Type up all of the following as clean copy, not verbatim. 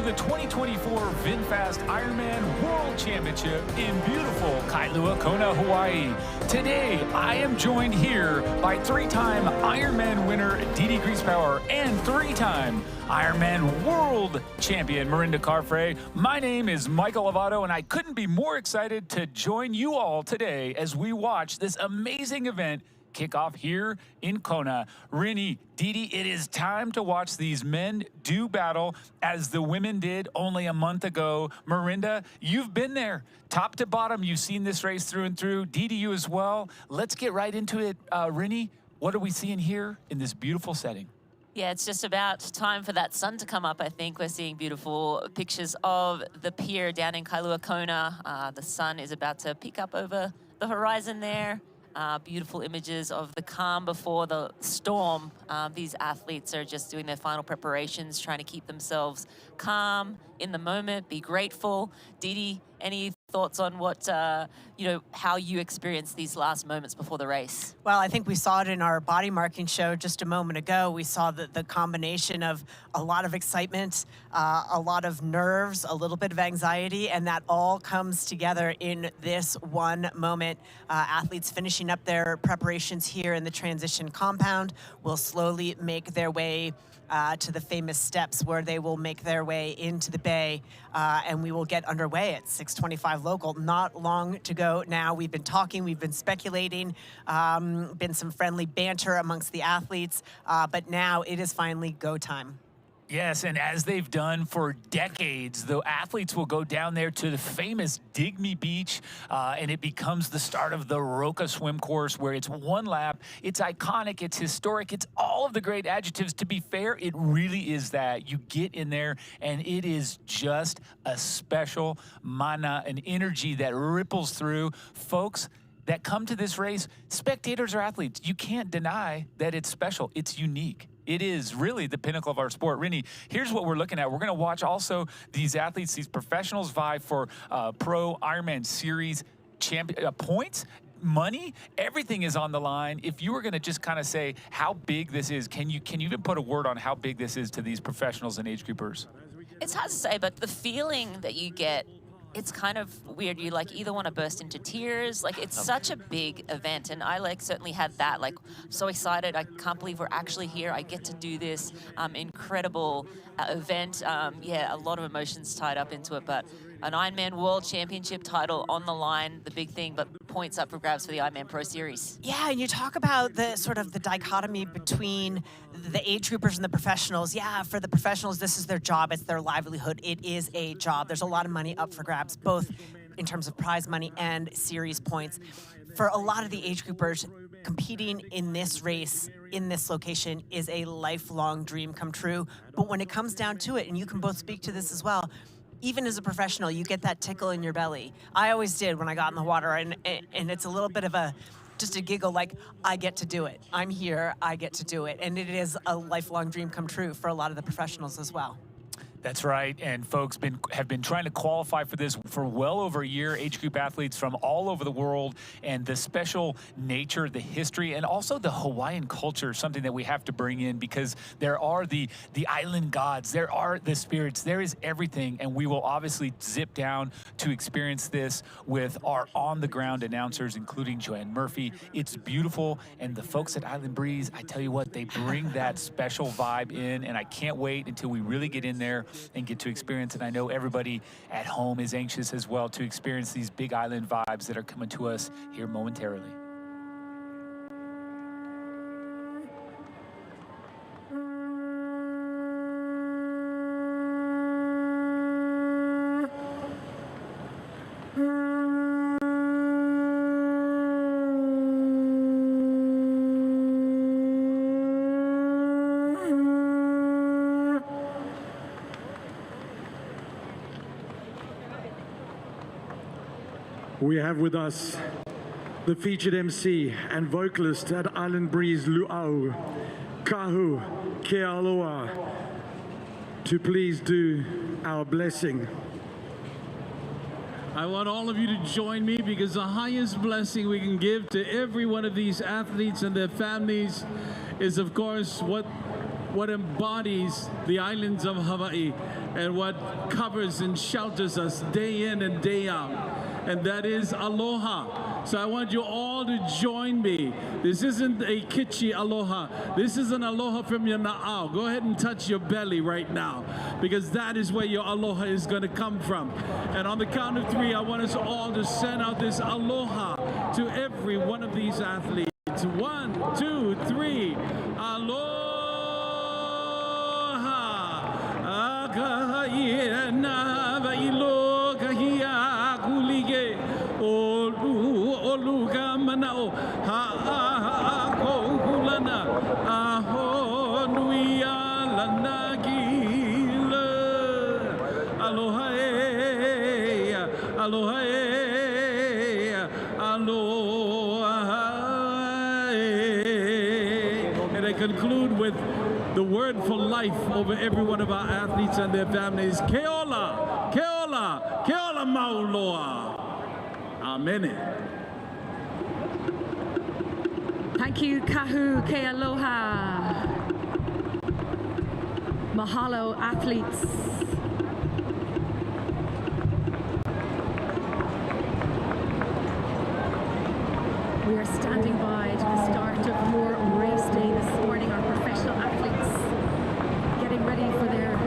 to the 2024 VinFast IRONMAN World Championship in beautiful Kailua, Kona, Hawaii. Today, I am joined here by three-time Ironman winner Didi Griesbauer and three-time Ironman World Champion Mirinda Carfrae. My name is Michael Lovato, and I couldn't be more excited to join you all today as we watch this amazing event kick off here in Kona. Rini, Didi, it is time to watch these men do battle as the women did only a month ago. Mirinda, you've been there, top to bottom. You've seen this race through and through. Didi, you as well. Let's get right into it. Rini, what are we seeing here in this beautiful setting? Yeah, it's just about time for that sun to come up, I think. We're seeing beautiful pictures of the pier down in Kailua, Kona. The sun is about to peek up over the horizon there. Beautiful images of the calm before the storm. These athletes are just doing their final preparations, trying to keep themselves calm in the moment, be grateful. Didi, any thoughts on what, how you experienced these last moments before the race? Well, I think we saw it in our body marking show just a moment ago. We saw the combination of a lot of excitement, a lot of nerves, a little bit of anxiety, and that all comes together in this one moment. Athletes finishing up their preparations here in the transition compound will slowly make their way to the famous steps where they will make their way into the bay, and we will get underway at 6:25 local. Not long to go now. We've been talking, we've been speculating, been some friendly banter amongst the athletes, but now it is finally go time. Yes, and as they've done for decades, the athletes will go down there to the famous Dig Me Beach, and it becomes the start of the Roka swim course, where it's one lap. It's iconic, it's historic, it's all of the great adjectives. To be fair, it really is that. You get in there, and it is just a special mana, an energy that ripples through. Folks that come to this race, spectators or athletes, you can't deny that it's special. It's unique. It is really the pinnacle of our sport. Rini, here's what we're looking at. We're going to watch also these athletes, these professionals vie for Pro Ironman Series points, money. Everything is on the line. If you were going to just kind of say how big this is, can you even put a word on how big this is to these professionals and age groupers? It's hard to say, but the feeling that you get, it's kind of weird. You either want to burst into tears. It's such a big event, and I certainly had that. So excited. I can't believe we're actually here. I get to do this incredible event. Yeah, a lot of emotions tied up into it, but an Ironman World Championship title on the line, the big thing, but points up for grabs for the Ironman Pro Series. Yeah, and you talk about the sort of the dichotomy between the age groupers and the professionals. Yeah, for the professionals, this is their job, it's their livelihood, it is a job. There's a lot of money up for grabs, both in terms of prize money and series points. For a lot of the age groupers, competing in this race, in this location, is a lifelong dream come true. But when it comes down to it, and you can both speak to this as well, even as a professional, you get that tickle in your belly. I always did when I got in the water, and it's a little bit of just a giggle, like, I get to do it. I'm here, I get to do it. And it is a lifelong dream come true for a lot of the professionals as well. That's right, and folks have been trying to qualify for this for well over a year. Age group athletes from all over the world, and the special nature, the history, and also the Hawaiian culture, something that we have to bring in, because there are the island gods, there are the spirits, there is everything, and we will obviously zip down to experience this with our on-the-ground announcers, including Joanne Murphy. It's beautiful, and the folks at Island Breeze, I tell you what, they bring that special vibe in, and I can't wait until we really get in there and get to experience it. I know everybody at home is anxious as well to experience these big island vibes that are coming to us here momentarily. We have with us the featured MC and vocalist at Island Breeze Luau, Kahu Kealoa, to please do our blessing. I want all of you to join me, because the highest blessing we can give to every one of these athletes and their families is, of course, what embodies the islands of Hawaii. and what covers and shelters us day in and day out, and that is aloha. So I want you all to join me. This isn't a kitschy aloha. This is an aloha from your na'au. Go ahead and touch your belly right now, because that is where your aloha is going to come from. And on the count of 3, I want us all to send out this aloha to every one of these athletes. 1, 2, 3. Aloha. Akahaiena vailo kahia kulige. Oluga manao. Ha ko kulana. Aho nuia lanagila. Aloha. Aloha. Aloha. And I conclude with the word for life over every one of our athletes and their families. Keola, keola, keola mauloa. Amen. Thank you, Kahu, ke aloha. Mahalo, athletes. We are standing by to the start of your race day this morning. Our professional athletes getting ready for their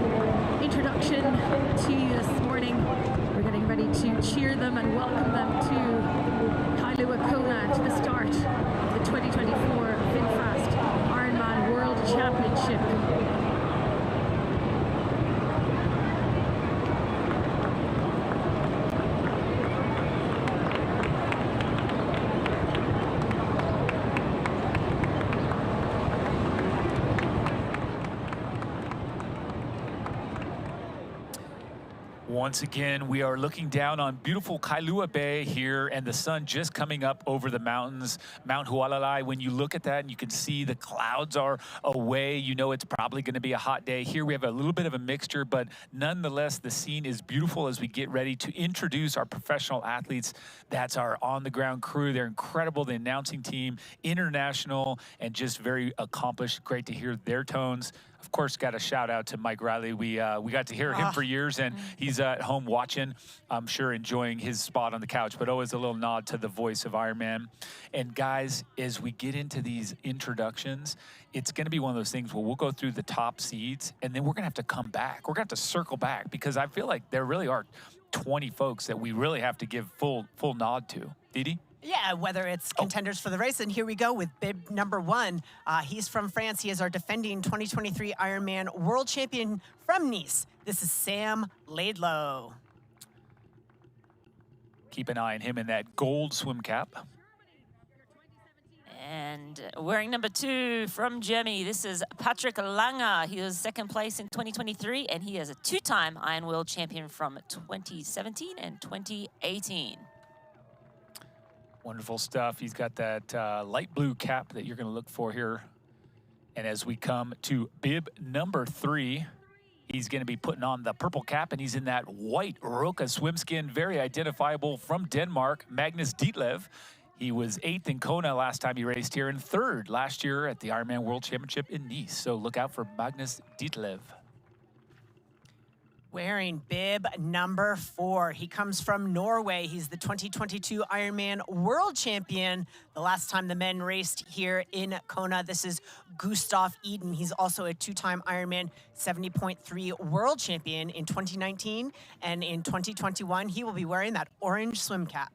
introduction to you this morning. We're getting ready to cheer them and welcome them to Kailua Kona, to the start of the 2024 VinFast IRONMAN World Championship. Once again, we are looking down on beautiful Kailua Bay here, and the sun just coming up over the mountains, Mount Hualalai. When you look at that and you can see the clouds are away, you know it's probably going to be a hot day. Here we have a little bit of a mixture, but nonetheless, the scene is beautiful as we get ready to introduce our professional athletes. That's our on-the-ground crew. They're incredible, the announcing team, international, and just very accomplished. Great to hear their tones. Of course, got a shout out to Mike Riley. We got to hear him for years, and he's at home watching, I'm sure enjoying his spot on the couch, but always a little nod to the voice of Ironman. And guys, as we get into these introductions, it's going to be one of those things where we'll go through the top seeds, and then we're going to have to come back. We're going to have to circle back, because I feel like there really are 20 folks that we really have to give full nod to. Didi? Yeah, whether it's contenders for the race. And here we go with bib number 1. He's from France. He is our defending 2023 Ironman World Champion from Nice. This is Sam Laidlow. Keep an eye on him in that gold swim cap. And wearing number 2 from Germany, this is Patrick Langer. He was 2nd place in 2023, and he is a 2-time Iron World Champion from 2017 and 2018. Wonderful stuff. He's got that light blue cap that you're going to look for here. And as we come to bib number 3, he's going to be putting on the purple cap, and he's in that white Roka swim skin, very identifiable, from Denmark, Magnus Ditlev. He was 8th in Kona last time he raced here, and 3rd last year at the Ironman World Championship in Nice. So look out for Magnus Ditlev. Wearing bib number 4. He comes from Norway. He's the 2022 Ironman World Champion. The last time the men raced here in Kona. This is Gustav Eden. He's also a 2-time Ironman 70.3 World Champion in 2019. And in 2021, he will be wearing that orange swim cap.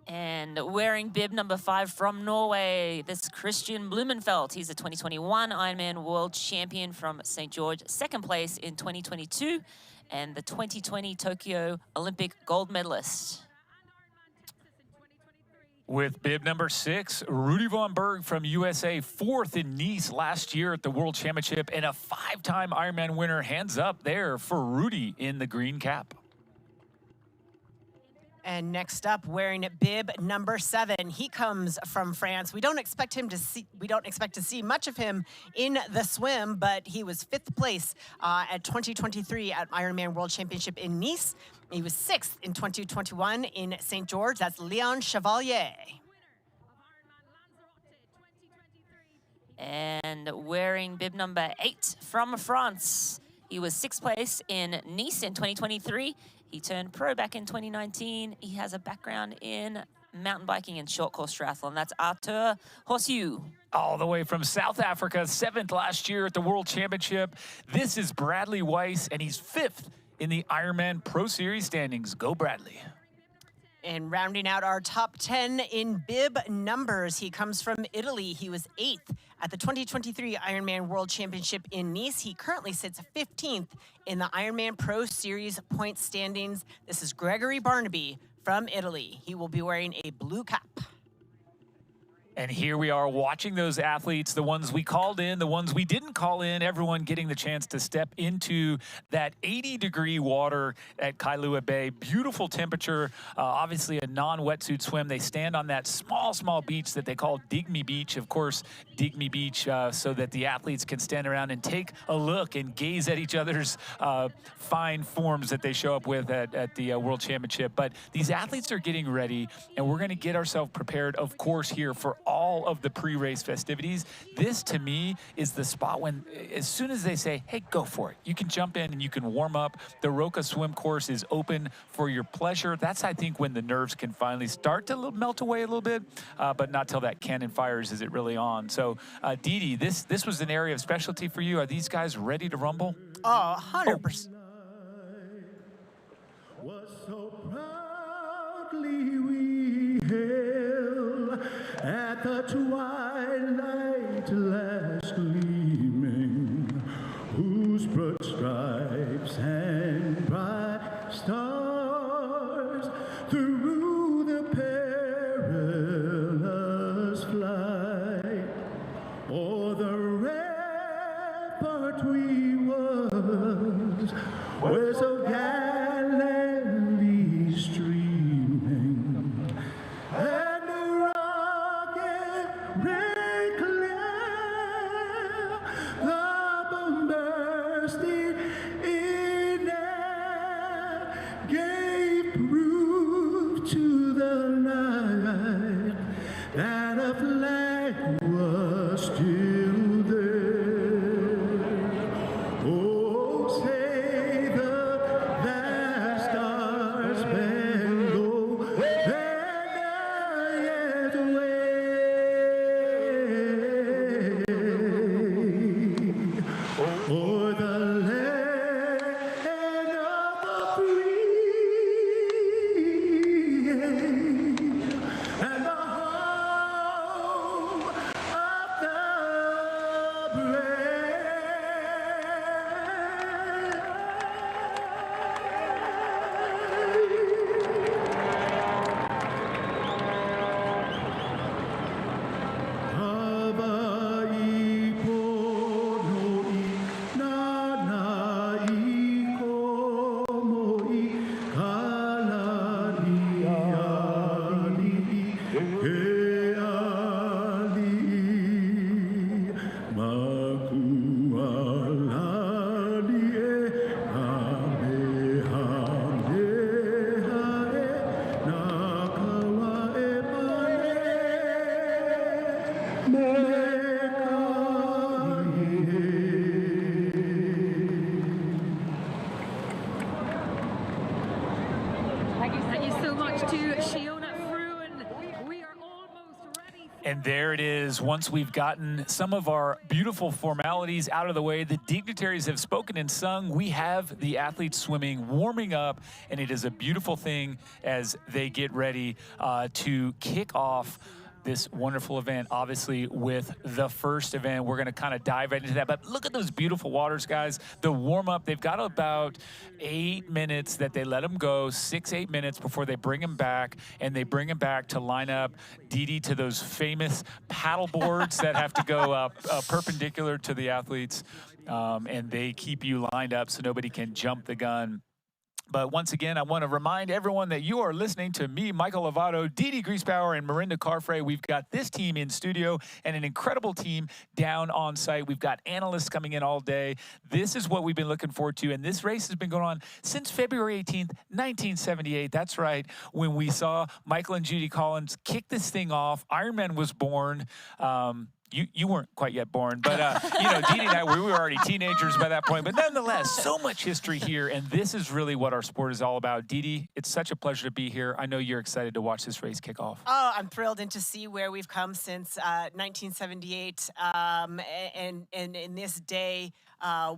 And wearing bib number 5 from Norway, this is Christian Blumenfeld. He's a 2021 Ironman World Champion from St. George, 2nd place in 2022, and the 2020 Tokyo Olympic gold medalist. With bib number 6, Rudy Von Berg from USA, 4th in Nice last year at the World Championship, and a 5-time Ironman winner. Hands up there for Rudy in the green cap. And next up, wearing bib number 7, he comes from France. We don't expect to see much of him in the swim, but he was 5th place at 2023 at Ironman World Championship in Nice. He was 6th in 2021 in St. George. That's Leon Chevalier. And wearing bib number 8 from France. He was 6th place in Nice in 2023. He turned pro back in 2019. He has a background in mountain biking and short course triathlon. That's Arthur Hossiu. All the way from South Africa, 7th last year at the World Championship. This is Bradley Weiss, and he's 5th in the Ironman Pro Series standings. Go Bradley. And rounding out our top 10 in bib numbers, he comes from Italy. He was 8th at the 2023 Ironman World Championship in Nice. He currently sits 15th in the Ironman Pro Series point standings. This is Gregory Barnaby from Italy. He will be wearing a blue cap. And here we are watching those athletes, the ones we called in, the ones we didn't call in, everyone getting the chance to step into that 80-degree water at Kailua Bay. Beautiful temperature, obviously a non-wetsuit swim. They stand on that small beach that they call Digme Beach. Of course, Digme Beach, so that the athletes can stand around and take a look and gaze at each other's fine forms that they show up with at the World Championship. But these athletes are getting ready, and we're going to get ourselves prepared, of course, here for all of the pre-race festivities. This, to me, is the spot when, as soon as they say, hey, go for it, you can jump in and you can warm up. The Roca swim course is open for your pleasure. That's, I think, when the nerves can finally start to melt away a little bit, but not till that cannon fires is it really on. So, Didi, this was an area of specialty for you. Are these guys ready to rumble? Oh, 100%. Was so proudly we hail at the twilight last gleaming, whose broad stripes and bright stars through the perilous flight o'er the rampart we was, were so gallantly streaming, and the rocket red clear, the bomb bursting in air, gave proof to the night that a flag was still there. Oh, say the vast stars spangled banner yet wave o'er the land of the free and the home of the Thank you so much to Shiona Fruin. We are almost ready. And there it is. Once we've gotten some of our beautiful formalities out of the way, the dignitaries have spoken and sung. We have the athletes swimming, warming up, and it is a beautiful thing as they get ready to kick off this wonderful event, obviously with the first event. We're gonna kind of dive right into that, but look at those beautiful waters, guys. The warm up, they've got about 8 minutes that they let them go, 6-8 minutes before they bring them back, and they bring them back to line up, Didi, to those famous paddle boards that have to go perpendicular to the athletes, and they keep you lined up so nobody can jump the gun. But once again, I want to remind everyone that you are listening to me, Michael Lovato, Didi Griesbauer, and Marinda Carfrey. We've got this team in studio and an incredible team down on site. We've got analysts coming in all day. This is what we've been looking forward to, and this race has been going on since February 18th, 1978. That's right, when we saw Michael and Judy Collins kick this thing off. Ironman was born. You weren't quite yet born, but Didi and I, we were already teenagers by that point. But nonetheless, so much history here, and this is really what our sport is all about. Didi, it's such a pleasure to be here. I know you're excited to watch this race kick off. Oh, I'm thrilled and to see where we've come since 1978, and in this day,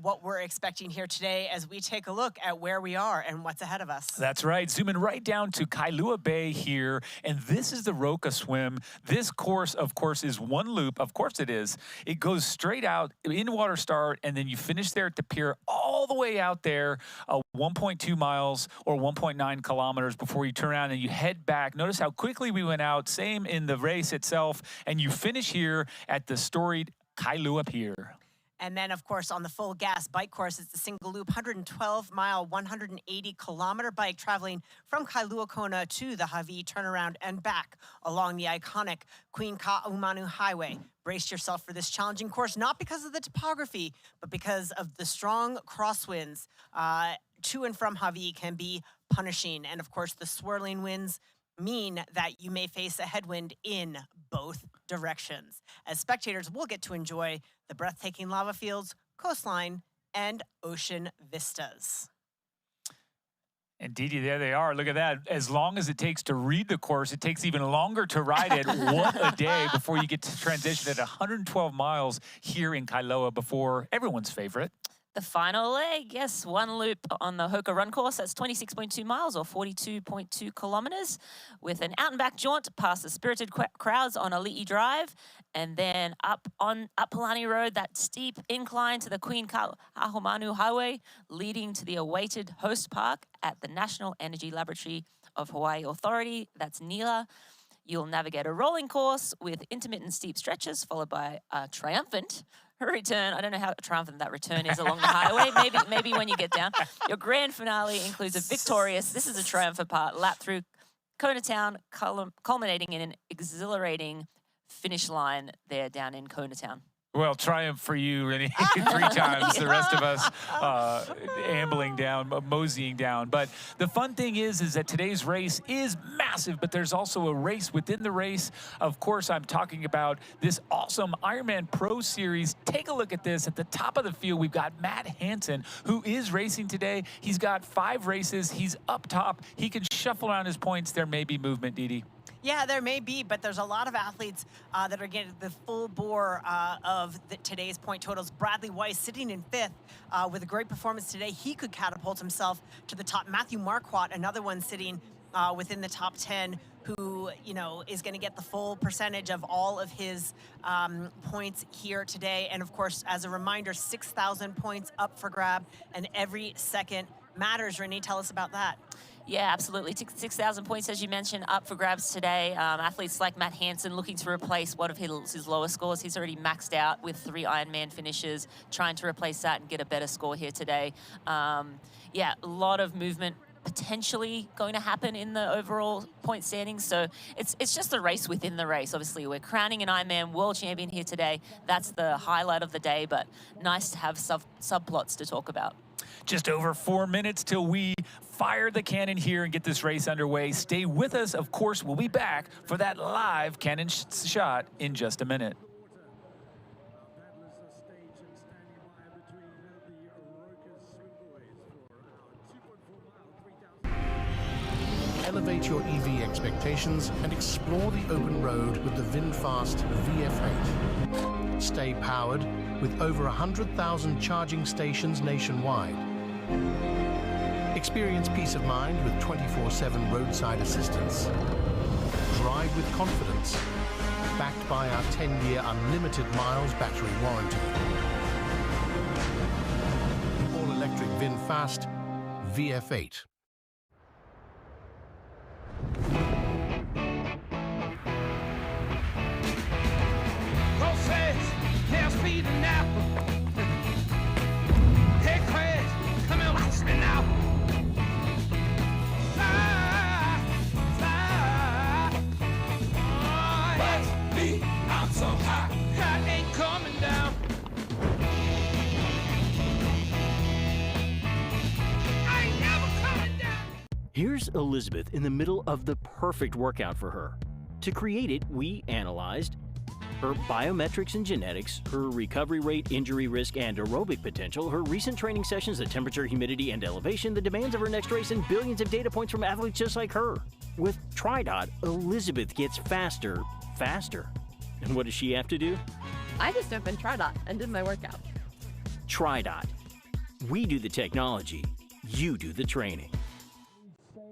what we're expecting here today as we take a look at where we are and what's ahead of us. That's right. Zooming right down to Kailua Bay here, and this is the Roka Swim. This course, of course, is one loop. Of course it is. It goes straight out, in water start, and then you finish there at the pier all the way out there, 1.2 miles or 1.9 kilometers before you turn around and you head back. Notice how quickly we went out, same in the race itself, and you finish here at the storied Kailua Pier. And then, of course, on the full gas bike course, it's the single loop, 112-mile, 180-kilometer bike traveling from Kailua Kona to the Hawaii turnaround and back along the iconic Queen Ka'aumanu Highway. Brace yourself for this challenging course, not because of the topography, but because of the strong crosswinds. To and from Hawaii can be punishing. And, of course, the swirling winds mean that you may face a headwind in both directions. As spectators, we'll get to enjoy the breathtaking lava fields, coastline, and ocean vistas. And Didi, there they are. Look at that. As long as it takes to read the course, it takes even longer to ride it. What a day before you get to transition at 112 miles here in Kailua before everyone's favorite. The final leg, yes, one loop on the Hoka run course. That's 26.2 miles or 42.2 kilometers with an out and back jaunt past the spirited crowds on Ali'i Drive, and then up Palani Road, that steep incline to the Queen Ka'aumanu Highway, leading to the awaited host park at the National Energy Laboratory of Hawaii Authority. That's NELA. You'll navigate a rolling course with intermittent steep stretches, followed by a triumphant return. I don't know how triumphant that return is along the highway. Maybe when you get down. Your grand finale includes a victorious, this is a triumphant part, lap through Kona Town, culminating in an exhilarating finish line there down in Kona Town. Well, triumph for you, Rennie, 3 times. The rest of us ambling down, moseying down. But the fun thing is that today's race is massive, but there's also a race within the race. Of course, I'm talking about this awesome Ironman Pro Series. Take a look at this. At the top of the field, we've got Matt Hansen, who is racing today. He's got 5 races. He's up top. He can shuffle around his points. There may be movement, Didi. Yeah, there may be, but there's a lot of athletes that are getting the full bore of today's point totals. Bradley Weiss sitting in 5th with a great performance today. He could catapult himself to the top. Matthew Marquardt, another one sitting within the top 10, who, is going to get the full percentage of all of his points here today. And of course, as a reminder, 6,000 points up for grab, and every second matters. Renee, tell us about that. Yeah, absolutely. 6,000 points, as you mentioned, up for grabs today. Athletes like Matt Hansen looking to replace one of his lower scores. He's already maxed out with 3 Ironman finishes, trying to replace that and get a better score here today. Yeah, a lot of movement potentially going to happen in the overall point standings. So it's just a race within the race. Obviously, we're crowning an Ironman World Champion here today. That's the highlight of the day, but nice to have subplots to talk about. Just over 4 minutes till we fire the cannon here and get this race underway. Stay with us. Of course, we'll be back for that live cannon shot in just a minute. Elevate your EV expectations and explore the open road with the VinFast VF8. Stay powered with over 100,000 charging stations nationwide. Experience peace of mind with 24/7 roadside assistance. Drive with confidence, backed by our 10-year unlimited miles battery warranty. All-electric VinFast VF8. Go fast, now speeding now. Hey, crash, come and watch me now. Fly, fly. Oh, watch me, I'm so high. I ain't coming down. I ain't never coming down. Here's Elizabeth in the middle of the perfect workout for her. To create it, we analyzed Her biometrics and genetics, her recovery rate, injury risk, and aerobic potential, her recent training sessions, the temperature, humidity, and elevation, the demands of her next race, and billions of data points from athletes just like her. With TriDot, Elizabeth gets faster. And what does she have to do? I just opened TriDot and did my workout. TriDot. We do the technology, you do the training. Stay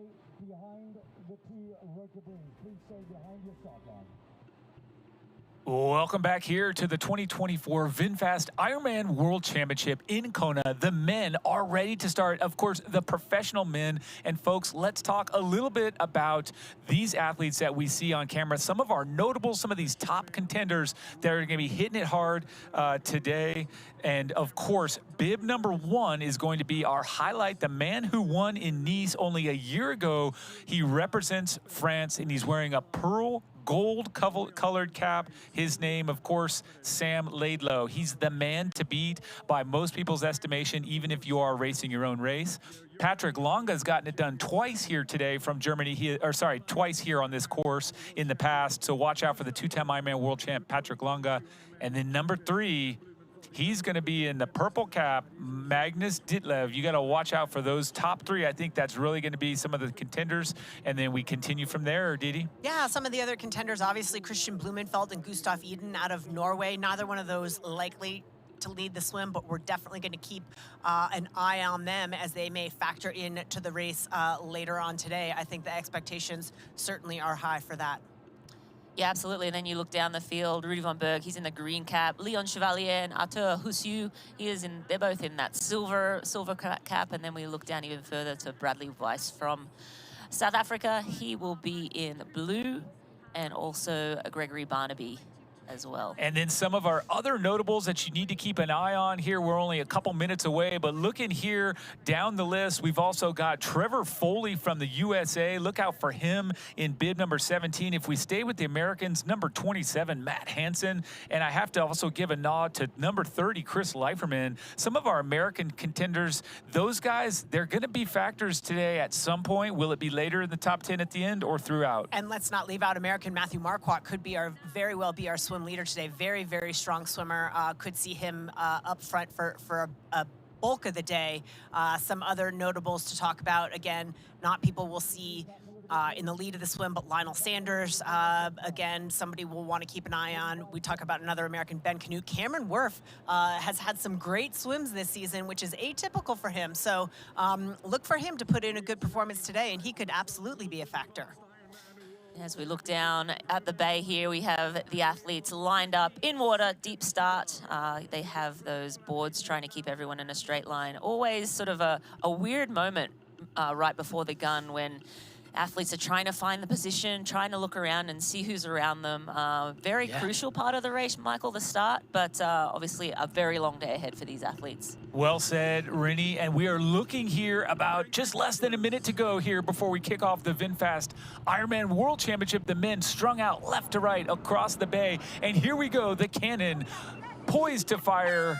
behind the two rotor beams. Please stay behind your stop line. Welcome back here to the 2024 VinFast Ironman World Championship in Kona. The men are ready to start, of course, the professional men. And folks, let's talk a little bit about these athletes that we see on camera. Some of our notables, some of these top contenders that are going to be hitting it hard today. And of course, bib number 1 is going to be our highlight, the man who won in Nice only a year ago. He represents France and he's wearing a pearl gold colored cap. His name, of course, Sam Laidlow. He's the man to beat by most people's estimation, even if you are racing your own race. Patrick Longa's gotten it done twice here today from Germany, twice here on this course in the past. So watch out for the 2-time Ironman World Champ, Patrick Longa. And then number 3, he's going to be in the purple cap, Magnus Ditlev. You got to watch out for those top 3. I think that's really going to be some of the contenders. And then we continue from there, Didi? Yeah, some of the other contenders, obviously Christian Blumenfeld and Gustav Iden out of Norway. Neither one of those likely to lead the swim, but we're definitely going to keep an eye on them as they may factor in to the race later on today. I think the expectations certainly are high for that. Yeah, absolutely. And then you look down the field, Rudy von Berg, he's in the green cap. Leon Chevalier and Arthur Hussiu, they're both in that silver cap. And then we look down even further to Bradley Weiss from South Africa. He will be in blue, and also Gregory Barnaby as well. And then some of our other notables that you need to keep an eye on here. We're only a couple minutes away, but looking here down the list, we've also got Trevor Foley from the USA. Look out for him in bib number 17. If we stay with the Americans, number 27, Matt Hansen. And I have to also give a nod to number 30, Chris Leiferman. Some of our American contenders, those guys, they're going to be factors today at some point. Will it be later in the top 10 at the end or throughout? And let's not leave out American Matthew Marquardt. Could be very well be our swim leader today. Very, very strong swimmer. Could see him up front for a bulk of the day. Some other notables to talk about. Again, not people we'll see in the lead of the swim, but Lionel Sanders, again, somebody we'll want to keep an eye on. We talk about another American, Ben Canute. Cameron Worth has had some great swims this season, which is atypical for him. So look for him to put in a good performance today, and he could absolutely be a factor. As we look down at the bay here, we have the athletes lined up in water, deep start. They have those boards trying to keep everyone in a straight line. Always sort of a weird moment right before the gun when athletes are trying to find the position, trying to look around and see who's around them. Very crucial part of the race, Michael, the start, but obviously a very long day ahead for these athletes. Well said, Rini. And we are looking here about just less than a minute to go here before we kick off the VinFast Ironman World Championship. The men strung out left to right across the bay. And here we go, the cannon poised to fire.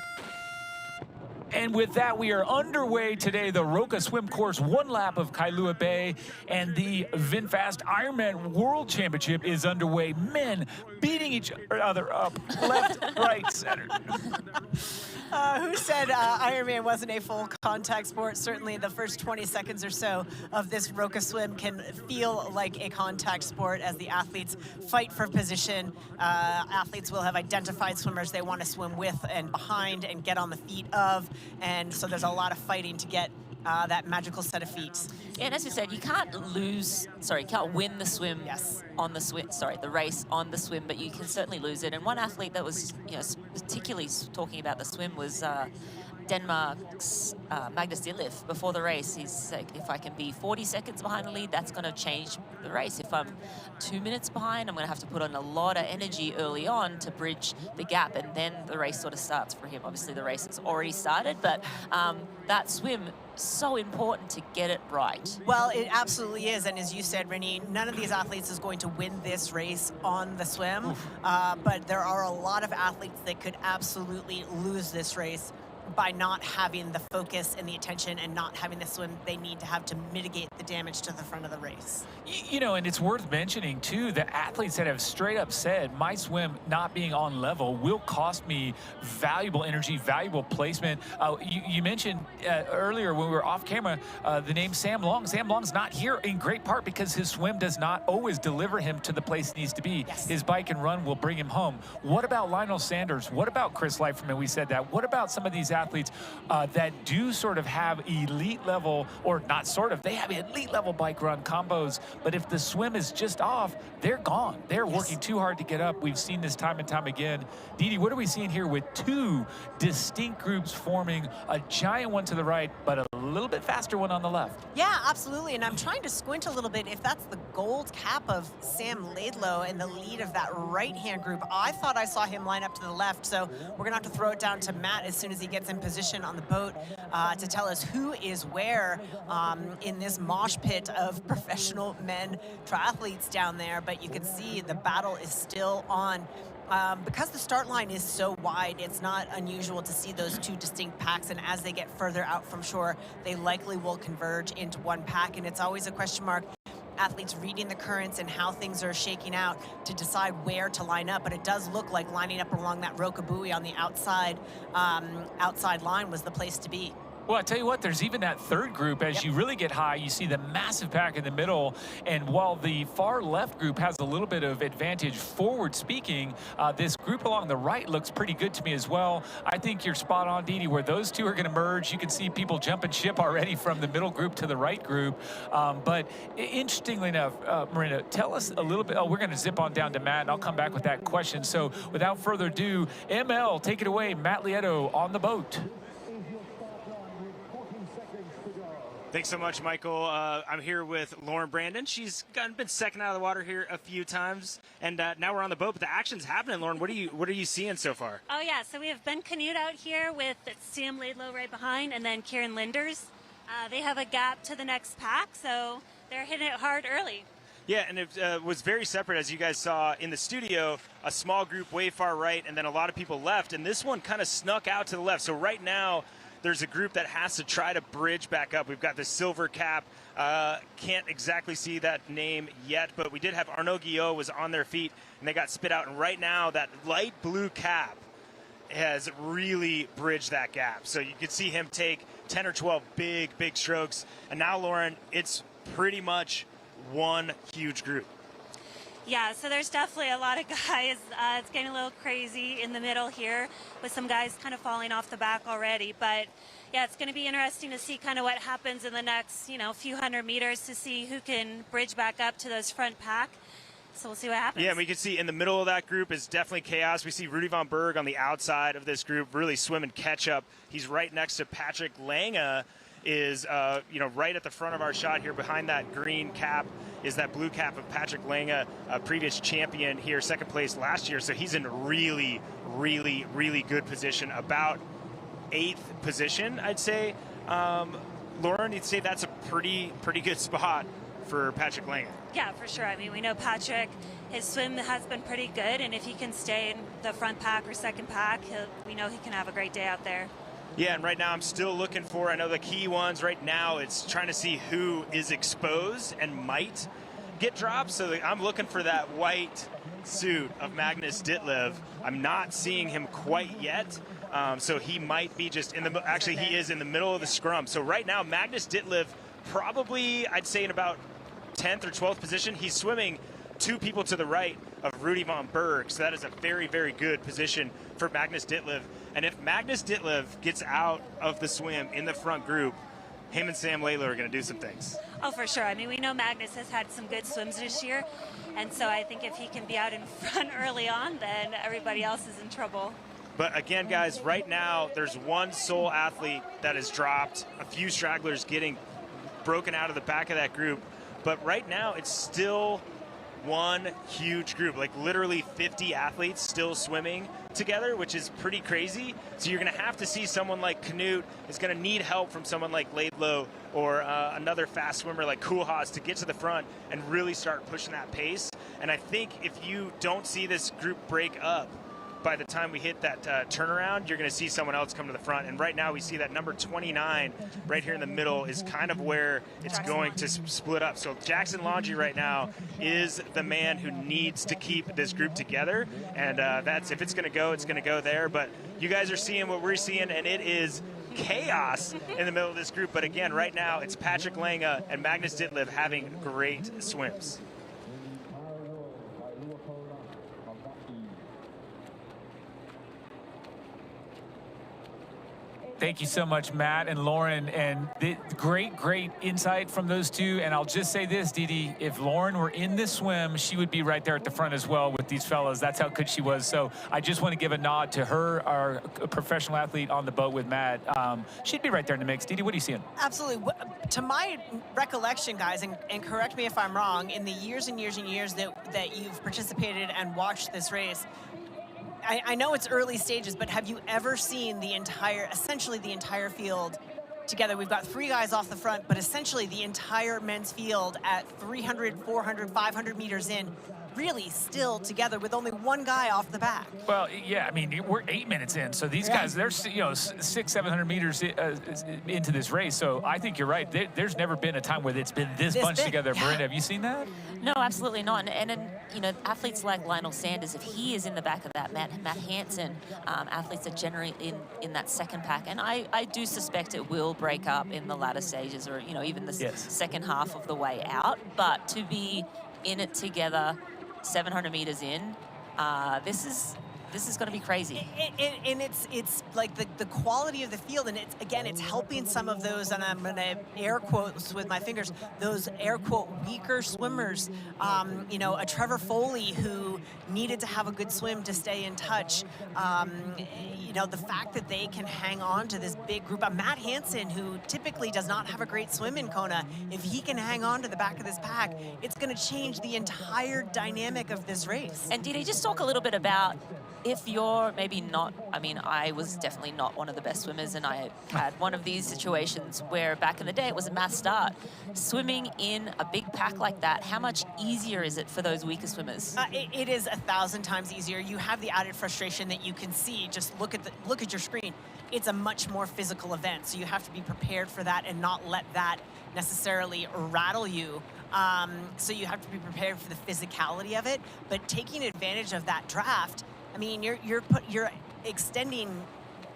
And with that, we are underway today, the Roka Swim Course, 1 lap of Kailua Bay, and the VinFast Ironman World Championship is underway. Men beating each other up, left, right, center. Who said Ironman wasn't a full contact sport? Certainly the first 20 seconds or so of this Roka swim can feel like a contact sport as the athletes fight for position. Athletes will have identified swimmers they want to swim with and behind and get on the feet of. And so there's a lot of fighting to get that magical set of feet. Yeah, and as you said, you can't win the swim on the swim, the race on the swim, but you can certainly lose it. And one athlete that was, particularly talking about the swim was Denmark's Magnus Ditlev before the race. He's said, if I can be 40 seconds behind the lead, that's going to change the race. If I'm 2 minutes behind, I'm going to have to put on a lot of energy early on to bridge the gap, and then the race sort of starts for him. Obviously, the race has already started, but that swim, so important to get it right. Well, it absolutely is, and as you said, Rini, none of these athletes is going to win this race on the swim, but there are a lot of athletes that could absolutely lose this race by not having the focus and the attention and not having the swim they need to have to mitigate the damage to the front of the race. You know, and it's worth mentioning, too, that athletes that have straight up said my swim not being on level will cost me valuable energy, valuable placement. You mentioned earlier when we were off camera the name Sam Long. Sam Long's not here in great part because his swim does not always deliver him to the place he needs to be. Yes. His bike and run will bring him home. What about Lionel Sanders? What about Chris Leiferman? We said that. What about some of these athletes that do sort of have elite level, or not sort of, they have elite level bike run combos, but if the swim is just off, they're gone. They're working too hard to get up. We've seen this time and time again. Didi, what are we seeing here with two distinct groups forming, a giant one to the right, but a little bit faster one on the left? Yeah, absolutely. And I'm trying to squint a little bit. If that's the gold cap of Sam Laidlow and the lead of that right-hand group, I thought I saw him line up to the left. So we're going to have to throw it down to Matt as soon as he gets in position on the boat to tell us who is where in this mosh pit of professional men triathletes down there. But you can see the battle is still on. Because the start line is so wide, it's not unusual to see those two distinct packs, and as they get further out from shore, they likely will converge into one pack, and it's always a question mark. Athletes reading the currents and how things are shaking out to decide where to line up, but it does look like lining up along that Roca buoy on the outside line was the place to be. Well, I tell you what, there's even that third group. As you really get high, you see the massive pack in the middle. And while the far left group has a little bit of advantage forward speaking, this group along the right looks pretty good to me as well. I think you're spot on, Didi, where those two are going to merge. You can see people jumping ship already from the middle group to the right group. But interestingly enough, Marina, tell us a little bit. Oh, we're going to zip on down to Matt, and I'll come back with that question. So without further ado, ML, take it away. Matt Lieto on the boat. Thanks so much, Michael. I'm here with Lauren Brandon. She's been second out of the water here a few times, and now we're on the boat. But the action's happening, Lauren. What are you seeing so far? Oh yeah, so we have Ben Canute out here with Sam Laidlow right behind, and then Kieran Linders. They have a gap to the next pack, so they're hitting it hard early. Yeah, and it was very separate, as you guys saw in the studio. A small group way far right, and then a lot of people left, and this one kind of snuck out to the left. So right now, there's a group that has to try to bridge back up. We've got the silver cap. Can't exactly see that name yet, but we did have Arnaud Guillot was on their feet, and they got spit out. And right now, that light blue cap has really bridged that gap. So you could see him take 10 or 12 big strokes. And now, Lauren, it's pretty much one huge group. Yeah, so there's definitely a lot of guys. It's getting a little crazy in the middle here with some guys kind of falling off the back already. But yeah, it's going to be interesting to see kind of what happens in the next, few hundred meters to see who can bridge back up to those front pack. So we'll see what happens. Yeah, and we can see in the middle of that group is definitely chaos. We see Rudy von Berg on the outside of this group really swimming catch up. He's right next to Patrick Lange. Is right at the front of our shot here behind that green cap is that blue cap of Patrick Lange, a previous champion here, second place last year. So he's in really good position, about 8th position, I'd say. Lauren, you'd say that's a pretty good spot for Patrick Lange. Yeah, for sure. I mean, we know Patrick, his swim has been pretty good, and if he can stay in the front pack or second pack, we know he can have a great day out there. Yeah, and right now I'm still looking for, I know the key ones right now, it's trying to see who is exposed and might get dropped. So I'm looking for that white suit of Magnus Ditlev. I'm not seeing him quite yet. So he might be just in the, actually he is in the middle of the scrum. So right now Magnus Ditlev probably, I'd say in about 10th or 12th position. He's swimming 2 people to the right of Rudy von Berg. So that is a very good position for Magnus Ditlev. And if Magnus Ditlev gets out of the swim in the front group, him and Sam Laidlow are going to do some things. Oh, for sure. I mean, we know Magnus has had some good swims this year. And so I think if he can be out in front early on, then everybody else is in trouble. But again, guys, right now, there's one sole athlete that has dropped, a few stragglers getting broken out of the back of that group. But right now, it's still one huge group, like literally 50 athletes still swimming together, which is pretty crazy. So you're going to have to see someone like Canute is going to need help from someone like Laidlow or another fast swimmer like Koolhaas to get to the front and really start pushing that pace. And I think if you don't see this group break up, by the time we hit that turnaround, you're going to see someone else come to the front. And right now we see that number 29 right here in the middle is kind of where it's going to split up. So Jackson Laundrie right now is the man who needs to keep this group together. And that's, if it's going to go, it's going to go there. But you guys are seeing what we're seeing, and it is chaos in the middle of this group. But again, right now it's Patrick Lange and Magnus Ditlev having great swims. Thank you so much, Matt and Lauren, and great insight from those two. And I'll just say this, Didi, if Lauren were in this swim, she would be right there at the front as well with these fellas. That's how good she was. So I just want to give a nod to her, our professional athlete on the boat with Matt. She'd be right there in the mix. Didi, what are you seeing? Absolutely. To my recollection, guys, and correct me if I'm wrong, in the years and years and years that you've participated and watched this race, I know it's early stages, but have you ever seen essentially the entire field together? We've got 3 guys off the front, but essentially the entire men's field at 300, 400, 500 meters in, really still together with only 1 guy off the back. Well, yeah, I mean, we're 8 minutes in, so these guys, they're 600-700 meters into this race. So I think you're right. There's never been a time where it's been this bunched together. Yeah. Miranda, have you seen that? No, absolutely not. And you know, athletes like Lionel Sanders, if he is in the back of that, Matt Hansen, athletes are generally in that second pack. And I do suspect it will break up in the latter stages, or you know, even the second half of the way out. But to be in it together, 700 meters in, this is going to be crazy. And it's like the quality of the field, and it's helping some of those, and I'm going to air quotes with my fingers, those air quote weaker swimmers. You know, a Trevor Foley who needed to have a good swim to stay in touch. You know, the fact that they can hang on to this big group. Matt Hansen, who typically does not have a great swim in Kona, if he can hang on to the back of this pack, it's going to change the entire dynamic of this race. And Didi, just talk a little bit about, if you're maybe not, I mean, I was definitely not one of the best swimmers, and I had one of these situations where back in the day it was a mass start. Swimming in a big pack like that, how much easier is it for those weaker swimmers? It is 1,000 times easier. You have the added frustration that you can see. Just look at your screen. It's a much more physical event, so you have to be prepared for that and not let that necessarily rattle you. So you have to be prepared for the physicality of it, but taking advantage of that draft, I mean, you're extending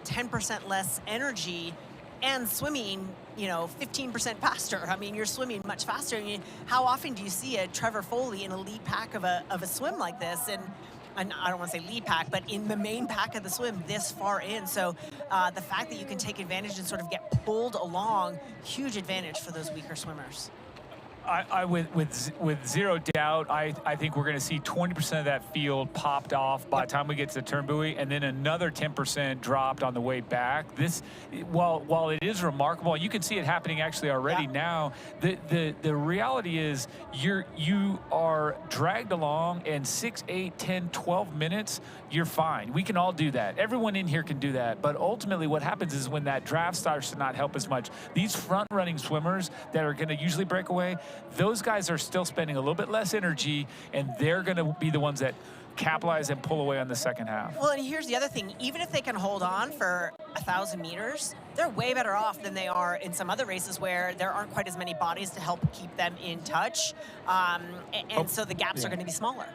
10% less energy and swimming, you know, 15% faster. I mean, you're swimming much faster. I mean, how often do you see a Trevor Foley in a lead pack of a swim like this? And I don't want to say lead pack, but in the main pack of the swim this far in. So the fact that you can take advantage and sort of get pulled along, huge advantage for those weaker swimmers. With zero doubt, I think we're going to see 20% of that field popped off by the time we get to the turn buoy, and then another 10% dropped on the way back. This, while it is remarkable, you can see it happening actually already now. The reality is you are dragged along, and 6, 8, 10, 12 minutes, you're fine. We can all do that. Everyone in here can do that. But ultimately, what happens is when that draft starts to not help as much, these front-running swimmers that are going to usually break away, those guys are still spending a little bit less energy, and they're going to be the ones that capitalize and pull away on the second half. Well, and here's the other thing. Even if they can hold on for 1,000 meters, they're way better off than they are in some other races where there aren't quite as many bodies to help keep them in touch. So the gaps are going to be smaller.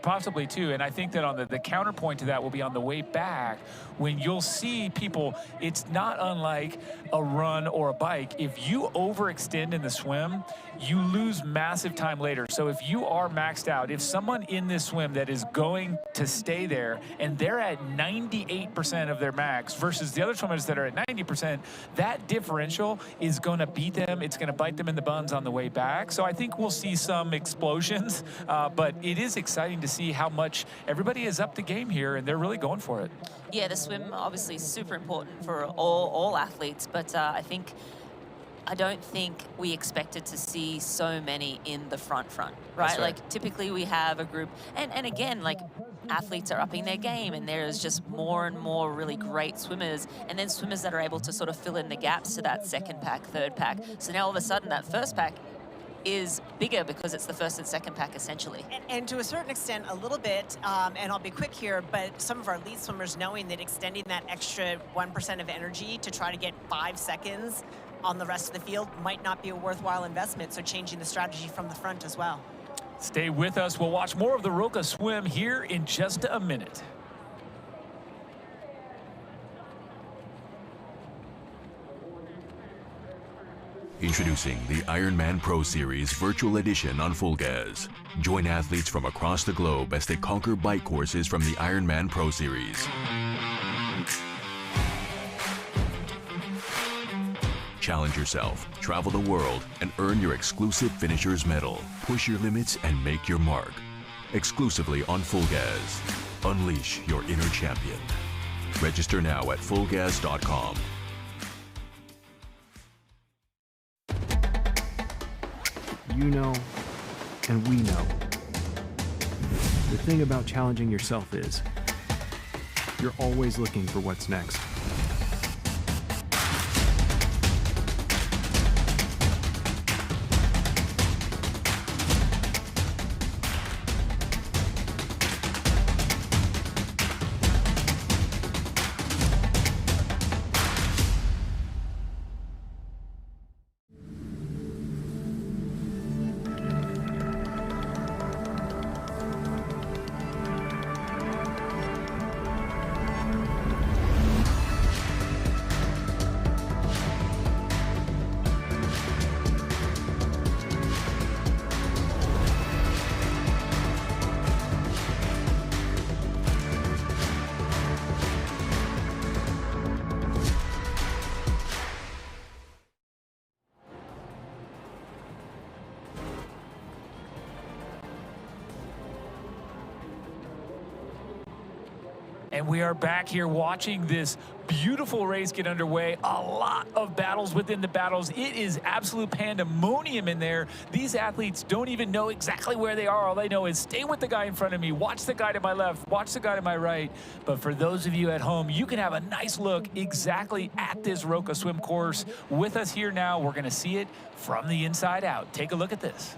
Possibly, too. And I think that on the counterpoint to that will be on the way back, when you'll see people, it's not unlike a run or a bike. If you overextend in the swim, you lose massive time later. So if you are maxed out, if someone in this swim that is going to stay there and they're at 98% of their max versus the other swimmers that are at 90%, that differential is going to beat them. It's going to bite them in the buns on the way back. So I think we'll see some explosions, but it is exciting to see how much everybody is up the game here, and they're really going for it. Yeah, the swim obviously is super important for all athletes, but I don't think we expected to see so many in the front, right? Like typically we have a group, and again, like athletes are upping their game, and there's just more and more really great swimmers, and then swimmers that are able to sort of fill in the gaps to that second pack, third pack. So now all of a sudden that first pack is bigger because it's the first and second pack essentially. And to a certain extent, a little bit, and I'll be quick here, but some of our lead swimmers knowing that extending that extra 1% of energy to try to get 5 seconds on the rest of the field might not be a worthwhile investment, so changing the strategy from the front as well. Stay with us. We'll watch more of the Roka swim here in just a minute. Introducing the Ironman Pro Series Virtual Edition on Full Gas. Join athletes from across the globe as they conquer bike courses from the Ironman Pro Series. Challenge yourself, travel the world, and earn your exclusive Finisher's Medal. Push your limits and make your mark. Exclusively on Full Gas. Unleash your inner champion. Register now at fullgas.com. You know, and we know. The thing about challenging yourself is, you're always looking for what's next. And we are back here watching this beautiful race get underway. A lot of battles within the battles. It is absolute pandemonium in there. These athletes don't even know exactly where they are. All they know is stay with the guy in front of me, watch the guy to my left, watch the guy to my right. But for those of you at home, you can have a nice look exactly at this Roka swim course. With us here now, we're going to see it from the inside out. Take a look at this.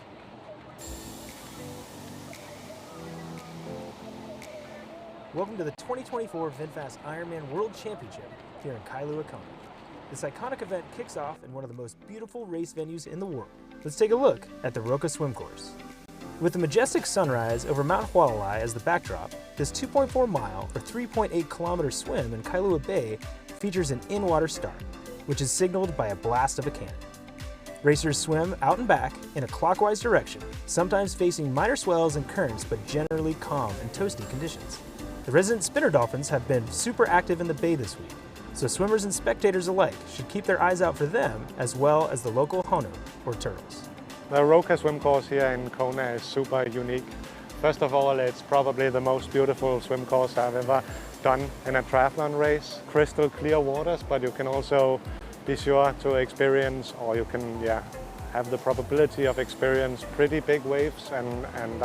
Welcome to the 2024 VinFast IRONMAN World Championship here in Kailua, Kona. This iconic event kicks off in one of the most beautiful race venues in the world. Let's take a look at the Roka swim course. With the majestic sunrise over Mount Hualalai as the backdrop, this 2.4 mile or 3.8 kilometer swim in Kailua Bay features an in-water start, which is signaled by a blast of a cannon. Racers swim out and back in a clockwise direction, sometimes facing minor swells and currents, but generally calm and toasty conditions. The resident spinner dolphins have been super active in the bay this week, so swimmers and spectators alike should keep their eyes out for them as well as the local hono, or turtles. The Roka swim course here in Kona is super unique. First of all, it's probably the most beautiful swim course I've ever done in a triathlon race. Crystal clear waters, but you can also be sure to experience, or you can have the probability of experience pretty big waves and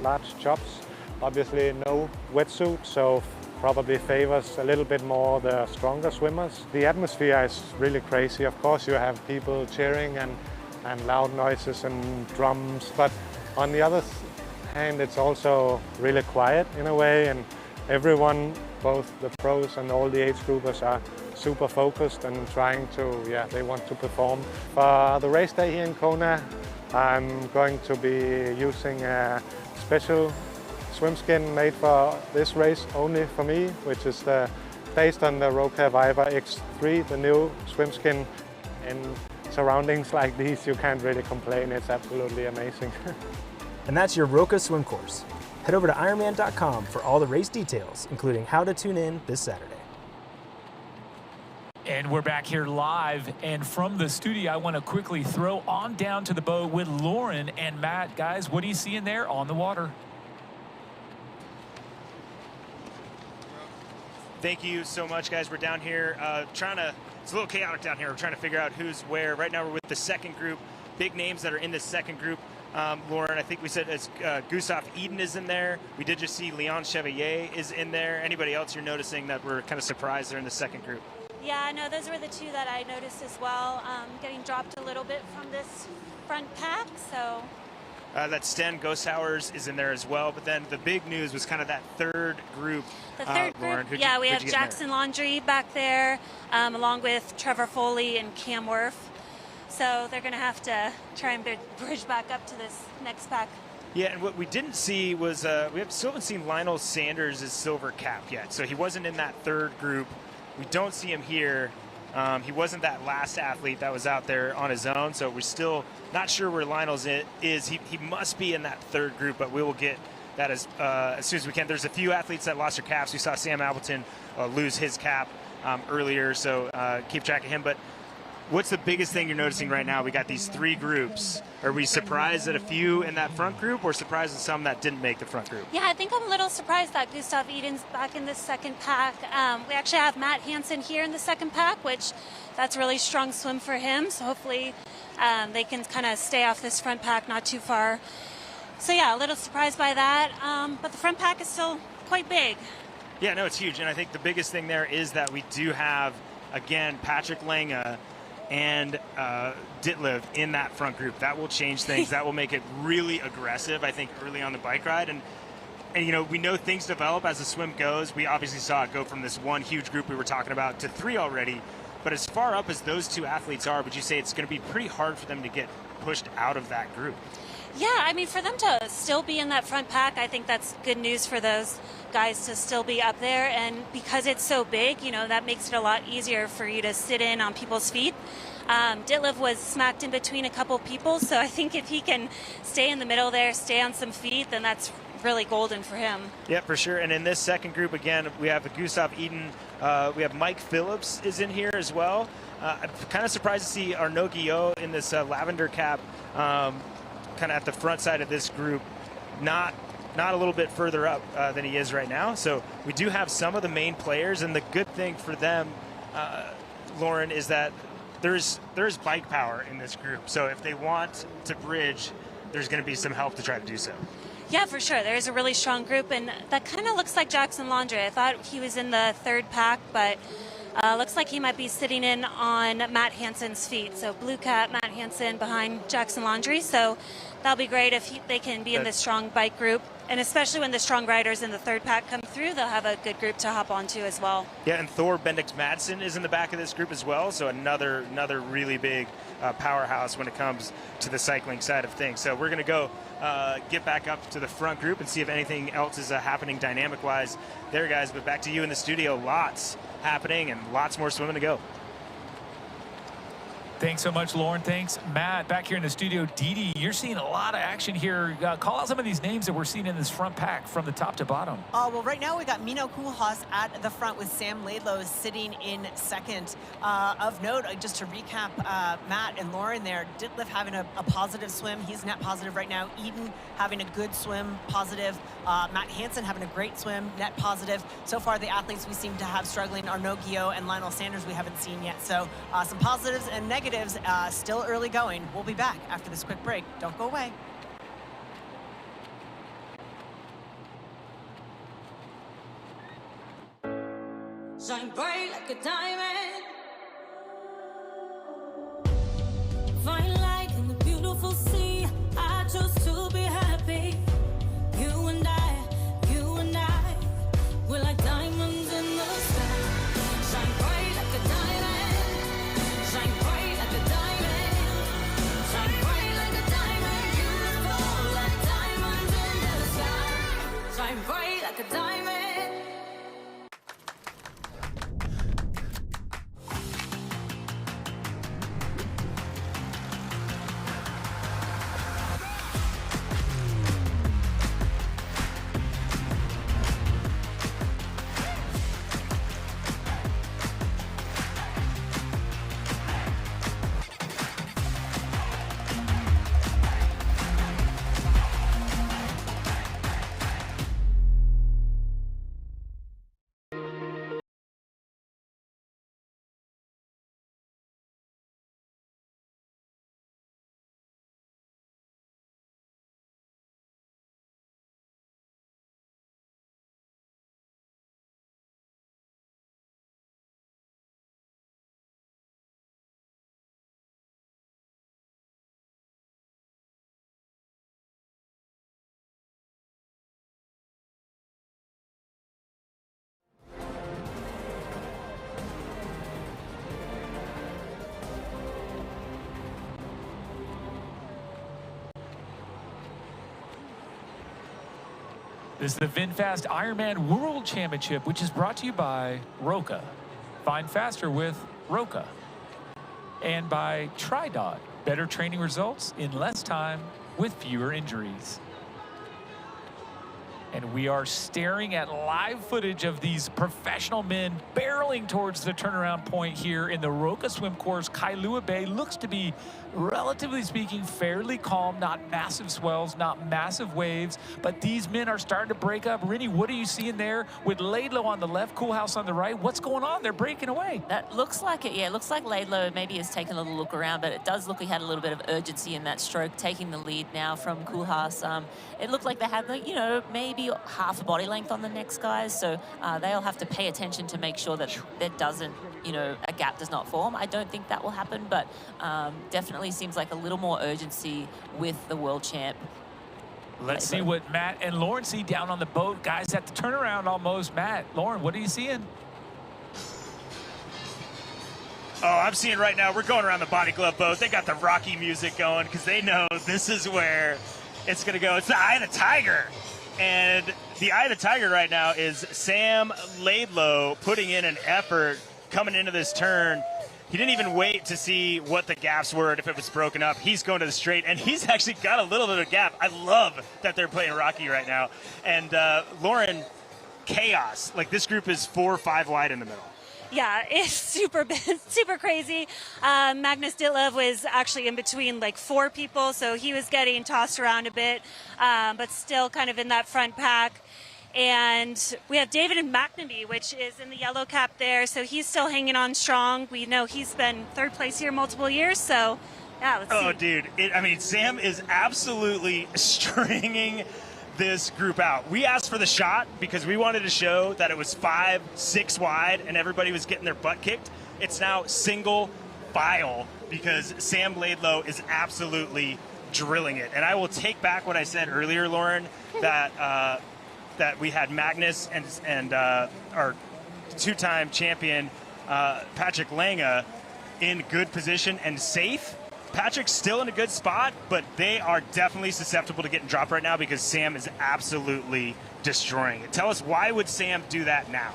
large chops. Obviously no wetsuit, so probably favors a little bit more the stronger swimmers. The atmosphere is really crazy. Of course you have people cheering and loud noises and drums, but on the other hand it's also really quiet in a way, and everyone, both the pros and all the age groupers, are super focused and trying to, they want to perform. For the race day here in Kona, I'm going to be using a special swim skin made for this race only for me, which is based on the Roka Viper X3, the new swim skin. In surroundings like these, you can't really complain. It's absolutely amazing. And that's your Roka swim course. Head over to Ironman.com for all the race details, including how to tune in this Saturday. And we're back here live, and from the studio, I want to quickly throw on down to the boat with Lauren and Matt. Guys, what are you seeing there on the water? Thank you so much, guys. We're down here it's a little chaotic down here. We're trying to figure out who's where. Right now we're with the second group. Big names that are in the second group. Lauren, I think we said Gustav Eden is in there. We did just see Leon Chevalier is in there. Anybody else you're noticing that we're kind of surprised they're in the second group? Yeah, no, those were the two that I noticed as well, getting dropped a little bit from this front pack, so. That Sten Gosauers is in there as well, but then the big news was kind of that third group. The third Lauren, group, yeah, we have Jackson Laundry back there, along with Trevor Foley and Cam Worth. So they're going to have to try and bridge back up to this next pack. Yeah, and what we didn't see was still haven't seen Lionel Sanders' silver cap yet. So he wasn't in that third group. We don't see him here. He wasn't that last athlete that was out there on his own, so we're still not sure where Lionel's is. He must be in that third group, but we will get that as soon as we can. There's a few athletes that lost their caps. We saw Sam Appleton lose his cap earlier, so keep track of him. But what's the biggest thing you're noticing right now? We got these three groups. Are we surprised at a few in that front group, or surprised at some that didn't make the front group? Yeah, I think I'm a little surprised that Gustav Eden's back in the second pack. We actually have Matt Hansen here in the second pack, which that's a really strong swim for him. So hopefully they can kind of stay off this front pack, not too far. So yeah, a little surprised by that. But the front pack is still quite big. Yeah, no, it's huge. And I think the biggest thing there is that we do have, again, Patrick Lange and Ditlev in that front group. That will change things. That will make it really aggressive, I think, early on the bike ride. And you know, we know things develop as the swim goes. We obviously saw it go from this one huge group we were talking about to three already. But as far up as those two athletes are, would you say it's going to be pretty hard for them to get pushed out of that group? Yeah, I mean, for them to still be in that front pack, I think that's good news for those guys to still be up there. And because it's so big, you know, that makes it a lot easier for you to sit in on people's feet. Ditlev was smacked in between a couple people, so I think if he can stay in the middle there, stay on some feet, then that's really golden for him. Yeah, for sure. And in this second group, again, we have Gustav Eden. We have Mike Phillips is in here as well. I'm kind of surprised to see Arnaud Guillot in this lavender cap, kind of at the front side of this group, not a little bit further up than he is right now. So we do have some of the main players, and the good thing for them, Lauren, is that there's bike power in this group. So if they want to bridge, there's going to be some help to try to do so. Yeah, for sure. There's a really strong group, and that kind of looks like Jackson Laundry. I thought he was in the third pack, but looks like he might be sitting in on Matt Hansen's feet. So blue cap, Matt Hansen behind Jackson Laundry. So that'll be great if they can be in this strong bike group. And especially when the strong riders in the third pack come through, they'll have a good group to hop onto as well. Yeah, and Thor Bendix Madsen is in the back of this group as well. So another really big powerhouse when it comes to the cycling side of things. So we're going to go get back up to the front group and see if anything else is happening dynamic-wise there, guys. But back to you in the studio. Lots happening and lots more swimming to go. Thanks so much, Lauren. Thanks, Matt. Back here in the studio, Didi, you're seeing a lot of action here. Call out some of these names that we're seeing in this front pack from the top to bottom. Well, right now we got Mino Koolhaas at the front with Sam Laidlow sitting in second. Of note, just to recap, Matt and Lauren there, Ditlev having a positive swim. He's net positive right now. Eden having a good swim, positive. Matt Hansen having a great swim, net positive. So far, the athletes we seem to have struggling are Arnaud Guillot and Lionel Sanders we haven't seen yet. So some positives and negatives. Still early going. We'll be back after this quick break. Don't go away. Shine bright like a diamond. Find light in the beautiful sea. I chose to be happy. You and I, we're like diamonds in the sky. Shine bright like a diamond. Shine bright like a diamond. Shine bright like a diamond. Beautiful like diamonds in the sky. Shine bright like a diamond. This is the VinFast Ironman World Championship, which is brought to you by Roka. Find faster with Roka. And by TriDot. Better training results in less time with fewer injuries. And we are staring at live footage of these professional men barreling towards the turnaround point here in the Roka swim course. Kailua Bay looks to be, relatively speaking, fairly calm, not massive swells, not massive waves, but these men are starting to break up. Rinny, what are you seeing there with Laidlow on the left, Coolhouse on the right? What's going on? They're breaking away. That looks like it, yeah. It looks like Laidlow maybe has taken a little look around, but it does look like he had a little bit of urgency in that stroke, taking the lead now from Coolhouse. It looked like they had, like, you know, maybe half a body length on the next guys, so they'll have to pay attention to make sure that there doesn't, you know, a gap does not form. I don't think that will happen, but definitely seems like a little more urgency with the world champ. Let's see what Matt and Lauren see down on the boat. Guys at the turnaround almost. Matt, Lauren, what are you seeing? Oh, I'm seeing right now, we're going around the Body Glove boat. They got the Rocky music going because they know this is where it's going to go. It's the Eye of the Tiger. And the Eye of the Tiger right now is Sam Laidlow putting in an effort coming into this turn. He didn't even wait to see what the gaps were and if it was broken up. He's going to the straight, and he's actually got a little bit of gap. I love that they're playing Rocky right now. And Lauren, chaos. Like, this group is 4 or 5 wide in the middle. Yeah, it's super crazy. Magnus Ditlev was actually in between like 4 people, so he was getting tossed around a bit, but still kind of in that front pack. And we have David McNamee, which is in the yellow cap there, so he's still hanging on strong. We know he's been 3rd place here multiple years, so yeah, let's see. Oh, dude. I mean, Sam is absolutely stringing this group out. We asked for the shot because we wanted to show that it was 5, 6 wide and everybody was getting their butt kicked. It's now single file because Sam Laidlow is absolutely drilling it. And I will take back what I said earlier, Lauren, that that we had Magnus and our 2-time champion Patrick Lange in good position and safe. Patrick's still in a good spot, but they are definitely susceptible to getting dropped right now because Sam is absolutely destroying it. Tell us, why would Sam do that now?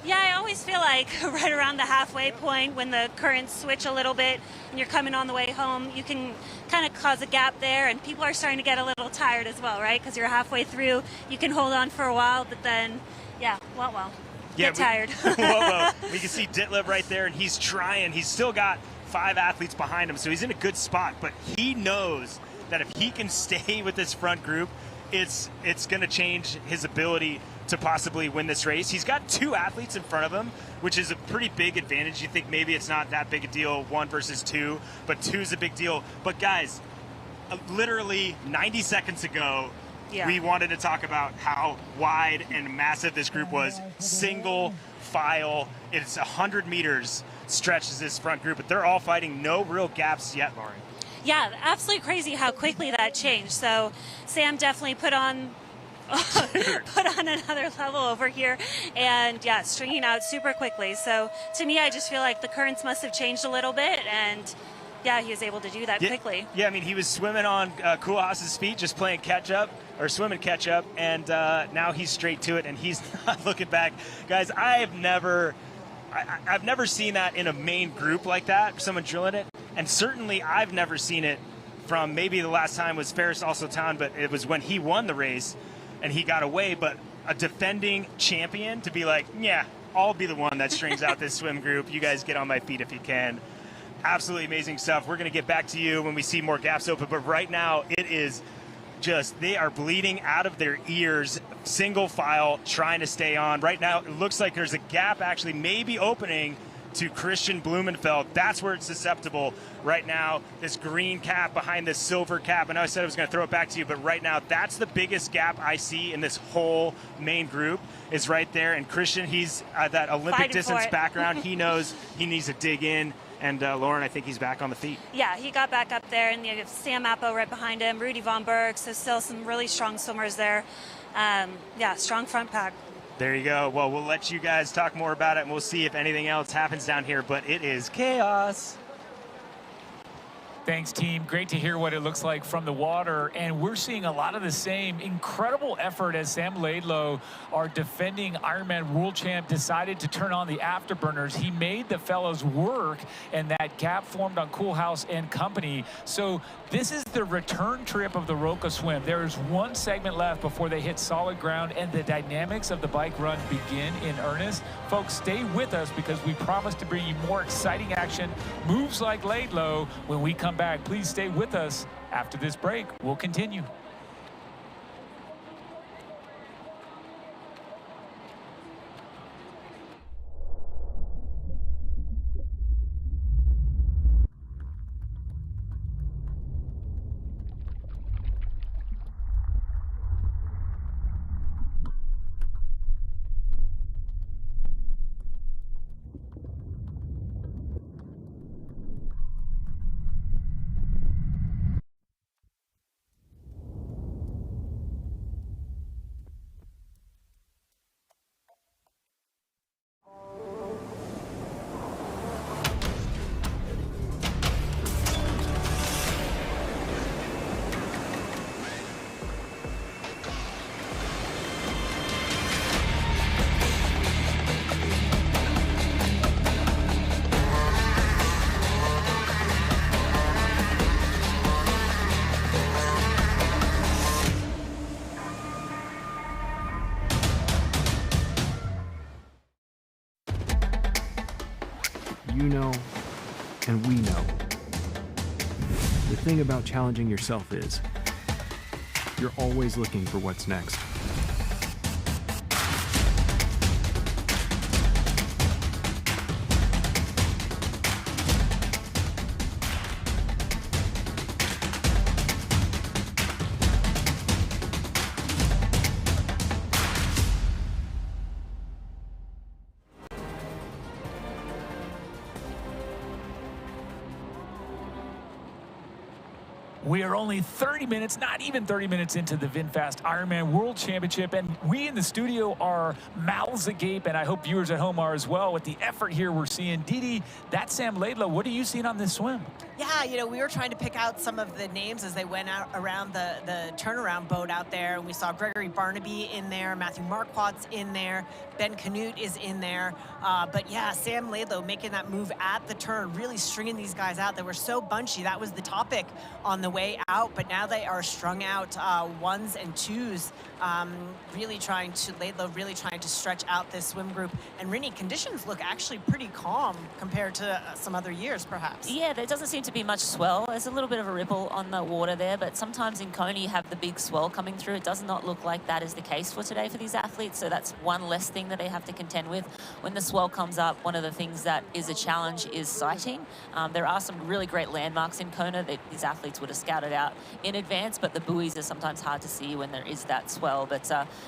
Yeah, I always feel like right around the halfway point when the currents switch a little bit and you're coming on the way home, you can kind of cause a gap there, and people are starting to get a little tired as well, right? Because you're halfway through, you can hold on for a while, but then, yeah, well, get tired. Whoa. We can see Ditlev right there, and he's trying. He's still got 5 athletes behind him, so he's in a good spot, but he knows that if he can stay with this front group, it's going to change his ability to possibly win this race. He's got 2 athletes in front of him, which is a pretty big advantage. You think maybe it's not that big a deal, 1 versus 2, but 2 is a big deal. But guys, literally 90 seconds ago, we wanted to talk about how wide and massive this group was. Single file. It's 100 meters stretches this front group, but they're all fighting, no real gaps yet, Lauren. Yeah, absolutely crazy how quickly that changed. So Sam definitely put on another level over here, and yeah, stringing out super quickly. So to me, I just feel like the currents must have changed a little bit, and yeah, he was able to do that quickly. Yeah, I mean, he was swimming on Coolhouse's feet, just playing catch up, or swimming catch up, and now he's straight to it, and he's not looking back. Guys, I've never seen that in a main group like that, someone drilling it, and certainly I've never seen it from, maybe the last time was Ferris Alsotan, but it was when he won the race and he got away. But a defending champion to be like, yeah, I'll be the one that strings out this swim group. You guys get on my feet if you can. Absolutely amazing stuff. We're going to get back to you when we see more gaps open, but right now it is just, they are bleeding out of their ears, single file, trying to stay on. Right now, it looks like there's a gap actually maybe opening to Christian Blumenfeld. That's where it's susceptible right now. This green cap behind this silver cap. I know I said I was going to throw it back to you, but right now, that's the biggest gap I see in this whole main group is right there. And Christian, he's that Olympic distance background. He knows he needs to dig in. And Lauren, I think he's back on the feet. Yeah, he got back up there, and you have Sam Appo right behind him, Rudy Von Berg, so still some really strong swimmers there. Yeah, strong front pack. There you go. Well, we'll let you guys talk more about it, and we'll see if anything else happens down here, but it is chaos. Thanks, team. Great to hear what it looks like from the water. And we're seeing a lot of the same incredible effort as Sam Laidlow, our defending Ironman World Champ, decided to turn on the afterburners. He made the fellows work, and that gap formed on Coolhouse and company. So this is the return trip of the Roca swim. There's one segment left before they hit solid ground and the dynamics of the bike run begin in earnest. Folks, stay with us because we promise to bring you more exciting action, moves like Laidlow, when we come back. Please stay with us. After this break, we'll continue. You know, and we know. The thing about challenging yourself is, you're always looking for what's next. We are only 30 minutes, not even 30 minutes into the VinFast Ironman World Championship, and we in the studio are mouths agape, and I hope viewers at home are as well with the effort here we're seeing. Didi, that's Sam Laidlow. What are you seeing on this swim? Yeah, you know, we were trying to pick out some of the names as they went out around the turnaround boat out there, and we saw Gregory Barnaby in there, Matthew Marquardt's in there, Ben Canute is in there, but yeah, Sam Laidlow making that move at the turn, really stringing these guys out. They were so bunchy. That was the topic on the way out, but now they are strung out ones and twos, Laidlow really trying to stretch out this swim group. And Rini, conditions look actually pretty calm compared to some other years, perhaps. Yeah, there doesn't seem to be much swell. There's a little bit of a ripple on the water there, but sometimes in Kona you have the big swell coming through. It does not look like that is the case for today for these athletes, so that's one less thing that they have to contend with. When the swell comes up, one of the things that is a challenge is sighting. There are some really great landmarks in Kona that these athletes would have scouted out in advance, but the buoys are sometimes hard to see when there is that swell. But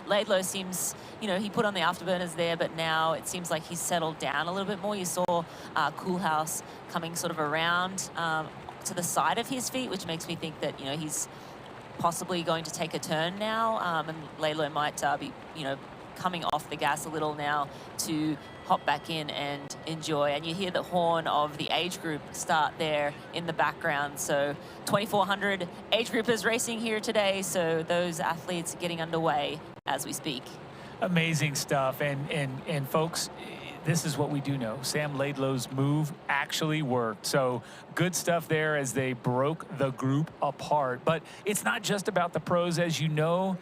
Laidlow seems, you know, he put on the afterburners there, but now it seems like he's settled down a little bit more. You saw Coolhouse coming sort of around to the side of his feet, which makes me think that, you know, he's possibly going to take a turn now, and Laidlow might be, you know, coming off the gas a little now to hop back in and enjoy. And you hear the horn of the age group start there in the background. So 2,400 age groupers racing here today. So those athletes getting underway as we speak. Amazing stuff. And folks, this is what we do know. Sam Laidlow's move actually worked. So good stuff there as they broke the group apart. But it's not just about the pros, as you know.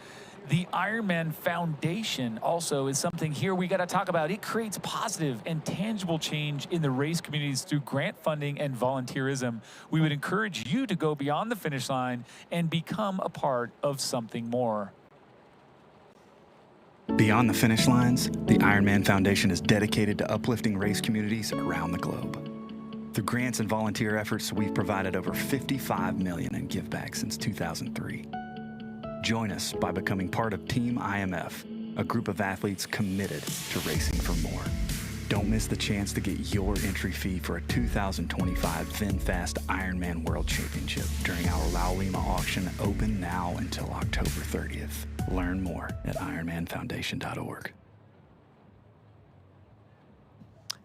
The Ironman Foundation also is something here we got to talk about. It creates positive and tangible change in the race communities through grant funding and volunteerism. We would encourage you to go beyond the finish line and become a part of something more. Beyond the finish lines, the Ironman Foundation is dedicated to uplifting race communities around the globe. Through grants and volunteer efforts, we've provided over $55 million in givebacks since 2003. Join us by becoming part of Team IMF, a group of athletes committed to racing for more. Don't miss the chance to get your entry fee for a 2025 VinFast Ironman World Championship during our La Lima auction, open now until October 30th. Learn more at ironmanfoundation.org.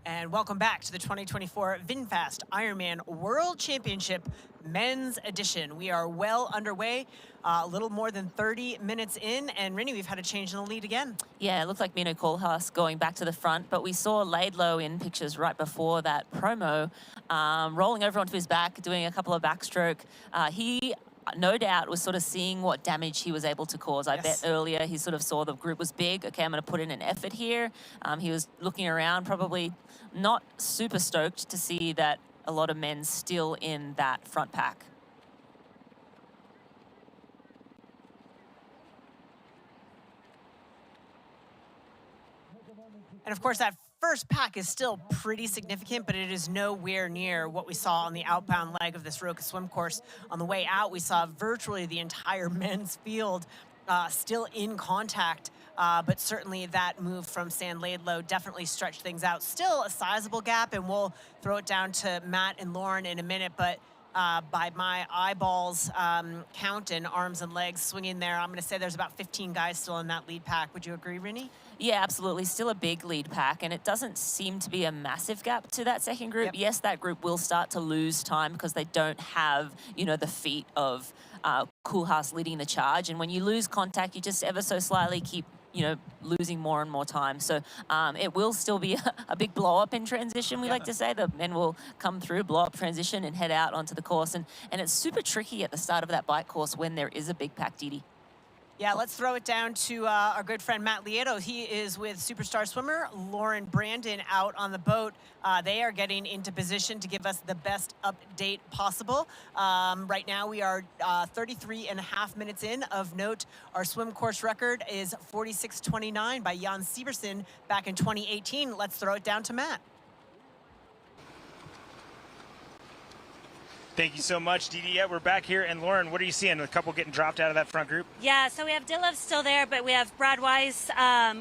And welcome back to the 2024 VinFast Ironman World Championship men's edition. We are well underway, a little more than 30 minutes in, and Rinny, we've had a change in the lead again. Yeah, it looked like Mino Koolhaas going back to the front, but we saw Laidlow in pictures right before that promo, rolling over onto his back, doing a couple of backstroke. He no doubt was sort of seeing what damage he was able to cause. I bet earlier he sort of saw the group was big. Okay, I'm going to put in an effort here. He was looking around, probably not super stoked to see that a lot of men still in that front pack. And of course, that first pack is still pretty significant, but it is nowhere near what we saw on the outbound leg of this Roka swim course. On the way out, we saw virtually the entire men's field still in contact, but certainly that move from Stan Laidlow definitely stretched things out. Still a sizable gap, and we'll throw it down to Matt and Lauren in a minute, but by my eyeballs count and arms and legs swinging there, I'm going to say there's about 15 guys still in that lead pack. Would you agree, Rinny? Yeah, absolutely. Still a big lead pack, and it doesn't seem to be a massive gap to that second group. Yes, that group will start to lose time because they don't have, you know, the feet of Koolhaas leading the charge. And when you lose contact, you just ever so slightly keep, you know, losing more and more time. So it will still be a big blow up in transition, we like to say. The men will come through, blow up transition, and head out onto the course. And it's super tricky at the start of that bike course when there is a big pack, Didi. Yeah, let's throw it down to our good friend Matt Lieto. He is with superstar swimmer Lauren Brandon out on the boat. They are getting into position to give us the best update possible. Right now we are 33 and a half minutes in. Of note, our swim course record is 46:29 by Jan Sieversen back in 2018. Let's throw it down to Matt. Thank you so much, Didi. Yeah, we're back here. And Lauren, what are you seeing? A couple getting dropped out of that front group? Yeah, so we have Ditlev still there, but we have Brad Weiss,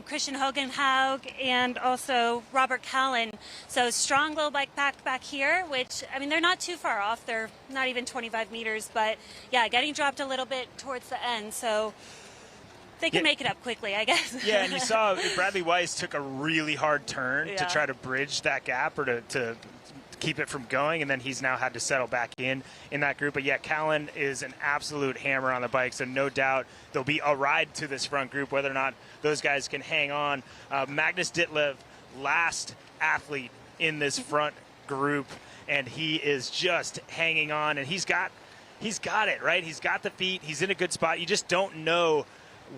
Christian Hogenhaug, and also Robert Callan. So strong little bike pack back here, which, I mean, they're not too far off. They're not even 25 meters, but yeah, getting dropped a little bit towards the end. So they can make it up quickly, I guess. Yeah, and you saw Bradley Weiss took a really hard turn to try to bridge that gap or to keep it from going, and then he's now had to settle back in that group. But yeah, Callan is an absolute hammer on the bike, so no doubt there'll be a ride to this front group, whether or not those guys can hang on. Magnus Ditlev, last athlete in this front group, and he is just hanging on, and he's got it, right? He's got the feet, he's in a good spot. You just don't know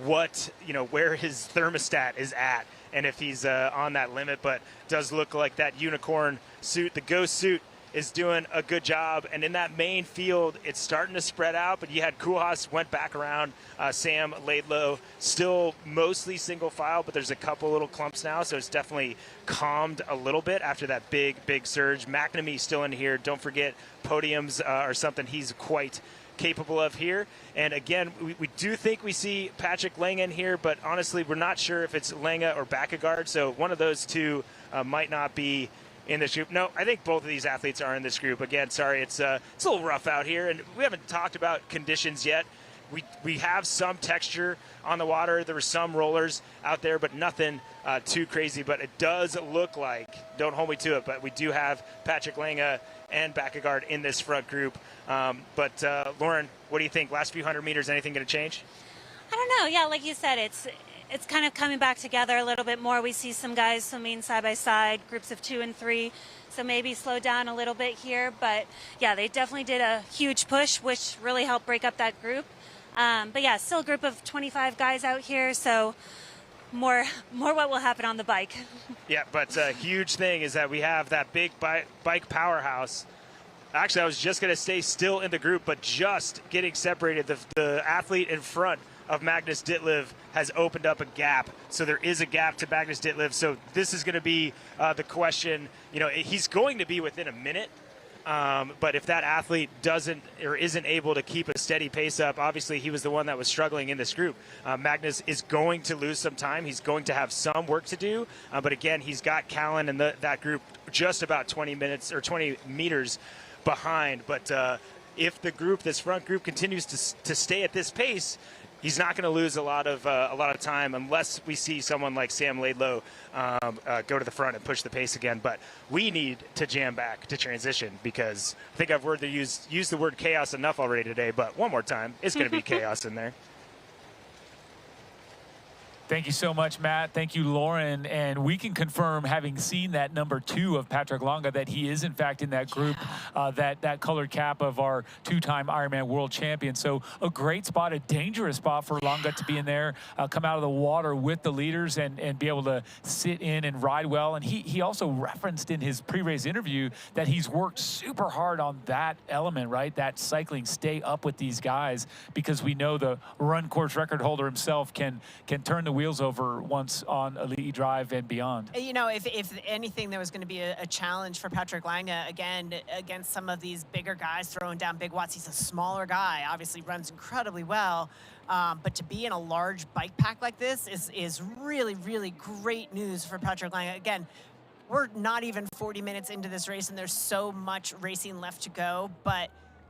what, you know, where his thermostat is at and if he's on that limit, but does look like that unicorn suit, the ghost suit, is doing a good job. And in that main field, it's starting to spread out, but you had Koolhaas went back around, Sam Laidlow, still mostly single file, but there's a couple little clumps now, so it's definitely calmed a little bit after that big surge. McNamee still in here. Don't forget podiums are something he's quite capable of here. And again, we do think we see Patrick Lange in here, but honestly, we're not sure if it's Lange or Backegard, so one of those two might not be in this group. No, I think both of these athletes are in this group. Again, sorry, it's a little rough out here, and we haven't talked about conditions yet. We have some texture on the water. There were some rollers out there, but nothing too crazy. But it does look like, don't hold me to it, but we do have Patrick Lange and Backegard in this front group. But Lauren, what do you think? Last few hundred meters, anything going to change? I don't know. Yeah, like you said, it's kind of coming back together a little bit more. We see some guys swimming side by side, groups of 2 and 3. So maybe slow down a little bit here. But yeah, they definitely did a huge push, which really helped break up that group. But yeah, still a group of 25 guys out here. So more what will happen on the bike. Yeah, but a huge thing is that we have that big bike powerhouse. Actually, I was just going to stay still in the group, but just getting separated. The athlete in front of Magnus Ditlev has opened up a gap. So there is a gap to Magnus Ditlev. So this is going to be the question. You know, he's going to be within a minute. But if that athlete doesn't or isn't able to keep a steady pace up, obviously he was the one that was struggling in this group. Magnus is going to lose some time. He's going to have some work to do. But again, he's got Callan and that group just about 20 minutes or 20 meters behind. But if the group, this front group, continues to stay at this pace, he's not going to lose a lot of time unless we see someone like Sam Laidlow go to the front and push the pace again. But we need to jam back to transition, because I think I've used the word chaos enough already today. But one more time, it's going to be chaos in there. Thank you so much, Matt. Thank you, Lauren. And we can confirm, having seen that number 2 of Patrick Lange, that he is in fact in that group, that colored cap of our 2-time Ironman World Champion. So a great spot, a dangerous spot for Lange to be in there, come out of the water with the leaders and be able to sit in and ride well. And he also referenced in his pre-race interview that he's worked super hard on that element, right? That cycling, stay up with these guys, because we know the run course record holder himself can turn the wheels over once on Elite Drive and beyond. You know, if anything, there was going to be a challenge for Patrick Lange, again, against some of these bigger guys throwing down big watts. He's a smaller guy, obviously runs incredibly well, but to be in a large bike pack like this is really, really great news for Patrick Lange. Again, we're not even 40 minutes into this race, and there's so much racing left to go, but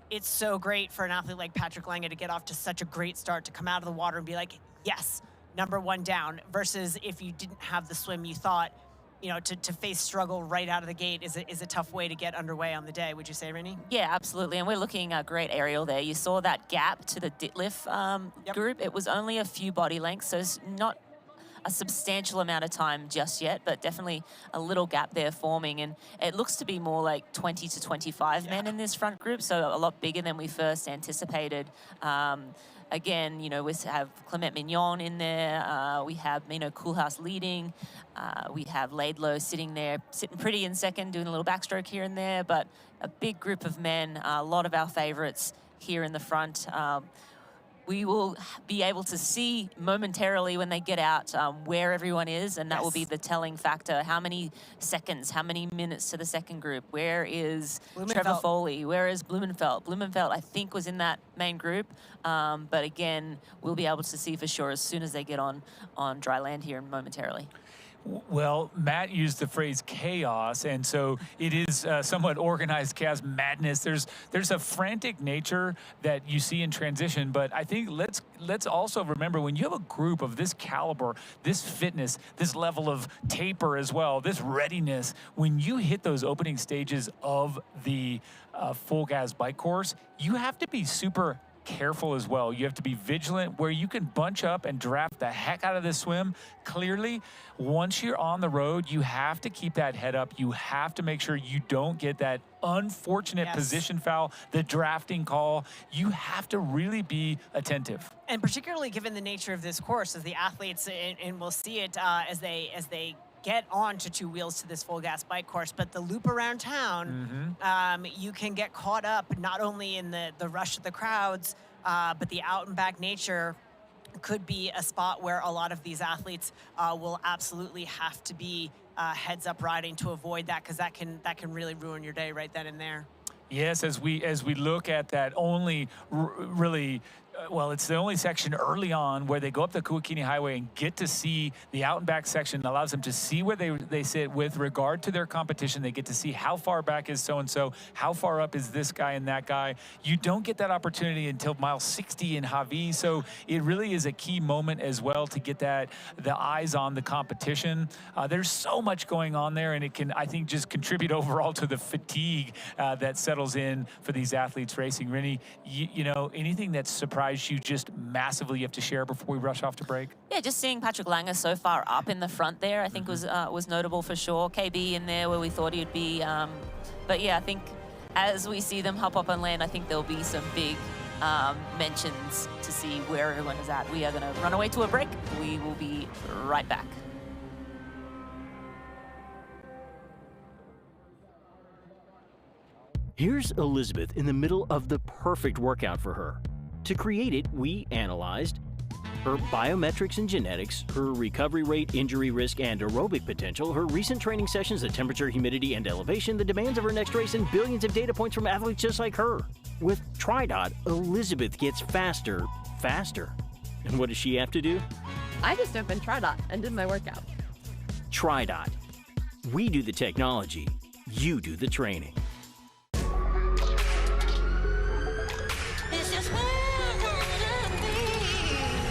it's so great for an athlete like Patrick Lange to get off to such a great start, to come out of the water and be like, yes, number 1 down, versus if you didn't have the swim, you thought, you know, to face struggle right out of the gate is a tough way to get underway on the day. Would you say, Rennie? Yeah, absolutely. And we're looking at a great aerial there. You saw that gap to the Ditliff group. It was only a few body lengths, so it's not a substantial amount of time just yet, but definitely a little gap there forming. And it looks to be more like 20 to 25 men in this front group, so a lot bigger than we first anticipated. Again, you know, we have Clement Mignon in there. We have Mino Koolhaas leading. We have Laidlow sitting pretty in second, doing a little backstroke here and there, but a big group of men, a lot of our favorites here in the front. We will be able to see momentarily when they get out where everyone is, and that will be the telling factor. How many seconds, how many minutes to the second group? Where is Trevor Foley? Where is Blumenfeld? Blumenfeld, I think, was in that main group, but again, we'll be able to see for sure as soon as they get on dry land here momentarily. Well, Matt used the phrase chaos, and so it is somewhat organized chaos, madness. There's a frantic nature that you see in transition, but I think let's also remember, when you have a group of this caliber, this fitness, this level of taper as well, this readiness, when you hit those opening stages of the full gas bike course, you have to be super careful as well. You have to be vigilant where you can bunch up and draft the heck out of this swim. Clearly, once you're on the road, you have to keep that head up. You have to make sure you don't get that unfortunate position foul, the drafting call. You have to really be attentive. And particularly given the nature of this course, as the athletes, and we'll see it as they get onto 2 wheels to this full gas bike course, but the loop around town, you can get caught up not only in the rush of the crowds, but the out and back nature could be a spot where a lot of these athletes will absolutely have to be heads up riding to avoid that, because that can really ruin your day right then and there. Yes, as we look at that only really, well, it's the only section early on where they go up the Kuakini Highway and get to see the out and back section. That allows them to see where they sit with regard to their competition. They get to see how far back is so-and-so, how far up is this guy and that guy. You don't get that opportunity until mile 60 in Hawi, so it really is a key moment as well to get the eyes on the competition. There's so much going on there, and it can, I think, just contribute overall to the fatigue that settles in for these athletes racing. Rennie, you know, anything that surprised you just massively you have to share before we rush off to break? Yeah, just seeing Patrick Lange so far up in the front there, I think was notable for sure. KB in there where we thought he'd be. But yeah, I think as we see them hop up on land, I think there'll be some big mentions to see where everyone is at. We are going to run away to a break. We will be right back. Here's Elizabeth in the middle of the perfect workout for her. To create it, we analyzed her biometrics and genetics, her recovery rate, injury risk, and aerobic potential, her recent training sessions, the temperature, humidity, and elevation, the demands of her next race, and billions of data points from athletes just like her. With TriDot, Elizabeth gets faster. And what does she have to do? I just opened TriDot and did my workout. TriDot. We do the technology, you do the training. This is where I wanna be.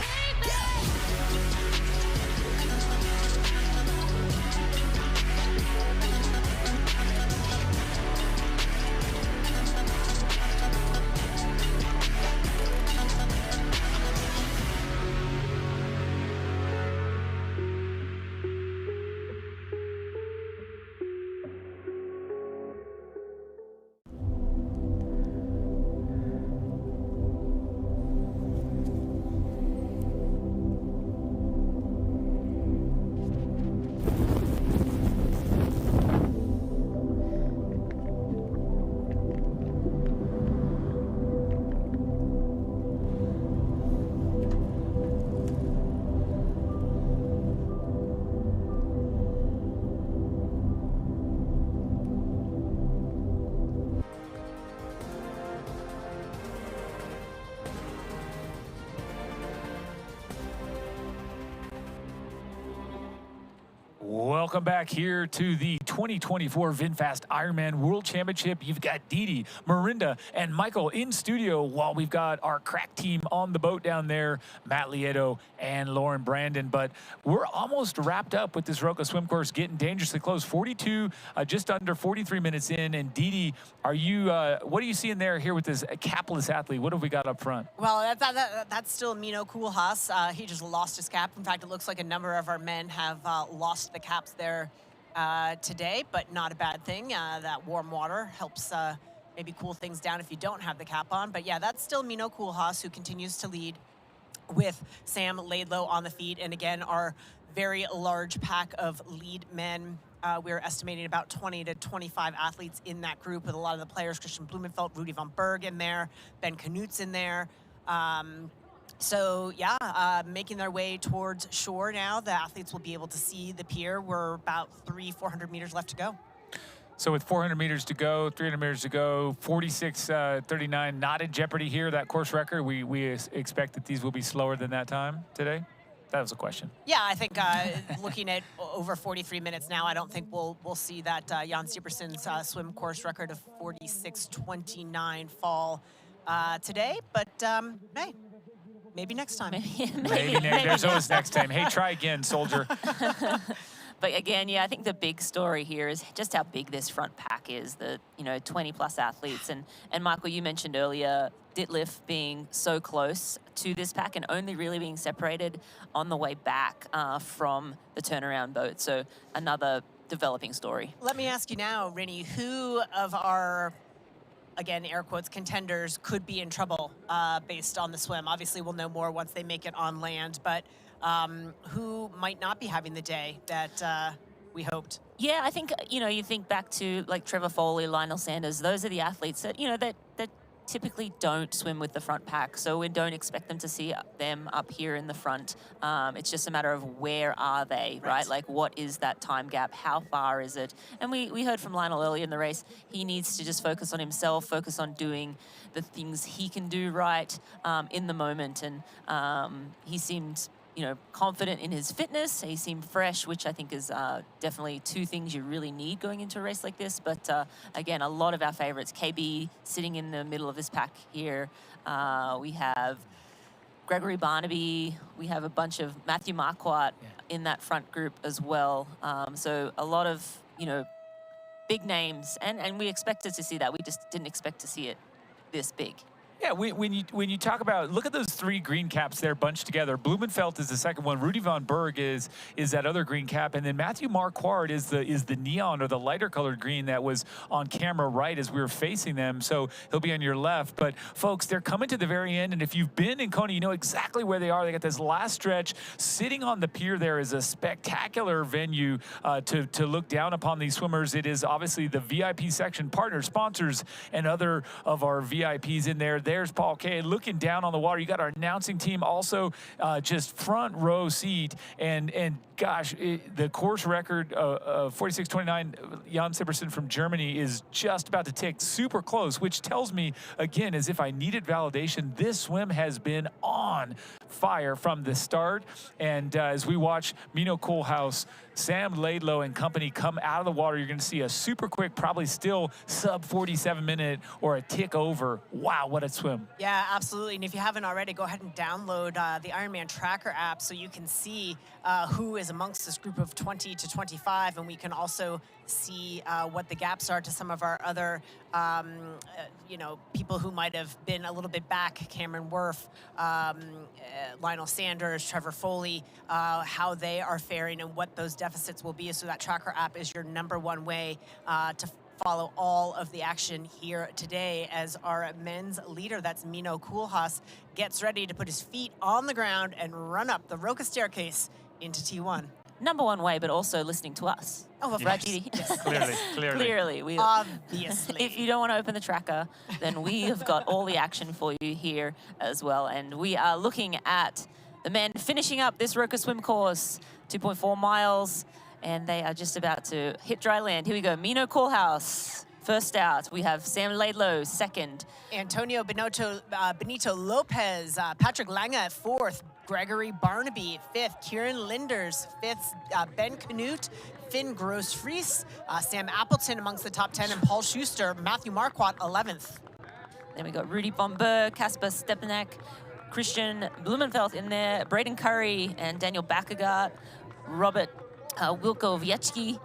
Welcome back here to the 2024 VinFast Ironman World Championship. You've got Didi, Marinda, and Michael in studio while we've got our crack team on the boat down there, Matt Lieto and Lauren Brandon. But we're almost wrapped up with this Roca swim course, getting dangerously close. 42, just under 43 minutes in. And Didi, are you? What are you seeing there here with this capless athlete? What have we got up front? Well, that's still Mino Koolhaas. He just lost his cap. In fact, it looks like a number of our men have lost the caps there today, but not a bad thing. That warm water helps maybe cool things down if you don't have the cap on. But yeah, that's still Mino Koolhaas, who continues to lead with Sam Laidlow on the feet. And again, our very large pack of lead men. We're estimating about 20 to 25 athletes in that group, with a lot of the players, Christian Blumenfeld, Rudy von Berg in there, Ben Knut's in there. So yeah, making their way towards shore now. The athletes will be able to see the pier. We're about 400 meters left to go. So with 400 meters to go, 300 meters to go, 46:39, not in jeopardy here, that course record. We expect that these will be slower than that time today? That was a question. Yeah, I think looking at over 43 minutes now, I don't think we'll see that Jan Sieberson's swim course record of 46:29 fall today. But hey, maybe next time. Maybe. There's always next time. Hey, try again, soldier. But again, yeah, I think the big story here is just how big this front pack is, the 20 plus athletes. And Michael, you mentioned earlier Ditlev being so close to this pack and only really being separated on the way back from the turnaround boat. So another developing story. Let me ask you now, Rennie, who of our, again, air quotes, contenders could be in trouble based on the swim? Obviously, we'll know more once they make it on land, but who might not be having the day that we hoped? Yeah, I think, you think back to like Trevor Foley, Lionel Sanders, those are the athletes that, that typically don't swim with the front pack, so we don't expect them to see them up here in the front. It's just a matter of where are they, right? Like, what is that time gap? How far is it? And we heard from Lionel earlier in the race, he needs to just focus on himself, focus on doing the things he can do right in the moment. And he seemed confident in his fitness. He seemed fresh, which I think is definitely two things you really need going into a race like this. But again, a lot of our favorites, KB sitting in the middle of this pack here. We have Gregory Barnaby. We have a bunch of Matthew Marquardt in that front group as well. So a lot of, big names. And we expected to see that. We just didn't expect to see it this big. Yeah, when you talk about, look at those three green caps there bunched together. Blumenfeld is the second one. Rudy von Berg is that other green cap, and then Matthew Marquardt is the neon or the lighter colored green that was on camera right as we were facing them. So he'll be on your left. But folks, they're coming to the very end, and if you've been in Kona, you know exactly where they are. They got this last stretch. Sitting on the pier there is a spectacular venue to look down upon these swimmers. It is obviously the VIP section, partners, sponsors, and other of our VIPs in there. There's Paul Kay looking down on the water. You got our announcing team also just front row seat. And gosh, the course record of 46:29, Jan Sieberson from Germany is just about to tick super close, which tells me, again, as if I needed validation, this swim has been on fire from the start. And as we watch Mino Koolhaas, Sam Laidlow and company come out of the water, you're going to see a super quick, probably still sub 47 minute or a tick over. Wow, what a swim. Yeah, absolutely. And if you haven't already, go ahead and download the Ironman Tracker app so you can see who is amongst this group of 20 to 25. And we can also see what the gaps are to some of our other, people who might have been a little bit back. Cameron Worth, Lionel Sanders, Trevor Foley, how they are faring and what those deficits will be. So that Tracker app is your #1 way to follow all of the action here today as our men's leader, that's Mino Koolhaas, gets ready to put his feet on the ground and run up the Roca staircase into T1. #1 way, but also listening to us. Oh, of right, course. Didi? Yes. Clearly. Obviously. If you don't want to open the tracker, then we have got all the action for you here as well. And we are looking at the men finishing up this Roca swim course, 2.4 miles, and they are just about to hit dry land. Here we go, Mino Koolhaas. First out, we have Sam Laidlow, second. Antonio Benito Lopez, Patrick Lange at fourth, Gregory Barnaby, 5th. Kieran Linders, 5th. Ben Knut, Finn Gross-Fries, Sam Appleton amongst the top 10, and Paul Schuster, Matthew Marquardt, 11th. Then we got Rudy Bomber, Kasper Stepanek, Christian Blumenfeld in there, Braden Curry and Daniel Bakkegaard, Robert Wilko Wiecki,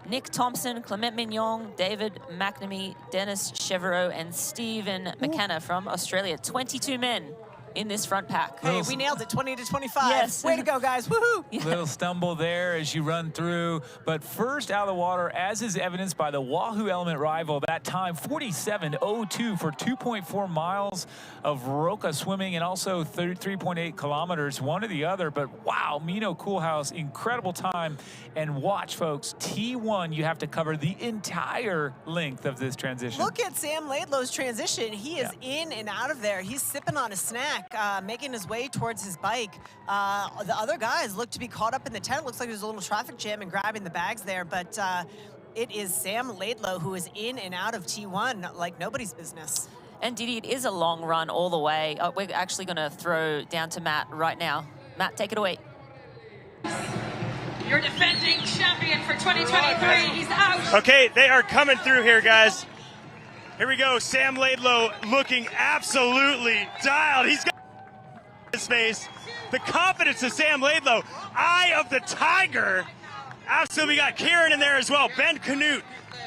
Nick Thompson, Clement Mignon, David McNamee, Dennis Chevreau, and Stephen McKenna from Australia. 22 men in this front pack. Hey, we nailed it, 20 to 25. Yes. Way to go, guys, woohoo! Little stumble there as you run through. But first out of the water, as is evidenced by the Wahoo Element rival, that time 47:02 for 2.4 miles of Roka swimming and also 33.8 kilometers, one or the other. But wow, Mino Koolhaas, incredible time. And watch, folks, T1, you have to cover the entire length of this transition. Look at Sam Laidlow's transition. He is in and out of there. He's sipping on a snack, making his way towards his bike. The other guys look to be caught up in the tent. Looks like there's a little traffic jam and grabbing the bags there, but it is Sam Laidlow who is in and out of T1 like nobody's business. And Didi, it is a long run all the way. We're actually going to throw down to Matt right now. Matt, take it away. Your defending champion for 2023, he's out. Okay, they are coming through here, guys. Here we go. Sam Laidlow looking absolutely dialed. He's got his face. The confidence of Sam Laidlow. Eye of the Tiger. Absolutely, we got Kieran in there as well. Ben Knut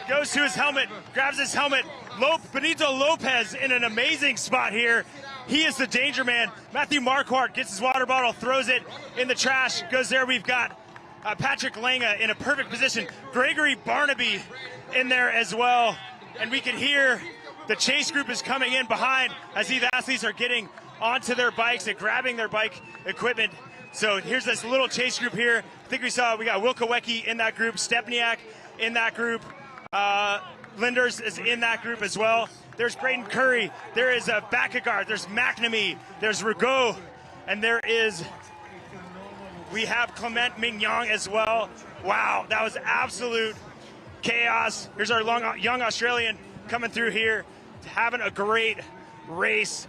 goes to his helmet, grabs his helmet. Benito Lopez in an amazing spot here. He is the danger man. Matthew Marquardt gets his water bottle, throws it in the trash, goes there. We've got Patrick Lange in a perfect position. Gregory Barnaby in there as well. And we can hear the chase group is coming in behind as these athletes are getting onto their bikes and grabbing their bike equipment. So here's this little chase group here. I think we got Wilko Wiecki in that group, Stepniak in that group, Linders is in that group as well. There's Braden Curry, there is Bakkegaard, there's McNamee, there's Rigaud, and we have Clement Mignon as well. Wow, that was absolute chaos. Here's our young Australian coming through here, having a great race.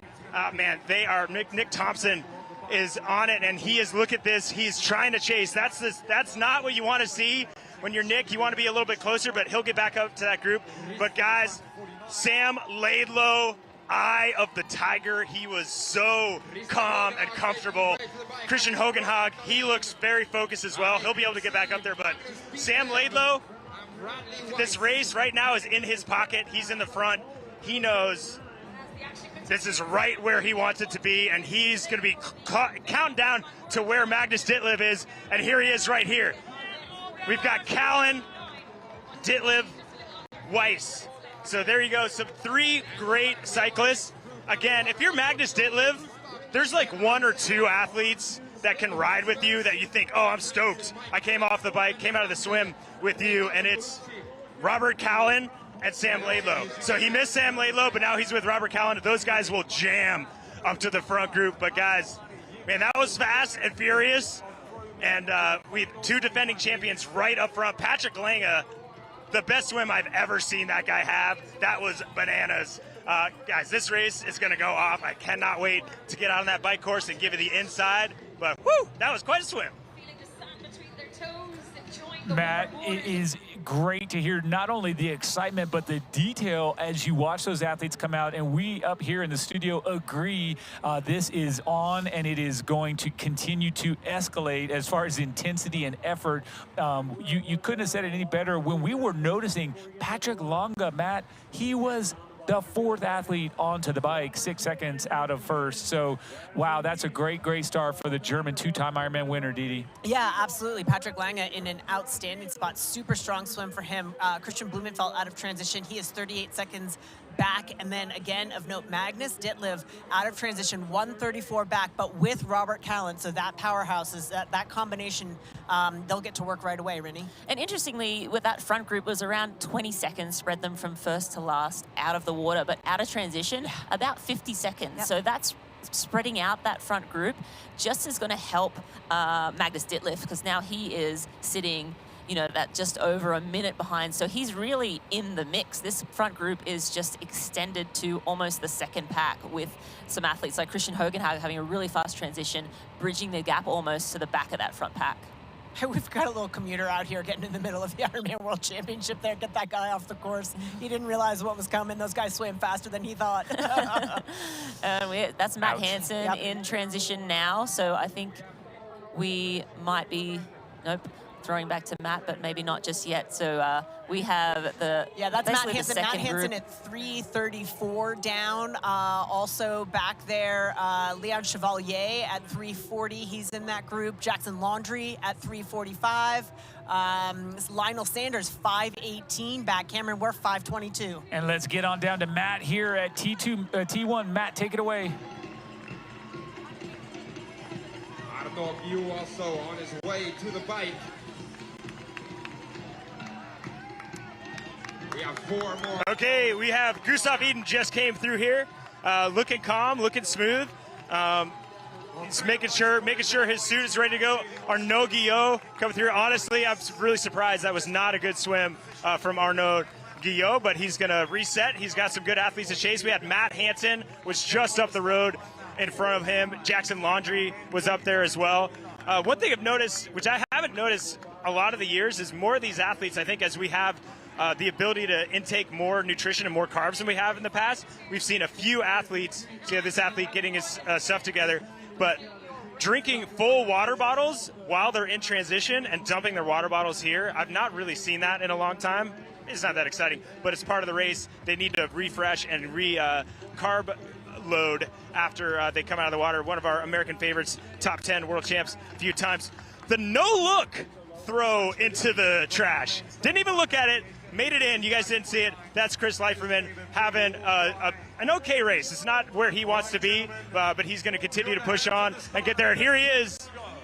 Man, they are. Nick Thompson is on it, and he is. Look at this. He's trying to chase. That's not what you want to see when you're Nick. You want to be a little bit closer, but he'll get back up to that group. But guys, Sam Laidlow, eye of the tiger. He was so calm and comfortable. Christian Hogenhag, he looks very focused as well. He'll be able to get back up there, but Sam Laidlow, this race right now is in his pocket. He's in the front. He knows this is right where he wants it to be, and he's going to be counting down to where Magnus Ditlev is, and here he is right here. We've got Callan, Ditlev, Weiss. So there you go. So 3 great cyclists. Again, if you're Magnus Ditlev, there's like 1 or 2 athletes that can ride with you that you think, oh, I'm stoked. I came off the bike, came out of the swim with you, and it's Robert Callan and Sam Laidlow. So he missed Sam Laidlow, but now he's with Robert Callan. Those guys will jam up to the front group. But guys, man, that was fast and furious. And we have 2 defending champions right up front. Patrick Lange, the best swim I've ever seen that guy have. That was bananas. Guys, this race is going to go off. I cannot wait to get out on that bike course and give it the inside. But, whoo, that was quite a swim. Matt, it is great to hear not only the excitement, but the detail as you watch those athletes come out. And we up here in the studio agree this is on, and it is going to continue to escalate as far as intensity and effort. You couldn't have said it any better. When we were noticing Patrick Lange, Matt, he was the 4th athlete onto the bike, 6 seconds out of first. So, wow, that's a great start for the German 2-time Ironman winner, Didi. Yeah, absolutely. Patrick Lange in an outstanding spot. Super strong swim for him. Christian Blumenfeld out of transition. He is 38 seconds back. And then again, of note, Magnus Ditlev out of transition, 134 back, but with Robert Callan. So that powerhouse is that combination, they'll get to work right away, Rennie. And interestingly, with that front group was around 20 seconds, spread them from first to last out of the water, but out of transition, about 50 seconds. Yep. So that's spreading out that front group just is going to help Magnus Ditlev, because now he is sitting you know, that just over a minute behind. So he's really in the mix. This front group is just extended to almost the second pack, with some athletes like Christian Hogenhagen having a really fast transition, bridging the gap almost to the back of that front pack. We've got a little commuter out here getting in the middle of the Ironman World Championship there. Get that guy off the course. He didn't realize what was coming. Those guys swam faster than he thought. That's Matt Hansen in transition now. So I think we might be, throwing back to Matt, but maybe not just yet. So we have the that's Matt Hansen. Matt group. Hansen at 3:34 down. Also back there, Leon Chevalier at 3:40. He's in that group. Jackson Laundry at 3:45. Lionel Sanders 5:18 back. Cameron Worth 5:22. And let's get on down to Matt here at T1. Matt, take it away. I don't know if you also on his way to the bike. We have 4 more. Okay, we have Gustav Eden just came through here, looking calm, looking smooth. He's making sure his suit is ready to go. Arnaud Guillot coming through. Honestly, I'm really surprised. That was not a good swim from Arnaud Guillot, but he's going to reset. He's got some good athletes to chase. We had Matt Hansen was just up the road in front of him. Jackson Laundry was up there as well. One thing I've noticed, which I haven't noticed a lot of the years, is more of these athletes, I think, as we have the ability to intake more nutrition and more carbs than we have in the past. We've seen a few athletes, so this athlete getting his stuff together, but drinking full water bottles while they're in transition and dumping their water bottles here. I've not really seen that in a long time. It's not that exciting, but it's part of the race. They need to refresh and carb load after they come out of the water. One of our American favorites, top 10 world champs a few times. The no-look throw into the trash. Didn't even look at it. Made it in. You guys didn't see it. That's Chris Leiferman having an okay race. It's not where he wants to be, but he's going to continue to push on and get there. And here he is.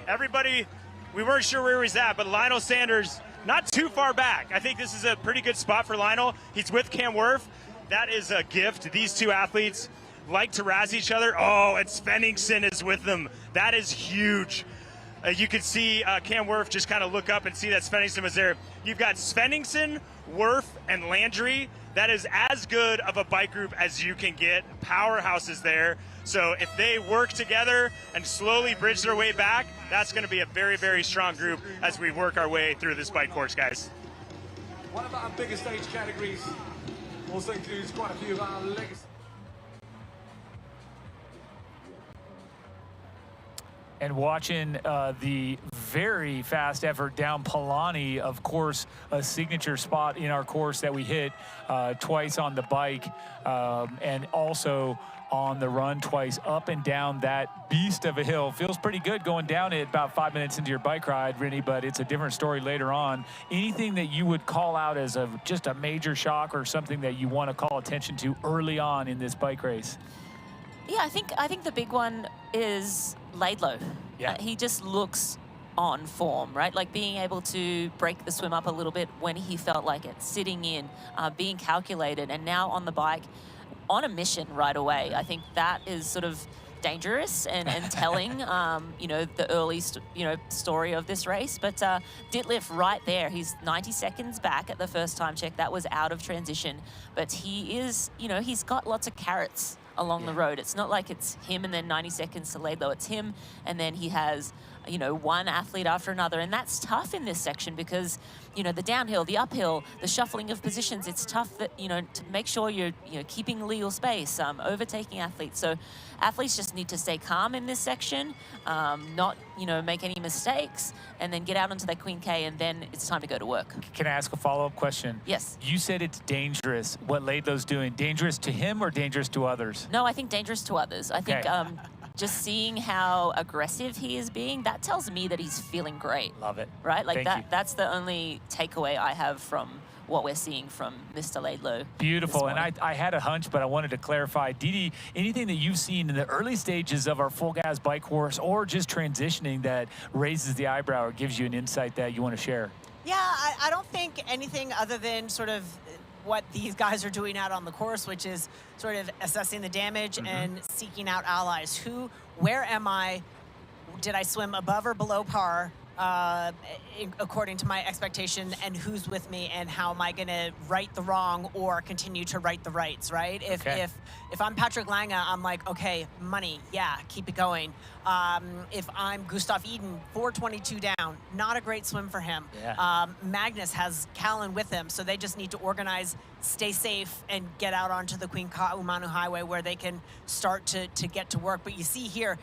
Everybody, we weren't sure where he's at, but Lionel Sanders not too far back. I think this is a pretty good spot for Lionel. He's with Cam Worth. That is a gift. These two athletes like to razz each other. Oh, and Svenningsson is with them. That is huge. You could see Cam Worth just kind of look up and see that Svenningsson was there. You've got Svenningsson, Worth, and Landry. That is as good of a bike group as you can get. Powerhouses there. So if they work together and slowly bridge their way back, that's going to be a very, very strong group as we work our way through this bike course, guys. One of our biggest age categories also includes quite a few of our legacy. And watching the very fast effort down Palani, of course, a signature spot in our course that we hit twice on the bike and also on the run twice up and down that beast of a hill. Feels pretty good going down it about 5 minutes into your bike ride, Rennie, but it's a different story later on. Anything that you would call out as just a major shock or something that you want to call attention to early on in this bike race? Yeah, I think the big one is Laidlow. Yeah. He just looks on form, right? Like being able to break the swim up a little bit when he felt like it, sitting in, being calculated, and now on the bike on a mission right away. I think that is sort of dangerous and telling, you know, the early, story of this race. But Ditlev right there, he's 90 seconds back at the first time check. That was out of transition. But he is, he's got lots of carrots along the road. It's not like it's him and then 90 seconds to Laidlow. It's him and then he has, one athlete after another. And that's tough in this section because, the downhill, the uphill, the shuffling of positions, it's tough that, to make sure you're, keeping legal space, overtaking athletes. So athletes just need to stay calm in this section, not, make any mistakes, and then get out onto that Queen K, and then it's time to go to work. Can I ask a follow-up question? Yes. You said it's dangerous, what Laidlow's doing. Dangerous to him or dangerous to others? No, I think dangerous to others. I think just seeing how aggressive he is being, that tells me that he's feeling great. Love it. Right? Like Thank you. That's the only takeaway I have from what we're seeing from Mr. Laidlow. Beautiful, and I had a hunch, but I wanted to clarify. Didi, anything that you've seen in the early stages of our full gas bike course or just transitioning that raises the eyebrow or gives you an insight that you want to share? Yeah, I don't think anything other than sort of what these guys are doing out on the course, which is sort of assessing the damage and seeking out allies. Where am I? Did I swim above or below par? according to my expectation, and who's with me, and how am I going to right the wrong or continue to right the rights, right? If I'm Patrick Lange, I'm like, okay, money, yeah, keep it going. If I'm Gustav Eden, 4:22 down, not a great swim for him. Yeah. Magnus has Callan with him, so they just need to organize, stay safe, and get out onto the Queen Ka'aumanu Highway where they can start to get to work. But you see here,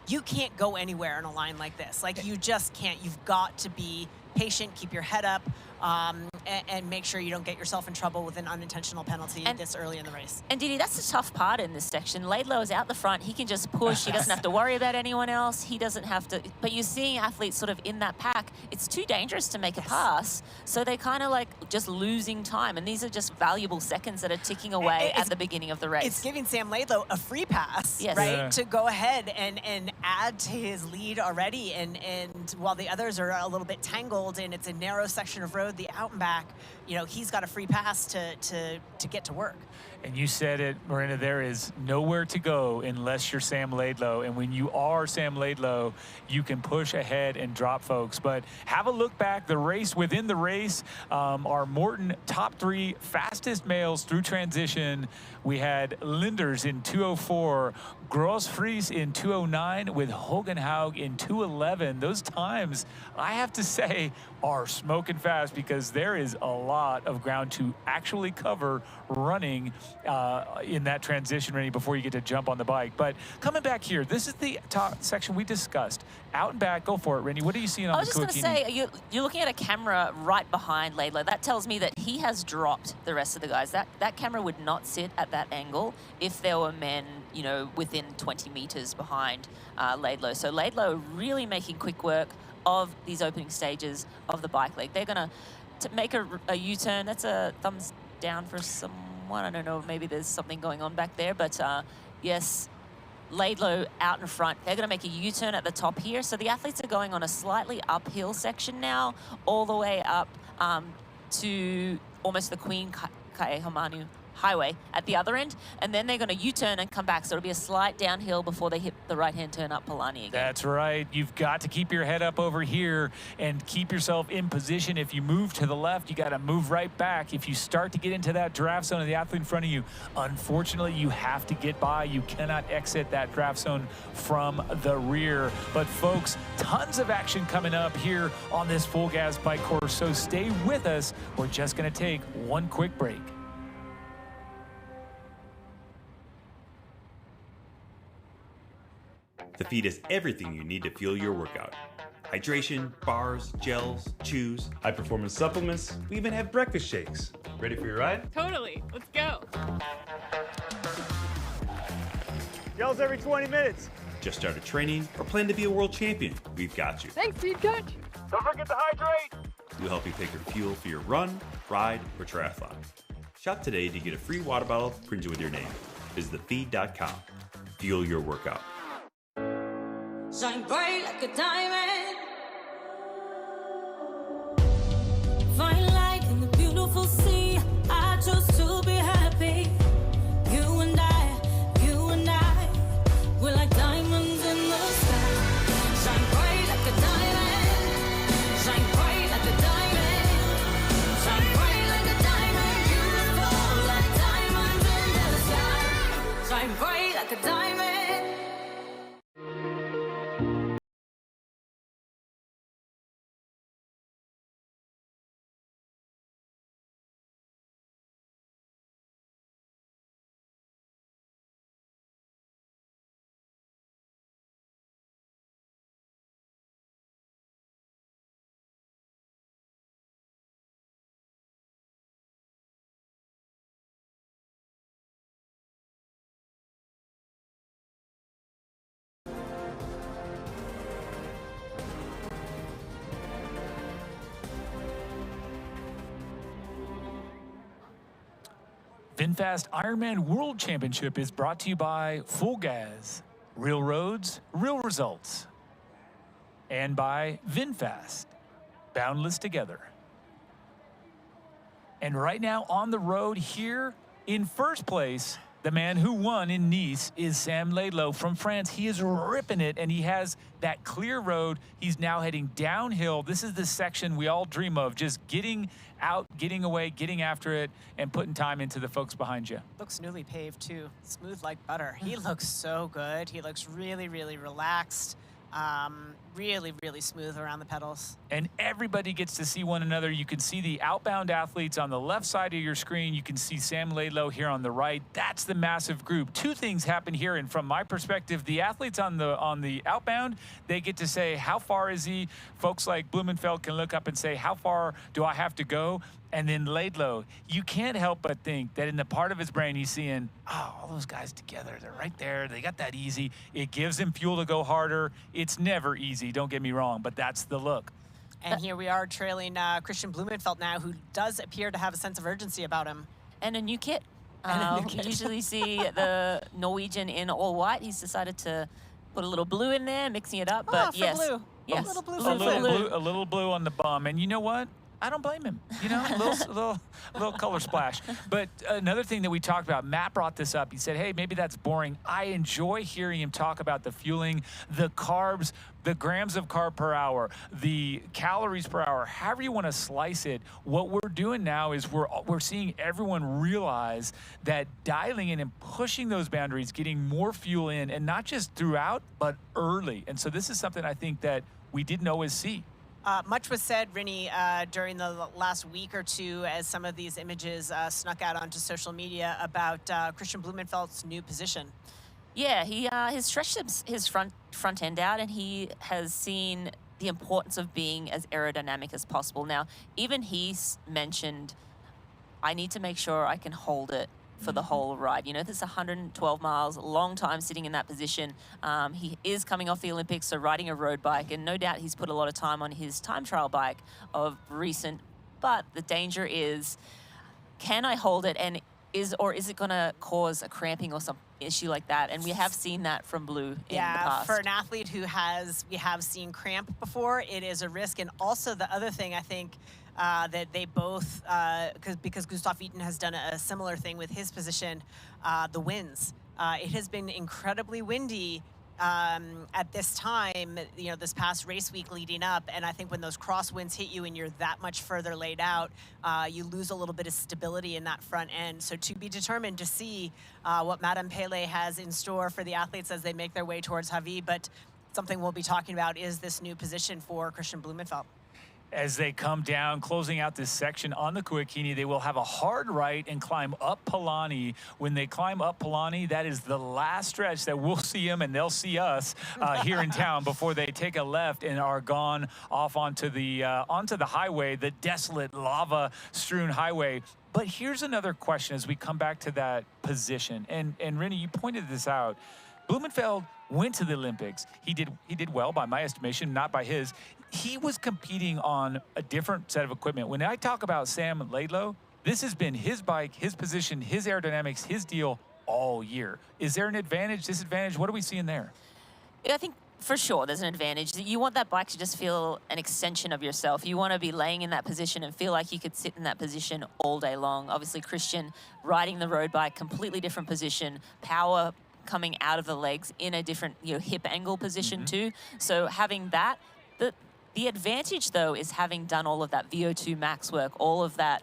you can't go anywhere in a line like this. Like, you just can't. You've got to be patient, keep your head up, and make sure you don't get yourself in trouble with an unintentional penalty this early in the race. And Didi, that's the tough part in this section. Laidlaw is out the front. He can just push. He doesn't have to worry about anyone else. He doesn't have to. But you're seeing athletes sort of in that pack. It's too dangerous to make a pass. So they're kind of like just losing time. And these are just valuable seconds that are ticking away at the beginning of the race. It's giving Sam Laidlaw a free pass, yes. right? Yeah. To go ahead and add to his lead already. And while the others are a little bit tangled and it's a narrow section of road, the out and back, you know, he's got a free pass to get to work. And you said it, Marina, there is nowhere to go unless you're Sam Laidlaw. And when you are Sam Laidlaw, you can push ahead and drop folks. But have a look back. The race within the race, our Morton top 3 fastest males through transition. We had Linders in 2:04, Grossfries in 2:09, with Hogenhaug in 2:11. Those times, I have to say, are smoking fast, because there is a lot of ground to actually cover running in that transition, Rennie, before you get to jump on the bike. But coming back here, this is the top section we discussed. Out and back, go for it, Rennie. What are you seeing on the I was just going to say, you're looking at a camera right behind Laidlaw. That tells me that he has dropped the rest of the guys. That camera would not sit at that angle if there were men, you know, within 20 meters behind Laidlaw. So Laidlaw really making quick work of these opening stages of the bike leg. They're going to make a U-turn. That's a thumbs down for someone. I don't know, maybe there's something going on back there, but yes, Laidlaw out in front. They're going to make a U-turn at the top here. So the athletes are going on a slightly uphill section now, all the way up to almost the Queen Ka'aumanu Highway at the other end, and then they're going to U-turn and come back. So it'll be a slight downhill before they hit the right-hand turn up Palani again. That's right. You've got to keep your head up over here and keep yourself in position. If you move to the left, you got to move right back. If you start to get into that draft zone of the athlete in front of you, unfortunately, you have to get by. You cannot exit that draft zone from the rear. But folks, tons of action coming up here on this full gas bike course, so stay with us. We're just going to take one quick break. The feed is everything you need to fuel your workout. Hydration, bars, gels, chews, high-performance supplements. We even have breakfast shakes. Ready for your ride? Totally. Let's go. Gels every 20 minutes. Just started training or plan to be a world champion? We've got you. Thanks, Feed Coach. Don't forget to hydrate. We'll help you pick your fuel for your run, ride, or triathlon. Shop today to get a free water bottle printed with your name. Visit thefeed.com. Fuel your workout. Shine bright like a diamond. Fine light in the beautiful sea. I chose to be happy. You and I, we're like diamonds in the sky. Shine bright like a diamond. Shine bright like a diamond. Shine bright like a diamond. Beautiful like diamonds in the sky. Shine bright like a diamond. VinFast IRONMAN World Championship is brought to you by Full Gas, Real Roads, Real Results, and by VinFast, Boundless Together. And right now on the road here in first place, The man who won in Nice is Sam Laidlow from France. He is ripping it, and he has that clear road. He's now heading downhill. This is the section we all dream of, just getting out, getting away, getting after it, and putting time into the folks behind you. Looks newly paved, too. Smooth like butter. He looks so good. He looks really, really relaxed. Really, really smooth around the pedals. And everybody gets to see one another. You can see the outbound athletes on the left side of your screen. You can see Sam Laidlow here on the right. That's the massive group. Two things happen here, and from my perspective, the athletes on the outbound, they get to say, how far is he? Folks like Blumenfeld can look up and say, how far do I have to go? And then Laidlow, you can't help but think that in the part of his brain he's seeing, oh, all those guys together, they're right there, they got that easy. It gives him fuel to go harder. It's never easy, don't get me wrong, but that's the look. And here we are trailing Christian Blumenfeld now, who does appear to have a sense of urgency about him. And a new kit. And a new We kit. usually see the Norwegian in all white. He's decided to put a little blue in there, mixing it up. But for yes, blue. yes, A little blue A little blue on the bum. And you know what? I don't blame him. You know, a little color splash. But another thing that we talked about, Matt brought this up. He said, hey, maybe that's boring. I enjoy hearing him talk about the fueling, the carbs, the grams of carb per hour, the calories per hour, however you want to slice it. What we're doing now is we're seeing everyone realize that dialing in and pushing those boundaries, getting more fuel in, and not just throughout, but early. And so this is something I think that we didn't always see. Much was said, Rinny, during the last week or two as some of these images snuck out onto social media about Christian Blumenfeld's new position. Yeah, he has stretched his front end out, and he has seen the importance of being as aerodynamic as possible. Now, even he's mentioned, I need to make sure I can hold it for the whole ride. You know, this is 112 miles, long time sitting in that position. He is coming off the Olympics, so riding a road bike, and no doubt he's put a lot of time on his time trial bike of recent. But the danger is, can I hold it, and is it going to cause a cramping or some issue like that? And we have seen that from Blue in the past. For an athlete who we have seen cramp before, it is a risk. And also the other thing I think that they both, because Gustav Itten has done a similar thing with his position, the winds. It has been incredibly windy at this time, you know, this past race week leading up. And I think when those crosswinds hit you and you're that much further laid out, you lose a little bit of stability in that front end. So to be determined to see what Madame Pele has in store for the athletes as they make their way towards Javi. But something we'll be talking about is this new position for Christian Blumenfeld. As they come down, closing out this section on the Kuakini, they will have a hard right and climb up Palani. When they climb up Palani, that is the last stretch that we'll see them and they'll see us here in town before they take a left and are gone off onto the highway, the desolate lava-strewn highway. But here's another question as we come back to that position. And Rinny, you pointed this out. Blumenfeld went to the Olympics. He did well by my estimation, not by his. He was competing on a different set of equipment. When I talk about Sam Laidlow, this has been his bike, his position, his aerodynamics, his deal all year. Is there an advantage, disadvantage? What are we seeing there? I think for sure there's an advantage. You want that bike to just feel an extension of yourself. You want to be laying in that position and feel like you could sit in that position all day long. Obviously, Christian riding the road bike, completely different position, power coming out of the legs in a different, you know, hip angle position too. So having that, the advantage, though, is having done all of that VO2 max work, all of that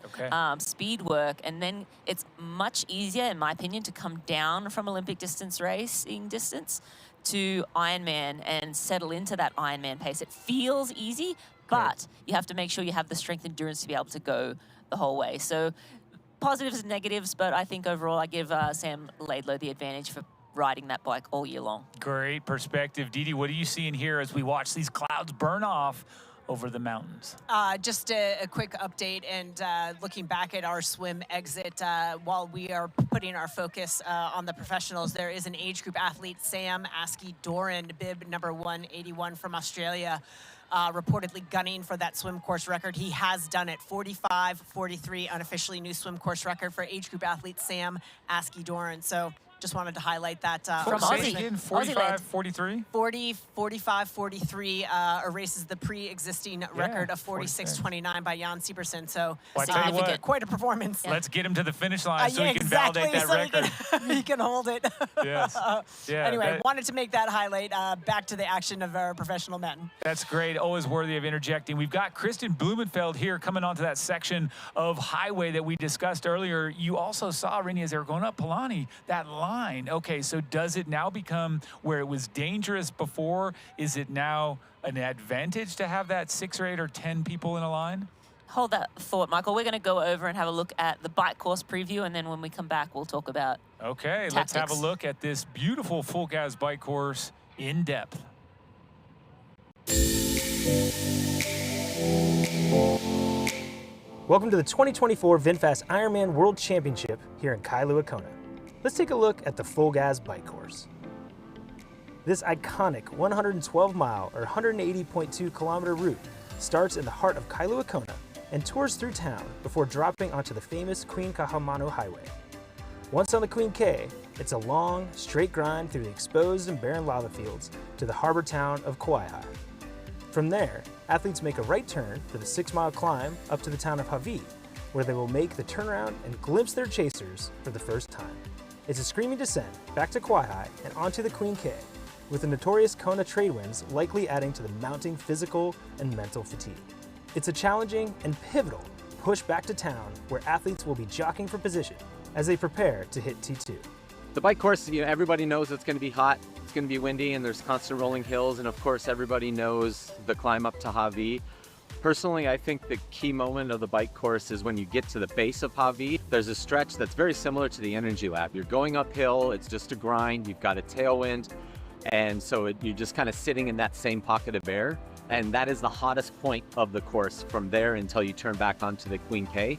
speed work, and then it's much easier, in my opinion, to come down from Olympic distance racing distance to Ironman and settle into that Ironman pace. It feels easy, but you have to make sure you have the strength and endurance to be able to go the whole way. So positives and negatives, but I think overall I give Sam Laidlow the advantage for riding that bike all year long. Great perspective. Didi, what are you seeing here as we watch these clouds burn off over the mountains? Just a quick update and looking back at our swim exit, while we are putting our focus on the professionals, there is an age group athlete, Sam Askey-Doran, bib number 181 from Australia, reportedly gunning for that swim course record. He has done it, 45-43, unofficially new swim course record for age group athlete Sam Askey-Doran. So Just wanted to highlight that. From Aussie. 45, 43? 40, 45, 43 erases the pre-existing record of 46.29 by Jan Siebersen. So Well, I tell you what, quite a performance. let's get him to the finish line so yeah, he can exactly, validate that so record. He can hold it. Yes. Yeah, anyway, wanted to make that highlight. Back to the action of our professional men. That's great. Always worthy of interjecting. We've got Kristen Blumenfeld here coming onto that section of highway that we discussed earlier. You also saw, Rennie, as they were going up Palani, that line. Okay, so does it now become where it was dangerous before? Is it now an advantage to have that 6 or 8 or 10 people in a line? Hold that thought, Michael. We're going to go over and have a look at the bike course preview, and then when we come back, we'll talk about Okay, tactics. let's have a look at this beautiful full gas bike course in depth. Welcome to the 2024 VinFast Ironman World Championship here in Kailua, Kona. Let's take a look at the full gas bike course. This iconic 112-mile or 180.2 kilometer route starts in the heart of Kailua, Kona and tours through town before dropping onto the famous Queen Kahamanu Highway. Once on the Queen K, it's a long, straight grind through the exposed and barren lava fields to the harbor town of Kauai. From there, athletes make a right turn for the 6-mile climb up to the town of Hawi, where they will make the turnaround and glimpse their chasers for the first time. It's a screaming descent back to Kauai and onto the Queen K, with the notorious Kona trade winds likely adding to the mounting physical and mental fatigue. It's a challenging and pivotal push back to town where athletes will be jockeying for position as they prepare to hit T2. The bike course, everybody knows it's going to be hot, it's going to be windy, and there's constant rolling hills, and of course everybody knows the climb up to Hawi. Personally, I think the key moment of the bike course is when you get to the base of Hawi. There's a stretch that's very similar to the energy lap. You're going uphill, it's just a grind, you've got a tailwind, and so you're just kind of sitting in that same pocket of air, and that is the hottest point of the course from there until you turn back onto the Queen K.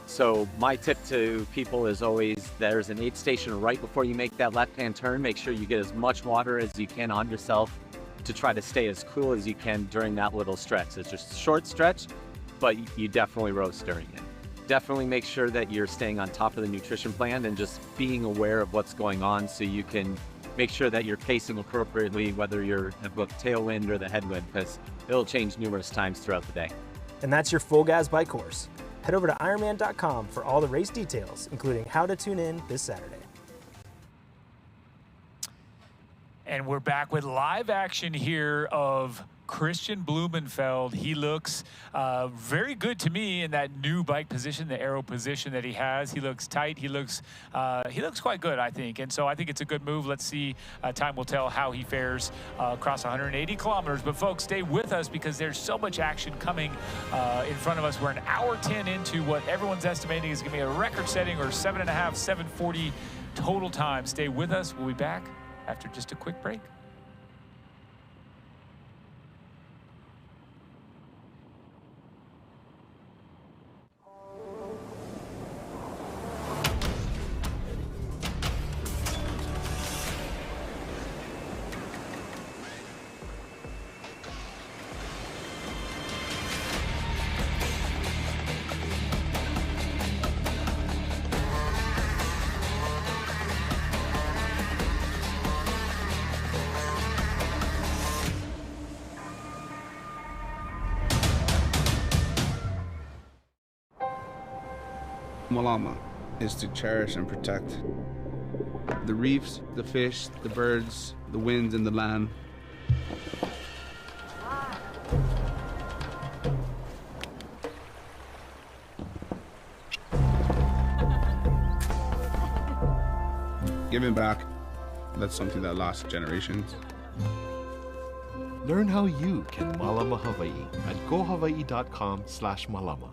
So my tip to people is always, there's an aid station right before you make that left-hand turn. Make sure you get as much water as you can on yourself to try to stay as cool as you can during that little stretch. It's just a short stretch, but you definitely roast during it. Definitely make sure that you're staying on top of the nutrition plan and just being aware of what's going on so you can make sure that you're pacing appropriately, whether you're at the tailwind or the headwind, because it'll change numerous times throughout the day. And that's your full gas bike course. Head over to Ironman.com for all the race details, including how to tune in this Saturday. And we're back with live action here of Christian Blumenfeld. He looks very good to me in that new bike position, the aero position that he has. He looks tight. He looks quite good, I think. And so I think it's a good move. Let's see. Time will tell how he fares across 180 kilometers. But folks, stay with us because there's so much action coming in front of us. We're an hour 10 into what everyone's estimating is going to be a record-setting or 7.5, 7:40 total time. Stay with us. We'll be back after just a quick break. Malama is to cherish and protect the reefs, the fish, the birds, the winds, and the land. Giving back, that's something that lasts generations. Learn how you can Malama Hawaii at gohawaii.com/malama.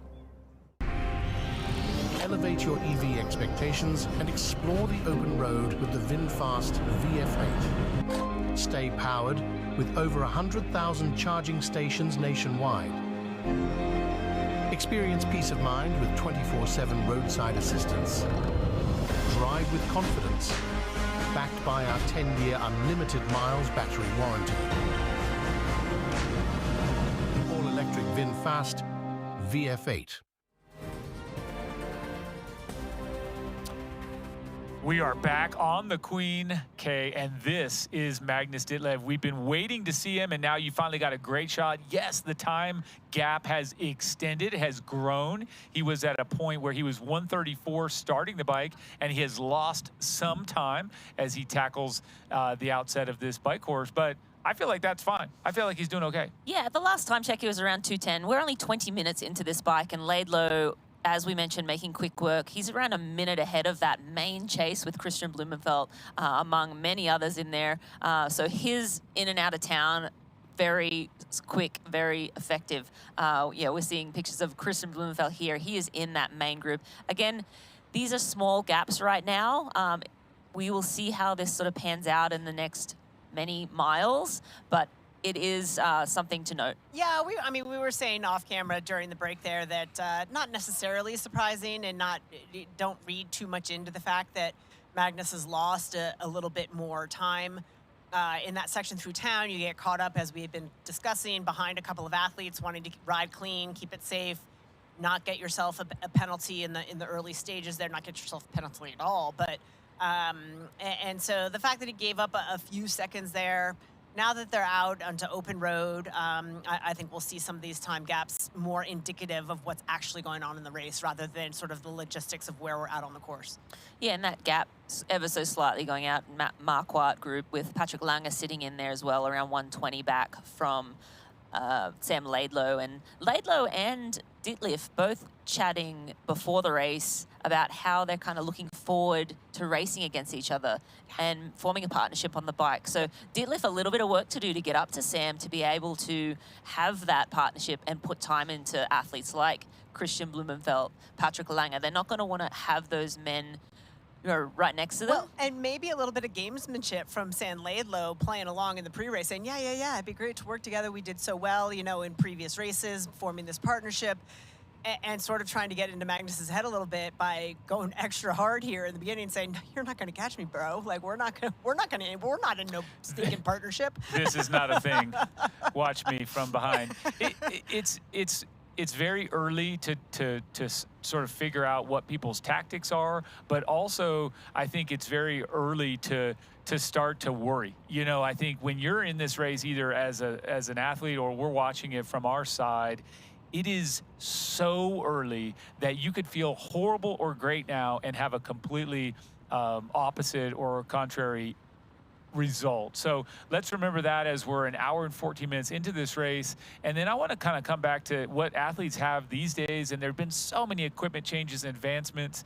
Elevate your EV expectations and explore the open road with the VinFast VF8. Stay powered with over 100,000 charging stations nationwide. Experience peace of mind with 24/7 roadside assistance. Drive with confidence, backed by our 10-year unlimited miles battery warranty. All-electric VinFast VF8. We are back on the Queen, Kay, and this is Magnus Ditlev. We've been waiting to see him, and now you finally got a great shot. Yes, the time gap has extended, has grown. He was at a point where he was 134 starting the bike, and he has lost some time as he tackles the outset of this bike course, but I feel like that's fine. I feel like he's doing okay. Yeah, the last time check, he was around 2:10. We're only 20 minutes into this bike, and Laidlow, as we mentioned, making quick work. He's around a minute ahead of that main chase with Christian Blumenfeld, among many others in there. So his in and out of town, very quick, very effective. Yeah, we're seeing pictures of Christian Blumenfeld here. He is in that main group. Again, these are small gaps right now. We will see how this sort of pans out in the next many miles, but it is something to note. Yeah, I mean, we were saying off camera during the break there that not necessarily surprising, and don't read too much into the fact that Magnus has lost a little bit more time in that section through town. You get caught up, as we had been discussing, behind a couple of athletes wanting to ride clean, keep it safe, not get yourself a penalty in the early stages there, not get yourself a penalty at all. But and so the fact that he gave up a few seconds there. Now that they're out onto open road, I think we'll see some of these time gaps more indicative of what's actually going on in the race rather than sort of the logistics of where we're at on the course. Yeah, and that gap ever so slightly going out. Marquardt group with Patrick Lange sitting in there as well, around 120 back from Sam Laidlow. And Laidlow and Ditlev both chatting before the race about how they're kind of looking forward to racing against each other and forming a partnership on the bike. So Ditlev, a little bit of work to do to get up to Sam to be able to have that partnership and put time into athletes like Christian Blumenfeld, Patrick Lange. They're not going to want to have those men right next to them. Well, and maybe a little bit of gamesmanship from Sam Laidlow playing along in the pre-race, saying, yeah, it'd be great to work together. We did so well, in previous races, forming this partnership, and sort of trying to get into Magnus's head a little bit by going extra hard here in the beginning, saying, "You're not going to catch me, bro. Like we're not in no stinking partnership." This is not a thing. Watch me from behind. It's very early to sort of figure out what people's tactics are, but also I think it's very early to start to worry. I think when you're in this race, either as an athlete or we're watching it from our side, it is so early that you could feel horrible or great now and have a completely opposite or contrary result. So let's remember that as we're an hour and 14 minutes into this race. And then I want to kind of come back to what athletes have these days. And there have been so many equipment changes and advancements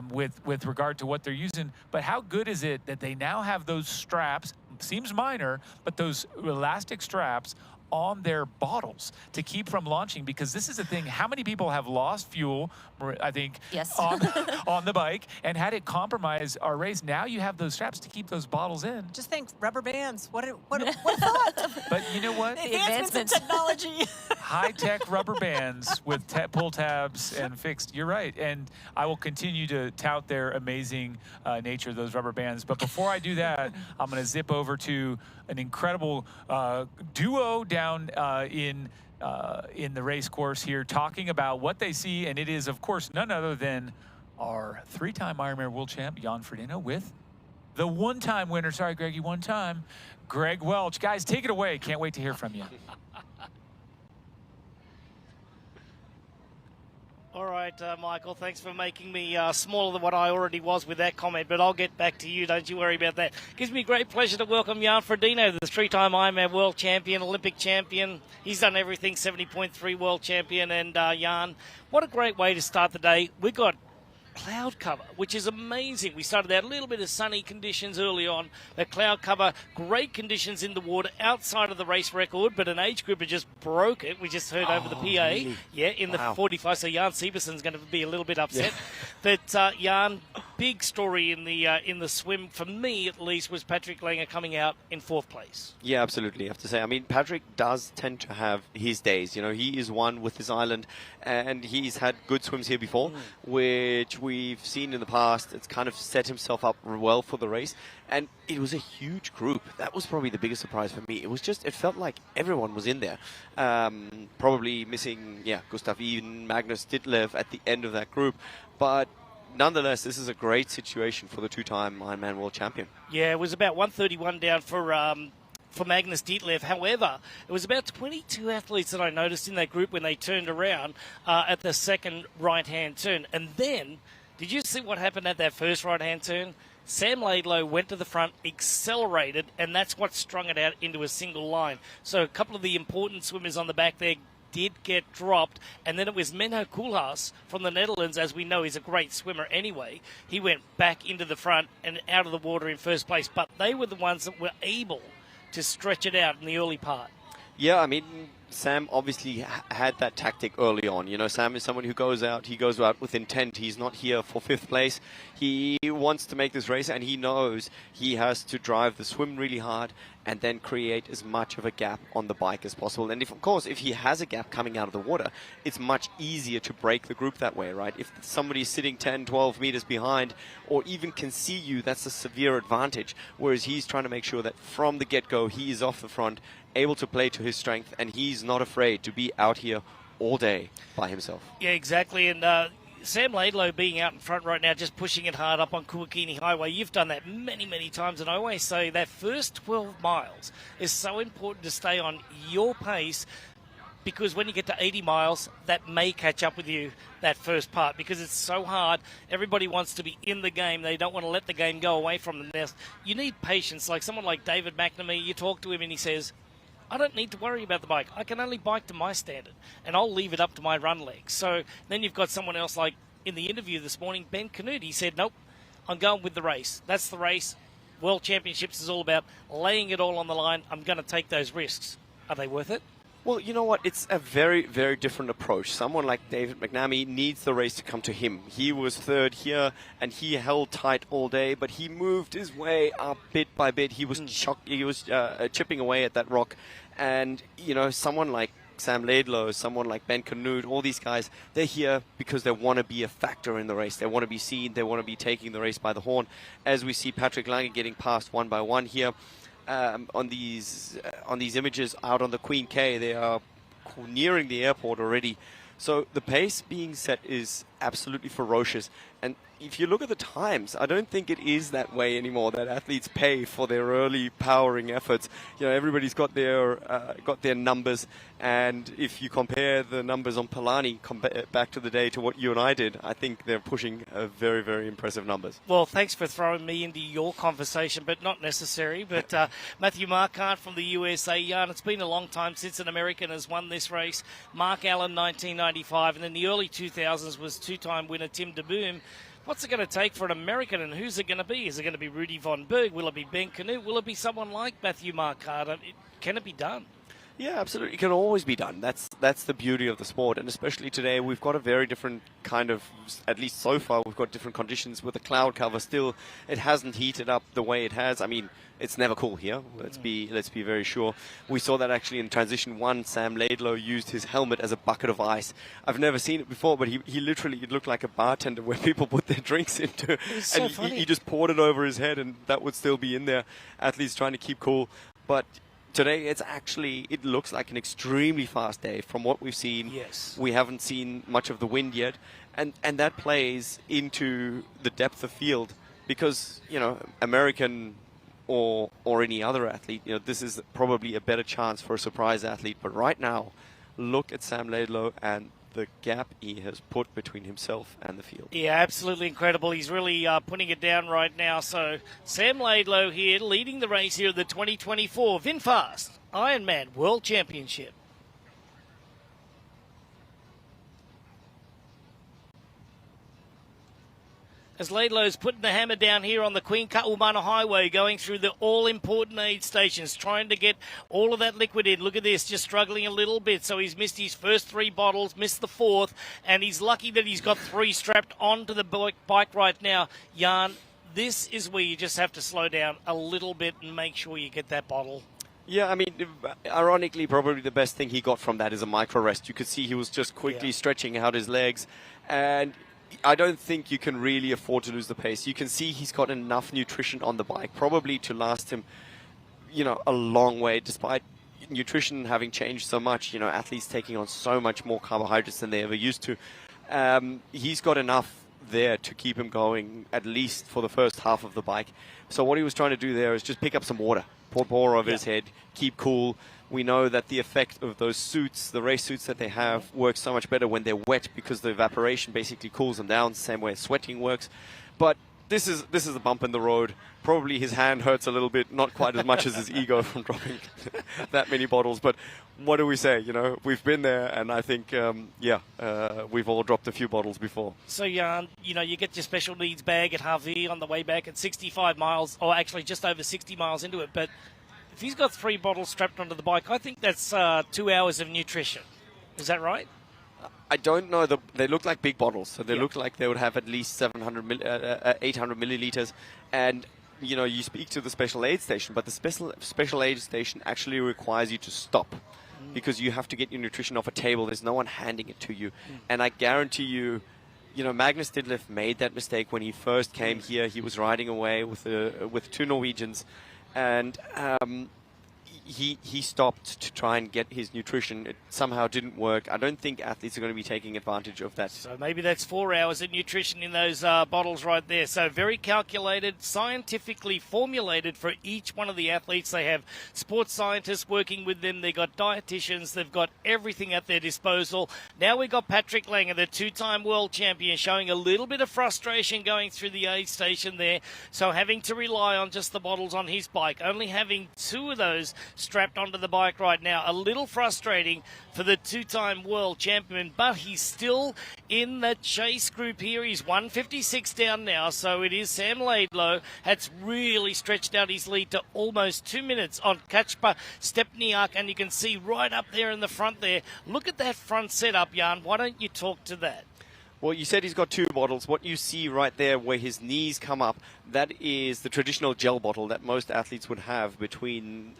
with regard to what they're using. But how good is it that they now have those straps, seems minor, but those elastic straps on their bottles to keep from launching? Because this is the thing, how many people have lost fuel, I think, yes, on the bike and had it compromise our race? Now you have those straps to keep those bottles in. Just think, rubber bands. What thought? But you know what? The advancements in technology. High-tech rubber bands with pull tabs and fixed. You're right. And I will continue to tout their amazing nature of those rubber bands. But before I do that, I'm going to zip over to an incredible duo down in the race course here, talking about what they see. And it is, of course, none other than our three-time Ironman World Champ, Jan Frodeno, with the one-time winner, sorry, Greggy, one time, Greg Welch. Guys, take it away. Can't wait to hear from you. All right, Michael, thanks for making me smaller than what I already was with that comment, but I'll get back to you. Don't you worry about that. Gives me great pleasure to welcome Jan Frodeno, the three-time Ironman World Champion, Olympic Champion. He's done everything, 70.3 World Champion. And Jan, what a great way to start the day. We got cloud cover, which is amazing. We started out a little bit of sunny conditions early on, but cloud cover, great conditions in the water outside of the race record, but an age group had just broke it. We just heard over the PA. Really? Yeah, in the 45, so Jan Severson's going to be a little bit upset. Yeah. But Jan, big story in the swim, for me at least, was Patrick Lange coming out in 4th place. Yeah, absolutely. I have to say, I mean, Patrick does tend to have his days. He is one with his island, and he's had good swims here before, which we've seen in the past. It's kind of set himself up well for the race, and it was a huge group. That was probably the biggest surprise for me. It felt like everyone was in there. Probably missing, Gustav Iden, Magnus Ditlev at the end of that group, but nonetheless, this is a great situation for the two-time Ironman World Champion. Yeah, it was about 131 down for Magnus Ditlev. However, it was about 22 athletes that I noticed in that group when they turned around at the second right-hand turn. And then, did you see what happened at that first right-hand turn? Sam Laidlow went to the front, accelerated, and that's what strung it out into a single line. So a couple of the important swimmers on the back there did get dropped, and then it was Menno Koolhaas from the Netherlands, as we know he's a great swimmer anyway. He went back into the front and out of the water in first place, but they were the ones that were able to stretch it out in the early part. Yeah, I mean, Sam obviously had that tactic early on. You know, Sam is someone who goes out with intent. He's not here for 5th place. He wants to make this race, and he knows he has to drive the swim really hard and then create as much of a gap on the bike as possible. And of course, if he has a gap coming out of the water, it's much easier to break the group that way, right? If somebody's sitting 10, 12 meters behind, or even can see you, that's a severe advantage. Whereas he's trying to make sure that from the get-go, he is off the front, able to play to his strength, and he's not afraid to be out here all day by himself. Yeah, exactly. And Sam Laidlow being out in front right now, just pushing it hard up on Kuakini Highway. You've done that many, many times, and I always say that first 12 miles is so important to stay on your pace, because when you get to 80 miles, that may catch up with you, that first part, because it's so hard. Everybody wants to be in the game. They don't want to let the game go away from them. You need patience. Like someone like David McNamee, you talk to him and he says, I don't need to worry about the bike. I can only bike to my standard, and I'll leave it up to my run legs. So then you've got someone else like in the interview this morning, Ben Canute. He said, nope, I'm going with the race. That's the race. World Championships is all about laying it all on the line. I'm going to take those risks. Are they worth it? Well, you know what? It's a very, very different approach. Someone like David McNamee needs the race to come to him. He was third here, and he held tight all day, but he moved his way up bit by bit. He was chipping away at that rock. And, you know, someone like Sam Laidlow, someone like Ben Canute, all these guys, they're here because they want to be a factor in the race. They want to be seen. They want to be taking the race by the horn. As we see Patrick Lange getting past one by one here. On these images out on the Queen K, they are nearing the airport already. So the pace being set is absolutely ferocious. And if you look at the times, I don't think it is that way anymore, that athletes pay for their early powering efforts. You know, everybody's got their numbers, and if you compare the numbers on Palani back to the day to what you and I did, I think they're pushing very, very impressive numbers. Well, thanks for throwing me into your conversation, but not necessary. But Matthew Marquardt from the USA, Jan, it's been a long time since an American has won this race. Mark Allen, 1995, and in the early 2000s was two-time winner Tim DeBoom. What's it going to take for an American, and who's it going to be? Is it going to be Rudy Von Berg? Will it be Ben Canute? Will it be someone like Matthew Marquardt? Can it be done? Yeah, absolutely. It can always be done. That's the beauty of the sport. And especially today, we've got a very different kind of, at least so far, we've got different conditions with the cloud cover. Still, it hasn't heated up the way it has. I mean, it's never cool here. Let's be very sure. We saw that actually in transition one. Sam Laidlow used his helmet as a bucket of ice. I've never seen it before, but he literally, it looked like a bartender where people put their drinks into. So and funny. He just poured it over his head, and that would still be in there. Athletes trying to keep cool. But today, it looks like an extremely fast day from what we've seen. Yes. We haven't seen much of the wind yet. And that plays into the depth of field because, you know, American or any other athlete, you know, this is probably a better chance for a surprise athlete. But right now, look at Sam Laidlow and the gap he has put between himself and the field. Yeah, absolutely incredible. He's really putting it down right now. So Sam Laidlow here leading the race here at the 2024 VinFast Ironman World Championship. As Laidlow's putting the hammer down here on the Queen Ka'umana Highway, going through the all-important aid stations, trying to get all of that liquid in. Look at this, just struggling a little bit. So he's missed his first 3 bottles, missed the 4th, and he's lucky that he's got 3 strapped onto the bike right now. Jan, this is where you just have to slow down a little bit and make sure you get that bottle. Yeah, I mean, ironically, probably the best thing he got from that is a micro rest. You could see he was just quickly stretching out his legs, and I don't think you can really afford to lose the pace. You can see he's got enough nutrition on the bike, probably to last him, you know, a long way, despite nutrition having changed so much, you know, athletes taking on so much more carbohydrates than they ever used to. He's got enough there to keep him going at least for the first half of the bike. So what he was trying to do there is just pick up some water, pour over his head, keep cool. We know that the effect of those suits, the race suits that they have, works so much better when they're wet because the evaporation basically cools them down, same way sweating works. But this is a bump in the road. Probably his hand hurts a little bit, not quite as much as his ego from dropping that many bottles. But what do we say? You know, we've been there, and I think, we've all dropped a few bottles before. So, Jan, you know, you get your special needs bag at Harvey on the way back at 65 miles, or actually just over 60 miles into it. But if he's got 3 bottles strapped onto the bike, I think that's 2 hours of nutrition. Is that right? I don't know. They look like big bottles, so they look like they would have at least 800 milliliters. And you know, you speak to the special aid station, but the special aid station actually requires you to stop because you have to get your nutrition off a table. There's no one handing it to you, and I guarantee you, you know, Magnus Didlef made that mistake when he first came here. He was riding away with 2 Norwegians, and he stopped to try and get his nutrition. It somehow didn't work. I don't think athletes are going to be taking advantage of that. So maybe that's 4 hours of nutrition in those bottles right there. So very calculated, scientifically formulated for each one of the athletes. They have sports scientists working with them. They've got dietitians. They've got everything at their disposal. Now we've got Patrick Langer, the 2-time world champion, showing a little bit of frustration going through the aid station there. So having to rely on just the bottles on his bike, only having 2 of those strapped onto the bike right now. A little frustrating for the 2-time world champion, but he's still in the chase group here. He's 156 down now, so it is Sam Laidlow that's really stretched out his lead to almost 2 minutes on Kacper Stepniak, and you can see right up there in the front there. Look at that front setup, Jan. Why don't you talk to that? Well, you said he's got 2 bottles. What you see right there where his knees come up, that is the traditional gel bottle that most athletes would have between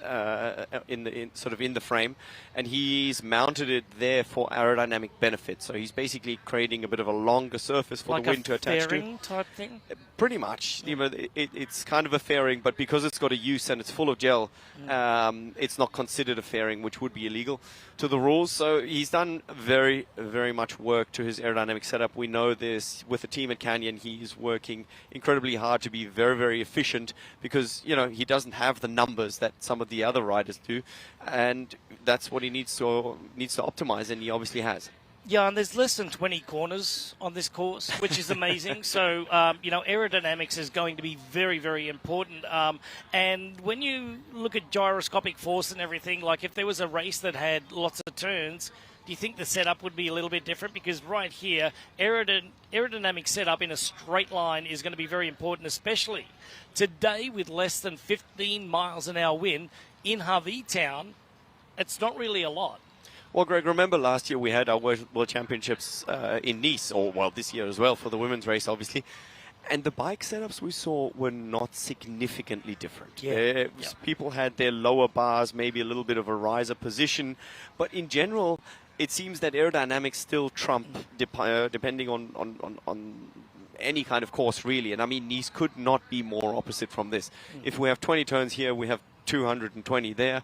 in the frame, and he's mounted it there for aerodynamic benefit. So he's basically creating a bit of a longer surface for like the wind to attach to. Like a fairing type thing? Pretty much. You know, it's kind of a fairing, but because it's got a use and it's full of gel, it's not considered a fairing, which would be illegal to the rules. So he's done very, very much work to his aerodynamic setup. We know this with the team at Canyon. He's working incredibly hard to be very, very efficient because, you know, he doesn't have the numbers that some of the other riders do, and that's what he needs to optimize, and he obviously has. Yeah, and there's less than 20 corners on this course, which is amazing. So, you know, aerodynamics is going to be very, very important. And when you look at gyroscopic force and everything, like if there was a race that had lots of turns, do you think the setup would be a little bit different? Because right here, aerodynamic setup in a straight line is going to be very important, especially today with less than 15 miles an hour wind in Harvey Town. It's not really a lot. Well, Greg, remember last year we had our World Championships in Nice, or well, this year as well for the women's race, obviously. And the bike setups we saw were not significantly different. Yeah. People had their lower bars, maybe a little bit of a riser position. But in general, it seems that aerodynamics still trump depending on any kind of course, really. And I mean, Nice could not be more opposite from this. If we have 20 turns here, we have 220 there.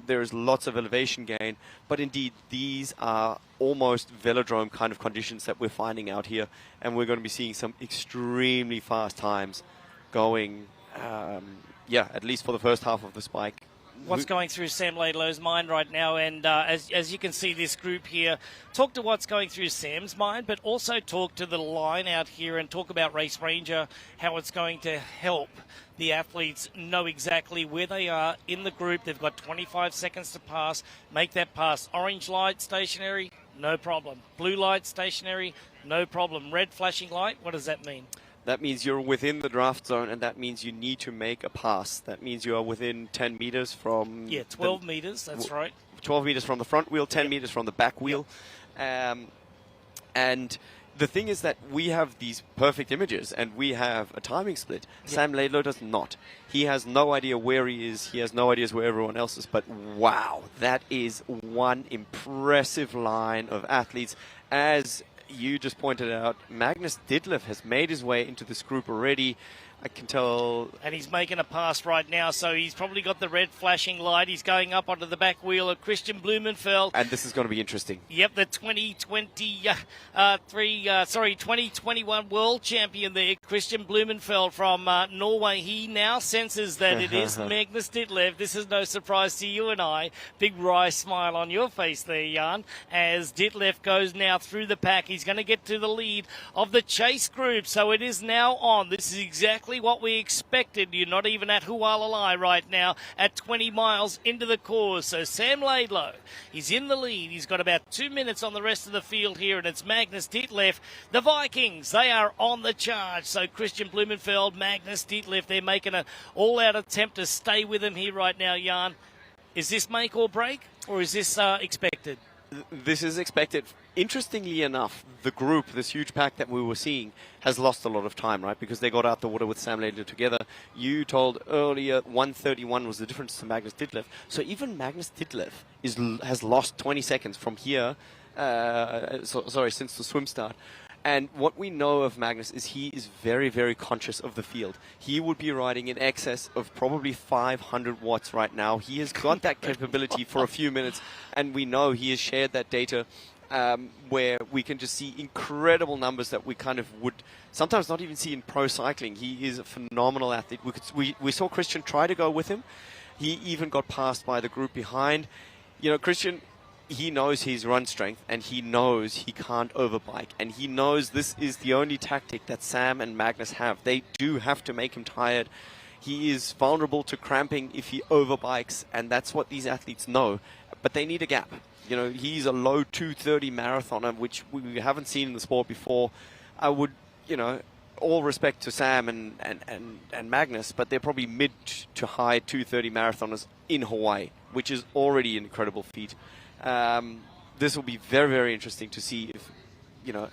There's lots of elevation gain, but indeed these are almost velodrome kind of conditions that we're finding out here, and we're going to be seeing some extremely fast times going, at least for the first half of this bike. What's going through Sam Laidlow's mind right now, and as you can see this group here, talk to what's going through Sam's mind, but also talk to the line out here and talk about Race Ranger, how it's going to help the athletes know exactly where they are in the group. They've got 25 seconds to pass, make that pass. Orange light, stationary, no problem. Blue light, stationary, no problem. Red flashing light, what does that mean? That means you're within the draft zone, and that means you need to make a pass. That means you are within 10 meters from... Yeah, 12 meters, that's right. 12 meters from the front wheel, 10 meters from the back wheel. And the thing is that we have these perfect images, and we have a timing split. Sam Laidlow does not. He has no idea where he is. He has no idea where everyone else is. But wow, that is one impressive line of athletes. As you just pointed out, Magnus Didlef has made his way into this group already. I can tell. And he's making a pass right now, so he's probably got the red flashing light. He's going up onto the back wheel of Christian Blumenfeld. And this is going to be interesting. Yep, the 2021 world champion there, Christian Blumenfeld from Norway. He now senses that it is Magnus Ditlev. This is no surprise to you and I. Big wry smile on your face there, Jan, as Ditlev goes now through the pack. He's going to get to the lead of the chase group, so it is now on. This is exactly what we expected. You're not even at Hualalai right now at 20 miles into the course. So Sam Laidlow, he's in the lead. He's got about 2 minutes on the rest of the field here, and it's Magnus Ditlev. The Vikings, they are on the charge. So Christian Blumenfeld, Magnus Ditlev, they're making an all-out attempt to stay with him here right now, Jan. Is this make or break, or is this expected? This is expected. Interestingly enough, the group, this huge pack that we were seeing, has lost a lot of time, right? Because they got out the water with Sam Laidlow together. You told earlier 1:31 was the difference to Magnus Ditlev. So even Magnus Ditlev has lost 20 seconds from here, since the swim start. And what we know of Magnus is he is very, very conscious of the field. He would be riding in excess of probably 500 watts right now. He has got that capability for a few minutes, and we know he has shared that data where we can just see incredible numbers that we kind of would sometimes not even see in pro cycling. He is a phenomenal athlete. We saw Christian try to go with him. He even got passed by the group behind. You know, Christian, he knows his run strength, and he knows he can't overbike, and he knows this is the only tactic that Sam and Magnus have. They do have to make him tired. He is vulnerable to cramping if he overbikes, and that's what these athletes know. But they need a gap. You know, he's a low 2:30 marathoner, which we haven't seen in the sport before. I would, you know, all respect to Sam and Magnus, but they're probably mid to high 2:30 marathoners in Hawaii, which is already an incredible feat. This will be very, very interesting to see if, you know,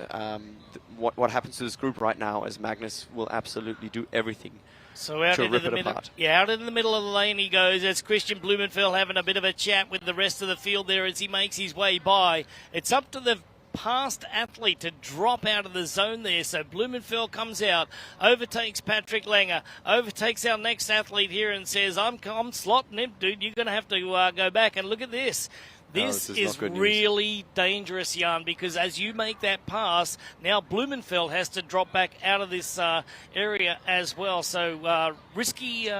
what happens to this group right now, as Magnus will absolutely do everything So out to into rip the it middle, apart. out in the middle of the lane he goes. That's Christian Blumenfeld having a bit of a chat with the rest of the field there as he makes his way by. It's up to the past athlete to drop out of the zone there. So Blumenfeld comes out, overtakes Patrick Langer, overtakes our next athlete here and says, I'm slotting him, dude. You're going to have to go back. And look at this. This is really dangerous, Jan, because as you make that pass, now Blumenfeld has to drop back out of this area as well. So risky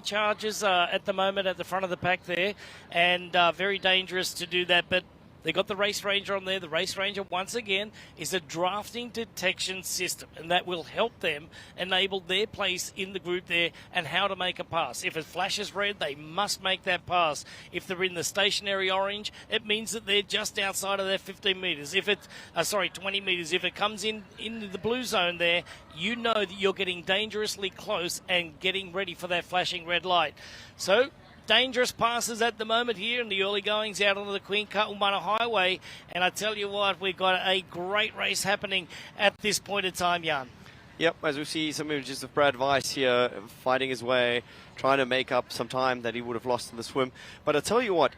charges at the moment at the front of the pack there, and very dangerous to do that. But they got the Race Ranger on there. The Race Ranger, once again, is a drafting detection system, and that will help them enable their place in the group there and how to make a pass. If it flashes red, they must make that pass. If they're in the stationary orange, it means that they're just outside of their 15 metres. If it's, 20 metres. If it comes into the blue zone there, you know that you're getting dangerously close and getting ready for that flashing red light. So, dangerous passes at the moment here in the early goings out onto the Queen Kaumana Highway. And I tell you what, we've got a great race happening at this point in time, Jan. Yep, as we see some images of Brad Weiss here fighting his way, trying to make up some time that he would have lost in the swim. But I tell you what,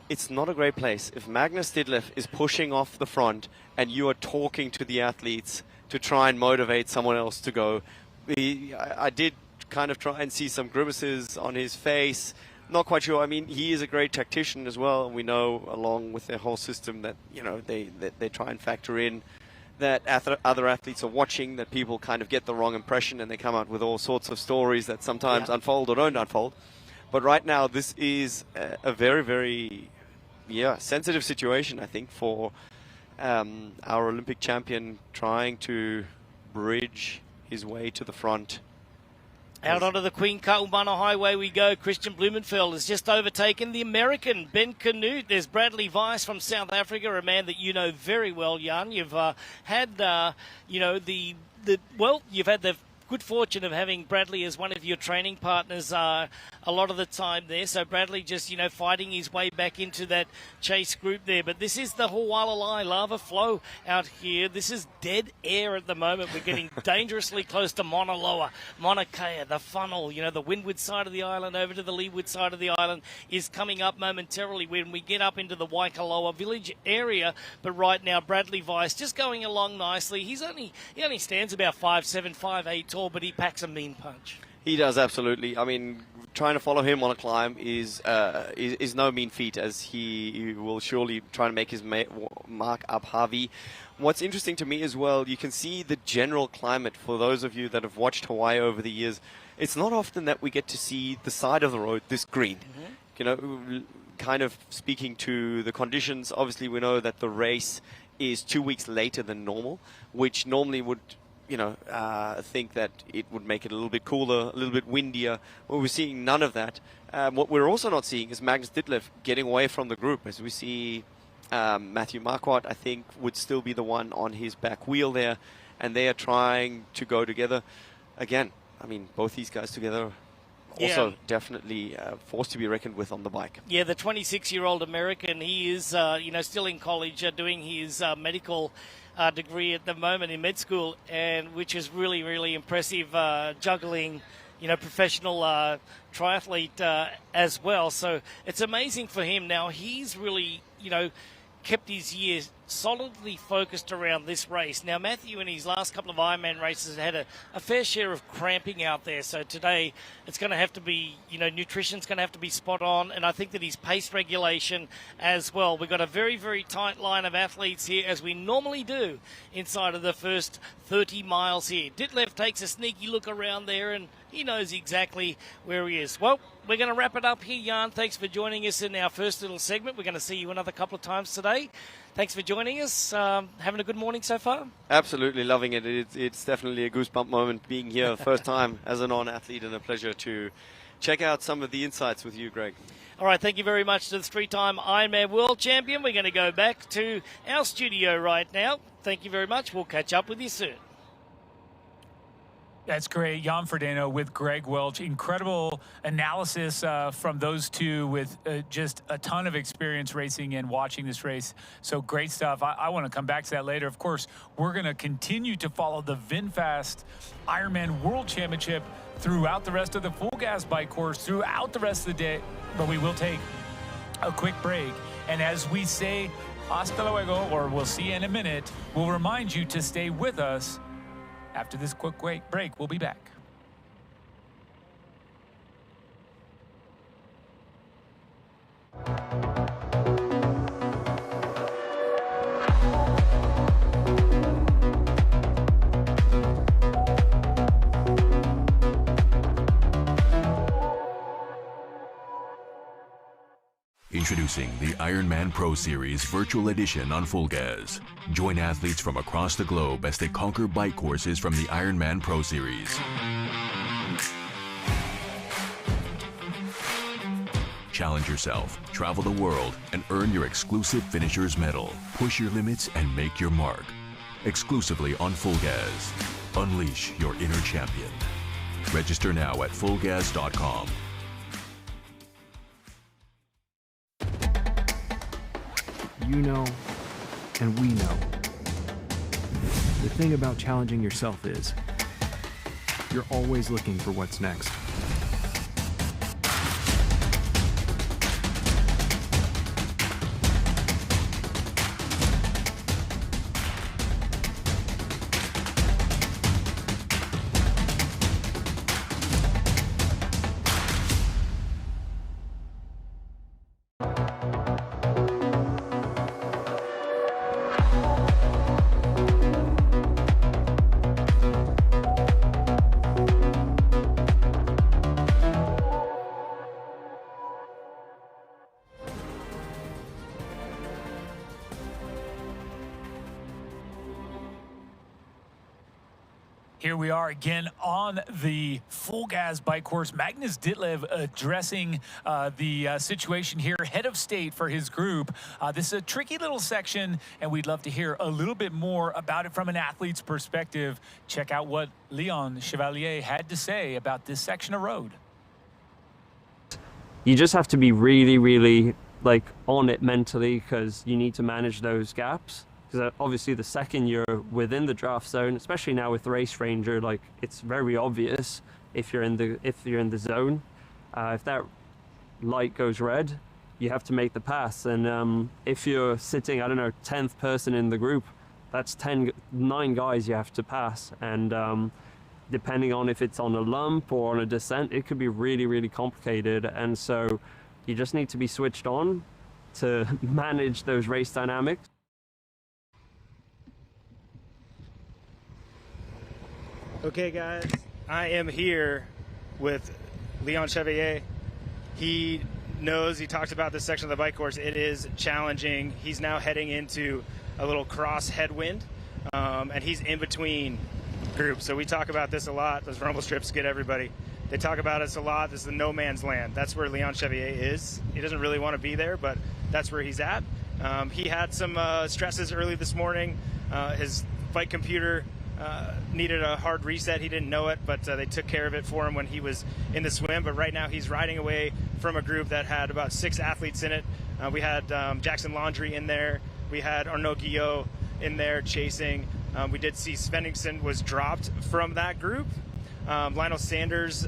it's not a great place. If Magnus Ditlev is pushing off the front and you are talking to the athletes to try and motivate someone else to go, I did kind of try and see some grimaces on his face. Not quite sure. I mean, he is a great tactician as well. And we know, along with their whole system, that, you know, they try and factor in that other athletes are watching, that people kind of get the wrong impression, and they come out with all sorts of stories that sometimes unfold or don't unfold. But right now, this is a very, very, sensitive situation, I think, for our Olympic champion trying to bridge his way to the front. Out onto the Queen Kaumana Highway we go. Christian Blumenfeld has just overtaken the American Ben Canute. There's Bradley Weiss from South Africa, a man that you know very well, Jan. You've had, you've had the good fortune of having Bradley as one of your training partners a lot of the time there. So Bradley just, fighting his way back into that chase group there. But this is the Hualalai lava flow out here. This is dead air at the moment. We're getting dangerously close to Mauna Loa, Mauna Kea, the funnel, the windward side of the island over to the leeward side of the island is coming up momentarily when we get up into the Waikoloa village area. But right now, Bradley Weiss just going along nicely. He only stands about 5'7", 5'8" tall, but he packs a mean punch. He does, absolutely. I mean, trying to follow him on a climb is no mean feat, as he will surely try to make his mark up Harvey. What's interesting to me as well, you can see the general climate for those of you that have watched Hawaii over the years. It's not often that we get to see the side of the road this green. Kind of speaking to the conditions, obviously we know that the race is 2 weeks later than normal, which normally would think that it would make it a little bit cooler, a little bit windier. Well, we're seeing none of that. What we're also not seeing is Magnus Ditlev getting away from the group, as we see Matthew Marquardt, I think, would still be the one on his back wheel there, and they are trying to go together. Again, I mean, both these guys together also definitely force to be reckoned with on the bike. Yeah, the 26-year-old American, he is, still in college doing his medical degree at the moment in med school, and which is really, really impressive, juggling, professional triathlete as well. So it's amazing for him. Now, he's really, kept his years solidly focused around this race. Now, Matthew in his last couple of Ironman races had a fair share of cramping out there. So today it's going to have to be, nutrition's going to have to be spot on. And I think that his pace regulation as well. We've got a very, very tight line of athletes here, as we normally do inside of the first 30 miles here. Ditlev takes a sneaky look around there, and he knows exactly where he is. Well, we're going to wrap it up here, Jan. Thanks for joining us in our first little segment. We're going to see you another couple of times today. Thanks for joining us. Having a good morning so far? Absolutely loving it. It's definitely a goosebump moment being here the first time as a non-athlete, and a pleasure to check out some of the insights with you, Greg. All right, thank you very much to the three-time Ironman World Champion. We're going to go back to our studio right now. Thank you very much. We'll catch up with you soon. That's great. Jan Frodeno with Greg Welch. Incredible analysis from those two with just a ton of experience racing and watching this race. So great stuff. I want to come back to that later. Of course, we're going to continue to follow the VinFast Ironman World Championship throughout the rest of the full gas bike course, throughout the rest of the day. But we will take a quick break. And as we say, hasta luego, or we'll see you in a minute, we'll remind you to stay with us. After this quick break, we'll be back. Introducing the Ironman Pro Series Virtual Edition on Full Gas. Join athletes from across the globe as they conquer bike courses from the Ironman Pro Series. Challenge yourself, travel the world, and earn your exclusive finisher's medal. Push your limits and make your mark. Exclusively on Full Gas. Unleash your inner champion. Register now at fullgas.com. You know, and we know. The thing about challenging yourself is, you're always looking for what's next. Here we are again on the full gas bike course. Magnus Ditlev addressing the situation here, head of state for his group. This is a tricky little section, and we'd love to hear a little bit more about it from an athlete's perspective. Check out what Leon Chevalier had to say about this section of road. you just have to be really, really like on it mentally, because you need to manage those gaps. Because obviously the second you're within the draft zone, especially now with Race Ranger, like it's very obvious if you're in the zone. If that light goes red, you have to make the pass. And if you're sitting, I don't know, 10th person in the group, that's 9 guys you have to pass. And depending on if it's on a lump or on a descent, it could be really, really complicated. And so you just need to be switched on to manage those race dynamics. Okay, guys, I am here with Leon Chevalier. He knows, he talked about this section of the bike course. It is challenging. He's now heading into a little cross headwind, and he's in between groups. So we talk about this a lot. Those rumble strips get everybody. They talk about us a lot. This is the no man's land. That's where Leon Chevalier is. He doesn't really want to be there, but that's where he's at. He had some stresses early this morning. His bike computer needed a hard reset. He didn't know it, but they took care of it for him when he was in the swim. But right now he's riding away from a group that had about 6 athletes in it. We had Jackson Laundry in there. We had Arnaud Guillot in there chasing. We did see Svenningsson was dropped from that group. Lionel Sanders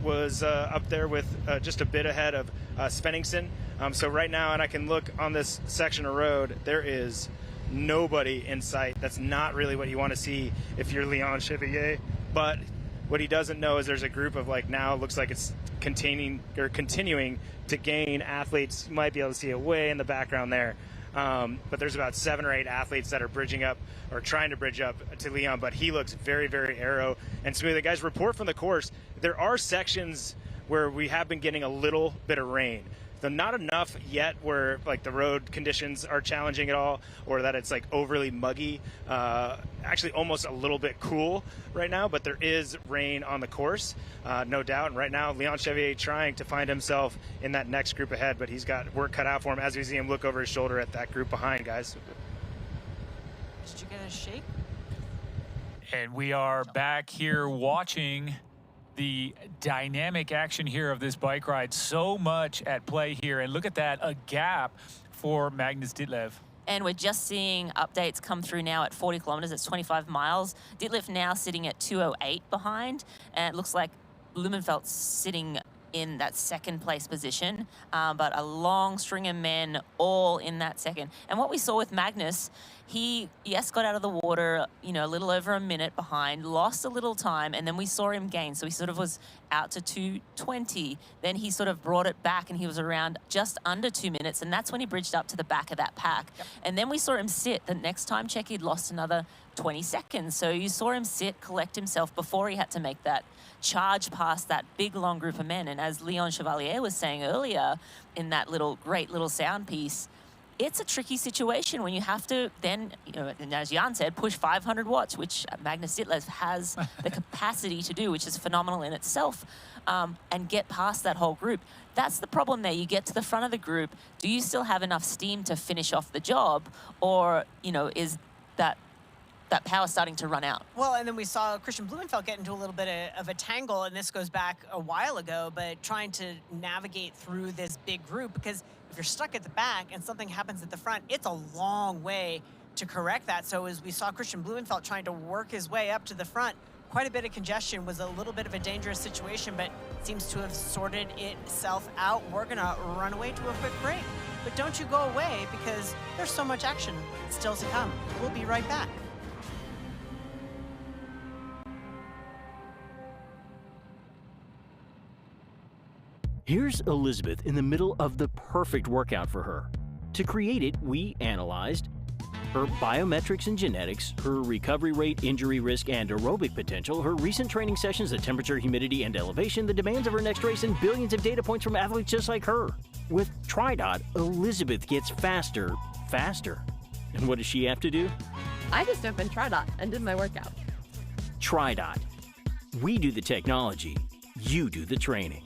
was up there with just a bit ahead of Svenningsson. So right now, and I can look on this section of road, there is nobody in sight. That's not really what you want to see if you're Leon Chevalier. But what he doesn't know is there's a group of, like, now it looks like it's continuing to gain athletes. You might be able to see it way in the background there. But there's about 7 or 8 athletes that are bridging up or trying to bridge up to Leon, but he looks very, very aero and smooth. The guys, report from the course, there are sections where we have been getting a little bit of rain. Though not enough yet where, like, the road conditions are challenging at all, or that it's like overly muggy. Actually almost a little bit cool right now, but there is rain on the course, no doubt. And right now Leon Chevalier trying to find himself in that next group ahead, but he's got work cut out for him as we see him look over his shoulder at that group behind, guys. Did you get a shake? And we are back here watching the dynamic action here of this bike ride. So much at play here. And look at that, a gap for Magnus Ditlev. And we're just seeing updates come through now at 40 kilometers. It's 25 miles. Ditlev now sitting at 2:08 behind. And it looks like Blumenfeld's sitting in that second place position, but a long string of men all in that second. And what we saw with Magnus, he, yes, got out of the water, you know, a little over a minute behind, lost a little time, and then we saw him gain. So he sort of was out to 2:20. Then he sort of brought it back and he was around just under 2 minutes. And that's when he bridged up to the back of that pack. Yep. And then we saw him sit. The next time check, he'd lost another 20 seconds. So you saw him sit, collect himself before he had to make that charge past that big, long group of men. And as Leon Chevalier was saying earlier in that great little sound piece, it's a tricky situation when you have to then, you know, and as Jan said, push 500 watts, which Magnus Ditlev has the capacity to do, which is phenomenal in itself, and get past that whole group. That's the problem there. You get to the front of the group. Do you still have enough steam to finish off the job? Or, you know, is that power starting to run out? Well, and then we saw Christian Blumenfeld get into a little bit of a tangle, and this goes back a while ago, but trying to navigate through this big group, because if you're stuck at the back and something happens at the front, it's a long way to correct that. So as we saw Christian Blumenfeld trying to work his way up to the front, quite a bit of congestion, was a little bit of a dangerous situation, but seems to have sorted itself out. We're gonna run away to a quick break, but don't you go away, because there's so much action still to come. We'll be right back. Here's Elizabeth in the middle of the perfect workout for her. To create it, we analyzed her biometrics and genetics, her recovery rate, injury risk, and aerobic potential, her recent training sessions, the temperature, humidity, and elevation, the demands of her next race, and billions of data points from athletes just like her. With TriDot, Elizabeth gets faster. And what does she have to do? I just opened TriDot and did my workout. TriDot. We do the technology, you do the training.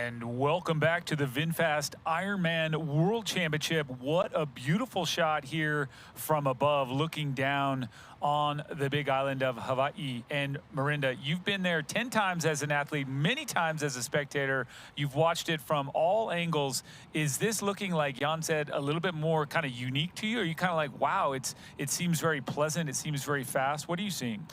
And welcome back to the VinFast Ironman World Championship. What a beautiful shot here from above, looking down on the big island of Hawaii. And Mirinda, you've been there 10 times as an athlete, many times as a spectator. You've watched it from all angles. Is this looking, like Jan said, a little bit more kind of unique to you? Or are you kind of like, wow, it seems very pleasant, it seems very fast? What are you seeing?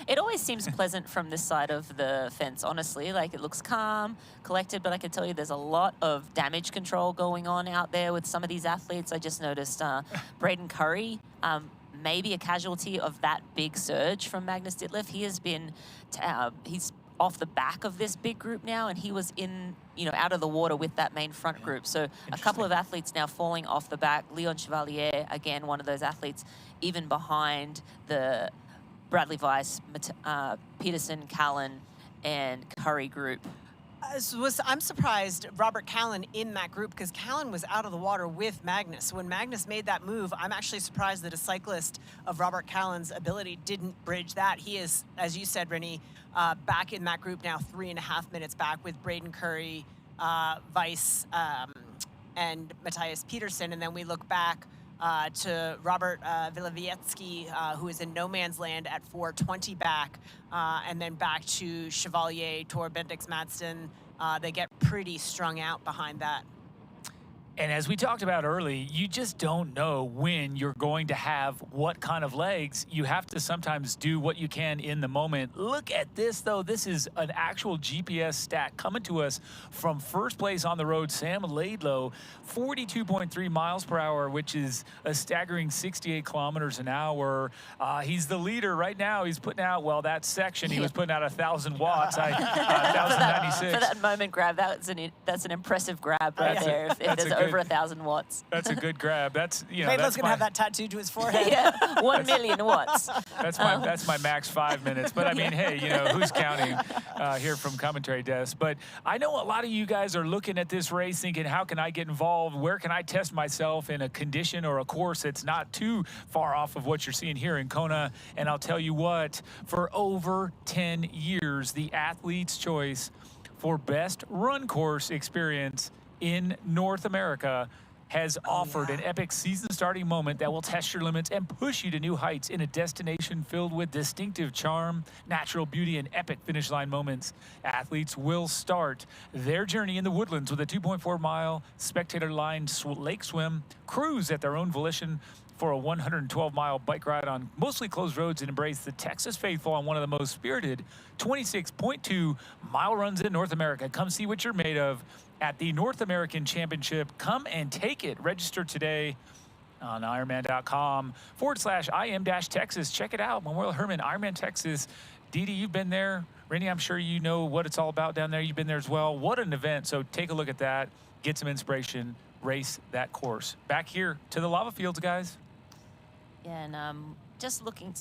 It always seems pleasant from this side of the fence, honestly. Like, it looks calm, collected, but I can tell you there's a lot of damage control going on out there with some of these athletes. I just noticed Braden Curry, maybe a casualty of that big surge from Magnus Ditlev. He has been, he's off the back of this big group now, and he was in, out of the water with that main front group. So a couple of athletes now falling off the back. Leon Chevalier, again, one of those athletes, even behind the Bradley Weiss, Peterson, Callan, and Curry group. I'm surprised Robert Callan in that group, because Callan was out of the water with Magnus. When Magnus made that move, I'm actually surprised that a cyclist of Robert Callan's ability didn't bridge that. He is, as you said, Rennie, back in that group now, 3.5 minutes back with Braden Curry, Weiss, and Matthias Peterson. And then we look back to Robert Vilovietsky, who is in no man's land at 4:20 back, and then back to Chevalier, Tor Bendix Madsen. They get pretty strung out behind that. And as we talked about early, you just don't know when you're going to have what kind of legs. You have to sometimes do what you can in the moment. Look at this, though. This is an actual GPS stat coming to us from first place on the road, Sam Laidlow, 42.3 miles per hour, which is a staggering 68 kilometers an hour. He's the leader right now. He's putting out, well, that section, he was putting out 1,000 watts, 1,096. For that moment grab, that's an impressive grab right there. If there's over 1,000 watts. That's a good grab. That's, Laidlow's gonna have that tattooed to his forehead. Yeah, 1 million watts. That's my max 5 minutes. But I mean, hey, who's counting here from commentary desk? But I know a lot of you guys are looking at this race thinking, how can I get involved? Where can I test myself in a condition or a course that's not too far off of what you're seeing here in Kona? And I'll tell you what, for over 10 years, the Athlete's Choice for best run course experience in North America has offered an epic season-starting moment that will test your limits and push you to new heights in a destination filled with distinctive charm, natural beauty, and epic finish line moments. Athletes will start their journey in the woodlands with a 2.4-mile spectator-lined lake swim, cruise at their own volition for a 112-mile bike ride on mostly closed roads, and embrace the Texas faithful on one of the most spirited 26.2-mile runs in North America. Come see what you're made of at the North American Championship. Come and take it. Register today on Ironman.com/IM-Texas. Check it out. Memorial Hermann, Ironman Texas. Didi, you've been there. Rennie, I'm sure you know what it's all about down there. You've been there as well. What an event. So take a look at that. Get some inspiration. Race that course. Back here to the lava fields, guys. Yeah, and just looking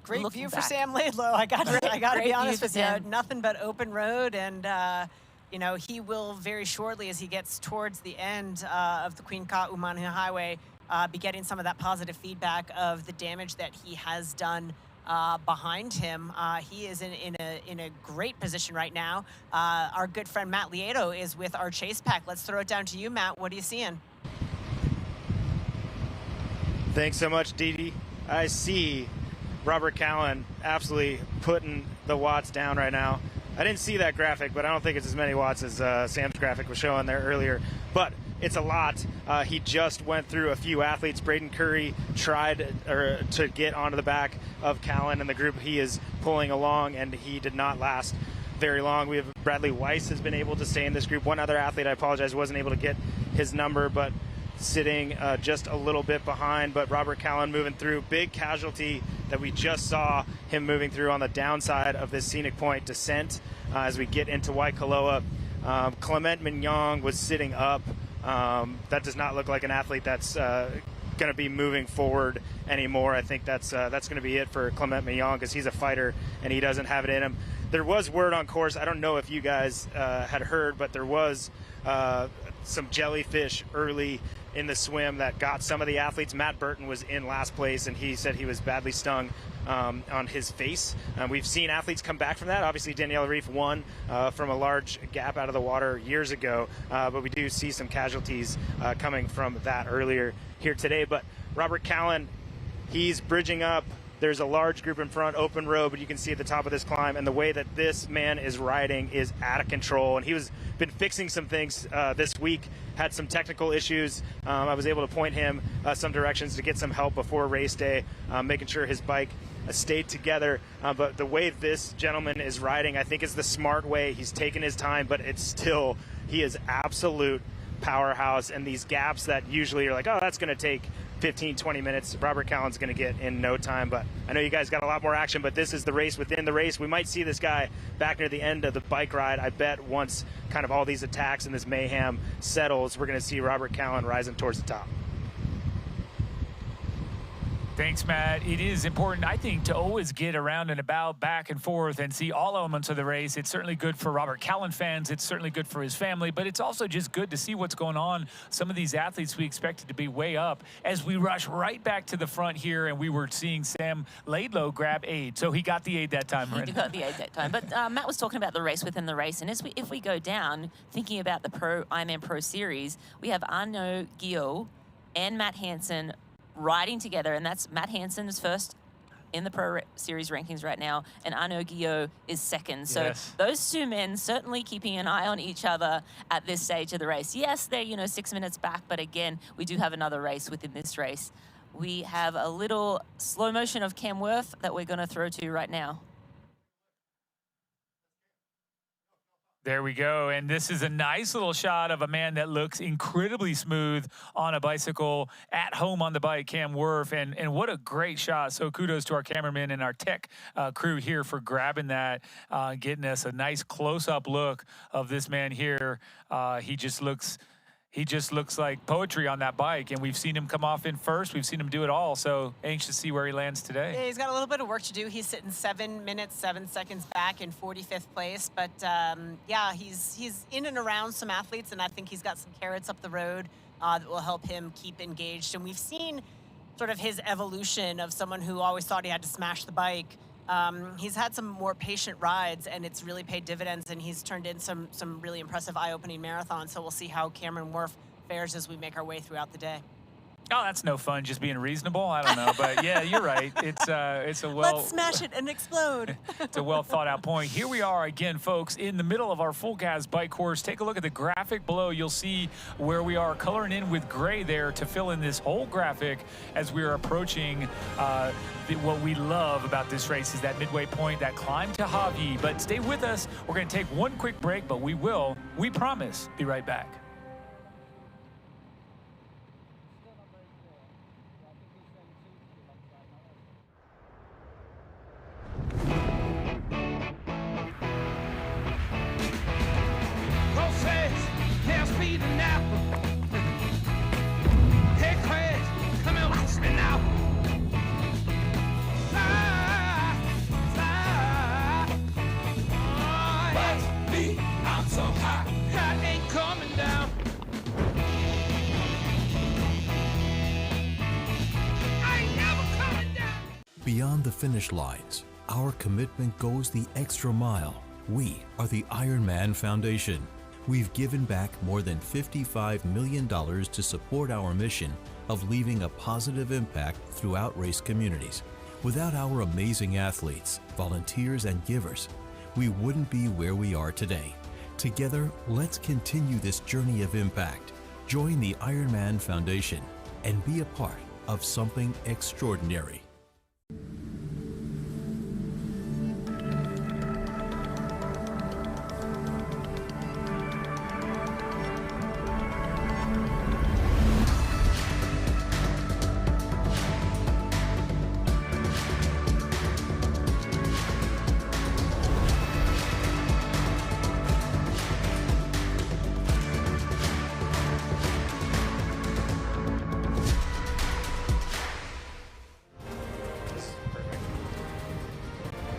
View for back. Sam Laidlow. I got to Great be honest view with for you. Sam. Nothing but open road, and he will very shortly, as he gets towards the end of the Queen Ka Umanu Highway, be getting some of that positive feedback of the damage that he has done behind him. He is in a great position right now. Our good friend Matt Lieto is with our chase pack. Let's throw it down to you, Matt. What are you seeing? Thanks so much, Didi. I see Robert Callan absolutely putting the watts down right now. I didn't see that graphic, but I don't think it's as many watts as Sam's graphic was showing there earlier. But it's a lot. He just went through a few athletes. Braden Curry tried to get onto the back of Callan and the group he is pulling along, and he did not last very long. We have Bradley Weiss has been able to stay in this group. One other athlete, I apologize, wasn't able to get his number, but sitting just a little bit behind. But Robert Callan moving through. Big casualty that we just saw him moving through on the downside of this scenic point descent as we get into Waikoloa. Clement Mignon was sitting up. That does not look like an athlete that's going to be moving forward anymore. I think that's going to be it for Clement Mignon, because he's a fighter and he doesn't have it in him. There was word on course. I don't know if you guys had heard, but there was some jellyfish early in the swim that got some of the athletes. Matt Burton was in last place, and he said he was badly stung on his face. We've seen athletes come back from that. Obviously, Danielle Reef won from a large gap out of the water years ago, but we do see some casualties coming from that earlier here today. But Robert Callan, he's bridging up. There's a large group in front, open road, but you can see at the top of this climb, and the way that this man is riding is out of control. And he was been fixing some things this week, had some technical issues. I was able to point him some directions to get some help before race day, making sure his bike stayed together. But the way this gentleman is riding, I think is the smart way. He's taken his time, but it's still, he is absolute powerhouse. And these gaps that usually are like, oh, that's going to take 15, 20 minutes, Robert Callan's going to get in no time. But I know you guys got a lot more action, but this is the race within the race. We might see this guy back near the end of the bike ride. I bet once kind of all these attacks and this mayhem settles, we're going to see Robert Callan rising towards the top. Thanks, Matt. It is important, I think, to always get around and about, back and forth, and see all elements of the race. It's certainly good for Robert Callan fans. It's certainly good for his family, but it's also just good to see what's going on. Some of these athletes we expected to be way up as we rush right back to the front here, and we were seeing Sam Laidlow grab aid. So he got the aid that time, right? He got the aid that time. But Matt was talking about the race within the race, and if we go down, thinking about the Ironman Pro Series, we have Arnaud Guillot and Matt Hansen riding together, and that's Matt Hansen is first in the Pro Series rankings right now, and Arnaud Guillot is second. So those two men certainly keeping an eye on each other at this stage of the race. Yes, they're 6 minutes back, but again, we do have another race within this race. We have a little slow motion of Cam Worth that we're going to throw to right now. There we go. And this is a nice little shot of a man that looks incredibly smooth on a bicycle, at home on the bike, Cam Worth. And what a great shot. So kudos to our cameraman and our tech crew here for grabbing that, getting us a nice close-up look of this man here. He just looks like poetry on that bike, and we've seen him come off in first. We've seen him do it all, so anxious to see where he lands today. Yeah, he's got a little bit of work to do. He's sitting 7 minutes, 7 seconds back in 45th place, but yeah, he's in and around some athletes, and I think he's got some carrots up the road that will help him keep engaged. And we've seen sort of his evolution of someone who always thought he had to smash the bike. He's had some more patient rides, and it's really paid dividends, and he's turned in some really impressive eye-opening marathons. So we'll see how Cameron Worth fares as we make our way throughout the day. Oh, that's no fun, just being reasonable. I don't know, but yeah, you're right. It's a well. Let's smash it and explode. It's a well thought out point. Here we are again, folks, in the middle of our full gas bike course. Take a look at the graphic below. You'll see where we are coloring in with gray there to fill in this whole graphic as we are approaching. What we love about this race is that midway point, that climb to Javi. But stay with us. We're going to take one quick break, but we promise, be right back. Beyond the finish lines, our commitment goes the extra mile. We are the Ironman Foundation. We've given back more than $55 million to support our mission of leaving a positive impact throughout race communities. Without our amazing athletes, volunteers, and givers, we wouldn't be where we are today. Together, let's continue this journey of impact. Join the Ironman Foundation and be a part of something extraordinary.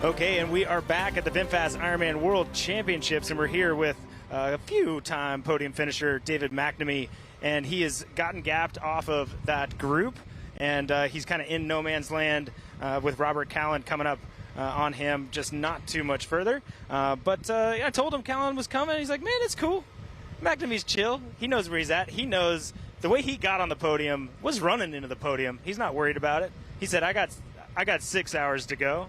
Okay, and we are back at the VinFast Ironman World Championships, and we're here with a few-time podium finisher, David McNamee, and he has gotten gapped off of that group, and he's kind of in no man's land with Robert Callan coming up on him, just not too much further. But I told him Callan was coming. He's like, man, it's cool. McNamee's chill. He knows where he's at. He knows the way he got on the podium was running into the podium. He's not worried about it. He said, I got 6 hours to go.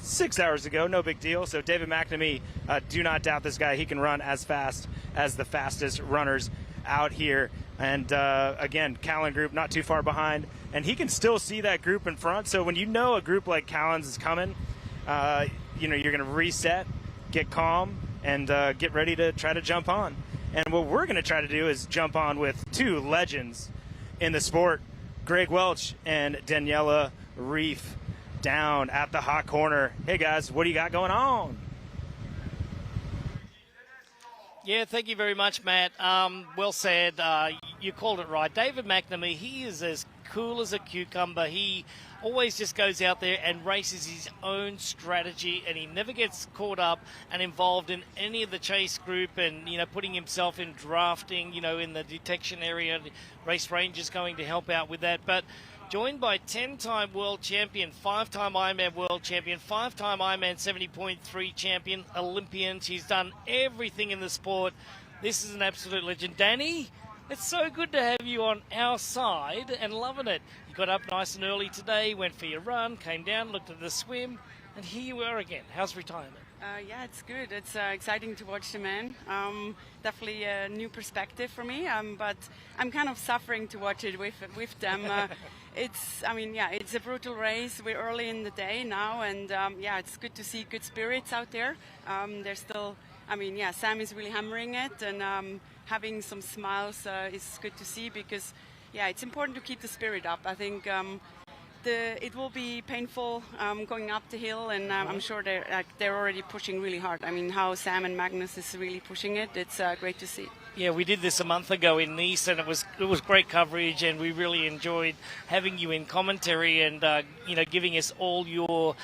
6 hours to go, no big deal. So David McNamee, do not doubt this guy. He can run as fast as the fastest runners out here. And again, Callan group not too far behind, and he can still see that group in front. So when you know a group like Callan's is coming, you're going to reset, get calm, and get ready to try to jump on. And what we're going to try to do is jump on with two legends in the sport, Greg Welch and Daniela Reef, down at the hot corner. Hey guys, what do you got going on? Yeah, thank you very much, Matt. Well said. You called it right. David McNamee, he is as cool as a cucumber. He always just goes out there and races his own strategy, and he never gets caught up and involved in any of the chase group and, putting himself in drafting, in the detection area. Race Ranger's going to help out with that. But joined by 10-time world champion, 5-time Ironman world champion, 5-time Ironman 70.3 champion, Olympian. She's done everything in the sport. This is an absolute legend. Danny, it's so good to have you on our side and loving it. You got up nice and early today, went for your run, came down, looked at the swim, and here you are again. How's retirement? Yeah, it's good. It's exciting to watch the men. Definitely a new perspective for me, but I'm kind of suffering to watch it with them. It's a brutal race. We're early in the day now, and it's good to see good spirits out there. There's still, Sam is really hammering it, and having some smiles is good to see because, it's important to keep the spirit up. I think it will be painful going up the hill, and I'm sure they're already pushing really hard. I mean, how Sam and Magnus is really pushing it. It's great to see. Yeah, we did this a month ago in Nice, and it was great coverage, and we really enjoyed having you in commentary and giving us all your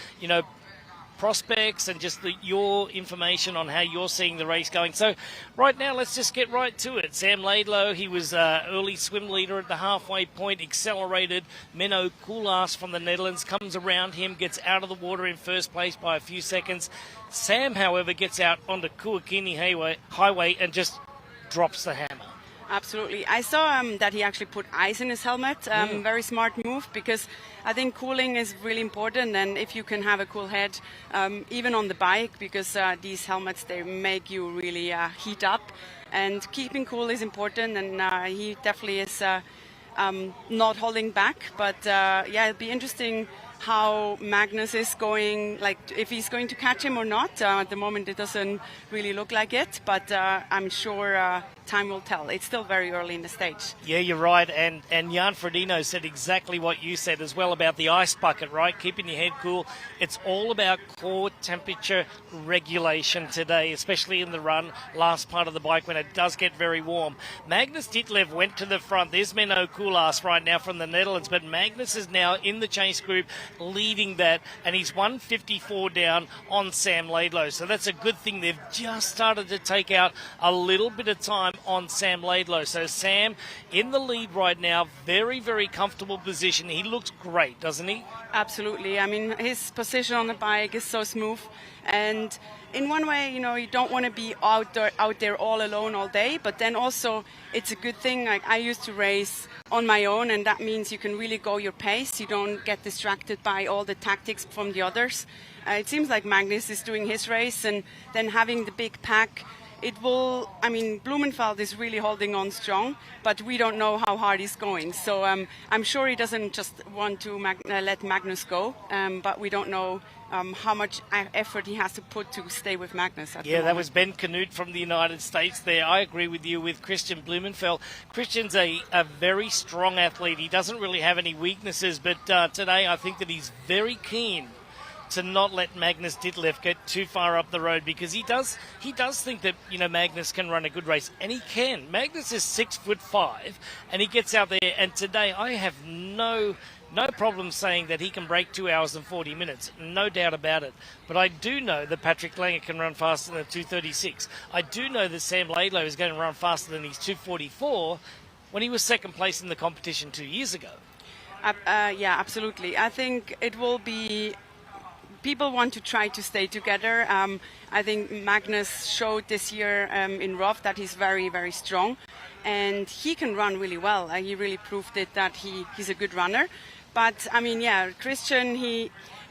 prospects and just your information on how you're seeing the race going. So right now, let's just get right to it. Sam Laidlow, he was early swim leader at the halfway point, accelerated. Menno Koolhaas from the Netherlands comes around him, gets out of the water in first place by a few seconds. Sam, however, gets out onto Kuakini Highway and just drops the hammer. Absolutely. I saw that he actually put ice in his helmet. Very smart move, because I think cooling is really important, and if you can have a cool head, even on the bike, because these helmets, they make you really heat up, and keeping cool is important, and he definitely is not holding back. But it'll be interesting how Magnus is going, like if he's going to catch him or not. At the moment it doesn't really look like it, but I'm sure time will tell. It's still very early in the stage. Yeah, you're right, and Jan Frodeno said exactly what you said as well about the ice bucket, right? Keeping your head cool. It's all about core temperature regulation today, especially in the run, last part of the bike when it does get very warm. Magnus Ditlev went to the front. There's Menno Koolhaas right now from the Netherlands, but Magnus is now in the chase group leading that, and he's 154 down on Sam Laidlow. So that's a good thing. They've just started to take out a little bit of time on Sam Laidlow. So Sam in the lead right now, very, very comfortable position. He looks great, doesn't he? Absolutely. I mean, his position on the bike is so smooth, and in one way, you don't want to be out there all alone all day, but then also it's a good thing. Like, I used to race on my own, and that means you can really go your pace. You don't get distracted by all the tactics from the others. It seems like Magnus is doing his race, and then having the big pack, Blumenfeld is really holding on strong, but we don't know how hard he's going. So I'm sure he doesn't just want to let Magnus go, but we don't know how much effort he has to put to stay with Magnus. Yeah, that was Ben Canute from the United States there. I agree with you with Christian Blumenfeld. Christian's a very strong athlete. He doesn't really have any weaknesses, but today I think that he's very keen to not let Magnus Ditlev get too far up the road, because he does think that Magnus can run a good race, and he can. Magnus is 6'5", and he gets out there. And today I have no No problem saying that he can break 2 hours and 40 minutes, no doubt about it. But I do know that Patrick Langer can run faster than 2:36. I do know that Sam Laidlow is going to run faster than his 2:44 when he was second place in the competition 2 years ago. Yeah, absolutely. I think it will be... People want to try to stay together. I think Magnus showed this year in Roth that he's very, very strong. And he can run really well. He really proved it that he's a good runner. But, I mean, yeah, Christian,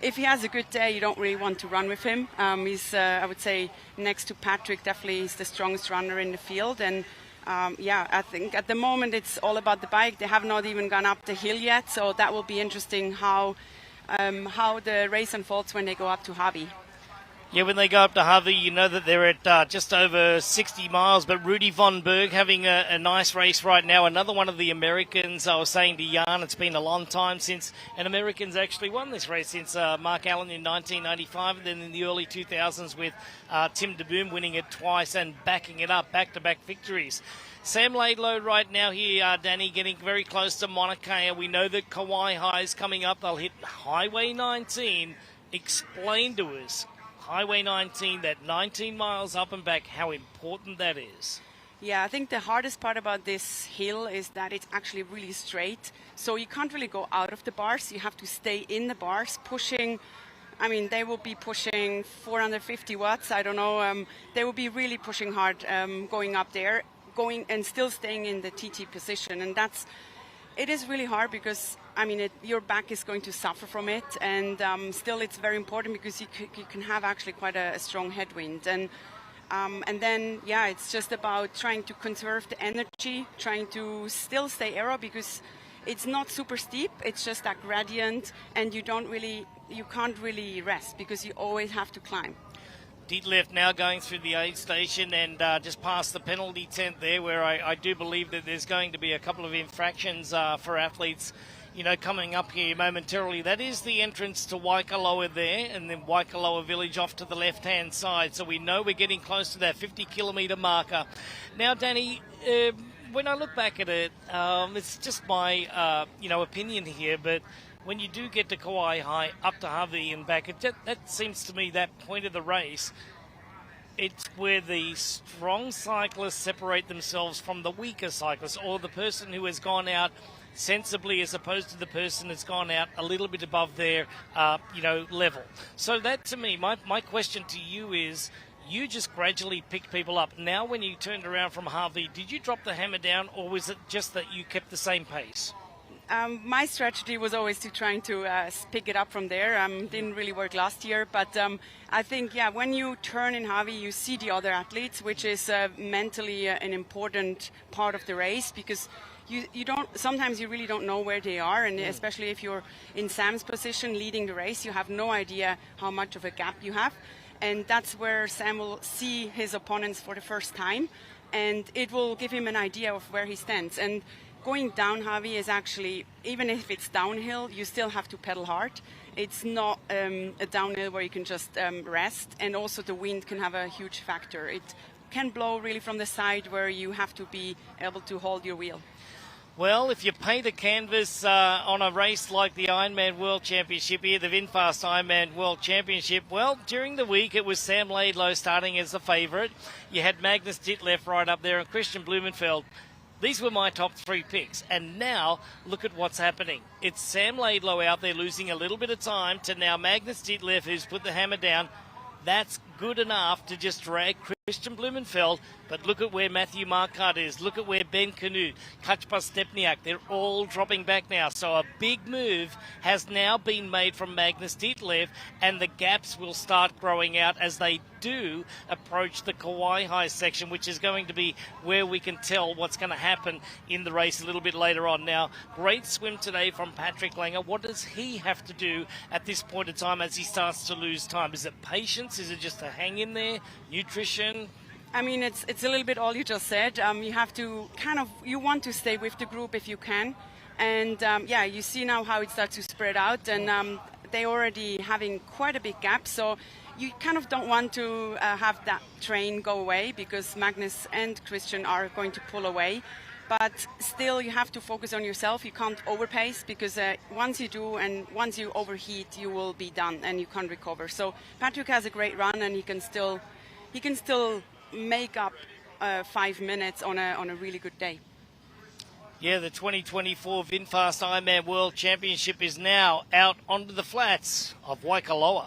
if he has a good day, you don't really want to run with him. He's, I would say, next to Patrick, definitely he's the strongest runner in the field. And, yeah, I think at the moment it's all about the bike. They have not even gone up the hill yet. So that will be interesting how the race unfolds when they go up to Hobby. Yeah, when they go up to Harvey, you know that they're at just over 60 miles. But Rudy von Berg having a nice race right now. Another one of the Americans. I was saying to Jan, it's been a long time since an American's actually won this race, since Mark Allen in 1995, and then in the early 2000s with Tim de Boom winning it twice and backing it up, back-to-back victories. Sam Laidlow right now here, Danny, getting very close to Mauna Kea. We know that Kauai High is coming up. They'll hit Highway 19. Explain to us, Highway 19, that 19 miles up and back, how important that is. Yeah, I think the hardest part about this hill is that it's actually really straight. So you can't really go out of the bars. You have to stay in the bars, pushing. I mean, they will be pushing 450 watts. I don't know. They will be really pushing hard going up there, going and still staying in the TT position. And it is really hard because, I mean, your back is going to suffer from it. And still it's very important because you can have actually quite a strong headwind. And then, yeah, it's just about trying to conserve the energy, trying to still stay aero because it's not super steep. It's just that gradient, and you can't really rest because you always have to climb. Dietlef now going through the aid station and just past the penalty tent there, where I do believe that there's going to be a couple of infractions for athletes, you know, coming up here momentarily. That is the entrance to Waikoloa there, and then Waikoloa Village off to the left-hand side. So we know we're getting close to that 50-kilometre marker. Now, Danny, when I look back at it, it's just my, opinion here, but when you do get to Kauai High, up to Harvey and back, that seems to me that point of the race, it's where the strong cyclists separate themselves from the weaker cyclists, or the person who has gone out sensibly as opposed to the person that's gone out a little bit above their, level. So that, to me, my question to you is, you just gradually picked people up. Now, when you turned around from Harvey, did you drop the hammer down, or was it just that you kept the same pace? My strategy was always to trying to pick it up from there. Didn't really work last year, but I think, yeah, when you turn in Harvey, you see the other athletes, which is mentally an important part of the race, because sometimes you really don't know where they are, and especially if you're in Sam's position leading the race, you have no idea how much of a gap you have, and that's where Sam will see his opponents for the first time, and it will give him an idea of where he stands. And going down Harvey is actually, even if it's downhill, you still have to pedal hard. It's not a downhill where you can just rest, and also the wind can have a huge factor. It can blow really from the side where you have to be able to hold your wheel. Well, if you paint a canvas on a race like the Ironman World Championship here, the VinFast Ironman World Championship, well, during the week it was Sam Laidlow starting as the favourite. You had Magnus Ditlev right up there and Christian Blumenfeld. These were my top three picks. And now, look at what's happening. It's Sam Laidlow out there losing a little bit of time to now Magnus Ditlev, who's put the hammer down. That's good enough to just drag Christian Blumenfeld. But look at where Matthew Marquardt is. Look at where Ben Canute, Kaczpar Stepniak, they're all dropping back now. So a big move has now been made from Magnus Ditlev, and the gaps will start growing out as they do approach the Kauai High section, which is going to be where we can tell what's going to happen in the race a little bit later on. Now, great swim today from Patrick Langer. What does he have to do at this point in time as he starts to lose time? Is it patience? Is it just to hang in there? Nutrition? I mean, it's a little bit all you just said. You have to you want to stay with the group if you can. And you see now how it starts to spread out, and they're already having quite a big gap. So you kind of don't want to have that train go away, because Magnus and Christian are going to pull away. But still, you have to focus on yourself. You can't overpace because once you do and once you overheat, you will be done and you can't recover. So Patrick has a great run and he can still make up 5 minutes on a really good day. Yeah, the 2024 VinFast Ironman World Championship is now out onto the flats of Waikoloa.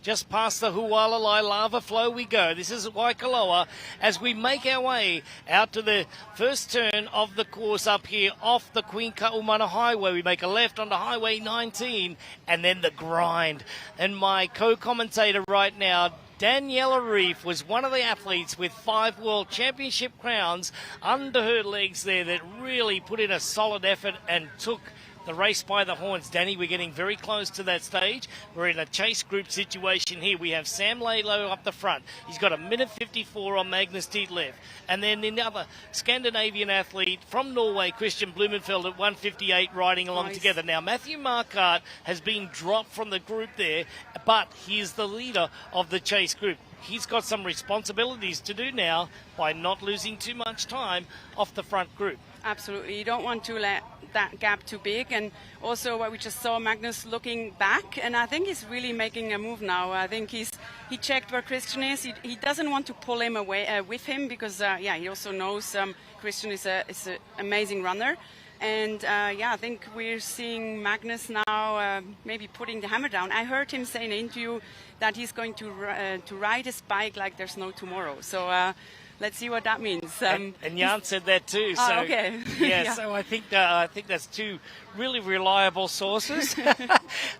Just past the Hualalai lava flow we go. This is Waikoloa as we make our way out to the first turn of the course up here off the Queen Kaumana Highway. We make a left onto Highway 19 and then the grind. And my co-commentator right now, Daniela Reef, was one of the athletes with 5 World Championship crowns under her legs there that really put in a solid effort and took the race by the horns. Danny, we're getting very close to that stage. We're in a chase group situation here. We have Sam Laidlow up the front. He's got a minute 54 on Magnus Ditlev. And then the other Scandinavian athlete from Norway, Christian Blumenfeld, at 1:58 riding along together. Now, Matthew Marquardt has been dropped from the group there, but he is the leader of the chase group. He's got some responsibilities to do now by not losing too much time off the front group. Absolutely. You don't want to let that gap too big. And also what we just saw, Magnus looking back, and I think he's really making a move now. I think he checked where Christian is. He doesn't want to pull him away with him because, he also knows Christian is an amazing runner. And, I think we're seeing Magnus now maybe putting the hammer down. I heard him say in an interview that he's going to ride his bike like there's no tomorrow. So let's see what that means. And Jan said that too. So, okay. Yeah, so I think that's two really reliable sources.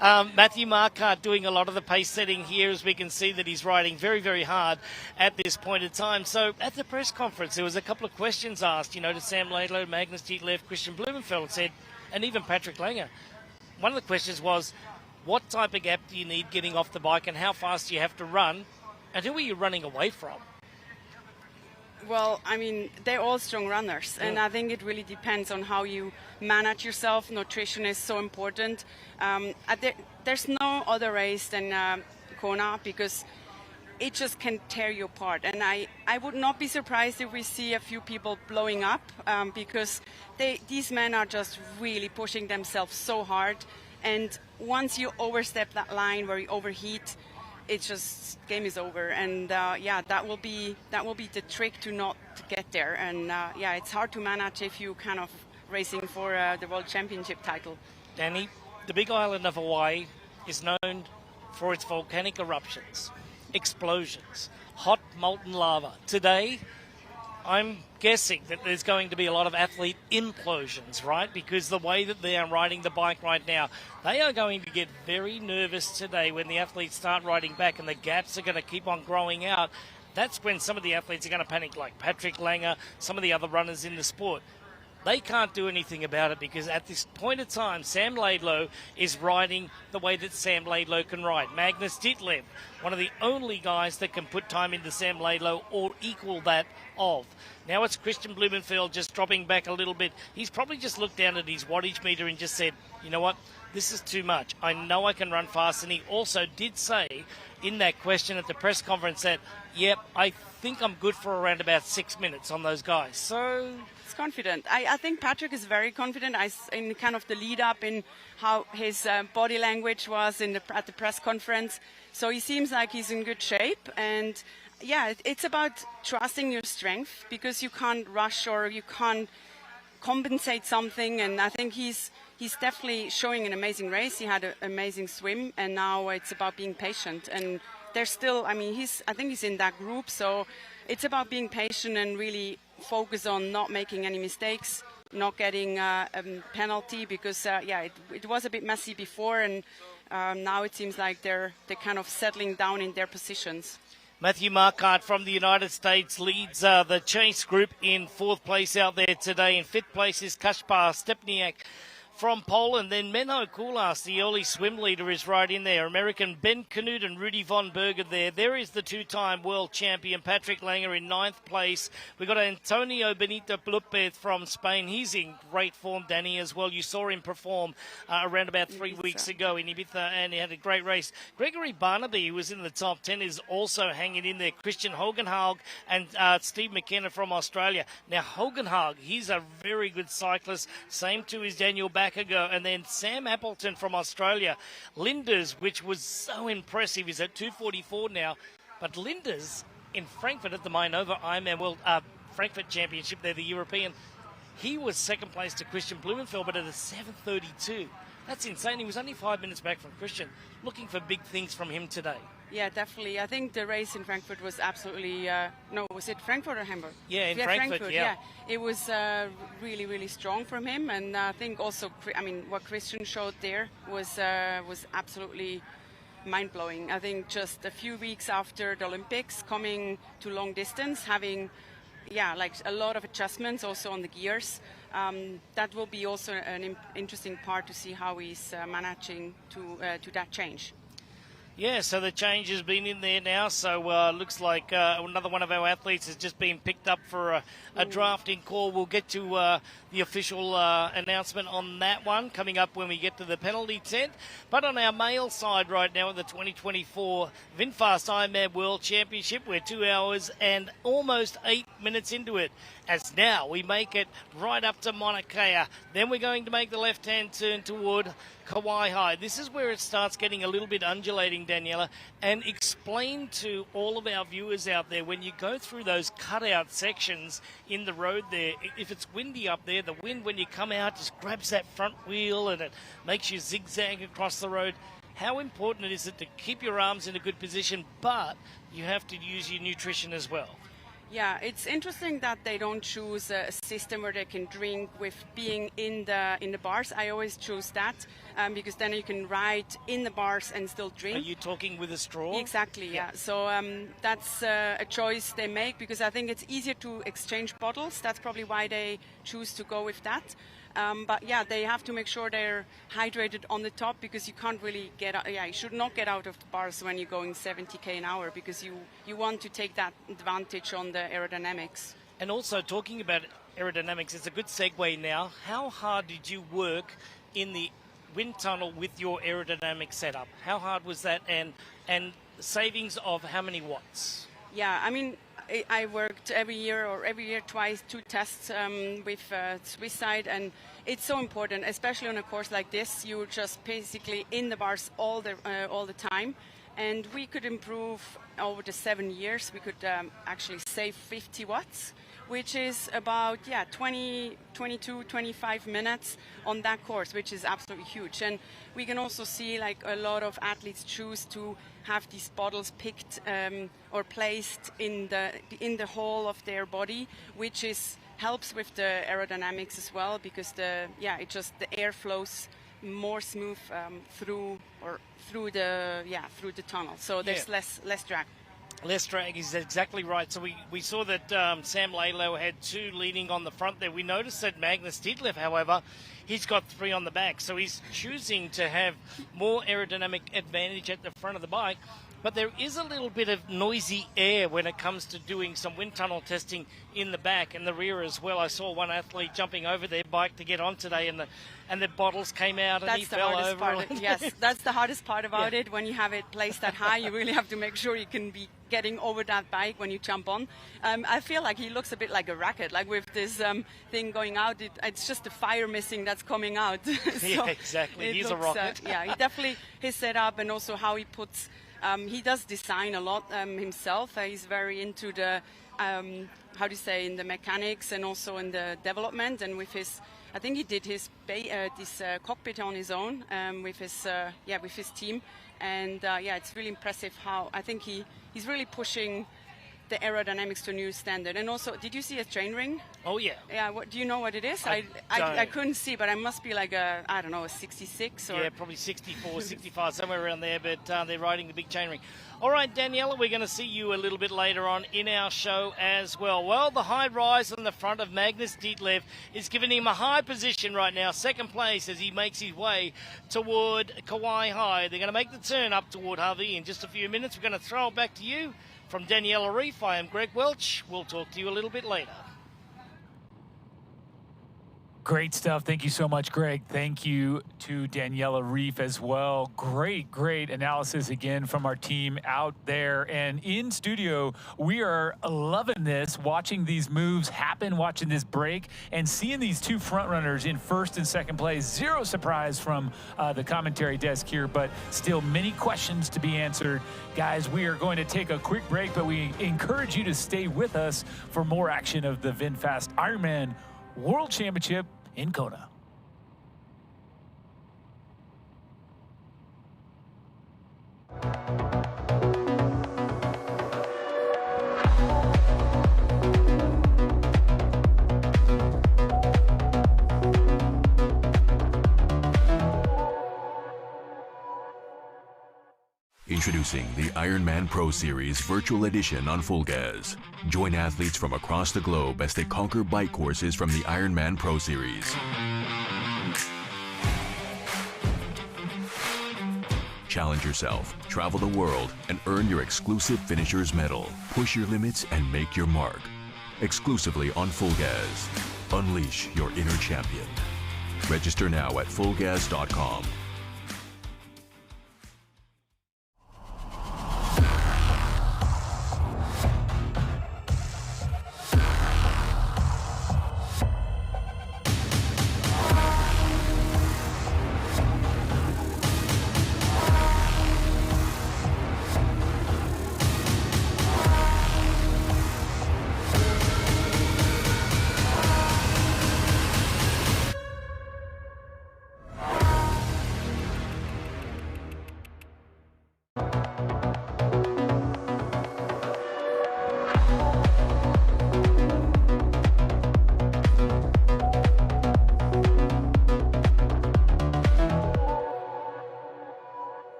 Matthew Marquardt doing a lot of the pace setting here, as we can see that he's riding very, very hard at this point in time. So at the press conference, there was a couple of questions asked, to Sam Laidlow, Magnus Ditlev, Christian Blumenfeld said, and even Patrick Langer. One of the questions was, what type of gap do you need getting off the bike and how fast do you have to run? And who are you running away from? Well, I mean, they're all strong runners, and I think it really depends on how you manage yourself. Nutrition is so important. There's no other race than Kona because it just can tear you apart. And I would not be surprised if we see a few people blowing up because these men are just really pushing themselves so hard. And once you overstep that line where you overheat, it's just game is over, and that will be the trick to not get there. And it's hard to manage if you kind of racing for the World Championship title. Danny, the big island of Hawaii is known for its volcanic eruptions, explosions, hot molten lava. Today, I'm guessing that there's going to be a lot of athlete implosions, right? Because the way that they are riding the bike right now, they are going to get very nervous today when the athletes start riding back and the gaps are going to keep on growing out. That's when some of the athletes are going to panic, like Patrick Langer, some of the other runners in the sport. They can't do anything about it because at this point of time, Sam Laidlow is riding the way that Sam Laidlow can ride. Magnus Ditlev, one of the only guys that can put time into Sam Laidlow or equal that of. Now it's Christian Blumenfeld just dropping back a little bit. He's probably just looked down at his wattage meter and just said, you know what, this is too much. I know I can run fast. And he also did say in that question at the press conference that, yep, I think I'm good for around about 6 minutes on those guys. So confident. I think Patrick is very confident. In kind of the lead up in how his body language was at the press conference. So he seems like he's in good shape. And it's about trusting your strength because you can't rush or you can't compensate something. And I think he's definitely showing an amazing race. He had an amazing swim, and now it's about being patient. And there's still, I think he's in that group. So it's about being patient and really focus on not making any mistakes, not getting a penalty because it was a bit messy before, and now it seems like they're kind of settling down in their positions. Matthew Marquardt from the United States leads the chase group in 4th place out there today. In 5th place is Kaspar Stepniak from Poland. Then Menno Kulas, the early swim leader, is right in there. American Ben Canute and Rudy von Berger there. There is the two-time world champion, Patrick Langer, in 9th place. We've got Antonio Benito Lopez from Spain. He's in great form, Danny, as well. You saw him perform around about 3 weeks ago in Ibiza, and he had a great race. Gregory Barnaby, who was in the top 10, is also hanging in there. Christian Hogenhaug and Steve McKenna from Australia. Now, Hogenhaug, he's a very good cyclist. Same too is Daniel Backergo. And then Sam Appleton from Australia. Linders, which was so impressive, is at 2:44 now. But Linders in Frankfurt at the Mainova Ironman World Frankfurt Championship, they're the European. He was second place to Christian Blumenfeld, but at a 7:32. That's insane. He was only 5 minutes back from Christian. Looking for big things from him today. Yeah, definitely. I think the race in Frankfurt was absolutely... no, was it Frankfurt or Hamburg? Yeah, in Frankfurt, yeah. It was really, really strong from him. And I think also, what Christian showed there was absolutely mind-blowing. I think just a few weeks after the Olympics, coming to long distance, having... like a lot of adjustments also on the gears. That will be also an interesting part to see how he's managing to that change. Yeah, so the change has been in there now. So looks like another one of our athletes has just been picked up for a drafting call. We'll get to the official announcement on that one coming up when we get to the penalty tent. But on our male side right now at the 2024 VinFast Ironman World Championship, we're 2 hours and almost 8 minutes into it. As now we make it right up to Mauna Kea. Then we're going to make the left-hand turn toward Kauai High. This is where it starts getting a little bit undulating, Daniela. And explain to all of our viewers out there, when you go through those cutout sections in the road there, if it's windy up there, the wind when you come out just grabs that front wheel and it makes you zigzag across the road. How important is it to keep your arms in a good position, but you have to use your nutrition as well? Yeah, it's interesting that they don't choose a system where they can drink with being in the bars. I always choose that because then you can ride in the bars and still drink. Are you talking with a straw? Exactly, yeah. So that's a choice they make because I think it's easier to exchange bottles. That's probably why they choose to go with that. But yeah, they have to make sure they're hydrated on the top because you can't really get out. Yeah, you should not get out of the bars when you're going 70k an hour because you want to take that advantage on the aerodynamics. And also talking about aerodynamics, it's a good segue now. How hard did you work in the wind tunnel with your aerodynamic setup? How hard was that, and savings of how many watts? Yeah, I mean, I worked every year twice, 2 tests with Swiss side, and it's so important, especially on a course like this. You're just basically in the bars all the time, and we could improve over the 7 years. We could actually save 50 watts, which is about 22, 25 minutes on that course, which is absolutely huge. And we can also see like a lot of athletes choose to have these bottles picked or placed in the whole of their body, which helps with the aerodynamics as well because the air flows more smooth through the tunnel, so there's less drag. Less drag is exactly right. So we saw that Sam Lalo had 2 leading on the front there. We noticed that Magnus Ditlev, however, he's got 3 on the back. So he's choosing to have more aerodynamic advantage at the front of the bike. But there is a little bit of noisy air when it comes to doing some wind tunnel testing in the back and the rear as well. I saw one athlete jumping over their bike to get on today, and the bottles came out and he fell over. Yes, that's the hardest part about it. When you have it placed that high, you really have to make sure you can be getting over that bike when you jump on. I feel like he looks a bit like a rocket, like with this thing going out. It's just the fire missing that's coming out. So yeah, exactly. He's a rocket. He definitely, his setup and also how he puts... he does design a lot himself. He's very into the, in the mechanics and also in the development. And with his, I think he did his this cockpit on his own with his team. And it's really impressive how I think he's really pushing the aerodynamics to a new standard. And also, did you see a chain ring? Oh, yeah. Yeah, do you know what it is? I couldn't see, but it must be like a 66 or... Yeah, probably 64, 65, somewhere around there, but they're riding the big chain ring. All right, Daniela, we're going to see you a little bit later on in our show as well. Well, the high rise on the front of Magnus Ditlev is giving him a high position right now, second place as he makes his way toward Kauai High. They're going to make the turn up toward Harvey in just a few minutes. We're going to throw it back to you. From Daniela Reef, I am Greg Welch. We'll talk to you a little bit later. Great stuff. Thank you so much, Greg. Thank you to Daniela Reef as well. Great analysis again from our team out there. And in studio, we are loving this, watching these moves happen, watching this break, and seeing these two front runners in first and second place. Zero surprise from the commentary desk here, but still many questions to be answered. Guys, we are going to take a quick break, but we encourage you to stay with us for more action of the VinFast Ironman World Championship in Kona. Introducing the Ironman Pro Series Virtual Edition on Full Gas. Join athletes from across the globe as they conquer bike courses from the Ironman Pro Series. Challenge yourself, travel the world, and earn your exclusive finisher's medal. Push your limits and make your mark. Exclusively on Full Gas. Unleash your inner champion. Register now at fullgas.com.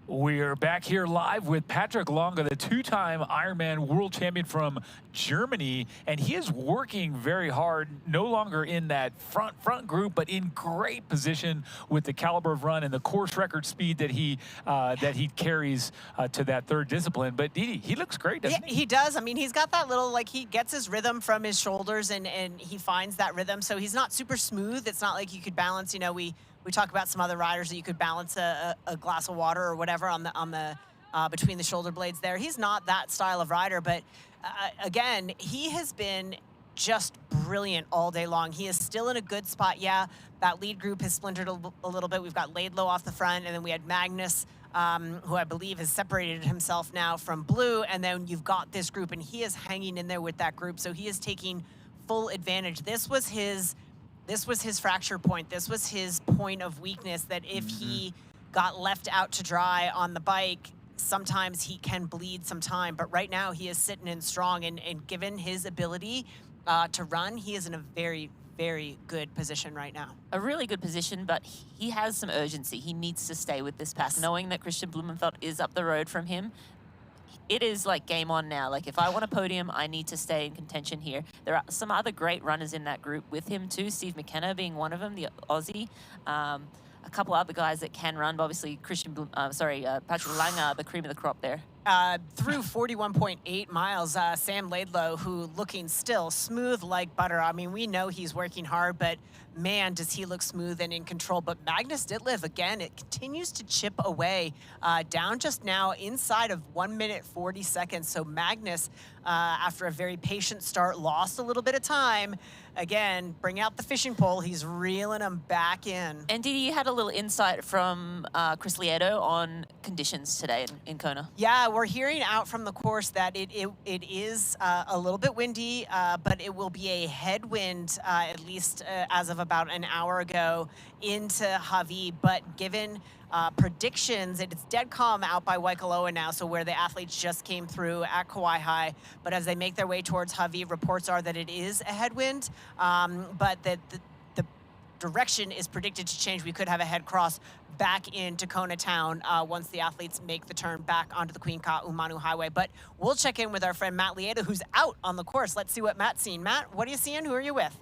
We're back here live with Patrick Longa, the two-time Ironman World Champion from Germany, and he is working very hard, no longer in that front group, but in great position with the caliber of run and the course record speed that he carries to that third discipline. But Didi, he looks great, doesn't he? He does. I mean, he's got that little, like, he gets his rhythm from his shoulders, and he finds that rhythm. So he's not super smooth. It's not like you could balance, you know, we talk about some other riders that you could balance a glass of water or whatever on the between the shoulder blades there. He's not that style of rider, but again, he has been just brilliant all day long. He is still in a good spot. Yeah, that lead group has splintered a little bit. We've got Laidlow off the front, and then we had Magnus, who I believe has separated himself now from Blue, and then you've got this group, and he is hanging in there with that group, so he is taking full advantage. This was his fracture point. This was his point of weakness, that if he got left out to dry on the bike, sometimes he can bleed some time. But right now he is sitting in strong, and given his ability to run, he is in a very, very good position right now. A really good position, but he has some urgency. He needs to stay with this pack, knowing that Christian Blumenfeld is up the road from him. It is like game on now. Like, if I want a podium, I need to stay in contention here. There are some other great runners in that group with him too, Steve McKenna being one of them, the Aussie. A couple other guys that can run, but obviously Patrick Langer, the cream of the crop there. Through 41.8 miles, Sam Laidlow, who looking still smooth like butter. I mean, we know he's working hard, but man, does he look smooth and in control. But Magnus Ditlev, again, it continues to chip away, down just now inside of 1 minute 40 seconds. So Magnus, after a very patient start, lost a little bit of time. Again, bring out the fishing pole. He's reeling them back in. And Didi, you had a little insight from Chris Lieto on conditions today in Kona. Yeah, we're hearing out from the course that it is a little bit windy, but it will be a headwind, at least as of about an hour ago, into Hawi. But given predictions, it's dead calm out by Waikoloa now, so where the athletes just came through at Kauai High. But as they make their way towards Hawi, reports are that it is a headwind, but that the direction is predicted to change. We could have a head cross back into Kona town once the athletes make the turn back onto the Queen Umanu Highway. But we'll check in with our friend Matt Lieta, who's out on the course. Let's see what Matt's seen. Matt, what are you seeing? Who are you with?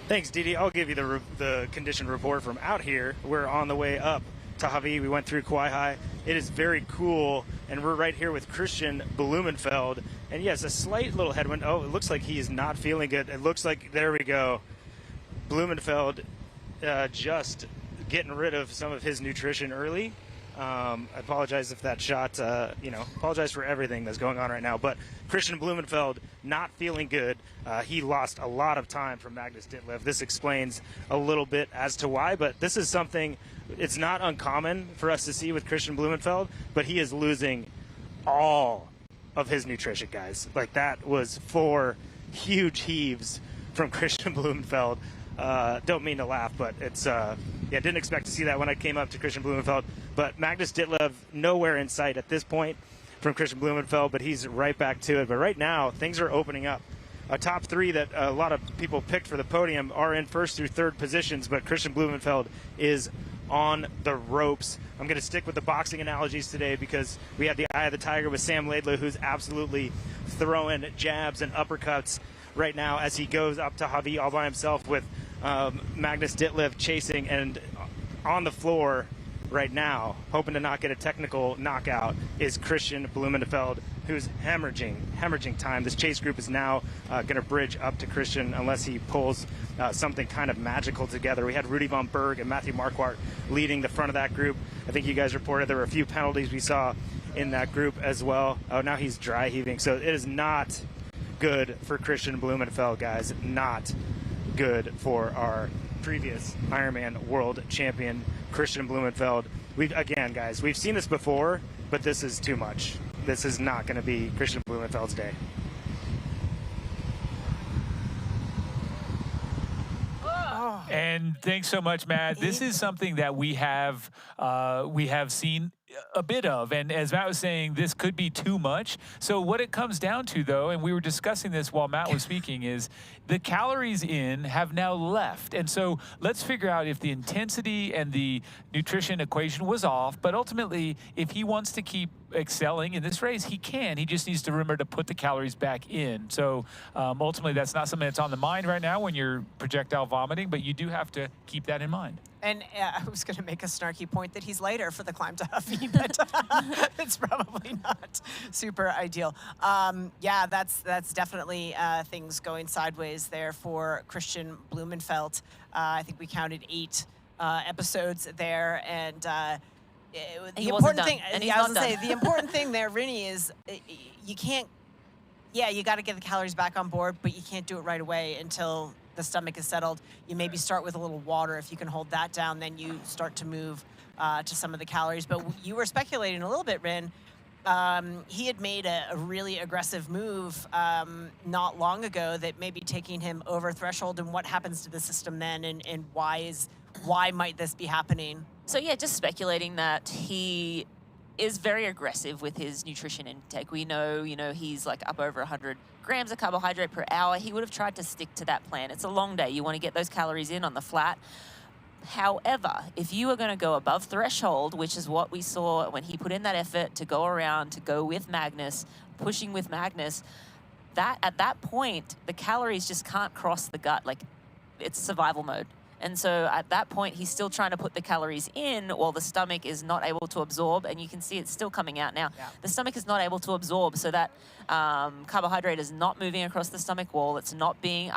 Thanks, Didi. I'll give you the condition report from out here. We're on the way up to Hawi. We went through Kauai. It is very cool, and we're right here with Christian Blumenfeld. And yes, a slight little headwind. Oh, it looks like he is not feeling good. It looks like, there we go. Blumenfeld just getting rid of some of his nutrition early. I apologize if that shot, apologize for everything that's going on right now. But Christian Blumenfeld not feeling good. He lost a lot of time from Magnus Ditlev. This explains a little bit as to why, but this is something, it's not uncommon for us to see with Christian Blumenfeld, but he is losing all of his nutrition, guys. Like, that was 4 huge heaves from Christian Blumenfeld. Don't mean to laugh, but it's, didn't expect to see that when I came up to Christian Blumenfeld. But Magnus Ditlev, nowhere in sight at this point from Christian Blumenfeld, but he's right back to it. But right now, things are opening up. A top 3 that a lot of people picked for the podium are in first through third positions, but Christian Blumenfeld is on the ropes. I'm going to stick with the boxing analogies today because we had the eye of the tiger with Sam Laidlaw, who's absolutely throwing jabs and uppercuts right now as he goes up to Hawi all by himself with Magnus Ditlev chasing, and on the floor right now, hoping to not get a technical knockout, is Christian Blumenfeld, who's hemorrhaging time. This chase group is now going to bridge up to Christian unless he pulls something kind of magical together. We had Rudy von Berg and Matthew Marquardt leading the front of that group. I think you guys reported there were a few penalties we saw in that group as well. Oh, now he's dry heaving. So it is not good for Christian Blumenfeld, guys. Not good for our previous Ironman world champion, Christian Blumenfeld. We've seen this before, but this is too much. This is not going to be Christian Blumenfeld's day. And thanks so much, Matt. This is something that we have seen a bit of, and as Matt was saying, this could be too much. So what it comes down to, though, and we were discussing this while Matt was speaking, is the calories in have now left. And so let's figure out if the intensity and the nutrition equation was off, but ultimately, if he wants to keep excelling in this race, he can. He just needs to remember to put the calories back in. So ultimately, that's not something that's on the mind right now when you're projectile vomiting, but you do have to keep that in mind. And I was going to make a snarky point that he's later for the climb to Hawi, but it's probably not super ideal. Yeah, that's definitely things going sideways there for Christian Blumenfeld. I think we counted 8 episodes there, and the important thing, the important thing there, Rinny, is you can't. Yeah, you got to get the calories back on board, but you can't do it right away until the stomach is settled. You maybe start with a little water. If you can hold that down, then you start to move to some of the calories. But you were speculating a little bit, Rin. He had made a really aggressive move not long ago that may be taking him over threshold. And what happens to the system then, and why might this be happening? So yeah, just speculating that he is very aggressive with his nutrition intake. We know, he's like up over 100 grams of carbohydrate per hour. He would have tried to stick to that plan. It's a long day. You want to get those calories in on the flat. However, if you are going to go above threshold, which is what we saw when he put in that effort to go around, to go with Magnus, pushing with Magnus, that at that point, the calories just can't cross the gut. Like, it's survival mode. And so at that point, he's still trying to put the calories in while the stomach is not able to absorb. And you can see it's still coming out now. Yeah. The stomach is not able to absorb, so that carbohydrate is not moving across the stomach wall. It's not being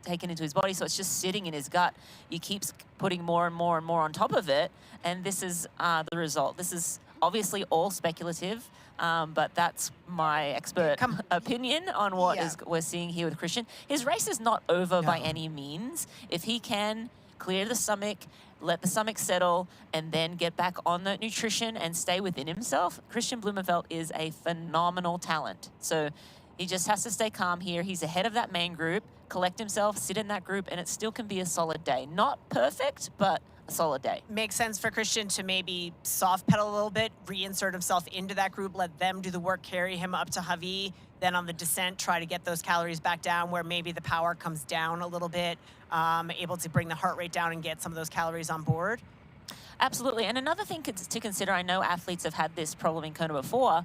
taken into his body, so it's just sitting in his gut. He keeps putting more and more and more on top of it, and this is the result. This is obviously all speculative, but that's my expert opinion on what we're seeing here with Christian. His race is not over by any means. If he can clear the stomach, let the stomach settle, and then get back on the nutrition and stay within himself, Christian Blumenfeld is a phenomenal talent. So he just has to stay calm here. He's ahead of that main group, collect himself, sit in that group, and it still can be a solid day. Not perfect, but solid day. Makes sense for Christian to maybe soft pedal a little bit, reinsert himself into that group, let them do the work, carry him up to Javi, then on the descent, try to get those calories back down where maybe the power comes down a little bit, able to bring the heart rate down and get some of those calories on board. Absolutely. And another thing to consider, I know athletes have had this problem in Kona before.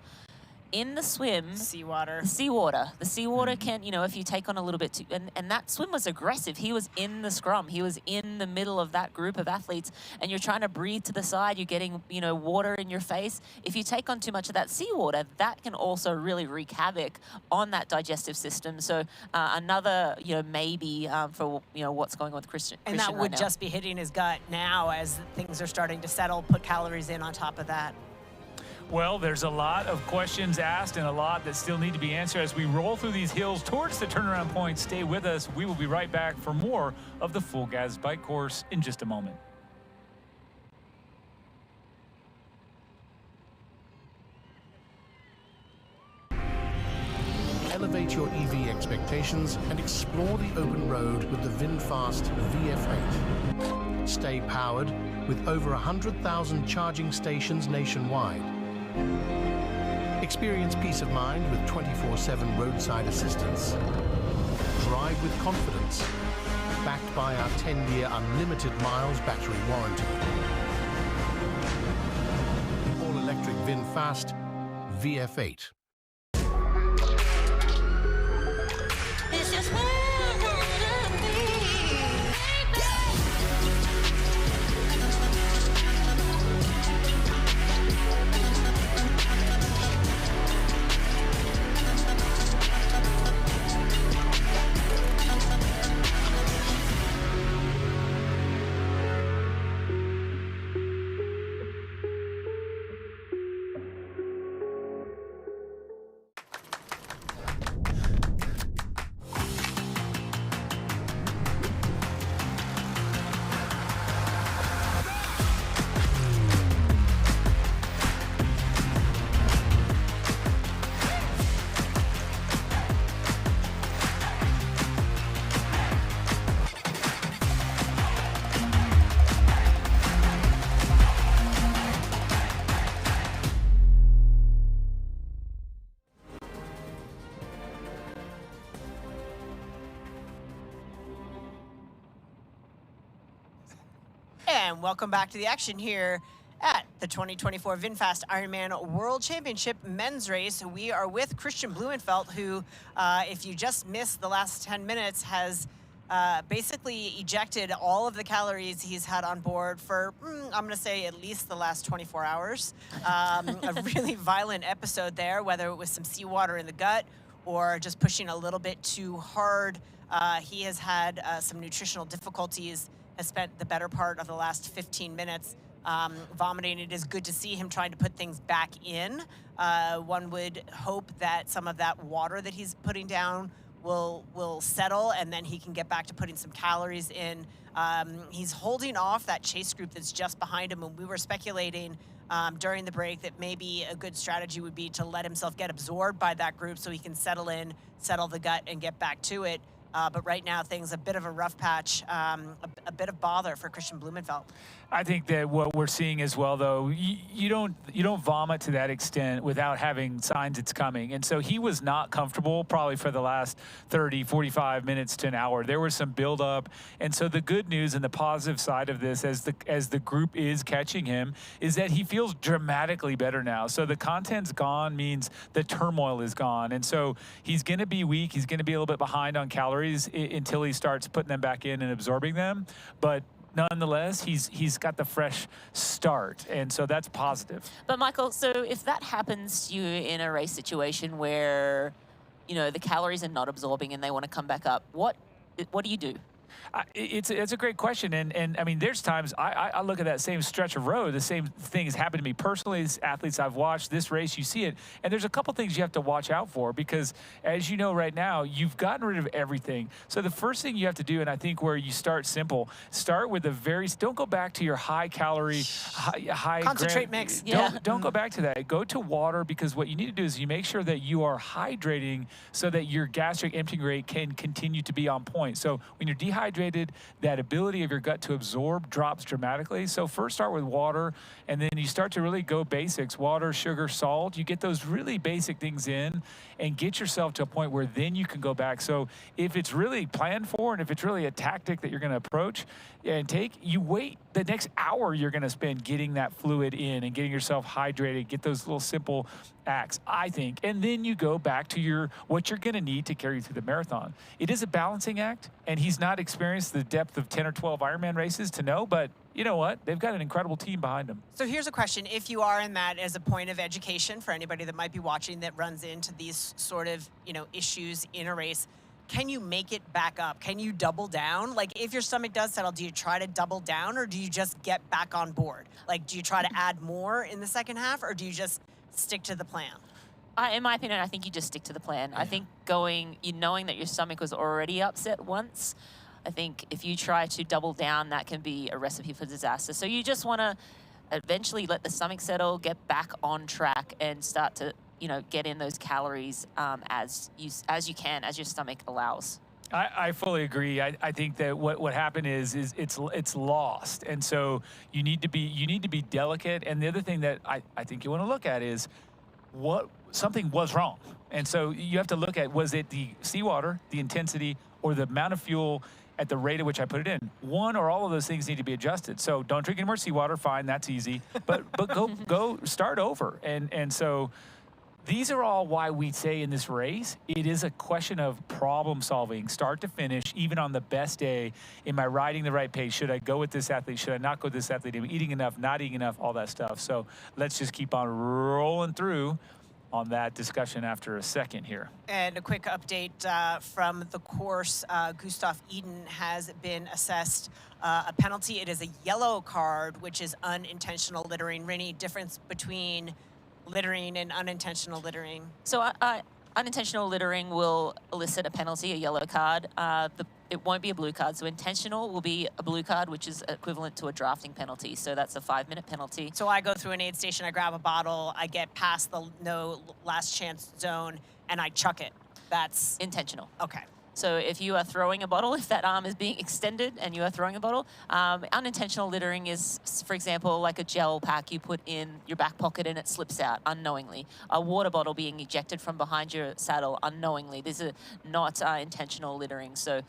In the swim, seawater. The seawater can, you know, if you take on a little bit too, and that swim was aggressive. He was in the scrum. He was in the middle of that group of athletes, and you're trying to breathe to the side. You're getting, you know, water in your face. If you take on too much of that seawater, that can also really wreak havoc on that digestive system. So another, you know, maybe for, you know, what's going on with Christian. And that would just be hitting his gut now as things are starting to settle, put calories in on top of that. Well, there's a lot of questions asked and a lot that still need to be answered as we roll through these hills towards the turnaround point. Stay with us. We will be right back for more of the Full Gas Bike Course in just a moment. Elevate your EV expectations and explore the open road with the VinFast VF8. Stay powered with over 100,000 charging stations nationwide. Experience peace of mind with 24/7 roadside assistance. Drive with confidence, backed by our 10-year unlimited miles battery warranty. All-electric VinFast VF8. It's just where I wanna be. And welcome back to the action here at the 2024 VinFast Ironman World Championship men's race. We are with Christian Blumenfeld, who, if you just missed the last 10 minutes, has basically ejected all of the calories he's had on board for, I'm going to say, at least the last 24 hours. A really violent episode there, whether it was some seawater in the gut or just pushing a little bit too hard. He has had some nutritional difficulties, has spent the better part of the last 15 minutes vomiting. It is good to see him trying to put things back in. One would hope that some of that water that he's putting down will settle, and then he can get back to putting some calories in. He's holding off that chase group that's just behind him, and we were speculating during the break that maybe a good strategy would be to let himself get absorbed by that group so he can settle in, settle the gut, and get back to it. But right now, things a bit of a rough patch, a bit of bother for Christian Blumenfeld. I think that what we're seeing as well, though, you don't vomit to that extent without having signs it's coming. And so he was not comfortable probably for the last 30, 45 minutes to an hour. There was some buildup. And so the good news and the positive side of this, as the group is catching him, is that he feels dramatically better now. So the content's gone means the turmoil is gone. And so he's going to be weak. He's going to be a little bit behind on calories until he starts putting them back in and absorbing them. But nonetheless, he's got the fresh start, and so that's positive. But Michael, so if that happens to you in a race situation where, you know, the calories are not absorbing and they want to come back up, what do you do? It's a great question, and I mean, there's times I look at that same stretch of road, the same thing has happened to me personally. As athletes I've watched this race, you see it, and there's a couple things you have to watch out for, because as you know right now, you've gotten rid of everything. So the first thing you have to do, and I think where you start simple, start with don't go back to your high calorie, high concentrate mix. Don't go back to that. Go to water, because what you need to do is you make sure that you are hydrating so that your gastric emptying rate can continue to be on point. So when you're dehydrated, dehydrated, that ability of your gut to absorb drops dramatically. So first start with water, and then you start to really go basics: water, sugar, salt. You get those really basic things in and get yourself to a point where then you can go back. So if it's really planned for, and if it's really a tactic that you're going to approach and take, you wait the next hour you're going to spend getting that fluid in and getting yourself hydrated, get those little simple acts, I think, and then you go back to what you're going to need to carry you through the marathon. It is a balancing act, and he's not experienced the depth of 10 or 12 Ironman races to know, but you know what? They've got an incredible team behind them. So here's a question. If you are in that as a point of education for anybody that might be watching that runs into these sort of, issues in a race, can you make it back up? Can you double down? Like, if your stomach does settle, do you try to double down, or do you just get back on board? Like, do you try to add more in the second half, or do you just stick to the plan? In my opinion, I think you just stick to the plan. I think knowing that your stomach was already upset once, I think if you try to double down, that can be a recipe for disaster. So you just want to eventually let the stomach settle, get back on track, and start to get in those calories as you can, as your stomach allows. I fully agree. I think that what happened is it's lost, and so you need to be delicate. And the other thing that I think you want to look at is something was wrong, and so you have to look at, was it the seawater, the intensity, or the amount of fuel at the rate at which I put it in? One or all of those things need to be adjusted. So don't drink any more seawater. Fine, that's easy. But go start over. And so these are all why we say in this race, it is a question of problem solving, start to finish, even on the best day. Am I riding the right pace? Should I go with this athlete? Should I not go with this athlete? Am I eating enough, not eating enough, all that stuff. So let's just keep on rolling through on that discussion after a second here. And a quick update from the course. Gustav Eden has been assessed a penalty. It is a yellow card, which is unintentional littering. Rini, difference between littering and unintentional littering? So unintentional littering will elicit a penalty, a yellow card. It won't be a blue card. So intentional will be a blue card, which is equivalent to a drafting penalty. So that's a 5-minute penalty. So I go through an aid station, I grab a bottle, I get past the no last chance zone, and I chuck it. That's intentional. Okay. So if you are throwing a bottle, if that arm is being extended and you are throwing a bottle, unintentional littering is, for example, like a gel pack you put in your back pocket and it slips out unknowingly. A water bottle being ejected from behind your saddle unknowingly. These are not intentional littering. So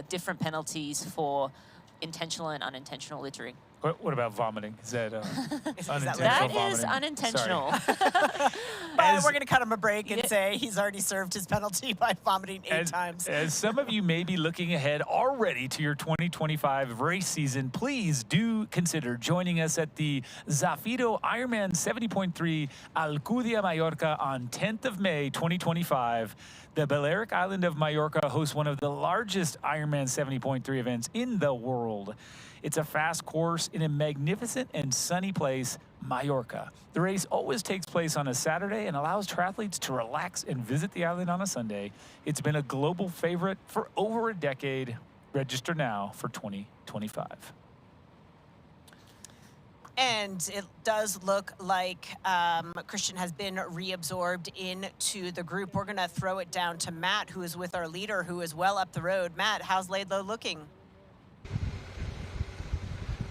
different penalties for intentional and unintentional littering. What about vomiting? Is that unintentional That vomiting? is unintentional. But we're going to cut him a break and say he's already served his penalty by vomiting 8 times. As some of you may be looking ahead already to your 2025 race season, please do consider joining us at the Zafiro Ironman 70.3 Alcudia, Mallorca on 10th of May, 2025. The Balearic Island of Mallorca hosts one of the largest Ironman 70.3 events in the world. It's a fast course in a magnificent and sunny place, Mallorca. The race always takes place on a Saturday and allows triathletes to relax and visit the island on a Sunday. It's been a global favorite for over a decade. Register now for 2025. And it does look like Christian has been reabsorbed into the group. We're going to throw it down to Matt, who is with our leader, who is well up the road. Matt, how's Laidlow looking?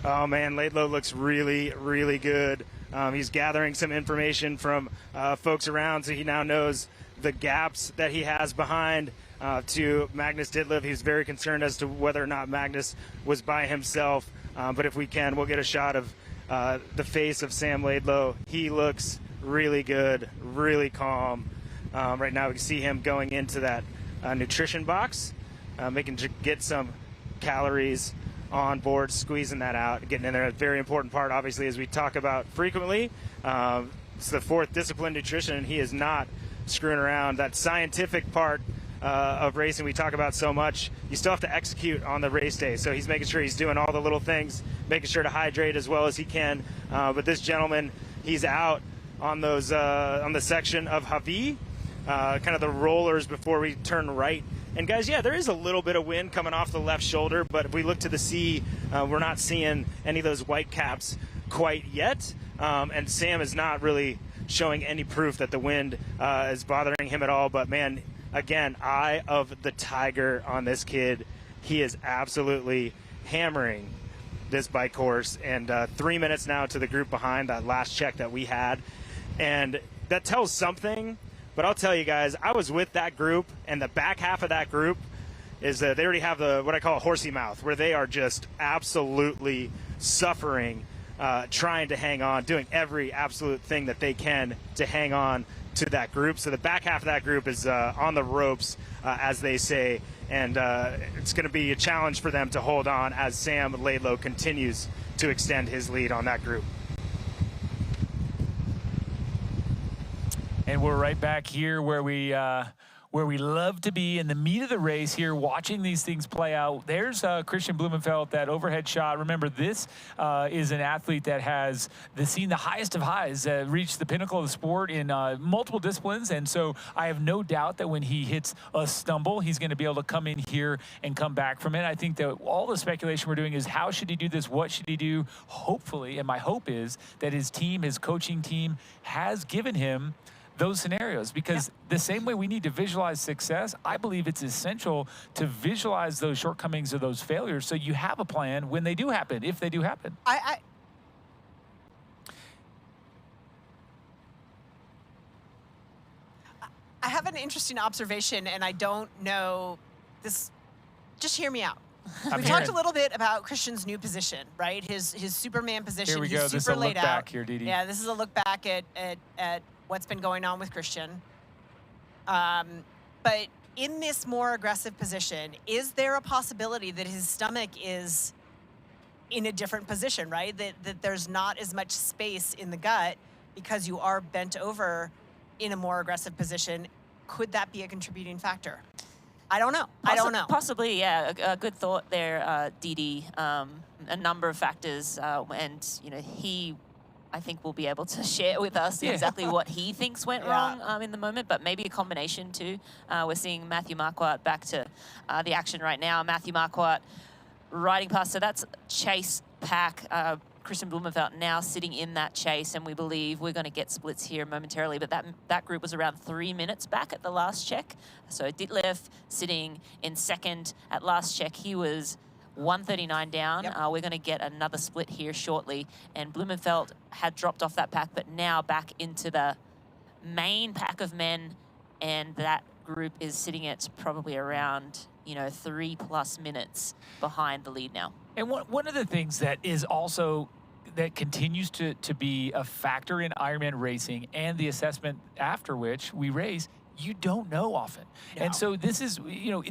Oh man, Laidlow looks really, really good. He's gathering some information from folks around, so he now knows the gaps that he has behind to Magnus Ditlev. He was very concerned as to whether or not Magnus was by himself. But if we can, we'll get a shot of the face of Sam Laidlow. He looks really good, really calm. Right now we can see him going into that nutrition box, making to get some calories on board, squeezing that out, getting in there. A very important part, obviously, as we talk about frequently. It's the 4th discipline, nutrition, and he is not screwing around. That scientific part of racing we talk about so much, you still have to execute on the race day. So he's making sure he's doing all the little things, making sure to hydrate as well as he can. But this gentleman, he's out on those on the section of Hawi, kind of the rollers before we turn right. And guys, yeah, there is a little bit of wind coming off the left shoulder, but if we look to the sea, we're not seeing any of those white caps quite yet. And Sam is not really showing any proof that the wind is bothering him at all. But man, again, eye of the tiger on this kid. he is absolutely hammering this bike course. And 3 minutes now to the group behind, that last check that we had. And that tells something. But I'll tell you guys, I was with that group, and the back half of that group is that they already have what I call a horsey mouth, where they are just absolutely suffering, trying to hang on, doing every absolute thing that they can to hang on to that group. So the back half of that group is on the ropes, as they say, and it's going to be a challenge for them to hold on as Sam Laidlow continues to extend his lead on that group. And we're right back here where we love to be in the meat of the race here, watching these things play out. There's Christian Blumenfeld, that overhead shot. Remember, this is an athlete that has seen the highest of highs, reached the pinnacle of the sport in multiple disciplines. And so I have no doubt that when he hits a stumble, he's going to be able to come in here and come back from it. I think that all the speculation we're doing is how should he do this? What should he do? Hopefully, and my hope is that his team, his coaching team, has given him those scenarios, because the same way we need to visualize success, I believe it's essential to visualize those shortcomings or those failures so you have a plan when they do happen, if they do happen. I have an interesting observation, and I don't know this. Just hear me out. We talked a little bit about Christian's new position, right? His Superman position. Here we He's go. super This is a laid look out. back here, Didi. Yeah, this is a look back at what's been going on with Christian. But in this more aggressive position, is there a possibility that his stomach is in a different position, right? That there's not as much space in the gut because you are bent over in a more aggressive position? Could that be a contributing factor? I don't know. I don't know. Possibly, yeah. A good thought there, Didi. A number of factors, and he, I think, will be able to share with us exactly what he thinks went wrong in the moment, but maybe a combination too. We're seeing Matthew Marquardt back to the action right now. Matthew Marquardt riding past, so that's chase pack. Christian Blumenfeld now sitting in that chase, and we believe we're going to get splits here momentarily, but that group was around 3 minutes back at the last check. So Ditlev sitting in second at last check. He was 139 down. We're going to get another split here shortly, and Blumenfeld had dropped off that pack, but now back into the main pack of men, and that group is sitting at probably around 3+ minutes behind the lead now. And one of the things that is also that continues to be a factor in Ironman racing and the assessment after which we race, you don't know often. No. And so this is,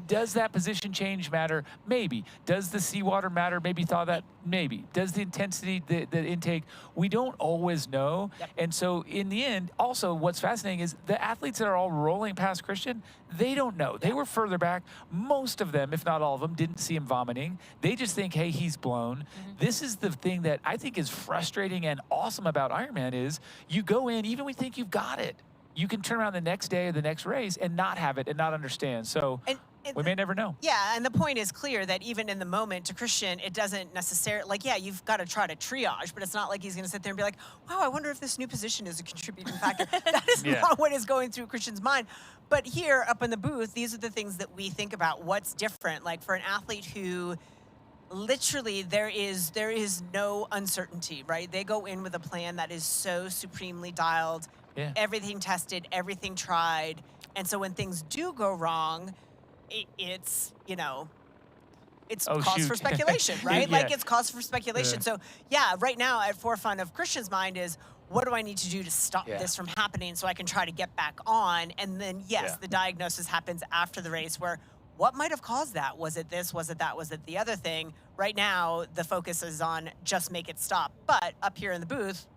does that position change matter? Maybe. Does the seawater matter? Maybe thought that? Maybe. Does the intensity, the intake? We don't always know. Yep. And so in the end, also what's fascinating is the athletes that are all rolling past Christian, they don't know. They were further back. Most of them, if not all of them, didn't see him vomiting. They just think, hey, he's blown. This is the thing that I think is frustrating and awesome about Ironman is you go in, even when you think you've got it, you can turn around the next day or the next race and not have it and not understand. So we may never know. Yeah, and the point is clear that even in the moment to Christian, it doesn't necessarily, you've got to try to triage, but it's not like he's going to sit there and be like, wow, I wonder if this new position is a contributing factor. That is not what is going through Christian's mind. But here up in the booth, these are the things that we think about. What's different? Like for an athlete who literally there is no uncertainty, right? They go in with a plan that is so supremely dialed. Yeah. Everything tested, everything tried. And so when things do go wrong, it's cause for speculation, right? Like it's cause for speculation. So right now at forefront of Christian's mind is, what do I need to do to stop this from happening so I can try to get back on? And then, the diagnosis happens after the race where what might have caused that? Was it this? Was it that? Was it the other thing? Right now, the focus is on just make it stop. But up here in the booth,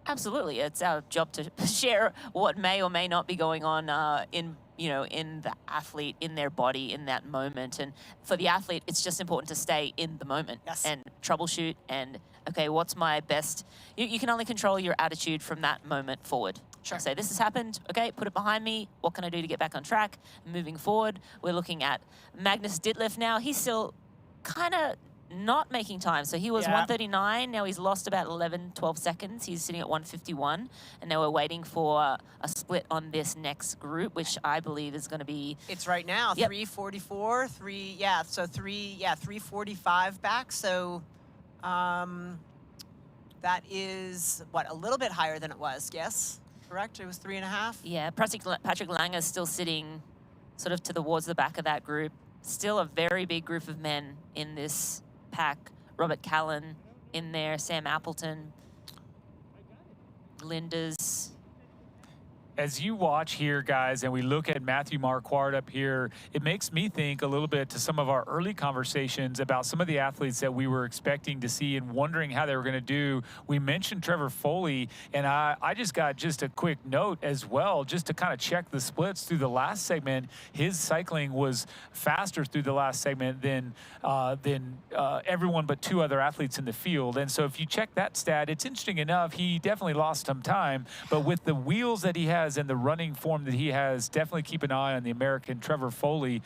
absolutely. It's our job to share what may or may not be going on in the athlete, in their body, in that moment. And for the athlete, it's just important to stay in the moment and troubleshoot and, okay, what's my best? You can only control your attitude from that moment forward. Sure. Say, this has happened, okay, put it behind me. What can I do to get back on track? Moving forward, we're looking at Magnus Ditlev now. He's still kind of not making time. So he was Yeah. 139. Now he's lost about 11, 12 seconds. He's sitting at 151. And now we're waiting for a split on this next group, which I believe is going to be... It's right now, Yep. 344, 345 back. So that is, what, a little bit higher than it was, yes? Correct? It was 3.5? Yeah, Patrick Lang is still sitting sort of towards the back of that group. Still a very big group of men in this pack. Robert Callan in there, Sam Appleton, Linda's. As you watch here, guys, and we look at Matthew Marquardt up here, it makes me think a little bit to some of our early conversations about some of the athletes that we were expecting to see and wondering how they were going to do. We mentioned Trevor Foley, and I just got just a quick note as well, just to kind of check the splits through the last segment. His cycling was faster through the last segment than everyone but 2 other athletes in the field. And so if you check that stat, it's interesting enough. He definitely lost some time, but with the wheels that he has and the running form that he has, definitely keep an eye on the American Trevor Foley.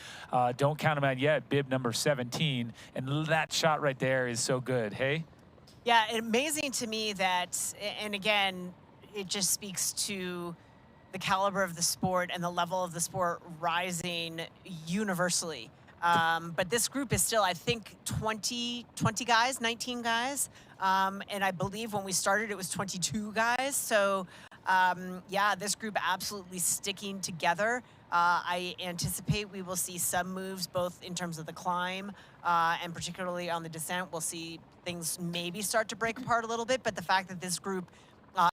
Don't count him out yet, bib number 17. And that shot right there is so good, hey? Yeah, amazing to me that, and again, it just speaks to the caliber of the sport and the level of the sport rising universally. But this group is still, I think, 20 guys, 19 guys. And I believe when we started, it was 22 guys. So, yeah, this group absolutely sticking together. I anticipate we will see some moves both in terms of the climb and particularly on the descent. We'll see things maybe start to break apart a little bit, but the fact that this group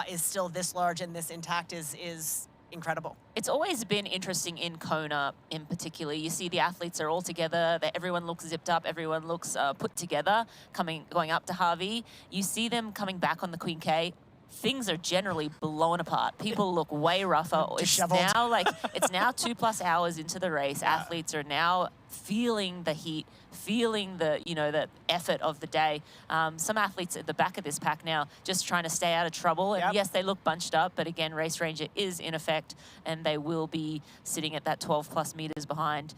is still this large and this intact is incredible. It's always been interesting in Kona in particular. You see the athletes are all together, that everyone looks zipped up, everyone looks put together, going up to Harvey. You see them coming back on the Queen K. Things are generally blown apart. People look way rougher. It's now it's now 2+ hours into the race. Yeah. Athletes are now feeling the heat, feeling the the effort of the day. Some athletes at the back of this pack now just trying to stay out of trouble. And yes, they look bunched up, but again, Race Ranger is in effect, and they will be sitting at that 12+ meters behind.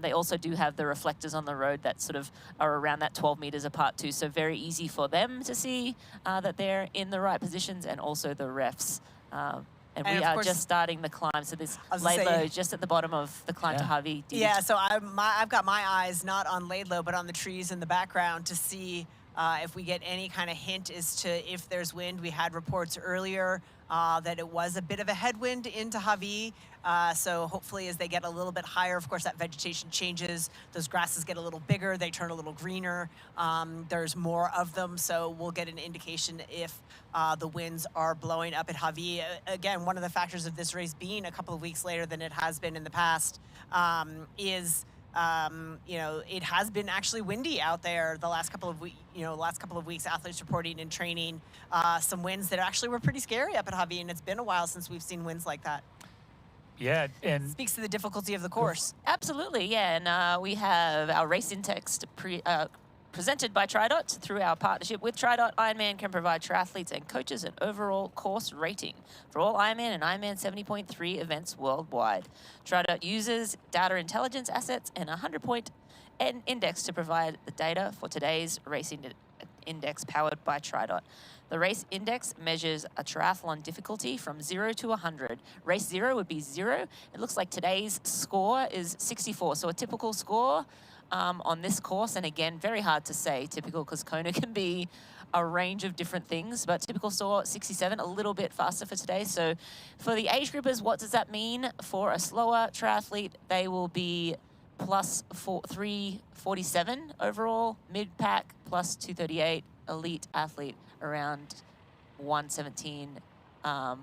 They also do have the reflectors on the road that sort of are around that 12 meters apart too. So very easy for them to see that they're in the right positions, and also the refs. And we are just starting the climb. So this Laidlow just at the bottom of the climb to Harvey. Yeah, so I've got my eyes not on Laidlow, but on the trees in the background to see if we get any kind of hint as to if there's wind. We had reports earlier that it was a bit of a headwind into Harvey. So hopefully as they get a little bit higher, of course, that vegetation changes. Those grasses get a little bigger. They turn a little greener. There's more of them. So we'll get an indication if the winds are blowing up at Harvey. Again, one of the factors of this race being a couple of weeks later than it has been in the past is it has been actually windy out there the last couple of weeks. Athletes reporting in training some winds that actually were pretty scary up at Harvey, and it's been a while since we've seen winds like that. Yeah, and speaks to the difficulty of the course. Absolutely, yeah. And we have our race index presented by TriDot. Through our partnership with TriDot, Ironman can provide triathletes and coaches an overall course rating for all Ironman and Ironman 70.3 events worldwide. TriDot uses data intelligence assets and a 100-point index to provide the data for today's race index powered by TriDot. The race index measures a triathlon difficulty from 0 to 100. Race 0 would be 0. It looks like today's score is 64. So a typical score on this course, and again, very hard to say typical because Kona can be a range of different things, but typical score 67, a little bit faster for today. So for the age groupers, what does that mean? For a slower triathlete, they will be plus 347 overall, mid-pack plus 238, elite athlete around 117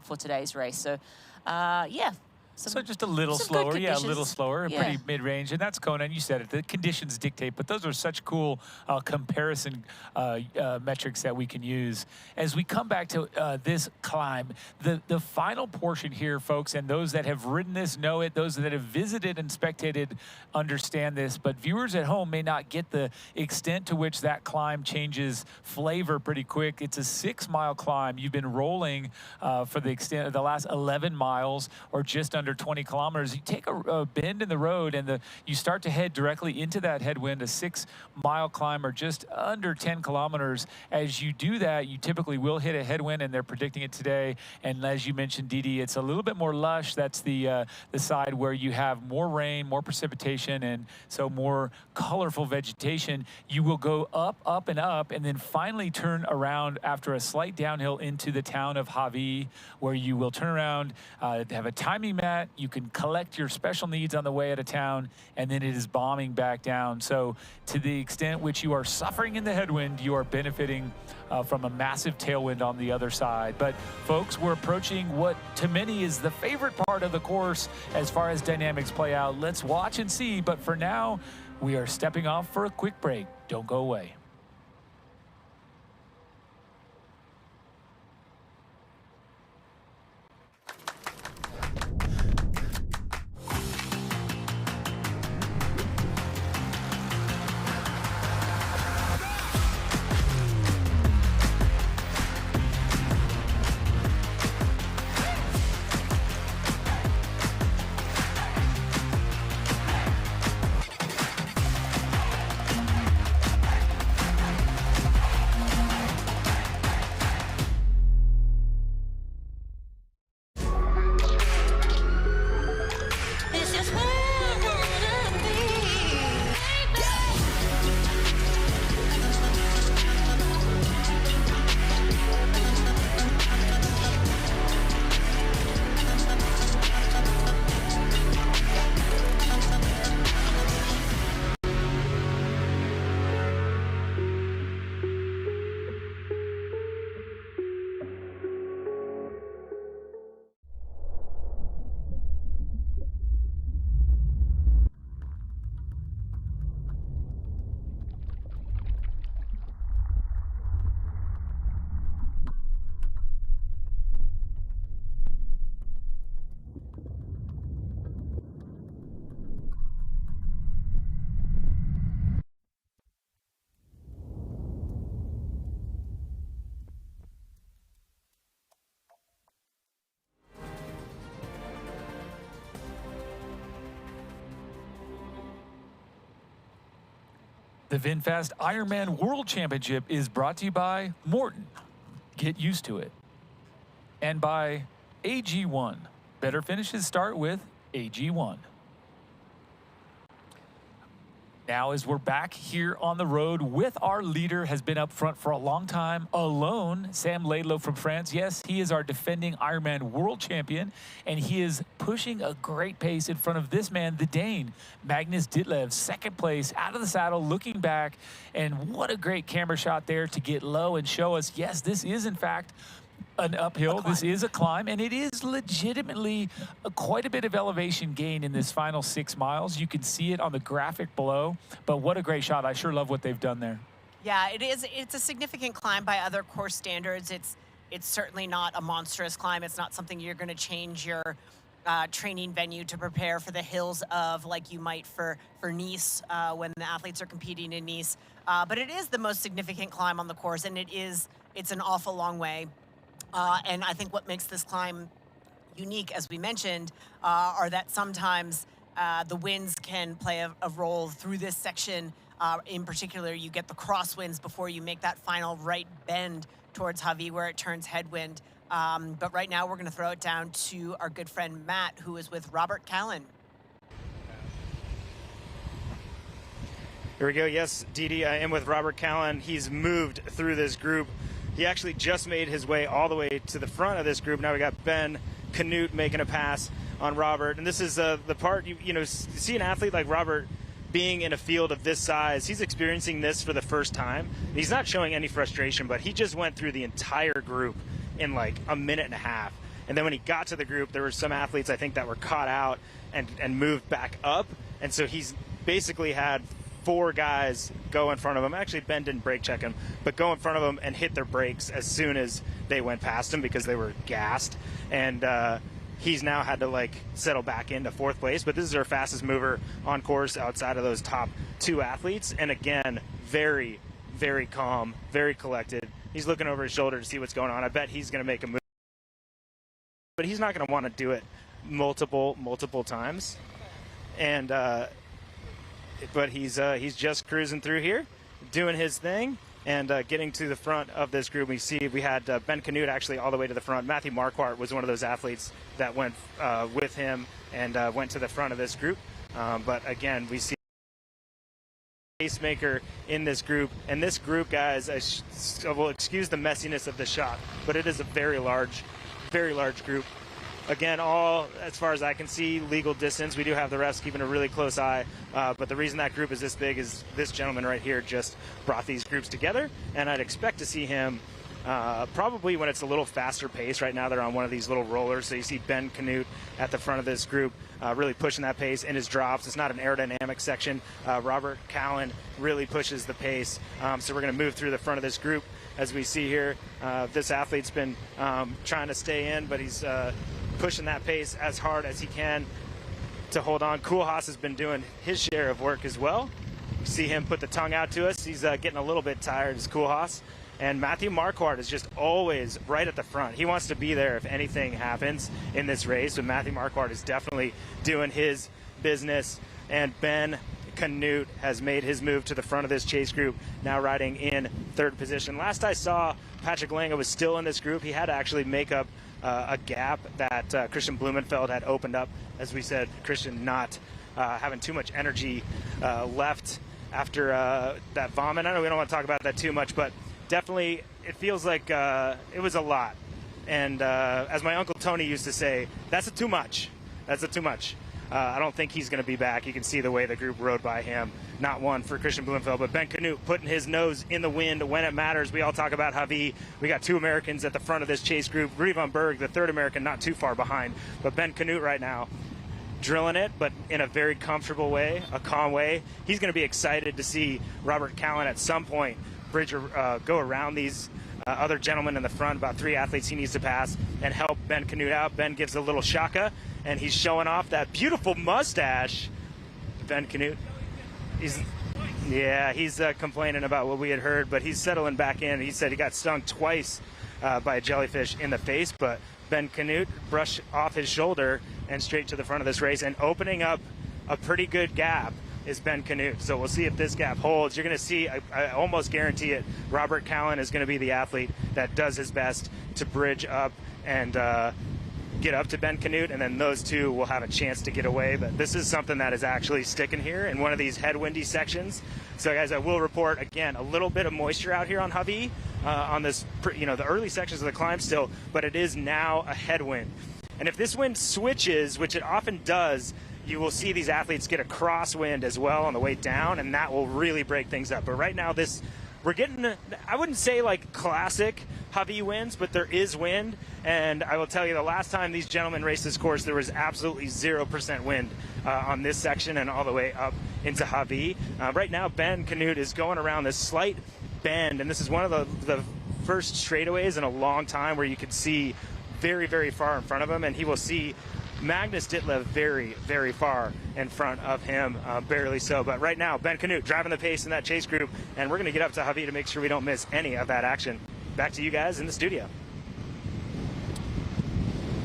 for today's race. So yeah. So just a little slower, a little slower, Yeah. pretty mid-range, and that's Kona, and you said it, the conditions dictate, but those are such cool comparison metrics that we can use. As we come back to this climb, the final portion here, folks, and those that have ridden this know it, those that have visited and spectated understand this, but viewers at home may not get the extent to which that climb changes flavor pretty quick. It's a 6-mile climb. You've been rolling for the extent of the last 11 miles, or just under under 20 kilometers. You take a bend in the road, and you start to head directly into that headwind, a 6-mile climb or just under 10 kilometers. As you do that, you typically will hit a headwind, and they're predicting it today. And as you mentioned, Didi, it's a little bit more lush. That's the side where you have more rain, more precipitation, and so more colorful vegetation. You will go up, up, and up, and then finally turn around after a slight downhill into the town of Hawi, where you will turn around, have a timing mat. You can collect your special needs on the way out of town, and then it is bombing back down. So to the extent which you are suffering in the headwind, you are benefiting from a massive tailwind on the other side. But folks, we're approaching what to many is the favorite part of the course as far as dynamics play out. Let's watch and see, but for now, we are stepping off for a quick break. Don't go away. The VinFast Ironman World Championship is brought to you by Morton. Get used to it. And by AG1. Better finishes start with AG1. Now, as we're back here on the road with our leader, has been up front for a long time, alone, Sam Laidlow from France. Yes, he is our defending Ironman World Champion, and he is pushing a great pace in front of this man, the Dane, Magnus Ditlev, second place, out of the saddle, looking back, and what a great camera shot there to get low and show us, yes, this is, in fact, an uphill. This is a climb, and it is legitimately quite a bit of elevation gain in this final 6 miles. You can see it on the graphic below, but what a great shot. I sure love what they've done there. Yeah, it is. It's a significant climb by other course standards. It's certainly not a monstrous climb. It's not something you're going to change your training venue to prepare for the hills of, like you might for Nice when the athletes are competing in Nice. But it is the most significant climb on the course, and it's an awful long way. And I think what makes this climb unique, as we mentioned, are that sometimes the winds can play a role through this section. In particular, you get the crosswinds before you make that final right bend towards Hawi where it turns headwind. But right now we're going to throw it down to our good friend Matt, who is with Robert Callan. Here we go. Yes, Didi, I am with Robert Callan. He's moved through this group. He actually just made his way all the way to the front of this group. Now we got Ben Canute making a pass on Robert. And this is the part, you know, see an athlete like Robert being in a field of this size. He's experiencing this for the first time. He's not showing any frustration, but he just went through the entire group in like a minute and a half. And then when he got to the group, there were some athletes, I think, that were caught out and moved back up. And so he's basically had 4 guys go in front of him. Actually, Ben didn't brake check him, but go in front of him and hit their brakes as soon as they went past him because they were gassed. And he's now had to like settle back into 4th place. But this is our fastest mover on course outside of those top 2 athletes. And again, very, very calm, very collected. He's looking over his shoulder to see what's going on. I bet he's going to make a move, but he's not going to want to do it multiple times. And but he's just cruising through here, doing his thing, and getting to the front of this group. We see we had Ben Canute actually all the way to the front. Matthew Marquardt was one of those athletes that went with him and went to the front of this group. But again, we see pacemaker in this group, and this group, guys, I will excuse the messiness of the shot, but it is a very large group. Again, all, as far as I can see, legal distance. We do have the refs keeping a really close eye, but the reason that group is this big is this gentleman right here just brought these groups together, and I'd expect to see him probably when it's a little faster pace. Right now they're on one of these little rollers, so you see Ben Canute at the front of this group really pushing that pace in his drops. It's not an aerodynamic section. Robert Callan really pushes the pace, so we're going to move through the front of this group. As we see here, this athlete's been trying to stay in, but he's pushing that pace as hard as he can to hold on. Koolhaas has been doing his share of work as well. You see him put the tongue out to us. He's getting a little bit tired as Koolhaas. And Matthew Marquardt is just always right at the front. He wants to be there if anything happens in this race, but Matthew Marquardt is definitely doing his business. And Ben Canute has made his move to the front of this chase group, now riding in third position. Last I saw, Patrick Lange was still in this group. He had to actually make up a gap that Christian Blumenfeld had opened up. As we said, Christian not having too much energy left after that vomit. I know we don't want to talk about that too much, but definitely it feels like it was a lot. And as my Uncle Tony used to say, that's a too much. That's a too much. I don't think he's going to be back. You can see the way the group rode by him. Not one for Christian Blumenfeld, but Ben Canute putting his nose in the wind when it matters. We all talk about Javi. We got two Americans at the front of this chase group. Rudy von Berg, the third American, not too far behind. But Ben Canute right now drilling it, but in a very comfortable way, a calm way. He's going to be excited to see Robert Callan at some point go around these other gentlemen in the front, about three athletes he needs to pass, and help Ben Canute out. Ben gives a little shaka, and he's showing off that beautiful mustache. Ben Canute, he's complaining about what we had heard, but he's settling back in. He said he got stung twice by a jellyfish in the face, but Ben Canute brushed off his shoulder and straight to the front of this race, and opening up a pretty good gap is Ben Canute. So we'll see if this gap holds. You're going to see, I almost guarantee it, Robert Callan is going to be the athlete that does his best to bridge up and get up to Ben Canute, and then those two will have a chance to get away. But this is something that is actually sticking here in one of these headwindy sections. So guys, I will report again a little bit of moisture out here on Javi on this, the early sections of the climb still, but it is now a headwind. And if this wind switches, which it often does, you will see these athletes get a crosswind as well on the way down, and that will really break things up. But right now, we're getting, I wouldn't say like classic Javi winds, but there is wind. And I will tell you, the last time these gentlemen raced this course, there was absolutely 0% wind on this section and all the way up into Javi. Right now, Ben Canute is going around this slight bend, and this is one of the first straightaways in a long time where you can see very, very far in front of him, and he will see Magnus Ditlev very, very far in front of him, barely so. But right now, Ben Canute driving the pace in that chase group, and we're going to get up to Javi to make sure we don't miss any of that action. Back to you guys in the studio.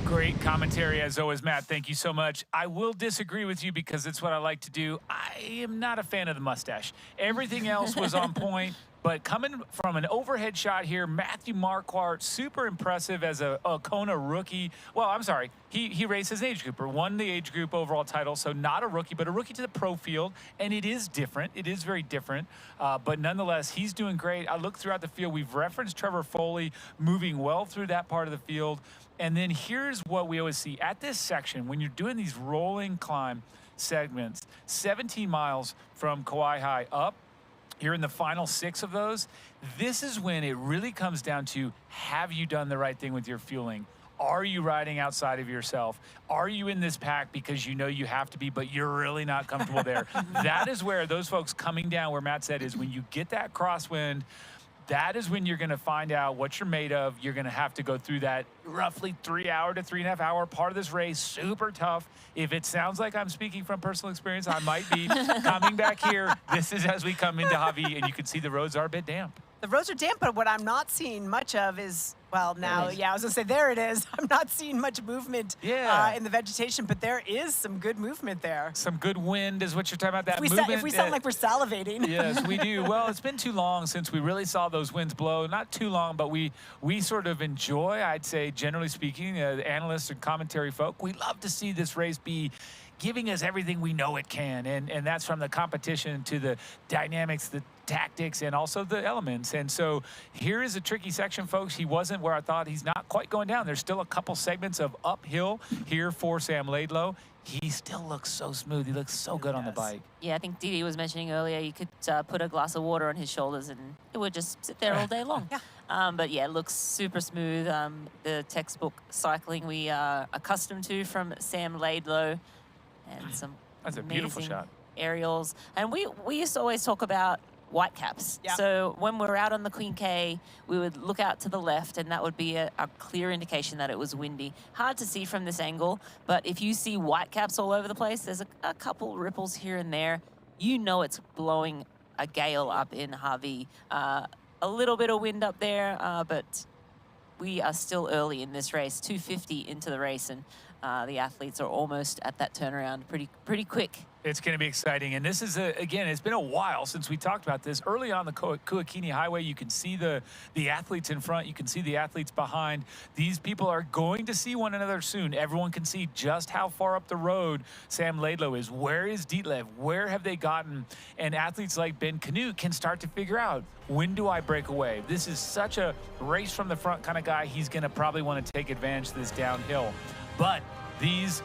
Great commentary as always, Matt. Thank you so much. I will disagree with you because it's what I like to do. I am not a fan of the mustache. Everything else was on point. But coming from an overhead shot here, Matthew Marquardt, super impressive as a Kona rookie. Well, I'm sorry, he raced as an age grouper, won the age group overall title, so not a rookie, but a rookie to the pro field, and it is different. It is very different, but nonetheless, he's doing great. I look throughout the field. We've referenced Trevor Foley moving well through that part of the field, and then here's what we always see. At this section, when you're doing these rolling climb segments, 17 miles from Kauai High up, you're in the final 6 of those. This is when it really comes down to, have you done the right thing with your fueling? Are you riding outside of yourself? Are you in this pack because you know you have to be, but you're really not comfortable there? That is where those folks coming down, where Matt said, is when you get that crosswind, that is when you're going to find out what you're made of. You're going to have to go through that roughly 3 hour to 3.5 hour part of this race. Super tough. If it sounds like I'm speaking from personal experience, I might be. Coming back here, this is as we come into Javi, and you can see the roads are a bit damp. The roads are damp, but what I'm not seeing much of is Well, now, yeah, I was gonna say there it is. I'm not seeing much movement in the vegetation, but there is some good movement there. Some good wind is what you're talking about. That If we sound like we're salivating. Yes, we do. Well, it's been too long since we really saw those winds blow. Not too long, but we sort of enjoy, I'd say, generally speaking, the analysts and commentary folk, we love to see this race be giving us everything we know it can. And that's from the competition to the dynamics, the tactics, and also the elements. And so here is a tricky section, folks. He wasn't where I thought. He's not quite going down. There's still a couple segments of uphill here for Sam Laidlow. He still looks so smooth. He looks so good on the bike. Yeah, I think Didi was mentioning earlier you could put a glass of water on his shoulders and it would just sit there all day long. But yeah, it looks super smooth. The textbook cycling we are accustomed to from Sam Laidlow, and some That's a beautiful amazing shot. aerials. And we used to always talk about white caps. So when we're out on the Queen K, we would look out to the left and that would be a clear indication that it was windy. Hard to see from this angle, but if you see white caps all over the place, there's a couple ripples here and there. You know it's blowing a gale up in Harvey. A little bit of wind up there, but we are still early in this race, 2:50 into the race, and the athletes are almost at that turnaround pretty quick. It's going to be exciting. And this is, again, it's been a while since we talked about this. Early on the Kuakini Highway, you can see the athletes in front. You can see the athletes behind. These people are going to see one another soon. Everyone can see just how far up the road Sam Laidlow is. Where is Ditlev? Where have they gotten? And athletes like Ben Canute can start to figure out, when do I break away? This is such a race from the front kind of guy. He's going to probably want to take advantage of this downhill. But these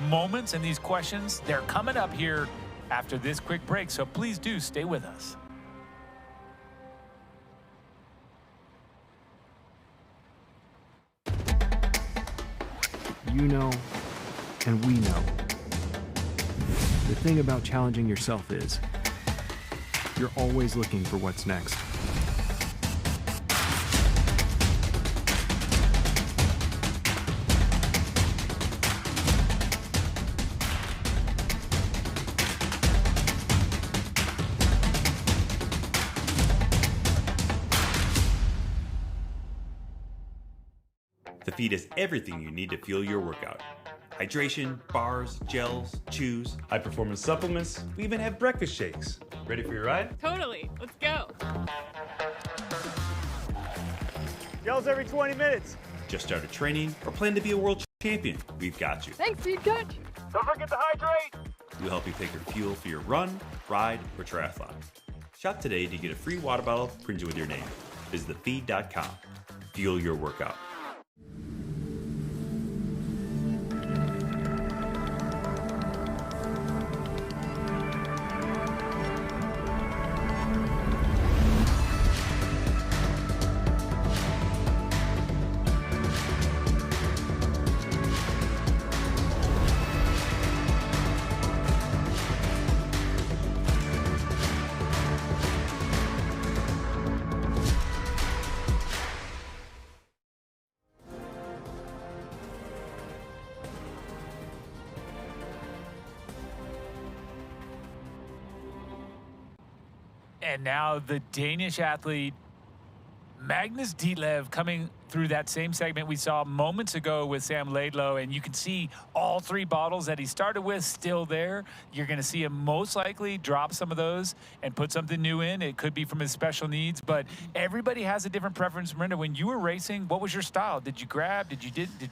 moments and these questions, they're coming up here after this quick break, so please do stay with us. You know, and we know. The thing about challenging yourself is you're always looking for what's next. The feed is everything you need to fuel your workout. Hydration, bars, gels, chews, high-performance supplements. We even have breakfast shakes. Ready for your ride? Totally. Let's go. Gels every 20 minutes. Just started training or plan to be a world champion? We've got you. Thanks, Feed Coach. Don't forget to hydrate. We'll help you pick your fuel for your run, ride, or triathlon. Shop today to get a free water bottle printed with your name. Visit thefeed.com. Fuel your workout. And now the Danish athlete, Magnus Ditlev, coming through that same segment we saw moments ago with Sam Laidlow. And you can see all three bottles that he started with still there. You're going to see him most likely drop some of those and put something new in. It could be from his special needs, but everybody has a different preference. Miranda, when you were racing, what was your style? Did you grab? Did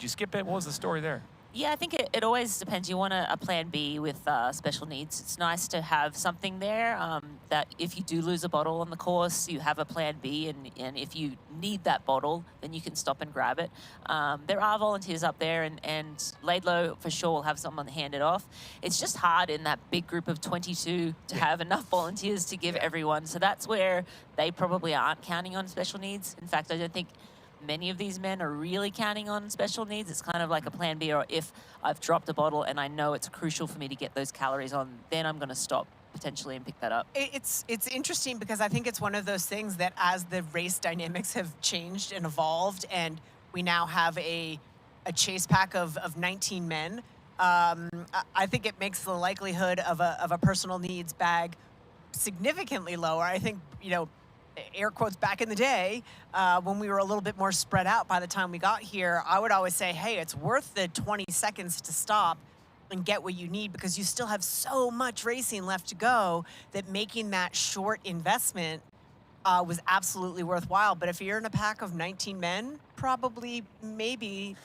you skip it? What was the story there? Yeah, I think it always depends. You want a plan B with special needs. It's nice to have something there that if you do lose a bottle on the course, you have a plan B, and if you need that bottle, then you can stop and grab it. There are volunteers up there, and Laidlow for sure will have someone hand it off. It's just hard in that big group of 22 to have enough volunteers to give everyone. So that's where they probably aren't counting on special needs. In fact, I don't think many of these men are really counting on special needs. It's kind of like a plan B, or if I've dropped a bottle and I know it's crucial for me to get those calories on, then I'm going to stop potentially and pick that up. It's interesting because I think it's one of those things that as the race dynamics have changed and evolved, and we now have a chase pack of 19 men, I think it makes the likelihood of a personal needs bag significantly lower. I think, air quotes, back in the day, when we were a little bit more spread out by the time we got here, I would always say, hey, it's worth the 20 seconds to stop and get what you need, because you still have so much racing left to go that making that short investment was absolutely worthwhile. But if you're in a pack of 19 men, probably maybe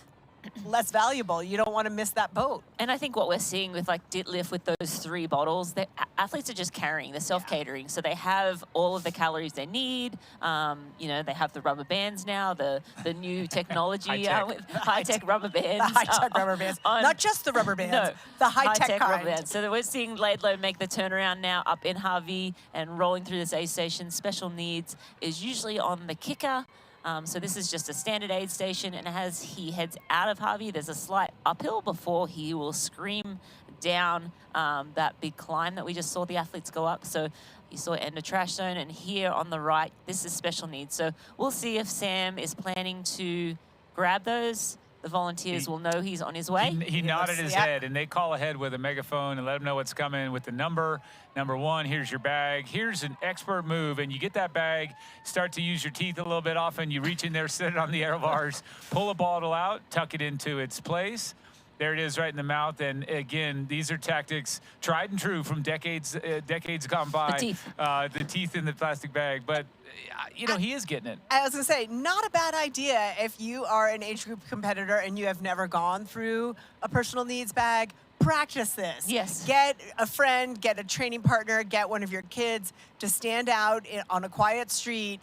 less valuable. You don't want to miss that boat. And I think what we're seeing with like Ditlev with those 3 bottles, athletes are just carrying, they're self-catering. So they have all of the calories they need. You know, they have the rubber bands now, the new technology with high-tech rubber bands. The high-tech rubber bands. Not just the rubber bands, no, the high-tech kind. rubber bands. So we're seeing Laidlow make the turnaround now up in Harvey and rolling through this aid station. Special needs is usually on the kicker. So this is just a standard aid station, and as he heads out of Harvey, there's a slight uphill before he will scream down that big climb that we just saw the athletes go up. So you saw end of trash zone, and here on the right, this is special needs. So we'll see if Sam is planning to grab those. The volunteers will know he's on his way. He nodded his head, and they call ahead with a megaphone and let him know what's coming with the number. Number 1, here's your bag. Here's an expert move, and you get that bag, start to use your teeth a little bit often. You reach in there, set it on the aero bars, pull a bottle out, tuck it into its place. There it is right in the mouth. And again, these are tactics tried and true from decades gone by. The teeth in the plastic bag. But, you know, he is getting it. I was going to say, not a bad idea if you are an age group competitor and you have never gone through a personal needs bag. Practice this. Yes. Get a friend, get a training partner, get one of your kids to stand out on a quiet street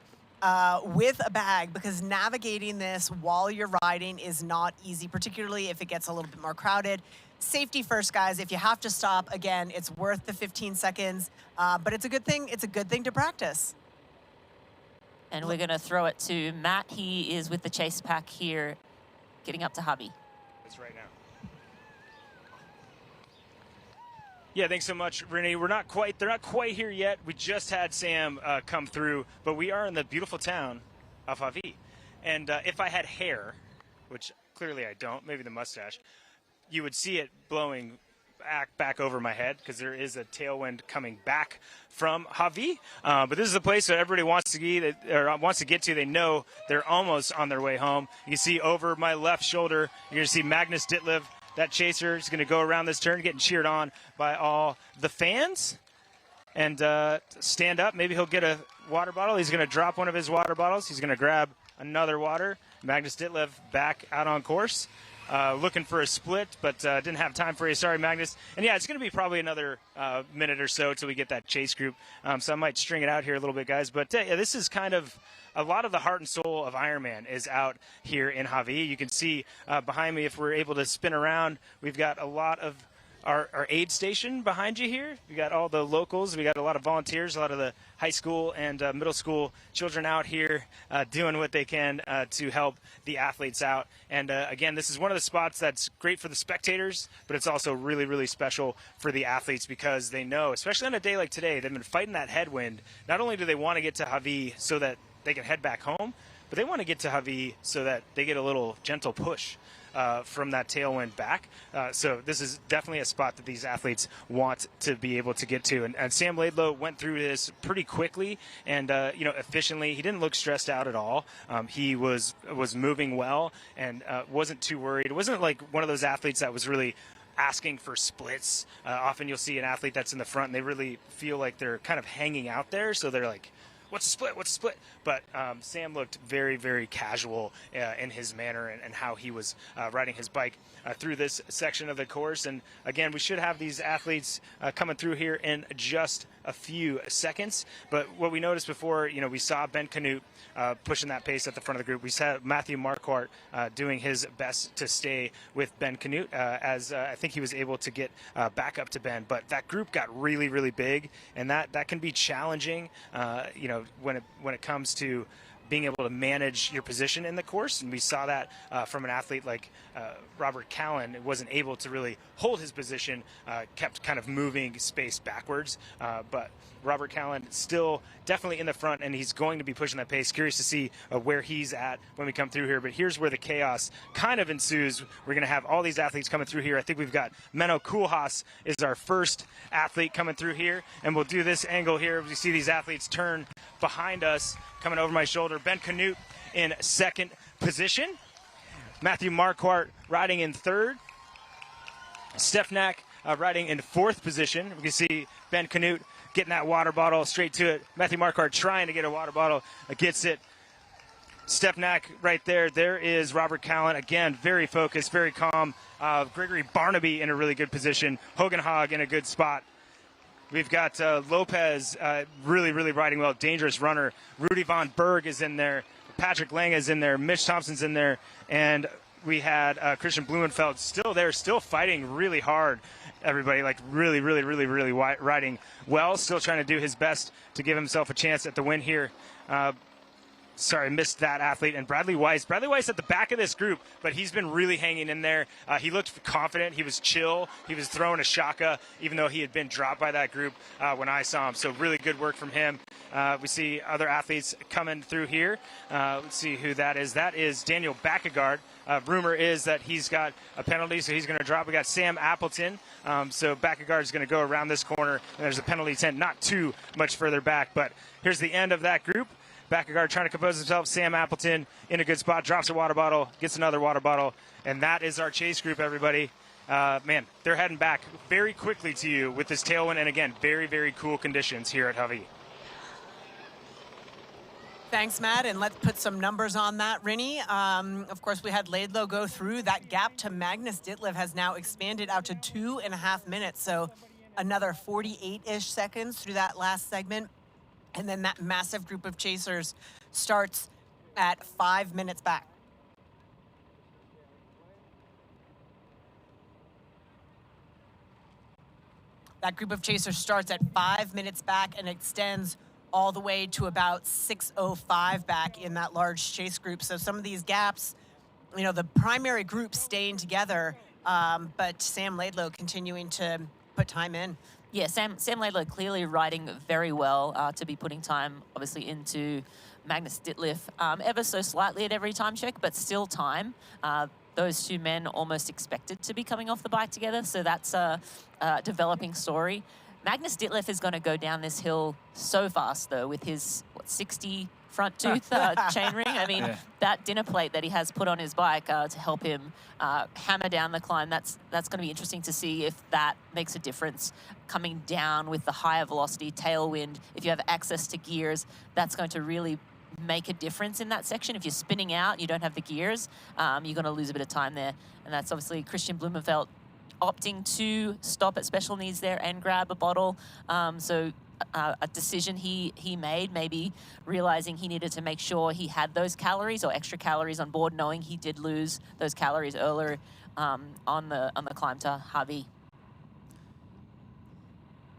with a bag, because navigating this while you're riding is not easy, particularly if it gets a little bit more crowded. Safety first, guys. If you have to stop, again, it's worth the 15 seconds, but it's a good thing. It's a good thing to practice. And we're going to throw it to Matt. He is with the chase pack here, getting up to Hubby. It's right now. Yeah, thanks so much, Renee. They're not quite here yet. We just had Sam come through, but we are in the beautiful town of Hawi. And if I had hair, which clearly I don't, maybe the mustache, you would see it blowing back over my head, because there is a tailwind coming back from Hawi. But this is a place that everybody wants to get to. They know they're almost on their way home. You see over my left shoulder, you're going to see Magnus Ditlev. That chaser is going to go around this turn, getting cheered on by all the fans. And stand up. Maybe he'll get a water bottle. He's going to drop one of his water bottles. He's going to grab another water. Magnus Ditlev back out on course. Looking for a split, but didn't have time for you. Sorry, Magnus. And yeah, it's going to be probably another minute or so till we get that chase group. So I might string it out here a little bit, guys. But yeah, this is kind of a lot of the heart and soul of Ironman is out here in Hawi. You can see behind me, if we're able to spin around, we've got a lot of our aid station behind you here. We got all the locals. We got a lot of volunteers, a lot of the high school and middle school children out here doing what they can to help the athletes out. And again, this is one of the spots that's great for the spectators, but it's also really, really special for the athletes, because they know, especially on a day like today, they've been fighting that headwind. Not only do they want to get to Hawi so that they can head back home, but they want to get to Hawi so that they get a little gentle push from that tailwind back. So this is definitely a spot that these athletes want to be able to get to. And Sam Laidlow went through this pretty quickly and efficiently. He didn't look stressed out at all. He was moving well and wasn't too worried. It wasn't like one of those athletes that was really asking for splits. Often you'll see an athlete that's in the front and they really feel like they're kind of hanging out there. So they're like, what's a split? What's a split? But Sam looked very, very casual in his manner and how he was riding his bike through this section of the course. And again, we should have these athletes coming through here in just a few seconds. But what we noticed before, we saw Ben Canute pushing that pace at the front of the group. We saw Matthew Marquardt doing his best to stay with Ben Canute, as I think he was able to get back up to Ben. But that group got really, really big, and that can be challenging, when it comes to being able to manage your position in the course. And we saw that from an athlete like Robert Callan. Wasn't able to really hold his position, kept kind of moving space backwards. But Robert Callan still definitely in the front, and he's going to be pushing that pace. Curious to see where he's at when we come through here. But here's where the chaos kind of ensues. We're going to have all these athletes coming through here. I think we've got Menno Koolhaas is our first athlete coming through here, and we'll do this angle here. We see these athletes turn behind us, coming over my shoulder. Ben Canute in second position. Matthew Marquardt riding in third. Stefnak riding in fourth position. We can see Ben Canute getting that water bottle straight to it. Matthew Marquardt trying to get a water bottle, gets it. Stefnak right there. There is Robert Callan. Again, very focused, very calm. Gregory Barnaby in a really good position. Hogan Hogg in a good spot. We've got Lopez really, really riding well. Dangerous runner. Rudy Von Berg is in there. Patrick Lange is in there. Mitch Thompson's in there. And we had Christian Blumenfeld still there, still fighting really hard. Everybody, like really, really, really, really riding well. Still trying to do his best to give himself a chance at the win here. Sorry, missed that athlete. And Bradley Weiss. Bradley Weiss at the back of this group, but he's been really hanging in there. He looked confident. He was chill. He was throwing a shaka, even though he had been dropped by that group when I saw him. So really good work from him. We see other athletes coming through here. Let's see who that is. That is Daniel Backegard. Rumor is that he's got a penalty, so he's going to drop. We got Sam Appleton. So Backegard is going to go around this corner, and there's a penalty tent not too much further back. But here's the end of that group. Backegard trying to compose himself. Sam Appleton in a good spot, drops a water bottle, gets another water bottle, and that is our chase group, everybody. Man, they're heading back very quickly to you with this tailwind, and again, very, very cool conditions here at Hawi. Thanks, Matt, and let's put some numbers on that, Rinny. Of course, we had Laidlow go through. That gap to Magnus Ditlev has now expanded out to 2.5 minutes, so another 48-ish seconds through that last segment. And then that massive group of chasers starts at 5 minutes back. That group of chasers starts at 5 minutes back and extends all the way to about 6:05 back in that large chase group. So some of these gaps, you know, the primary group staying together, but Sam Laidlow continuing to put time in. Yeah, Sam Laidlow clearly riding very well to be putting time, obviously, into Magnus Ditlev ever so slightly at every time check, but still time. Those two men almost expected to be coming off the bike together, so that's a developing story. Magnus Ditlev is going to go down this hill so fast, though, with his, 60 front tooth chainring. I mean, that dinner plate that he has put on his bike to help him hammer down the climb, that's going to be interesting to see if that makes a difference coming down with the higher velocity tailwind. If you have access to gears, that's going to really make a difference in that section. If you're spinning out, you don't have the gears, you're going to lose a bit of time there. And that's obviously Christian Blumenfeld opting to stop at special needs there and grab a bottle. So a decision he made, maybe realizing he needed to make sure he had those calories or extra calories on board, knowing he did lose those calories earlier on the climb to Hawi.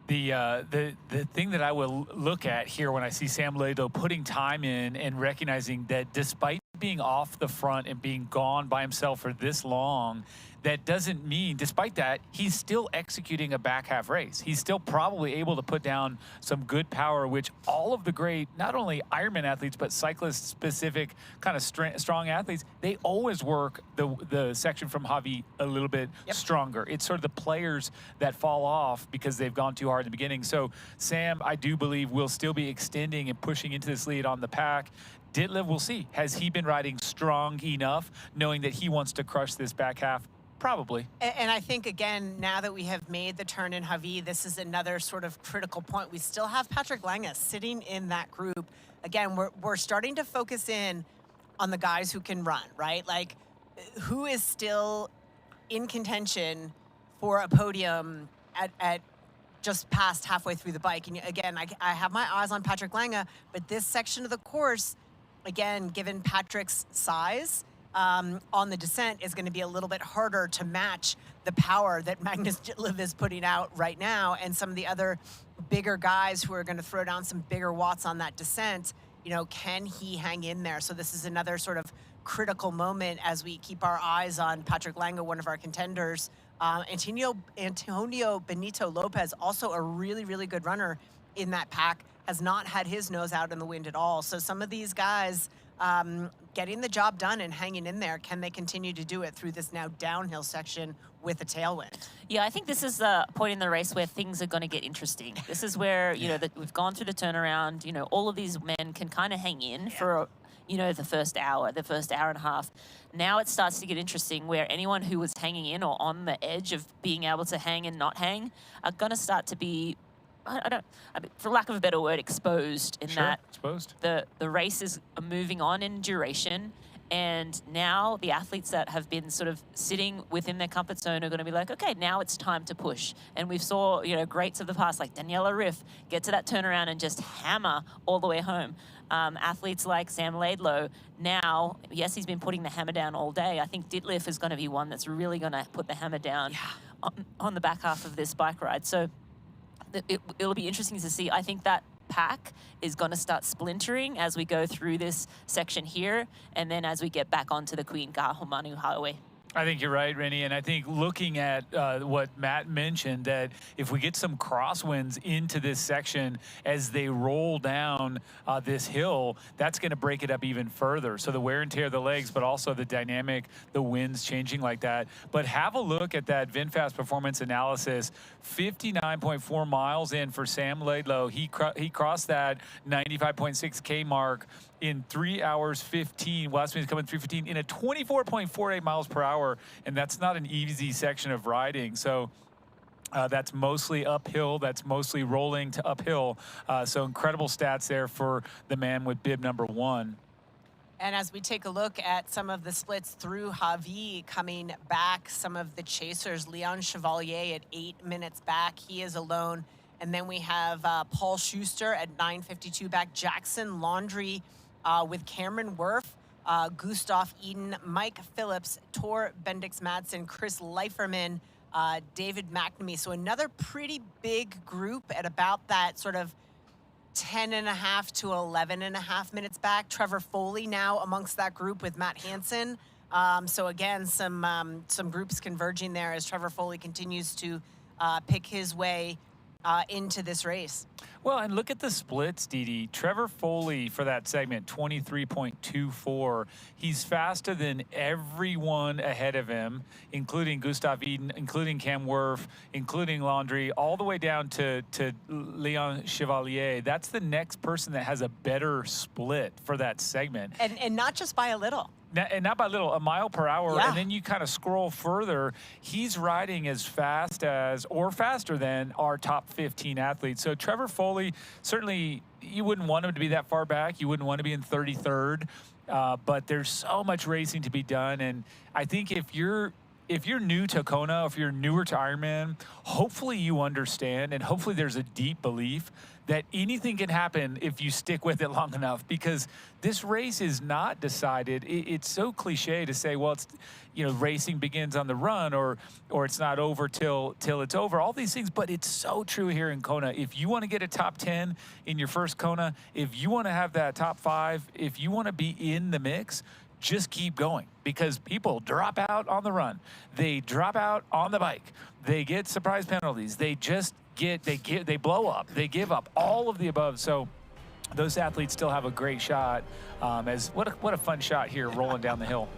The thing that I will look at here when I see Sam Laidlow putting time in and recognizing that despite being off the front and being gone by himself for this long, that doesn't mean, despite that, he's still executing a back half race. He's still probably able to put down some good power, which all of the great, not only Ironman athletes, but cyclist-specific kind of strong athletes, they always work the section from Hawi a little bit stronger. It's sort of the players that fall off because they've gone too hard in the beginning. So Sam, I do believe, will still be extending and pushing into this lead on the pack. Ditlev, we'll see. Has he been riding strong enough, knowing that he wants to crush this back half? Probably. And I think, again, now that we have made the turn in Hawi, this is another sort of critical point. We still have Patrick Lange sitting in that group. Again, we're starting to focus in on the guys who can run, right? Like, who is still in contention for a podium at just past halfway through the bike. And again, I have my eyes on Patrick Lange, but this section of the course, again, given Patrick's size, on the descent is going to be a little bit harder to match the power that Magnus Ditlev is putting out right now, and some of the other bigger guys who are going to throw down some bigger watts on that descent. can he hang in there? So this is another sort of critical moment as we keep our eyes on Patrick Lange, one of our contenders. Antonio Benito Lopez, also a really, really good runner in that pack, has not had his nose out in the wind at all. So some of these guys getting the job done and hanging in there, can they continue to do it through this now downhill section with a tailwind? Yeah, I think this is the point in the race where things are going to get interesting. This is where, that we've gone through the turnaround, all of these men can kind of hang in for, the first hour and a half. Now it starts to get interesting where anyone who was hanging in or on the edge of being able to hang and not hang are going to start to be, for lack of a better word, exposed in that exposed. The race is moving on in duration. And now the athletes that have been sort of sitting within their comfort zone are going to be like, okay, now it's time to push. And we've saw, greats of the past like Daniela Riff get to that turnaround and just hammer all the way home. Athletes like Sam Laidlow, now, yes, he's been putting the hammer down all day. I think Ditlev is going to be one that's really going to put the hammer down on the back half of this bike ride. So it'll be interesting to see. I think that pack is going to start splintering as we go through this section here, and then as we get back onto the Queen Kahumanu Highway. I think you're right, Rennie, and I think looking at what Matt mentioned, that if we get some crosswinds into this section as they roll down this hill, that's going to break it up even further. So the wear and tear of the legs, but also the dynamic, the winds changing like that. But have a look at that VinFast performance analysis. 59.4 miles in for Sam Laidlow. He crossed that 95.6K mark in 3 hours 15. Last week's coming 3:15 in a 24.48 miles per hour, and that's not an easy section of riding. So that's mostly uphill. That's mostly rolling to uphill. So incredible stats there for the man with bib number 1. And as we take a look at some of the splits through Javi coming back, some of the chasers, Leon Chevalier at 8 minutes back, he is alone. And then we have Paul Schuster at 9:52 back, Jackson Laundrie with Cameron Worf, Gustav Eden, Mike Phillips, Tor Bendix Madsen, Chris Leiferman, David McNamee. So another pretty big group at about that sort of 10.5 to 11.5 minutes back. Trevor Foley now amongst that group with Matt Hansen. So again, some groups converging there as Trevor Foley continues to pick his way into this race. Well, and look at the splits, Dee. Trevor Foley for that segment, 23.24. He's faster than everyone ahead of him, including Gustav Eden, including Cam Worf, including Laundrie, all the way down to Leon Chevalier. That's the next person that has a better split for that segment. And not just by a little. And not by little, a mile per hour, Yeah. and then you kind of scroll further. He's riding as fast as, or faster than, our top 15 athletes. So Trevor Foley, certainly you wouldn't want him to be that far back. You wouldn't want to be in 33rd, but there's so much racing to be done. And I think if you're new to Kona, if you're newer to Ironman, hopefully you understand, and hopefully there's a deep belief that anything can happen if you stick with it long enough, because this race is not decided. It's so cliche to say, well, it's, racing begins on the run, or it's not over till it's over, all these things, but it's so true here in Kona. If you want to get a top 10 in your first Kona, if you want to have that top 5, if you want to be in the mix, just keep going, because people drop out on the run. They drop out on the bike. They get surprise penalties. They blow up. They give up, all of the above. So those athletes still have a great shot. What a fun shot here rolling down the hill.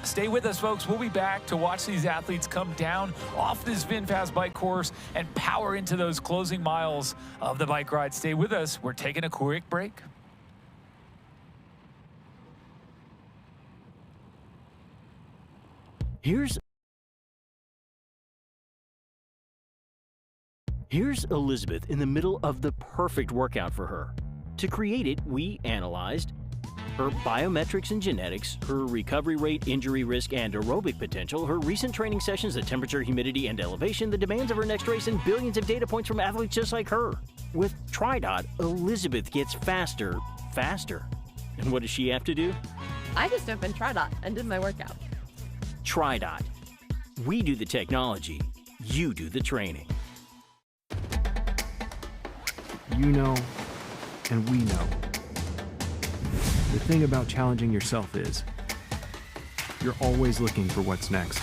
Stay with us, folks. We'll be back to watch these athletes come down off this VinFast bike course and power into those closing miles of the bike ride. Stay with us. We're taking a quick break. Here's Elizabeth in the middle of the perfect workout for her. To create it, we analyzed her biometrics and genetics, her recovery rate, injury risk, and aerobic potential, her recent training sessions, the temperature, humidity, and elevation, the demands of her next race, and billions of data points from athletes just like her. With TriDot, Elizabeth gets faster. And what does she have to do? I just opened TriDot and did my workout. TriDot. We do the technology, you do the training. You know, and we know. The thing about challenging yourself is you're always looking for what's next.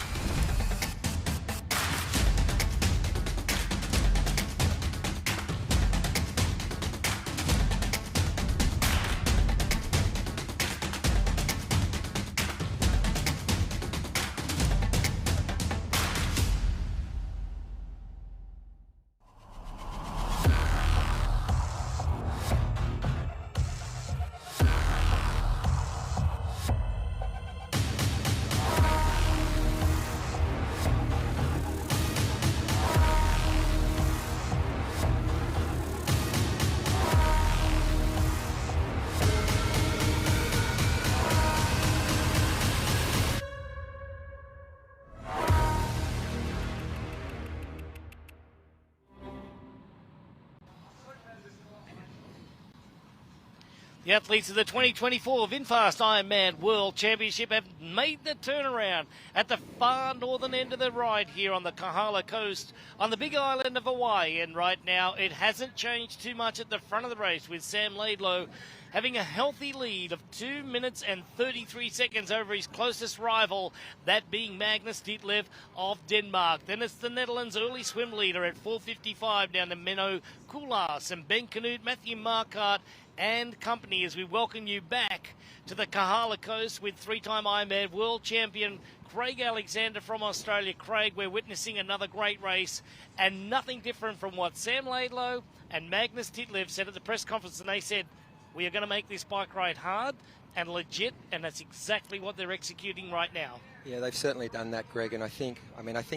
The athletes of the 2024 VinFast Ironman World Championship have made the turnaround at the far northern end of the ride here on the Kahala coast on the big island of Hawaii. And right now it hasn't changed too much at the front of the race, with Sam Laidlow having a healthy lead of 2 minutes and 33 seconds over his closest rival, that being Magnus Ditlev of Denmark. Then it's the Netherlands early swim leader at 4:55 down to Menno Koolhaas and Ben Canute, Matthew Marquardt and company, as we welcome you back to the Kahala coast with three-time Ironman World Champion Craig Alexander from Australia. Craig, we're witnessing another great race, and nothing different from what Sam Laidlow and Magnus Ditlev said at the press conference. And they said, we are going to make this bike ride hard and legit, and that's exactly what they're executing right now. Yeah, they've certainly done that, Greg, and I think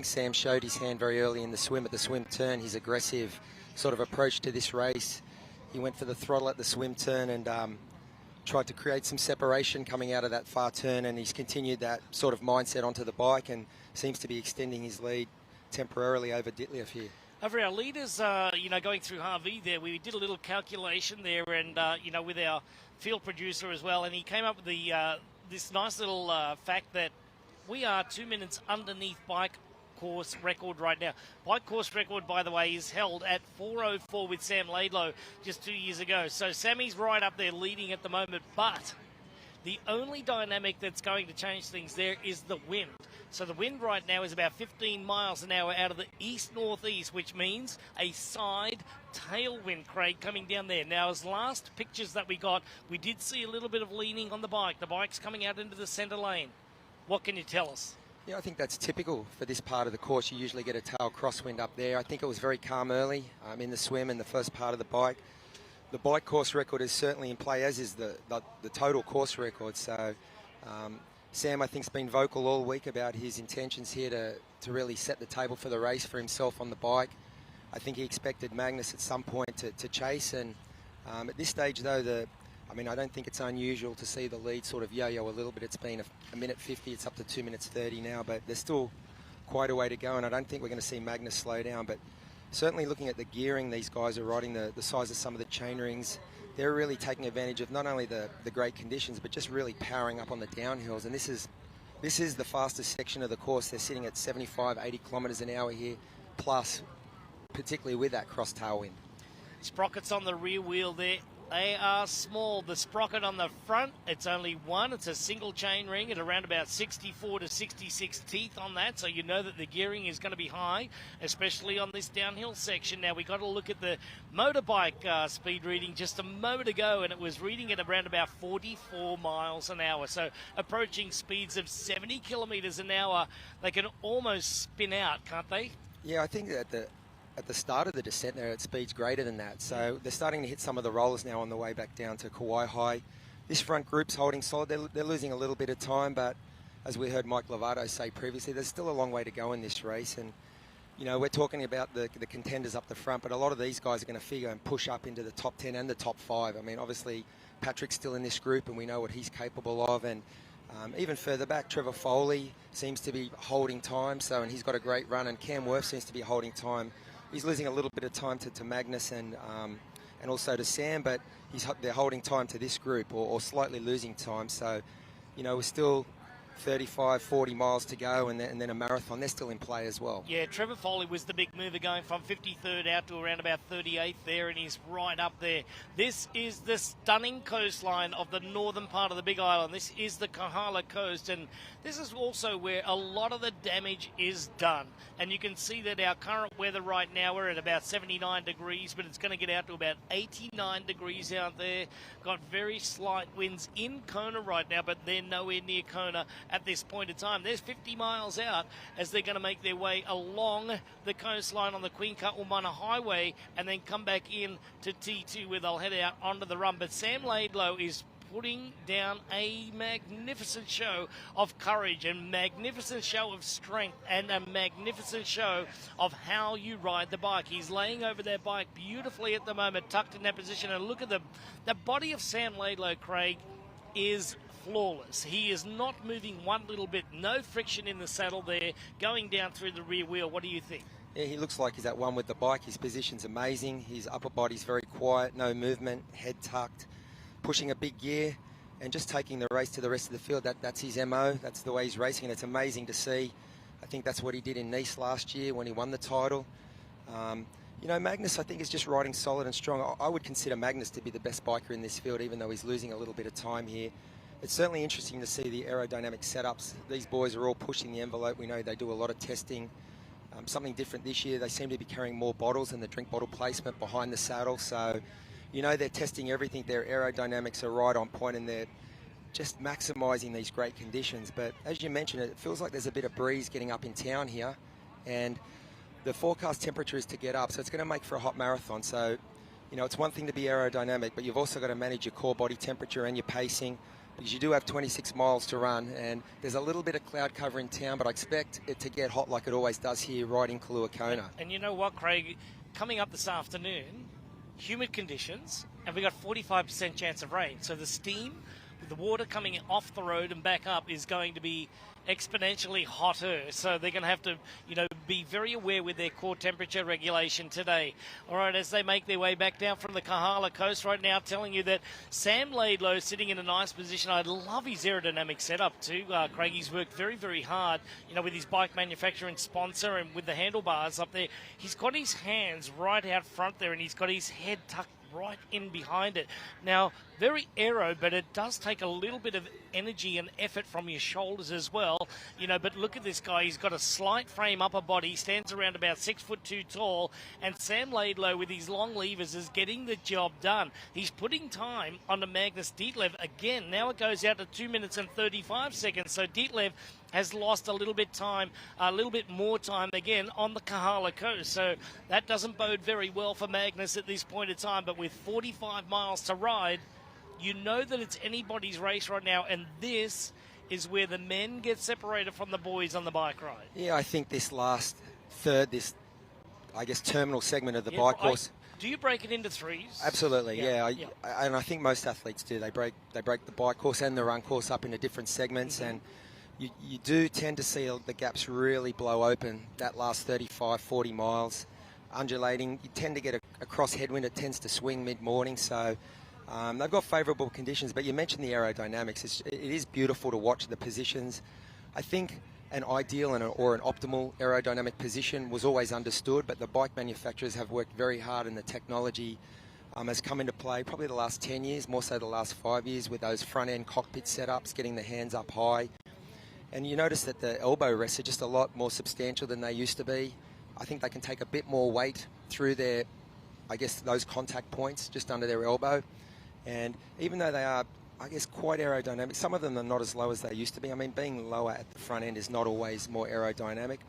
Sam showed his hand very early in the swim, at the swim turn, his aggressive sort of approach to this race. He went for the throttle at the swim turn and tried to create some separation coming out of that far turn, and he's continued that sort of mindset onto the bike and seems to be extending his lead temporarily over Ditlev here. Over our leaders, going through Harvey there, we did a little calculation there, and with our field producer as well, and he came up with the this nice little fact that we are 2 minutes underneath bike course record right now. Bike course record, by the way, is held at 4:04 with Sam Laidlow just 2 years ago. So Sammy's right up there leading at the moment, but the only dynamic that's going to change things there is the wind. So the wind right now is about 15 miles an hour out of the east-northeast, which means a side tailwind, Craig, coming down there. Now, as last pictures that we got, we did see a little bit of leaning on the bike. The bike's coming out into the center lane. What can you tell us? Yeah, I think that's typical for this part of the course. You usually get a tail crosswind up there. I think it was very calm early in the swim and the first part of the bike. The bike course record is certainly in play, as is the total course record. So Sam, I think, has been vocal all week about his intentions here to really set the table for the race for himself on the bike. I think he expected Magnus at some point to chase. And at this stage, though, I don't think it's unusual to see the lead sort of yo-yo a little bit. It's been a minute 50, it's up to 2 minutes 30 now, but there's still quite a way to go, and I don't think we're going to see Magnus slow down. But certainly looking at the gearing these guys are riding, the size of some of the chain rings, they're really taking advantage of not only the great conditions, but just really powering up on the downhills. And this is the fastest section of the course. They're sitting at 75, 80 kilometres an hour here, plus particularly with that cross tailwind. Sprockets on the rear wheel there. They are small. The sprocket on the front, it's only one. It's a single chain ring at around about 64 to 66 teeth on that, so you know that the gearing is going to be high, especially on this downhill section. Now, we got to look at the motorbike speed reading just a moment ago, and it was reading at around about 44 miles an hour, so approaching speeds of 70 kilometres an hour. They can almost spin out, can't they? Yeah, I think that at the start of the descent there, at speeds greater than that. So they're starting to hit some of the rollers now on the way back down to Kauai High. This front group's holding solid. They're losing a little bit of time, but as we heard Mike Lovato say previously, there's still a long way to go in this race. And, we're talking about the contenders up the front, but a lot of these guys are going to figure and push up into the top 10 and the top 5. Obviously, Patrick's still in this group, and we know what he's capable of. And even further back, Trevor Foley seems to be holding time, and he's got a great run, and Cam Worth seems to be holding time. He's losing a little bit of time to Magnus and also to Sam, but they're holding time to this group or slightly losing time. So, we're still 35, 40 miles to go, and then a marathon. They're still in play as well. Yeah, Trevor Foley was the big mover, going from 53rd out to around about 38th there, and he's right up there. This is the stunning coastline of the northern part of the Big Island. This is the Kohala Coast, and this is also where a lot of the damage is done. And you can see that our current weather right now, we're at about 79 degrees, but it's going to get out to about 89 degrees out there. Got very slight winds in Kona right now, but they're nowhere near Kona at this point in time. There's 50 miles out as they're going to make their way along the coastline on the Queen Kaumana Highway and then come back in to T2 where they'll head out onto the run. But Sam Laidlow is putting down a magnificent show of courage and magnificent show of strength and a magnificent show of how you ride the bike. He's laying over that bike beautifully at the moment, tucked in that position. And look at the body of Sam Laidlow, Craig, is flawless. He is not moving one little bit. No friction in the saddle there, going down through the rear wheel. What do you think? Yeah, he looks like he's at one with the bike. His position's amazing. His upper body's very quiet, no movement, head tucked, pushing a big gear and just taking the race to the rest of the field. That's his MO. That's the way he's racing, and it's amazing to see. I think that's what he did in Nice last year when he won the title. You know, Magnus, I think, is just riding solid and strong. I would consider Magnus to be the best biker in this field, even though he's losing a little bit of time here. It's certainly interesting to see the aerodynamic setups. These boys are all pushing the envelope. We know they do a lot of testing. Something different this year, they seem to be carrying more bottles and the drink bottle placement behind the saddle. So, you know, they're testing everything. Their aerodynamics are right on point, and they're just maximising these great conditions. But as you mentioned, it feels like there's a bit of breeze getting up in town here, and the forecast temperature is to get up, so it's going to make for a hot marathon. So, you know, it's one thing to be aerodynamic, but you've also got to manage your core body temperature and your pacing, because you do have 26 miles to run, and there's a little bit of cloud cover in town, but I expect it to get hot like it always does here right in Kailua Kona. And you know what, Craig? Coming up this afternoon, humid conditions, and we got 45% chance of rain. So the steam, with the water coming off the road and back up, is going to be exponentially hotter. So they're going to have to, you know, be very aware with their core temperature regulation today. All right, as they make their way back down from the Kohala Coast right now, telling you that Sam Laidlow sitting in a nice position. I love his aerodynamic setup too, Craig. He's worked very, very hard, you know, with his bike manufacturer and sponsor and with the handlebars up there. He's got his hands right out front there, and he's got his head tucked right in behind it. Now, very aero, but it does take a little bit of energy and effort from your shoulders as well, you know. But look at this guy. He's got a slight frame upper body, stands around about 6'2" tall, and Sam Laidlow with his long levers is getting the job done. He's putting time on the Magnus Dietlev again. Now it goes out to 2 minutes and 35 seconds. So Dietlev has lost a little bit more time again on the Kohala Coast. So that doesn't bode very well for Magnus at this point in time. But with 45 miles to ride, you know that it's anybody's race right now, and this is where the men get separated from the boys on the bike ride. Yeah, I think this last third, this, I guess, terminal segment of the bike course. Do you break it into threes? Absolutely, yeah. And I think most athletes do. They break the bike course and the run course up into different segments, and you do tend to see the gaps really blow open that last 35, 40 miles. Undulating, you tend to get a cross headwind. It tends to swing mid-morning, so they've got favourable conditions. But you mentioned the aerodynamics. It is beautiful to watch the positions. I think an ideal or an optimal aerodynamic position was always understood, but the bike manufacturers have worked very hard, and the technology has come into play probably the last 10 years, more so the last 5 years, with those front-end cockpit setups, getting the hands up high. And you notice that the elbow rests are just a lot more substantial than they used to be. I think they can take a bit more weight through their, I guess, those contact points just under their elbow. And even though they are, I guess, quite aerodynamic, some of them are not as low as they used to be. I mean, being lower at the front end is not always more aerodynamic.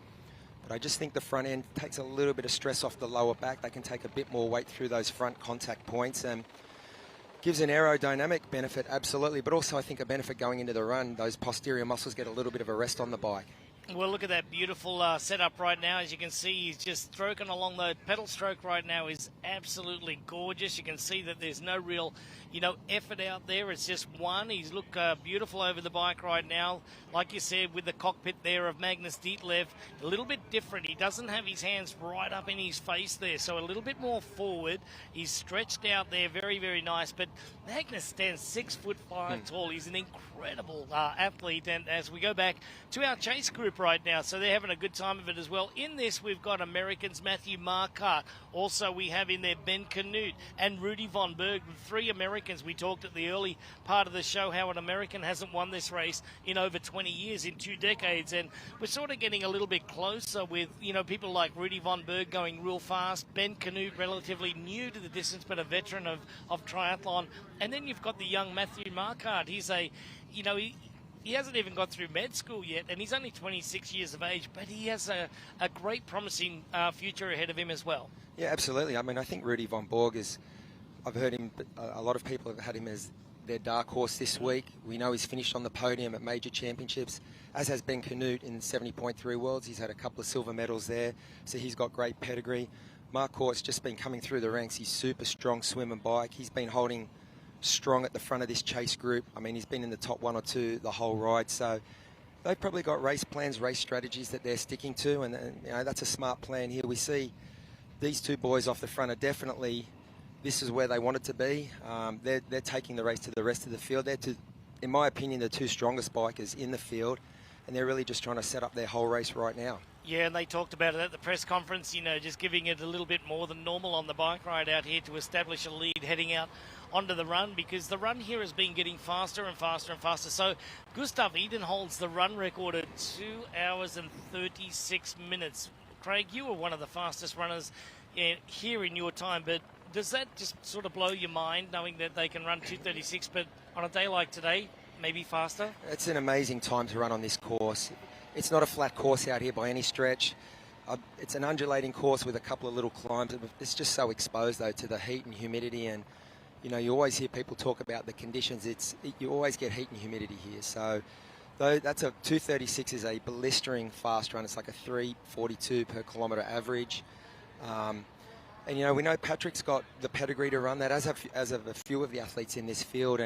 But I just think the front end takes a little bit of stress off the lower back. They can take a bit more weight through those front contact points, and gives an aerodynamic benefit, absolutely, but also I think a benefit going into the run. Those posterior muscles get a little bit of a rest on the bike. Well, look at that beautiful setup right now. As you can see, he's just stroking along. The pedal stroke right now is absolutely gorgeous. You can see that there's no real, effort out there. It's just one. He's look beautiful over the bike right now. Like you said, with the cockpit there of Magnus Ditlev, a little bit different. He doesn't have his hands right up in his face there, so a little bit more forward. He's stretched out there, very, very nice. But Magnus stands 6'5" tall. He's an incredible athlete. And as we go back to our chase group right now, so they're having a good time of it as well. In this, we've got Americans Matthew Marquardt. Also, we have in there Ben Canute and Rudy Von Berg, 3 Americans. We talked at the early part of the show how an American hasn't won this race in over 20 years, in 2 decades, and we're sort of getting a little bit closer with, people like Rudy Von Berg going real fast, Ben Canute relatively new to the distance but a veteran of triathlon, and then you've got the young Matthew Marquardt. He's he hasn't even got through med school yet, and he's only 26 years of age, but he has a great promising future ahead of him as well. Yeah, absolutely. I mean, I think Rudy Von Berg I've heard him, a lot of people have had him as their dark horse this week. We know he's finished on the podium at major championships, as has Ben Canute in 70.3 Worlds. He's had a couple of silver medals there, so he's got great pedigree. Marquardt's just been coming through the ranks. He's super strong swim and bike. He's been holding strong at the front of this chase group. I mean, he's been in the top 1 or 2 the whole ride, so they've probably got race plans, race strategies that they're sticking to, and that's a smart plan here. We see these 2 boys off the front are definitely, this is where they wanted to be. They're taking the race to the rest of the field. They're, in my opinion, the 2 strongest bikers in the field, and they're really just trying to set up their whole race right now. Yeah, and they talked about it at the press conference, just giving it a little bit more than normal on the bike ride out here to establish a lead heading out onto the run, because the run here has been getting faster and faster and faster. So Gustav Eden holds the run record at 2 hours and 36 minutes. Craig, you were one of the fastest runners here in your time, but does that just sort of blow your mind, knowing that they can run 2:36, but on a day like today, maybe faster? It's an amazing time to run on this course. It's not a flat course out here by any stretch. It's an undulating course with a couple of little climbs. It's just so exposed, though, to the heat and humidity. And, you always hear people talk about the conditions. You always get heat and humidity here. So, though that's a 2:36 is a blistering fast run. It's like a 3:42 per kilometre average. And, we know Patrick's got the pedigree to run that, as have a few of the athletes in this field.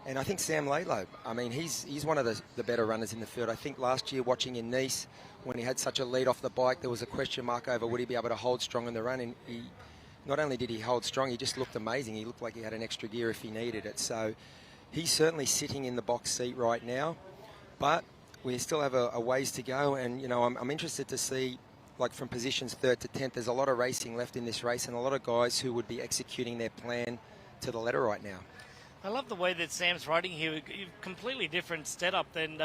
And I think Sam Laidlow, I mean, he's one of the better runners in the field. I think last year watching in Nice, when he had such a lead off the bike, there was a question mark over would he be able to hold strong in the run. And not only did he hold strong, he just looked amazing. He looked like he had an extra gear if he needed it. So he's certainly sitting in the box seat right now. But we still have a ways to go. And, I'm interested to see, like from positions 3rd to 10th, there's a lot of racing left in this race and a lot of guys who would be executing their plan to the letter right now. I love the way that Sam's riding here. Completely different setup than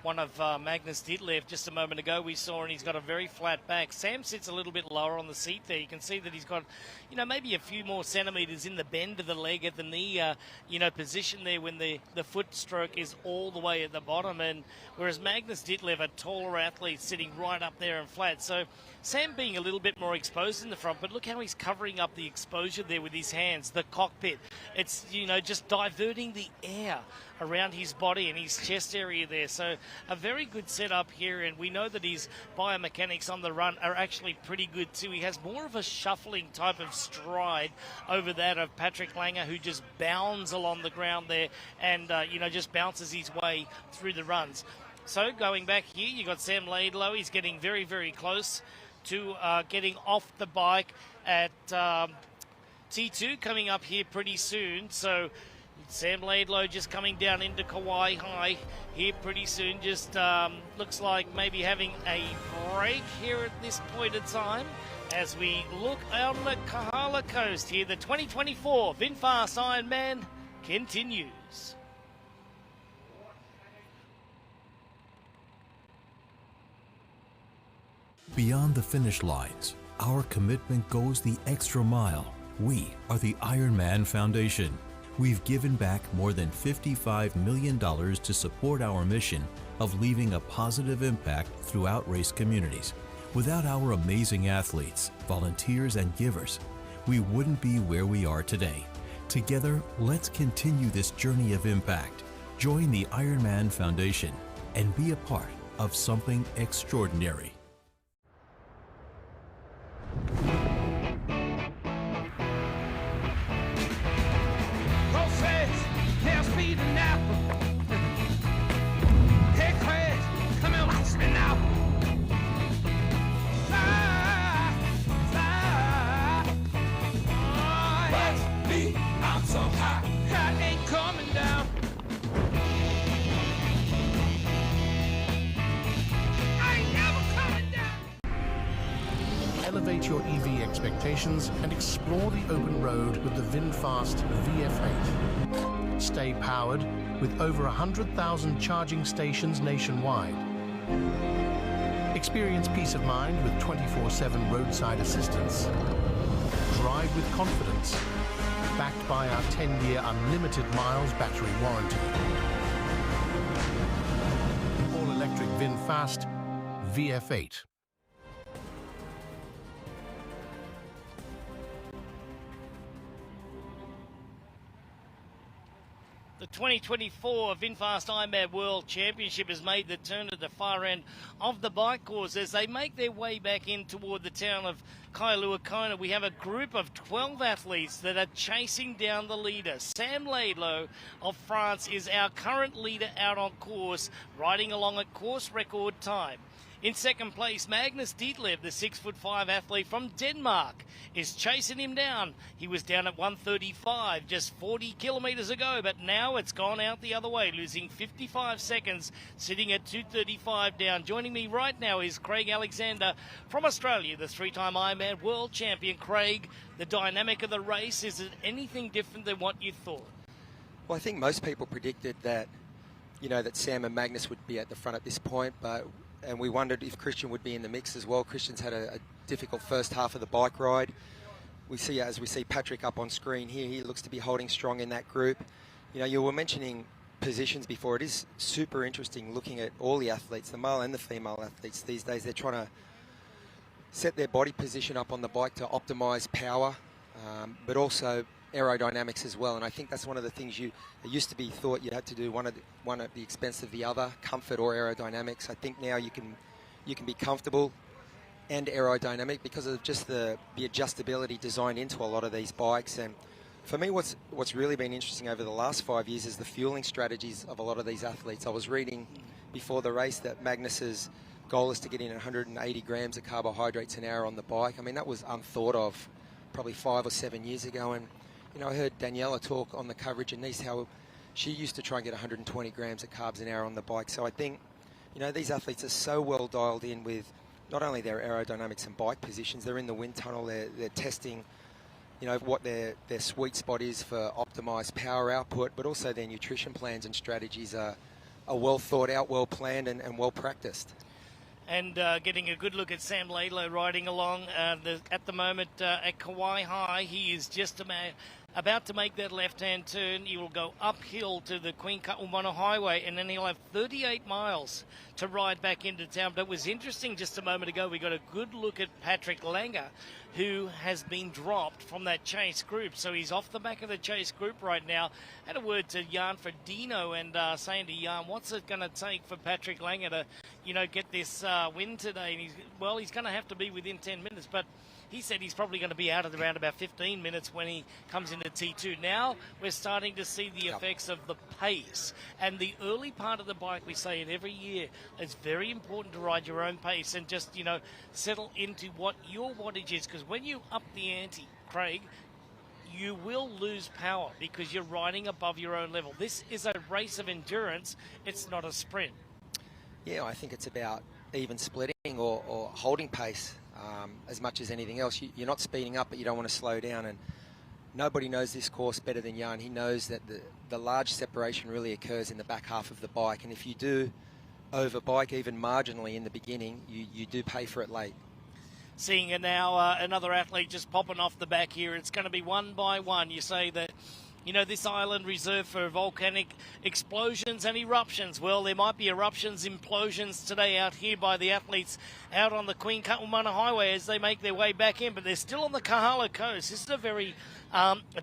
one of Magnus Ditlev just a moment ago we saw, and he's got a very flat back. Sam sits a little bit lower on the seat there. You can see that he's got, maybe a few more centimetres in the bend of the leg at the knee, position there when the foot stroke is all the way at the bottom. And whereas Magnus Ditlev, a taller athlete, sitting right up there and flat. So Sam being a little bit more exposed in the front, but look how he's covering up the exposure there with his hands, the cockpit. It's, just diverting the air around his body and his chest area there. So a very good setup here, and we know that his biomechanics on the run are actually pretty good too. He has more of a shuffling type of stride over that of Patrick Langer, who just bounds along the ground there and, just bounces his way through the runs. So going back here, you've got Sam Laidlow. He's getting very, very close to getting off the bike at T2, coming up here pretty soon. So Sam Laidlow just coming down into Kauai High here pretty soon. Just looks like maybe having a break here at this point in time as we look on the Kahala coast here. The 2024 VinFast Ironman continues. Beyond the finish lines, our commitment goes the extra mile. We are the Ironman Foundation. We've given back more than $55 million to support our mission of leaving a positive impact throughout race communities. Without our amazing athletes, volunteers, and givers, we wouldn't be where we are today. Together, let's continue this journey of impact. Join the Ironman Foundation and be a part of something extraordinary. Now speeding now. Hey, Crash, come on, kiss me now. Fly, fly. Oh, watch me, I'm so high. I ain't coming down. I ain't never coming down. Elevate your EV expectations and explore the open road with the VinFast VF8. Stay powered with over 100,000 charging stations nationwide. Experience peace of mind with 24/7 roadside assistance. Drive with confidence, backed by our 10-year unlimited miles battery warranty. All-electric VinFast VF8. The 2024 VinFast IRONMAN World Championship has made the turn to the far end of the bike course as they make their way back in toward the town of Kailua Kona. We have a group of 12 athletes that are chasing down the leader. Sam Laidlow of France is our current leader out on course, riding along at course record time. In second place, Magnus Dietlev, the 6'5" athlete from Denmark, is chasing him down. He was down at 1:35 just 40 kilometres ago, but now it's gone out the other way, losing 55 seconds, sitting at 2:35 down. Joining me right now is Craig Alexander from Australia, the three-time Ironman World Champion. Craig, the dynamic of the race, is it anything different than what you thought? Well, I think most people predicted that, that Sam and Magnus would be at the front at this point, and we wondered if Christian would be in the mix as well. Christian's had a difficult first half of the bike ride. As we see Patrick up on screen here, he looks to be holding strong in that group. You were mentioning positions before. It is super interesting looking at all the athletes, the male and the female athletes these days. They're trying to set their body position up on the bike to optimize power, but also aerodynamics as well. And I think that's one of the things it used to be thought you had to do one at the expense of the other, comfort or aerodynamics. I think now you can be comfortable and aerodynamic because of just the adjustability designed into a lot of these bikes. And for me, what's really been interesting over the last 5 years is the fueling strategies of a lot of these athletes. I was reading before the race that Magnus's goal is to get in 180 grams of carbohydrates an hour on the bike. I mean, that was unthought of probably 5 or 7 years ago. And I heard Daniela talk on the coverage in Nice how she used to try and get 120 grams of carbs an hour on the bike. So I think, these athletes are so well dialed in with not only their aerodynamics and bike positions, they're in the wind tunnel, they're testing, what their sweet spot is for optimized power output, but also their nutrition plans and strategies are well thought out, well planned and well practiced. And getting a good look at Sam Laidlow riding along at the moment at Kauai High. He is just about to make that left-hand turn. He will go uphill to the Queen Ka'umana Highway, and then he'll have 38 miles to ride back into town. But it was interesting just a moment ago, we got a good look at Patrick Langer, who has been dropped from that chase group. So he's off the back of the chase group right now. Had a word to Jan Frodeno and saying to Jan, what's it going to take for Patrick Langer to, get this win today? And he's going to have to be within 10 minutes, but he said he's probably going to be out at around about 15 minutes when he comes into T2. Now we're starting to see the effects of the pace. And the early part of the bike, we say it every year, it's very important to ride your own pace and just, settle into what your wattage is. Because when you up the ante, Craig, you will lose power because you're riding above your own level. This is a race of endurance. It's not a sprint. Yeah, I think it's about even splitting or holding pace. As much as anything else, you're not speeding up, but you don't want to slow down. And nobody knows this course better than Jan. He knows that the large separation really occurs in the back half of the bike. And if you do overbike even marginally in the beginning, you do pay for it late. Seeing now another athlete just popping off the back here. It's going to be one by one. You say that You know, this island reserved for volcanic explosions and eruptions. Well, there might be eruptions, implosions today out here by the athletes out on the Queen Katumana Highway as they make their way back in, but they're still on the Kahala coast. This is a very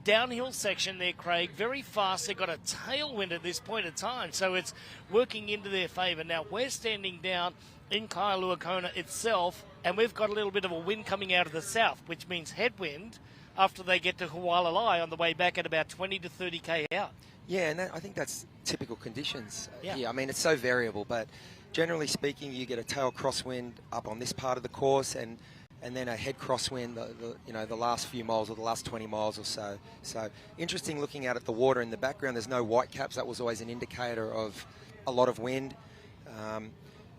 downhill section there, Craig. Very fast. They've got a tailwind at this point in time, so it's working into their favour. Now, we're standing down in Kailua Kona itself, and we've got a little bit of a wind coming out of the south, which means headwind after they get to Hualalai on the way back at about 20 to 30k out. Yeah, and I think that's typical conditions Yeah. here. I mean, it's so variable, but generally speaking, you get a tail crosswind up on this part of the course, and then a head crosswind, the last few miles or the last 20 miles or so. So interesting looking out at the water in the background. There's no white caps. That was always an indicator of a lot of wind.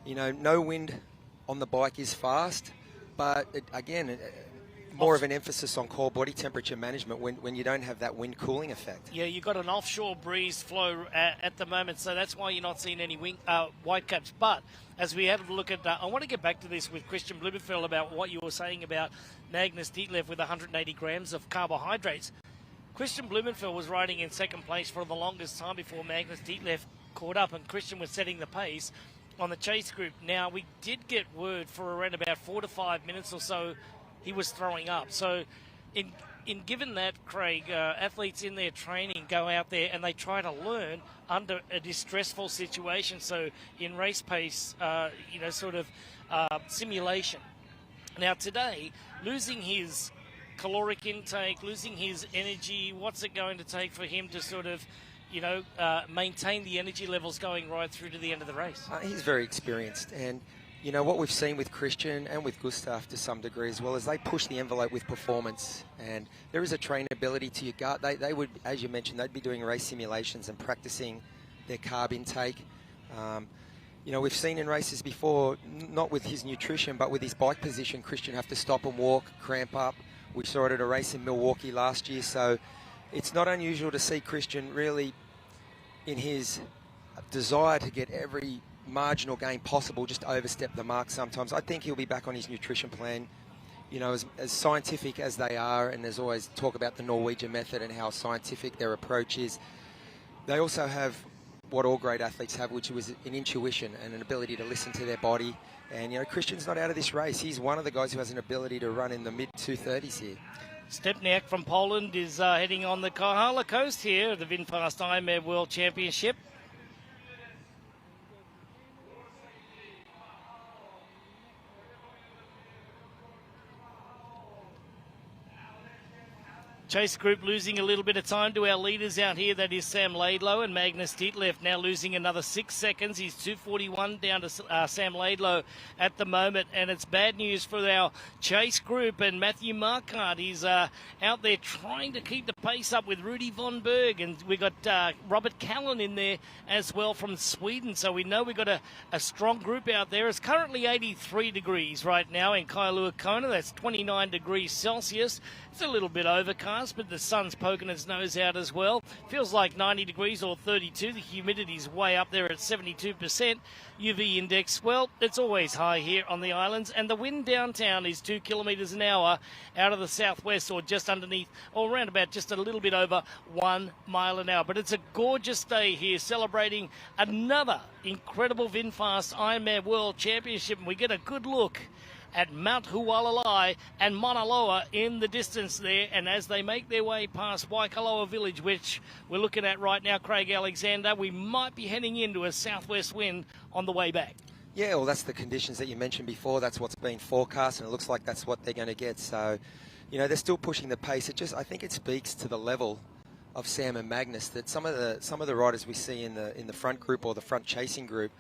No wind on the bike is fast, but more of an emphasis on core body temperature management when you don't have that wind cooling effect. Yeah, you've got an offshore breeze flow at the moment, so that's why you're not seeing any white caps. But as we have a look at, I want to get back to this with Christian Blumenfeld about what you were saying about Magnus Ditlev with 180 grams of carbohydrates. Christian Blumenfeld was riding in second place for the longest time before Magnus Ditlev caught up, and Christian was setting the pace on the chase group. Now, we did get word for around about 4 to 5 minutes or so he was throwing up. So in given that, Craig, athletes in their training go out there and they try to learn under a distressful situation. So in race pace, simulation. Now today, losing his caloric intake, losing his energy, what's it going to take for him to sort of maintain the energy levels going right through to the end of the race? He's very experienced, and what we've seen with Christian and with Gustav to some degree as well is they push the envelope with performance, and there is a trainability to your gut. They would, as you mentioned, they'd be doing race simulations and practicing their carb intake. We've seen in races before, not with his nutrition, but with his bike position, Christian have to stop and walk, cramp up. We saw it at a race in Milwaukee last year, so it's not unusual to see Christian really in his desire to get every marginal gain possible just overstep the mark sometimes. I think he'll be back on his nutrition plan. As scientific as they are, and there's always talk about the Norwegian method and how scientific their approach is, they also have what all great athletes have, which was an intuition and an ability to listen to their body. And, Christian's not out of this race. He's one of the guys who has an ability to run in the mid-230s here. Stepniak from Poland is heading on the Kahala coast here, the VinFast IRONMAN World Championship. Chase group losing a little bit of time to our leaders out here. That is Sam Laidlow and Magnus Ditlev now losing another 6 seconds. He's 2:41 down to Sam Laidlow at the moment. And it's bad news for our chase group. And Matthew Marquardt, he's out there trying to keep the pace up with Rudy von Berg. And we got Robert Callan in there as well from Sweden. So we know we've got a strong group out there. It's currently 83 degrees right now in Kailua Kona. That's 29 degrees Celsius. It's a little bit overcast, but the sun's poking its nose out as well. Feels like 90 degrees or 32. The humidity's way up there at 72%. UV index, well, it's always high here on the islands. And the wind downtown is 2 kilometres an hour out of the southwest, or just underneath, or around about just a little bit over 1 mile an hour. But it's a gorgeous day here, celebrating another incredible VinFast IRONMAN World Championship. And we get a good look at Mount Hualalai and Mauna Loa in the distance there. And as they make their way past Waikoloa Village, which we're looking at right now, Craig Alexander, we might be heading into a southwest wind on the way back. Yeah, well, that's the conditions that you mentioned before. That's what's being forecast, and it looks like that's what they're going to get. So, they're still pushing the pace. I think it speaks to the level of Sam and Magnus that some of the riders we see in the front group or the front chasing group,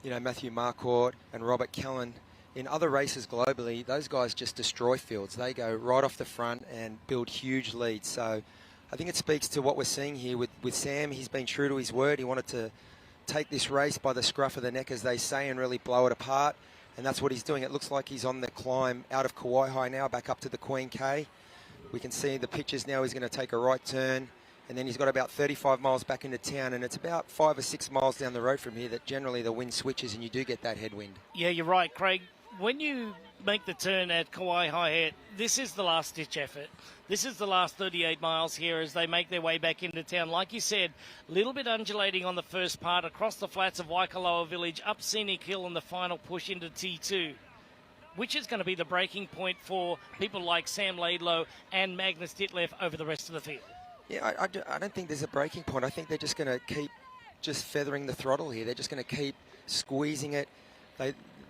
Matthew Marquardt and Robert Callan, in other races globally, those guys just destroy fields. They go right off the front and build huge leads. So I think it speaks to what we're seeing here with Sam. He's been true to his word. He wanted to take this race by the scruff of the neck, as they say, and really blow it apart. And that's what he's doing. It looks like he's on the climb out of Kauai now, back up to the Queen K. We can see the pictures now. He's going to take a right turn, and then he's got about 35 miles back into town, and it's about 5 or 6 miles down the road from here that generally the wind switches and you do get that headwind. Yeah, you're right, Craig. When you make the turn at Kauai High. This is the last-ditch effort. This is the last 38 miles here as they make their way back into town. Like you said, a little bit undulating on the first part, across the flats of Waikoloa Village, up Scenic Hill, and the final push into T2, which is going to be the breaking point for people like Sam Laidlow and Magnus Ditlev over the rest of the field. Yeah, I don't think there's a breaking point. I think they're just going to keep just feathering the throttle here. They're just going to keep squeezing it.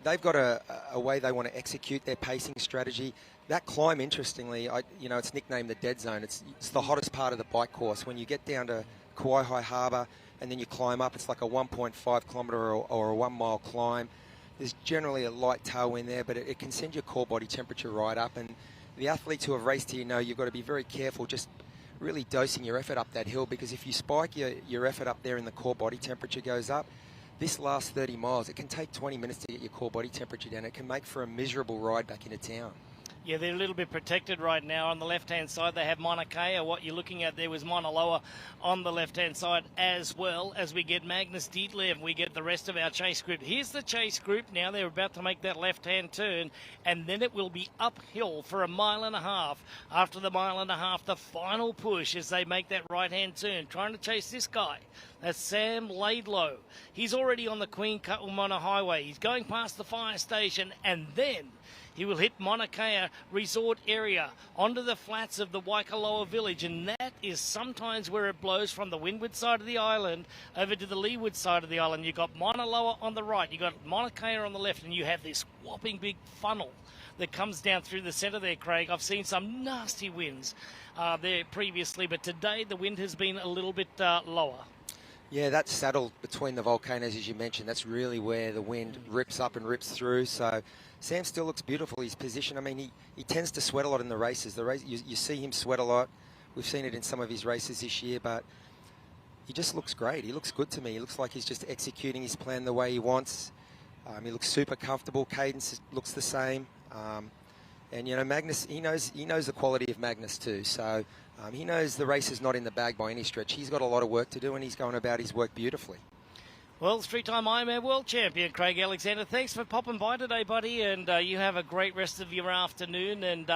They've got a way they want to execute their pacing strategy. That climb, interestingly, it's nicknamed the dead zone. It's the hottest part of the bike course. When you get down to Kauai Harbour and then you climb up, it's like a 1.5 kilometre or a 1 mile climb. There's generally a light tailwind there, but it can send your core body temperature right up. And the athletes who have raced here know you've got to be very careful just really dosing your effort up that hill, because if you spike your effort up there and the core body temperature goes up, this last 30 miles, it can take 20 minutes to get your core body temperature down. It can make for a miserable ride back into town. Yeah, they're a little bit protected right now. On the left-hand side, they have Mauna Kea. What you're looking at there was Mauna Loa on the left-hand side, as well as we get Magnus Ditlev. We get the rest of our chase group. Here's the chase group now. They're about to make that left-hand turn, and then it will be uphill for a mile and a half. After the mile and a half, the final push as they make that right-hand turn, trying to chase this guy. That's Sam Laidlow. He's already on the Queen Kaumana Highway. He's going past the fire station, and then he will hit Mauna Kea Resort area onto the flats of the Waikoloa Village, and that is sometimes where it blows from the windward side of the island over to the leeward side of the island. You've got Mauna Loa on the right, you've got Mauna Kea on the left, and you have this whopping big funnel that comes down through the centre there, Craig. I've seen some nasty winds there previously, but today the wind has been a little bit lower. Yeah, that saddle between the volcanoes, as you mentioned, that's really where the wind rips up and rips through. So Sam still looks beautiful. His position, I mean, he tends to sweat a lot in the races. You see him sweat a lot. We've seen it in some of his races this year, but he just looks great. He looks good to me. He looks like he's just executing his plan the way he wants. He looks super comfortable. Cadence looks the same. And, you know, Magnus, he knows the quality of Magnus too. So he knows the race is not in the bag by any stretch. He's got a lot of work to do, and he's going about his work beautifully. Well, three-time Ironman World Champion Craig Alexander, thanks for popping by today, buddy, and you have a great rest of your afternoon. And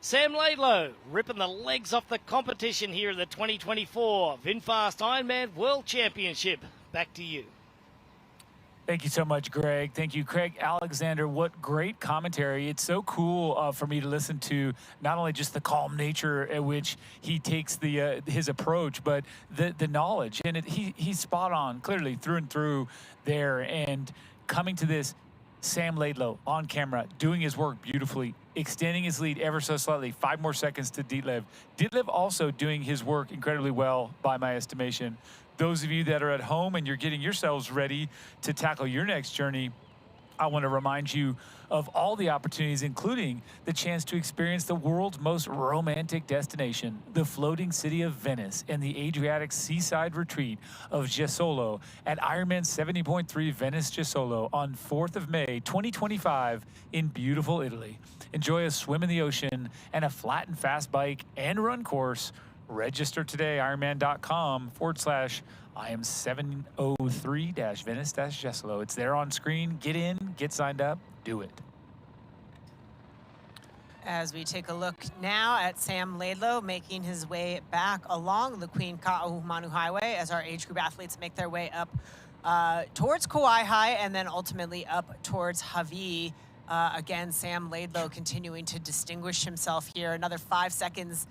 Sam Laidlow ripping the legs off the competition here at the 2024 VinFast Ironman World Championship. Back to you. Thank you so much, Greg. Thank you, Craig Alexander. What great commentary. It's so cool for me to listen to not only just the calm nature at which he takes his approach, but the knowledge. And he's spot on, clearly, through and through there. And coming to this, Sam Laidlow on camera, doing his work beautifully, extending his lead ever so slightly, 5 more seconds to Ditlev. Ditlev also doing his work incredibly well, by my estimation. Those of you that are at home and you're getting yourselves ready to tackle your next journey, I want to remind you of all the opportunities, including the chance to experience the world's most romantic destination, the floating city of Venice, and the Adriatic seaside retreat of Jesolo at Ironman 70.3 Venice Jesolo on 4th of May, 2025 in beautiful Italy. Enjoy a swim in the ocean and a flat and fast bike and run course. Register today, ironman.com/IM703-Venice-Jesolo. It's there on screen. Get in, get signed up, do it. As we take a look now at Sam Laidlow making his way back along the Queen Kaumana Highway as our age group athletes make their way up towards Kauai High and then ultimately up towards Hawaii. Again, Sam Laidlow continuing to distinguish himself here. Another 5 seconds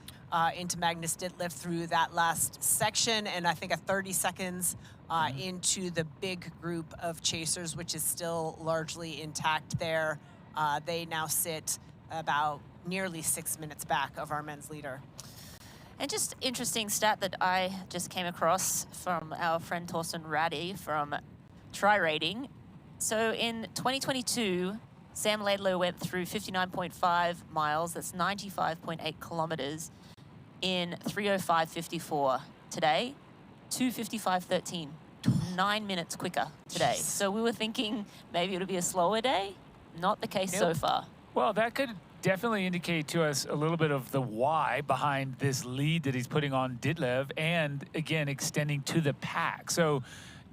into Magnus Ditlev through that last section, and I think 30 seconds into the big group of chasers, which is still largely intact there. They now sit about nearly 6 minutes back of our men's leader. And just interesting stat that I just came across from our friend Torsten Raddy from Tri Rating. So in 2022, Sam Laidlow went through 59.5 miles, that's 95.8 kilometers, in 3:05:54. Today, 2:55:13, 9 minutes quicker today. So we were thinking maybe it'll be a slower day. Not the case so far. Well, that could definitely indicate to us a little bit of the why behind this lead that he's putting on Ditlev, and again, extending to the pack. So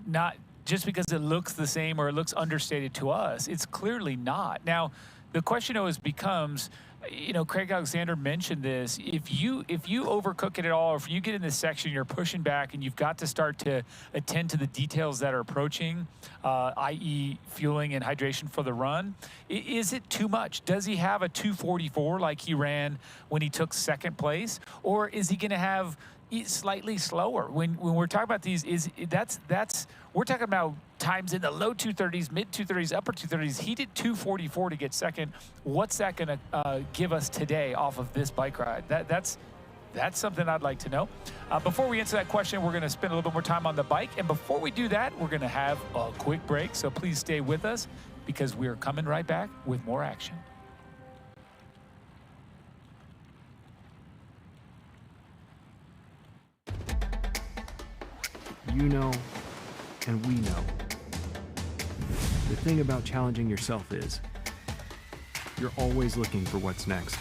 not just because it looks the same or it looks understated to us, it's clearly not. Now, The question always becomes, you know, Craig Alexander mentioned this. If you overcook it at all, or if you get in this section, you're pushing back, and you've got to start to attend to the details that are approaching, i.e., fueling and hydration for the run. Is it too much? Does he have a 2:44 like he ran when he took second place, or is he going to have slightly slower? When we're talking about these, we're talking about times in the low 230s, mid 230s, upper 230s. He did 2:44 to get second. What's that going to give us today off of this bike ride? That's something I'd like to know. Before we answer that question, we're going to spend a little bit more time on the bike. And before we do that, we're going to have a quick break. So please stay with us, because we're coming right back with more action. You know, and we know. The thing about challenging yourself is, you're always looking for what's next.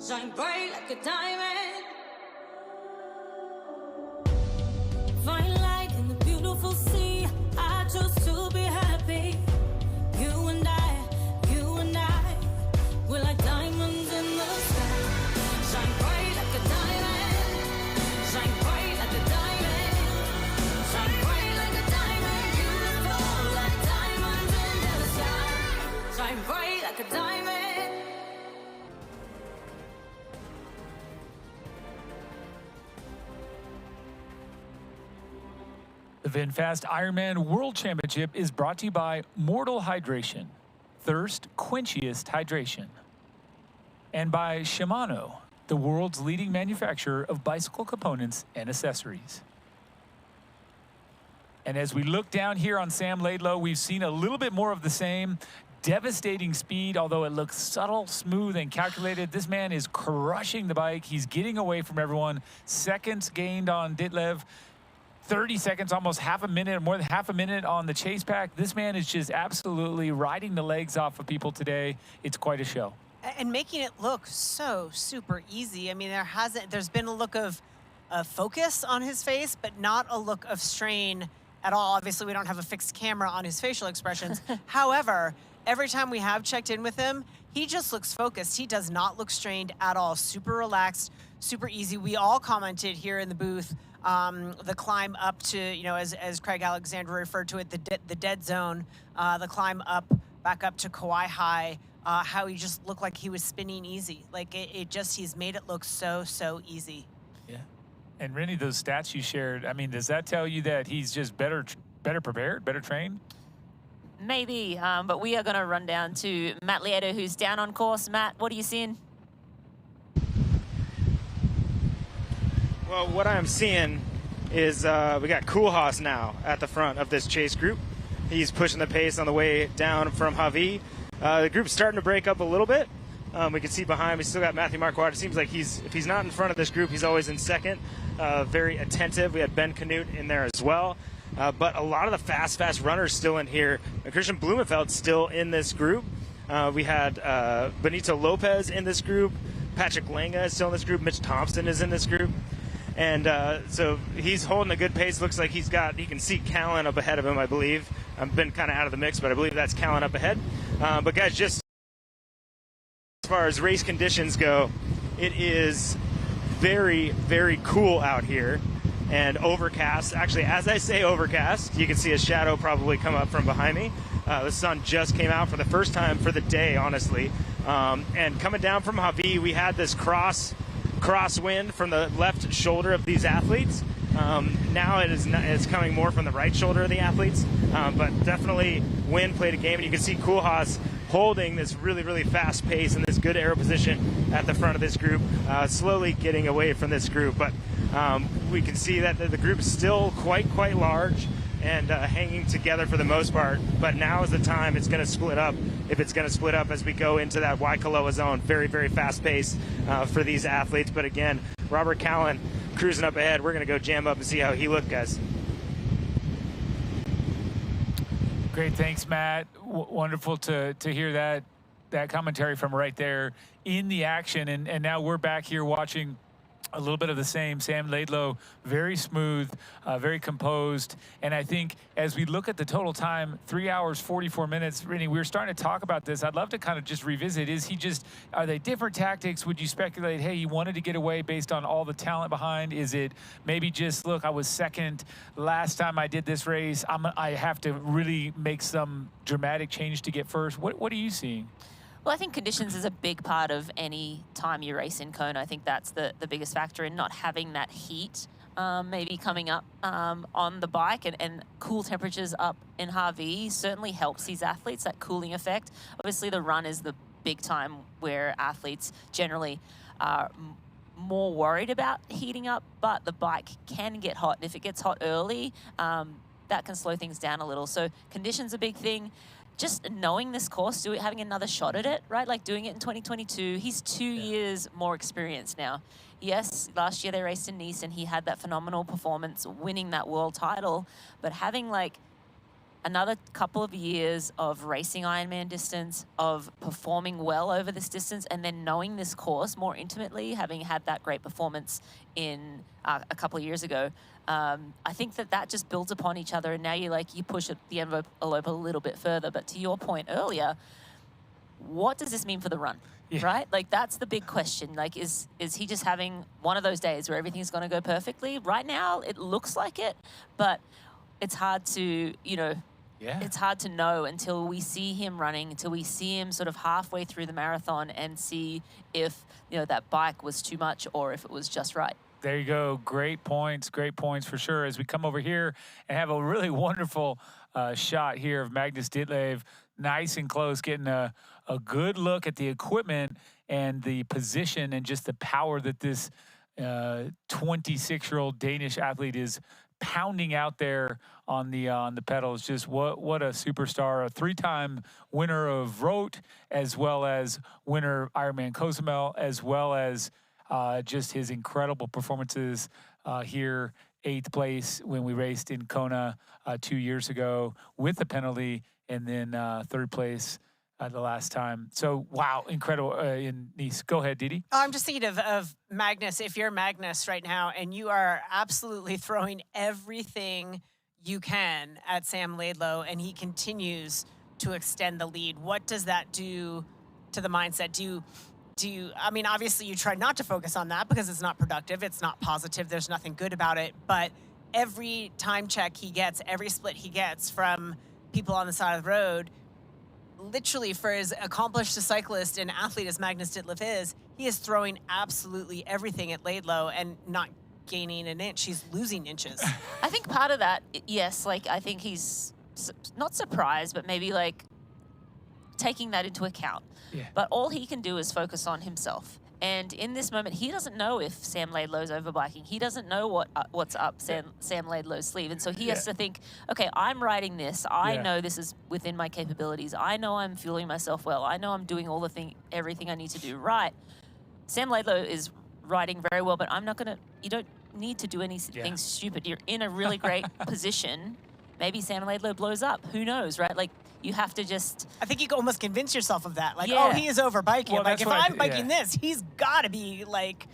Shine bright like a diamond. Find light in the beautiful sea. I chose to be happy. You and I, we're like diamonds in the sky. Shine bright like a diamond. Shine bright like a diamond. Shine bright like a diamond. Beautiful like diamonds in the sky. Shine bright like a diamond. The VinFast Ironman World Championship is brought to you by Mortal Hydration, Thirst Quenchiest Hydration, and by Shimano, the world's leading manufacturer of bicycle components and accessories. And as we look down here on Sam Laidlow, we've seen a little bit more of the same. Devastating speed, although it looks subtle, smooth, and calculated. This man is crushing the bike. He's getting away from everyone. Seconds gained on Ditlev. 30 seconds, almost half a minute, more than half a minute on the chase pack. This man is just absolutely riding the legs off of people today. It's quite a show. And making it look so super easy. I mean, there's been a look of focus on his face, but not a look of strain at all. Obviously, we don't have a fixed camera on his facial expressions. However, every time we have checked in with him, he just looks focused. He does not look strained at all. Super relaxed, super easy. We all commented here in the booth, the climb up to, you know, as Craig Alexander referred to it, the dead zone, the climb up, back up to Kauai High, how he just looked like he was spinning easy. Like he's made it look so easy. Yeah. And Rennie, those stats you shared, I mean, does that tell you that he's just better prepared, better trained? Maybe, but we are going to run down to Matt Lieto, who's down on course. Matt, what are you seeing? Well, what I'm seeing is we got Koolhaas now at the front of this chase group. He's pushing the pace on the way down from Javi. The group's starting to break up a little bit. We can see behind, we still got Matthew Marquardt. It seems like if he's not in front of this group, he's always in second. Very attentive. We had Ben Canute in there as well. But a lot of the fast runners still in here. Christian Blumenfeld's still in this group. We had Benito Lopez in this group. Patrick Lenga is still in this group. Mitch Thompson is in this group. And so he's holding a good pace. Looks like he can see Callan up ahead of him, I believe. I've been kind of out of the mix, but I believe that's Callan up ahead. But guys, just as far as race conditions go, it is very, very cool out here and overcast. Actually, as I say overcast, you can see a shadow probably come up from behind me. The sun just came out for the first time for the day, honestly. And coming down from Javi, we had this crosswind from the left shoulder of these athletes. Now it's coming more from the right shoulder of the athletes, but definitely Wynn played a game, and you can see Koolhaas holding this really, really fast pace and this good aero position at the front of this group, slowly getting away from this group. But we can see that the group is still quite large and hanging together for the most part. But now is the time it's going to split up, if it's going to split up as we go into that Waikoloa zone. Very, very fast pace for these athletes. But again, Robert Callan cruising up ahead. We're going to go jam up and see how he looked, guys. Great, thanks, Matt. Wonderful to hear that commentary from right there in the action. And now we're back here watching a little bit of the same. Sam Laidlow, very smooth, very composed. And I think as we look at the total time, 3 hours, 44 minutes, Rennie, we were starting to talk about this. I'd love to kind of just revisit. Are they different tactics? Would you speculate, hey, he wanted to get away based on all the talent behind? Is it maybe just, look, I was second last time I did this race. I have to really make some dramatic change to get first. What are you seeing? Well, I think conditions is a big part of any time you race in Kona. I think that's the biggest factor in not having that heat maybe coming up on the bike, and cool temperatures up in Hawaii certainly helps these athletes, that cooling effect. Obviously, the run is the big time where athletes generally are more worried about heating up, but the bike can get hot. And if it gets hot early, that can slow things down a little. So conditions a big thing. Just knowing this course, having another shot at it, right? Like doing it in 2022. He's 2 years more experienced now. Yes, last year they raced in Nice and he had that phenomenal performance, winning that world title. But having like another couple of years of racing Ironman distance, of performing well over this distance, and then knowing this course more intimately, having had that great performance in a couple of years ago, I think that just builds upon each other, and now you push the envelope a little bit further. But to your point earlier, what does this mean for the run? Yeah. Right? Like, that's the big question. Like, is he just having one of those days where everything's going to go perfectly? Right now, it looks like it, but it's hard to, it's hard to know until we see him running, until we see him sort of halfway through the marathon and see if, that bike was too much or if it was just right. There you go. Great points for sure. As we come over here and have a really wonderful shot here of Magnus Ditlev, nice and close, getting a good look at the equipment and the position and just the power that this 26-year-old Danish athlete is pounding out there on the pedals. Just what a superstar, a 3-time winner of Roth, as well as winner Ironman Cozumel, as well as just his incredible performances here. 8th place when we raced in Kona 2 years ago with the penalty, and then 3rd place the last time. So, wow, incredible in Nice. Go ahead, Didi. I'm just thinking of Magnus. If you're Magnus right now and you are absolutely throwing everything you can at Sam Laidlow and he continues to extend the lead, what does that do to the mindset? Do you, I mean, obviously you try not to focus on that because it's not productive, it's not positive, there's nothing good about it, but every time check he gets, every split he gets from people on the side of the road, literally for as accomplished a cyclist and athlete as Magnus Ditlev is, he is throwing absolutely everything at Laidlow and not gaining an inch, he's losing inches. I think part of that, yes, like I think he's not surprised, but maybe like taking that into account. Yeah. But all he can do is focus on himself. And in this moment, he doesn't know if Sam Laidlow's overbiking. He doesn't know what's up Sam Laidlow's sleeve. And so he has to think, okay, I'm riding this. I know this is within my capabilities. I know I'm fueling myself well. I know I'm doing everything I need to do right. Sam Laidlow is riding very well, but I'm not going to, you don't need to do anything stupid. You're in a really great position. Maybe Sam Laidlow blows up. Who knows, right? Like, you have to just... I think you can almost convince yourself of that. Like, oh, he is overbiking. Well, like, if I'm biking this, he's got to be, like,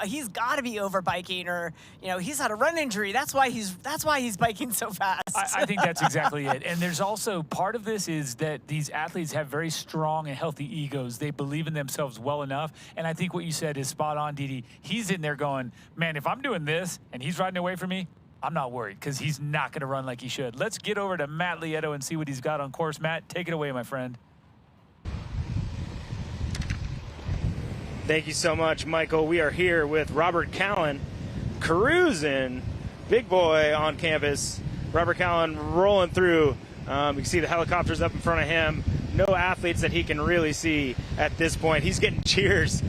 he's got to be overbiking, or, he's had a run injury. That's why he's biking so fast. I think that's exactly it. And there's also part of this is that these athletes have very strong and healthy egos. They believe in themselves well enough. And I think what you said is spot on, Didi. He's in there going, man, if I'm doing this and he's riding away from me, I'm not worried because he's not going to run like he should. Let's get over to Matt Lieto and see what he's got on course. Matt, take it away, my friend. Thank you so much, Michael. We are here with Robert Callan cruising big boy on campus. Robert Callan rolling through. You can see the helicopters up in front of him. No athletes that he can really see at this point. He's getting cheers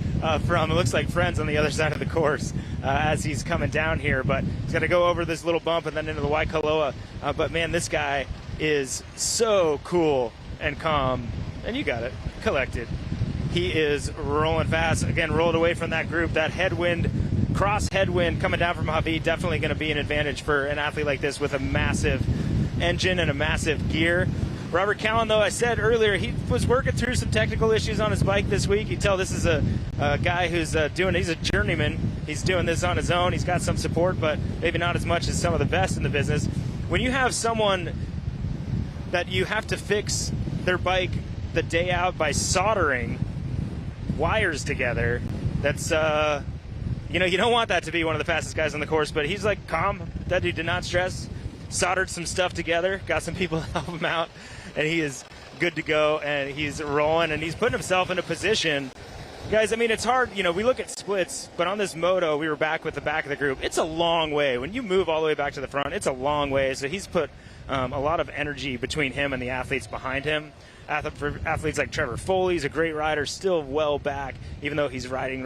from, it looks like, friends on the other side of the course as he's coming down here. But he's got to go over this little bump and then into the Waikoloa. But, man, this guy is so cool and calm. And you got it, collected. He is rolling fast. Again, rolled away from that group. That headwind, cross headwind coming down from Javi, definitely going to be an advantage for an athlete like this with a massive engine and a massive gear. Robert Callan, though, I said earlier, he was working through some technical issues on his bike this week. You tell this is a guy who's he's a journeyman. He's doing this on his own. He's got some support, but maybe not as much as some of the best in the business. When you have someone that you have to fix their bike the day out by soldering wires together, that's, you don't want that to be one of the fastest guys on the course, but he's like calm. That dude did not stress. Soldered some stuff together, got some people to help him out, and he is good to go, and he's rolling, and he's putting himself in a position. Guys, I mean, it's hard. We look at splits, but on this moto, we were back with the back of the group. It's a long way. When you move all the way back to the front, it's a long way. So he's put a lot of energy between him and the athletes behind him. Athletes like Trevor Foley's a great rider, still well back, even though he's riding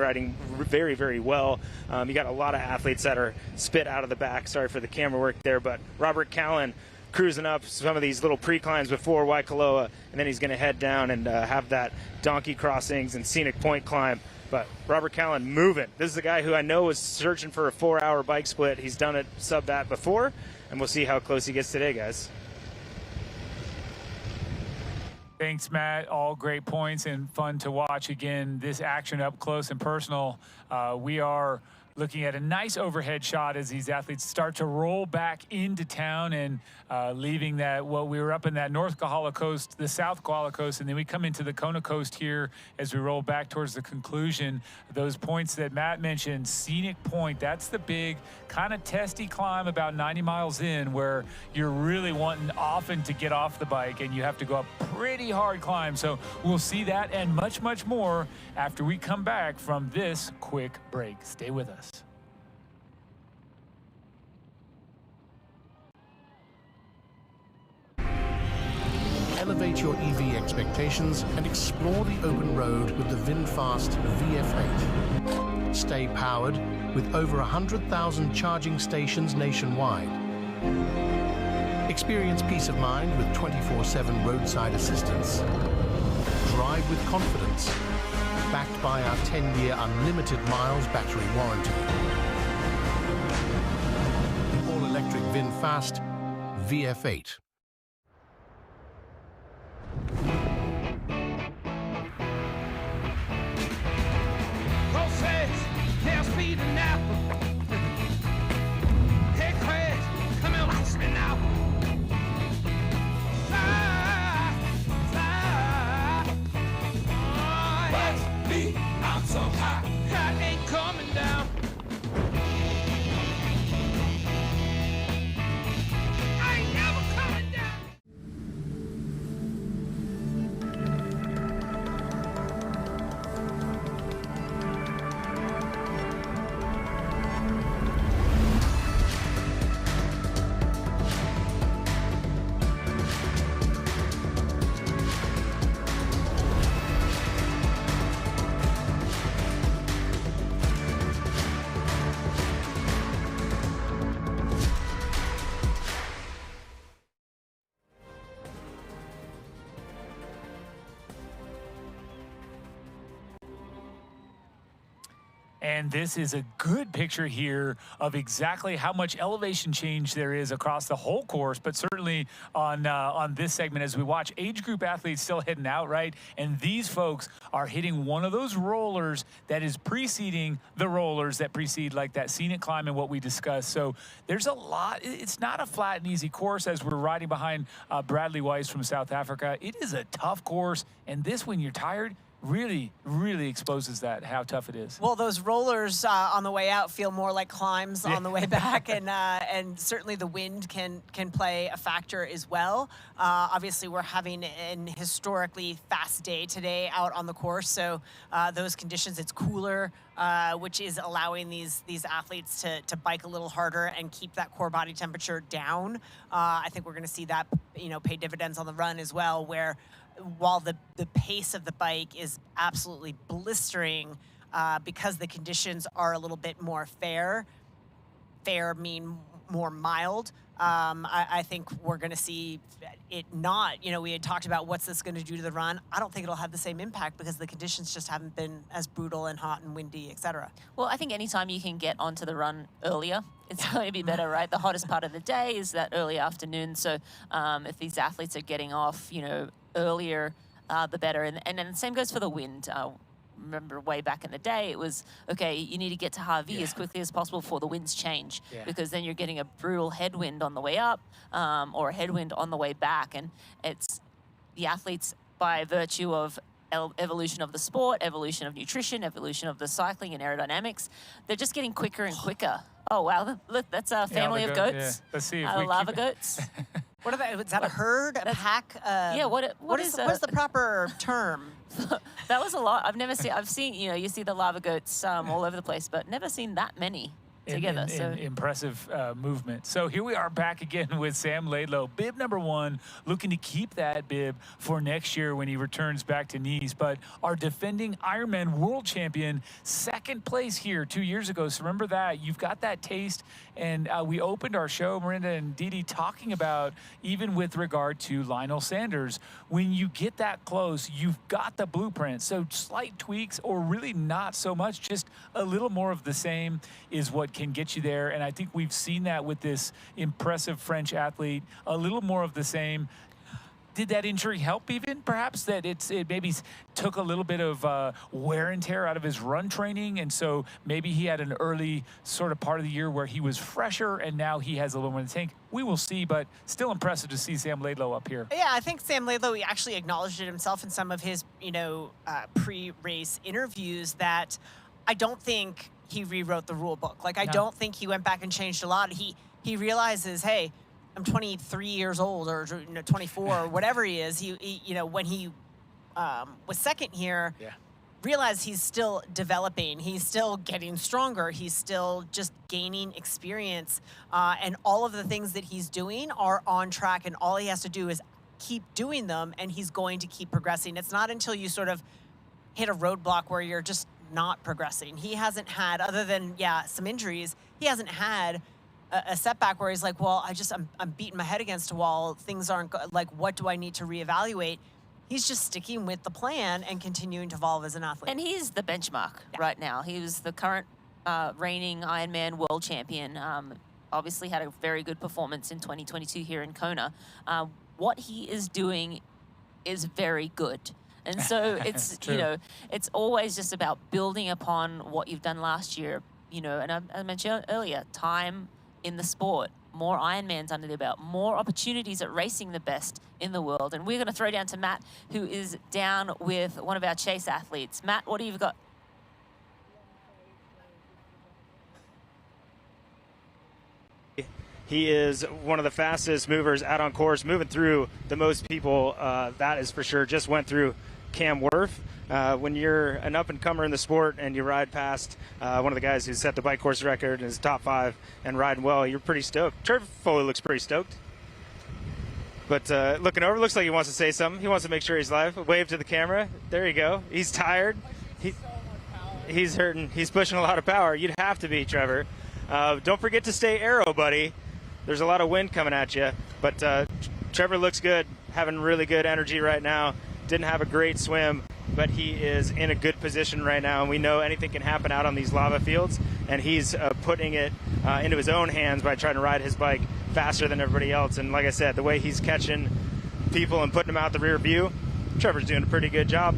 very, very well. You got a lot of athletes that are spit out of the back. Sorry for the camera work there, but Robert Callan cruising up some of these little pre-climbs before Waikoloa, and then he's going to head down and have that donkey crossings and scenic point climb. But Robert Callan moving. This is a guy who I know was searching for a 4-hour bike split. He's done it sub that before, and we'll see how close he gets today, guys. Thanks, Matt. All great points and fun to watch. Again, this action up close and personal. We are looking at a nice overhead shot as these athletes start to roll back into town and leaving we were up in that North Kohala Coast, the South Kohala Coast, and then we come into the Kona Coast here as we roll back towards the conclusion. Those points that Matt mentioned, scenic point, that's the big kind of testy climb about 90 miles in where you're really wanting often to get off the bike and you have to go up pretty hard climb. So we'll see that and much, much more after we come back from this quick break. Stay with us. Elevate your EV expectations and explore the open road with the VinFast VF8. Stay powered with over 100,000 charging stations nationwide. Experience peace of mind with 24/7 roadside assistance. Drive with confidence, backed by our 10-year unlimited miles battery warranty. All-electric VinFast VF8. Process, now speed and now. Hey, Crash, come here, watch me now. Fly, fly. Watch me, I'm so high. I ain't coming down. I ain't never coming down. And this is a good picture here of exactly how much elevation change there is across the whole course, but certainly on this segment as we watch age group athletes still heading out, right? And these folks are hitting one of those rollers that is preceding the rollers that precede like that scenic climb and what we discussed. So there's a lot. It's not a flat and easy course as we're riding behind Bradley Weiss from South Africa. It is a tough course, and this, when you're tired, really, really exposes that, how tough it is. Well, those rollers on the way out feel more like climbs on the way back, and certainly the wind can play a factor as well. Obviously, we're having an historically fast day today out on the course, so those conditions, it's cooler, which is allowing these athletes to bike a little harder and keep that core body temperature down. I think we're going to see that, pay dividends on the run as well, where while the pace of the bike is absolutely blistering, because the conditions are a little bit more fair mean more mild, I think we're going to see it not, we had talked about what's this going to do to the run. I don't think it'll have the same impact because the conditions just haven't been as brutal and hot and windy, etc. Well, I think anytime you can get onto the run earlier, it's going to be better, right? The hottest part of the day is that early afternoon. So if these athletes are getting off, earlier, the better. And then the same goes for the wind. Remember way back in the day, it was, okay, you need to get to Harvey as quickly as possible before the winds change, because then you're getting a brutal headwind on the way up, or a headwind on the way back. And it's the athletes, by virtue of evolution of the sport, evolution of nutrition, evolution of the cycling and aerodynamics, they're just getting quicker and quicker. Oh, wow, look, that's a family of goats. Yeah. Let's see if we lava keep goats. What about, is that a herd, a pack? What is the proper term? That was a lot. I've seen, you see the lava goats all over the place, but never seen that many together. Impressive movement. So here we are back again with Sam Laidlow, bib number 1, looking to keep that bib for next year when he returns back to Nice. But our defending Ironman World Champion, 2nd place here 2 years ago. So remember that. You've got that taste. And we opened our show, Mirinda and Didi, talking about, even with regard to Lionel Sanders, when you get that close, you've got the blueprint. So slight tweaks, or really not so much, just a little more of the same is what can get you there. And I think we've seen that with this impressive French athlete, a little more of the same. Did that injury help even, perhaps, that it maybe took a little bit of wear and tear out of his run training, and so maybe he had an early sort of part of the year where he was fresher, and now he has a little more in the tank? We will see, but still impressive to see Sam Laidlow up here. Yeah, I think Sam Laidlow, he actually acknowledged it himself in some of his, pre-race interviews, that I don't think he rewrote the rule book. Like, I don't think he went back and changed a lot. He realizes, hey, I'm 23 years old, or 24, or whatever he is. He when he was 2nd here, realized he's still developing. He's still getting stronger. He's still just gaining experience, and all of the things that he's doing are on track. And all he has to do is keep doing them, and he's going to keep progressing. It's not until you sort of hit a roadblock where you're just not progressing. He hasn't had, other than some injuries, he hasn't had a setback where he's like, well, I'm beating my head against a wall. Things aren't like, what do I need to reevaluate? He's just sticking with the plan and continuing to evolve as an athlete. And he's the benchmark right now. He was the current reigning Ironman World Champion. Obviously had a very good performance in 2022 here in Kona. What he is doing is very good. And so it's, it's always just about building upon what you've done last year, and I mentioned earlier, time in the sport, more Ironmans under their belt, more opportunities at racing the best in the world. And we're going to throw down to Matt, who is down with one of our chase athletes. Matt, what do you got? He is one of the fastest movers out on course, moving through the most people, that is for sure. Just went through Cam Worth. When you're an up-and-comer in the sport and you ride past one of the guys who set the bike course record and is top 5 and riding well, you're pretty stoked. Trevor Foley looks pretty stoked. But looking over, looks like he wants to say something. He wants to make sure he's live. Wave to the camera. There you go. He's tired. He's hurting. He's pushing a lot of power. You'd have to be, Trevor. Don't forget to stay aero, buddy. There's a lot of wind coming at you. But Trevor looks good, having really good energy right now. Didn't have a great swim, but he is in a good position right now, and we know anything can happen out on these lava fields, and he's putting it into his own hands by trying to ride his bike faster than everybody else. And like I said, the way he's catching people and putting them out the rear view, Trevor's doing a pretty good job.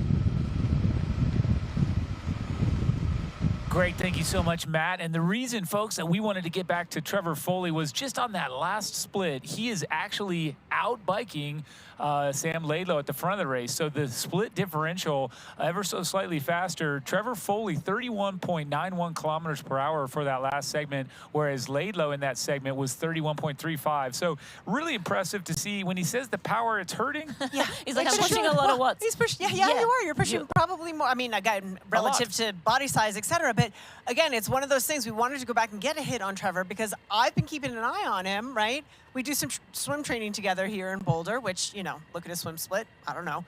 Great, thank you so much, Matt. And the reason, folks, that we wanted to get back to Trevor Foley was just on that last split. He is actually out-biking Sam Laidlow at the front of the race. So the split differential ever so slightly faster. Trevor Foley, 31.91 kilometers per hour for that last segment, whereas Laidlow in that segment was 31.35. So really impressive to see. When he says the power, it's hurting. Yeah, he's like, I'm pushing a lot of watts. He's pushing. Yeah, you are. You're pushing probably more. I mean, again, relative to body size, etc. But again, it's one of those things. We wanted to go back and get a hit on Trevor because I've been keeping an eye on him. Right? We do some swim training together here in Boulder, which, you know, look at his swim split. I don't know.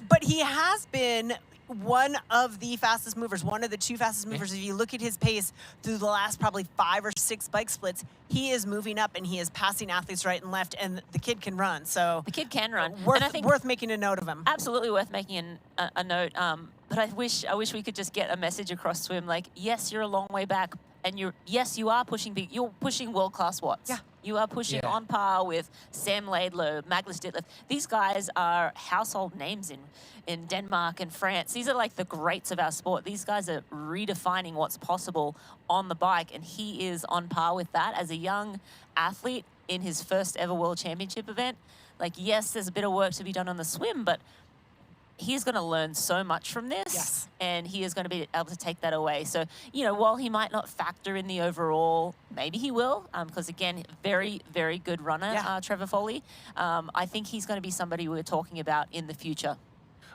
But he has been one of the fastest movers, one of the two fastest movers. If you look at his pace through the last probably 5 or 6 bike splits, he is moving up and he is passing athletes right and left, and the kid can run. So the kid can run. Worth, and I think worth making a note of him. Absolutely worth making a note. But I wish we could just get a message across to him, like, yes, you're a long way back, and you are pushing big. You're pushing world-class watts. Yeah. You are pushing on par with Sam Laidlow, Magnus Ditlev. These guys are household names in Denmark and France. These are like the greats of our sport. These guys are redefining what's possible on the bike, and he is on par with that as a young athlete in his first ever World Championship event. Like, yes, there's a bit of work to be done on the swim, but he's going to learn so much from this, and he is going to be able to take that away. So, you know, while he might not factor in the overall, maybe he will, because, again, very, very good runner, Trevor Foley. I think he's going to be somebody we're talking about in the future.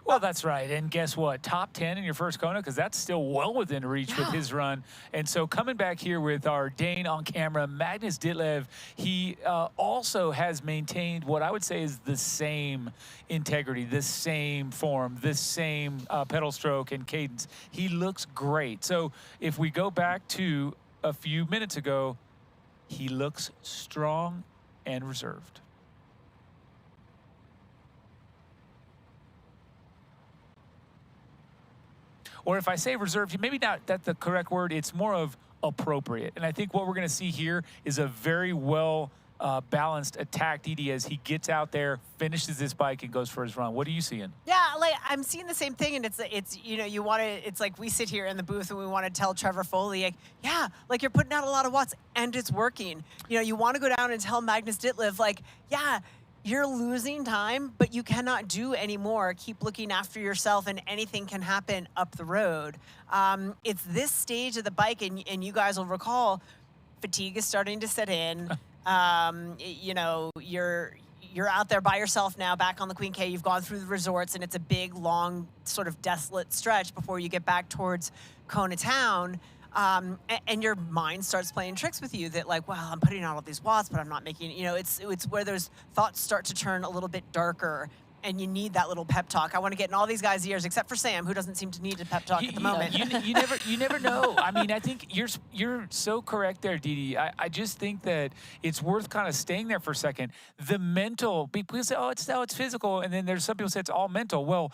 Well, that's right. And guess what? Top 10 in your first Kona, because that's still well within reach with his run. And so coming back here with our Dane on camera, Magnus Ditlev, he also has maintained what I would say is the same integrity, the same form, the same pedal stroke and cadence. He looks great. So if we go back to a few minutes ago, he looks strong and reserved. Or if I say reserved, maybe not that's the correct word, it's more of appropriate. And I think what we're going to see here is a very well balanced attack, Didi, as he gets out there, finishes this bike, and goes for his run. What are you seeing? Yeah, like I'm seeing the same thing, and it's you know, you want to. It's like we sit here in the booth and we want to tell Trevor Foley, like, yeah, like you're putting out a lot of watts and it's working. You know, you want to go down and tell Magnus Ditlev, like, yeah, you're losing time, but you cannot do any more. Keep looking after yourself, and anything can happen up the road. It's this stage of the bike, and you guys will recall, fatigue is starting to set in. You know, you're out there by yourself now, back on the Queen K. You've gone through the resorts, and it's a big, long, sort of desolate stretch before you get back towards Kona town. And your mind starts playing tricks with you that, like, well, I'm putting out all these watts, but I'm not making, you know, it's where those thoughts start to turn a little bit darker, and you need that little pep talk. I want to get in all these guys' ears, except for Sam, who doesn't seem to need a pep talk at the moment. You never know. I mean, I think you're so correct there, Didi. I just think that it's worth kind of staying there for a second. The mental, people say, oh, it's physical, and then there's some people say it's all mental. Well,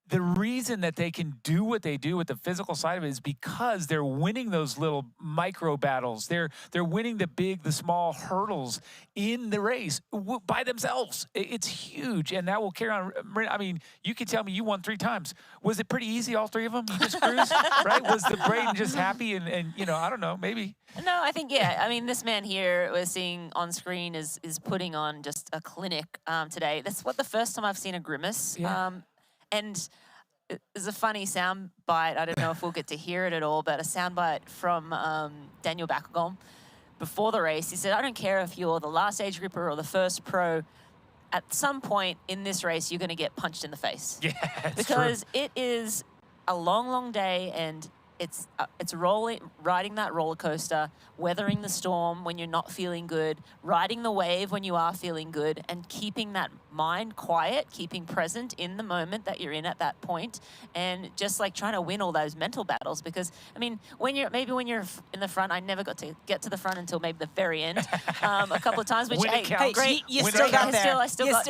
the reason that they can do what they do with the physical side of it is because they're winning those little micro battles. They're winning the small hurdles in the race by themselves. It's huge, and that will carry on. I mean, you can tell me you won 3 times. Was it pretty easy, all 3 of them? You just cruised, right? Was the brain just happy and you know, I don't know, maybe. No, I think, yeah. I mean, this man here we're seeing on screen is putting on just a clinic today. That's the first time I've seen a grimace. Yeah. And there's a funny sound bite. I don't know if we'll get to hear it at all, but a sound bite from Daniel Bakagom before the race. He said, I don't care if you're the last age grouper or the first pro, at some point in this race, you're going to get punched in the face. Yeah, because it is a long, long day, and it's riding that roller coaster, weathering the storm when you're not feeling good, riding the wave when you are feeling good, and keeping that mind quiet, keeping present in the moment that you're in at that point, and just like trying to win all those mental battles. Because I mean, when you're in the front, I never got to get to the front until maybe the very end, a couple of times. Which hey, great, you still got there.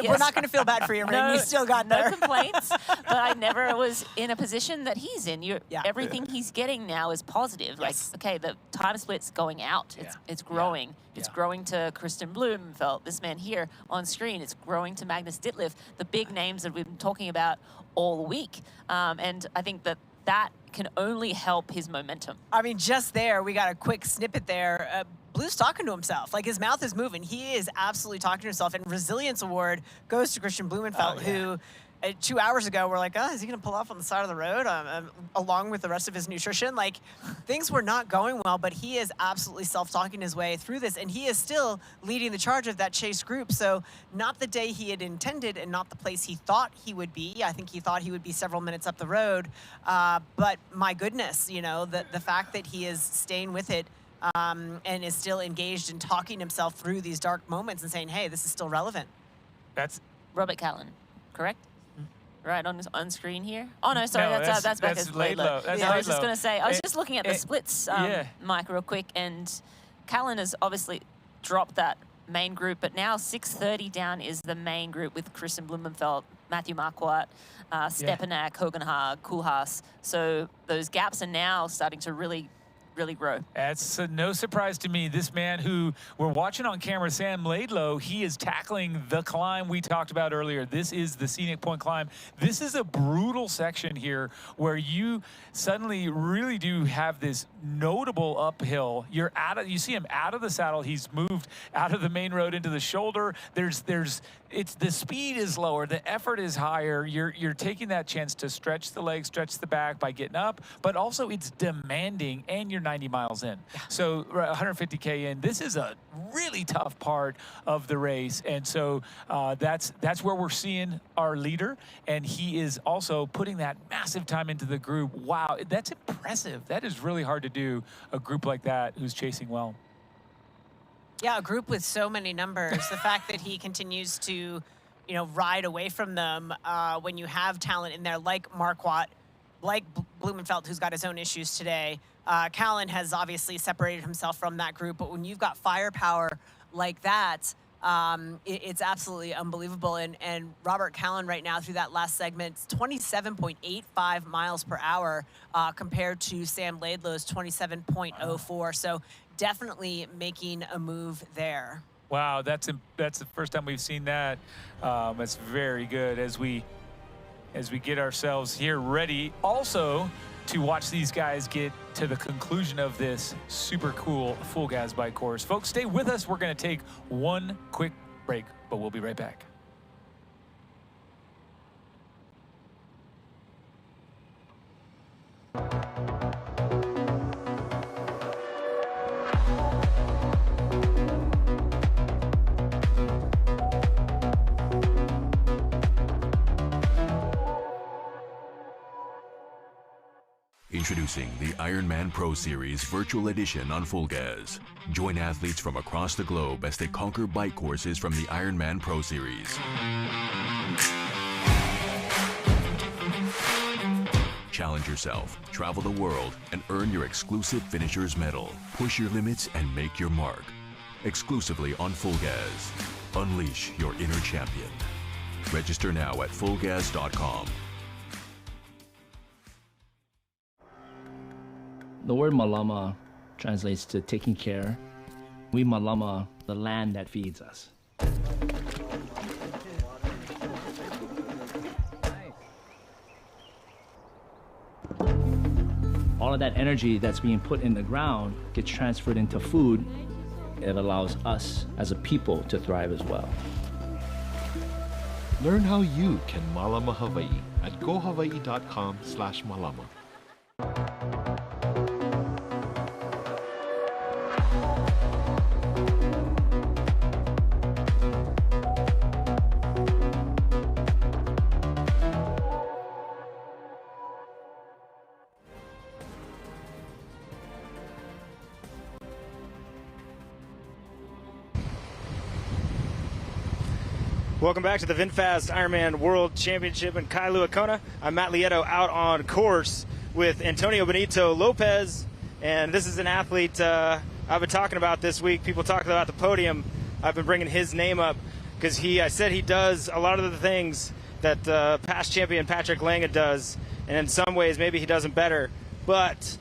We're not going to feel bad for you, man. You still got there. No complaints. But I never was in a position that he's in. Everything he's getting now is positive. Yes. Like, okay, the time split's going out. It's growing. It's growing to Kristen Blumenfeld, this man here on screen. It's growing to Magnus Ditlev, the big names that we've been talking about all week. And I think that can only help his momentum. I mean, just there, we got a quick snippet there. Blue's talking to himself. Like, his mouth is moving. He is absolutely talking to himself. And Resilience Award goes to Christian Blumenfeld, who 2 hours ago we're like, oh, is he going to pull off on the side of the road along with the rest of his nutrition? Like, things were not going well, but he is absolutely self-talking his way through this, and he is still leading the charge of that chase group. So not the day he had intended and not the place he thought he would be. I think he thought he would be several minutes up the road. But my goodness, you know, the fact that he is staying with it and is still engaged in talking himself through these dark moments and saying, hey, this is still relevant. That's Robert Callan, correct? Right on screen here. Oh no, sorry, that's back as Laidlow. Yeah, I was just going to say, I was just looking at the splits, Mike, real quick, and Callan has obviously dropped that main group, but now 6:30 down is the main group with Christian Blumenfeld, Matthew Marquardt, Stepanak, Hogenhaag, Koolhaas. So those gaps are now starting to really grow. That's no surprise to me. This man who we're watching on camera, Sam Laidlow, he is tackling the climb we talked about earlier. This is the Scenic Point climb. This is a brutal section here where you suddenly really do have this notable uphill. You see him out of the saddle. He's moved out of the main road into the shoulder. The speed is lower, the effort is higher. You're taking that chance to stretch the legs, stretch the back by getting up, but also it's demanding, and you're 90 miles in. So 150K in, this is a really tough part of the race. And so that's where we're seeing our leader, and he is also putting that massive time into the group. Wow, that's impressive. That is really hard to do, a group like that who's chasing well. Yeah, a group with so many numbers. The fact that he continues to, you know, ride away from them when you have talent in there like Marquardt, like Blumenfeld, who's got his own issues today. Callan has obviously separated himself from that group, but when you've got firepower like that, it's absolutely unbelievable. And Robert Callan right now through that last segment, 27.85 miles per hour compared to Sam Laidlow's 27.04. So definitely making a move there. Wow, that's the first time we've seen that. That's very good as we get ourselves here ready also to watch these guys get to the conclusion of this super cool full gas bike course. Folks, stay with us. We're going to take one quick break, but we'll be right back. Introducing the Ironman Pro Series Virtual Edition on Full Gas. Join athletes from across the globe as they conquer bike courses from the Ironman Pro Series. Challenge yourself, travel the world, and earn your exclusive finisher's medal. Push your limits and make your mark. Exclusively on Full Gas. Unleash your inner champion. Register now at fullgas.com. The word Malama translates to taking care. We Malama, the land that feeds us. All of that energy that's being put in the ground gets transferred into food. It allows us as a people to thrive as well. Learn how you can Malama Hawaii at gohawaii.com/Malama. Welcome back to the VinFast IRONMAN World Championship in Kailua, Kona. I'm Matt Lieto out on course with Antonio Benito Lopez, and this is an athlete I've been talking about this week. People talking about the podium. I've been bringing his name up because I said he does a lot of the things that past champion Patrick Lange does, and in some ways maybe he does them better, but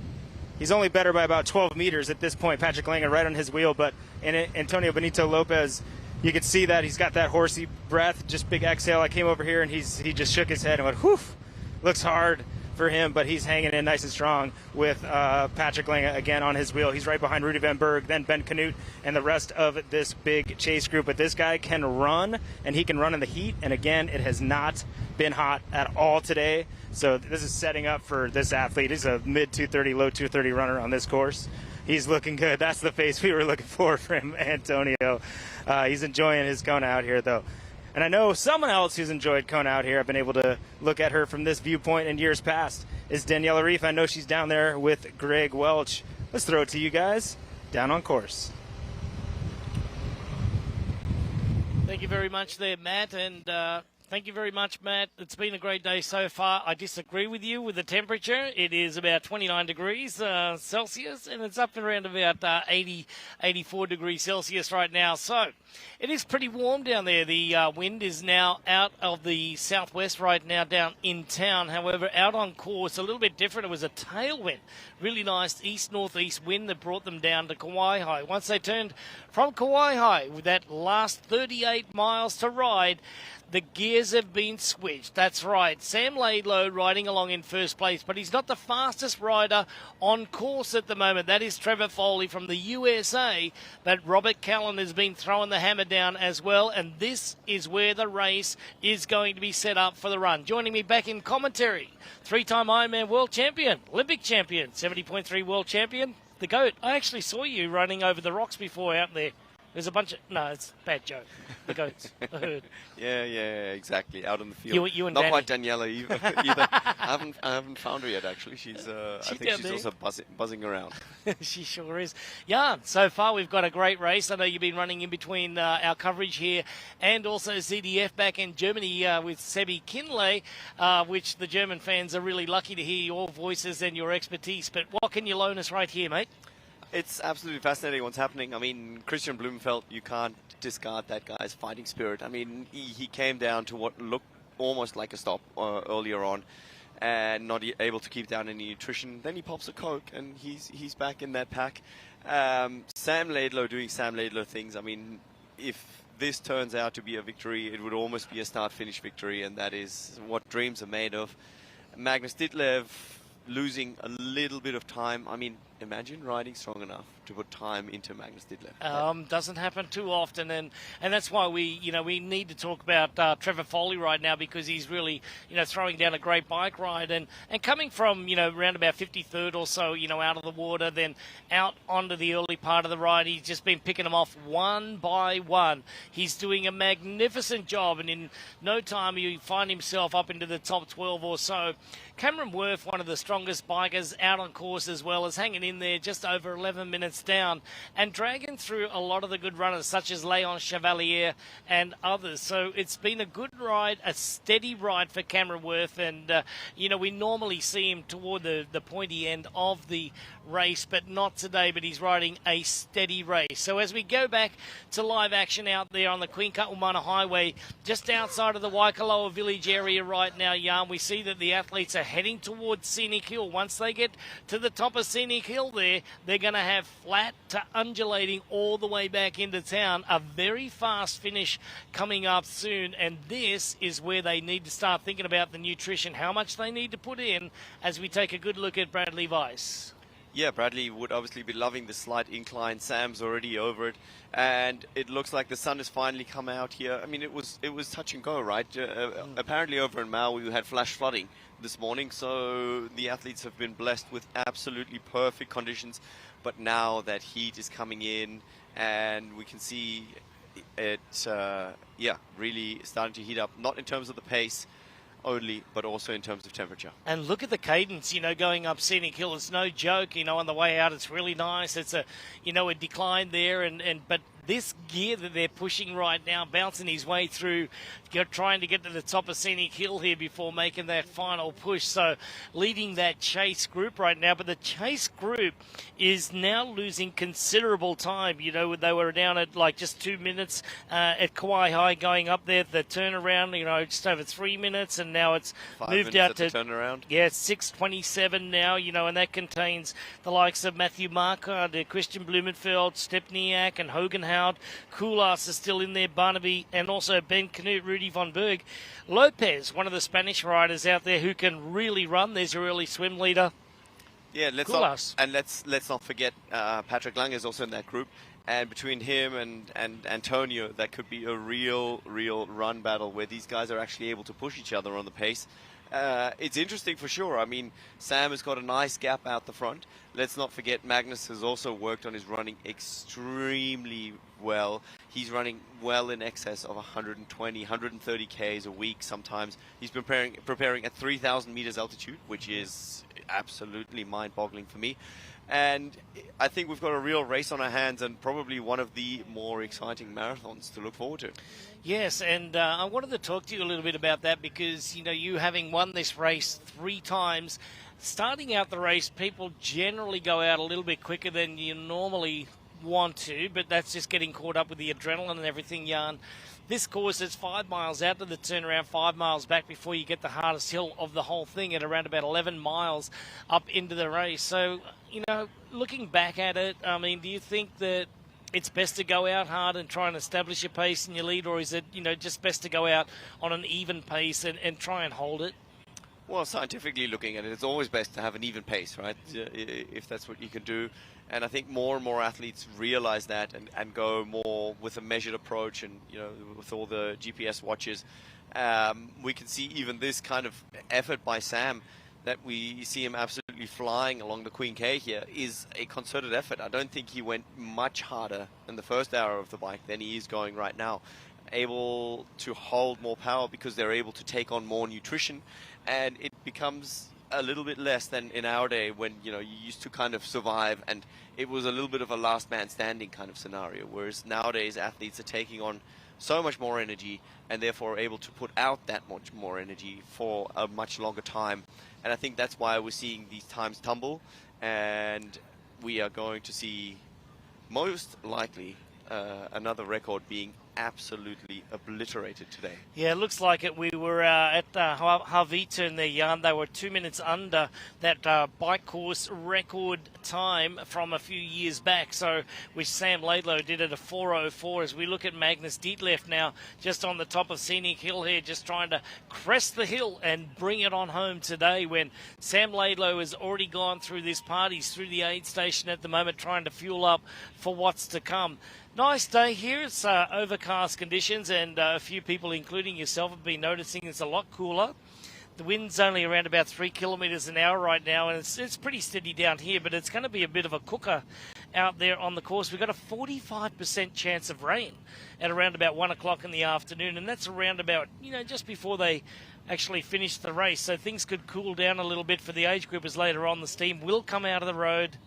he's only better by about 12 meters at this point. Patrick Lange right on his wheel, but Antonio Benito Lopez, you can see that he's got that horsey breath, just big exhale. I came over here and he just shook his head and went, whew, looks hard for him, but he's hanging in nice and strong with Patrick Lange again on his wheel. He's right behind Rudy Van Berg, then Ben Canute, and the rest of this big chase group. But this guy can run, and he can run in the heat. And again, it has not been hot at all today. So this is setting up for this athlete. He's a mid 230, low 230 runner on this course. He's looking good. That's the pace we were looking for from Antonio. He's enjoying his Kona out here, though. And I know someone else who's enjoyed Kona out here. I've been able to look at her from this viewpoint in years past. Is Daniela Reef. I know she's down there with Greg Welch. Let's throw it to you guys down on course. Thank you very much there, Matt. And thank you very much, Matt. It's been a great day so far. I disagree with you with the temperature. It is about 29 degrees Celsius, and it's up around about 84 degrees Celsius right now. So it is pretty warm down there. The wind is now out of the southwest right now down in town. However, out on course, a little bit different. It was a tailwind. Really nice east-northeast wind that brought them down to Kauai High. Once they turned from Kauai High with that last 38 miles to ride, the gears have been switched. That's right. Sam Laidlow riding along in first place, but he's not the fastest rider on course at the moment. That is Trevor Foley from the USA, but Robert Callan has been throwing the hammer down as well, and this is where the race is going to be set up for the run. Joining me back in commentary, three-time Ironman World Champion, Olympic Champion, 70.3 World Champion, the GOAT. I actually saw you running over the rocks before out there. There's a bunch of... No, it's a bad joke. The goats. I heard. Yeah, exactly. Out on the field. You and Not Danny. quite Daniela either. I haven't found her yet, actually. She's I think she's there. also buzzing around. She sure is. Yeah, so far we've got a great race. I know you've been running in between our coverage here and also ZDF back in Germany with Sebi Kinley, which the German fans are really lucky to hear your voices and your expertise. But what can you loan us right here, mate? It's absolutely fascinating what's happening. I mean, Christian Blumenfeld, you can't discard that guy's fighting spirit. I mean, he came down to what looked almost like a stop earlier on and not able to keep down any nutrition. Then he pops a Coke and he's back in that pack. Sam Laidlow doing Sam Laidlow things. I mean, if this turns out to be a victory, it would almost be a start-finish victory, and that is what dreams are made of. Magnus Ditlev losing a little bit of time. I mean, imagine riding strong enough to put time into Magnus Ditlev. Doesn't happen too often, and that's why we need to talk about Trevor Foley right now, because he's really throwing down a great bike ride and coming from around about 53rd or so out of the water, then out onto the early part of the ride. He's just been picking them off one by one. He's doing a magnificent job, and in no time you find himself up into the top 12 or so. Cameron Worth, one of the strongest bikers out on course as well, is hanging in there just over 11 minutes down and dragging through a lot of the good runners such as Leon Chevalier and others. So it's been a good ride, a steady ride for Cameron Worth, and we normally see him toward the pointy end of the race, but not today. But he's riding a steady race. So as we go back to live action out there on the Queen Kaumana Highway, just outside of the Waikoloa Village area right now, Jan, we see that the athletes are heading towards Scenic Hill. Once they get to the top of Scenic Hill there, they're going to have flat to undulating all the way back into town. A very fast finish coming up soon, and this is where they need to start thinking about the nutrition, how much they need to put in, as we take a good look at Bradley Weiss. Yeah, Bradley would obviously be loving the slight incline. Sam's already over it, and it looks like the sun has finally come out here. I mean, it was touch and go, right? Apparently over in Maui we had flash flooding this morning, so the athletes have been blessed with absolutely perfect conditions. But now that heat is coming in, and we can see it, really starting to heat up, not in terms of the pace only, but also in terms of temperature. And look at the cadence, going up Scenic Hill. It's no joke, on the way out. It's really nice. It's a decline there, but this gear that they're pushing right now, bouncing his way through, trying to get to the top of Scenic Hill here before making that final push. So leading that chase group right now, but the chase group is now losing considerable time. They were down at like just 2 minutes at Kauai High going up there. The turnaround, just over 3 minutes, and now it's 5 moved minutes out at to the turnaround. Yeah, 6:27 now, and that contains the likes of Matthew Marquardt, Christian Blumenfeld, Stepniak and Hogenhout. Coulas is still in there, Barnaby, and also Ben Canute, Rudy von Berg. Lopez, one of the Spanish riders out there who can really run. There's your early swim leader. Yeah, let's not forget Patrick Lang is also in that group, and between him and Antonio, that could be a real run battle where these guys are actually able to push each other on the pace. It's interesting for sure. I mean, Sam has got a nice gap out the front. Let's not forget Magnus has also worked on his running extremely well. He's running well in excess of 120, 130 Ks a week sometimes. He's preparing at 3,000 meters altitude, which is absolutely mind-boggling for me. And I think we've got a real race on our hands and probably one of the more exciting marathons to look forward to. Yes, and I wanted to talk to you a little bit about that because, you having won this race 3 times, starting out the race, people generally go out a little bit quicker than you normally want to, but that's just getting caught up with the adrenaline and everything, Jan. This course is 5 miles out to the turnaround, 5 miles back before you get the hardest hill of the whole thing at around about 11 miles up into the race. So, looking back at it, I mean, do you think that it's best to go out hard and try and establish your pace in your lead, or is it, just best to go out on an even pace and try and hold it? Well, scientifically looking at it, it's always best to have an even pace, right? If that's what you can do. And I think more and more athletes realize that and go more with a measured approach and, with all the GPS watches. We can see even this kind of effort by Sam that we see him absolutely flying along the Queen K here is a concerted effort. I don't think he went much harder in the first hour of the bike than he is going right now. Able to hold more power because they're able to take on more nutrition, and it becomes a little bit less than in our day when you used to kind of survive and it was a little bit of a last man standing kind of scenario, whereas nowadays athletes are taking on so much more energy and therefore able to put out that much more energy for a much longer time. And I think that's why we're seeing these times tumble, and we are going to see most likely another record being absolutely obliterated today. Yeah, it looks like it. We were at Harvita in there, Jan. They were 2 minutes under that bike course record time from a few years back. So, which Sam Laidlow did at a 4:04. As we look at Magnus Ditlev now, just on the top of Scenic Hill here, just trying to crest the hill and bring it on home today. When Sam Laidlow has already gone through this part, he's through the aid station at the moment, trying to fuel up for what's to come. Nice day here. It's overcast conditions, and a few people, including yourself, have been noticing it's a lot cooler. The wind's only around about 3 kilometres an hour right now, and it's pretty steady down here, but it's going to be a bit of a cooker out there on the course. We've got a 45% chance of rain at around about 1 o'clock in the afternoon, and that's around about, just before they actually finish the race. So things could cool down a little bit for the age groupers later on. The steam will come out of the road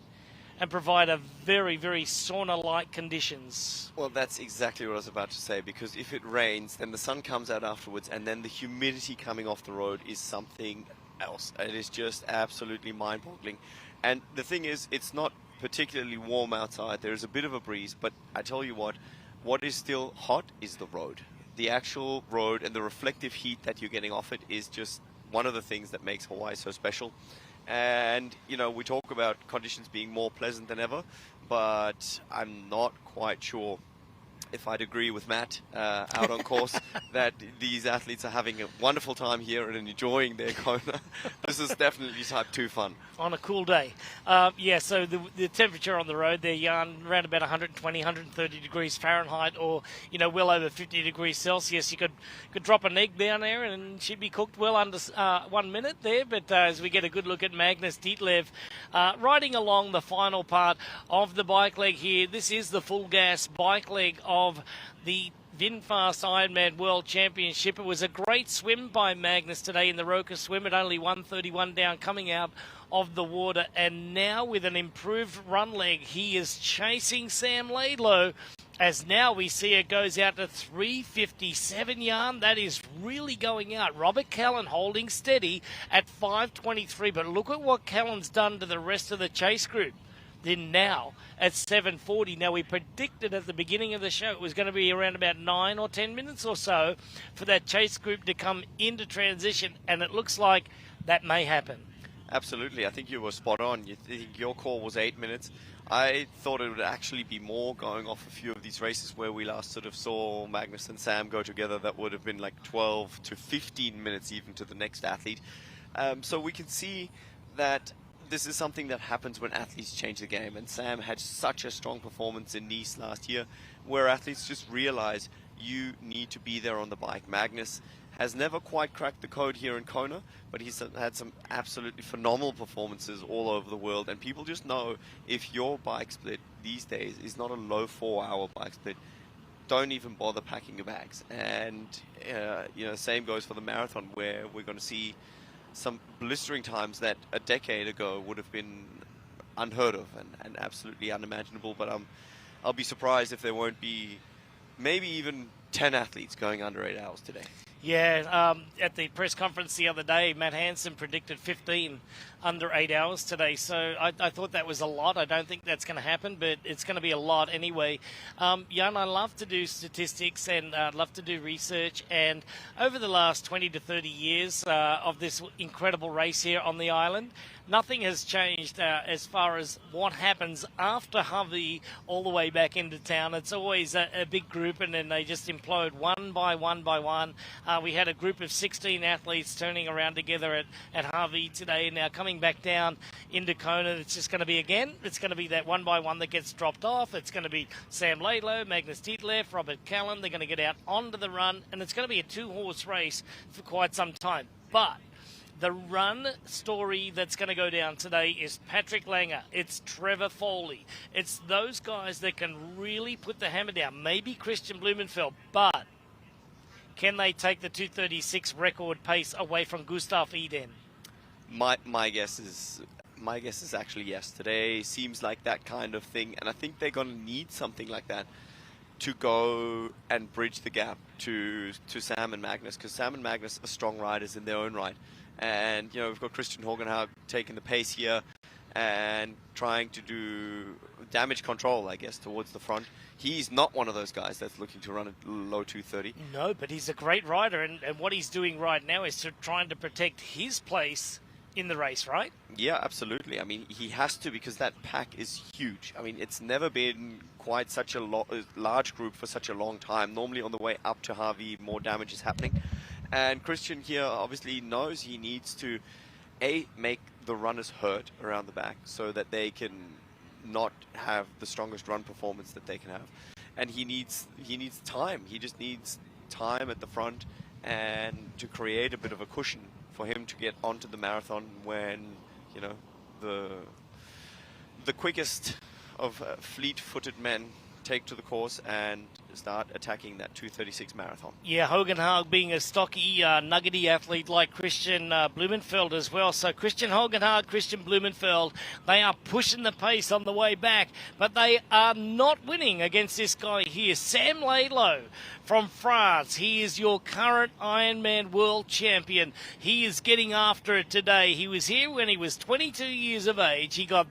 and provide a very, very sauna-like conditions. Well, that's exactly what I was about to say, because if it rains, then the sun comes out afterwards, and then the humidity coming off the road is something else. It is just absolutely mind-boggling. And the thing is, it's not particularly warm outside. There is a bit of a breeze, but I tell you what is still hot is the road. The actual road and the reflective heat that you're getting off it is just one of the things that makes Hawaii so special. And, we talk about conditions being more pleasant than ever, but I'm not quite sure if I'd agree with Matt out on course that these athletes are having a wonderful time here and enjoying their Kona. This is definitely type 2 fun. On a cool day. So the temperature on the road there, Jan, around about 120, 130 degrees Fahrenheit, or, well over 50 degrees Celsius. You could drop an egg down there and she'd be cooked well under 1 minute there. But as we get a good look at Magnus Ditlev riding along the final part of the bike leg here, this is the full gas bike leg of the VinFast IRONMAN World Championship. It was a great swim by Magnus today in the Roka swim at only 1:31 down, coming out of the water. And now with an improved run leg, he is chasing Sam Laidlow, as now we see it goes out to 3:57 yarn. That is really going out. Robert Callan holding steady at 5:23. But look at what Callan's done to the rest of the chase group. then now at 7:40. Now, we predicted at the beginning of the show it was going to be around about 9 or 10 minutes or so for that chase group to come into transition, and it looks like that may happen. Absolutely. I think you were spot on. You think your call was 8 minutes. I thought it would actually be more, going off a few of these races where we last sort of saw Magnus and Sam go together. That would have been like 12 to 15 minutes even to the next athlete. So we can see that this is something that happens when athletes change the game. And Sam had such a strong performance in Nice last year, where athletes just realize you need to be there on the bike. Magnus has never quite cracked the code here in Kona, but he's had some absolutely phenomenal performances all over the world. And people just know if your bike split these days is not a low 4-hour bike split, don't even bother packing your bags. And same goes for the marathon, where we're going to see some blistering times that a decade ago would have been unheard of and absolutely unimaginable. But I'll be surprised if there won't be maybe even 10 athletes going under 8 hours today. Yeah, at the press conference the other day, Matt Hansen predicted 15 under 8 hours today. So I thought that was a lot. I don't think that's going to happen, but it's going to be a lot anyway. Jan, I love to do statistics and love to do research. And over the last 20 to 30 years of this incredible race here on the island, nothing has changed as far as what happens after Hawi all the way back into town. It's always a big group, and then they just implode one by one by one. We had a group of 16 athletes turning around together at Hawi today. Now coming back down into Kona, it's just going to be it's going to be that one by one that gets dropped off. It's going to be Sam Laidlow, Magnus Ditlev, Robert Callan. They're going to get out onto the run, and it's going to be a 2-horse race for quite some time. But the run story that's going to go down today is Patrick Langer. It's Trevor Foley. It's those guys that can really put the hammer down. Maybe Christian Blumenfeld, but can they take the 2:36 record pace away from Gustav Iden? My guess is actually yes. Today seems like that kind of thing, and I think they're going to need something like that to go and bridge the gap to Sam and Magnus, because Sam and Magnus are strong riders in their own right. And, we've got Christian Horgenhaug taking the pace here and trying to do damage control, I guess, towards the front. He's not one of those guys that's looking to run a low 2:30. No, but he's a great rider, and what he's doing right now is trying to protect his place in the race, right? Yeah, absolutely. I mean, he has to, because that pack is huge. I mean, it's never been quite such a large group for such a long time. Normally on the way up to Hawi, more damage is happening. And Christian here obviously knows he needs to, make the runners hurt around the back so that they can not have the strongest run performance that they can have. And he needs time. He just needs time at the front and to create a bit of a cushion for him to get onto the marathon when, the quickest of fleet-footed men take to the course and start attacking that 2:36 marathon. Yeah, Hogenhaug being a stocky, nuggety athlete like Christian Blumenfeld as well. So Christian Hogenhaug, Christian Blumenfeld, they are pushing the pace on the way back, but they are not winning against this guy here, Sam Laidlow from France. He is your current Ironman World Champion. He is getting after it today. He was here when he was 22 years of age. He got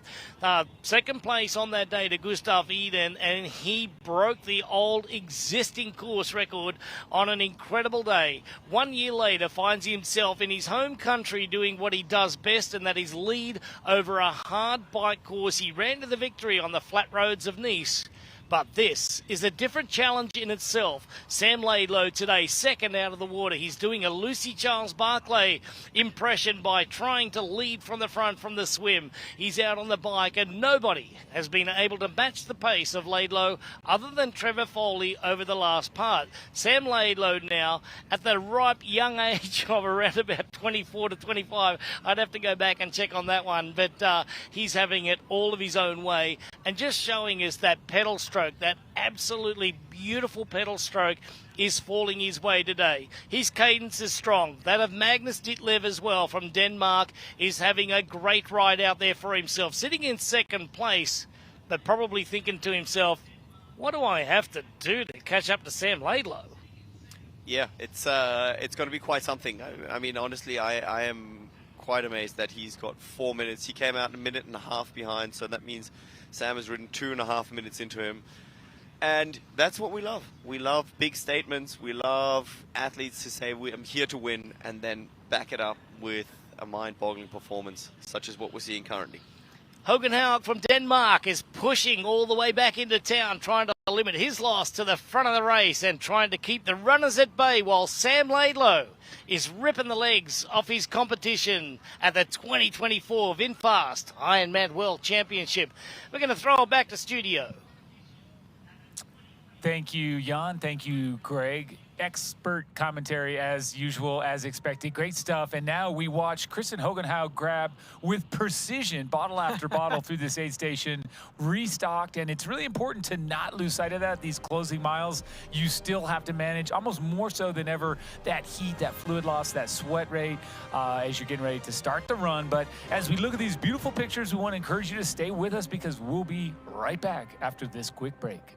second place on that day to Gustav Iden, and he broke the old existing course record on an incredible day. 1 year later, finds himself in his home country doing what he does best, and that is lead over a hard bike course. He ran to the victory on the flat roads of Nice. But this is a different challenge in itself. Sam Laidlow today, second out of the water. He's doing a Lucy Charles Barclay impression by trying to lead from the front from the swim. He's out on the bike, and nobody has been able to match the pace of Laidlow other than Trevor Foley over the last part. Sam Laidlow now at the ripe young age of around about 24 to 25. I'd have to go back and check on that one, but he's having it all of his own way and just showing us that pedal stroke. That absolutely beautiful pedal stroke is falling his way today. His cadence is strong. That of Magnus Ditlev as well from Denmark is having a great ride out there for himself. Sitting in second place, but probably thinking to himself, what do I have to do to catch up to Sam Laidlow? Yeah, it's going to be quite something. I mean, honestly, I am quite amazed that he's got 4 minutes. He came out a minute and a half behind, so that means Sam has ridden 2.5 minutes into him. And that's what we love. We love big statements. We love athletes to say, I'm here to win, and then back it up with a mind-boggling performance, such as what we're seeing currently. Hågen Haug from Denmark is pushing all the way back into town, trying to limit his loss to the front of the race and trying to keep the runners at bay, while Sam Laidlow is ripping the legs off his competition at the 2024 VinFast Ironman World Championship. We're going to throw it back to studio. Thank you, Jan. Thank you, Greg. Expert commentary as usual, as expected. Great stuff. And now we watch Kristen Hågen Haug grab with precision bottle after bottle through this aid station, restocked. And it's really important to not lose sight of that. These closing miles, you still have to manage almost more so than ever that heat, that fluid loss, that sweat rate as you're getting ready to start the run. But as we look at these beautiful pictures, we want to encourage you to stay with us because we'll be right back after this quick break.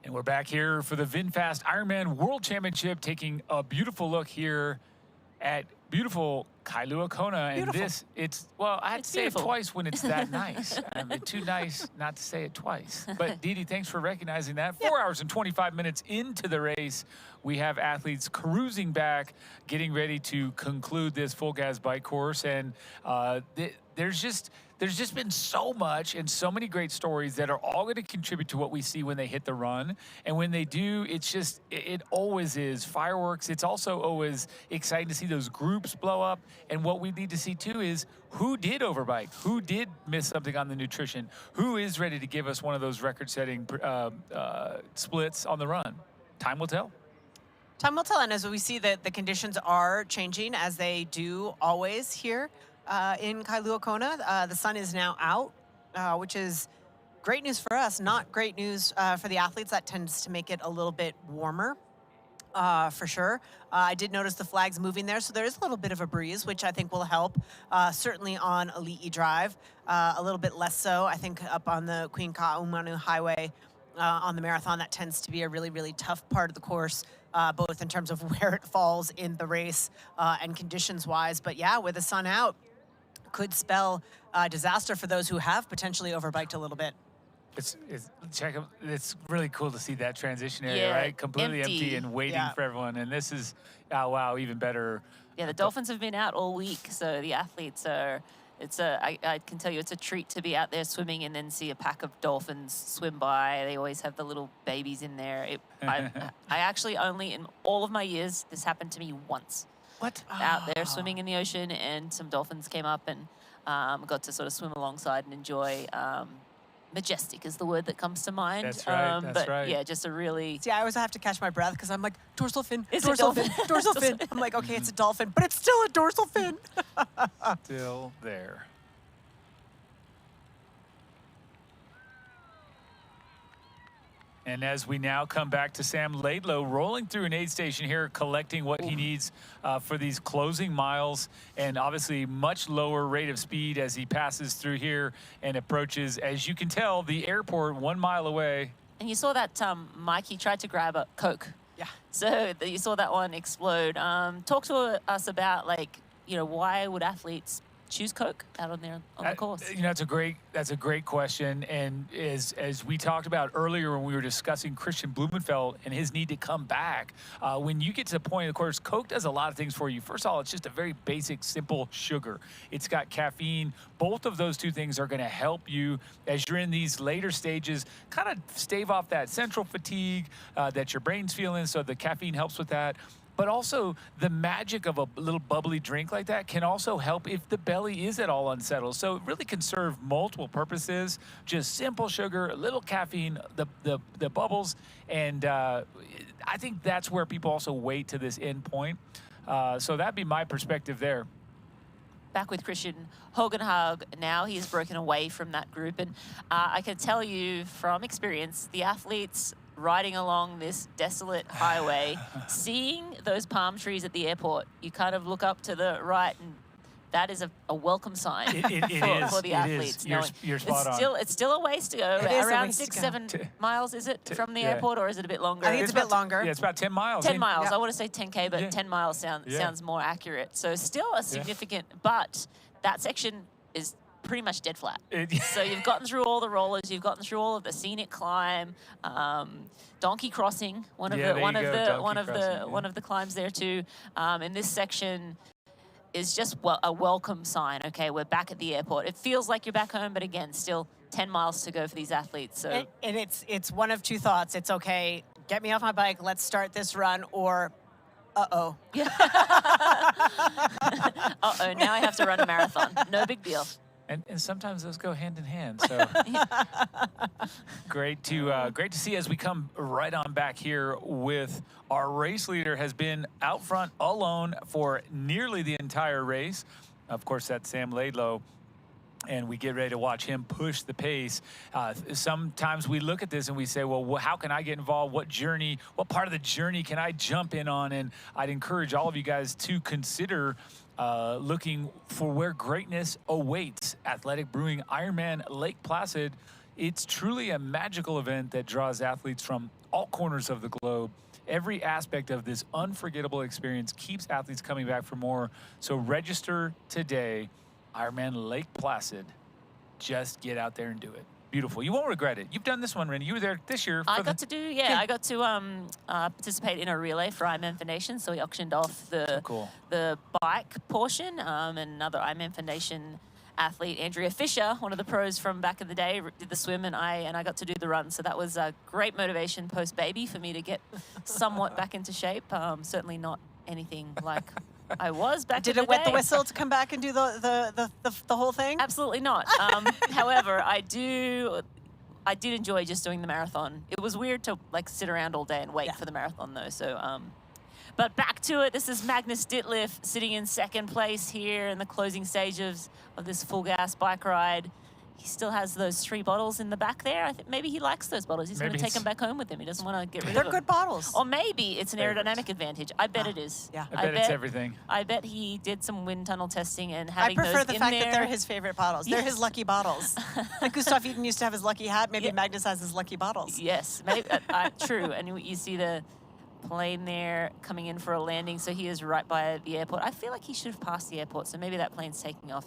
And we're back here for the VinFast Ironman World Championship, taking a beautiful look here at beautiful Kailua Kona. And this, well, I had to say it twice when it's that nice. I mean, too nice not to say it twice. But Didi, thanks for recognizing that. 4 hours and 25 minutes into the race, we have athletes cruising back, getting ready to conclude this full gas bike course. And there's just been so much and so many great stories that are all going to contribute to what we see when they hit the run. And when they do, it's just, it always is fireworks. It's also always exciting to see those groups blow up. And what we need to see too is who did overbike, who did miss something on the nutrition, who is ready to give us one of those record-setting splits on the run. Time will tell. Time will tell, and as we see that the conditions are changing, as they do always here in Kailua Kona. The sun is now out, which is great news for us, not great news for the athletes. That tends to make it a little bit warmer, for sure. I did notice the flags moving there, so there is a little bit of a breeze, which I think will help, certainly on Ali'i Drive. A little bit less so, I think, up on the Queen Ka'aumanu Highway on the marathon. That tends to be a really, really tough part of the course, both in terms of where it falls in the race and conditions-wise. But yeah, with the sun out, could spell disaster for those who have potentially overbiked a little bit. It's really cool to see that transition area, right? Completely empty and waiting for everyone. And this is, oh, wow, even better. Yeah, the dolphins have been out all week, so the athletes are, I can tell you it's a treat to be out there swimming and then see a pack of dolphins swim by. They always have the little babies in there. I actually only, in all of my years, this happened to me once. What? Out there swimming in the ocean, and some dolphins came up and got to sort of swim alongside and enjoy. Majestic is the word that comes to mind. That's right, that's right. Yeah, just a really... See, I always have to catch my breath because I'm like, dorsal fin, It's a dorsal fin, dolphin. dorsal fin. I'm like, okay, it's a dolphin, but it's still a dorsal fin. Still there. And as we now come back to Sam Laidlow, rolling through an aid station here, collecting what he needs for these closing miles, and obviously much lower rate of speed as he passes through here and approaches, as you can tell, the airport 1 mile away. And you saw that Mike, he tried to grab a Coke. Yeah. So you saw that one explode. Talk to us about, like, you know, why would athletes choose Coke out on the course? You know, that's a great question. And as we talked about earlier when we were discussing Christian Blumenfeld and his need to come back, when you get to the point, of course, Coke does a lot of things for you. First of all, it's just a very basic, simple sugar. It's got caffeine. Both of those two things are going to help you as you're in these later stages, kind of stave off that central fatigue that your brain's feeling. So the caffeine helps with that. But also, the magic of a little bubbly drink like that can also help if the belly is at all unsettled. So it really can serve multiple purposes. Just simple sugar, a little caffeine, the bubbles. And I think that's where people also wait to this end point. So that'd be my perspective there. Back with Christian Hogenhag now. He has broken away from that group. And I can tell you from experience, the athletes riding along this desolate highway, seeing those palm trees at the airport, you kind of look up to the right, and that is a welcome sign for the athletes. You're spot on. It's still a ways to go. Around 6-7 miles, is it, from the airport, or is it a bit longer? I think it's a bit longer. Yeah, it's about 10 miles. 10 miles. I want to say 10K, but 10 miles sounds more accurate. So still a significant, but that section is pretty much dead flat. So you've gotten through all the rollers, you've gotten through all of the scenic climb, donkey crossing, one of the climbs there too. And this section is just a welcome sign. Okay, we're back at the airport. It feels like you're back home, but again, still 10 miles to go for these athletes. So and it's one of two thoughts. It's okay, get me off my bike, let's start this run, or uh-oh. Yeah. Uh-oh, now I have to run a marathon. No big deal. And sometimes those go hand in hand. So great to see as we come right on back here with our race leader has been out front alone for nearly the entire race. Of course, that's Sam Laidlow. And we get ready to watch him push the pace. Sometimes we look at this and we say, well, how can I get involved? What part of the journey can I jump in on? And I'd encourage all of you guys to consider looking for where greatness awaits. Athletic Brewing Ironman Lake Placid. It's truly a magical event that draws athletes from all corners of the globe. Every aspect of this unforgettable experience keeps athletes coming back for more. So register today. Ironman Lake Placid. Just get out there and do it. Beautiful. You won't regret it. You've done this one, Rennie. You were there this year. I got to participate in a relay for Ironman Foundation. So we auctioned off the bike portion. And another Ironman Foundation athlete, Andrea Fisher, one of the pros from back in the day, did the swim, and I got to do the run. So that was a great motivation post-baby for me to get somewhat back into shape. Certainly not anything like I was back in the day. Did it wet the whistle to come back and do the whole thing? Absolutely not. However, I did enjoy just doing the marathon. It was weird to sit around all day and wait for the marathon though. So, but back to it. This is Magnus Ditlev sitting in second place here in the closing stages of this full gas bike ride. He still has those 3 bottles in the back there. I think maybe he likes those bottles. He's going to take them back home with him. He doesn't want to get rid of them. They're good bottles. Or maybe it's an aerodynamic advantage. I bet it is. Yeah. I bet it's everything. I bet he did some wind tunnel testing and having I prefer those the in fact there. that they're his favorite bottles. They're his lucky bottles. Like Gustav Iden used to have his lucky hat. Maybe Magnus has his lucky bottles. Yes, maybe, true. And you see the plane there coming in for a landing, so he is right by the airport. I feel like he should have passed the airport, so maybe that plane's taking off.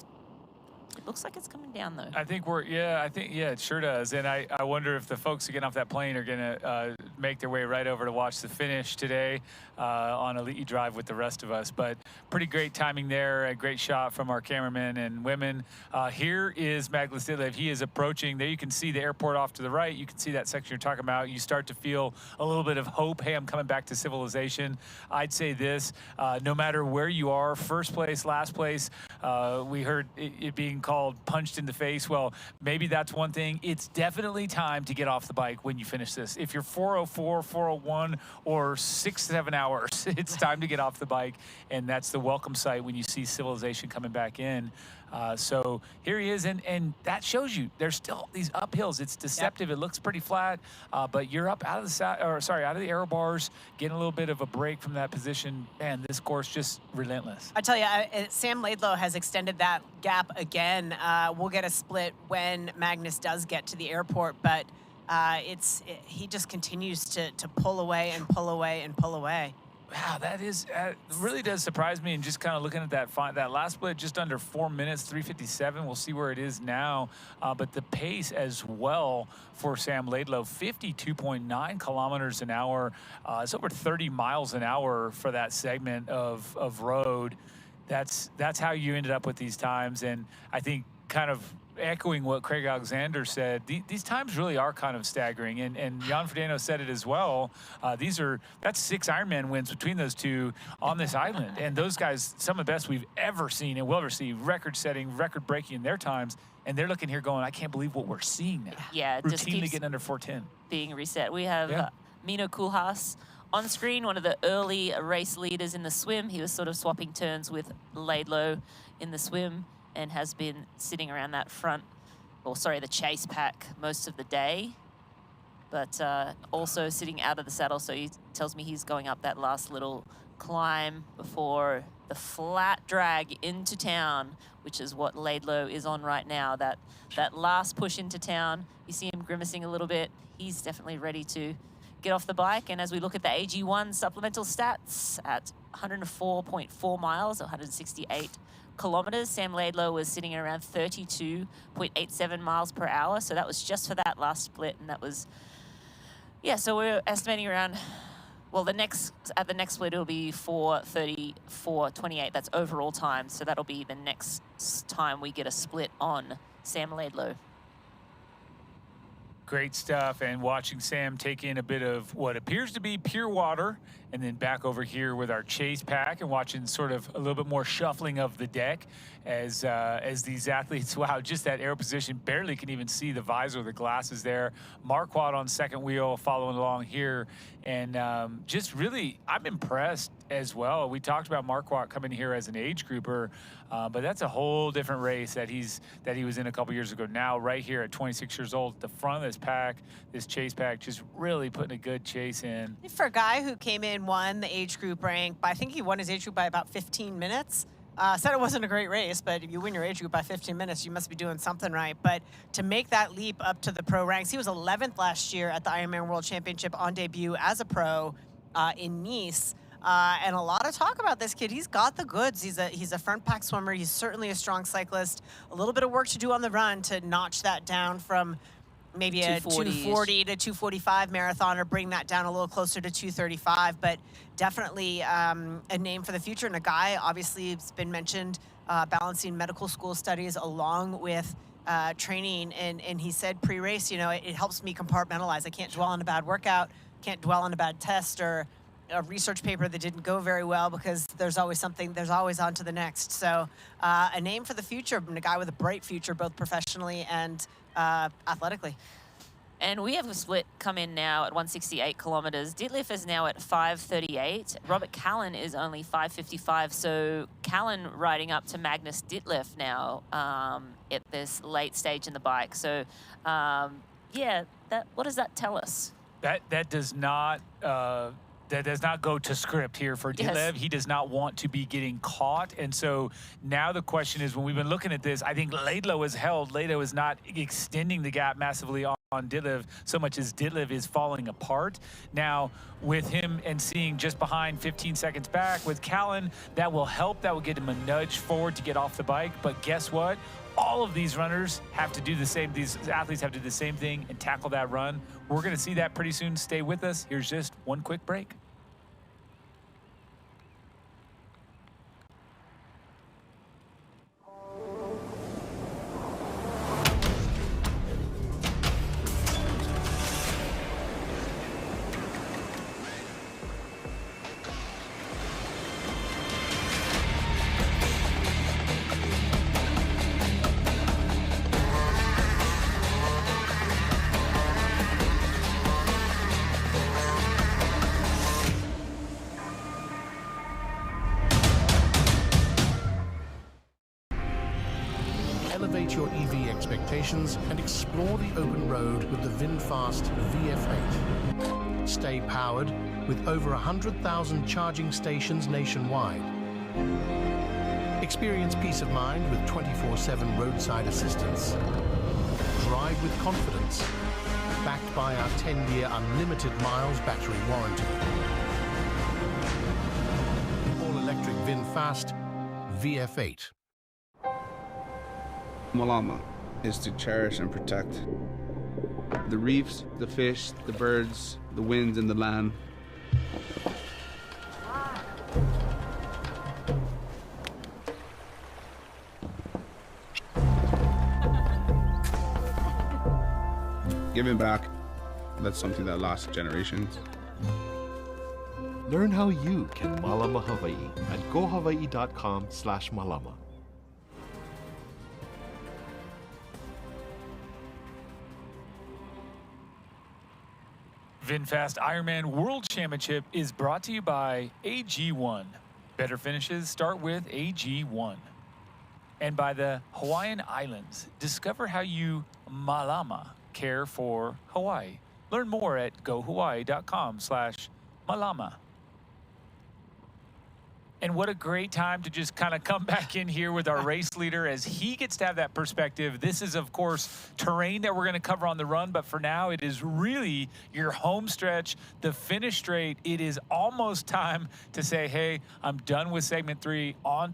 It looks like it's coming down, though. I think it sure does. And I wonder if the folks who get off that plane are going to make their way right over to watch the finish today on Elite Drive with the rest of us. But pretty great timing there. A great shot from our cameramen and women. Here is Magnus Ditlev. He is approaching. There you can see the airport off to the right. You can see that section you're talking about. You start to feel a little bit of hope. Hey, I'm coming back to civilization. I'd say this, no matter where you are, first place, last place, we heard it being called punched in the face. Well, maybe that's one thing. It's definitely time to get off the bike when you finish this. If you're 404, 401, or 6-7 hours, it's time to get off the bike, and that's the welcome sight when you see civilization coming back in. So here he is, and that shows you there's still these uphills. It's deceptive. It looks pretty flat, but you're up out of the out of the aero bars, getting a little bit of a break from that position. Man, this course just relentless. I tell you, Sam Laidlow has extended that gap again. We'll get a split when Magnus does get to the airport, but he just continues to pull away and pull away and pull away. Wow, that is really does surprise me. And just kind of looking at that last split, just under 4 minutes, 3:57. We'll see where it is now. But the pace as well for Sam Laidlow, 52.9 kilometers an hour. It's over 30 miles an hour for that segment of road. That's how you ended up with these times. And I think kind of echoing what Craig Alexander said, these times really are kind of staggering, and Jan Frodeno said it as well. That's 6 Ironman wins between those two on this island, and those guys, some of the best we've ever seen and will ever see, record-setting, record-breaking in their times, and they're looking here going, I can't believe what we're seeing now. Yeah, it just routinely keeps getting under 4:10. being reset. We have Mino Koolhaas on screen, one of the early race leaders in the swim. He was sort of swapping turns with Laidlow in the swim, and has been sitting around that the chase pack most of the day, but also sitting out of the saddle. So he tells me he's going up that last little climb before the flat drag into town, which is what Laidlow is on right now. That last push into town, you see him grimacing a little bit. He's definitely ready to get off the bike. And as we look at the AG1 supplemental stats, at 104.4 miles, 168 kilometers, Sam Laidlow was sitting at around 32.87 miles per hour. So that was just for that last split, and that was, so we're estimating around, at the next split it'll be 4:34.28. That's overall time. So that'll be the next time we get a split on Sam Laidlow. Great stuff, and watching Sam take in a bit of what appears to be pure water, and then back over here with our chase pack and watching sort of a little bit more shuffling of the deck as these athletes, wow, just that air position, barely can even see the visor, the glasses there. Marquardt on second wheel following along here, and just really, I'm impressed as well. We talked about Marquardt coming here as an age grouper, but that's a whole different race that he was in a couple years ago. Now, right here at 26 years old, the front of this pack, this chase pack, just really putting a good chase in. For a guy who came in, won the age group rank, I think he won his age group by about 15 minutes. Said it wasn't a great race, but if you win your age group by 15 minutes, you must be doing something right. But to make that leap up to the pro ranks, he was 11th last year at the Ironman World Championship on debut as a pro in Nice. And a lot of talk about this kid. He's got the goods. He's a front pack swimmer. He's certainly a strong cyclist. A little bit of work to do on the run to notch that down from maybe a 240 to 245 marathoner, bring that down a little closer to 235, but definitely a name for the future, and a guy, obviously, it's been mentioned, balancing medical school studies along with training, and he said pre-race, it helps me compartmentalize. I can't dwell on a bad workout, can't dwell on a bad test or a research paper that didn't go very well, because there's always on to the next. So a name for the future, and a guy with a bright future, both professionally and athletically. And we have a split come in now at 168 kilometers. Ditlev is now at 5:38. Robert Callan is only 5:55. So Callan riding up to Magnus Ditlev now at this late stage in the bike. So what does that tell us? That does not go to script here for Ditlev. Yes. He does not want to be getting caught. And so now the question is, when we've been looking at this, I think Laidlow is held. Laidlow is not extending the gap massively on Ditlev so much as Ditlev is falling apart. Now, with him and seeing just behind 15 seconds back with Callan, that will help. That will get him a nudge forward to get off the bike. But guess what? All of these runners have to do the same. These athletes have to do the same thing and tackle that run. We're going to see that pretty soon. Stay with us. Here's just one quick break. elevate your EV expectations and explore the open road with the VinFast VF8. Stay powered with over 100,000 charging stations nationwide. Experience peace of mind with 24/7 roadside assistance. Drive with confidence, backed by our 10-year unlimited miles battery warranty. All-electric VinFast VF8. Malama is to cherish and protect the reefs, the fish, the birds, the winds, and the land. Giving back, that's something that lasts generations. Learn how you can Malama Hawaii at gohawaii.com/malama. VinFast Ironman World Championship is brought to you by AG1. Better finishes start with AG1. And by the Hawaiian Islands. Discover how you Malama care for Hawaii. Learn more at gohawaii.com/malama. And what a great time to just kind of come back in here with our race leader as he gets to have that perspective. This is, of course, terrain that we're going to cover on the run, but for now, it is really your home stretch, the finish straight. It is almost time to say, hey, I'm done with segment 3, done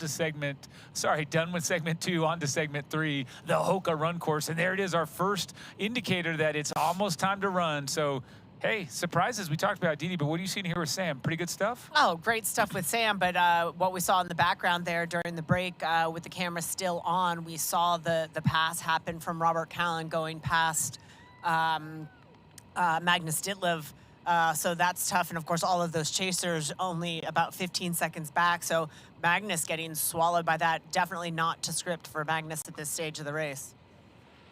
with segment 2, on to segment 3, the Hoka run course. And there it is, our first indicator that it's almost time to run. So, hey, surprises we talked about, Didi, but what are you seeing here with Sam? Pretty good stuff? Oh, great stuff with Sam, but what we saw in the background there during the break with the camera still on, we saw the pass happen from Robert Callan going past Magnus Ditlev. So that's tough, and of course all of those chasers only about 15 seconds back, so Magnus getting swallowed by that, definitely not to script for Magnus at this stage of the race.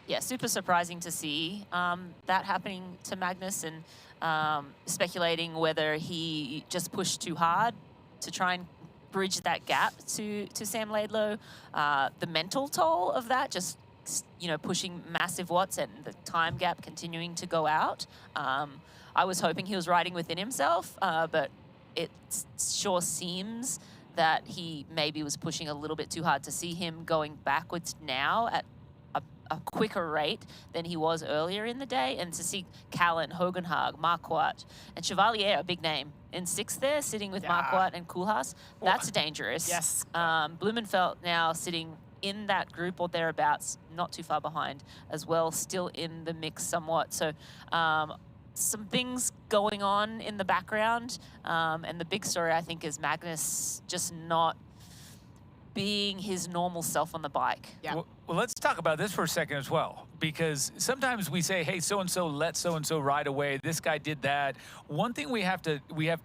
Yeah, super surprising to see that happening to Magnus, and speculating whether he just pushed too hard to try and bridge that gap to Sam Laidlow. The mental toll of that, just pushing massive watts and the time gap continuing to go out. I was hoping he was riding within himself, but it sure seems that he maybe was pushing a little bit too hard. To see him going backwards now at a quicker rate than he was earlier in the day, and to see Callan, Hogenhaag, Marquardt, and Chevalier, a big name, in 6th there, sitting with Marquardt and Koolhaas, that's dangerous. Yes. Blumenfeld now sitting in that group or thereabouts, not too far behind as well, still in the mix somewhat. So some things going on in the background, and the big story, I think, is Magnus just not being his normal self on the bike. Yeah. Well, let's talk about this for a second as well, because sometimes we say, hey, so-and-so let so-and-so ride away. This guy did that. One thing we have to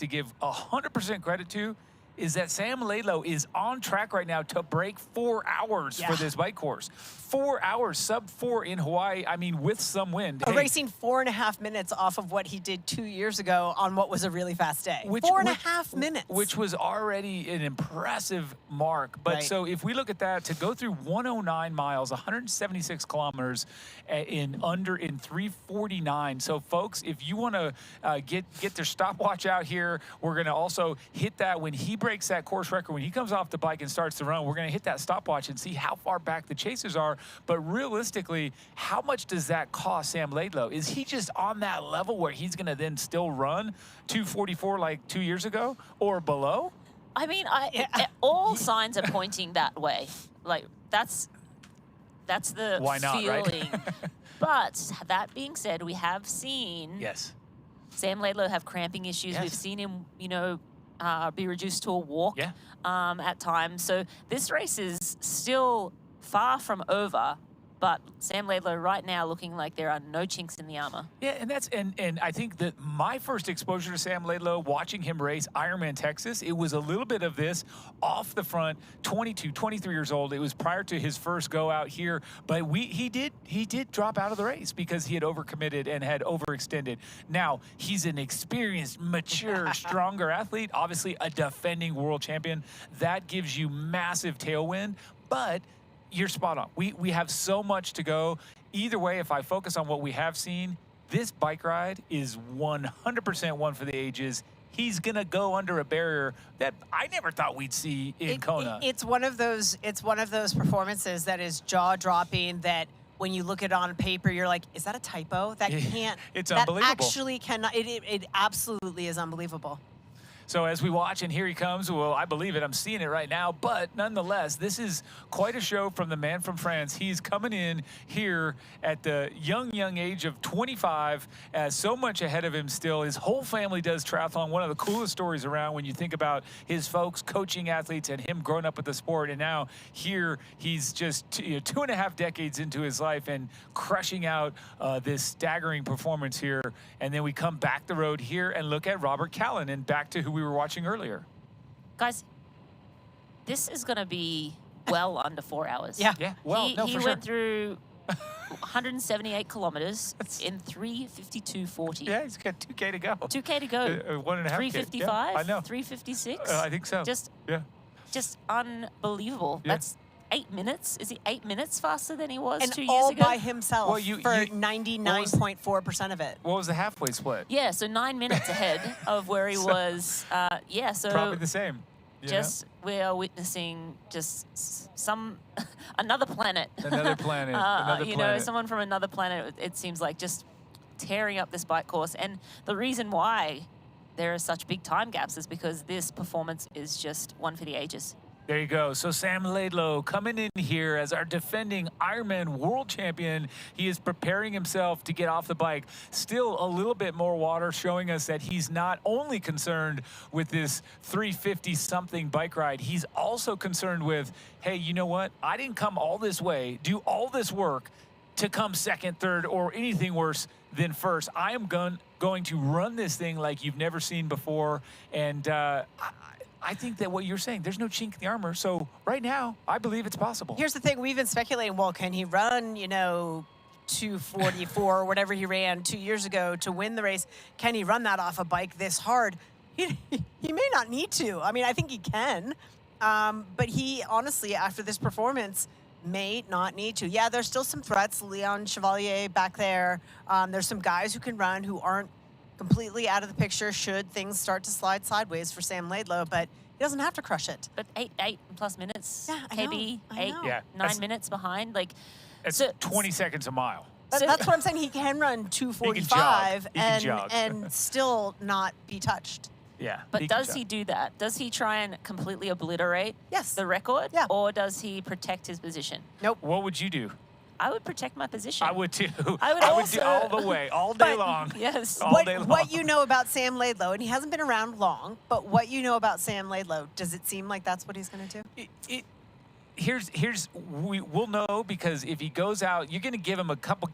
give 100% credit to is that Sam Laidlow is on track right now to break 4 hours for this bike course. 4 hours, sub-4 in Hawaii, I mean, with some wind. Racing 4.5 minutes off of what he did 2 years ago on what was a really fast day. 4.5 minutes. Which was already an impressive mark. But so if we look at that, to go through 109 miles, 176 kilometers in 3:49. So folks, if you want to get their stopwatch out here, we're going to also hit that when he breaks that course record. When he comes off the bike and starts to run, we're going to hit that stopwatch and see how far back the chasers are. But realistically, how much does that cost Sam Laidlow? Is he just on that level where he's going to then still run 2:44 like 2 years ago or below? I mean, all signs are pointing that way. Like, that's the Why not, feeling. right? But that being said, we have seen Sam Laidlow have cramping issues. We've seen him, be reduced to a walk at times. So this race is still far from over, but Sam Laidlow right now looking like there are no chinks in the armor. Yeah, and I think that my first exposure to Sam Laidlow, watching him race Ironman Texas, it was a little bit of this off the front, 22, 23 years old. It was prior to his first go out here, but he did drop out of the race because he had overcommitted and had overextended. Now, he's an experienced, mature, stronger athlete, obviously a defending world champion. That gives you massive tailwind, but you're spot on. We have so much to go. Either way, if I focus on what we have seen, this bike ride is 100% one for the ages. He's going to go under a barrier that I never thought we'd see in Kona. It's one of those performances that is jaw-dropping, that when you look at it on paper, you're like, is that a typo? That can't. It's that unbelievable. Actually cannot. It absolutely is unbelievable. So as we watch, and here he comes, well, I believe it, I'm seeing it right now, but nonetheless, this is quite a show from the man from France. He's coming in here at the young age of 25, so much ahead of him still. His whole family does triathlon, one of the coolest stories around when you think about his folks coaching athletes and him growing up with the sport, and now here he's just 2.5 decades into his life and crushing out this staggering performance here. And then we come back the road here and look at Robert Callan and back to who we were watching earlier. Guys, this is going to be well under 4 hours. Yeah. Well, he went through 178 kilometers in 3:52:40. Yeah, he's got 2K to go. 2K to go. 1.5K. 3:55. Yeah, I know. 3:56. I think so. Just unbelievable. Yeah. That's 8 minutes. Is he 8 minutes faster than he was And 2 years all ago? by himself for 99.4% of it. What was the halfway split? Yeah, so 9 minutes ahead of where he was. So probably the same. We are witnessing another planet. Another planet. Another planet. Someone from another planet. It seems like just tearing up this bike course. And the reason why there are such big time gaps is because this performance is just one for the ages. There you go. So Sam Laidlow coming in here as our defending Ironman World Champion. He is preparing himself to get off the bike. Still a little bit more water, showing us that he's not only concerned with this 350-something bike ride, he's also concerned with, hey, you know what? I didn't come all this way, do all this work to come second, third, or anything worse than first. I am going to run this thing like you've never seen before. And I think that what you're saying, there's no chink in the armor. So right now, I believe it's possible. Here's the thing. We've been speculating, well, can he run, 2:44 or whatever he ran 2 years ago to win the race? Can he run that off a bike this hard? He may not need to. I mean, I think he can. But he, honestly, after this performance, may not need to. Yeah, there's still some threats. Leon Chevalier back there. There's some guys who can run who aren't completely out of the picture should things start to slide sideways for Sam Laidlow, but he doesn't have to crush it. But eight plus minutes. Yeah, KB, I know. 9 minutes behind. It's 20 seconds a mile. But that's what I'm saying. He can run 2:45 and still not be touched. Yeah. But does he do that? Does he try and completely obliterate the record? Yeah. Or does he protect his position? Nope. What would you do? I would protect my position. I would too. I would do all the way, all day long. Yes. All day long. What you know about Sam Laidlow, and he hasn't been around long, but what you know about Sam Laidlow, does it seem like that's what he's going to do? We'll know, because if he goes out, you're going to give him a couple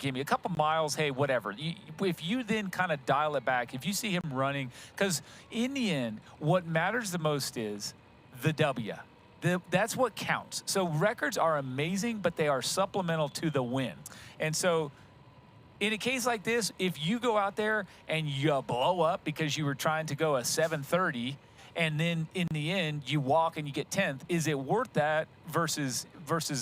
miles, hey, whatever. If you then kind of dial it back, if you see him running, because in the end, what matters the most is the W. That's what counts. So records are amazing, but they are supplemental to the win. And so in a case like this, if you go out there and you blow up because you were trying to go a 7:30, and then in the end you walk and you get 10th, is it worth that versus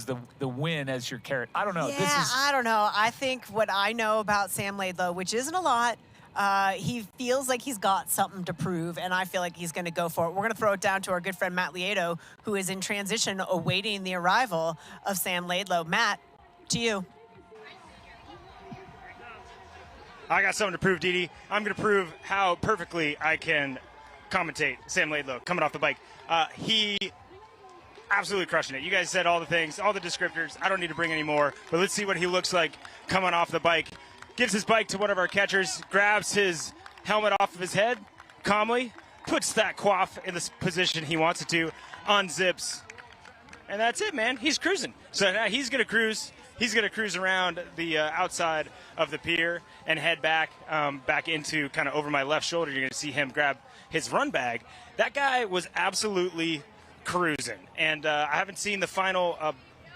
the win as your carrot? I don't know. Yeah, I don't know. I think what I know about Sam Laidlow, which isn't a lot, he feels like he's got something to prove, and I feel like he's going to go for it. We're going to throw it down to our good friend Matt Lieto, who is in transition, awaiting the arrival of Sam Laidlow. Matt, to you. I got something to prove, Didi. I'm going to prove how perfectly I can commentate Sam Laidlow coming off the bike. He absolutely crushing it. You guys said all the things, all the descriptors. I don't need to bring any more, but let's see what he looks like coming off the bike. Gives his bike to one of our catchers, grabs his helmet off of his head calmly, puts that coif in the position he wants it to, unzips, and that's it, man. He's cruising. So now he's going to cruise. He's going to cruise around the outside of the pier and head back into kind of over my left shoulder. You're going to see him grab his run bag. That guy was absolutely cruising, and I haven't seen the final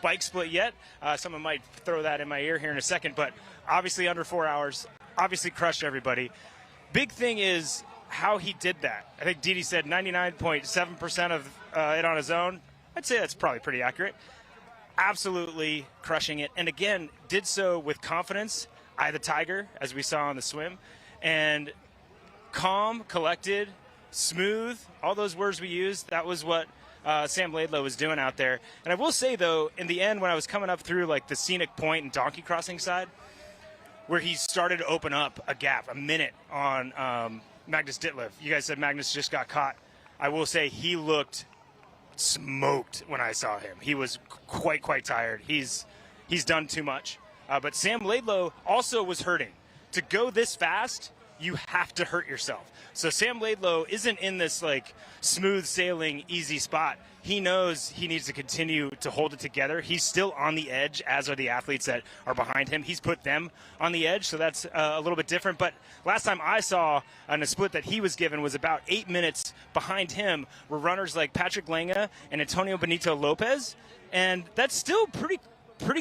bike split yet. Someone might throw that in my ear here in a second, but obviously under 4 hours, obviously crushed everybody. Big thing is how he did that. I think Didi said 99.7% of it on his own. I'd say that's probably pretty accurate. absolutely crushing it. And again, did so with confidence. Eye the tiger, as we saw on the swim. And calm, collected, smooth, all those words we used, that was what Sam Laidlow was doing out there. And I will say, though, in the end, when I was coming up through like the scenic point and donkey crossing side, where he started to open up a gap, a minute on Magnus Ditlev. You guys said Magnus just got caught. I will say he looked smoked when I saw him. He was quite tired. He's done too much. But Sam Laidlow also was hurting. To go this fast, you have to hurt yourself. So Sam Laidlow isn't in this like smooth sailing, easy spot. He knows he needs to continue to hold it together. He's still on the edge, as are the athletes that are behind him. He's put them on the edge, so that's a little bit different. But last time I saw on a split that he was given was about 8 minutes behind him were runners like Patrick Lange and Antonio Benito Lopez, and that's still pretty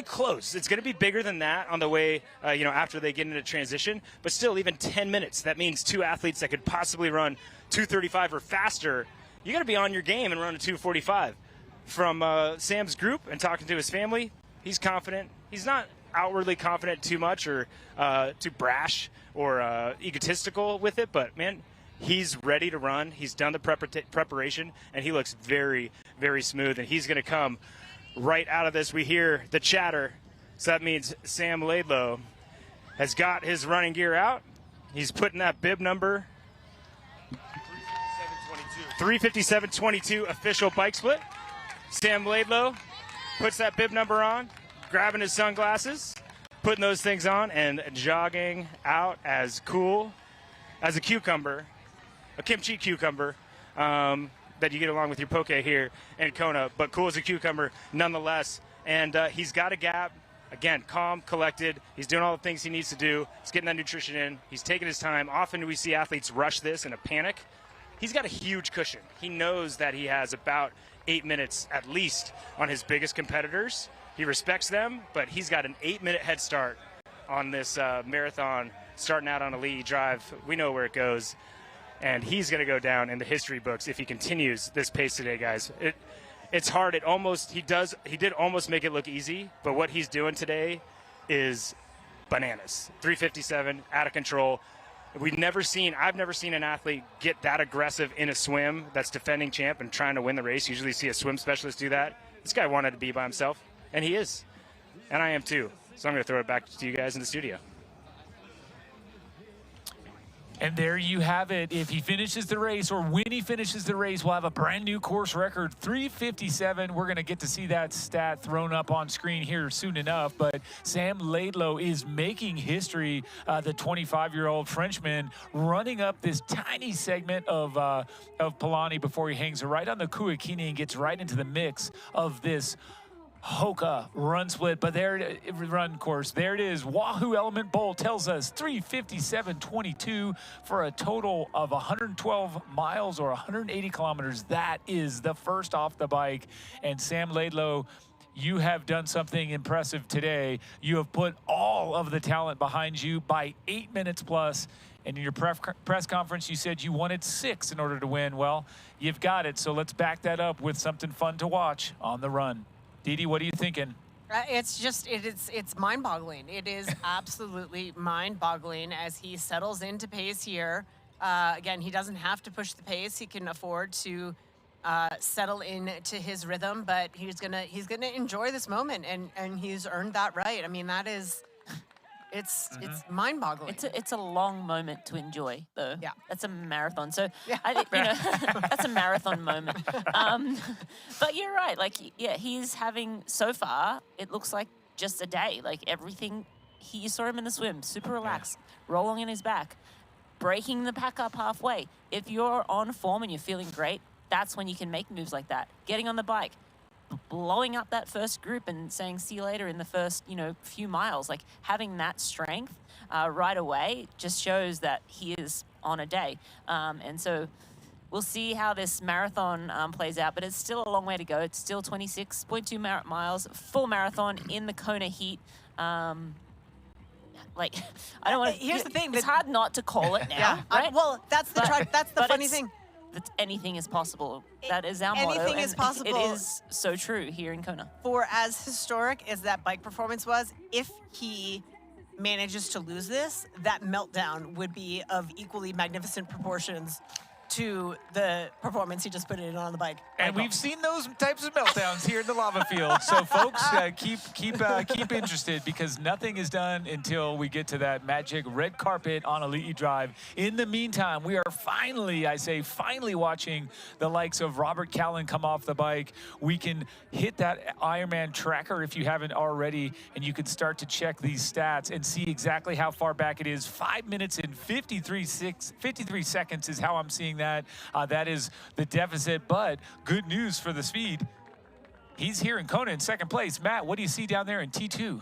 close. It's going to be bigger than that on the way, after they get into transition. But still, even 10 minutes, that means two athletes that could possibly run 2:35 or faster. You got to be on your game and run a 2:45. From Sam's group and talking to his family, he's confident. He's not outwardly confident too much or too brash or egotistical with it, but man, he's ready to run. He's done the preparation, and he looks very, very smooth. And he's going to come right out of this. We hear the chatter, so that means Sam Laidlow has got his running gear out. He's putting that bib number 357.22 official bike split. Sam Laidlow puts that bib number on, grabbing his sunglasses, putting those things on, and jogging out as cool as a cucumber, a kimchi cucumber, that you get along with your poke here in Kona, but cool as a cucumber nonetheless. And he's got a gap. Again, calm, collected. He's doing all the things he needs to do. He's getting that nutrition in. He's taking his time. Often do we see athletes rush this in a panic. He's got a huge cushion. He knows that he has about 8 minutes at least on his biggest competitors. He respects them, but he's got an 8-minute head start on this marathon, starting out on a Lee Drive. We know where it goes. And he's going to go down in the history books if he continues this pace today, guys. It's hard. He did almost make it look easy, but what he's doing today is bananas. 357, out of control. I've never seen an athlete get that aggressive in a swim that's defending champ and trying to win the race. Usually see a swim specialist do that. This guy wanted to be by himself, and he is. And I am too. So I'm going to throw it back to you guys in the studio. And there you have it. If he finishes the race, or when he finishes the race, we'll have a brand new course record, 357. We're going to get to see that stat thrown up on screen here soon enough. But Sam Laidlow is making history, the 25-year-old Frenchman, running up this tiny segment of Polani before he hangs right on the Kuakini and gets right into the mix of this Hoka run split. But run course, there it is. Wahoo Element Bowl tells us 357.22 for a total of 112 miles or 180 kilometers. That is the first off the bike. And Sam Laidlow, you have done something impressive today. You have put all of the talent behind you by 8 minutes plus. And in your press conference, you said you wanted 6 in order to win. Well, you've got it. So let's back that up with something fun to watch on the run. Didi, what are you thinking? It's mind-boggling. It is absolutely mind-boggling as he settles into pace here. Again, he doesn't have to push the pace. He can afford to settle into his rhythm, but he's gonna enjoy this moment, and he's earned that right. I mean, that is. It's mind-boggling. It's a long moment to enjoy, though. Yeah, that's a marathon. So yeah. That's a marathon moment. But you're right. Like, yeah, he's having so far. It looks like just a day. Like everything, you saw him in the swim, super relaxed, rolling in his back, breaking the pack up halfway. If you're on form and you're feeling great, that's when you can make moves like that. Getting on the bike, blowing up that first group and saying see you later in the first few miles, like having that strength right away just shows that he is on a day. And so we'll see how this marathon plays out, but it's still a long way to go. It's still 26.2 miles, full marathon in the Kona heat. I don't want to. Here's the thing: it's hard not to call it now. Yeah. Right? Well, that's the funny thing. that anything is possible. That is our motto. Anything is possible. It is so true here in Kona. For as historic as that bike performance was, if he manages to lose this, that meltdown would be of equally magnificent proportions to the performance he just put in on the bike. And we've seen those types of meltdowns here in the lava field. So, folks, keep interested, because nothing is done until we get to that magic red carpet on Elite Drive. In the meantime, we are finally, I say, finally watching the likes of Robert Callan come off the bike. We can hit that Ironman tracker if you haven't already, and you can start to check these stats and see exactly how far back it is. 5 minutes and 53 seconds is how I'm seeing that. That is the deficit, but good news for the speed. He's here in Kona in second place. Matt, what do you see down there in T2?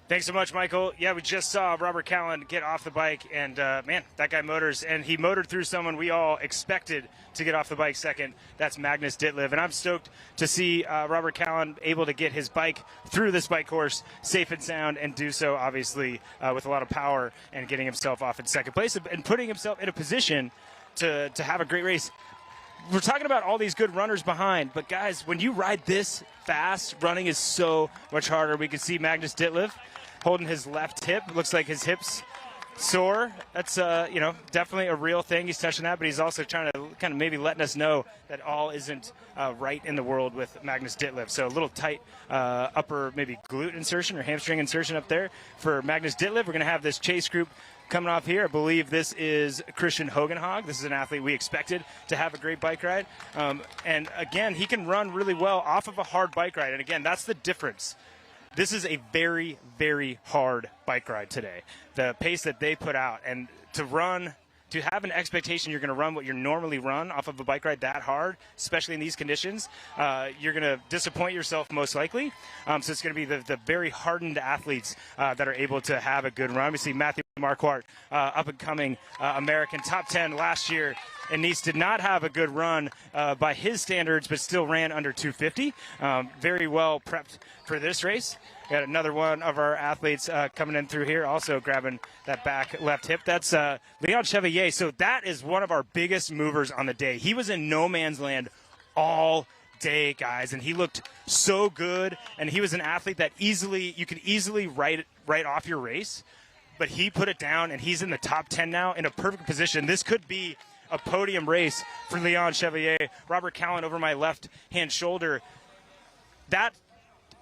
Thanks so much, Michael. Yeah, we just saw Robert Callan get off the bike, and man, that guy motors, and he motored through someone we all expected to get off the bike second. That's Magnus Ditlev, and I'm stoked to see Robert Callan able to get his bike through this bike course safe and sound, and do so obviously with a lot of power, and getting himself off in second place and putting himself in a position to have a great race. We're talking about all these good runners behind, but guys, when you ride this fast, running is so much harder. We can see Magnus Ditlev holding his left hip. Looks like his hip's sore. That's, you know, definitely a real thing. He's touching that, but he's also trying to kind of maybe letting us know that all isn't right in the world with Magnus Ditlev. So a little tight upper maybe glute insertion or hamstring insertion up there for Magnus Ditlev. We're going to have this chase group coming off here. I believe this is Christian Hogenhag. This is an athlete we expected to have a great bike ride. And again, he can run really well off of a hard bike ride. And again, that's the difference. This is a very, very hard bike ride today. The pace that they put out, and to have an expectation you're going to run what you normally run off of a bike ride that hard, especially in these conditions, you're going to disappoint yourself most likely. So it's going to be the very hardened athletes that are able to have a good run. We see Matthew Marquardt, up-and-coming American, top 10 last year. And Nice did not have a good run by his standards, but still ran under 250. Very well prepped for this race. Got another one of our athletes coming in through here, also grabbing that back left hip. That's Leon Chevalier. So that is one of our biggest movers on the day. He was in no man's land all day, guys, and he looked so good. And he was an athlete that you could easily write off your race, but he put it down, and he's in the top 10 now in a perfect position. This could be a podium race for Leon Chevalier. Robert Callan over my left-hand shoulder. That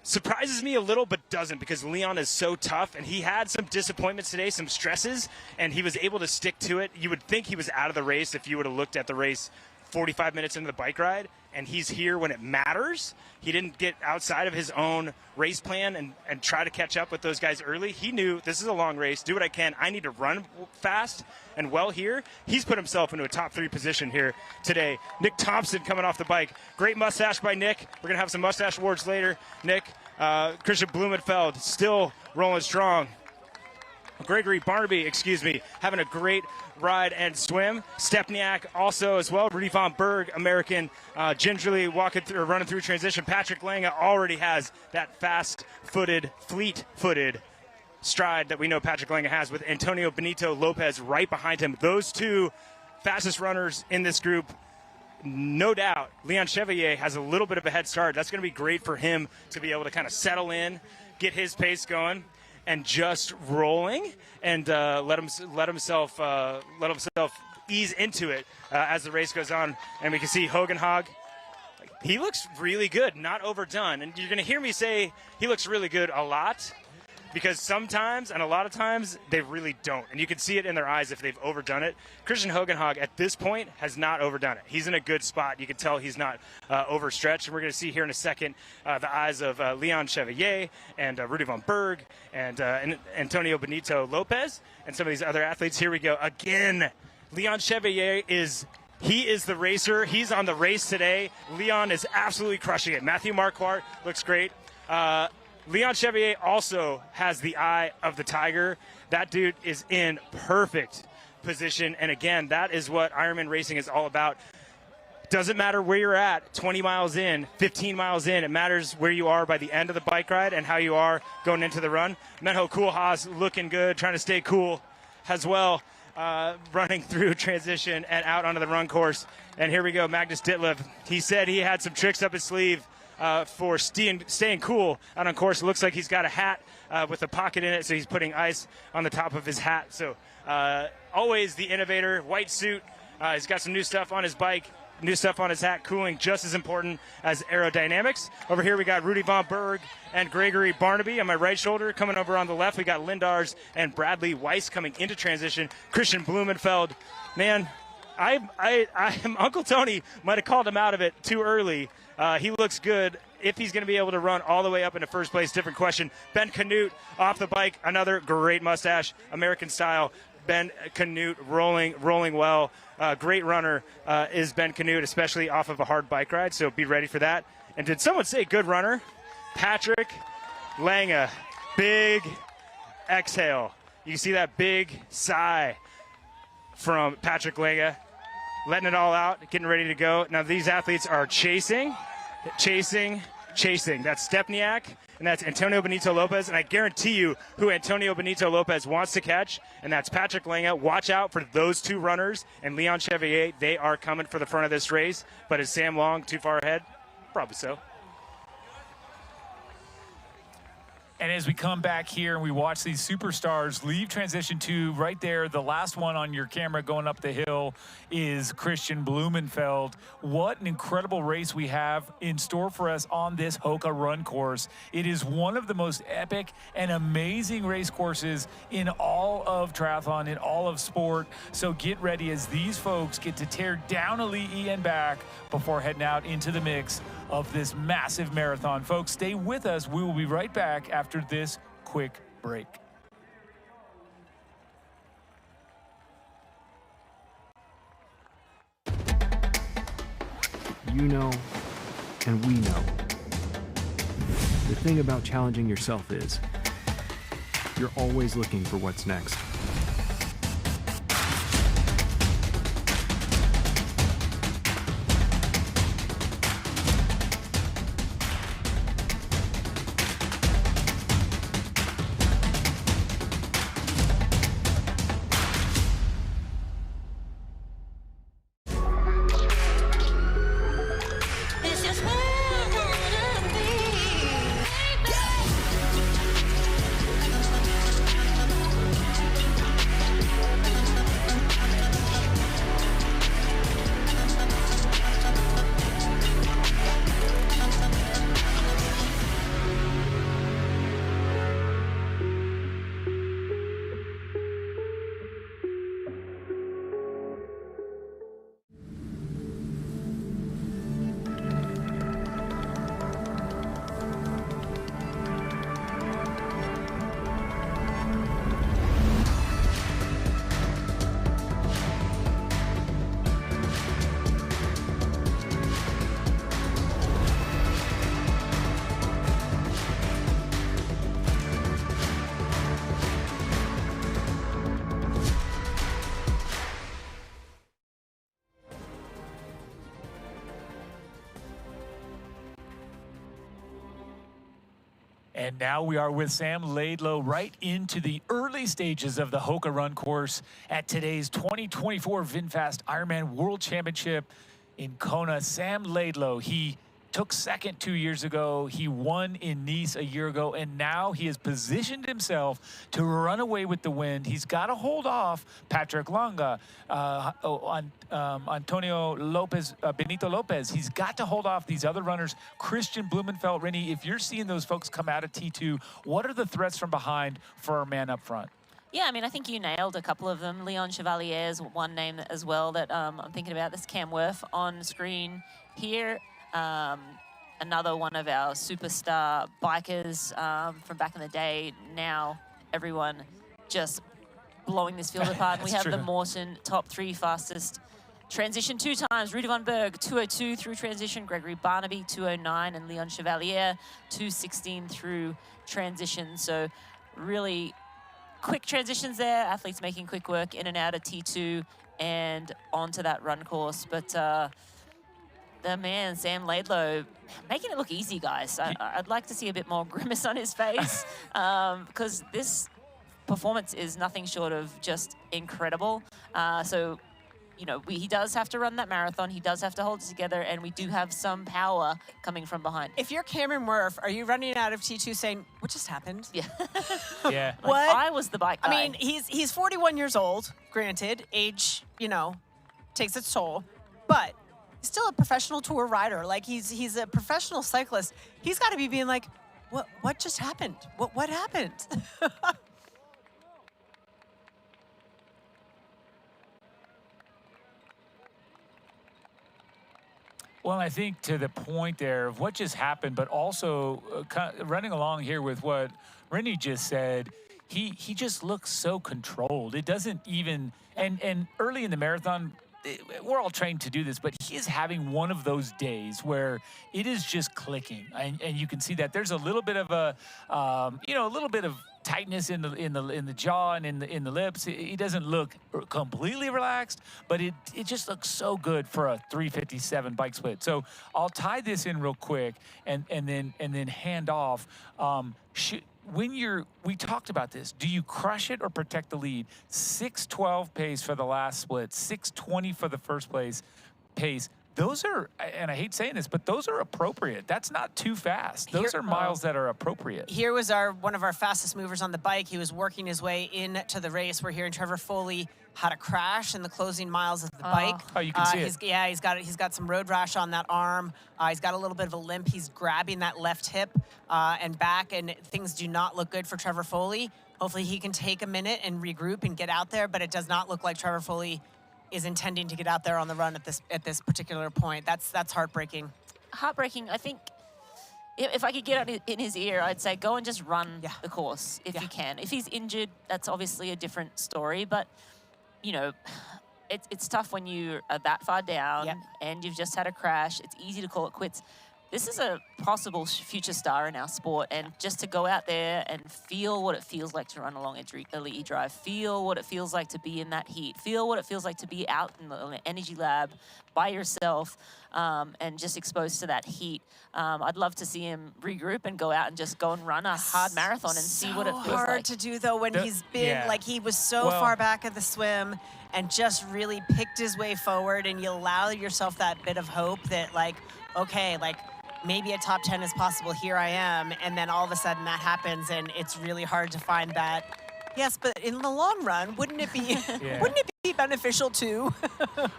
surprises me a little, but doesn't, because Leon is so tough, and he had some disappointments today, some stresses, and he was able to stick to it. You would think he was out of the race if you would have looked at the race 45 minutes into the bike ride, and he's here when it matters. He didn't get outside of his own race plan and try to catch up with those guys early. He knew this is a long race, do what I can. I need to run fast and well here. He's put himself into a top 3 position here today. Nick Thompson coming off the bike. Great mustache by Nick. We're going to have some mustache awards later. Nick, Christian Blumenfeld still rolling strong. Gregory Barnaby, having a great ride and swim. Stepniak also as well. Rudy von Berg, American, gingerly running through transition. Patrick Lange already has that fast-footed, fleet-footed stride that we know Patrick Lange has, with Antonio Benito Lopez right behind him. Those two fastest runners in this group. No doubt, Leon Chevalier has a little bit of a head start. That's going to be great for him to be able to kind of settle in, get his pace going, and just rolling, and let himself ease into it as the race goes on. And we can see Hogenhag. He looks really good, not overdone. And you're going to hear me say he looks really good a lot, because sometimes, and a lot of times, they really don't. And you can see it in their eyes if they've overdone it. Christian Hogenhag, at this point, has not overdone it. He's in a good spot. You can tell he's not overstretched. And we're going to see here in a second the eyes of Leon Chevalier and Rudy von Berg and Antonio Benito Lopez and some of these other athletes. Here we go. Again, Leon Chevalier is the racer. He's on the race today. Leon is absolutely crushing it. Matthew Marquardt looks great. Leon Chevalier also has the eye of the tiger. That dude is in perfect position. And again, that is what Ironman racing is all about. Doesn't matter where you're at, 20 miles in, 15 miles in. It matters where you are by the end of the bike ride and how you are going into the run. Menho Koolhaas looking good, trying to stay cool as well, running through transition and out onto the run course. And here we go, Magnus Ditlev. He said he had some tricks up his sleeve for staying cool out on course. It looks like he's got a hat with a pocket in it, so he's putting ice on the top of his hat. So always the innovator, white suit. He's got some new stuff on his bike, new stuff on his hat, cooling just as important as aerodynamics. Over here we got Rudy Von Berg and Gregory Barnaby on my right shoulder. Coming over on the left, we got Lindars and Bradley Weiss coming into transition. Christian Blumenfeld, man, Uncle Tony might have called him out of it too early. He looks good. If he's going to be able to run all the way up into first place, different question. Ben Canute off the bike, another great mustache, American style. Ben Canute rolling well. Great runner is Ben Canute, especially off of a hard bike ride, so be ready for that. And did someone say good runner? Patrick Lange, big exhale. You see that big sigh from Patrick Lange, letting it all out, getting ready to go. Now these athletes are chasing. That's Stepniak, and that's Antonio Benito Lopez, and I guarantee you who Antonio Benito Lopez wants to catch, and that's Patrick Lange. Watch out for those two runners, and Leon Chevalier. They are coming for the front of this race, but is Sam Long too far ahead? Probably so. And as we come back here and we watch these superstars leave transition two, right there, the last one on your camera going up the hill is Christian Blumenfeld. What an incredible race we have in store for us on this Hoka run course. It is one of the most epic and amazing race courses in all of triathlon, in all of sport. So get ready as these folks get to tear down Ali'i and back before heading out into the mix of this massive marathon. Folks, stay with us. We will be right back after this quick break. You know, and we know. The thing about challenging yourself is you're always looking for what's next. And now we are with Sam Laidlow right into the early stages of the Hoka Run course at today's 2024 VinFast Ironman World Championship in Kona. Sam Laidlow, he took second 2 years ago. He won in Nice a year ago, and now he has positioned himself to run away with the wind. He's got to hold off Patrick Lange, Antonio Lopez, Benito Lopez. He's got to hold off these other runners. Christian Blumenfeld, Rennie, if you're seeing those folks come out of T2, what are the threats from behind for our man up front? Yeah, I mean, I think you nailed a couple of them. Leon Chevalier is one name as well that I'm thinking about. This Cam Worth on screen here. Another one of our superstar bikers from back in the day. Now everyone just blowing this field apart. And we have the Morton top three fastest transition 2 times. Rudy Von Berg, 2:02 through transition. Gregory Barnaby, 2:09. And Leon Chevalier, 2:16 through transition. So really quick transitions there. Athletes making quick work in and out of T2 and onto that run course. But the man, Sam Laidlow, making it look easy, guys. I'd like to see a bit more grimace on his face because this performance is nothing short of just incredible. So, you know, he does have to run that marathon. He does have to hold it together, and we do have some power coming from behind. If you're Cameron Murph, are you running out of T2 saying, what just happened? Yeah. Yeah. What? Like, I was the bike guy. I mean, he's 41 years old, granted. Age, you know, takes its toll. But he's still a professional tour rider. Like, he's a professional cyclist. He's got to be being like, what just happened? What happened? Well, I think to the point there of what just happened, but also running along here with what Rennie just said, he just looks so controlled. It doesn't even, and early in the marathon, we're all trained to do this, but he is having one of those days where it is just clicking, and you can see that there's a little bit of a, you know, a little bit of tightness in the jaw and in the lips. He doesn't look completely relaxed, but it just looks so good for a 3:57 bike split. So I'll tie this in real quick and then hand off. We talked about this. Do you crush it or protect the lead? 6:12 pace for the last split, 6:20 for the first place pace. Those are, and I hate saying this, but those are appropriate. That's not too fast. Those are miles that are appropriate. Here was one of our fastest movers on the bike. He was working his way into the race. We're hearing Trevor Foley had a crash in the closing miles of the bike. Oh, you can see it. Yeah, he's got some road rash on that arm. He's got a little bit of a limp. He's grabbing that left hip and back, and things do not look good for Trevor Foley. Hopefully he can take a minute and regroup and get out there, but it does not look like Trevor Foley is intending to get out there on the run at this particular point. That's heartbreaking. Heartbreaking. I think if I could get out in his ear, I'd say go and just run the course if you can. If he's injured, that's obviously a different story. But, you know, it's tough when you are that far down and you've just had a crash. It's easy to call it quits. This is a possible future star in our sport, and just to go out there and feel what it feels like to run along Elite Drive, feel what it feels like to be in that heat, feel what it feels like to be out in the energy lab by yourself and just exposed to that heat. I'd love to see him regroup and go out and just go and run a hard marathon and see what it feels like. So hard to do, though, when he's been, like, he was so far back at the swim and just really picked his way forward, and you allow yourself that bit of hope that, like, okay, like, maybe a top 10 is possible, here I am, and then all of a sudden that happens, and it's really hard to find that. Yes, but in the long run, wouldn't it be wouldn't it be beneficial too?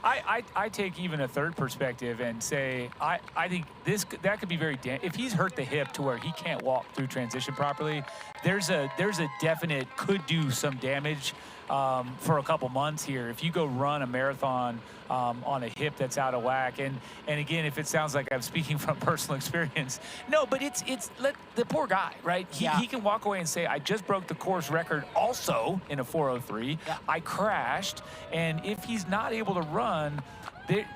I take even a third perspective and say I think that could be very if he's hurt the hip to where he can't walk through transition properly, there's a definite could do some damage for a couple months here if you go run a marathon on a hip that's out of whack. And again, if it sounds like I'm speaking from personal experience, no, but it's the poor guy, right? He can walk away and say, I just broke the course record also in a 4:03. I crashed, and if he's not able to run,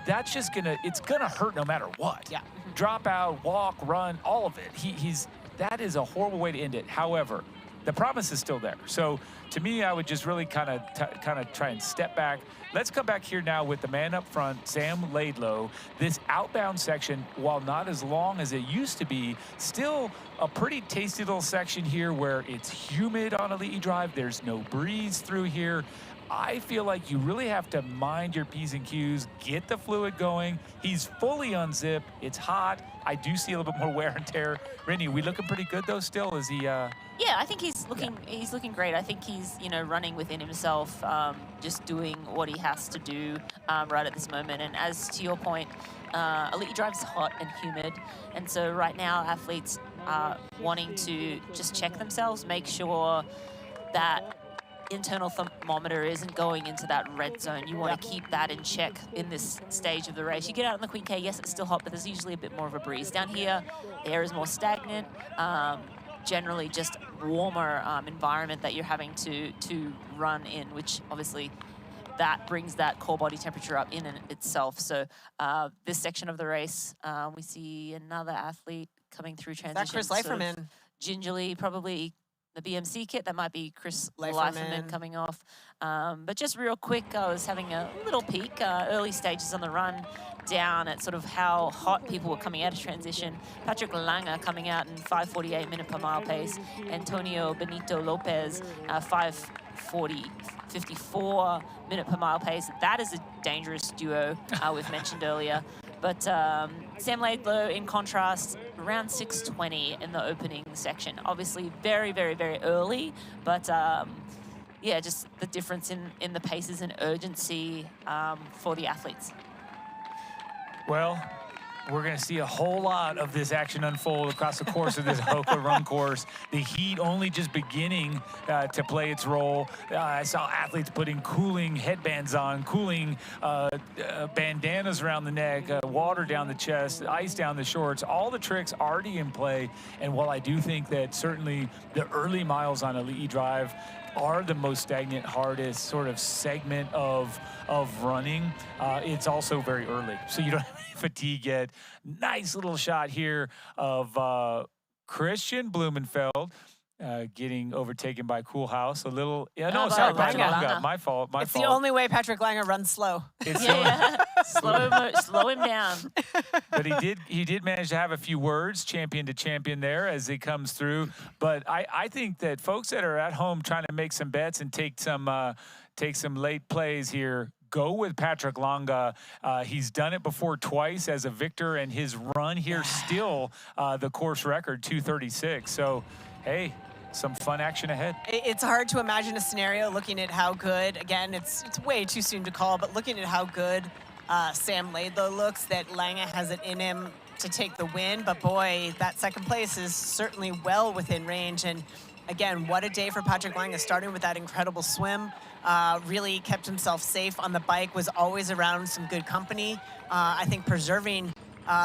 that's just it's gonna hurt no matter what. Yeah. Drop out, walk, run, all of it. That is a horrible way to end it. However, the promise is still there. So to me, I would just really kind of try and step back. Let's come back here now with the man up front, Sam Laidlow. This outbound section, while not as long as it used to be, still a pretty tasty little section here where it's humid on Elite Drive. There's no breeze through here. I feel like you really have to mind your P's and Q's, get the fluid going. He's fully unzipped. It's hot. I do see a little bit more wear and tear. Rennie, are we looking pretty good though still? Is he Yeah, I think he's looking great. I think he's, you know, running within himself, just doing what he has to do right at this moment. And as to your point, Elite Drive's hot and humid, and so right now athletes are wanting to just check themselves, make sure that internal thermometer isn't going into that red zone. You want to keep that in check in this stage of the race. You get out on the Queen K, yes, it's still hot, but there's usually a bit more of a breeze. Down here, the air is more stagnant, generally just warmer environment that you're having to run in, which obviously that brings that core body temperature up in itself. So this section of the race, we see another athlete coming through transition. Is that Chris Leiferman? Gingerly, probably the BMC kit. That might be Chris Leiferman. Leiferman coming off. But just real quick, I was having a little peek, early stages on the run, down at sort of how hot people were coming out of transition. Patrick Lange coming out in 5:48 minute per mile pace. Antonio Benito Lopez, 5:54 minute per mile pace. That is a dangerous duo we've mentioned earlier. But Sam Laidlow, in contrast, around 6:20 in the opening section. Obviously very, very, very early, but yeah, just the difference in the paces and urgency for the athletes. Well, we're going to see a whole lot of this action unfold across the course of this Hoka run course. The heat only just beginning to play its role. I saw athletes putting cooling headbands on, cooling bandanas around the neck, water down the chest, ice down the shorts, all the tricks already in play. And while I do think that certainly the early miles on Elite Drive are the most stagnant, hardest sort of segment of running, it's also very early. So you don't have any fatigue yet. Nice little shot here of Christian Blumenfeld getting overtaken by Coolhouse. A little, yeah, no, sorry, Patrick Lange. My fault, my It's fault. the only way Patrick Lange runs slow. It's slow him down. But he did manage to have a few words, champion to champion there as he comes through. But I think that folks that are at home trying to make some bets and take some late plays here, go with Patrick Lange. He's done it before twice as a victor, and his run here still the course record, 2:36. So, hey, some fun action ahead. It's hard to imagine a scenario looking at how good, again, it's way too soon to call, but looking at how good Sam Laidlow looks, that Lange has it in him to take the win. But boy, that second place is certainly well within range. And again, what a day for Patrick Lange, starting with that incredible swim. Really kept himself safe on the bike, was always around some good company. I think preserving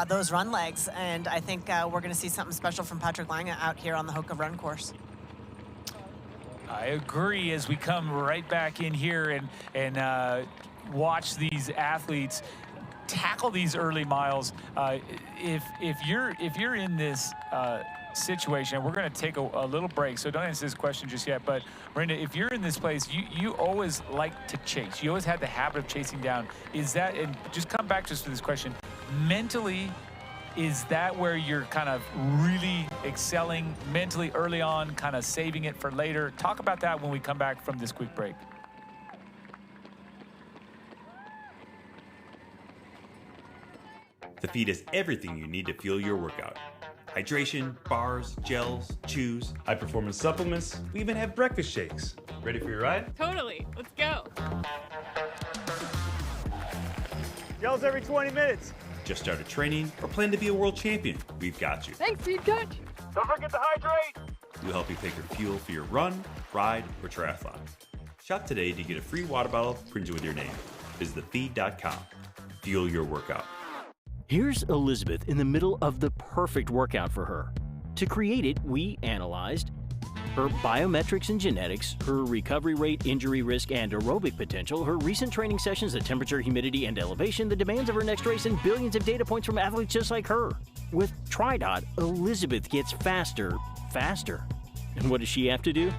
those run legs. And I think we're going to see something special from Patrick Lange out here on the Hoka run course. I agree as we come right back in here and watch these athletes tackle these early miles. If you're in this situation, we're going to take a little break, so don't answer this question just yet. But Miranda, if you're in this place, you always like to chase. You always had the habit of chasing down. Is that, and just come back to us for this question, mentally, is that where you're kind of really excelling mentally early on, kind of saving it for later? Talk about that when we come back from this quick break. The feed is everything you need to fuel your workout. Hydration, bars, gels, chews, high-performance supplements. We even have breakfast shakes. Ready for your ride? Totally. Let's go. Gels every 20 minutes. Just started training or plan to be a world champion? We've got you. Thanks, Feed Coach. Don't forget to hydrate. We'll help you pick your fuel for your run, ride, or triathlon. Shop today to get a free water bottle printed with your name. Visit thefeed.com. Fuel your workout. Here's Elizabeth in the middle of the perfect workout for her. To create it, we analyzed her biometrics and genetics, her recovery rate, injury risk, and aerobic potential, her recent training sessions, the temperature, humidity, and elevation, the demands of her next race, and billions of data points from athletes just like her. With TriDot, Elizabeth gets faster. And what does she have to do?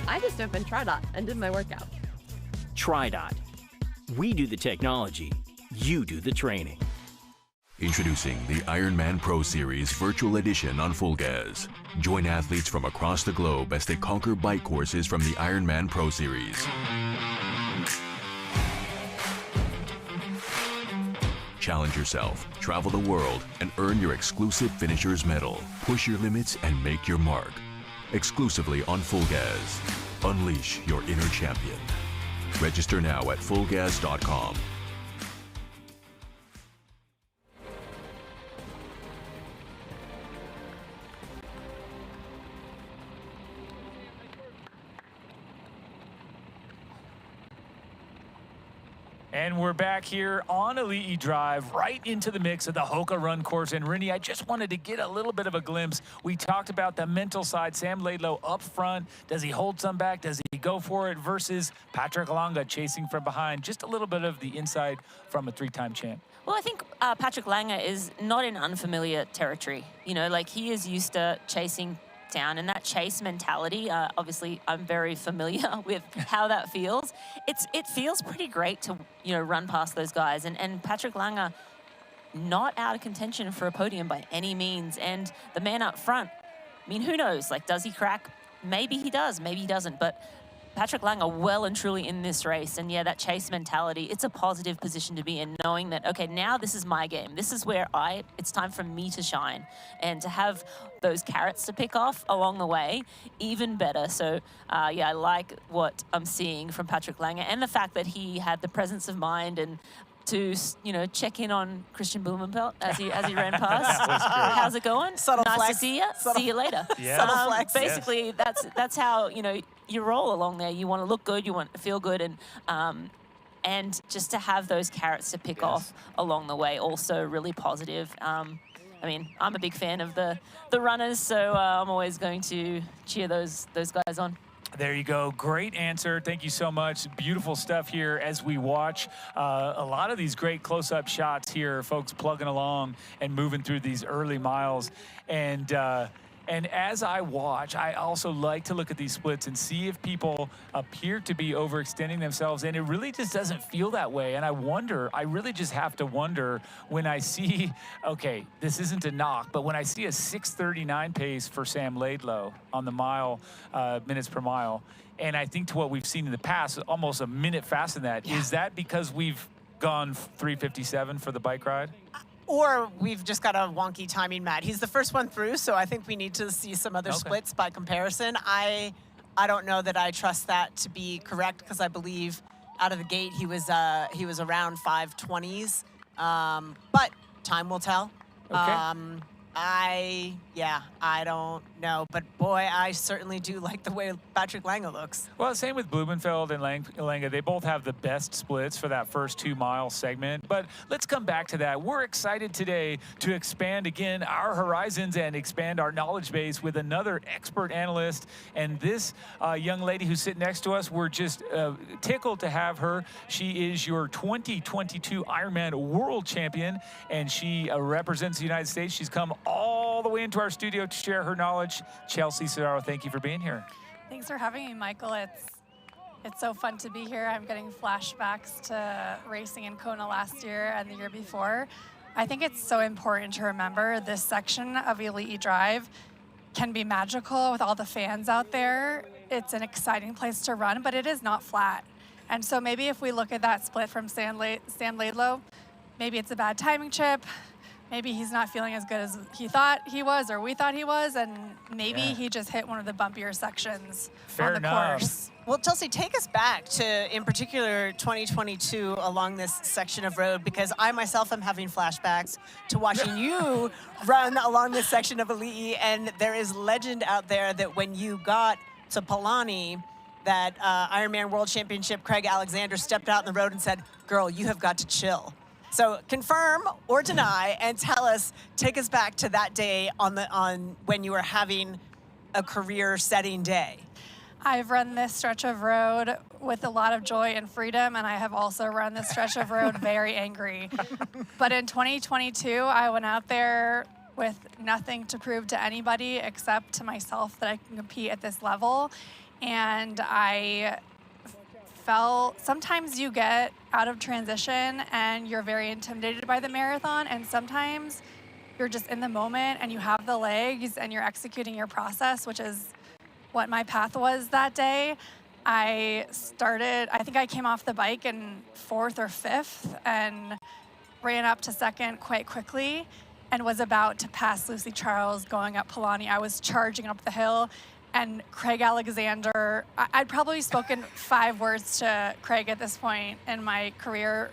I just opened TriDot and did my workout. TriDot. We do the technology, you do the training. Introducing the Ironman Pro Series Virtual Edition on Full Gas. Join athletes from across the globe as they conquer bike courses from the Ironman Pro Series. Challenge yourself, travel the world, and earn your exclusive finisher's medal. Push your limits and make your mark. Exclusively on Full Gas. Unleash your inner champion. Register now at fullgas.com. And we're back here on Elite Drive, right into the mix of the Hoka run course. And Rinny, I just wanted to get a little bit of a glimpse. We talked about the mental side. Sam Laidlow up front. Does he hold some back? Does he go for it? Versus Patrick Lange chasing from behind. Just a little bit of the inside from a three-time champ. Well, I think Patrick Lange is not in unfamiliar territory. You know, like he is used to chasing down, and that chase mentality, obviously I'm very familiar with how that feels. It feels pretty great to, you know, run past those guys. And Patrick Lange, not out of contention for a podium by any means. And the man up front, I mean, who knows? Like, does he crack? Maybe he does, maybe he doesn't. But Patrick Lange well and truly in this race. And yeah, that chase mentality, it's a positive position to be in, knowing that, okay, now this is my game. This is where it's time for me to shine. And to have those carrots to pick off along the way, even better. So yeah, I like what I'm seeing from Patrick Lange, and the fact that he had the presence of mind and to, you know, check in on Christian Blumenfeld as he ran past. How's it going? Subtle nice flex. to see you. See you later. Yeah. Subtle flex. Basically, that's how, you know, you roll along there. You want to look good, you want to feel good, and just to have those carrots to pick off along the way, also really positive. I mean, I'm a big fan of the runners, so I'm always going to cheer those guys on. There you go. Great answer. Thank you so much. Beautiful stuff here as we watch a lot of these great close-up shots here, folks plugging along and moving through these early miles. And as I watch, I also like to look at these splits and see if people appear to be overextending themselves, and it really just doesn't feel that way. And I really just have to wonder when I see, okay, this isn't a knock, but when I see a 6:39 pace for Sam Laidlow on the mile, minutes per mile, and I think to what we've seen in the past, almost a minute faster than that, is that because we've gone 3:57 for the bike ride? Or we've just got a wonky timing, Matt. He's the first one through, so I think we need to see some other splits by comparison. I don't know that I trust that to be correct, because I believe out of the gate he was around 5:20s, but time will tell. Okay. I don't know, but boy, I certainly do like the way Patrick Lange looks. Well, same with Blumenfeld and Lange. They both have the best splits for that first 2 mile segment, but let's come back to that. We're excited today to expand again our horizons and expand our knowledge base with another expert analyst, and this young lady who's sitting next to us, we're just tickled to have her. She is your 2022 Ironman World Champion, and she represents the United States. She's come all the way into our studio to share her knowledge. Chelsea Sodaro, thank you for being here. Thanks for having me, Michael. It's so fun to be here. I'm getting flashbacks to racing in Kona last year and the year before. I think it's so important to remember this section of Elite Drive can be magical with all the fans out there. It's an exciting place to run, but it is not flat. And so maybe if we look at that split from Sam Laidlow, maybe it's a bad timing chip. Maybe he's not feeling as good as he thought he was, or we thought he was, and maybe he just hit one of the bumpier sections on the course. Well, Chelsea, take us back to, in particular, 2022 along this section of road, because I myself am having flashbacks to watching you run along this section of Elite, and there is legend out there that when you got to Palani, that Ironman World Championship, Craig Alexander stepped out in the road and said, "Girl, you have got to chill." So confirm or deny, and tell us, take us back to that day on when you were having a career-setting day. I've run this stretch of road with a lot of joy and freedom, and I have also run this stretch of road very angry. But in 2022, I went out there with nothing to prove to anybody except to myself that I can compete at this level. And I felt, sometimes you get out of transition and you're very intimidated by the marathon, and sometimes you're just in the moment and you have the legs and you're executing your process, which is what my path was that day. I think I came off the bike in 4th or 5th and ran up to 2nd quite quickly and was about to pass Lucy Charles going up Palani. I was charging up the hill, and Craig Alexander, I'd probably spoken 5 words to Craig at this point in my career,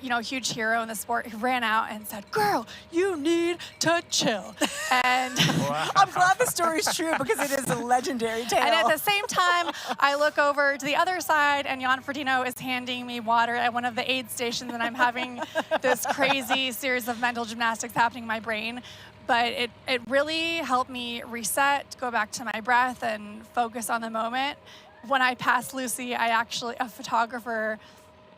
you know, huge hero in the sport. He ran out and said, "Girl, you need to chill." And wow. I'm glad the story's true, because it is a legendary tale. And at the same time, I look over to the other side, and Jan Frodeno is handing me water at one of the aid stations, and I'm having this crazy series of mental gymnastics happening in my brain. But it really helped me reset, go back to my breath, and focus on the moment. When I passed Lucy, a photographer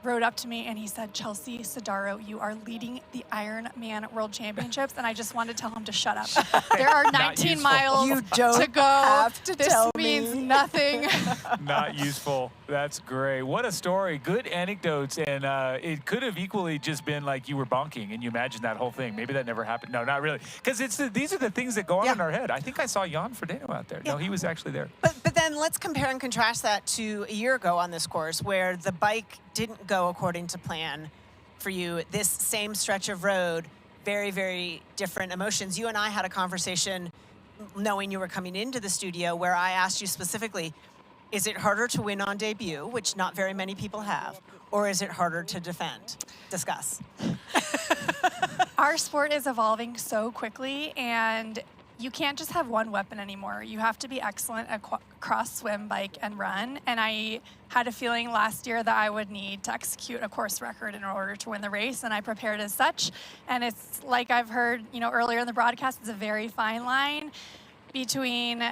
rode up to me and he said, "Chelsea Sodaro, you are leading the Ironman World Championships." And I just wanted to tell him to shut up. There are 19 miles You don't to go. have to this tell means me. nothing. Not useful. That's great. What a story. Good anecdotes. And it could have equally just been like you were bonking and you imagined that whole thing. Maybe that never happened. No, not really. Because these are the things that go on in our head. I think I saw Jan Frodeno out there. No, he was actually there. But then let's compare and contrast that to a year ago on this course where the bike didn't go according to plan for you. This same stretch of road, very, very different emotions. You and I had a conversation knowing you were coming into the studio where I asked you specifically, is it harder to win on debut, which not very many people have, or is it harder to defend? Discuss. Our sport is evolving so quickly, and you can't just have one weapon anymore. You have to be excellent at cross, swim, bike, and run. And I had a feeling last year that I would need to execute a course record in order to win the race, and I prepared as such. And it's like I've heard, earlier in the broadcast, it's a very fine line between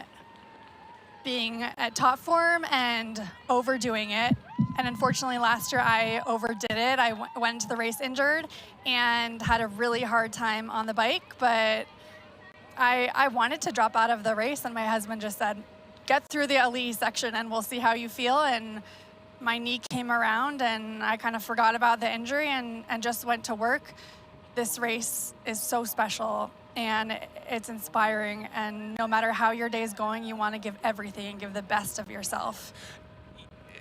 being at top form and overdoing it. And unfortunately, last year I overdid it. I went into the race injured and had a really hard time on the bike, but I wanted to drop out of the race, and my husband just said, get through the LE section and we'll see how you feel. And my knee came around and I kind of forgot about the injury and just went to work. This race is so special and it's inspiring, and no matter how your day is going, you want to give everything and give the best of yourself.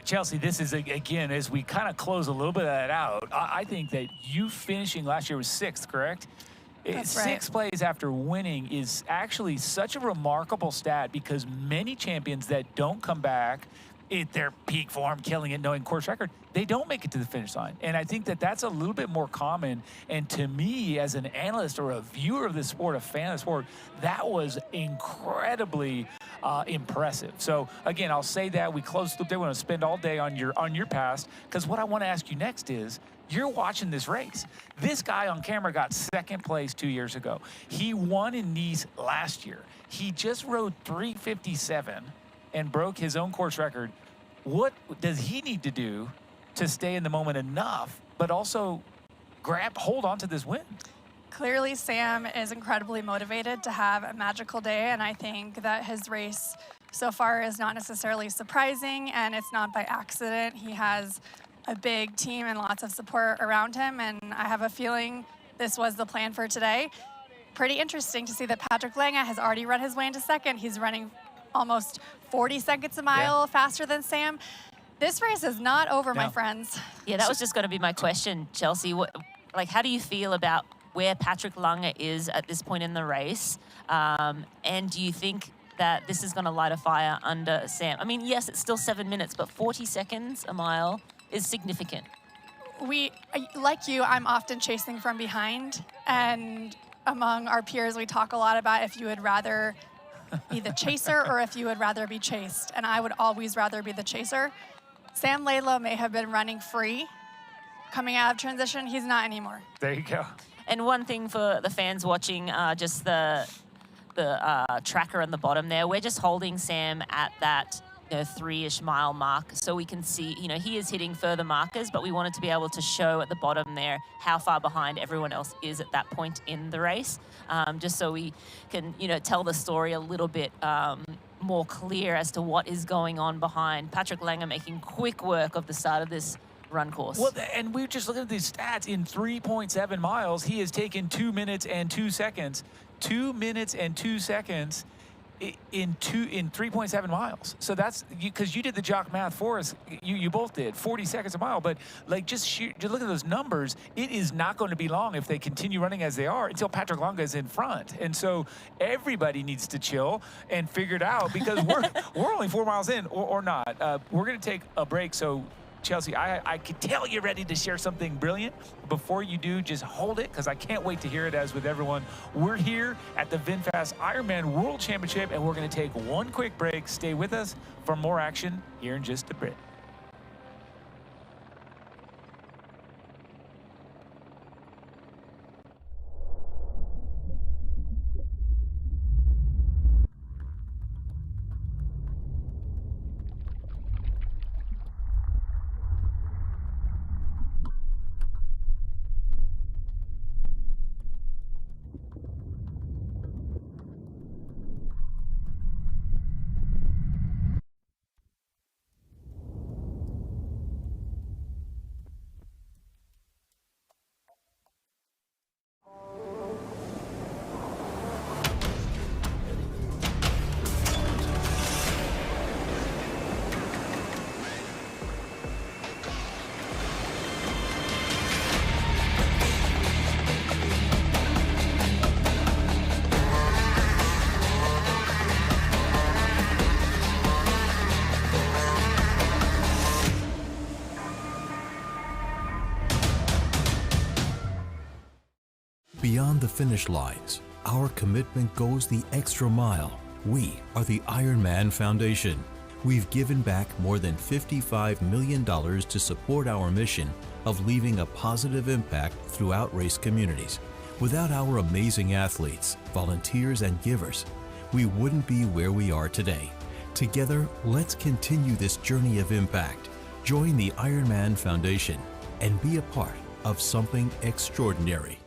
Chelsea, this is, again, as we kind of close a little bit of that out, I think that you finishing last year was 6th, correct? That's right. 6 plays after winning is actually such a remarkable stat because many champions that don't come back at their peak form, killing it, knowing course record, they don't make it to the finish line. And I think that that's a little bit more common. And to me, as an analyst or a viewer of the sport, a fan of the sport, that was incredibly impressive. So again, I'll say that we close the loop there. We're going to spend all day on your past, because what I want to ask you next is, you're watching this race. This guy on camera got 2nd place 2 years ago. He won in Nice last year. He just rode 3:57 and broke his own course record. What does he need to do to stay in the moment enough, but also hold on to this win? Clearly, Sam is incredibly motivated to have a magical day, and I think that his race so far is not necessarily surprising, and it's not by accident. He has a big team and lots of support around him, and I have a feeling this was the plan for today. Pretty interesting to see that Patrick Lange has already run his way into 2nd. He's running almost 40 seconds a mile faster than Sam. This race is not over, my friends. Yeah, that was just going to be my question, Chelsea. How do you feel about where Patrick Lange is at this point in the race? And do you think that this is going to light a fire under Sam? I mean, yes, it's still 7 minutes, but 40 seconds a mile is significant. Like you, I'm often chasing from behind. And among our peers, we talk a lot about if you would rather be the chaser or if you would rather be chased. And I would always rather be the chaser. Sam Laidlow may have been running free coming out of transition. He's not anymore. There you go. And one thing for the fans watching, just the tracker on the bottom there, we're just holding Sam at that 3-ish mile mark, so we can see, he is hitting further markers, but we wanted to be able to show at the bottom there how far behind everyone else is at that point in the race, just so we can, tell the story a little bit more clear as to what is going on behind. Patrick Lange making quick work of the start of this run course. Well, and we just look at these stats. In 3.7 miles, he has taken 2 minutes and 2 seconds. 2 minutes and 2 seconds in 3.7 miles. So that's because you did the jock math for us. You both did 40 seconds a mile. But just look at those numbers. It is not going to be long if they continue running as they are until Patrick Lange is in front. And so everybody needs to chill and figure it out, because we're only 4 miles in or not. We're going to take a break. So Chelsea, I could tell you're ready to share something brilliant. Before you do, just hold it, because I can't wait to hear it. As with everyone, we're here at the VinFast Ironman World Championship, and we're going to take one quick break. Stay with us for more action here in just a bit. Beyond the finish lines, our commitment goes the extra mile. We are the Ironman Foundation. We've given back more than $55 million to support our mission of leaving a positive impact throughout race communities. Without our amazing athletes, volunteers, and givers, we wouldn't be where we are today. Together, let's continue this journey of impact. Join the Ironman Foundation and be a part of something extraordinary.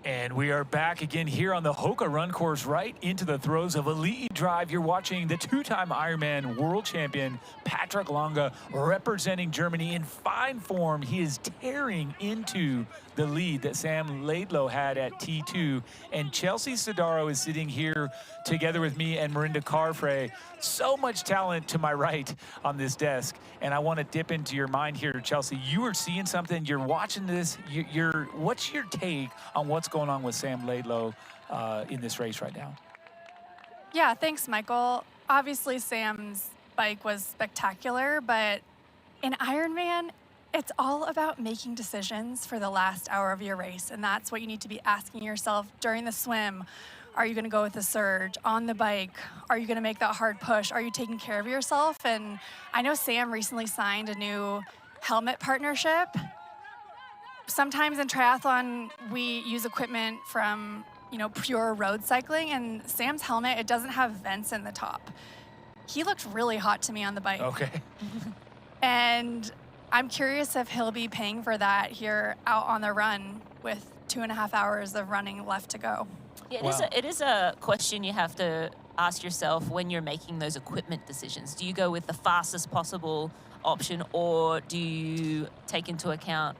And we are back again here on the Hoka Run Course, right into the throes of Elite Drive. You're watching the two-time Ironman World Champion, Patrick Lange, representing Germany in fine form. He is tearing into the lead that Sam Laidlow had at T2. And Chelsea Sodaro is sitting here together with me and Marinda Carfrey. So much talent to my right on this desk. And I want to dip into your mind here, Chelsea. You are seeing something. You're watching this. What's your take on what's going on with Sam Laidlow in this race right now? Yeah, thanks, Michael. Obviously, Sam's bike was spectacular, but in Ironman, it's all about making decisions for the last hour of your race, and that's what you need to be asking yourself during the swim. Are you going to go with the surge? On the bike, are you going to make that hard push? Are you taking care of yourself? And I know Sam recently signed a new helmet partnership. Sometimes in triathlon, we use equipment from, pure road cycling, and Sam's helmet, it doesn't have vents in the top. He looked really hot to me on the bike. Okay. And I'm curious if he'll be paying for that here out on the run with 2.5 hours of running left to go. Yeah, it is a question you have to ask yourself when you're making those equipment decisions. Do you go with the fastest possible option, or do you take into account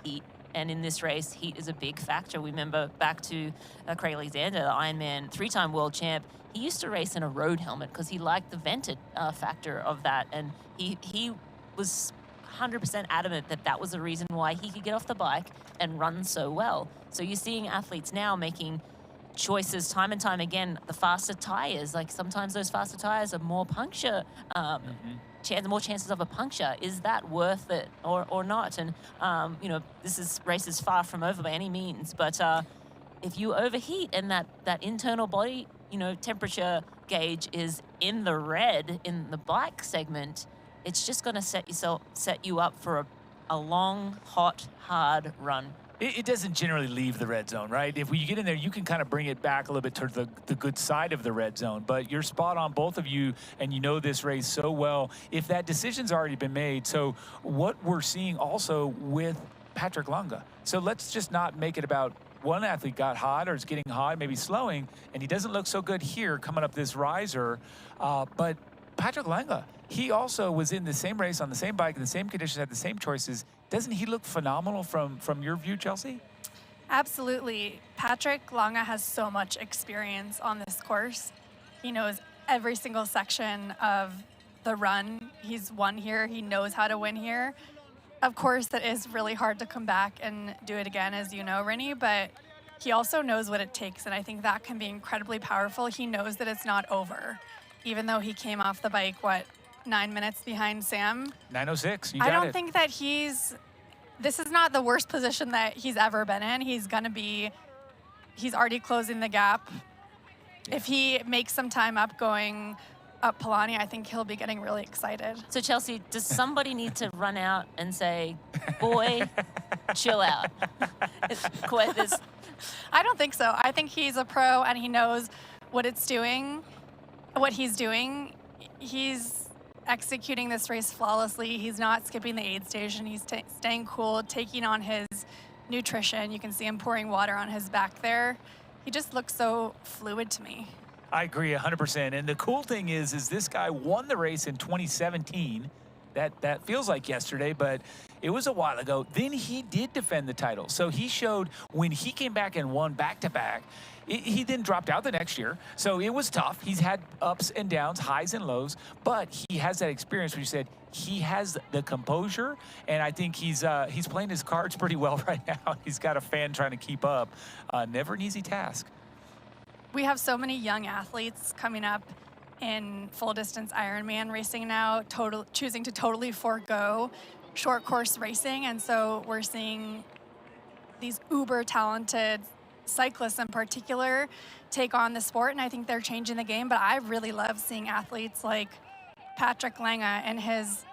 heat? And in this race, heat is a big factor. We remember back to Craig Alexander, the Ironman 3-time world champ. He used to race in a road helmet because he liked the vented factor of that. And he was 100% adamant that that was the reason why he could get off the bike and run so well. So you're seeing athletes now making choices time and time again. The faster tires, like sometimes those faster tires are more puncture, more chances of a puncture. Is that worth it or not? And this race is far from over by any means, but if you overheat and that internal body temperature gauge is in the red in the bike segment, it's just going to set you up for a long, hot, hard run. It doesn't generally leave the red zone, right? If you get in there, you can kind of bring it back a little bit towards the good side of the red zone. But you're spot on, both of you, and you know this race so well. If that decision's already been made, so what we're seeing also with Patrick Lange. So let's just not make it about one athlete got hot or is getting hot, maybe slowing, and he doesn't look so good here coming up this riser. But Patrick Lange, he also was in the same race on the same bike in the same conditions, had the same choices. Doesn't he look phenomenal from your view, Chelsea? Absolutely. Patrick Lange has so much experience on this course. He knows every single section of the run. He's won here. He knows how to win here. Of course, that is really hard to come back and do it again, as you know, Rennie, but he also knows what it takes, and I think that can be incredibly powerful. He knows that it's not over, even though he came off the bike, 9 minutes behind Sam? 9:06, you got it. I don't think that this is not the worst position that he's ever been in. He's already closing the gap. Yeah. If he makes some time up going up Palani, I think he'll be getting really excited. So Chelsea, does somebody need to run out and say, boy, chill out? I don't think so. I think he's a pro and he knows what he's doing. He's executing this race flawlessly. He's not skipping the aid station. He's staying cool, taking on his nutrition. You can see him pouring water on his back there. He just looks so fluid to me. I agree 100%. And the cool thing is this guy won the race in 2017. That feels like yesterday, but it was a while ago. Then he did defend the title. So he showed when he came back and won back-to-back, he then dropped out the next year. So it was tough. He's had ups and downs, highs and lows, but he has that experience where you said he has the composure, and I think he's playing his cards pretty well right now. He's got a fan trying to keep up. Never an easy task. We have so many young athletes coming up in full distance Ironman racing now, choosing to totally forego short course racing. And so we're seeing these uber talented cyclists in particular take on the sport, and I think they're changing the game. But I really love seeing athletes like Patrick Lange in his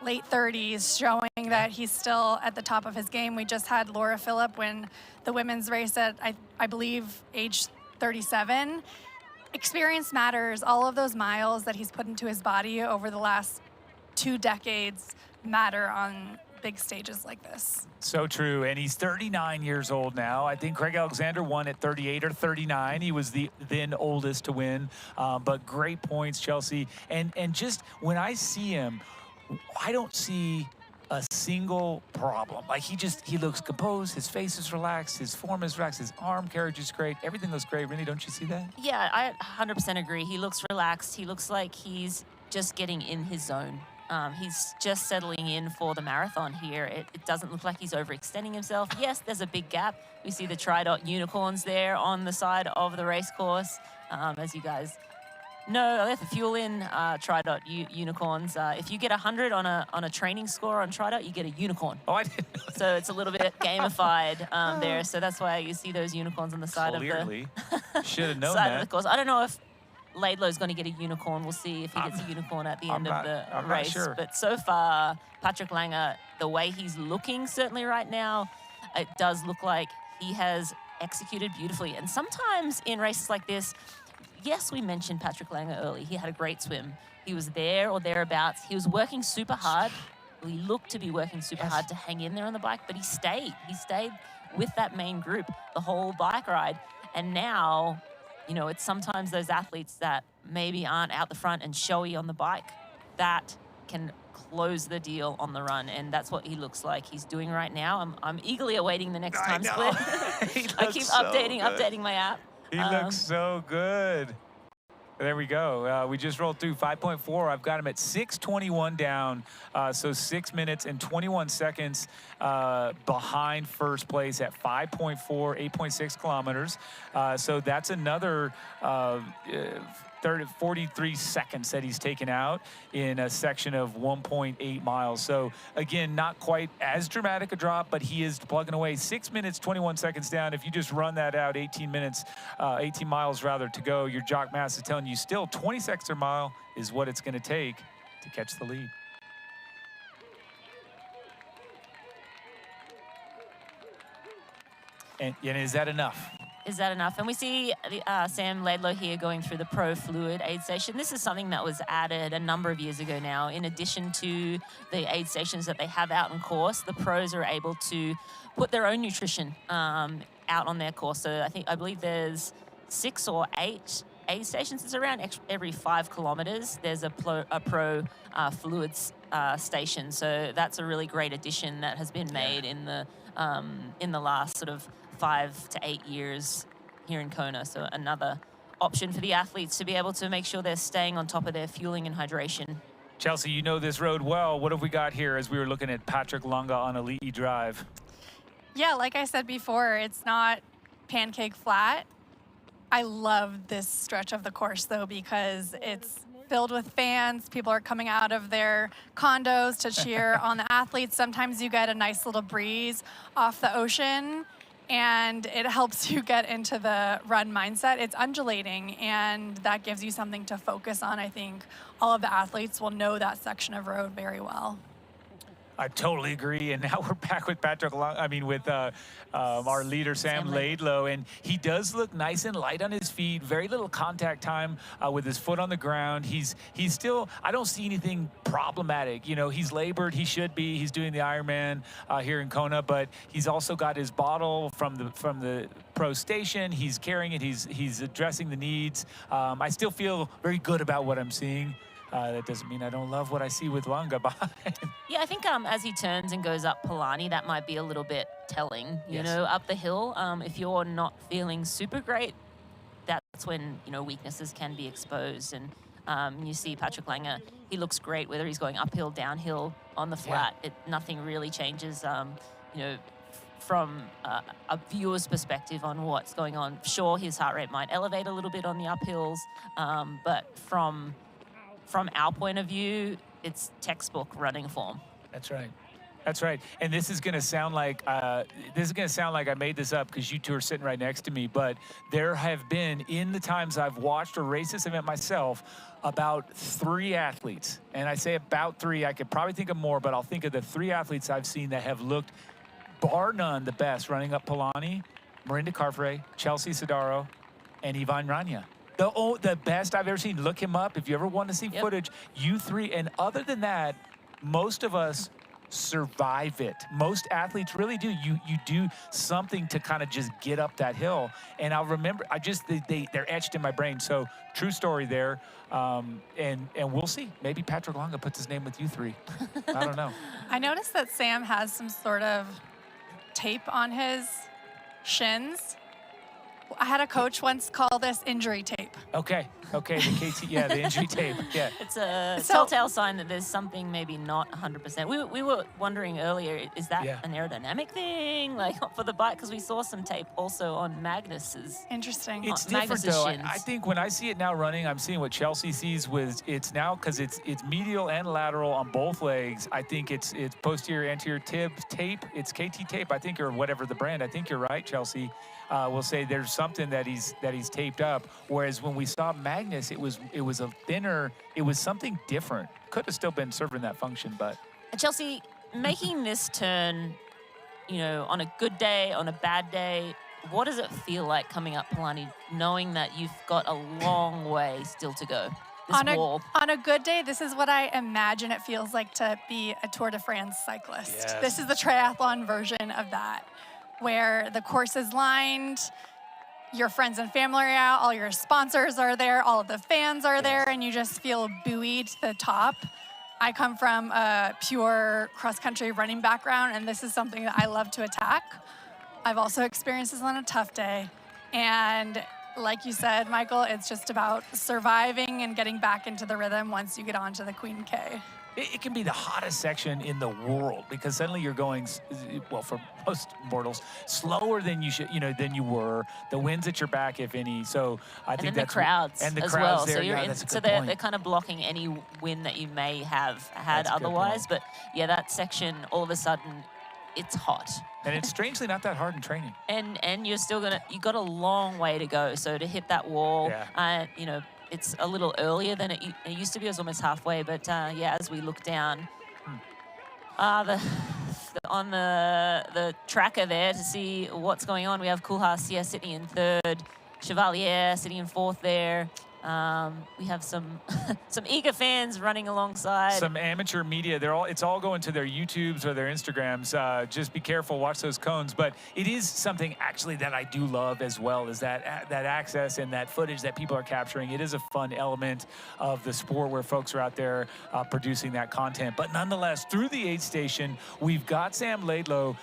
late 30s showing that he's still at the top of his game. We just had Laura Phillip win the women's race at, I believe, age 37. Experience matters. All of those miles that he's put into his body over the last 2 decades matter on big stages like this. So true, and he's 39 years old now. I think Craig Alexander won at 38 or 39. He was the then oldest to win, but great points, Chelsea. And just when I see him, I don't see a single problem. Like he looks composed, his face is relaxed, his form is relaxed, his arm carriage is great, everything looks great. Really, don't you see that? Yeah, I 100% agree. He looks relaxed. He looks like he's just getting in his zone. He's just settling in for the marathon here. It doesn't look like he's overextending himself. Yes, there's a big gap. We see the Tri-Dot unicorns there on the side of the race course. As you guys know, I left the fuel in Tri-Dot unicorns. If you get 100 on a training score on Tri-Dot, you get a unicorn. Oh, I didn't know that. So it's a little bit gamified there. So that's why you see those unicorns on the side Clearly. of the Should have known side that. of the course. I don't know if Laidlow's going to get a unicorn. We'll see if he gets a unicorn at the end of the race. Not sure. But so far, Patrick Lange, the way he's looking certainly right now, it does look like he has executed beautifully. And sometimes in races like this, yes, we mentioned Patrick Lange early. He had a great swim. He was there or thereabouts. He was working super hard. He looked to be working super hard to hang in there on the bike, but he stayed. He stayed with that main group the whole bike ride. And now, you know, it's sometimes those athletes that maybe aren't out the front and showy on the bike that can close the deal on the run, and that's what he looks like he's doing right now. I'm eagerly awaiting the next time split. I keep updating my app. He looks so good. There we go. We just rolled through 5.4. I've got him at 6:21 down, so 6 minutes and 21 seconds behind first place at 5.4, 8.6 kilometers. So that's another 43 seconds that he's taken out in a section of 1.8 miles. So again, not quite as dramatic a drop, but he is plugging away. 6 minutes, 21 seconds down. If you just run that out, 18 miles rather to go, your jock mass is telling you still 20 seconds a mile is what it's going to take to catch the lead. And is that enough? Is that enough? And we see Sam Laidlow here going through the Pro Fluid aid station. This is something that was added a number of years ago now. In addition to the aid stations that they have out on course, the pros are able to put their own nutrition out on their course. So I believe there's 6 or 8 aid stations. It's around every 5 kilometers. There's a pro fluids station. So that's a really great addition that has been made in the last sort of 5 to 8 years here in Kona. So another option for the athletes to be able to make sure they're staying on top of their fueling and hydration. Chelsea, you know this road well. What have we got here as we were looking at Patrick Lange on Elite Drive? Yeah, like I said before, it's not pancake flat. I love this stretch of the course, though, because it's filled with fans. People are coming out of their condos to cheer on the athletes. Sometimes you get a nice little breeze off the ocean, and it helps you get into the run mindset. It's undulating, and that gives you something to focus on. I think all of the athletes will know that section of road very well. I totally agree. And now we're back with with our leader, Sam Laidlow. And he does look nice and light on his feet. Very little contact time with his foot on the ground. He's still, I don't see anything problematic. You know, he's labored. He should be. He's doing the Ironman here in Kona. But he's also got his bottle from the pro station. He's carrying it. He's addressing the needs. I still feel very good about what I'm seeing. That doesn't mean I don't love what I see with Lange behind. Yeah, I think as he turns and goes up Palani, that might be a little bit telling. You know, up the hill, if you're not feeling super great, that's when, you know, weaknesses can be exposed. And you see Patrick Lange, he looks great whether he's going uphill, downhill, on the flat. Nothing really changes. You know, from a viewer's perspective on what's going on. Sure, his heart rate might elevate a little bit on the uphills, but from our point of view, it's textbook running form. That's right. That's right. And this is going to sound like I made this up because you two are sitting right next to me. But there have been, in the times I've watched or raced this event myself, about 3 athletes. And I say about 3. I could probably think of more, but I'll think of the 3 athletes I've seen that have looked, bar none, the best running up Polani: Marinda Carfrae, Chelsea Sodaro, and Yvonne Rania. The best I've ever seen. Look him up if you ever want to see footage. You 3, and other than that, most of us survive it. Most athletes really do. You do something to kind of just get up that hill. And I'll remember, they're etched in my brain. So true story there. And we'll see. Maybe Patrick Longa puts his name with you 3. I don't know. I noticed that Sam has some sort of tape on his shins. I had a coach once call this injury tape. Okay, the KT, the injury tape, yeah. It's a telltale sign that there's something maybe not 100%. We were wondering earlier, is that an aerodynamic thing, like for the bike? Because we saw some tape also on Magnus's. Interesting. It's different though. I think when I see it now running, I'm seeing what Chelsea sees with it's now, because it's medial and lateral on both legs. I think it's posterior, anterior tape. It's KT tape, I think, or whatever the brand. I think you're right, Chelsea. We'll say there's something that he's taped up. Whereas when we saw Magnus, it was a thinner. It was something different. Could have still been serving that function, but. Chelsea, making this turn, on a good day, on a bad day, what does it feel like coming up Polani, knowing that you've got a long way still to go? On a good day, this is what I imagine it feels like to be a Tour de France cyclist. Yes. This is the triathlon version of that, where the course is lined, your friends and family are out, all your sponsors are there, all of the fans are there, and you just feel buoyed to the top. I come from a pure cross-country running background, and this is something that I love to attack. I've also experienced this on a tough day. And like you said, Michael, it's just about surviving and getting back into the rhythm once you get onto the Queen K. It can be the hottest section in the world because suddenly you're going, well, for most mortals, slower than you should, than you were. The wind's at your back, if any. So I think that's the crowds and the as crowds well. there. So you're that's a so good point. they're kind of blocking any wind that you may have had That's a good otherwise. point. But yeah, that section all of a sudden, it's hot. And it's strangely not that hard in training. And you're still you got a long way to go. So to hit that wall, it's a little earlier than it used to be. It was almost halfway. But as we look down, on the tracker there to see what's going on, we have Kulhas sitting in 3rd, Chevalier sitting in 4th there. We have some eager fans running alongside. Some amateur media. It's all going to their YouTubes or their Instagrams. Just be careful, watch those cones. But it is something actually that I do love as well, is that access and that footage that people are capturing. It is a fun element of the sport where folks are out there producing that content. But nonetheless, through the aid station, we've got Sam Laidlow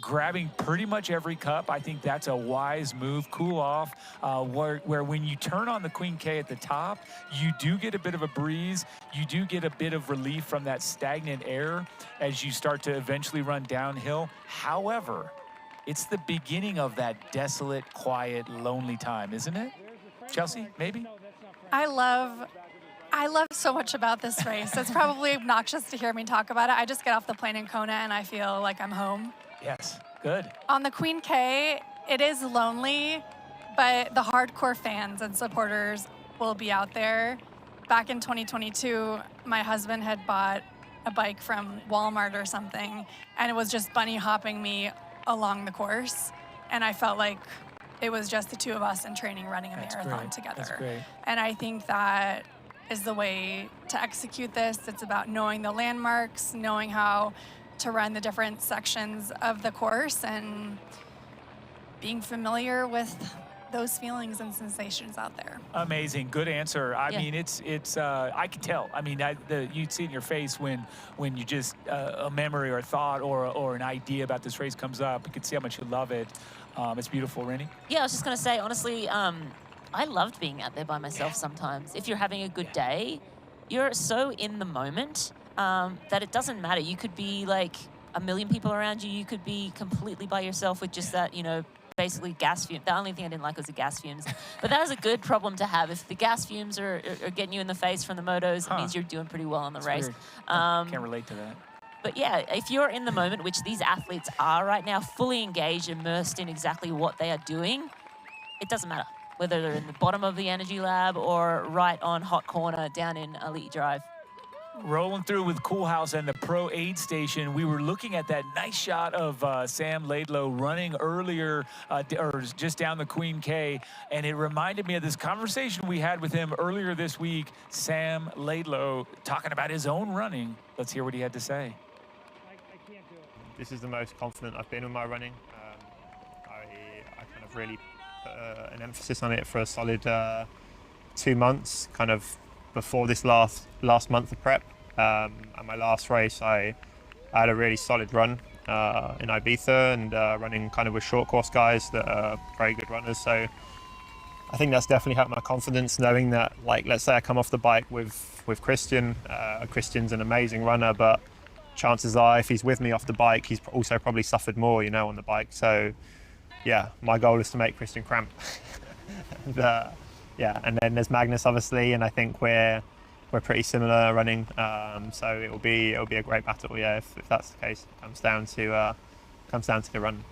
grabbing pretty much every cup. I think that's a wise move. Cool off, where when you turn on the Queen K at the top, you do get a bit of a breeze. You do get a bit of relief from that stagnant air as you start to eventually run downhill. However, it's the beginning of that desolate, quiet, lonely time, isn't it? Chelsea, maybe? I love so much about this race. It's probably obnoxious to hear me talk about it. I just get off the plane in Kona and I feel like I'm home. Yes, good. On the Queen K, it is lonely, but the hardcore fans and supporters will be out there. Back in 2022, my husband had bought a bike from Walmart or something, and it was just bunny hopping me along the course. And I felt like it was just the two of us in training running a marathon together. That's great. And I think that is the way to execute this. It's about knowing the landmarks, knowing how to run the different sections of the course, and being familiar with those feelings and sensations out there. Amazing, good answer. I mean, it's I can tell. I mean, you'd see it in your face when you just a memory or a thought or an idea about this race comes up. You can see how much you love it. It's beautiful, Rennie. Yeah, I was just gonna say, honestly, I loved being out there by myself sometimes. If you're having a good day, you're so in the moment that it doesn't matter. You could be like a million people around you, you could be completely by yourself with just that, you know, basically gas fume. The only thing I didn't like was the gas fumes. But that is a good problem to have. If the gas fumes are getting you in the face from the motos, it means you're doing pretty well on the race. Can't relate to that. But yeah, if you're in the moment, which these athletes are right now, fully engaged, immersed in exactly what they are doing, it doesn't matter whether they're in the bottom of the energy lab or right on hot corner down in Elite Drive. Rolling through with Coolhouse and the Pro Aid Station, we were looking at that nice shot of Sam Laidlow running earlier, or just down the Queen K, and it reminded me of this conversation we had with him earlier this week. Sam Laidlow talking about his own running. Let's hear what he had to say. This is the most confident I've been with my running. I kind of really put an emphasis on it for a solid 2 months, kind of before this last month of prep. And my last race, I had a really solid run in Ibiza, and running kind of with short course guys that are very good runners. So I think that's definitely helped my confidence, knowing that, like, let's say I come off the bike with Christian. Christian's an amazing runner, but chances are if he's with me off the bike, he's also probably suffered more, you know, on the bike. So yeah, my goal is to make Christian cramp. Yeah, and then there's Magnus, obviously, and I think we're pretty similar running. So it'll be a great battle. Yeah, if that's the case, it comes down to the run.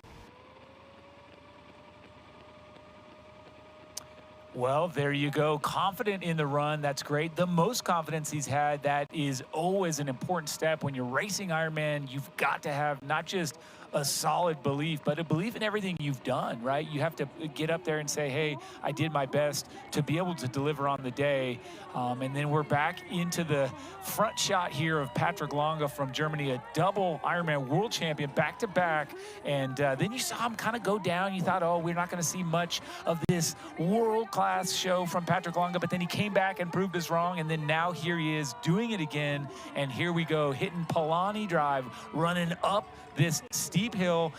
Well, there you go. Confident in the run. That's great. The most confidence he's had. That is always an important step when you're racing Ironman. You've got to have not just a solid belief, but a belief in everything you've done, right? You have to get up there and say, hey, I did my best to be able to deliver on the day. And then we're back into the front shot here of Patrick Lange from Germany, a double Ironman World Champion back-to-back. And then you saw him kind of go down. You thought, oh, we're not going to see much of this world-class show from Patrick Lange, but then he came back and proved us wrong. And then now here he is doing it again. And here we go, hitting Palani Drive, running up this steep hill,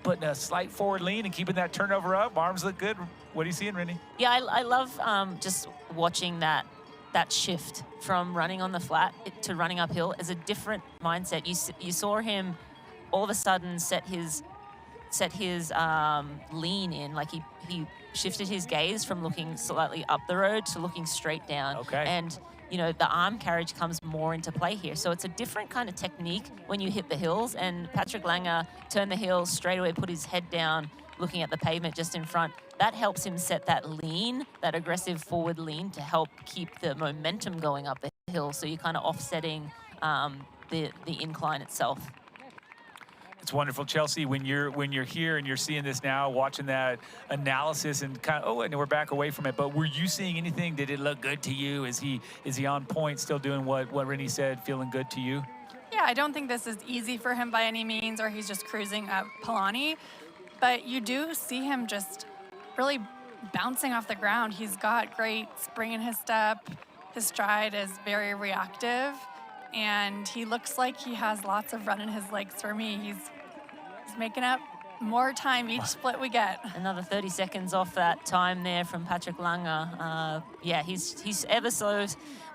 putting a slight forward lean and keeping that turnover up. Arms look good. What are you seeing, Rennie? Yeah, I love just watching that shift from running on the flat to running uphill as a different mindset. You saw him all of a sudden set his lean in, like he shifted his gaze from looking slightly up the road to looking straight down. Okay. And you know, the arm carriage comes more into play here. So it's a different kind of technique when you hit the hills. And Patrick Lange turned the hill straight away, put his head down, looking at the pavement just in front. That helps him set that lean, that aggressive forward lean, to help keep the momentum going up the hill. So you're kind of offsetting the incline itself. It's wonderful, Chelsea, when you're here and you're seeing this now, watching that analysis and kind of, and we're back away from it, but were you seeing anything? Did it look good to you? Is he on point, still doing what Rennie said, feeling good to you? Yeah, I don't think this is easy for him by any means, or he's just cruising up Palani, but you do see him just really bouncing off the ground. He's got great spring in his step. His stride is very reactive. And he looks like he has lots of run in his legs for me. He's making up more time each split we get. Another 30 seconds off that time there from Patrick Lange. Yeah, he's ever so,